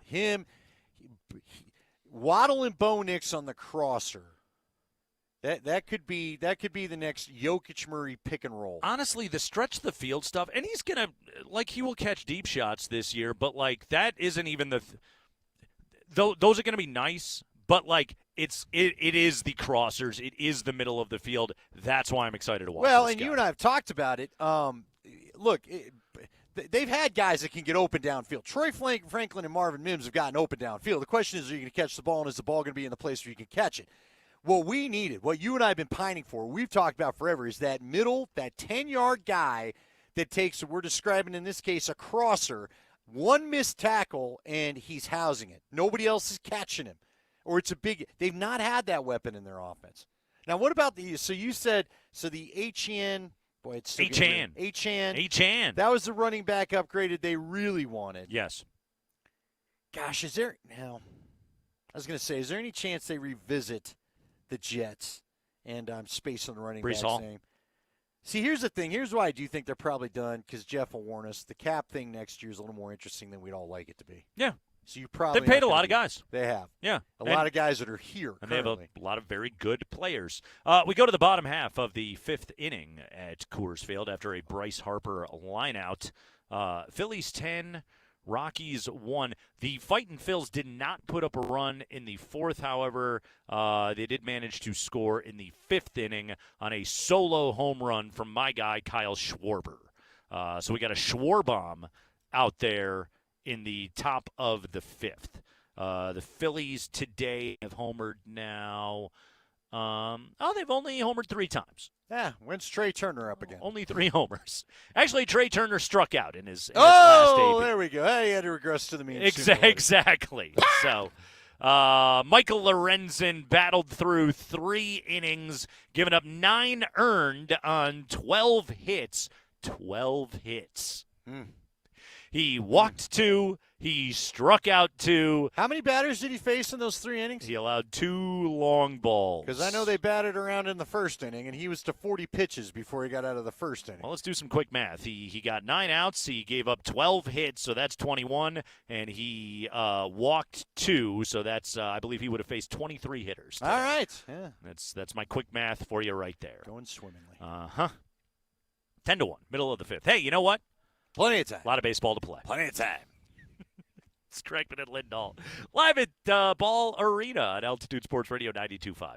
Waddle and Bo Nix on the crosser. That could be the next Jokic Murray pick and roll.
Honestly, the stretch the field stuff, and he's gonna he will catch deep shots this year, but that isn't even those are gonna be nice, but it is the crossers. It is the middle of the field. That's why I'm excited to watch this guy.
You and I have talked about it. Look, they've had guys that can get open downfield. Troy Franklin and Marvin Mims have gotten open downfield. The question is, are you going to catch the ball, and is the ball going to be in the place where you can catch it? What we needed, what you and I have been pining for, we've talked about forever, is that middle, that 10-yard guy that takes, we're describing in this case, a crosser, one missed tackle, and he's housing it. Nobody else is catching him. Or it's a big – they've not had that weapon in their offense. Now, what about the – so you said – so the H-N – boy, it's so
H-N.
H-N. That was the running back upgraded they really wanted.
Yes.
Gosh, is there – now, I was going to say, is there any chance they revisit the Jets? And I'm spacing the running back's name. See, here's the thing. Here's why I do think they're probably done, because Jeff will warn us. The cap thing next year is a little more interesting than we'd all like it to be.
Yeah.
So you probably
they paid a lot of guys.
They have.
Yeah.
A lot of guys that are here
And
currently.
they have a lot of very good players. We go to the bottom half of the fifth inning at Coors Field after a Bryce Harper lineout. Phillies 10, Rockies 1. The Fightin' Phils did not put up a run in the fourth, however. They did manage to score in the fifth inning on a solo home run from my guy, Kyle Schwarber. So we got a Schwarbomb out there in the top of the fifth. The Phillies today have homered now. They've only homered 3 times.
Yeah, when's Trey Turner up again?
Only 3 homers. Actually, Trey Turner struck out in his last AB.
Oh, there we go. Hey, he had to regress to the mean.
Exactly. So, Michael Lorenzen battled through 3 innings, giving up 9 earned on 12 hits. 12 hits. He walked 2. He struck out 2.
How many batters did he face in those 3 innings?
He allowed 2 long balls.
Because I know they batted around in the first inning, and he was to 40 pitches before he got out of the first inning.
Well, let's do some quick math. He got 9 outs. He gave up 12 hits, so that's 21. And he walked 2, so that's I believe he would have faced 23 hitters today.
All right. Yeah.
That's my quick math for you right there.
Going swimmingly.
10-1, middle of the fifth. Hey, you know what?
Plenty of time.
A lot of baseball to play.
Plenty of time.
It's Kreckman and Lindahl. Live at Ball Arena at Altitude Sports Radio 92.5.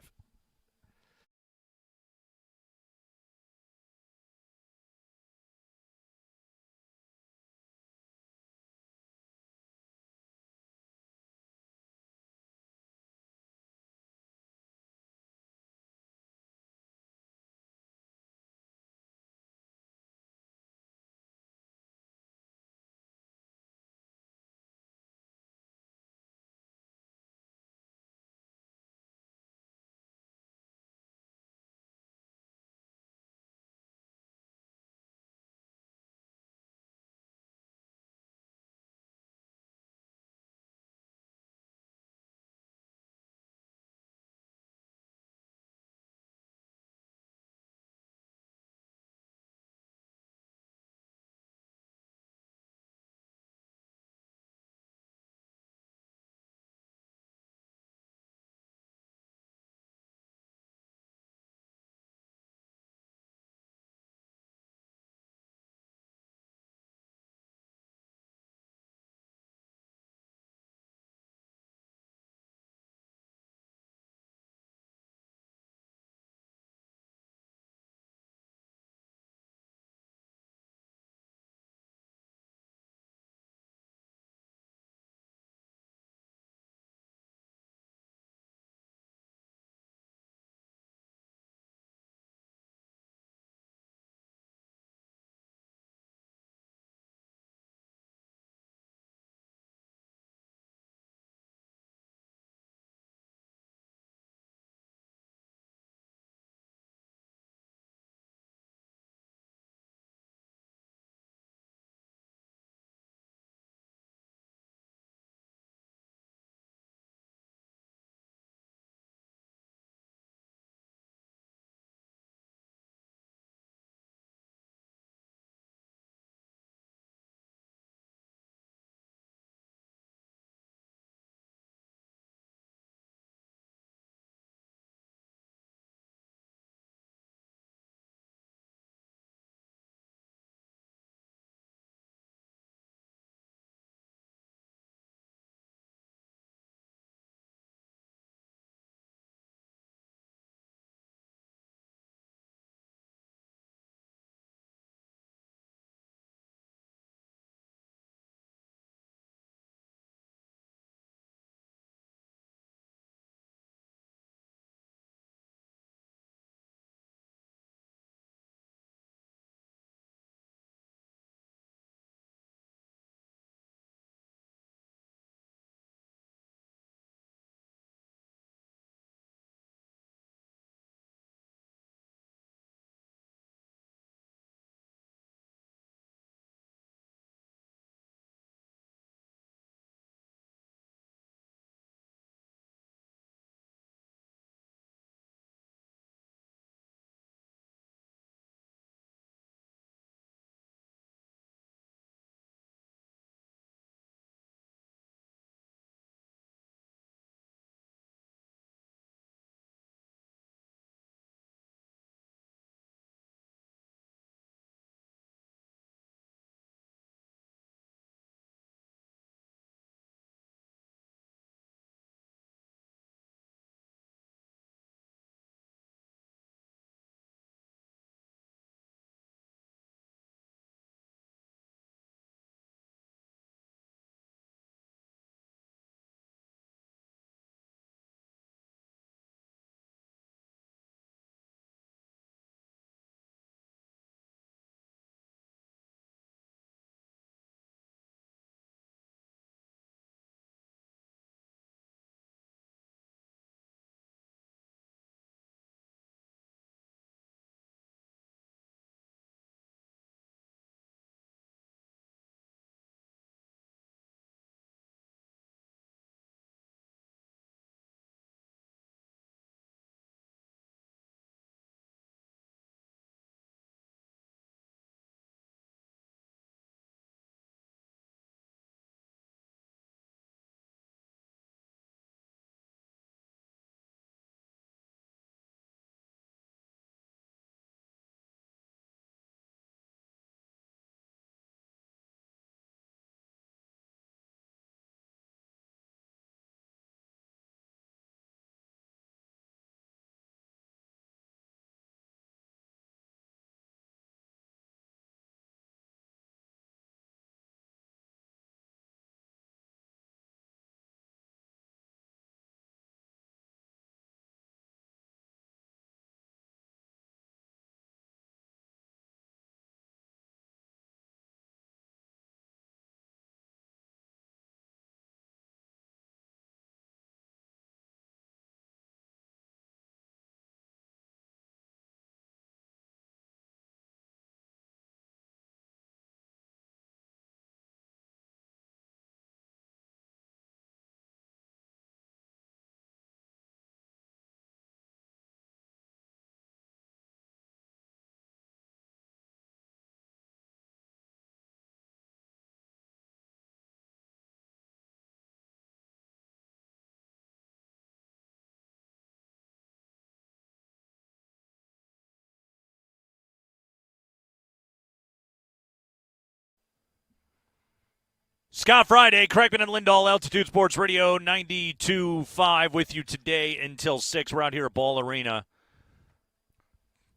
Scott Friday, Kreckman and Lindahl, Altitude Sports Radio 92.5 with you today until 6. We're out here at Ball Arena.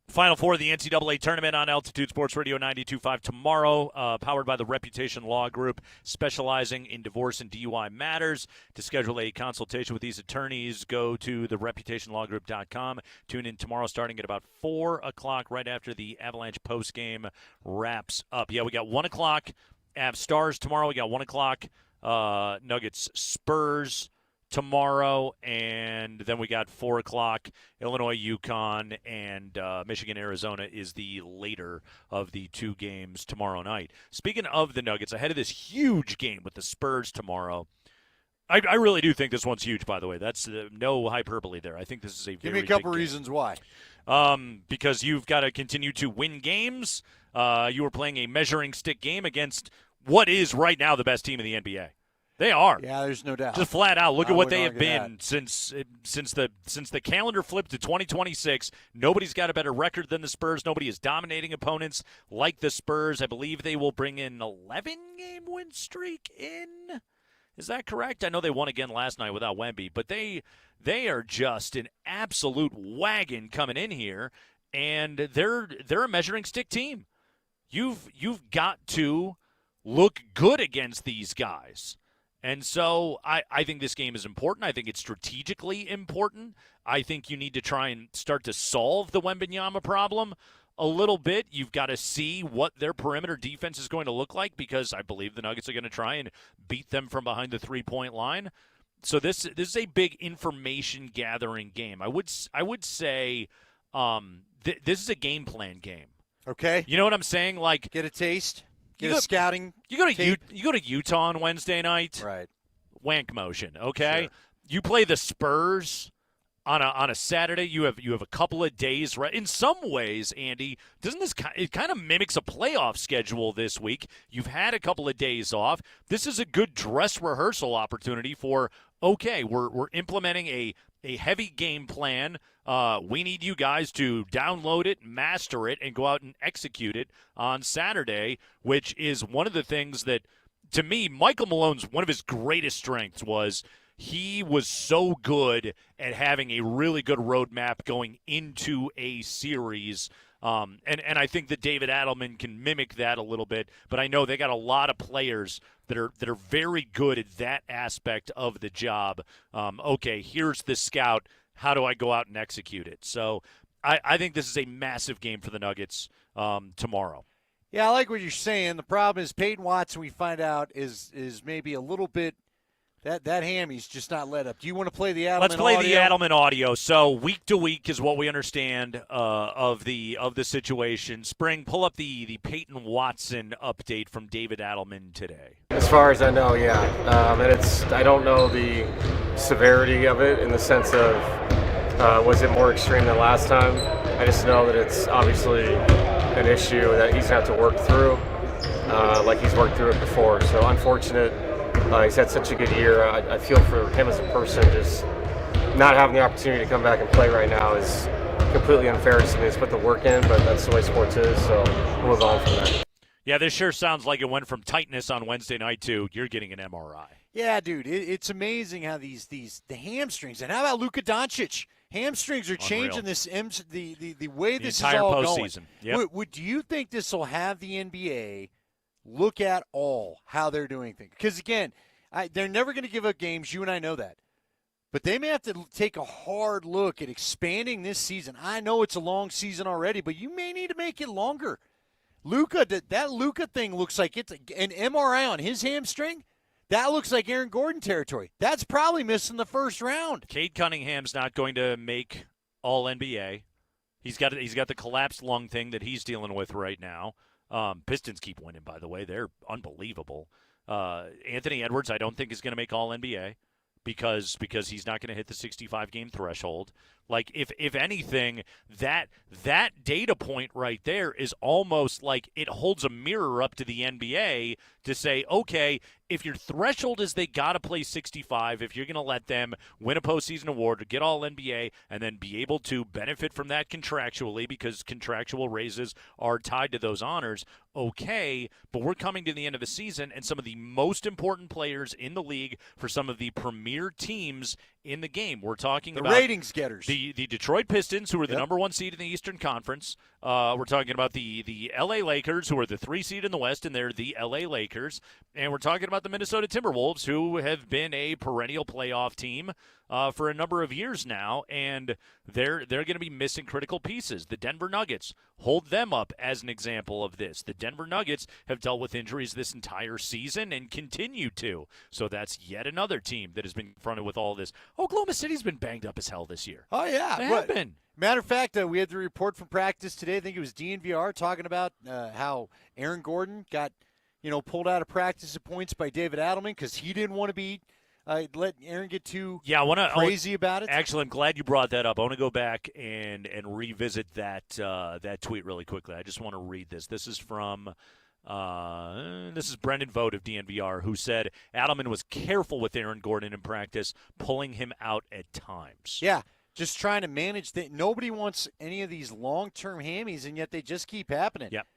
Final four of the NCAA tournament on Altitude Sports Radio 92.5 tomorrow, powered by the Reputation Law Group, specializing in divorce and DUI matters. To schedule a consultation with these attorneys, go to thereputationlawgroup.com. Tune in tomorrow starting at about 4 o'clock, right after the Avalanche postgame wraps up. Yeah, we got 1 o'clock Avs Stars tomorrow. We got 1 o'clock Nuggets Spurs tomorrow, and then we got 4 o'clock Illinois UConn, and Michigan Arizona is the later of the two games tomorrow night. Speaking of the Nuggets, ahead of this huge game with the Spurs tomorrow, I really do think this one's huge, by the way. That's no hyperbole there. I think this is a
Give
very
me a couple
big
reasons why.
Because you've got to continue to win games. You were playing a measuring stick game against what is right now the best team in the NBA. They are.
Yeah, there's no doubt.
Just flat out. Look at what they have
argue
been since the calendar flipped to 2026. Nobody's got a better record than the Spurs. Nobody is dominating opponents like the Spurs. I believe they will bring in 11-game win streak in. Is that correct? I know they won again last night without Wemby, but they are just an absolute wagon coming in here, and they're a measuring stick team. You've got to look good against these guys. And so I think this game is important. I think it's strategically important. I think you need to try and start to solve the Wembanyama problem a little bit. You've got to see what their perimeter defense is going to look like, because I believe the Nuggets are going to try and beat them from behind the three-point line. So this is a big information gathering game. I would say this is a game plan game.
Okay.
You know what I'm saying? Like,
get a taste. Get a scouting.
You go to Utah on Wednesday night.
Right.
Wank motion. Okay.
Sure.
You play the Spurs on a Saturday. You have a couple of days. Right. In some ways, Andy, it kind of mimics a playoff schedule this week. You've had a couple of days off. This is a good dress rehearsal opportunity for, okay, we're implementing a heavy game plan. We need you guys to download it, master it, and go out and execute it on Saturday, which is one of the things that, to me, Michael Malone's one of his greatest strengths was he was so good at having a really good roadmap going into a series. And I think that David Adelman can mimic that a little bit, but I know they got a lot of players that are very good at that aspect of the job. Okay, here's the scout. How do I go out and execute it? So I think this is a massive game for the Nuggets tomorrow.
Yeah, I like what you're saying. The problem is Payton Watson, we find out, is maybe a little bit that hammy's just not let up. Do you want to play the Adelman audio?
Let's play the Adelman audio. So week to week is what we understand of the situation. Spring, pull up the Payton Watson update from David Adelman today.
As far as I know, yeah. And I don't know the severity of it in the sense of was it more extreme than last time. I just know that it's obviously an issue that he's going to have to work through like he's worked through it before. So unfortunate. He's had such a good year. I feel for him as a person, just not having the opportunity to come back and play right now is completely unfair to me. He's put the work in, but that's the way sports is, so we'll move on from that.
Yeah, this sure sounds like it went from tightness on Wednesday night to you're getting an MRI.
Yeah, dude, it's amazing how the hamstrings, and how about Luca Doncic? Hamstrings are changing the way this is all going.
Yep.
Do you think this will have the NBA look at all how they're doing things? Because, again, they're never going to give up games. You and I know that. But they may have to take a hard look at expanding this season. I know it's a long season already, but you may need to make it longer. Luca, that Luca thing looks like it's an MRI on his hamstring. That looks like Aaron Gordon territory. That's probably missing the first round.
Cade Cunningham's not going to make All-NBA. He's got the collapsed lung thing that he's dealing with right now. Pistons keep winning, by the way. They're unbelievable. Anthony Edwards, I don't think is going to make All-NBA because he's not going to hit the 65-game threshold. Like, if anything, that data point right there is almost like it holds a mirror up to the NBA to say, okay, if your threshold is they got to play 65, if you're going to let them win a postseason award or get all NBA and then be able to benefit from that contractually because contractual raises are tied to those honors, okay, but we're coming to the end of the season and some of the most important players in the league for some of the premier teams in the game. We're talking about
ratings getters.
The Detroit Pistons, who are the number 1 seed in the Eastern Conference. We're talking about the LA Lakers, who are the 3 seed in the West, and they're the LA Lakers. And we're talking about the Minnesota Timberwolves, who have been a perennial playoff team for a number of years now, and they're going to be missing critical pieces. The Denver Nuggets, hold them up as an example of this. The Denver Nuggets have dealt with injuries this entire season and continue to. So that's yet another team that has been confronted with all this. Oklahoma City's been banged up as hell this year.
Oh, yeah.
They have been.
Matter of fact, we had the report from practice today. I think it was DNVR talking about how Aaron Gordon got, pulled out of practice at points by David Adelman because he didn't want to be let Aaron get too crazy about it.
Actually, I'm glad you brought that up. I want to go back and revisit that tweet really quickly. I just want to read this. This is from this is Brendan Vogt of DNVR, who said Adelman was careful with Aaron Gordon in practice, pulling him out at times.
Yeah, just trying to manage that. Nobody wants any of these long-term hammies, and yet they just keep happening.
Yep.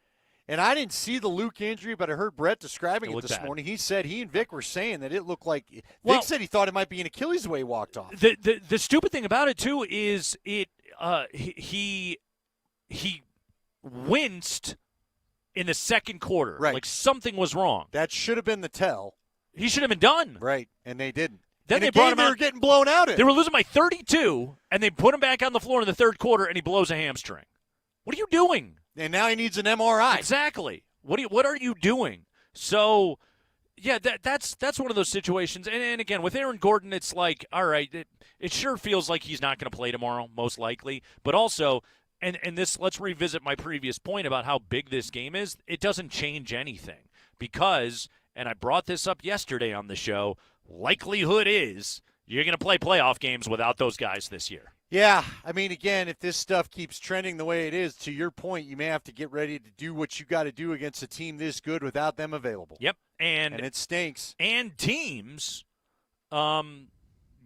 And I didn't see the Luke injury, but I heard Brett describing it this morning. He said he and Vic were saying that it looked like Vic said he thought it might be an Achilles the way he walked off.
The stupid thing about it too is he winced in the second quarter.
Right.
Like something was wrong.
That should have been the tell.
He should have been done.
Right, and they didn't.
Then
they
brought him out.
They were getting blown out.
They were losing by 32, and they put him back on the floor in the third quarter, and he blows a hamstring. What are you doing?
And now he needs an MRI.
Exactly. What are you doing? So, yeah, that's one of those situations. And again, with Aaron Gordon, it's like, all right, it sure feels like he's not going to play tomorrow, most likely. But also, and this, let's revisit my previous point about how big this game is. It doesn't change anything because, and I brought this up yesterday on the show, likelihood is you're going to play playoff games without those guys this year.
Yeah, I mean, again, if this stuff keeps trending the way it is, to your point, you may have to get ready to do what you got to do against a team this good without them available.
Yep, and
it stinks.
And teams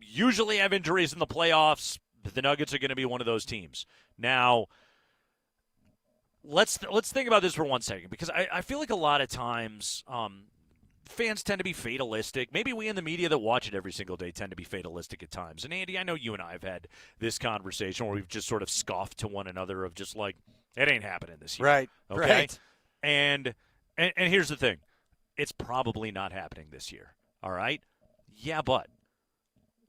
usually have injuries in the playoffs. The Nuggets are going to be one of those teams. Now, let's think about this for 1 second, because I feel like a lot of times fans tend to be fatalistic. Maybe we in the media that watch it every single day tend to be fatalistic at times. And, Andy, I know you and I have had this conversation where we've just sort of scoffed to one another of just like, it ain't happening this year.
Right,
okay?
right.
And here's the thing. It's probably not happening this year, all right? Yeah, but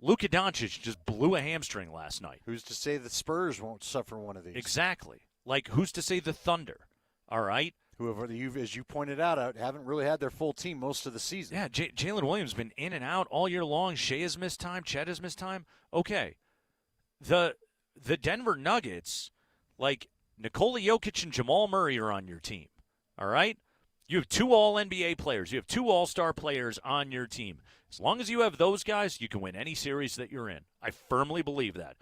Luca Doncic just blew a hamstring last night.
Who's to say the Spurs won't suffer one of these?
Exactly. Like, who's to say the Thunder, all right?
Whoever as you pointed out, haven't really had their full team most of the season.
Yeah, Jalen Williams has been in and out all year long. Shea has missed time. Chet has missed time. Okay. The Denver Nuggets, like Nikola Jokic and Jamal Murray are on your team, all right? You have 2 All-NBA players. You have 2 All-Star players on your team. As long as you have those guys, you can win any series that you're in. I firmly believe that.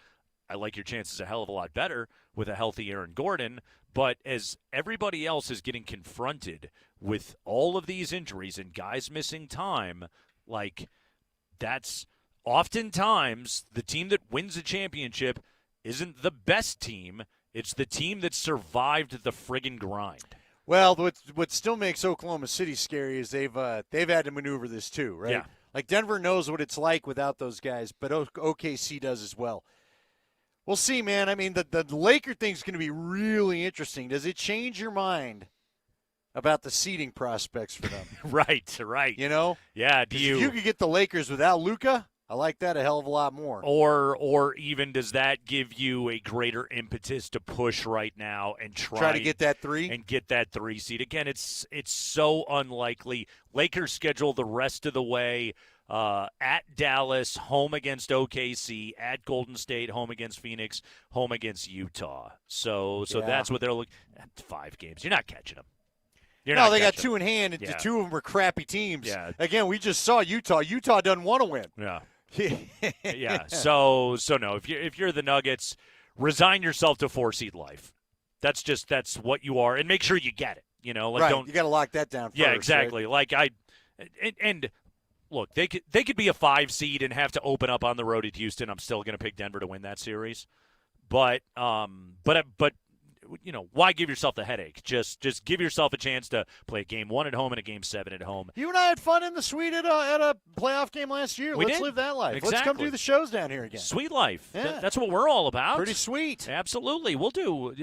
I like your chances a hell of a lot better with a healthy Aaron Gordon. But as everybody else is getting confronted with all of these injuries and guys missing time, like that's oftentimes the team that wins a championship isn't the best team. It's the team that survived the friggin' grind.
Well, what still makes Oklahoma City scary is they've had to maneuver this too, right?
Yeah.
Like Denver knows what it's like without those guys, but OKC does as well. We'll see, man. I mean, the Laker thing's going to be really interesting. Does it change your mind about the seeding prospects for them?
Right.
You know?
Yeah.
If you could get the Lakers without Luca, I like that a hell of a lot more.
Or even does that give you a greater impetus to push right now and try
to get that 3?
And get that 3 seed. Again, it's so unlikely. Lakers schedule the rest of the way. At Dallas, home against OKC, at Golden State, home against Phoenix, home against Utah. So that's what they're looking at. 5 games. You're not catching them.
They got 2 in hand, and the 2 of them are crappy teams.
Yeah.
Again, we just saw Utah. Utah doesn't want to win.
Yeah. Yeah. So no, if you're the Nuggets, resign yourself to 4-seed life. That's what you are, and make sure you get it. You know, like
right. You got to lock that down first.
Yeah, exactly.
Right?
Like And look, they could be a 5 seed and have to open up on the road at Houston. I'm still going to pick Denver to win that series. But why give yourself the headache? Just give yourself a chance to play game 1 at home and a game 7 at home.
You and I had fun in the suite at a playoff game last year. Let's live that life.
Exactly.
Let's come do the shows down here again.
Sweet life.
Yeah.
That's what we're all about.
Pretty sweet.
Absolutely. We'll do.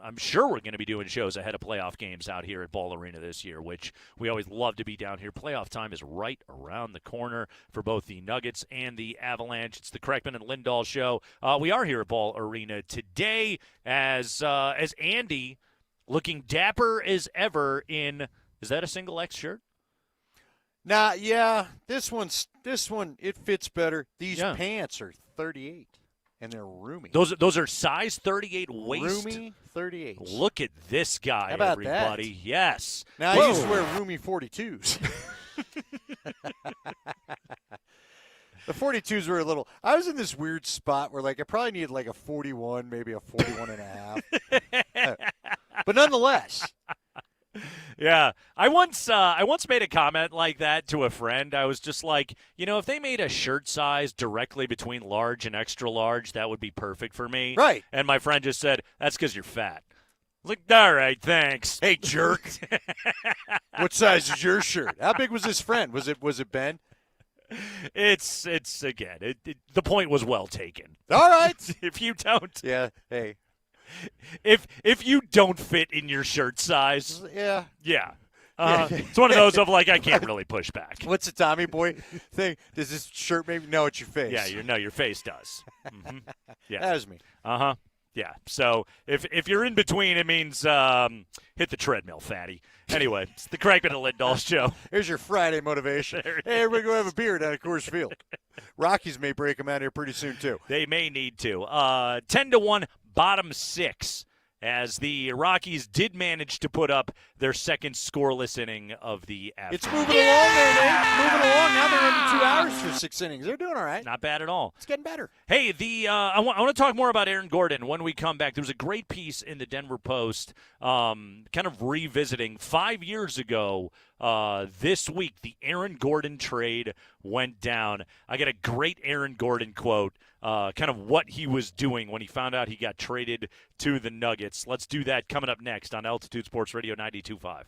I'm sure we're going to be doing shows ahead of playoff games out here at Ball Arena this year, which we always love to be down here. Playoff time is right around the corner for both the Nuggets and the Avalanche. It's the Kreckman and Lindahl show. We are here at Ball Arena today as Andy, looking dapper as ever in, is that a single X shirt?
Nah, yeah. This one, it fits better. These pants are 38, and they're roomy.
Those are size 38 waist.
Roomy 38.
Look at this guy,
How about
everybody.
that?
Yes.
Now, I used to wear roomy 42s. The 42s were a little – I was in this weird spot where, I probably needed, a 41, maybe a 41 and a half. But nonetheless.
Yeah. I once made a comment like that to a friend. I was just like, if they made a shirt size directly between large and extra large, that would be perfect for me.
Right.
And my friend just said, that's because you're fat. I was like, all right, thanks.
Hey, jerk. What size is your shirt? How big was this friend? Was it Ben?
It's again, the point was well taken.
All right.
If you don't.
Yeah, hey.
If you don't fit in your shirt size.
Yeah.
Yeah. It's one of those of I can't really push back.
What's the Tommy Boy thing? Does this shirt maybe? No, it's your face.
Yeah, your face does. Mm-hmm. Yeah.
That was me.
Uh-huh. Yeah. So if you're in between, it means hit the treadmill, fatty. Anyway, it's the Kreckman and Lindahl show.
Here's your Friday motivation. Hey, everybody go have a beer down at Coors Field. Rockies may break them out here pretty soon, too.
They may need to. 10-1, bottom 6, as the Rockies did manage to put up their second scoreless inning of the afternoon.
It's moving along there, Nate. Moving along. Now they're under 2 hours for 6 innings. They're doing all right.
Not bad at all.
It's getting better.
Hey, I want to talk more about Aaron Gordon when we come back. There was a great piece in the Denver Post kind of revisiting 5 years ago this week. The Aaron Gordon trade went down. I got a great Aaron Gordon quote, kind of what he was doing when he found out he got traded to the Nuggets. Let's do that coming up next on Altitude Sports Radio 92.5.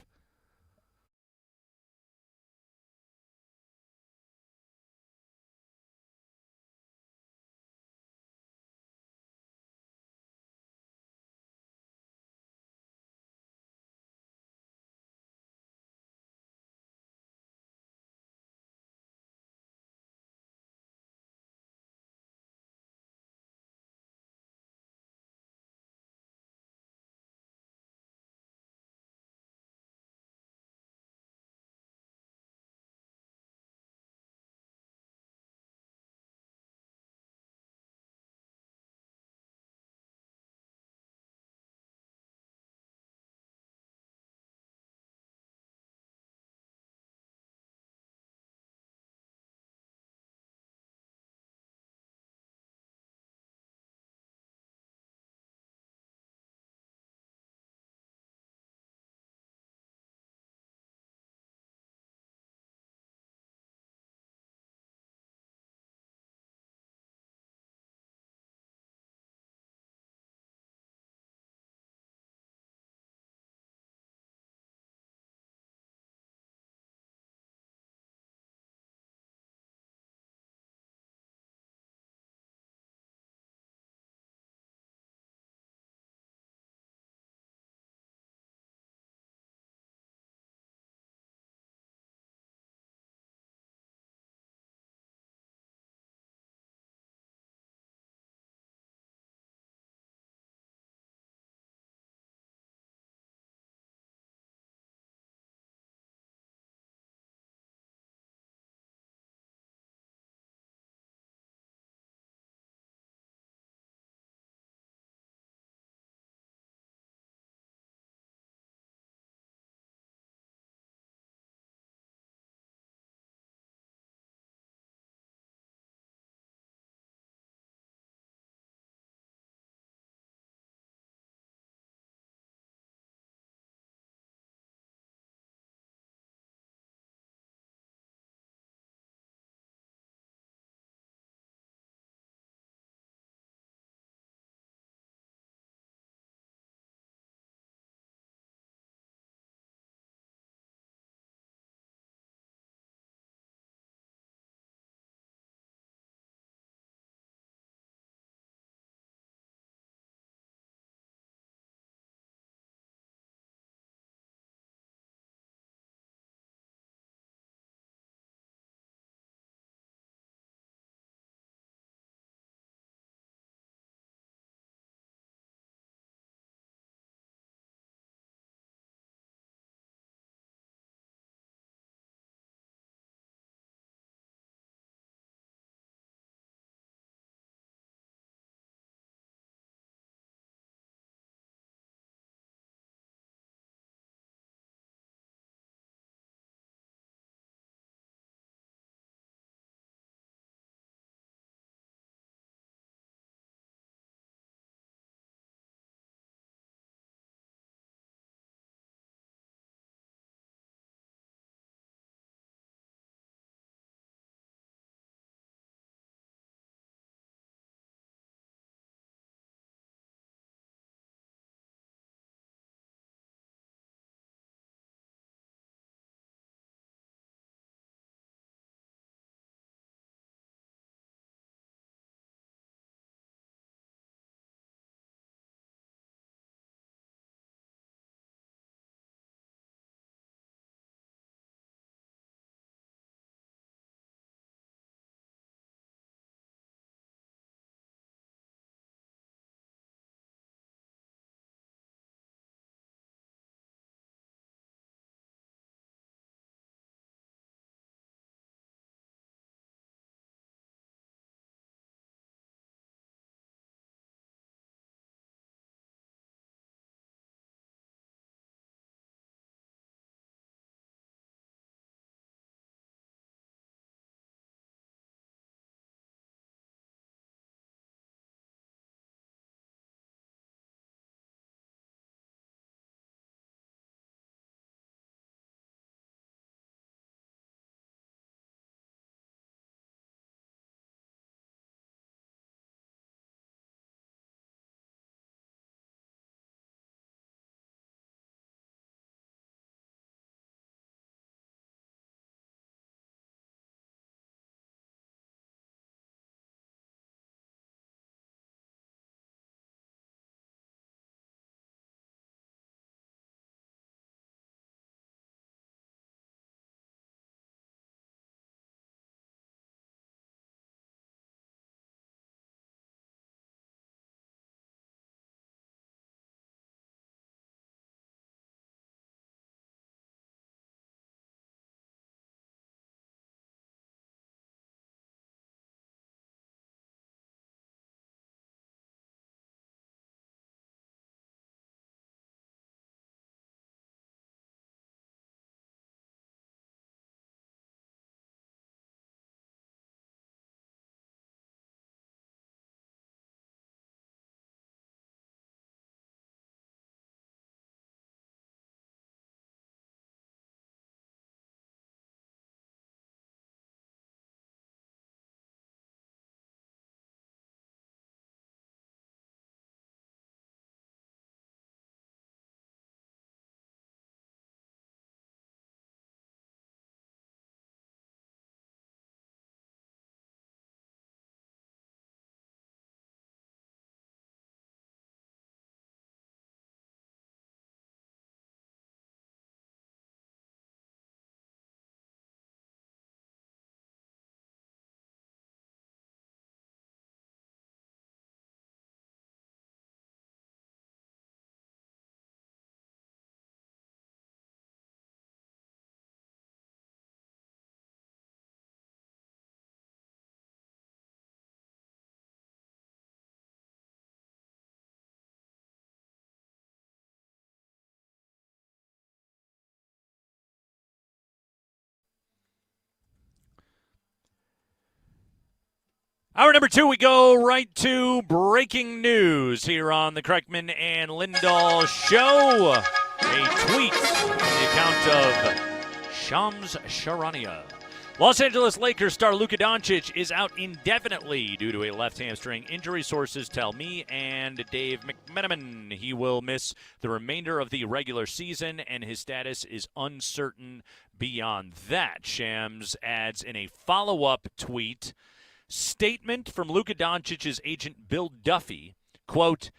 Hour number 2, we go right to breaking news here on the Kreckman and Lindahl Show. A tweet from the account of Shams Charania. Los Angeles Lakers star Luca Doncic is out indefinitely due to a left hamstring injury. Sources tell me and Dave McMenamin he will miss the remainder of the regular season, and his status is uncertain beyond that. Shams adds in a follow-up tweet, statement from Luca Doncic's agent Bill Duffy, quote,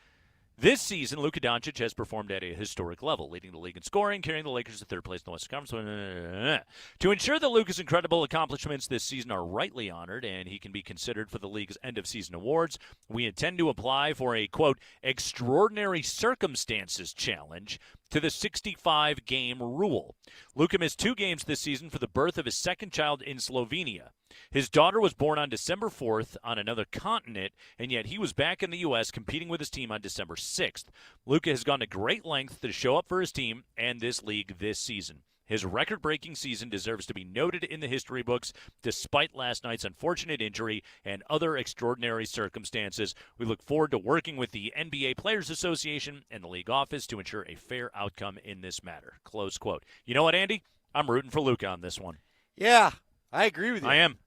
this season, Luca Doncic has performed at a historic level, leading the league in scoring, carrying the Lakers to third place in the Western Conference. To ensure that Luca's incredible accomplishments this season are rightly honored and he can be considered for the league's end-of-season awards, we intend to apply for a, quote, extraordinary circumstances challenge to the 65-game rule. Luca missed 2 games this season for the birth of his second child in Slovenia. His daughter was born on December 4th on another continent, and yet he was back in the U.S. competing with his team on December 6th. Luca has gone to great lengths to show up for his team and this league this season. His record-breaking season deserves to be noted in the history books, despite last night's unfortunate injury and other extraordinary circumstances. We look forward to working with the NBA Players Association and the league office to ensure a fair outcome in this matter. Close quote. You know what, Andy? I'm rooting for Luca on this one.
Yeah, I agree with you.
I am.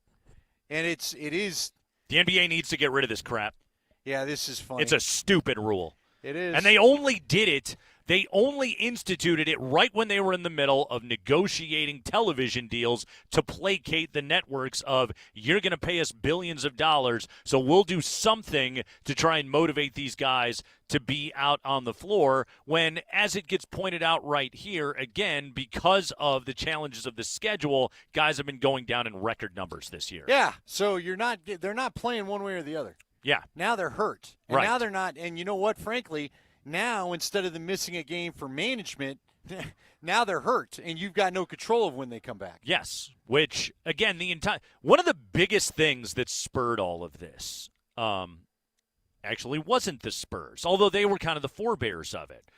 And it is.
The NBA needs to get rid of this crap.
Yeah, this is funny.
It's a stupid rule.
It is.
And they only did it. They only instituted it right when they were in the middle of negotiating television deals to placate the networks of, you're going to pay us billions of dollars, so we'll do something to try and motivate these guys to be out on the floor, when, as it gets pointed out right here, again, because of the challenges of the schedule, guys have been going down in record numbers this year.
Yeah, so they're not playing one way or the other.
Yeah.
Now they're hurt. And
right.
Now they're not, and you know what, frankly, now, instead of them missing a game for management, now they're hurt, and you've got no control of when they come back.
Yes, which, again, one of the biggest things that spurred all of this actually wasn't the Spurs, although they were kind of the forebears of it.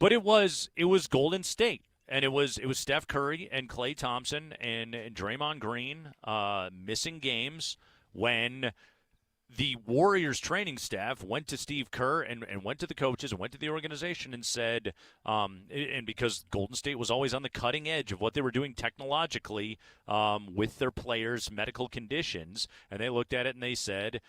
But it was Golden State, and it was Steph Curry and Klay Thompson and Draymond Green missing games when the Warriors training staff went to Steve Kerr and went to the coaches and went to the organization and said, and because Golden State was always on the cutting edge of what they were doing technologically with their players' medical conditions, and they looked at it and they said,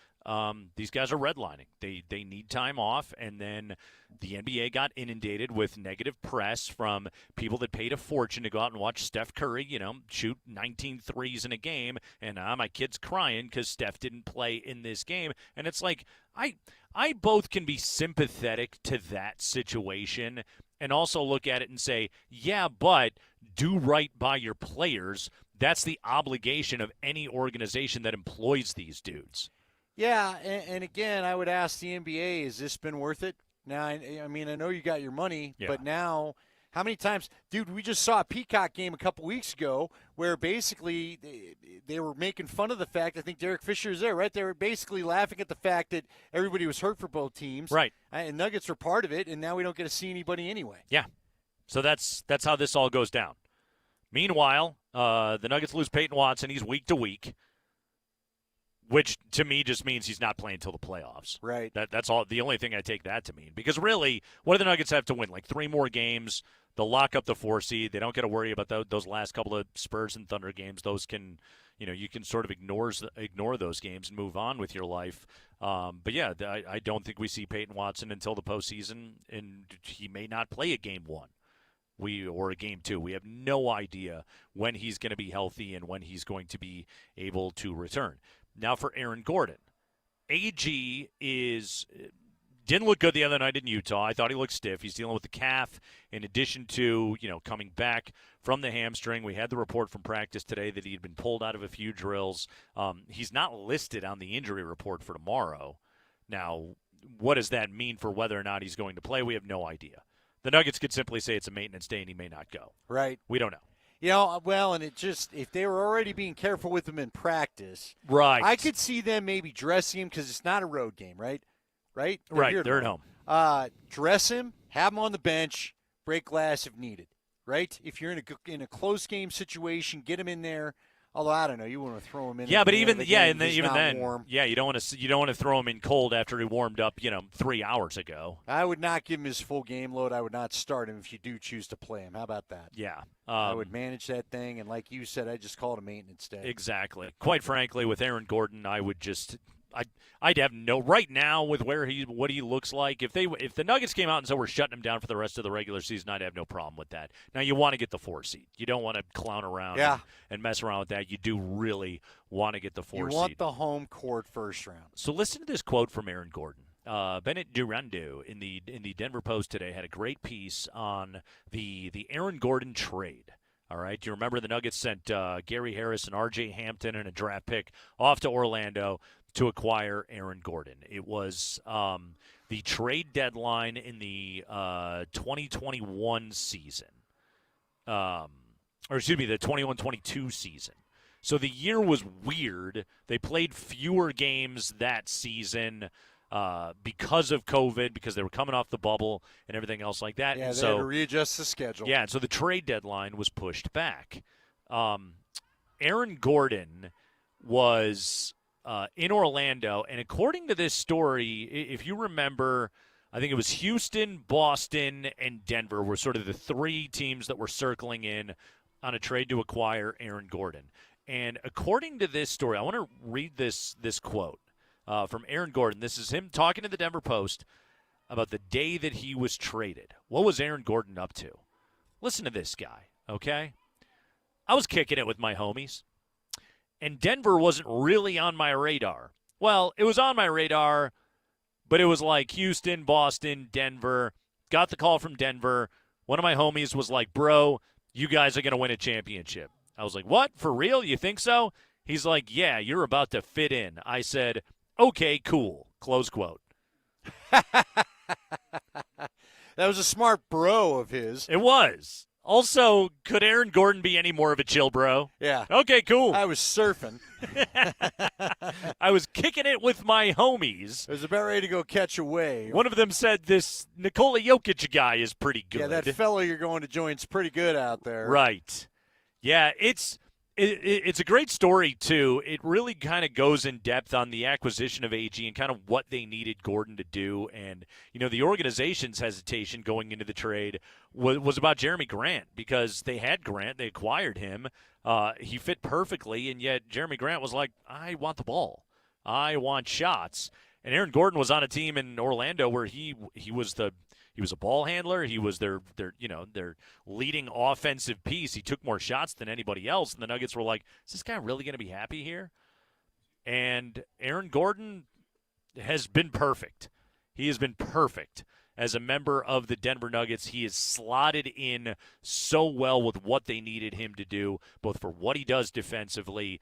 these guys are redlining. They need time off, and then the NBA got inundated with negative press from people that paid a fortune to go out and watch Steph Curry, shoot 19 threes in a game, and my kid's crying because Steph didn't play in this game. And it's like, I both can be sympathetic to that situation and also look at it and say, yeah, but do right by your players. That's the obligation of any organization that employs these dudes.
Yeah, and again, I would ask the NBA, has this been worth it? Now, I mean, I know you got your money, but now, how many times? Dude, we just saw a Peacock game a couple weeks ago where basically they were making fun of the fact, I think Derek Fisher is there, right? They were basically laughing at the fact that everybody was hurt for both teams.
Right.
And Nuggets were part of it, and now we don't get to see anybody anyway.
Yeah. So that's how this all goes down. Meanwhile, the Nuggets lose Payton Watson. He's week to week, which to me just means he's not playing until the playoffs.
Right.
That's all. The only thing I take that to mean. Because really, what do the Nuggets have to win? Like 3 more games. They'll lock up the 4 seed. They don't got to worry about those last couple of Spurs and Thunder games. Those can, you can sort of ignore those games and move on with your life. But yeah, I don't think we see Payton Watson until the postseason, and he may not play a game 1. Or a game 2. We have no idea when he's going to be healthy and when he's going to be able to return. Now for Aaron Gordon. AG didn't look good the other night in Utah. I thought he looked stiff. He's dealing with the calf in addition to, coming back from the hamstring. We had the report from practice today that he had been pulled out of a few drills. He's not listed on the injury report for tomorrow. Now, what does that mean for whether or not he's going to play? We have no idea. The Nuggets could simply say it's a maintenance day and he may not go.
Right.
We don't know.
Well, and if they were already being careful with him in practice,
right?
I could see them maybe dressing him because it's not a road game, right? Right?
They're at home.
Dress him, have him on the bench, break glass if needed, right? If you're in a close game situation, get him in there. Although I don't know, you want to throw him in.
Yeah, but even
even
then,
warm.
yeah, you don't want to throw him in cold after he warmed up, 3 hours ago.
I would not give him his full game load. I would not start him if you do choose to play him. How about that?
Yeah,
I would manage that thing, and like you said, I just call it a maintenance day.
Exactly. Quite frankly, with Aaron Gordon, I would just. I'd have no right now with what he looks like. If the Nuggets came out and said we're shutting him down for the rest of the regular season, I'd have no problem with that. Now you want to get the 4 seed. You don't want to clown around and mess around with that. You do really want to get the 4 seed.
You want the home court first round.
So listen to this quote from Aaron Gordon. Bennett Durando in the Denver Post today had a great piece on the Aaron Gordon trade. All right, do you remember the Nuggets sent Gary Harris and R.J. Hampton and a draft pick off to Orlando to acquire Aaron Gordon? It was the trade deadline in the 2021 season. The 21-22 season. So the year was weird. They played fewer games that season because of COVID, because they were coming off the bubble and everything else like that.
Yeah,
and
they had to readjust the schedule.
Yeah, and so the trade deadline was pushed back. Aaron Gordon was in Orlando, and according to this story, if you remember, I think it was Houston, Boston, and Denver were sort of the 3 teams that were circling in on a trade to acquire Aaron Gordon. And according to this story, I want to read this quote from Aaron Gordon. This is him talking to the Denver Post about the day that he was traded. What was Aaron Gordon up to? Listen to this guy, okay? I was kicking it with my homies, and Denver wasn't really on my radar. Well, it was on my radar, but it was like Houston, Boston, Denver. Got the call from Denver. One of my homies was like, bro, you guys are going to win a championship. I was like, what? For real? You think so? He's like, yeah, you're about to fit in. I said, okay, cool. Close quote.
That was a smart bro of his.
It was. Also, could Aaron Gordon be any more of a chill bro?
Yeah.
Okay, cool.
I was surfing.
I was kicking it with my homies.
I was about ready to go catch a wave.
One of them said this Nikola Jokic guy is pretty good.
Yeah, that fellow you're going to join's pretty good out there.
Right. Yeah, it's a great story, too. It really kind of goes in depth on the acquisition of AG and kind of what they needed Gordon to do. And, the organization's hesitation going into the trade was about Jeremy Grant, because they had Grant. They acquired him. He fit perfectly, and yet Jeremy Grant was like, I want the ball. I want shots. And Aaron Gordon was on a team in Orlando where he was a ball handler. He was their leading offensive piece. He took more shots than anybody else. And the Nuggets were like, is this guy really going to be happy here? And Aaron Gordon has been perfect. He has been perfect as a member of the Denver Nuggets. He is slotted in so well with what they needed him to do, both for what he does defensively,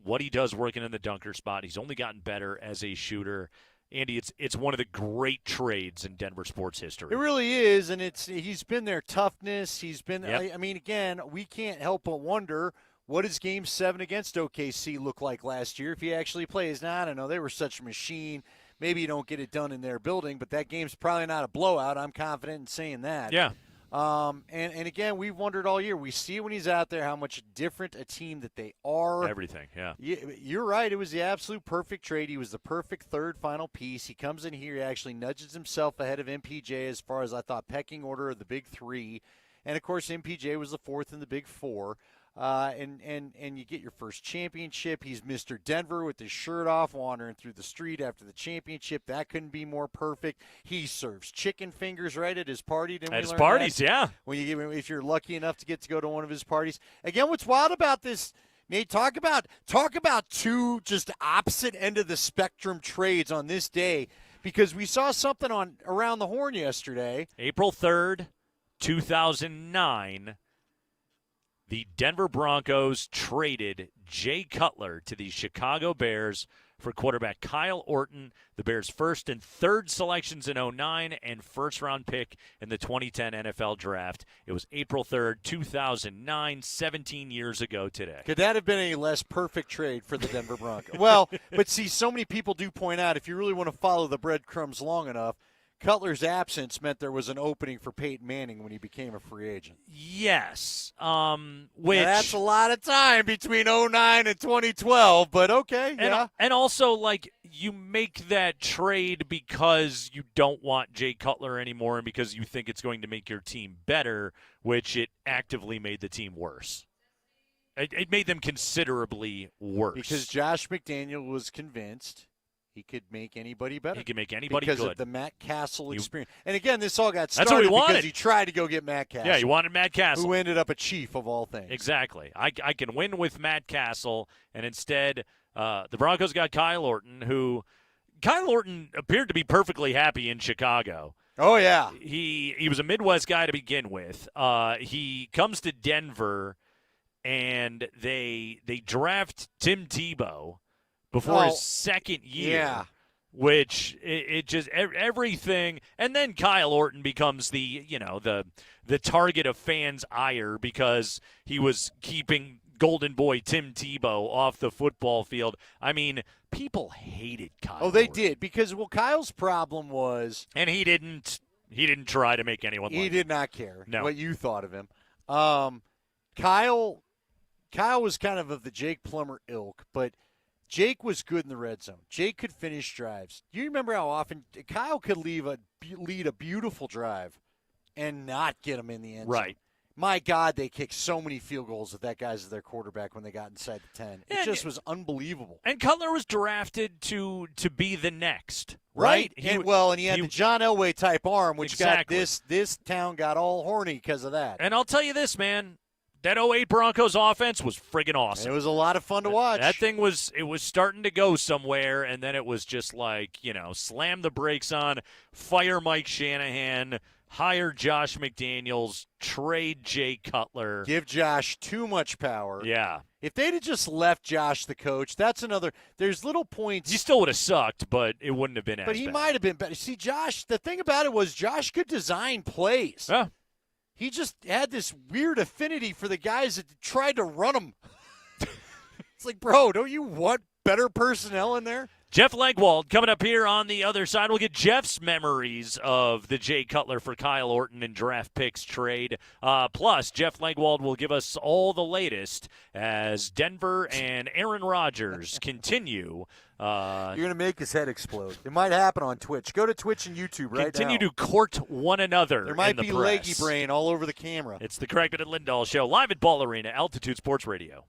what he does working in the dunker spot. He's only gotten better as a shooter. Andy, it's one of the great trades in Denver sports history.
It really is, and he's been their toughness. He's been.
Yep.
I mean, again, we can't help but wonder, what does Game 7 against OKC look like last year if he actually plays? Now, I don't know. They were such a machine. Maybe you don't get it done in their building, but that game's probably not a blowout. I'm confident in saying that.
Yeah.
And again, we've wondered all year. We see when he's out there how much different a team that they are.
Everything, yeah.
You're right. It was the absolute perfect trade. He was the perfect third final piece. He comes in here. He actually nudges himself ahead of MPJ as far as I thought pecking order of the big 3. And, of course, MPJ was the 4th in the big 4. And you get your first championship. He's Mr. Denver with his shirt off, wandering through the street after the championship. That couldn't be more perfect. He serves chicken fingers right at his party.
At his parties, yeah.
When if you're lucky enough to get to go to one of his parties. Again, what's wild about this, Nate? Talk about 2 just opposite end of the spectrum trades on this day, because we saw something on Around the Horn yesterday.
April 3rd, 2009. The Denver Broncos traded Jay Cutler to the Chicago Bears for quarterback Kyle Orton, the Bears' first and third selections in 2009 and first-round pick in the 2010 NFL Draft. It was April 3rd, 2009, 17 years ago today.
Could that have been a less perfect trade for the Denver Broncos? Well, but see, so many people do point out, if you really want to follow the breadcrumbs long enough, Cutler's absence meant there was an opening for Peyton Manning when he became a free agent.
Yes.
Which now that's a lot of time between 2009 and 2012, but okay, yeah.
And also, like, you make that trade because you don't want Jay Cutler anymore and because you think it's going to make your team better, which it actively made the team worse. It made them considerably worse.
Because Josh McDaniel was convinced he could make anybody better.
He could make anybody
because
good.
Of the Matt Castle experience. And again, this all got
That's what
started
he wanted.
because he tried to go get Matt Castle.
Yeah, he wanted Matt Castle.
Who ended up a chief of all things.
Exactly. I can win with Matt Castle, and instead the Broncos got Kyle Orton, who Kyle Orton appeared to be perfectly happy in Chicago.
Oh, yeah.
He was a Midwest guy to begin with. He comes to Denver, and they draft Tim Tebow before his second year.
Yeah.
Which it just everything, and then Kyle Orton becomes the target of fans' ire because he was keeping Golden Boy Tim Tebow off the football field. I mean, people hated Kyle.
Oh, they did because Kyle's problem was,
and he didn't try to make anyone.
He did not care what you thought of him. Kyle was kind of the Jake Plummer ilk, but Jake was good in the red zone. Jake could finish drives. Do you remember how often Kyle could lead a beautiful drive and not get him in the end zone?
Right.
My God, they kicked so many field goals with that guy's their quarterback when they got inside the 10. It just was unbelievable.
And Cutler was drafted to be the next,
right?
He
had the John Elway type arm, which got this town got all horny because of that.
And I'll tell you this, man. That 08 Broncos offense was friggin' awesome.
It was a lot of fun to watch.
That thing was starting to go somewhere, and then it was just like, slam the brakes on, fire Mike Shanahan, hire Josh McDaniels, trade Jay Cutler.
Give Josh too much power.
Yeah.
If they'd have just left Josh the coach, that's another – there's little points.
He still would have sucked, but it wouldn't have been as bad.
But he might have been better. See, Josh, the thing about it was Josh could design plays.
Yeah.
He just had this weird affinity for the guys that tried to run him. It's like, bro, don't you want better personnel in there?
Jeff Legwald coming up here on the other side. We'll get Jeff's memories of the Jay Cutler for Kyle Orton and draft picks trade. Plus, Jeff Legwald will give us all the latest as Denver and Aaron Rodgers continue.
You're going to make his head explode. It might happen on Twitch. Go to Twitch and YouTube right now.
Continue to court one another.
There might
be
leggy brain all over the camera.
It's the Kreckman and Lindahl Show, live at Ball Arena, Altitude Sports Radio.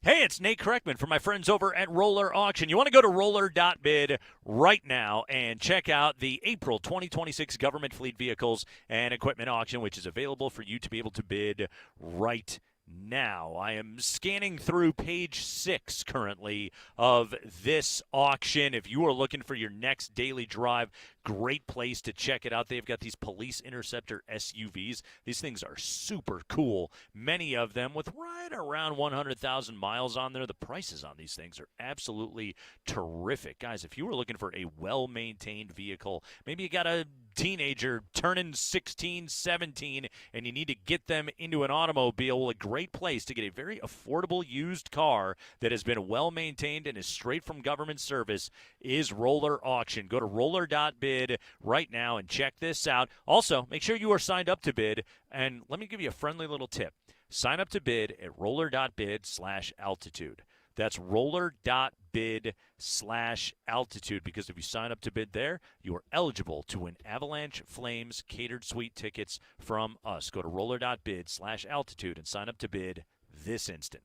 Hey, it's Nate Kreckman from my friends over at Roller Auction. You want to go to roller.bid right now and check out the April 2026 Government Fleet Vehicles and Equipment Auction, which is available for you to be able to bid right now. I am scanning through page 6 currently of this auction. If you are looking for your next daily drive, great place to check it out. They've got these police interceptor SUVs. These things are super cool. Many of them with right around 100,000 miles on there. The prices on these things are absolutely terrific. Guys, if you were looking for a well-maintained vehicle, maybe you got a teenager turning 16, 17, and you need to get them into an automobile, a great place to get a very affordable used car that has been well-maintained and is straight from government service is Roller Auction. Go to roller.bid right now and check this out. Also, make sure you are signed up to bid, and let me give you a friendly little tip. Sign up to bid at roller.bid/altitude. That's roller.bid/altitude, because if you sign up to bid there, you are eligible to win Avalanche Flames catered suite tickets from us. Go to roller.bid/altitude and sign up to bid this instant.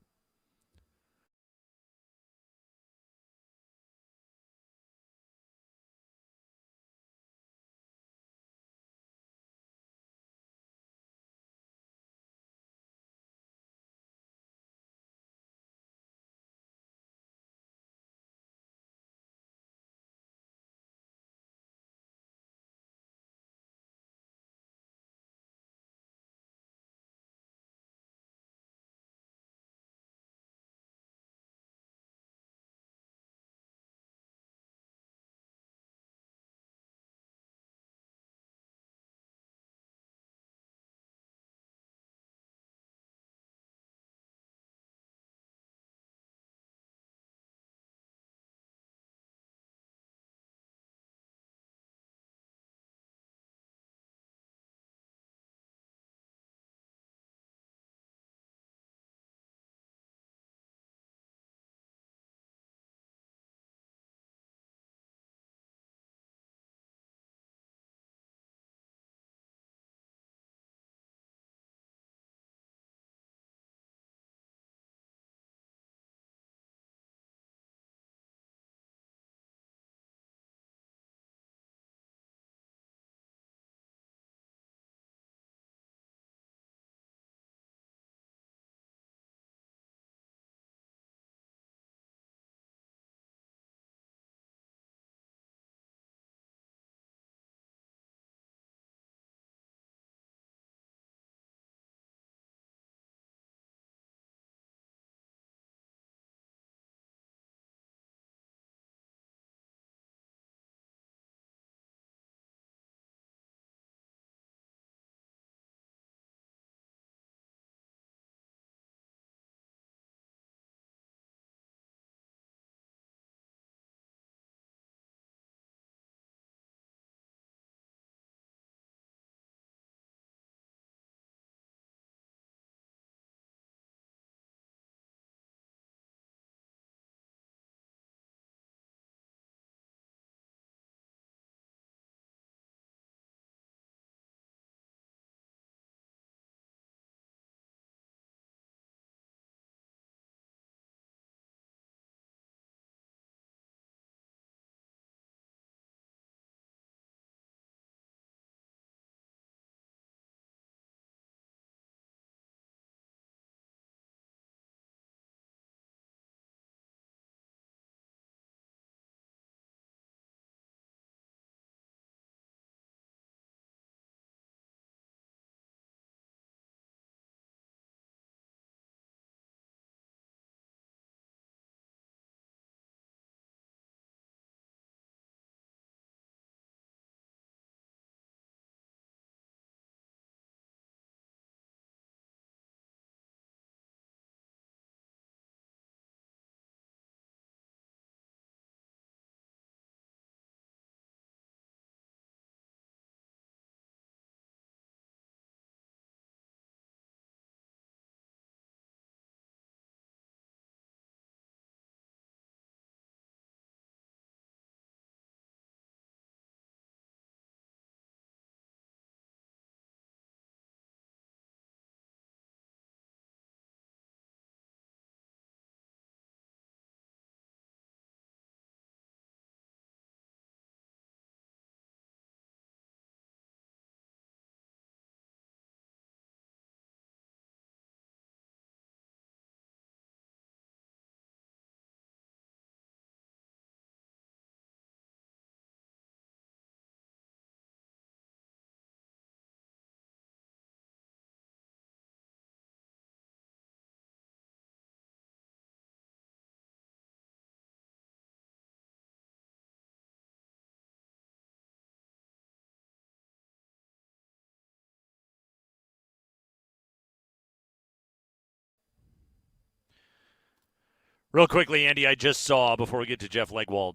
Real quickly, Andy, I just saw, before we get to Jeff Legwald,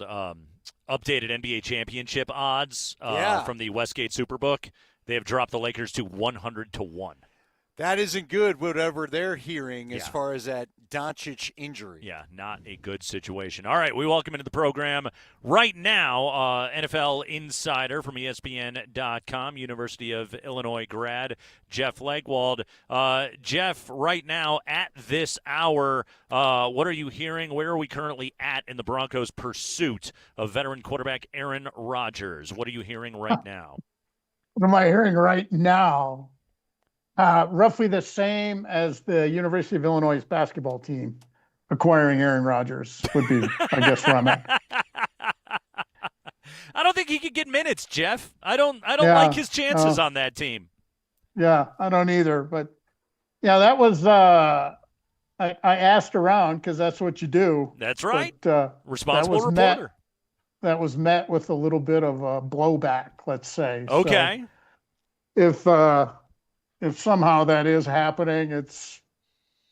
updated NBA championship odds from the Westgate Superbook. They have dropped the Lakers to 100-1.
That isn't good, whatever they're hearing as far as that Doncic injury.
Yeah, not a good situation. All right, we welcome into the program right now NFL insider from ESPN.com, University of Illinois grad, Jeff Legwald. Jeff, right now at this hour, what are you hearing? Where are we currently at in the Broncos' pursuit of veteran quarterback Aaron Rodgers? What are you hearing right now?
What am I hearing right now? Roughly the same as the University of Illinois basketball team acquiring Aaron Rodgers would be, I guess, where I'm at.
I don't think he could get minutes, Jeff. I don't like his chances on that team.
Yeah, I don't either. But yeah, that was I asked around because that's what you do.
That's right.
But,
responsible reporter.
That was met with a little bit of a blowback, let's say.
Okay.
So if somehow that is happening, it's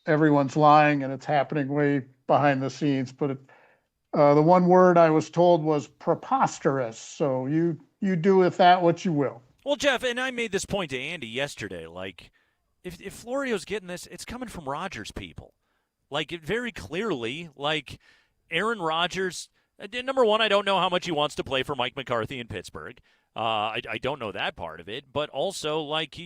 everyone's lying and it's happening way behind the scenes. But the one word I was told was preposterous. So you do with that what you will.
Well, Jeff, and I made this point to Andy yesterday. Like, if Florio's getting this, it's coming from Rodgers people. Like, it very clearly, like, Aaron Rodgers, number one, I don't know how much he wants to play for Mike McCarthy in Pittsburgh. I don't know that part of it. But also, like,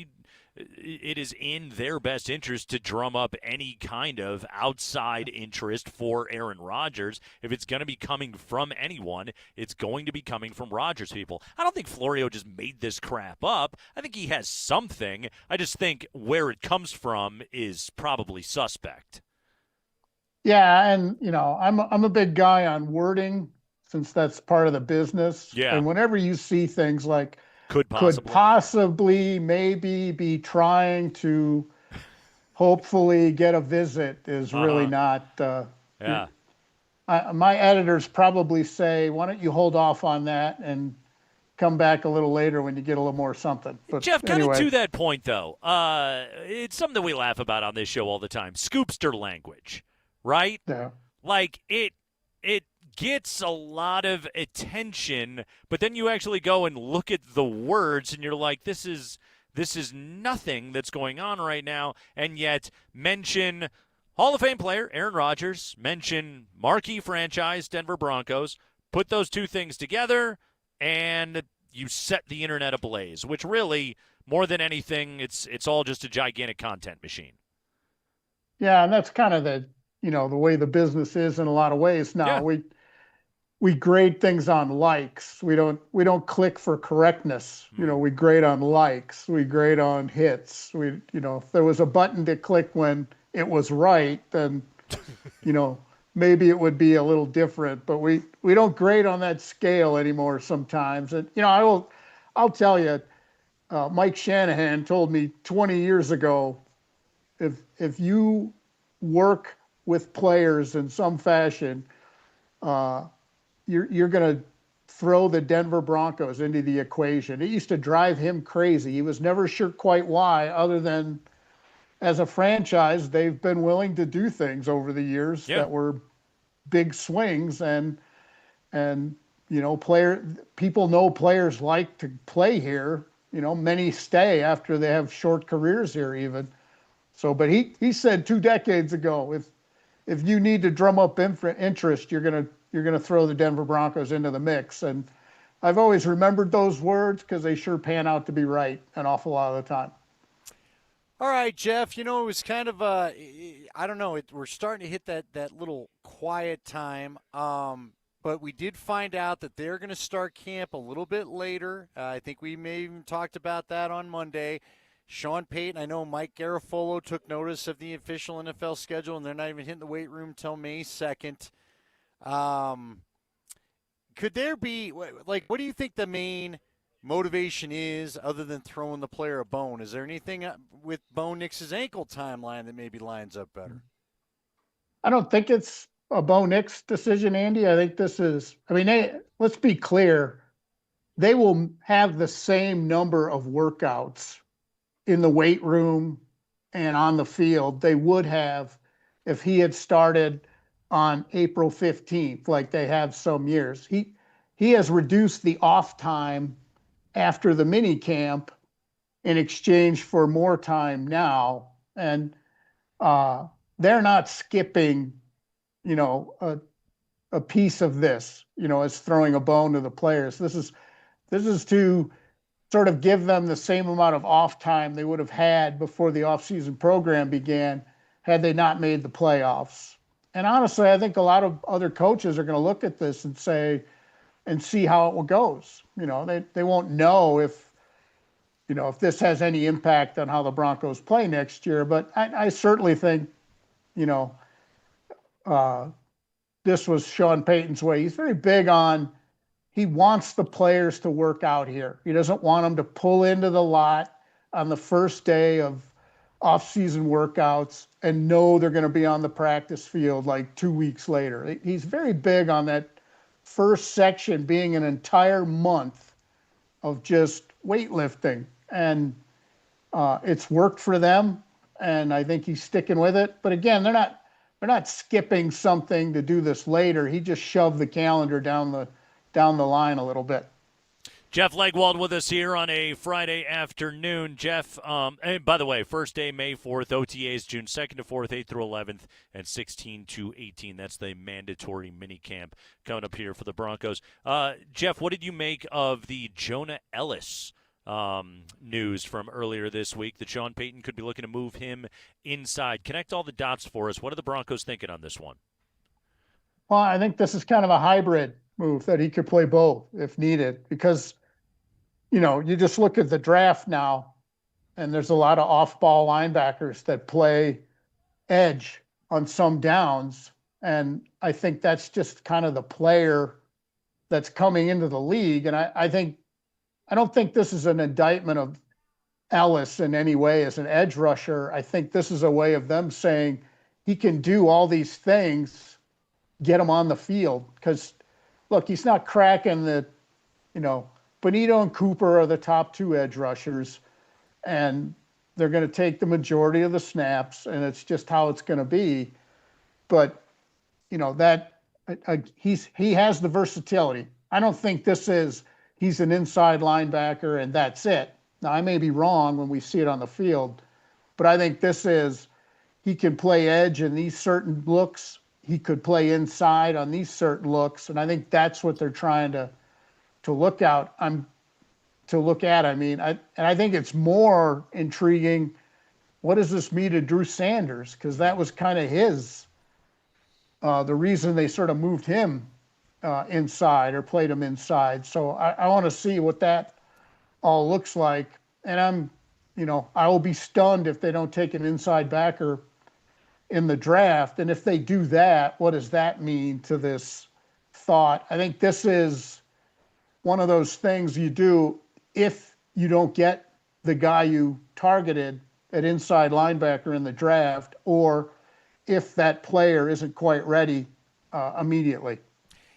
it is in their best interest to drum up any kind of outside interest for Aaron Rodgers. If it's going to be coming from anyone, it's going to be coming from Rodgers people. I don't think Florio just made this crap up. I think he has something. I just think where it comes from is probably suspect.
Yeah, and I'm a big guy on wording since that's part of the business.
Yeah.
And whenever you see things like
could
possibly maybe be trying to hopefully get a visit is really not. My editors probably say, why don't you hold off on that and come back a little later when you get a little more something. But
Jeff, kind
anyway.
of to that point, though, it's something that we laugh about on this show all the time. Scoopster language, right?
Yeah.
Like, it gets a lot of attention, but then you actually go and look at the words and you're like, this is nothing that's going on right now. And yet mention Hall of Fame player Aaron Rodgers, mention marquee franchise Denver Broncos, put those two things together and you set the internet ablaze, which really, more than anything, it's all just a gigantic content machine.
Yeah, and that's kind of the way the business is in a lot of ways now.
Yeah.
We grade things on likes. We don't click for correctness. We grade on likes. We grade on hits. If there was a button to click when it was right, then maybe it would be a little different. But we don't grade on that scale anymore sometimes. And I'll tell you, Mike Shanahan told me 20 years ago, if you work with players in some fashion, you're going to throw the Denver Broncos into the equation. It used to drive him crazy. He was never sure quite why, other than as a franchise, they've been willing to do things over the years that were big swings, and people know players like to play here. Many stay after they have short careers here even. So, but he said 2 decades ago, if you need to drum up interest, you're gonna throw the Denver Broncos into the mix. And I've always remembered those words because they sure pan out to be right an awful lot of the time.
All right, Jeff, it was kind of I don't know, we're starting to hit that little quiet time. But we did find out that they're going to start camp a little bit later. I think we may even talked about that on Monday. Sean Payton, I know Mike Garafolo took notice of the official NFL schedule, and they're not even hitting the weight room till May 2nd. Could there be, what do you think the main motivation is other than throwing the player a bone? Is there anything with Bo Nix's ankle timeline that maybe lines up better?
I don't think it's a Bo Nix decision, Andy. I think this is, let's be clear. They will have the same number of workouts in the weight room and on the field they would have if he had started on April 15th, like they have some years. He has reduced the off time after the mini camp in exchange for more time now. And they're not skipping, a piece of this, as throwing a bone to the players. This is to sort of give them the same amount of off time they would have had before the offseason program began had they not made the playoffs. And honestly, I think a lot of other coaches are going to look at this and see how it goes. They won't know if this has any impact on how the Broncos play next year. But I certainly think, this was Sean Payton's way. He's very big on, he wants the players to work out here. He doesn't want them to pull into the lot on the first day of off-season workouts and know they're going to be on the practice field like 2 weeks later. He's very big on that first section being an entire month of just weightlifting. And it's worked for them, and I think he's sticking with it. But again, they're not skipping something to do this later. He just shoved the calendar down the line a little bit.
Jeff Legwald with us here on a Friday afternoon. Jeff, and by the way, first day May 4th, OTAs June 2nd to 4th, 8th through 11th, and 16 to 18. That's the mandatory mini camp coming up here for the Broncos. Jeff, what did you make of the Jonah Ellis news from earlier this week that Sean Payton could be looking to move him inside? Connect all the dots for us. What are the Broncos thinking on this one?
Well, I think this is kind of a hybrid move that he could play both if needed, because, you just look at the draft now and there's a lot of off-ball linebackers that play edge on some downs. And I think that's just kind of the player that's coming into the league. And I don't think this is an indictment of Ellis in any way as an edge rusher. I think this is a way of them saying he can do all these things, get him on the field. Because, look, he's not cracking the, Bonito and Cooper are the top two edge rushers, and they're going to take the majority of the snaps, and it's just how it's going to be. But, he has the versatility. I don't think this is he's an inside linebacker and that's it. Now, I may be wrong when we see it on the field, but I think this is he can play edge in these certain looks. He could play inside on these certain looks, and I think that's what they're trying to look at. I think it's more intriguing. What does this mean to Drew Sanders? Because that was kind of the reason they sort of moved him inside or played him inside. So I want to see what that all looks like. And I will be stunned if they don't take an inside backer in the draft. And if they do that, what does that mean to this thought? I think this is one of those things you do if you don't get the guy you targeted at inside linebacker in the draft, or if that player isn't quite ready immediately.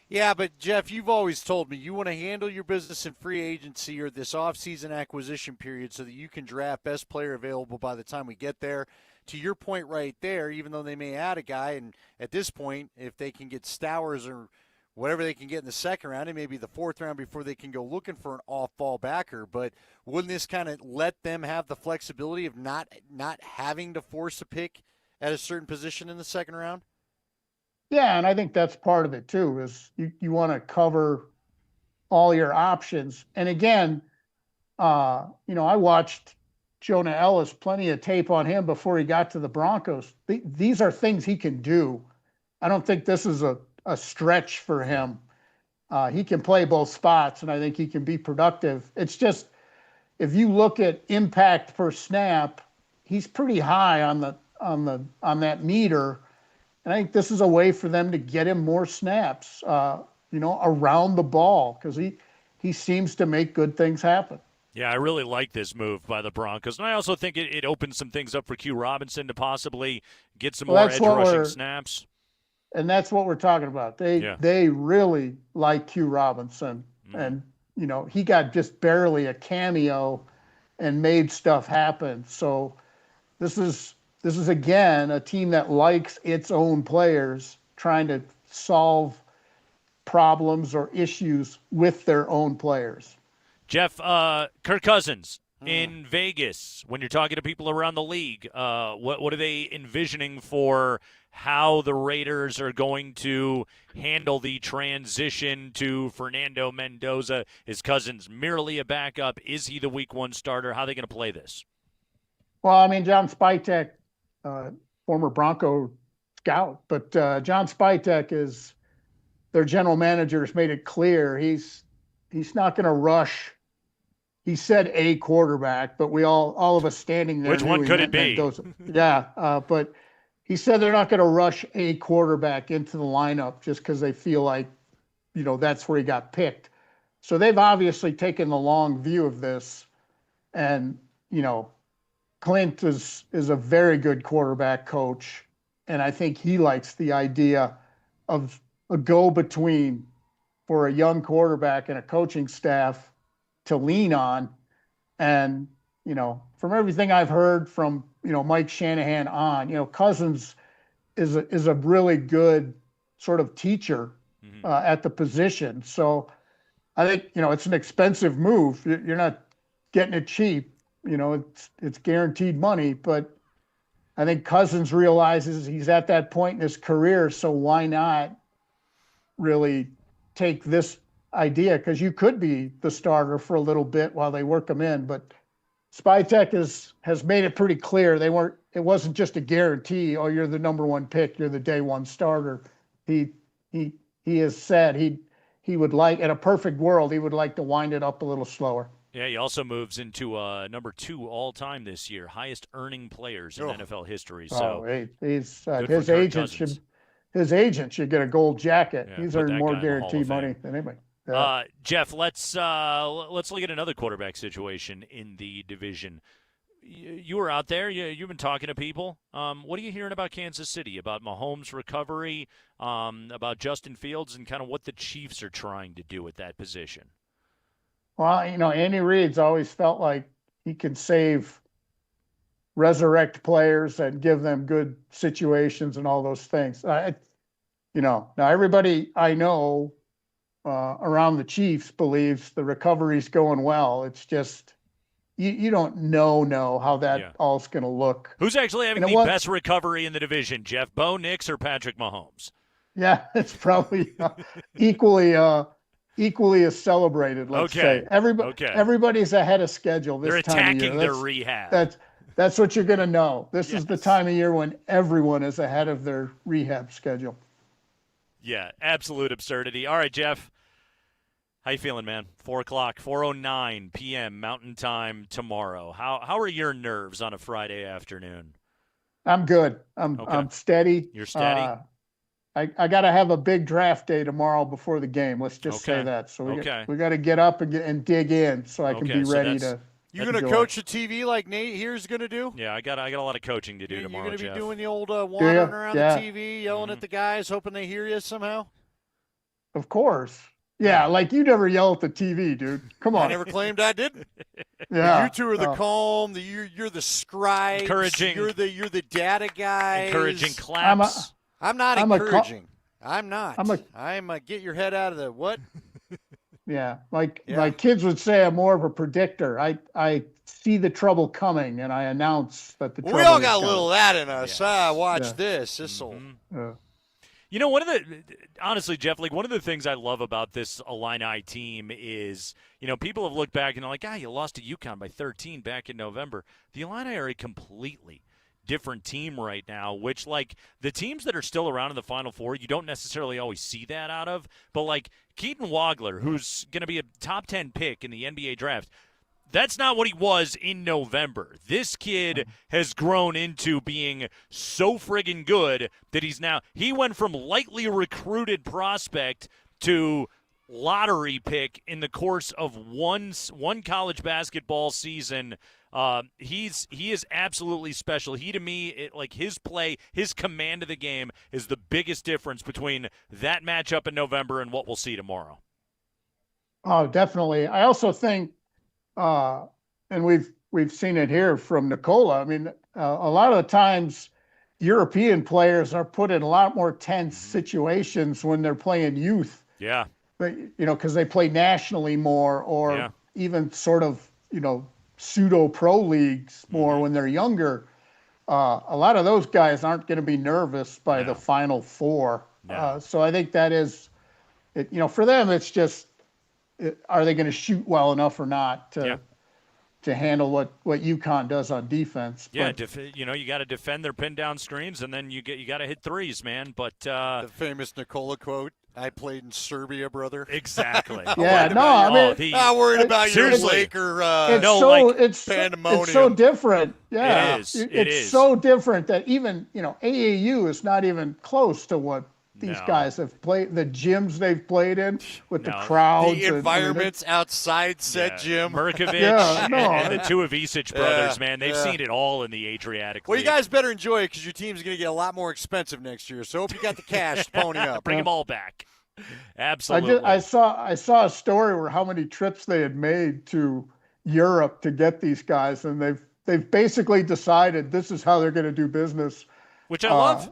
Yeah, but Jeff, you've always told me you want to handle your business in free agency or this offseason acquisition period so that you can draft best player available by the time we get there. To your point right there, even though they may add a guy, and at this point, if they can get Stowers or whatever they can get in the second round, it may be the fourth round before they can go looking for an off-ball backer. But wouldn't this kind of let them have the flexibility of not having to force a pick at a certain position in the second round?
Yeah, and I think that's part of it too, is you want to cover all your options. And again, I watched Jonah Ellis, plenty of tape on him before he got to the Broncos. These are things he can do. I don't think this is a stretch for him. He can play both spots, and I think he can be productive. It's just, if you look at impact per snap, he's pretty high on that meter. And I think this is a way for them to get him more snaps, around the ball, because he seems to make good things happen.
Yeah, I really like this move by the Broncos. And I also think it opens some things up for Q Robinson to possibly get some more edge rushing snaps.
And that's what we're talking about. They really like Q Robinson. And, he got just barely a cameo and made stuff happen. So this is again, a team that likes its own players, trying to solve problems or issues with their own players.
Jeff, Kirk Cousins in Vegas, when you're talking to people around the league, what are they envisioning for how the Raiders are going to handle the transition to Fernando Mendoza? Is Cousins merely a backup? Is he the week one starter? How are they going to play this?
Well, I mean, John Spytek, former Bronco scout, but John Spytek is their general manager, has made it clear he's not going to rush. He said a quarterback, but we all of us standing there.
Which one could it be?
But he said they're not going to rush a quarterback into the lineup just because they feel like, that's where he got picked. So they've obviously taken the long view of this, and Clint is a very good quarterback coach, and I think he likes the idea of a go-between for a young quarterback and a coaching staff to lean on. And, from everything I've heard from, Mike Shanahan on, Cousins is a really good sort of teacher at the position. So I think, it's an expensive move. You're not getting it cheap. It's guaranteed money, but I think Cousins realizes he's at that point in his career. So why not really take this idea? Because you could be the starter for a little bit while they work him in. But Spytek has made it pretty clear it wasn't just a guarantee. Oh, you're the number one pick. You're the day one starter. He has said he would like, in a perfect world, he would like to wind it up a little slower.
Yeah, he also moves into number 2 all-time this year, highest earning players in NFL history. So
his agent should get a gold jacket.
Yeah,
He's
put
earned
that
more
guy in the Hall
guaranteed
of
money
Fame.
than anybody.
Jeff, let's look at another quarterback situation in the division. You were out there. You've been talking to people. What are you hearing about Kansas City, about Mahomes' recovery, about Justin Fields, and kind of what the Chiefs are trying to do at that position?
Well, Andy Reid's always felt like he can resurrect players and give them good situations and all those things. Now everybody I know around the Chiefs believes the recovery's going well. It's just you don't know how that all's going to look.
Who's actually having the best recovery in the division, Jeff? Bo Nix or Patrick Mahomes?
Yeah, it's probably equally as celebrated. Let's say everybody's ahead of schedule this
They're
time of year.
attacking their rehab.
That's what you're going to know. This is the time of year when everyone is ahead of their rehab schedule.
Yeah, absolute absurdity. All right, Jeff, how you feeling, man? 4 o'clock, 4:09 p.m. Mountain Time tomorrow. How are your nerves on a Friday afternoon?
I'm good. I'm steady.
You're steady?
I got to have a big draft day tomorrow before the game. Let's just say that. So we got to get up and dig in so I can be ready to.
You're going to coach the TV like Nate here's going to do?
Yeah, I got a lot of coaching to do tomorrow,
You're going to
Jeff.
be doing the old wandering around the TV, yelling at the guys, hoping they hear you somehow?
Of course. Yeah, like you never yell at the TV, dude. Come on.
I never claimed I didn't.
Yeah.
You two are the calm. You're the scribes.
Encouraging.
You're the data guys.
Encouraging claps.
I'm not encouraging. I'm not. I'm a get your head out of the what?
Yeah, my kids would say I'm more of a predictor. I see the trouble coming and I announce that the trouble
we all
is
got
coming.
a little of that in us. Watch this. This'll.
Honestly, Jeff, one of the things I love about this Illini team is, people have looked back and they're like, you lost to UConn by 13 back in November. The Illini are a completely different team right now, which, the teams that are still around in the Final Four, you don't necessarily always see that out of. But, Keaton Wagler, who's going to be a top 10 pick in the NBA draft, that's not what he was in November. This kid has grown into being so friggin' good that he went from lightly recruited prospect to lottery pick in the course of one college basketball season. He is absolutely special. He, to me, his play, his command of the game is the biggest difference between that matchup in November and what we'll see tomorrow.
Oh, definitely. I also think, and we've seen it here from Nicola. I mean, a lot of the times European players are put in a lot more tense situations when they're playing youth.
Yeah.
But, because they play nationally more or even sort of, pseudo pro leagues more when they're younger. A lot of those guys aren't going to be nervous by the Final Four. So I think that is, for them, it's just, are they going to shoot well enough or not to handle what UConn does on defense?
Yeah, you got to defend their pin down screens, and then you got to hit threes, man. But
the famous Nikola quote, "I played in Serbia, brother."
Exactly.
Not worried about your Laker pandemonium.
It's so different. Yeah,
it is.
It's so different that even AAU is not even close to what these guys have played, the gyms they've played in with the crowds,
the environments outside said gym.
Merkovich and the two Ivisic brothers, man, they've seen it all in the Adriatic
Well,
League.
you guys better enjoy it because your team's going to get a lot more expensive next year. So hope you got the cash to pony up.
Bring them all back. Absolutely.
I saw a story where how many trips they had made to Europe to get these guys, and they've basically decided this is how they're going to do business,
which I love.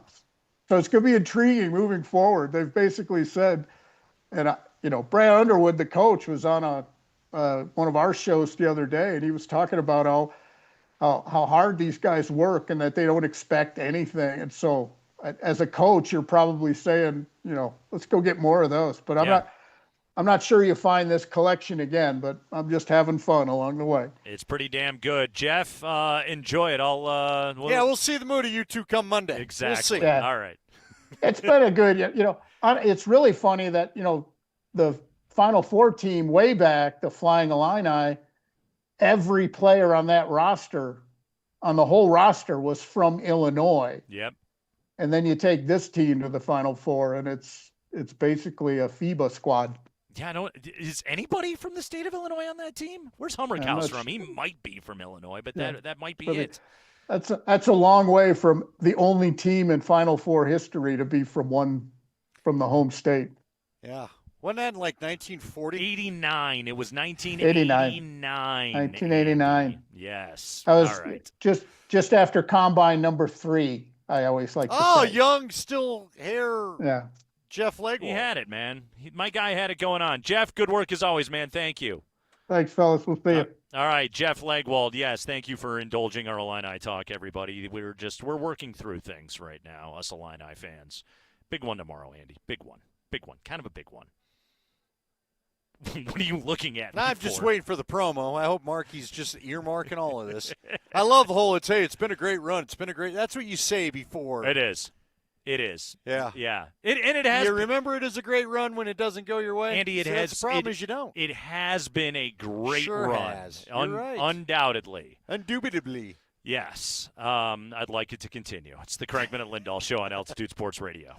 So it's going to be intriguing moving forward. They've basically said, and Brad Underwood, the coach, was on one of our shows the other day, and he was talking about how hard these guys work and that they don't expect anything. And so, as a coach, you're probably saying, let's go get more of those. But I'm not sure you find this collection again. But I'm just having fun along the way.
It's pretty damn good, Jeff. Enjoy it.
We'll see the mood of you two come Monday.
Exactly.
We'll see.
All right.
It's been a good, it's really funny that, the Final Four team way back, the Flying Illini, every player on that roster, on the whole roster, was from Illinois.
Yep.
And then you take this team to the Final Four, and it's basically a FIBA squad.
Yeah, is anybody from the state of Illinois on that team? Where's Hummerkaus from? He might be from Illinois, but that might be it.
That's a long way from the only team in Final Four history to be from the home state.
Yeah. Wasn't that in like 1940?
89. It was 1989.
1989.
Yes.
I was
all right.
just after combine number 3. I always like to say.
Young, still hair.
Yeah.
Jeff Legwald.
He had it, man. My guy had it going on. Jeff, good work as always, man. Thank you.
Thanks, fellas. We'll see you.
All right, Jeff Legwald. Yes, thank you for indulging our Illini talk, everybody. We're working through things right now, us Illini fans. Big one tomorrow, Andy. Big one. Big one. Kind of a big one. What are you looking at?
I'm just waiting for the promo. I hope Marky's just earmarking all of this. I love the whole, it's been a great run. It's been a great, that's what you say before.
It is. It is.
Yeah.
Yeah. It has.
You remember it as a great run when it doesn't go your way?
Andy,
That's the problem is you don't.
It has been a great
sure
run.
Has. You're right.
Undoubtedly.
Indubitably.
Yes. I'd like it to continue. It's the Kreckman and Lindahl Show on Altitude Sports Radio.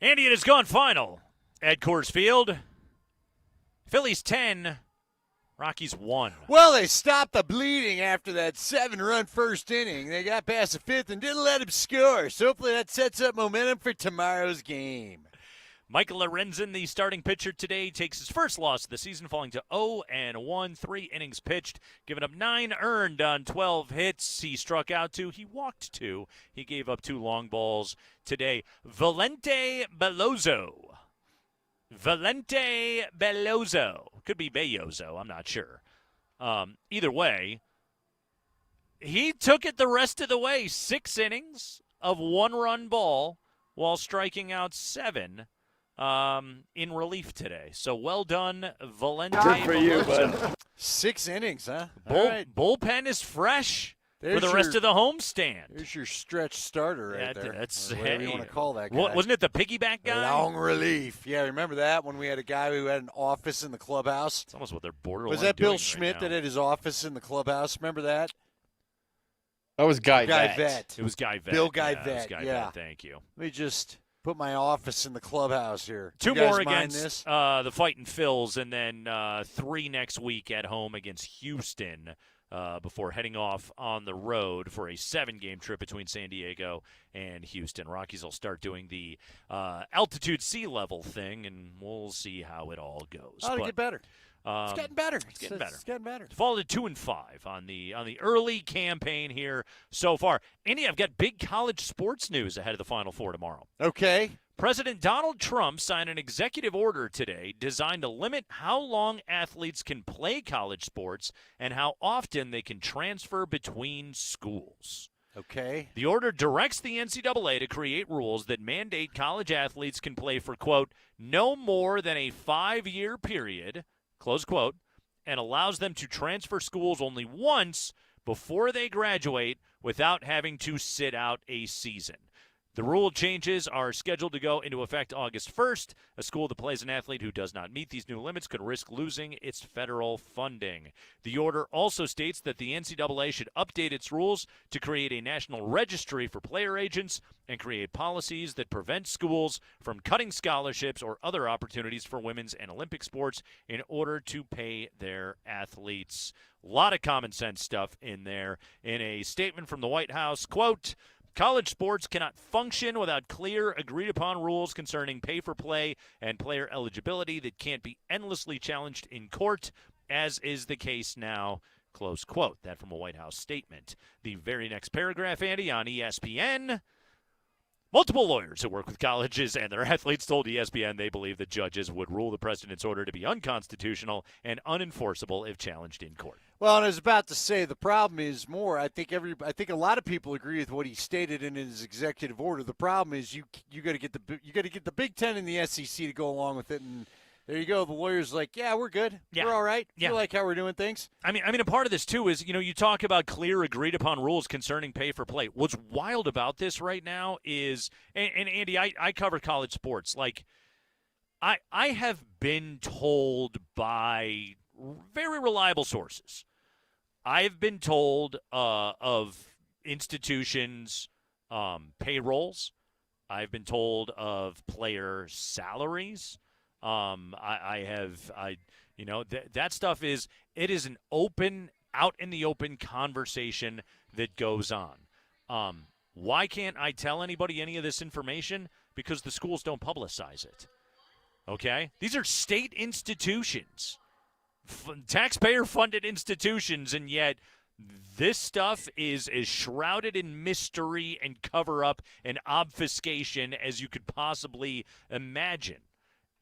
Andy, it has gone final at Coors Field. Phillies 10, Rockies 1.
Well, they stopped the bleeding after that 7-run first inning. They got past the fifth and didn't let him score. So hopefully that sets up momentum for tomorrow's game.
Michael Lorenzen, the starting pitcher today, takes his first loss of the season, falling to 0-1, 3 innings pitched, giving up 9 earned on 12 hits. He struck out 2. He walked 2. He gave up 2 long balls today. Valente Belloso. Could be Belloso. I'm not sure. Either way, he took it the rest of the way. 6 innings of 1-run ball while striking out 7. In relief today. So well done, Valente.
Good for you, bud. 6 innings, huh?
Bullpen is fresh for the rest of the homestand.
There's your stretch starter right there.
That's
whatever you want to call that guy.
Wasn't it the piggyback guy?
Long relief. Yeah, remember that when we had a guy who had an office in the clubhouse?
It's almost what they're borderline.
Was that Bill
doing
Schmidt
right
that had his office in the clubhouse? Remember that?
That was Guy
Vet.
It was Guy Vet.
Bill Guy
Vet.
Vet.
It was Guy
Yeah.
Vet. Thank you.
Let me just put my office in the clubhouse here.
2
You guys
more
mind
against
this?
the Fightin' Phils, and then 3 next week at home against Houston before heading off on the road for a 7-game trip between San Diego and Houston. Rockies will start doing the altitude sea level thing, and we'll see how it all goes.
It'll get better. It's getting better.
It's getting better.
It's getting better.
Fallen to 2-5 on the early campaign here so far. Andy, I've got big college sports news ahead of the Final Four tomorrow.
Okay.
President Donald Trump signed an executive order today designed to limit how long athletes can play college sports and how often they can transfer between schools.
Okay.
The order directs the NCAA to create rules that mandate college athletes can play for, quote, no more than a 5-year period, close quote, and allows them to transfer schools only once before they graduate without having to sit out a season. The rule changes are scheduled to go into effect August 1st. A school that plays an athlete who does not meet these new limits could risk losing its federal funding. The order also states that the NCAA should update its rules to create a national registry for player agents and create policies that prevent schools from cutting scholarships or other opportunities for women's and Olympic sports in order to pay their athletes. A lot of common sense stuff in there. In a statement from the White House, quote, college sports cannot function without clear, agreed-upon rules concerning pay-for-play and player eligibility that can't be endlessly challenged in court, as is the case now, close quote. That from a White House statement. The very next paragraph, Andy, on ESPN. Multiple lawyers who work with colleges and their athletes told ESPN they believe that judges would rule the president's order to be unconstitutional and unenforceable if challenged in court.
Well, and I was about to say the problem is more. I think a lot of people agree with what he stated in his executive order. The problem is you got to get the Big Ten and the SEC to go along with it, and there you go. The lawyer's like, yeah, we're good.
Yeah.
We're all right.
Yeah.
We like how we're doing things.
I mean, a part of this too is, you talk about clear, agreed-upon rules concerning pay for play. What's wild about this right now is, and Andy, I cover college sports. Like, I have been told by very reliable sources. I've been told of institutions' payrolls. I've been told of player salaries. That stuff is an open, out in the open conversation that goes on. Why can't I tell anybody any of this information? Because the schools don't publicize it. Okay? These are state institutions, taxpayer-funded institutions, and yet this stuff is as shrouded in mystery and cover-up and obfuscation as you could possibly imagine.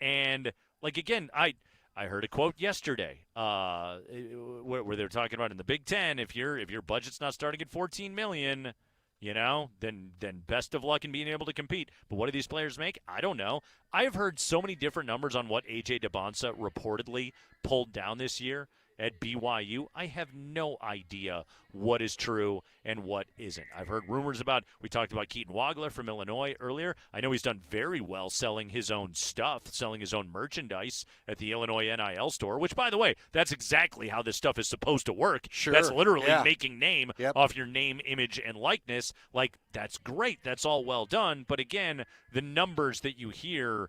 And, like, again, I heard a quote yesterday where they were talking about in the Big Ten, if your budget's not starting at $14 million, then best of luck in being able to compete. But what do these players make? I don't know. I've heard so many different numbers on what A.J. DeBonsa reportedly pulled down this year, at BYU. I have no idea what is true and what isn't. I've heard rumors about, we talked about Keaton Wagler from Illinois earlier. I know he's done very well selling his own stuff, selling his own merchandise at the Illinois NIL store, which, by the way, that's exactly how this stuff is supposed to work.
Sure.
That's literally making name off your name, image, and likeness. Like, that's great. That's all well done. But again, the numbers that you hear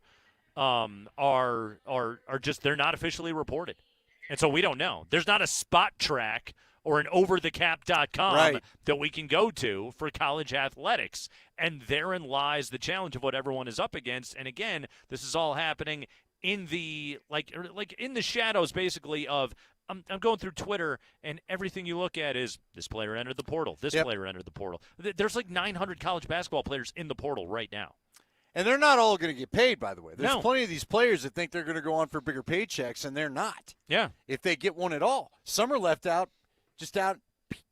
are just, they're not officially reported. And so we don't know. There's not a spot track or an overthecap.com that we can go to for college athletics. And therein lies the challenge of what everyone is up against. And again, this is all happening in the like in the shadows, basically, of I'm going through Twitter, and everything you look at is this player entered the portal, this player entered the portal. There's like 900 college basketball players in the portal right now.
And they're not all going to get paid, by the way. There's plenty of these players that think they're going to go on for bigger paychecks, and they're not.
Yeah.
If they get one at all. Some are left out, just out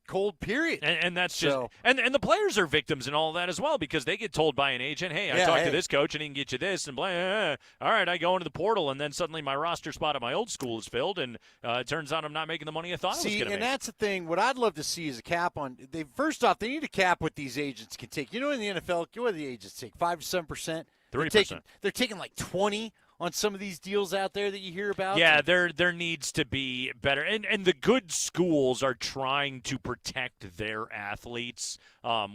cold, period.
And that's just and the players are victims in all of that as well, because they get told by an agent, hey, I talked to this coach and he can get you this, and blah. All right, I go into the portal, and then suddenly my roster spot at my old school is filled, and it turns out I'm not making the money I thought I was going to make.
And that's the thing. What I'd love to see is a cap on – first off, they need a cap what these agents can take. You know, in the NFL, what do the agents take, 5 to 7%?
3%.
They're taking like 20 on some of these deals out there that you hear about.
Yeah, there needs to be better. And the good schools are trying to protect their athletes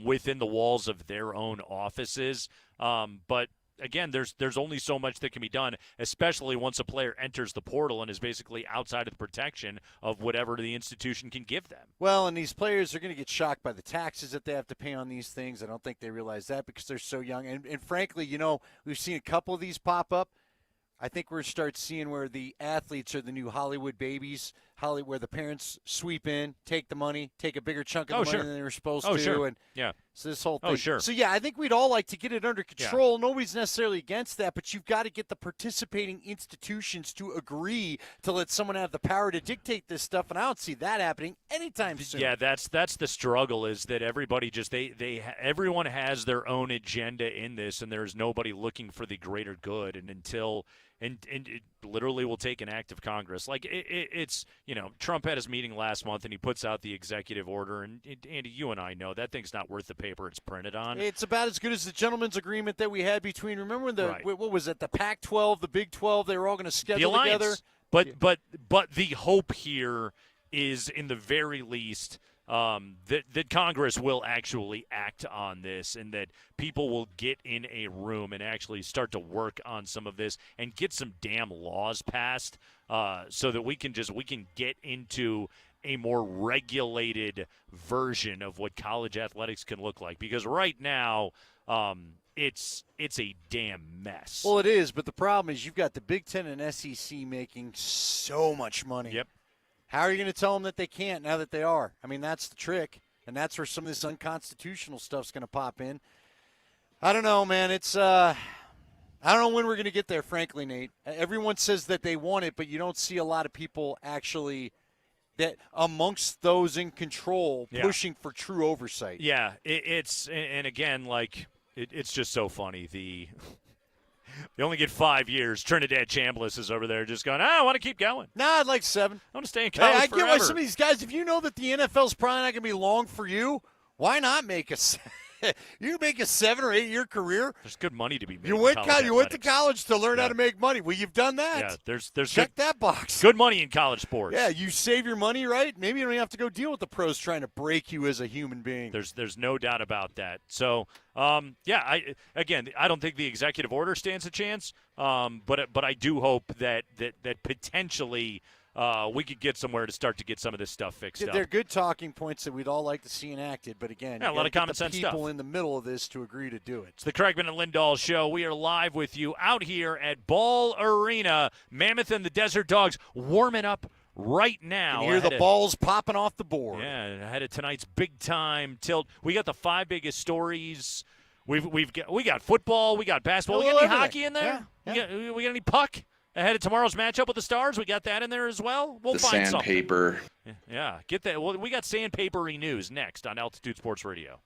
within the walls of their own offices. But again, there's only so much that can be done, especially once a player enters the portal and is basically outside of the protection of whatever the institution can give them.
Well, and these players are going to get shocked by the taxes that they have to pay on these things. I don't think they realize that because they're so young. And frankly, you know, we've seen a couple of these pop up. I think we're going to start seeing where the athletes are the new Hollywood babies, where the parents sweep in, take the money, take a bigger chunk of the money than they were supposed to.
Sure.
And
yeah.
So this whole thing.
Oh, sure.
So, yeah, I think we'd all like to get it under control. Yeah. Nobody's necessarily against that, but you've got to get the participating institutions to agree to let someone have the power to dictate this stuff, and I don't see that happening anytime soon.
Yeah, that's the struggle, is that everybody just everyone has their own agenda in this, and there's nobody looking for the greater good. And until and it literally will take an act of Congress. Like it's, you know, Trump had his meeting last month and he puts out the executive order, and Andy, you and I know that thing's not worth the paper it's printed on.
It's about as good as the gentleman's agreement that we had between, remember when what was it, the Pac-12, the Big 12, they were all going to schedule
the alliance.
Together?
But the hope here is, in the very least, that Congress will actually act on this, and that people will get in a room and actually start to work on some of this and get some damn laws passed, so that we can get into a more regulated version of what college athletics can look like. Because right now, it's a damn mess.
Well, it is, but the problem is you've got the Big Ten and SEC making so much money.
Yep.
How are you going to tell them that they can't now that they are? I mean, that's the trick, and that's where some of this unconstitutional stuff's going to pop in. I don't know, man. It's I don't know when we're going to get there, frankly, Nate. Everyone says that they want it, but you don't see a lot of people actually that amongst those in control pushing for true oversight.
Yeah, it's again, like, it's just so funny. You only get 5 years. Trinidad Chambliss is over there just going, I want to keep going.
Nah, I'd like 7.
I want to stay in college
I
forever.
get why some of these guys, if you know that the NFL's probably not going to be long for you, why not make a you make a 7 or 8 year career?
There's good money to be made.
You went to college to learn how to make money. Well, you've done that.
Yeah, there's
check that box.
Good money in college sports.
Yeah, you save your money, right? Maybe you don't have to go deal with the pros trying to break you as a human being.
There's no doubt about that. So, I don't think the executive order stands a chance. But I do hope that potentially we could get somewhere to start to get some of this stuff fixed up.
They're good talking points that we'd all like to see enacted, but again,
a lot of common sense stuff.
People in the middle of this to agree to do it.
It's the Kreckman and Lindahl Show. We are live with you out here at Ball Arena. Mammoth and the Desert Dogs warming up right now.
You hear the balls popping off the board.
Yeah, ahead of tonight's big time tilt. We got the 5 biggest stories. We got football. We got basketball. We got any hockey in there?
Yeah.
We got any puck ahead of tomorrow's matchup with the Stars? We got that in there as well. We'll find
sandpaper.
Something. Yeah, get that. Well, we got sandpapery news next on Altitude Sports Radio.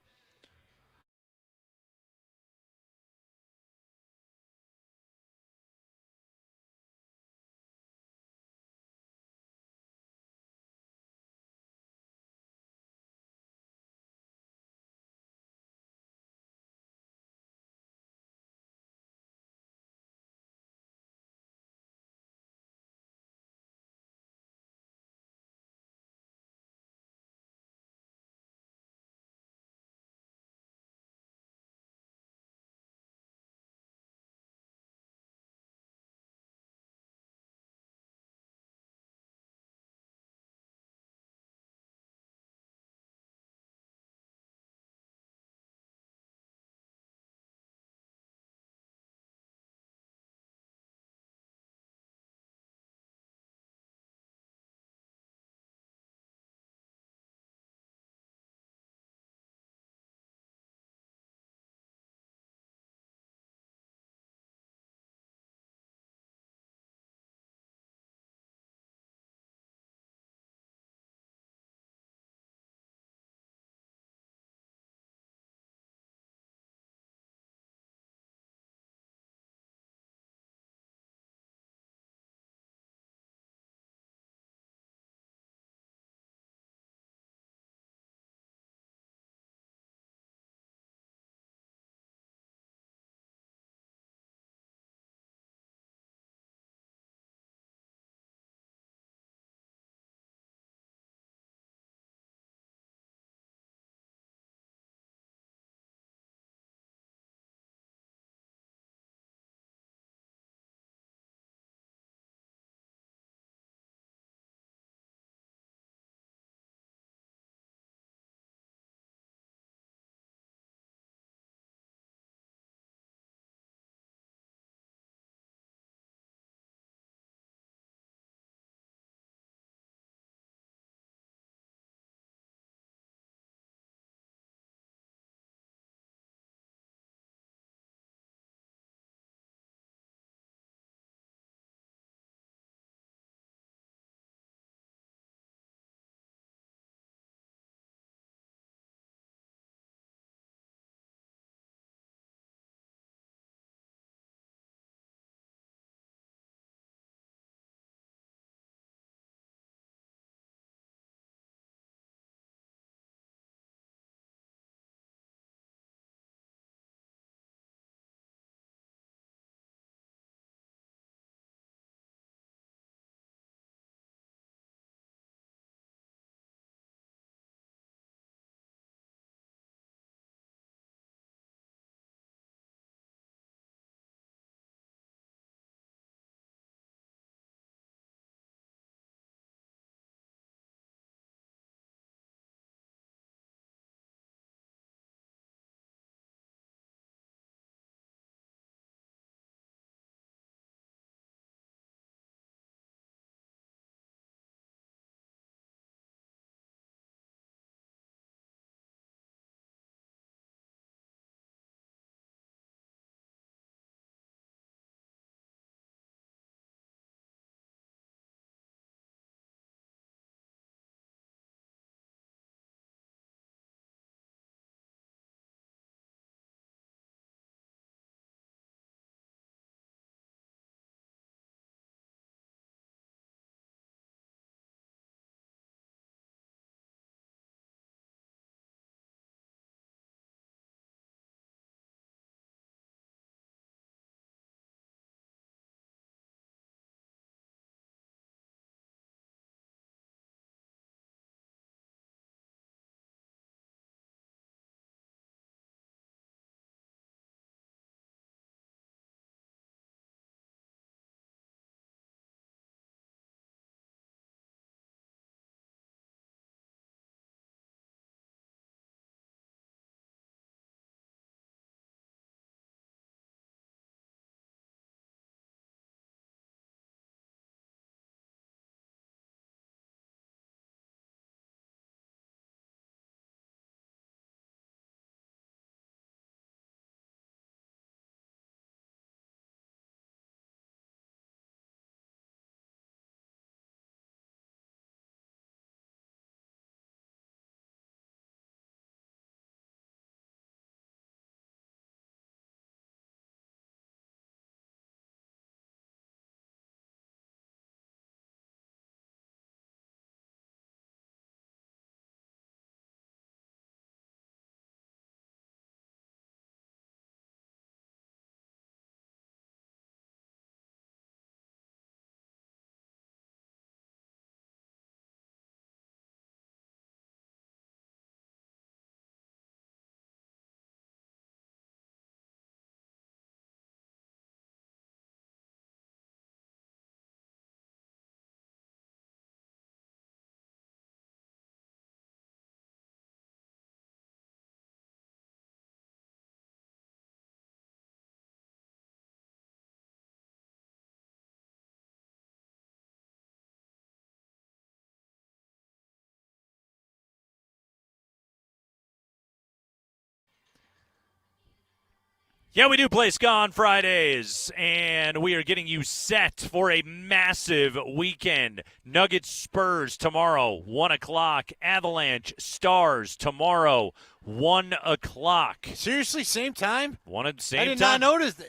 Yeah, we do play ska on Fridays, and we are getting you set for a massive weekend. Nuggets Spurs tomorrow, 1 o'clock. Avalanche Stars tomorrow, 1 o'clock.
Seriously, same time?
Same
I did
time.
not notice that.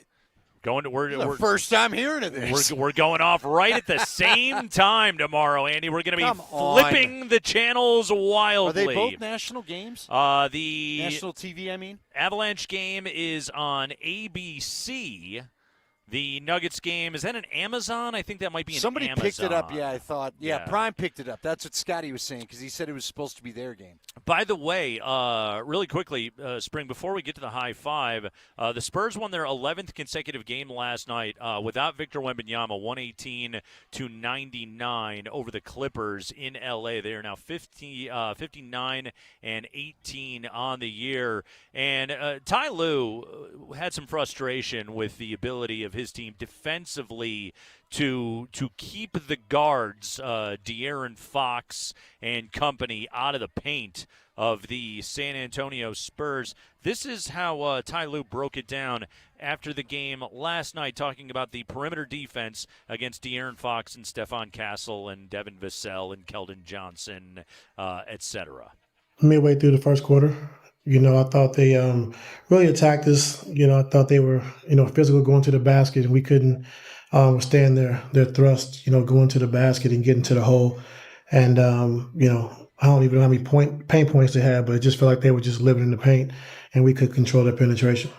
We're
first time hearing of this.
We're going off right at the same time tomorrow, Andy. We're going to be flipping the channels wildly.
Are they both national games?
The
national TV, I mean.
Avalanche game is on ABC. The Nuggets game, is that an Amazon? I think that might be an
Somebody
Amazon.
picked it up, yeah, I thought. Yeah, Prime picked it up. That's what Scotty was saying, because he said it was supposed to be their game.
By the way, really quickly, Spring, before we get to the high five, the Spurs won their 11th consecutive game last night without Victor Wembanyama, 118-99 over the Clippers in L.A. They are now 59-18 on the year. And Ty Lue had some frustration with the ability of his team defensively to keep the guards, De'Aaron Fox and company, out of the paint of the San Antonio Spurs. This is how Ty Lue broke it down after the game last night, talking about the perimeter defense against De'Aaron Fox and Stephon Castle and Devin Vassell and Keldon Johnson, etc.
Midway through the first quarter, I thought they really attacked us. I thought they were, physical going to the basket, and we couldn't withstand their thrust, going to the basket and getting to the hole. And, I don't even know how many paint points they had, but it just felt like they were just living in the paint, and we could control their penetration.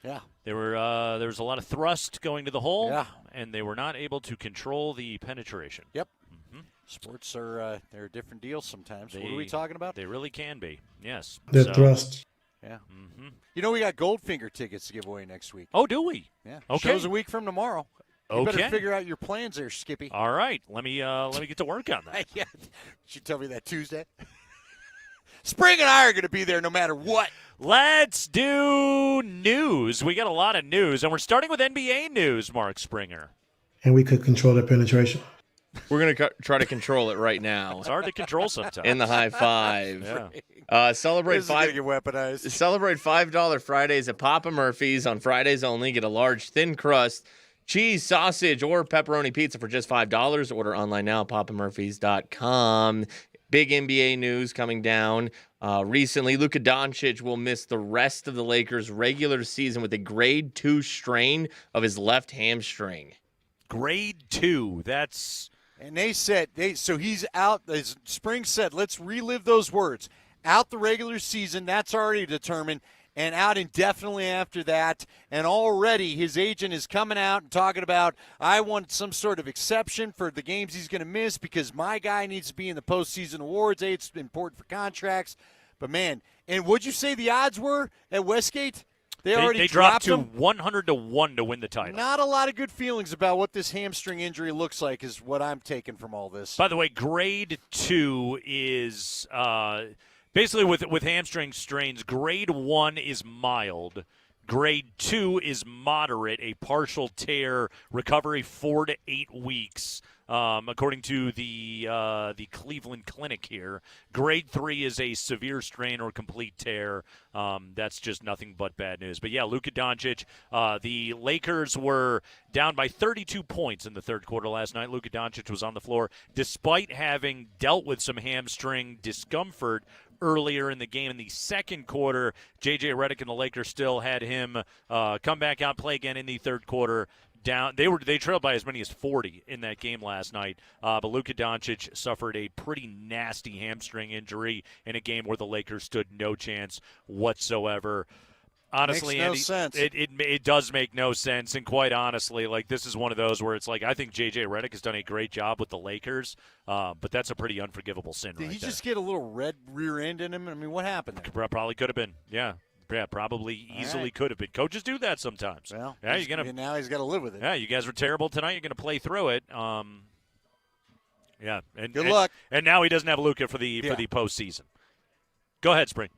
Yeah.
There was a lot of thrust going to the hole, and they were not able to control the penetration.
Yep. Sports are they're a different deal sometimes. What are we talking about?
They really can be, yes.
Their thrust.
Yeah. We got Goldfinger tickets to give away next week.
Oh, do we?
Yeah.
Okay.
Show's a week from tomorrow. You
Okay.
better figure out your plans there, Skippy.
All right. Let me get to work on that.
Yeah. You tell me that Tuesday. Spring and I are going to be there no matter what.
Let's do news. We got a lot of news, and we're starting with NBA news, Mark Springer.
And we could control their penetration.
We're going to try to control it right now.
It's hard to control sometimes.
In the high five. Celebrate
This is gonna get weaponized.
Celebrate $5 Fridays at Papa Murphy's on Fridays only. Get a large thin crust, cheese, sausage, or pepperoni pizza for just $5. Order online now at papamurphys.com. Big NBA news coming down recently. Luca Doncic will miss the rest of the Lakers' regular season with a grade 2 strain of his left hamstring.
Grade 2. That's...
And they said, so he's out, as Spring said, let's relive those words. Out the regular season, that's already determined, and out indefinitely after that. And already his agent is coming out and talking about, I want some sort of exception for the games he's going to miss because my guy needs to be in the postseason awards. It's important for contracts. But, man, and what'd you say the odds were at Westgate? They already
dropped to
him.
100-1 to win the title.
Not a lot of good feelings about what this hamstring injury looks like is what I'm taking from all this.
By the way, grade 2 is basically with hamstring strains, grade 1 is mild. Grade 2 is moderate, a partial tear, recovery 4 to 8 weeks. According to the Cleveland Clinic here. Grade 3 is a severe strain or complete tear. That's just nothing but bad news. But, yeah, Luka Doncic, the Lakers were down by 32 points in the third quarter last night. Luka Doncic was on the floor despite having dealt with some hamstring discomfort earlier in the game. In the second quarter, J.J. Redick and the Lakers still had him come back out, play again in the third quarter. Down, they trailed by as many as 40 in that game last night. But Luka Doncic suffered a pretty nasty hamstring injury in a game where the Lakers stood no chance whatsoever. Honestly,
makes no
Andy,
sense.
It does make no sense. And quite honestly, like this is one of those where it's like I think J.J. Redick has done a great job with the Lakers, but that's a pretty unforgivable sin.
Did
right
he
there.
just get a little red rear end in him? I mean, what happened there?
Probably could have been. Yeah, probably easily could have been. Coaches do that sometimes.
Well,
yeah, you're gonna
now he's got to live with it.
Yeah, you guys were terrible tonight. You're gonna play through it. Yeah, and
good luck.
And now he doesn't have Luca for the postseason. Go ahead, Spring.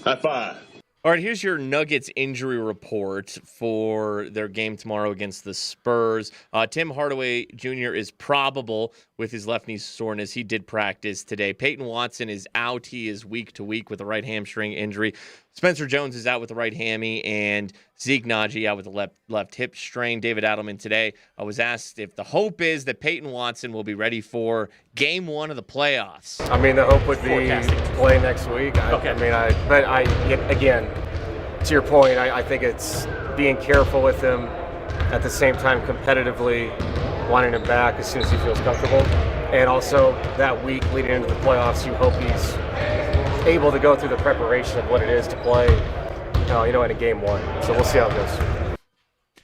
High five. All right, here's your Nuggets injury report for their game tomorrow against the Spurs. Tim Hardaway Jr. is probable with his left knee soreness. He did practice today. Peyton Watson is out. He is week to week with a right hamstring injury. Spencer Jones is out with the right hammy, and Zeke Naji out with the left hip strain. David Adelman today was asked if the hope is that Peyton Watson will be ready for Game 1 of the playoffs.
I mean, the hope would be play next week. Again, to your point, I think it's being careful with him, at the same time competitively wanting him back as soon as he feels comfortable. And also that week leading into the playoffs, you hope he's able to go through the preparation of what it is to play, in a Game 1. So we'll see how it goes.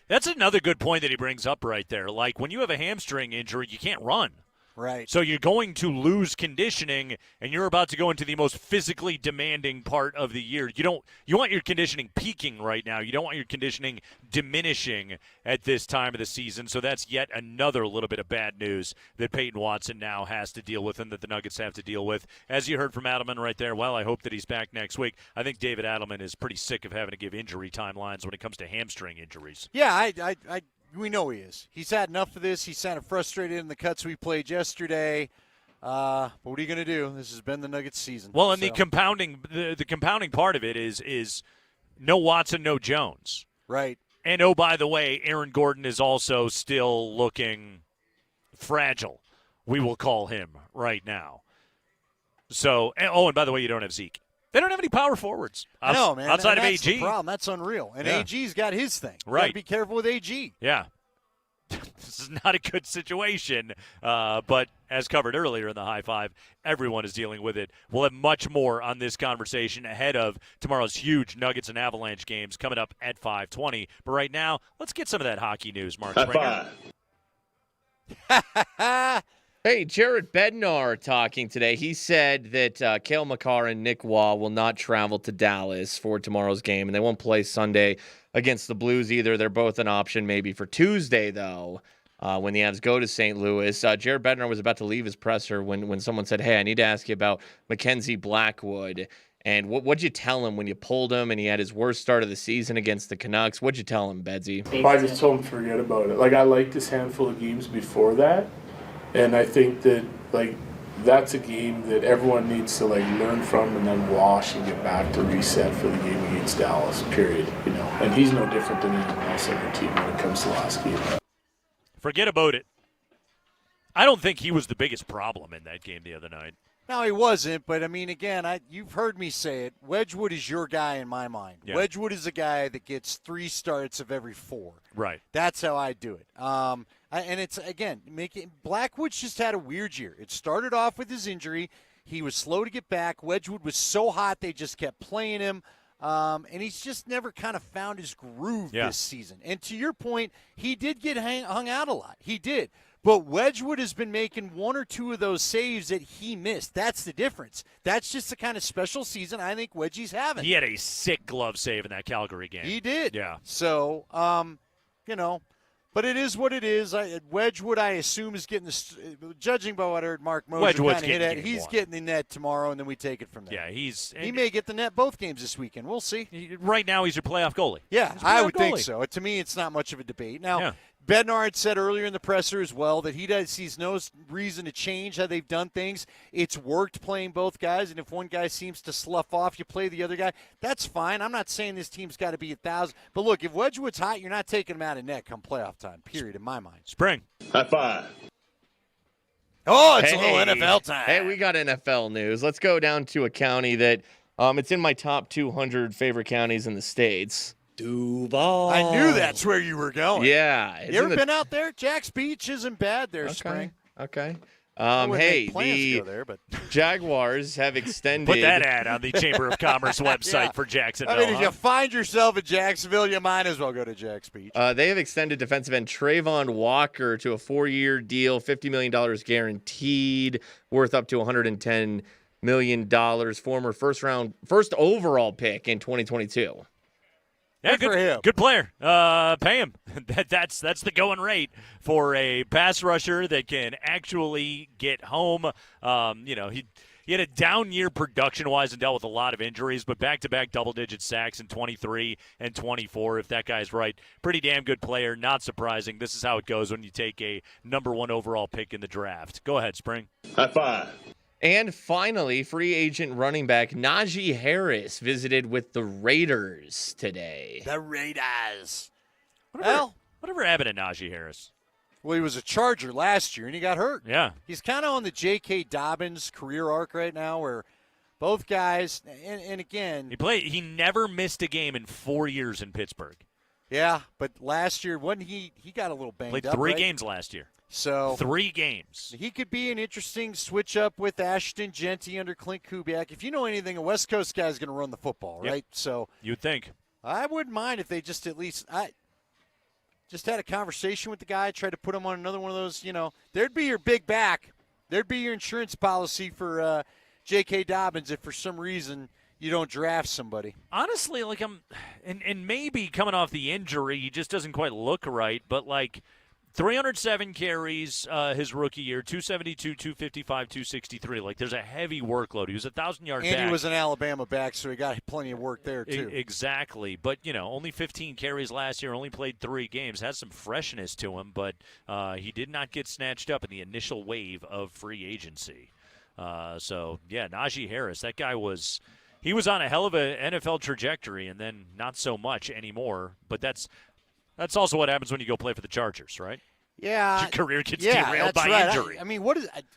That's another good point that he brings up right there. Like, when you have a hamstring injury, you can't run.
Right.
So you're going to lose conditioning, and you're about to go into the most physically demanding part of the year. You want your conditioning peaking right now. You don't want your conditioning diminishing at this time of the season. So that's yet another little bit of bad news that Peyton Watson now has to deal with and that the Nuggets have to deal with. As you heard from Adelman right there, well, I hope that he's back next week. I think David Adelman is pretty sick of having to give injury timelines when it comes to hamstring injuries.
Yeah, we know he is. He's had enough of this. He's kind of frustrated in the cuts we played yesterday. But what are you going to do? This has been the Nuggets season.
Well, and the compounding part of it is no Watson, no Jones.
Right.
And, oh, by the way, Aaron Gordon is also still looking fragile, we will call him right now. So, and by the way, you don't have Zeke. They don't have any power forwards.
I know, man.
Outside of
that's
AG.
The problem. That's unreal. And
Yeah.
AG's got his thing.
Right.
Got to be careful with AG.
Yeah. This is not a good situation, but as covered earlier in the high five, everyone is dealing with it. We'll have much more on this conversation ahead of tomorrow's huge Nuggets and Avalanche games coming up at 5:20. But right now, let's get some of that hockey news, Mark Springer.
Hey, Jared Bednar talking today. He said that Cale Makar and Nick Waugh will not travel to Dallas for tomorrow's game, and they won't play Sunday against the Blues either. They're both an option maybe for Tuesday, though, when the Avs go to St. Louis. Jared Bednar was about to leave his presser when someone said, hey, I need to ask you about Mackenzie Blackwood. And what'd you tell him when you pulled him and he had his worst start of the season against the Canucks? What'd you tell him, Bedsy?
I just told him to forget about it. I liked his handful of games before that. And I think that, that's a game that everyone needs to, learn from and then wash and get back to reset for the game against Dallas, period. And he's no different than anyone else on your team when it comes to last game.
Forget about it. I don't think he was the biggest problem in that game the other night.
No, he wasn't. But, again, you've heard me say it. Wedgwood is your guy in my mind.
Yeah.
Wedgwood is a guy that gets 3 starts of every 4.
Right.
That's how I do it. And it's, again, Blackwood's just had a weird year. It started off with his injury. He was slow to get back. Wedgwood was so hot they just kept playing him. And he's just never kind of found his groove this season. And to your point, he did get hung out a lot. He did. But Wedgwood has been making 1 or 2 of those saves that he missed. That's the difference. That's just the kind of special season I think Wedgie's having.
He had a sick glove save in that Calgary game.
He did.
Yeah.
So, but it is what it is. Wedgwood, I assume, is getting judging by what I heard Mark Moser kind of hit at. He's getting the net tomorrow, and then we take it from there.
Yeah,
he may get the net both games this weekend. We'll see.
Right now, he's your playoff goalie.
Yeah, I would think so. To me, it's not much of a debate. Now, Bednar said earlier in the presser as well that he sees no reason to change how they've done things. It's worked playing both guys, and if one guy seems to slough off, you play the other guy. That's fine. I'm not saying this team's got to be 1,000. But look, if Wedgwood's hot, you're not taking him out of net come playoff time, period, in my mind.
Spring.
High five.
Oh, it's a little NFL time.
Hey, we got NFL news. Let's go down to a county that it's in my top 200 favorite counties in the States.
Duval. I knew that's where you were going.
Yeah.
You ever been out there? Jack's Beach isn't bad there, Spring.
Okay.
Hey, the
Jaguars have extended.
Put that ad on the Chamber of Commerce website for Jacksonville.
If you find yourself in Jacksonville, you might as well go to Jack's Beach.
They have extended defensive end Trayvon Walker to a 4-year deal, $50 million guaranteed, worth up to $110 million. Former first overall pick in 2022.
Yeah, good player. Pay him. That's the going rate for a pass rusher that can actually get home. He had a down year production-wise and dealt with a lot of injuries, but back-to-back double-digit sacks in 23 and 24, if that guy's right. Pretty damn good player. Not surprising. This is how it goes when you take a number 1 overall pick in the draft. Go ahead, Spring.
High five.
And finally, free agent running back Najee Harris visited with the Raiders today.
The Raiders.
Whatever happened to Najee Harris?
Well, he was a Charger last year, and he got hurt.
Yeah.
He's kind of on the J.K. Dobbins career arc right now where both guys, and again.
He never missed a game in 4 years in Pittsburgh.
Yeah, but last year, he got a little banged
Played
up,
3
right?
games last year.
So
3 games.
He could be an interesting switch up with Ashton Genty under Clint Kubiak. If you know anything, a West Coast guy is going to run the football, right? So
you'd think.
I wouldn't mind if they just at least just had a conversation with the guy, tried to put him on another one of those. There'd be your big back. There'd be your insurance policy for J.K. Dobbins if for some reason you don't draft somebody.
Honestly, and maybe coming off the injury, he just doesn't quite look right, but 307 carries his rookie year, 272, 255, 263. There's a heavy workload. He was 1,000-yard back.
And he was an Alabama back, so he got plenty of work there, too.
Exactly. But, only 15 carries last year, only played 3 games. Has some freshness to him, but he did not get snatched up in the initial wave of free agency. Najee Harris, that guy he was on a hell of an NFL trajectory and then not so much anymore. But that's also what happens when you go play for the Chargers, right?
Yeah.
Your career gets derailed by injury.
I mean,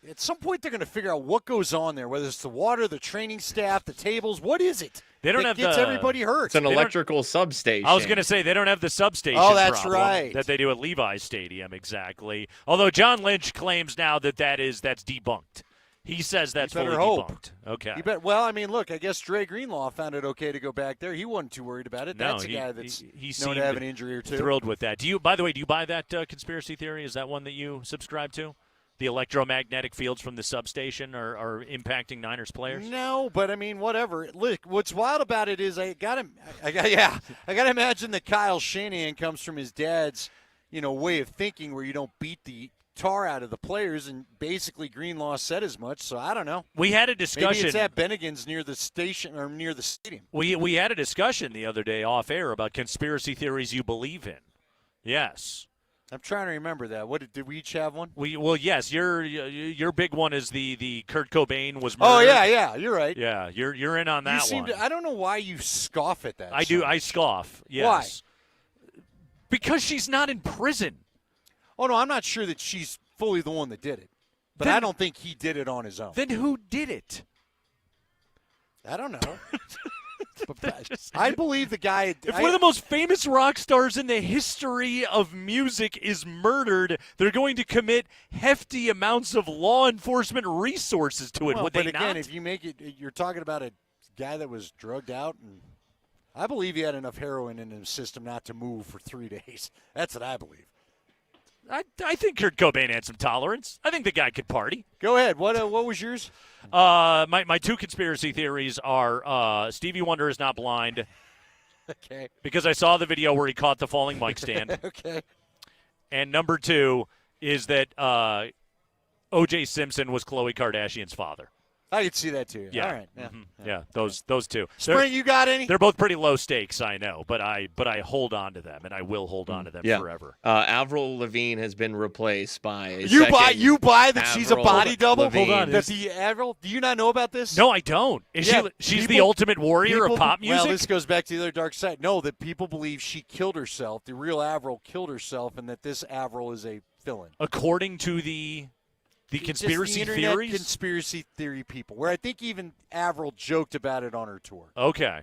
at some point they're going to figure out what goes on there, whether it's the water, the training staff, the tables. What is it?
They don't
that
have
gets everybody hurt.
It's an electrical substation.
I was going to say they don't have the substation
that's
problem
right.
that they do at Levi's Stadium, exactly. Although John Lynch claims now that's debunked. He says that's fully debunked. Okay.
Well, I mean, look, I guess Dre Greenlaw found it okay to go back there. He wasn't too worried about it. That's a guy that's known to have an injury or two.
Thrilled with that. By the way, do you buy that conspiracy theory? Is that one that you subscribe to? The electromagnetic fields from the substation are impacting Niners players?
No, but I mean, whatever. Look, what's wild about it is I got to imagine that Kyle Shanahan comes from his dad's, way of thinking where you don't beat the tar out of the players, and basically Greenlaw said as much, so I don't know.
We had a discussion.
Maybe it's at Bennigan's near the station or near the stadium.
We had a discussion the other day off air about conspiracy theories you believe in. Yes.
I'm trying to remember that. Did we each have one?
Yes. Your big one is the Kurt Cobain was murdered.
Oh yeah, you're right.
Yeah, you're in on that one.
I don't know why you scoff at that.
I do. I scoff. Yes.
Why?
Because she's not in prison.
Oh, no, I'm not sure that she's fully the one that did it. But I don't think he did it on his own.
Then who did it?
I don't know. I believe the guy.
If one of the most famous rock stars in the history of music is murdered, they're going to commit hefty amounts of law enforcement resources to it, would they not?
But again, if you make it, you're talking about a guy that was drugged out, and I believe he had enough heroin in his system not to move for 3 days. That's what I believe.
I think Kurt Cobain had some tolerance. I think the guy could party.
Go ahead. What was yours?
My 2 conspiracy theories are Stevie Wonder is not blind.
Okay.
Because I saw the video where he caught the falling mic stand.
Okay.
And number 2 is that O.J. Simpson was Khloe Kardashian's father.
I could see that too.
Yeah.
All right. Yeah.
Mm-hmm. Yeah. Those 2.
Spring, you got any?
They're both pretty low stakes, I know, but I hold on to them, and I will hold on to them forever.
Avril Lavigne has been replaced by
you buy that she's a body double.
Lavigne.
Hold on. That the Avril? Do you not know about this?
No, I don't. She's the ultimate warrior of pop music.
Well, this goes back to the other dark side. No, that people believe she killed herself. The real Avril killed herself, and that this Avril is a villain.
According to the conspiracy
the internet
theories?
Conspiracy theory people, where I think even Avril joked about it on her tour.
Okay.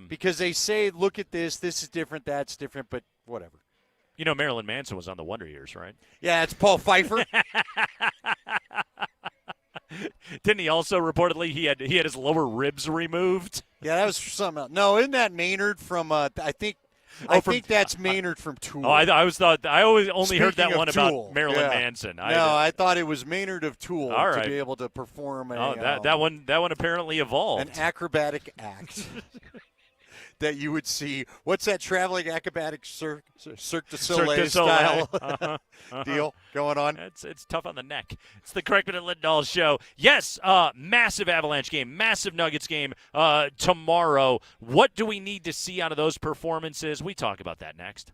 Because they say, look at this is different, that's different, but whatever.
You know Marilyn Manson was on the Wonder Years, right?
Yeah, it's Paul Pfeiffer.
Didn't he also reportedly he had his lower ribs removed?
Yeah, that was something else. No, isn't that Maynard from I think that's Maynard from Tool.
Oh, I always only heard that one
Tool.
about Marilyn Manson.
I thought it was Maynard of Tool
to
be able to perform
that one apparently evolved.
An acrobatic act that you would see. What's that traveling acrobatic Cirque du Soleil style deal going on?
It's tough on the neck. It's the Kreckman and Lindahl show. Yes, massive Avalanche game, massive Nuggets game tomorrow. What do we need to see out of those performances? We talk about that next.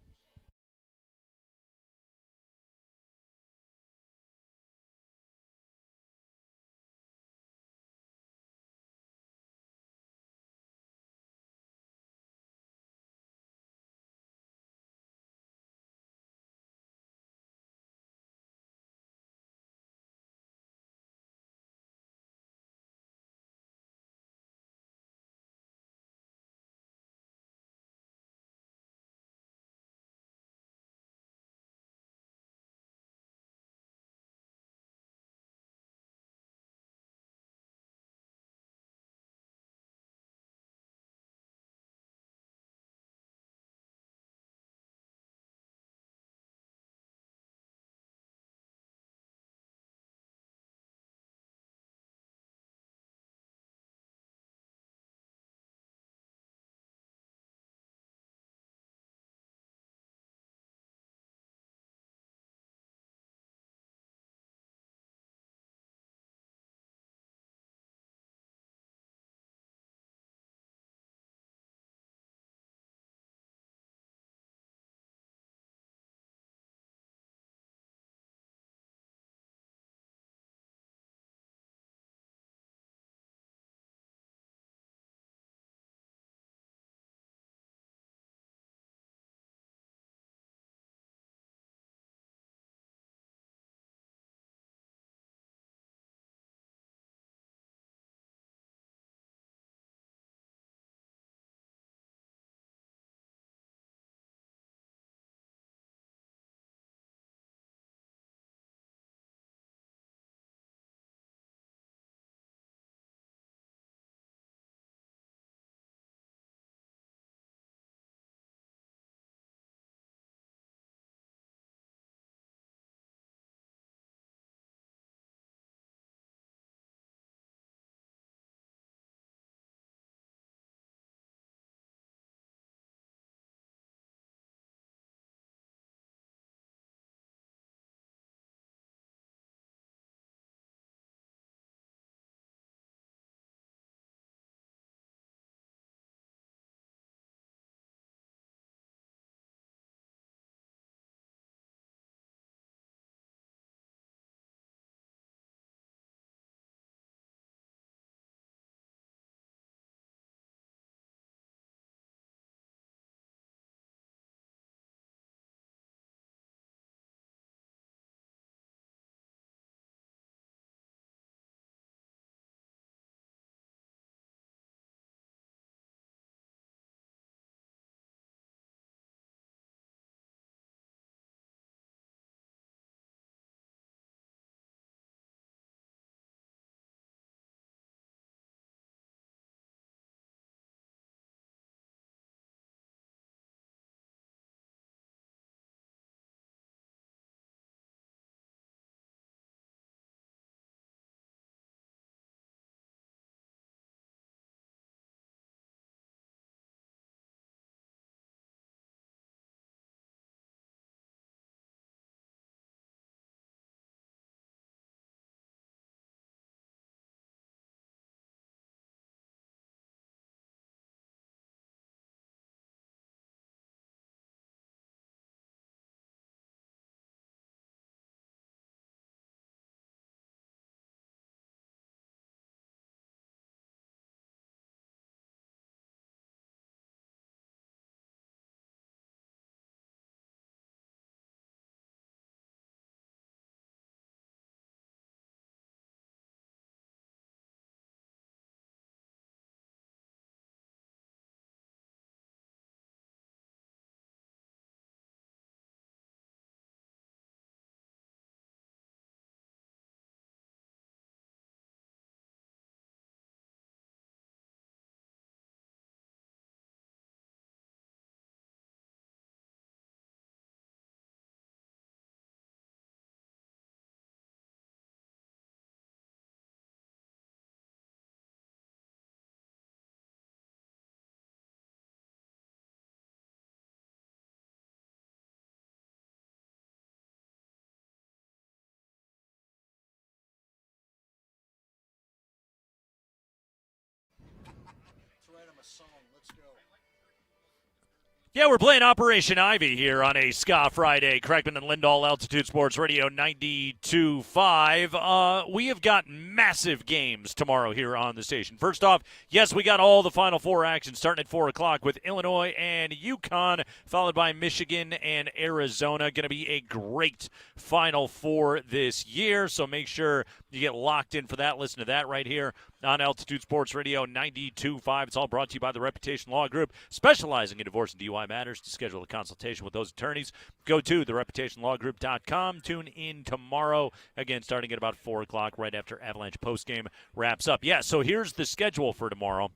Yeah, we're playing Operation Ivy here on a Ska Friday. Kreckman and Lindahl, Altitude Sports Radio 92.5. We have got massive games tomorrow here on the station. First off, yes, we got all the Final Four action starting at 4 o'clock with Illinois and UConn, followed by Michigan and Arizona. Going to be a great Final Four this year, so make sure you get locked in for that. Listen to that right here on Altitude Sports Radio 92.5. It's all brought to you by the Reputation Law Group, specializing in divorce and DUI matters. To schedule a consultation with those attorneys, go to thereputationlawgroup.com. Tune in tomorrow, again, starting at about 4 o'clock, right after Avalanche postgame wraps up. Yeah, so here's the schedule for tomorrow.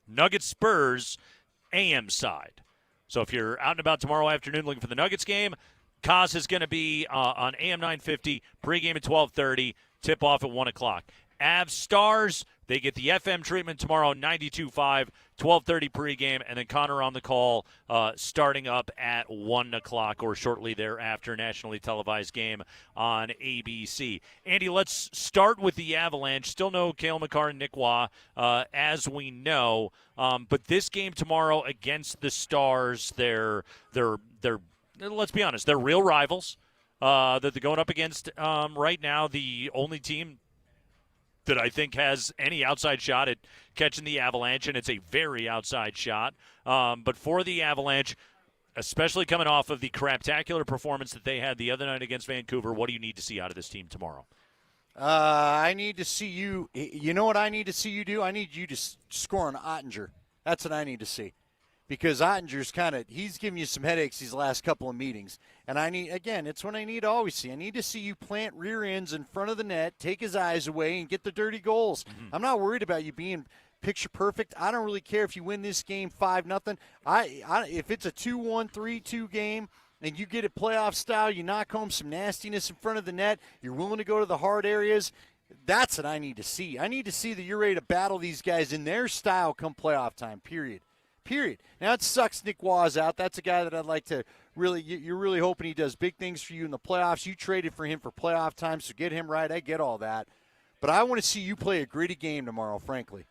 Nuggets Spurs, AM side. So if you're out and about tomorrow afternoon looking for the Nuggets game, Kaz is going to be on AM 950, pregame at 12:30, tip-off at 1 o'clock. Avs Stars, they get the FM treatment tomorrow, 92.5, 12:30 pregame, and then Connor on the call starting up at 1 o'clock or shortly thereafter, nationally televised game on ABC. Andy, let's start with the Avalanche. Still no Cale Makar and Nick Waugh, as we know. But this game tomorrow against the Stars, they're let's be honest, they're real rivals that they're going up against right now. The only team that I think has any outside shot at catching the Avalanche, and it's a very outside shot. But for the Avalanche, especially coming off of the craptacular performance that they had the other night against Vancouver, what do you need to see out of this team tomorrow?
I need to see you. You know what I need to see you do? I need you to score on Ottinger. That's what I need to see. Because Ottinger's he's giving you some headaches these last couple of meetings. And it's what I need to always see. I need to see you plant rear ends in front of the net, take his eyes away, and get the dirty goals. Mm-hmm. I'm not worried about you being picture perfect. I don't really care if you win this game 5-0. If it's a 2-1, 3-2 game, and you get it playoff style, you knock home some nastiness in front of the net, you're willing to go to the hard areas, that's what I need to see. I need to see that you're ready to battle these guys in their style come playoff time, period. Now, it sucks Nick Waugh's out. That's a guy that I'd like to really – you're really hoping he does big things for you in the playoffs. You traded for him for playoff time, so get him right. I get all that. But I want to see you play a gritty game tomorrow, frankly.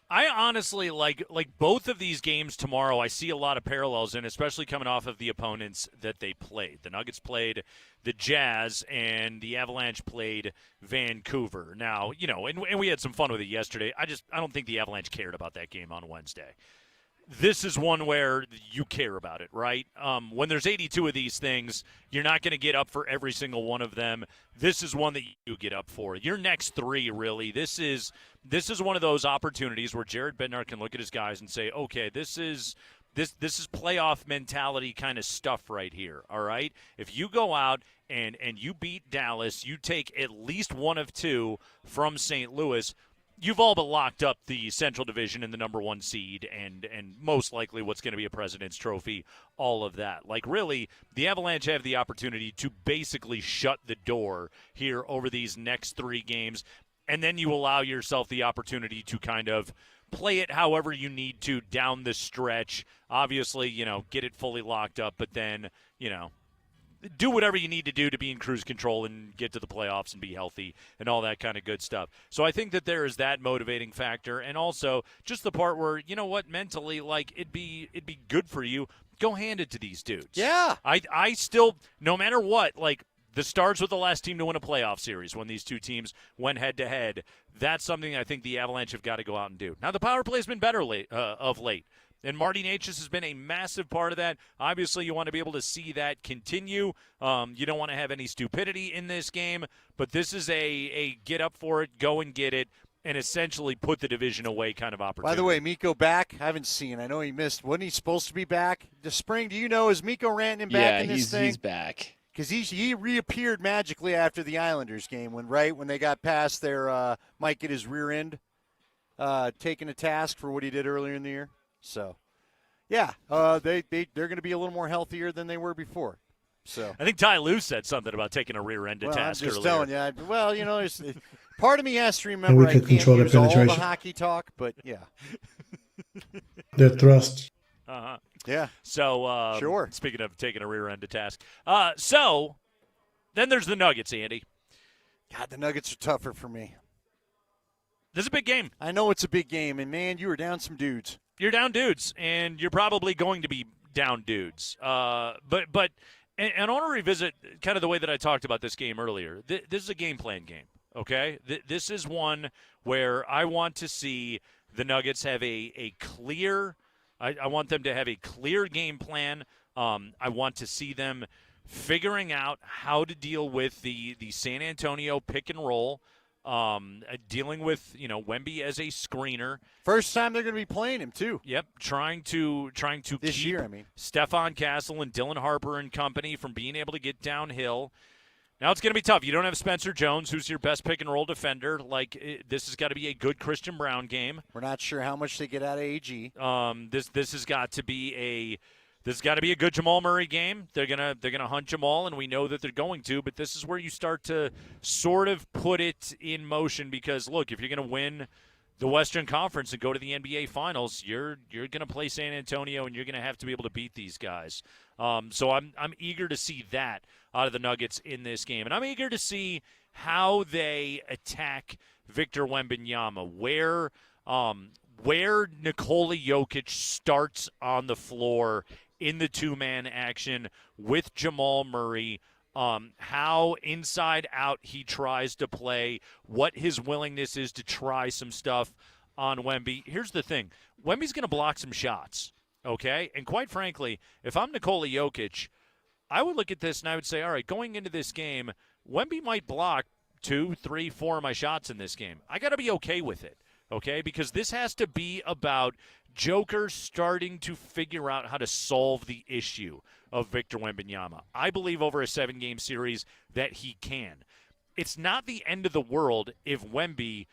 I honestly like both of these games tomorrow. I see a lot of parallels in, especially coming off of the opponents that they played. The Nuggets played the Jazz, and the Avalanche played Vancouver. Now, and we had some fun with it yesterday. I don't think the Avalanche cared about that game on Wednesday. This is one where you care about it, right? When there's 82 of these things, you're not going to get up for every single one of them. This is one that you get up for. Your next three, really, this is one of those opportunities where Jared Bednar can look at his guys and say, okay, this is playoff mentality kind of stuff right here, all right? If you go out and you beat Dallas, you take at least one of two from St. Louis, you've all but locked up the Central Division and the number one seed and most likely what's going to be a President's Trophy, all of that. Like, really, the Avalanche have the opportunity to basically shut the door here over these next three games, and then you allow yourself the opportunity to kind of play it however you need to down the stretch. Obviously, get it fully locked up, but then, do whatever you need to do to be in cruise control and get to the playoffs and be healthy and all that kind of good stuff. So I think that there is that motivating factor, and also just the part where, mentally, like, it'd be good for you. Go hand it to these dudes.
Yeah.
I still, no matter what, like, the Stars were the last team to win a playoff series when these two teams went head-to-head. That's something I think the Avalanche have got to go out and do. Now, the power play has been better of late. And Marty Natchez has been a massive part of that. Obviously, you want to be able to see that continue. You don't want to have any stupidity in this game. But this is a get up for it, go and get it, and essentially put the division away kind of opportunity.
By the way, Mikko back? I haven't seen. I know he missed. Wasn't he supposed to be back this spring? Do you know, is Mikko Rantanen back in this thing?
Yeah, he's back.
Because he reappeared magically after the Islanders game when they got past their might get his rear end taken a task for what he did earlier in the year. So, yeah, they're going to be a little more healthier than they were before. So
I think Ty Lue said something about taking a rear end to task
I'm just
earlier.
telling you. Well, there's part of me has to remember I can't use all the hockey talk, but yeah.
Their thrust.
Uh-huh.
Yeah.
So,
sure.
Speaking of taking a rear end to task. So then there's the Nuggets, Andy.
God, the Nuggets are tougher for me.
This is a big game.
I know it's a big game, and, man, you were down some dudes.
You're down dudes, and you're probably going to be down dudes. But I want to revisit kind of the way that I talked about this game earlier. This is a game plan game, okay? This is one where I want to see the Nuggets have a clear – I want them to have a clear game plan. I want to see them figuring out how to deal with the San Antonio pick and roll, dealing with, Wemby as a screener.
First time they're going to be playing him, too.
Yep, trying to
this
keep
year, I mean.
Stephon Castle and Dylan Harper and company from being able to get downhill. Now it's going to be tough. You don't have Spencer Jones, who's your best pick-and-roll defender. This has got to be a good Christian Brown game.
We're not sure how much they get out of AG.
This has got to be a good Jamal Murray game. They're gonna hunt Jamal, and we know that they're going to. But this is where you start to sort of put it in motion because look, if you're gonna win the Western Conference and go to the NBA Finals, you're gonna play San Antonio, and you're gonna have to be able to beat these guys. So I'm eager to see that out of the Nuggets in this game, and I'm eager to see how they attack Victor Wembanyama, where Nikola Jokic starts on the floor in the two-man action with Jamal Murray, how inside out he tries to play, what his willingness is to try some stuff on Wemby. Here's the thing. Wemby's going to block some shots, okay? And quite frankly, if I'm Nikola Jokic, I would look at this and I would say, all right, going into this game, Wemby might block 2, 3, 4 of my shots in this game. I got to be okay with it, okay? Because this has to be about Joker starting to figure out how to solve the issue of Victor Wembanyama. I believe over a 7-game series that he can. It's not the end of the world if Wemby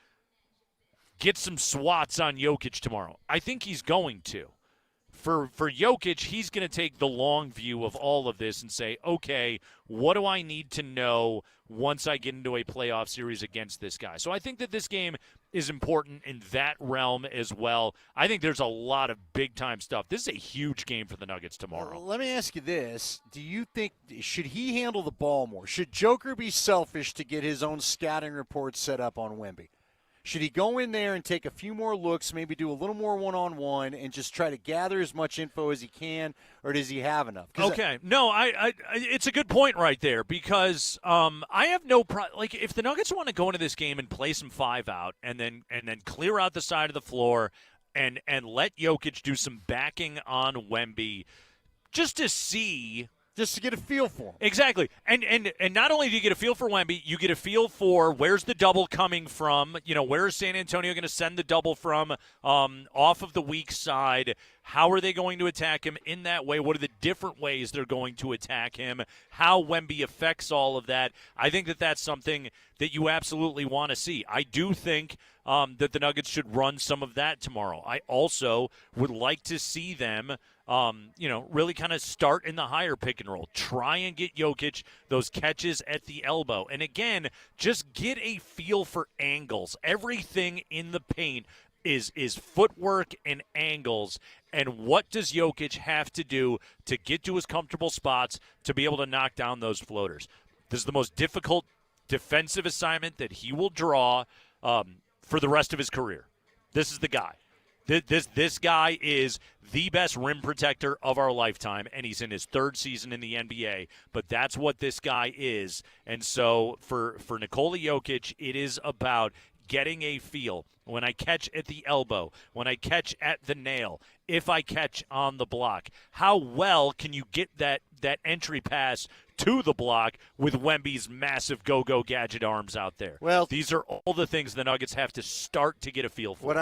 gets some swats on Jokic tomorrow. I think he's going to. For Jokic, he's going to take the long view of all of this and say, okay, what do I need to know once I get into a playoff series against this guy? So I think that this game is important in that realm as well. I think there's a lot of big-time stuff. This is a huge game for the Nuggets tomorrow.
Let me ask you this. Do you think, should he handle the ball more? Should Joker be selfish to get his own scouting report set up on Wemby? Should he go in there and take a few more looks, maybe do a little more one-on-one, and just try to gather as much info as he can, or does he have enough?
Okay. No, it's a good point right there because I have no problem. Like, if the Nuggets want to go into this game and play some 5 out and then clear out the side of the floor and let Jokic do some backing on Wemby just to see –
just to get a feel for him.
Exactly. And not only do you get a feel for Wemby, you get a feel for where's the double coming from, where is San Antonio going to send the double from off of the weak side, how are they going to attack him in that way, what are the different ways they're going to attack him, how Wemby affects all of that. I think that that's something that you absolutely want to see. I do think that the Nuggets should run some of that tomorrow. I also would like to see them really kind of start in the higher pick and roll. Try and get Jokic those catches at the elbow. And again, just get a feel for angles. Everything in the paint is footwork and angles. And what does Jokic have to do to get to his comfortable spots to be able to knock down those floaters? This is the most difficult defensive assignment that he will draw for the rest of his career. This is the guy. This guy is the best rim protector of our lifetime, and he's in his 3rd season in the NBA. But that's what this guy is. And so for Nikola Jokic, it is about getting a feel. When I catch at the elbow, when I catch at the nail, if I catch on the block, how well can you get that entry pass to the block with Wemby's massive go-go gadget arms out there?
Well,
these are all the things the Nuggets have to start to get a feel for.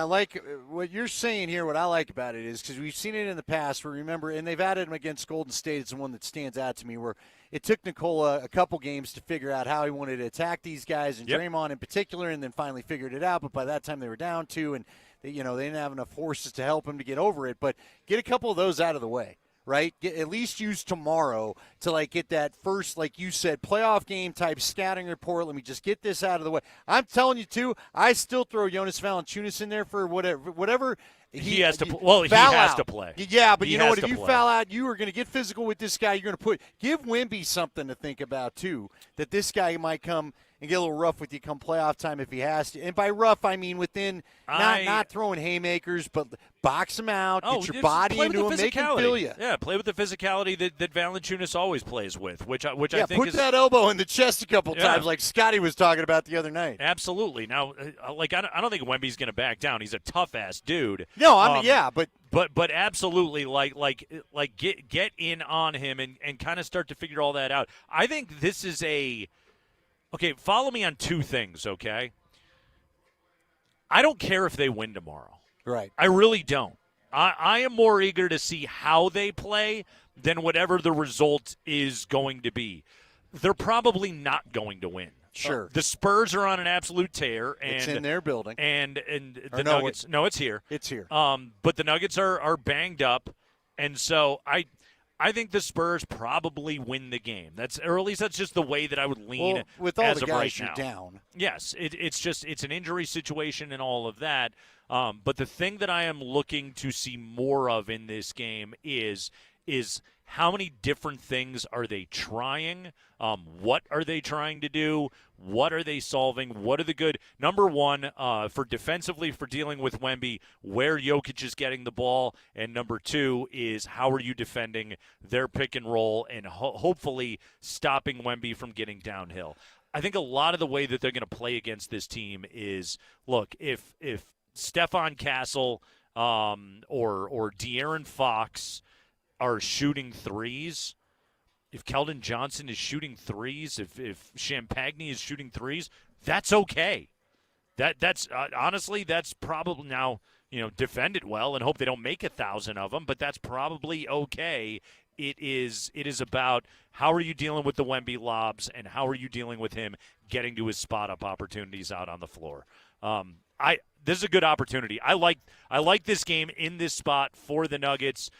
What you're saying here, what I like about it is because we've seen it in the past where, remember, and they've added him against Golden State. It's the one that stands out to me where it took Nikola a couple games to figure out how he wanted to attack these guys, and Draymond in particular, and then finally figured it out. But by that time they were down 2, and they didn't have enough horses to help him to get over it. But get a couple of those out of the way. Right? At least use tomorrow to get that first, like you said, playoff game type scouting report. Let me just get this out of the way. I'm telling you, too, I still throw Jonas Valanciunas in there for whatever
he has to. Well, he has to play.
Yeah, but you know what? If you foul out, you are going to get physical with this guy. You're going to give Wemby something to think about too. That this guy might come and get a little rough with you come playoff time if he has to. And by rough, I mean within not throwing haymakers, but box him out, get your body into him, make him feel you.
Yeah, play with the physicality that Valanciunas always plays with, which I think
put
is
that elbow in the chest a couple times, like Scotty was talking about the other night.
Absolutely. Now, like I don't think Wemby's going to back down. He's a tough ass dude.
No,
but absolutely, like get in on him and kind of start to figure all that out. I think this is okay. Follow me on two things, okay? I don't care if they win tomorrow.
Right.
I really don't. I am more eager to see how they play than whatever the result is going to be. They're probably not going to win.
Sure.
The Spurs are on an absolute tear. And,
it's in their building.
And the Nuggets. No, it's here.
It's here.
But the Nuggets are banged up. And so I think the Spurs probably win the game. Or at least that's just the way that I would lean.
Well, with all
as
the
of
guys
right
you're
now.
down.
Yes, it's an injury situation and all of that. But the thing that I am looking to see more of in this game is how many different things are they trying? What are they trying to do? What are they solving? What are the good? Number one, for defensively, for dealing with Wemby, where Jokic is getting the ball. And number two is how are you defending their pick and roll and hopefully stopping Wemby from getting downhill. I think a lot of the way that they're going to play against this team is, look, if Stephon Castle or De'Aaron Fox are shooting threes, if Keldon Johnson is shooting threes, if Champagny is shooting threes, that's okay. That's honestly, that's probably now, defend it well and hope they don't make 1,000 of them, but that's probably okay. It is about how are you dealing with the Wemby lobs and how are you dealing with him getting to his spot-up opportunities out on the floor. This is a good opportunity. I like this game in this spot for the Nuggets.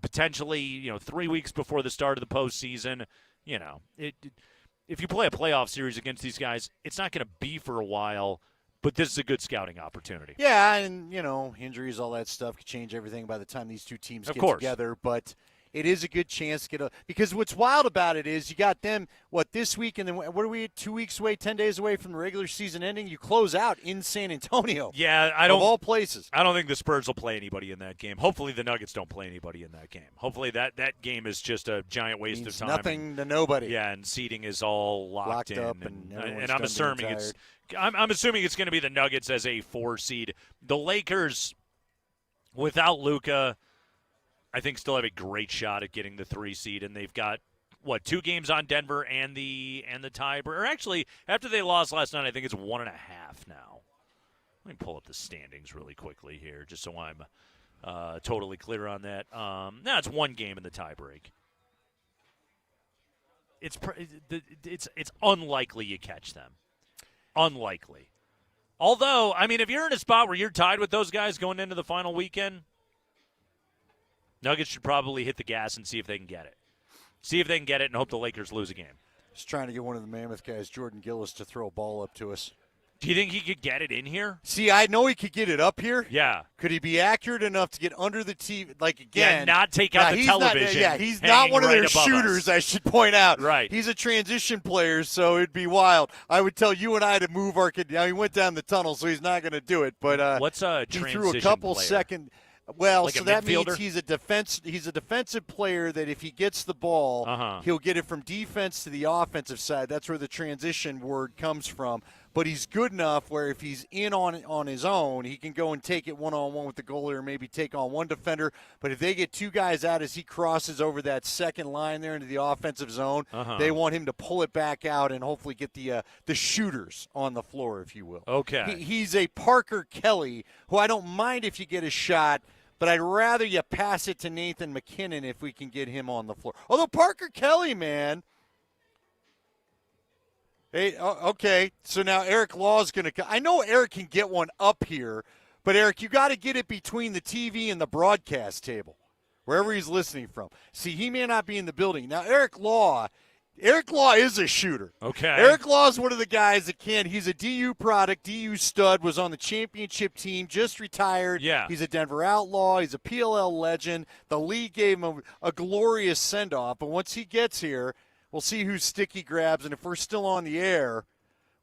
Potentially, 3 weeks before the start of the postseason. If you play a playoff series against these guys, it's not going to be for a while, but this is a good scouting opportunity.
Yeah, and, injuries, all that stuff could change everything by the time these two teams get together. But it is a good chance to get because what's wild about it is you got them, this week, and then what are we, 2 weeks away, 10 days away from the regular season ending? You close out in San Antonio.
Yeah,
of all places.
I don't think the Spurs will play anybody in that game. Hopefully the Nuggets don't play anybody in that game. Hopefully that game is just a giant waste of time.
Nothing to nobody.
Yeah, and seeding is all locked in.
Up, and
I'm assuming I'm assuming it's going to be the Nuggets as a 4 seed. The Lakers, without Luca, I think still have a great shot at getting the 3 seed, and they've got 2 games on Denver and the tie. Or actually, after they lost last night, I think it's 1.5 now. Let me pull up the standings really quickly here, just so I'm totally clear on that. It's 1 game in the tiebreak. It's unlikely you catch them. Unlikely. Although, if you're in a spot where you're tied with those guys going into the final weekend, Nuggets should probably hit the gas and see if they can get it. See if they can get it and hope the Lakers lose a game.
Just trying to get one of the Mammoth guys, Jordan Gillis, to throw a ball up to us.
Do you think he could get it in here?
See, I know he could get it up here.
Yeah.
Could he be accurate enough to get under the TV? Again.
Yeah, not take out the television.
He's not one of their shooters, I should point out.
Right.
He's a transition player, so it'd be wild. I would tell you and I to move our kid. Now, he went down the tunnel, so he's not going to do it. But
what's a
he
transition
threw a couple
player?
second. Well,
like
so
a
that
midfielder?
means he's a defensive player that if he gets the ball, he'll get it from defense to the offensive side. That's where the transition word comes from. But he's good enough where if he's in on his own, he can go and take it one-on-one with the goalie or maybe take on one defender. But if they get 2 guys out as he crosses over that second line there into the offensive zone, they want him to pull it back out and hopefully get the shooters on the floor, if you will.
Okay.
He's a Parker Kelly, who I don't mind if you get a shot, but I'd rather you pass it to Nathan McKinnon if we can get him on the floor. Although Parker Kelly, man. Hey, okay, so now Eric Law's going to – I know Eric can get one up here, but, Eric, you got to get it between the TV and the broadcast table, wherever he's listening from. See, he may not be in the building. Now, Eric Law is a shooter.
Okay.
Eric Law is one of the guys that can. He's a DU product, DU stud, was on the championship team, just retired.
Yeah.
He's a Denver Outlaw. He's a PLL legend. The league gave him a glorious send-off, but once he gets here – we'll see who Sticky grabs, and if we're still on the air,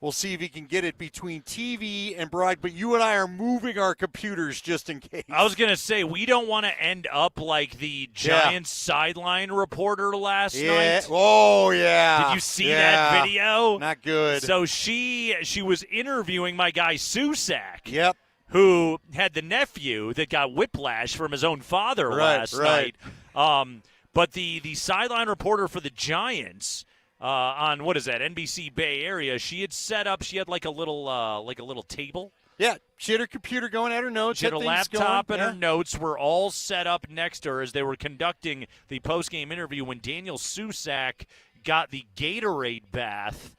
We'll see if he can get it between TV and broad. But you and I are moving our computers just in case.
I was going to say, we don't want to end up like the Giants sideline reporter last night.
Oh, yeah.
Did you see that video?
Not good.
So she was interviewing my guy Susak.
Yep.
Who had the nephew that got whiplash from his own father last night. But the sideline reporter for the Giants on, what is that, NBC Bay Area, she had set up, she had like a little table.
Yeah, she had her computer going at her notes.
She had a laptop
going.
and her notes were all set up next to her as they were conducting the post-game interview when Daniel Susak got the Gatorade bath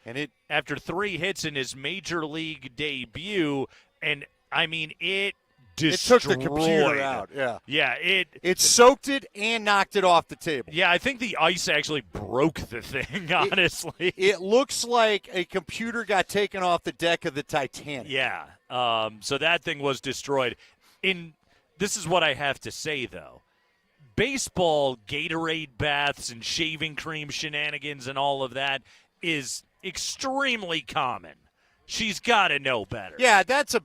after 3 hits in his major league debut. And, I mean, it destroyed.
It took the computer out, yeah.
Yeah,
it soaked it and knocked it off the table.
Yeah, I think the ice actually broke the thing, honestly.
It looks like a computer got taken off the deck of the Titanic.
Yeah, so that thing was destroyed. This is what I have to say, though. Baseball Gatorade baths and shaving cream shenanigans and all of that is extremely common. She's got to know better.
Yeah,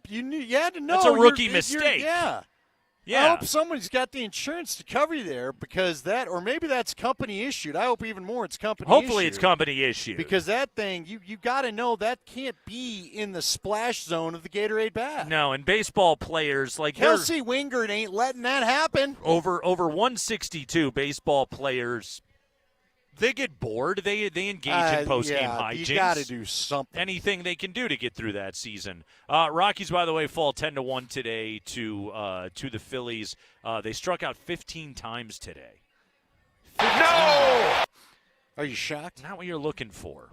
you had to know.
That's a rookie mistake.
Yeah. I hope somebody's got the insurance to cover you there because or maybe that's company issued. I hope even more it's company issued.
Hopefully it's company issued.
Because that thing, you got to know that can't be in the splash zone of the Gatorade bath.
No, and baseball players like
Kelsey Wingert ain't letting that happen.
Over 162 baseball players. They get bored. They engage in post-game hijinks.
You got to do something.
Anything they can do to get through that season. Rockies, by the way, fall 10-1 today to the Phillies. They struck out 15 times today.
No! Are you shocked?
Not what you're looking for.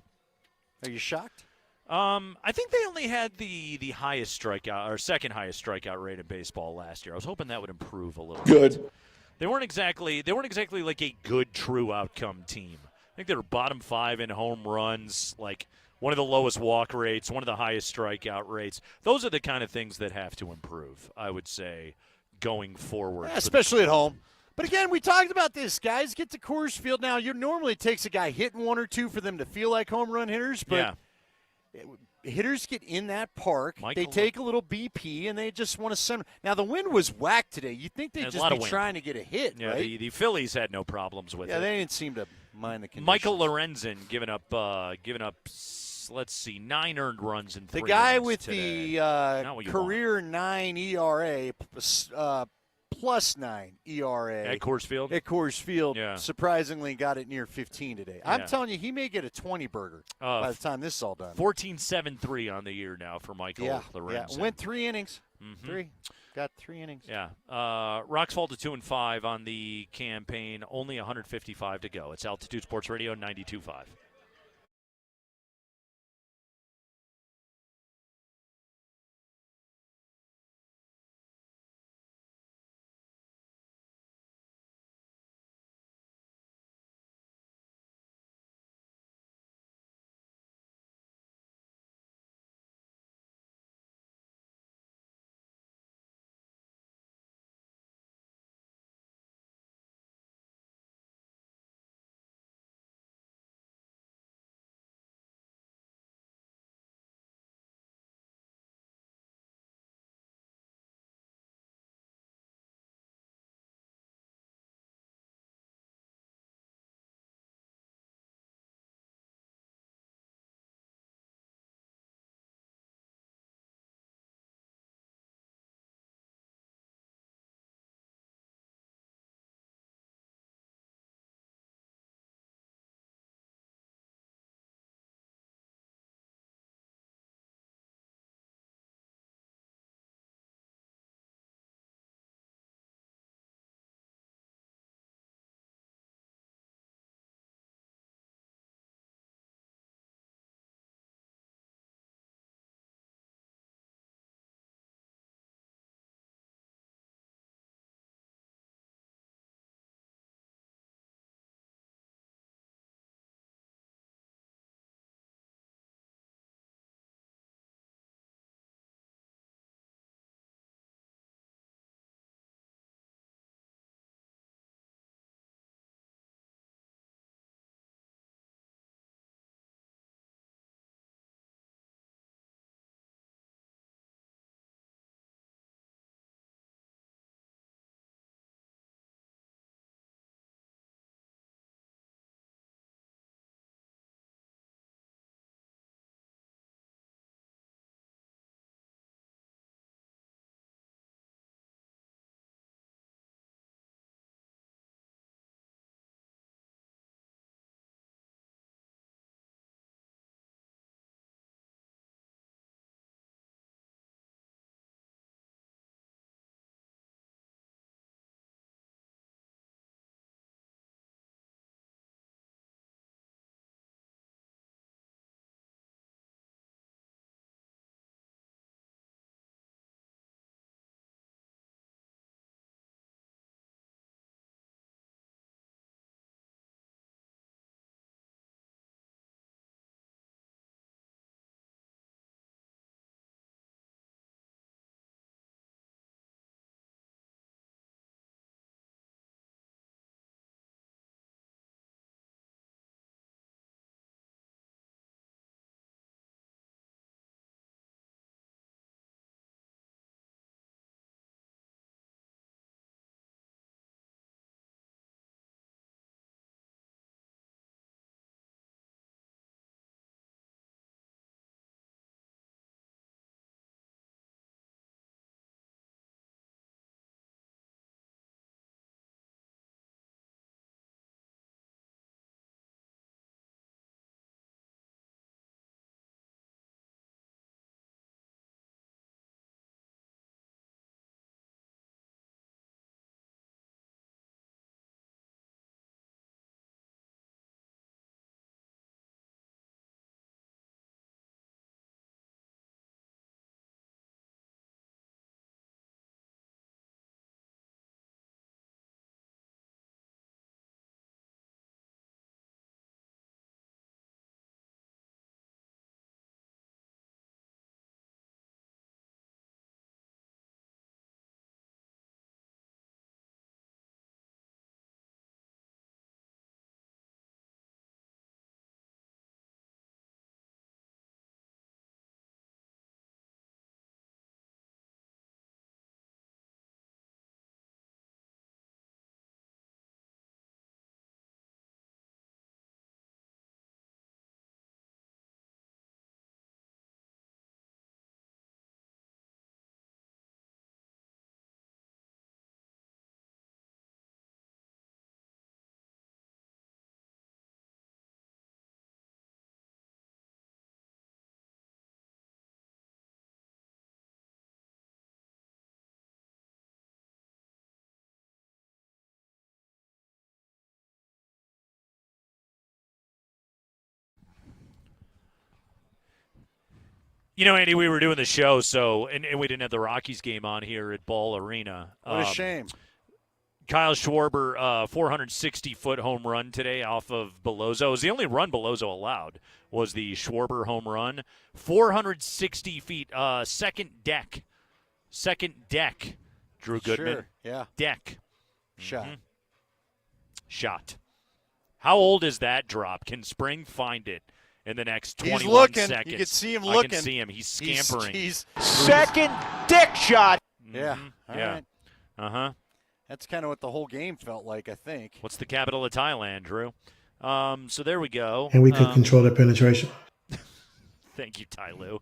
Are you shocked?
I think they only had the highest strikeout or second highest strikeout rate in baseball last year. I was hoping that would improve a little bit. They weren't exactly like a good true outcome team. I think they were bottom 5 in home runs, like one of the lowest walk rates, one of the highest strikeout rates. Those are the kind of things that have to improve, I would say, going forward.
Yeah, especially at home. But again, we talked about this. Guys get to Coors Field now. Normally it takes a guy hitting 1 or 2 for them to feel like home run hitters, but hitters get in that park. They take a little BP, and they just want to send. Now, the wind was whack today. You'd think they'd just be trying to get a hit,
yeah,
right?
The Phillies had no problems with it.
Yeah, they didn't seem to mind the conditions.
Michael Lorenzen giving up, let's see, 9 earned runs in 3
The guy
innings
with
today.
the career 9 ERA, +9 ERA.
At Coors Field?
At Coors Field, surprisingly got it near 15 today. I'm telling you, he may get a 20-burger by the time this is all done.
14.73 on the year now for Michael Lorenzen.
Yeah, went 3 innings. 3. Got 3 innings.
Yeah. Rocks fall to 2-5 on the campaign. Only 155 to go. It's Altitude Sports Radio 92.5. You know, Andy, we were doing the show, and we didn't have the Rockies game on here at Ball Arena.
What a shame.
Kyle Schwarber, 460-foot home run today off of Bellozo. It was the only run Bellozo allowed, was the Schwarber home run. 460 feet, second deck. Drew Goodman.
Sure, yeah.
Deck.
Shot.
Mm-hmm. Shot. How old is that drop? Can Spring find it in the next 21
He's looking.
seconds?
You can see him
I
looking.
can see him. He's scampering.
He's
second dick shot.
Yeah.
Mm-hmm.
All
Yeah.
right.
Uh-huh.
That's kind of what the whole game felt like, I think.
What's the capital of Thailand, Drew? So there we go.
And we could control their penetration.
Thank you, Ty Lue.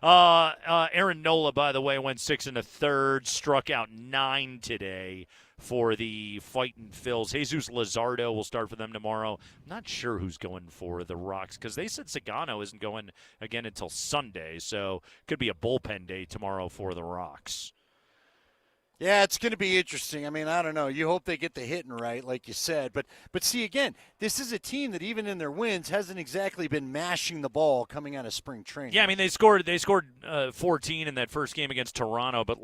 Aaron Nola, by the way, went 6 1/3, struck out 9 today for the Fightin' Phils. Jesus Luzardo will start for them tomorrow. I'm not sure who's going for the Rocks because they said Sagano isn't going again until Sunday, so could be a bullpen day tomorrow for the Rocks.
Yeah, it's going to be interesting. I mean, I don't know. You hope they get the hitting right, like you said. But see, again, this is a team that even in their wins hasn't exactly been mashing the ball coming out of spring training.
Yeah, I mean, they scored 14 in that first game against Toronto, but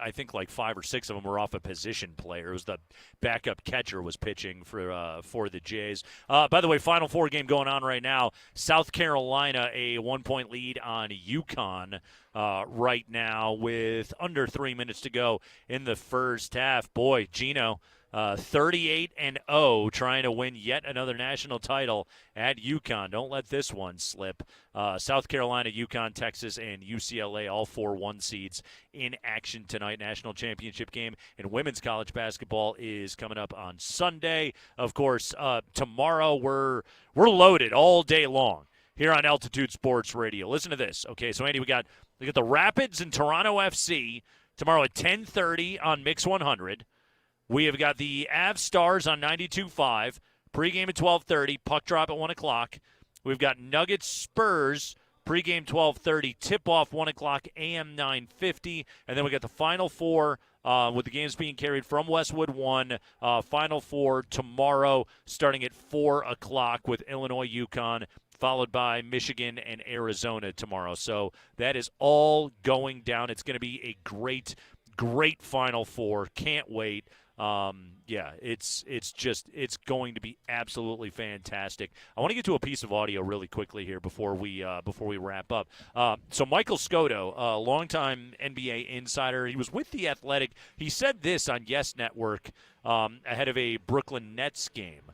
I think 5 or 6 of them were off a position player. It was the backup catcher was pitching for the Jays. By the way, Final Four game going on right now. South Carolina, a 1-point lead on UConn. Right now with under 3 minutes to go in the first half. Boy, Gino, 38-0, trying to win yet another national title at UConn. Don't let this one slip. South Carolina, UConn, Texas, and UCLA, all 4 1 seeds in action tonight. National championship game in women's college basketball is coming up on Sunday. Of course, tomorrow we're loaded all day long here on Altitude Sports Radio. Listen to this. Okay, so Andy, we got the Rapids and Toronto FC tomorrow at 10:30 on Mix 100. We have got the Av Stars on 92.5, pregame at 12:30, puck drop at 1 o'clock. We've got Nuggets Spurs, pregame 12:30, tip-off 1 o'clock, AM 950. And then we got the Final Four with the games being carried from Westwood 1. Final Four tomorrow starting at 4 o'clock with Illinois, UConn, followed by Michigan and Arizona tomorrow. So that is all going down. It's going to be a great, great Final Four. Can't wait. Yeah, it's going to be absolutely fantastic. I want to get to a piece of audio really quickly here before we wrap up. So Michael Scotto, a longtime NBA insider, he was with The Athletic. He said this on Yes Network ahead of a Brooklyn Nets game.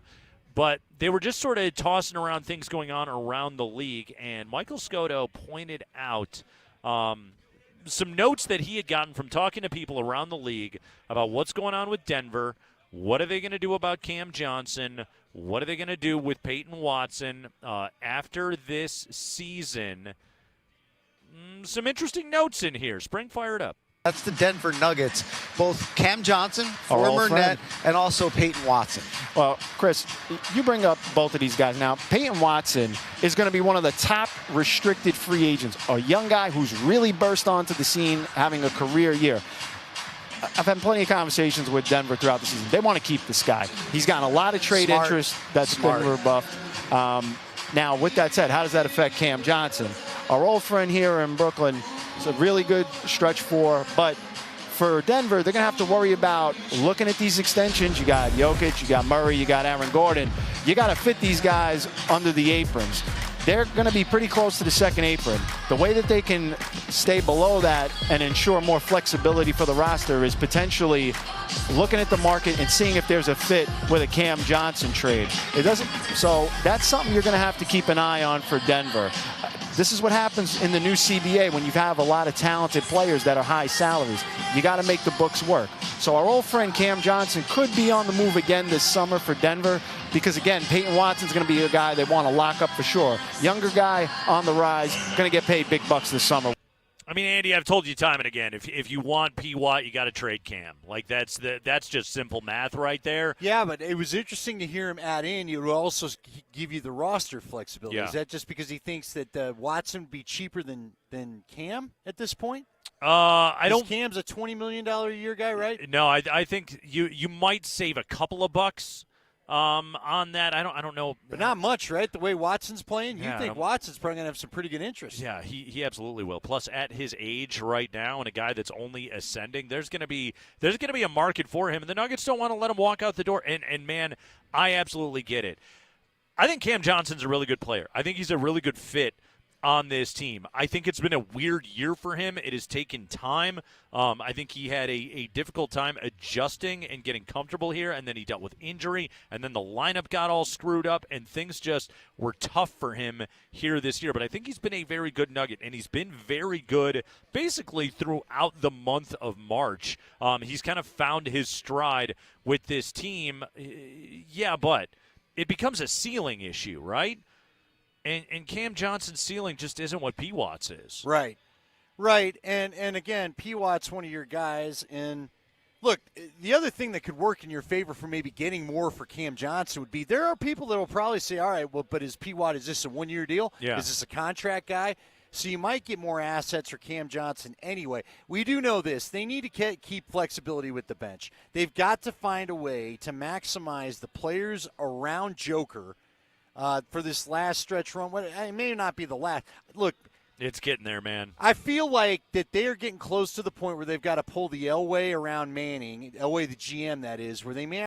But they were just sort of tossing around things going on around the league, and Michael Scotto pointed out some notes that he had gotten from talking to people around the league about what's going on with Denver, what are they going to do about Cam Johnson, what are they going to do with Peyton Watson after this season. Some interesting notes in here. Spring, fire it up.
That's the Denver Nuggets. Both Cam Johnson, former net, and also Peyton Watson.
Well, Chris, you bring up both of these guys. Now, Peyton Watson is going to be one of the top restricted free agents, a young guy who's really burst onto the scene, having a career year. I've had plenty of conversations with Denver throughout the season. They want to keep this guy. He's gotten a lot of trade interest that's been rebuffed. Now, with that said, how does that affect Cam Johnson? Our old friend here in Brooklyn, it's a really good stretch 4, but for Denver, they're going to have to worry about looking at these extensions. You got Jokic, you got Murray, you got Aaron Gordon. You got to fit these guys under the aprons. They're going to be pretty close to the second apron. The way that they can stay below that and ensure more flexibility for the roster is potentially looking at the market and seeing if there's a fit with a Cam Johnson trade. It doesn't. So that's something you're going to have to keep an eye on for Denver. This is what happens in the new CBA when you have a lot of talented players that are high salaries. You got to make the books work. So our old friend Cam Johnson could be on the move again this summer for Denver because, again, Peyton Watson's going to be a guy they want to lock up for sure. Younger guy on the rise, going to get paid big bucks this summer.
I mean, Andy, I've told you time and again, if you want P. Watt, you got to trade Cam. Like, that's just simple math right there.
Yeah, but it was interesting to hear him add in. It would also give you the roster flexibility.
Yeah.
Is that just because he thinks that Watson would be cheaper than Cam at this point?
I don't.
Cam's a $20 million a year guy, right?
No, I think you might save a couple of bucks On that, I don't know.
But not much, right? The way Watson's playing, you
Yeah,
think Watson's probably going to have some pretty good interest.
Yeah, he absolutely will. Plus, at his age right now, and a guy that's only ascending, there's going to be a market for him, and the Nuggets don't want to let him walk out the door. And man, I absolutely get it. I think Cam Johnson's a really good player. I think he's a really good fit on this team. I think it's been a weird year for him. It has taken time. I think he had a difficult time adjusting and getting comfortable here, and then he dealt with injury, and then the lineup got all screwed up, and things just were tough for him here this year. But I think he's been a very good Nugget, and he's been very good basically throughout the month of March. He's kind of found his stride with this team. Yeah, but it becomes a ceiling issue, right? And Cam Johnson's ceiling just isn't what P. Watts is.
Right. And again, P. Watt's one of your guys. And look, the other thing that could work in your favor for maybe getting more for Cam Johnson would be there are people that will probably say, all right, well, but is P. Watt, is this a one-year deal?
Yeah.
Is this a contract guy? So you might get more assets for Cam Johnson anyway. We do know this. They need to keep flexibility with the bench. They've got to find a way to maximize the players around Joker for this last stretch run. It may not be the last. Look,
it's getting there, man.
I feel like that they are getting close to the point where they've got to pull the Elway around Manning, Elway the GM, that is, where they may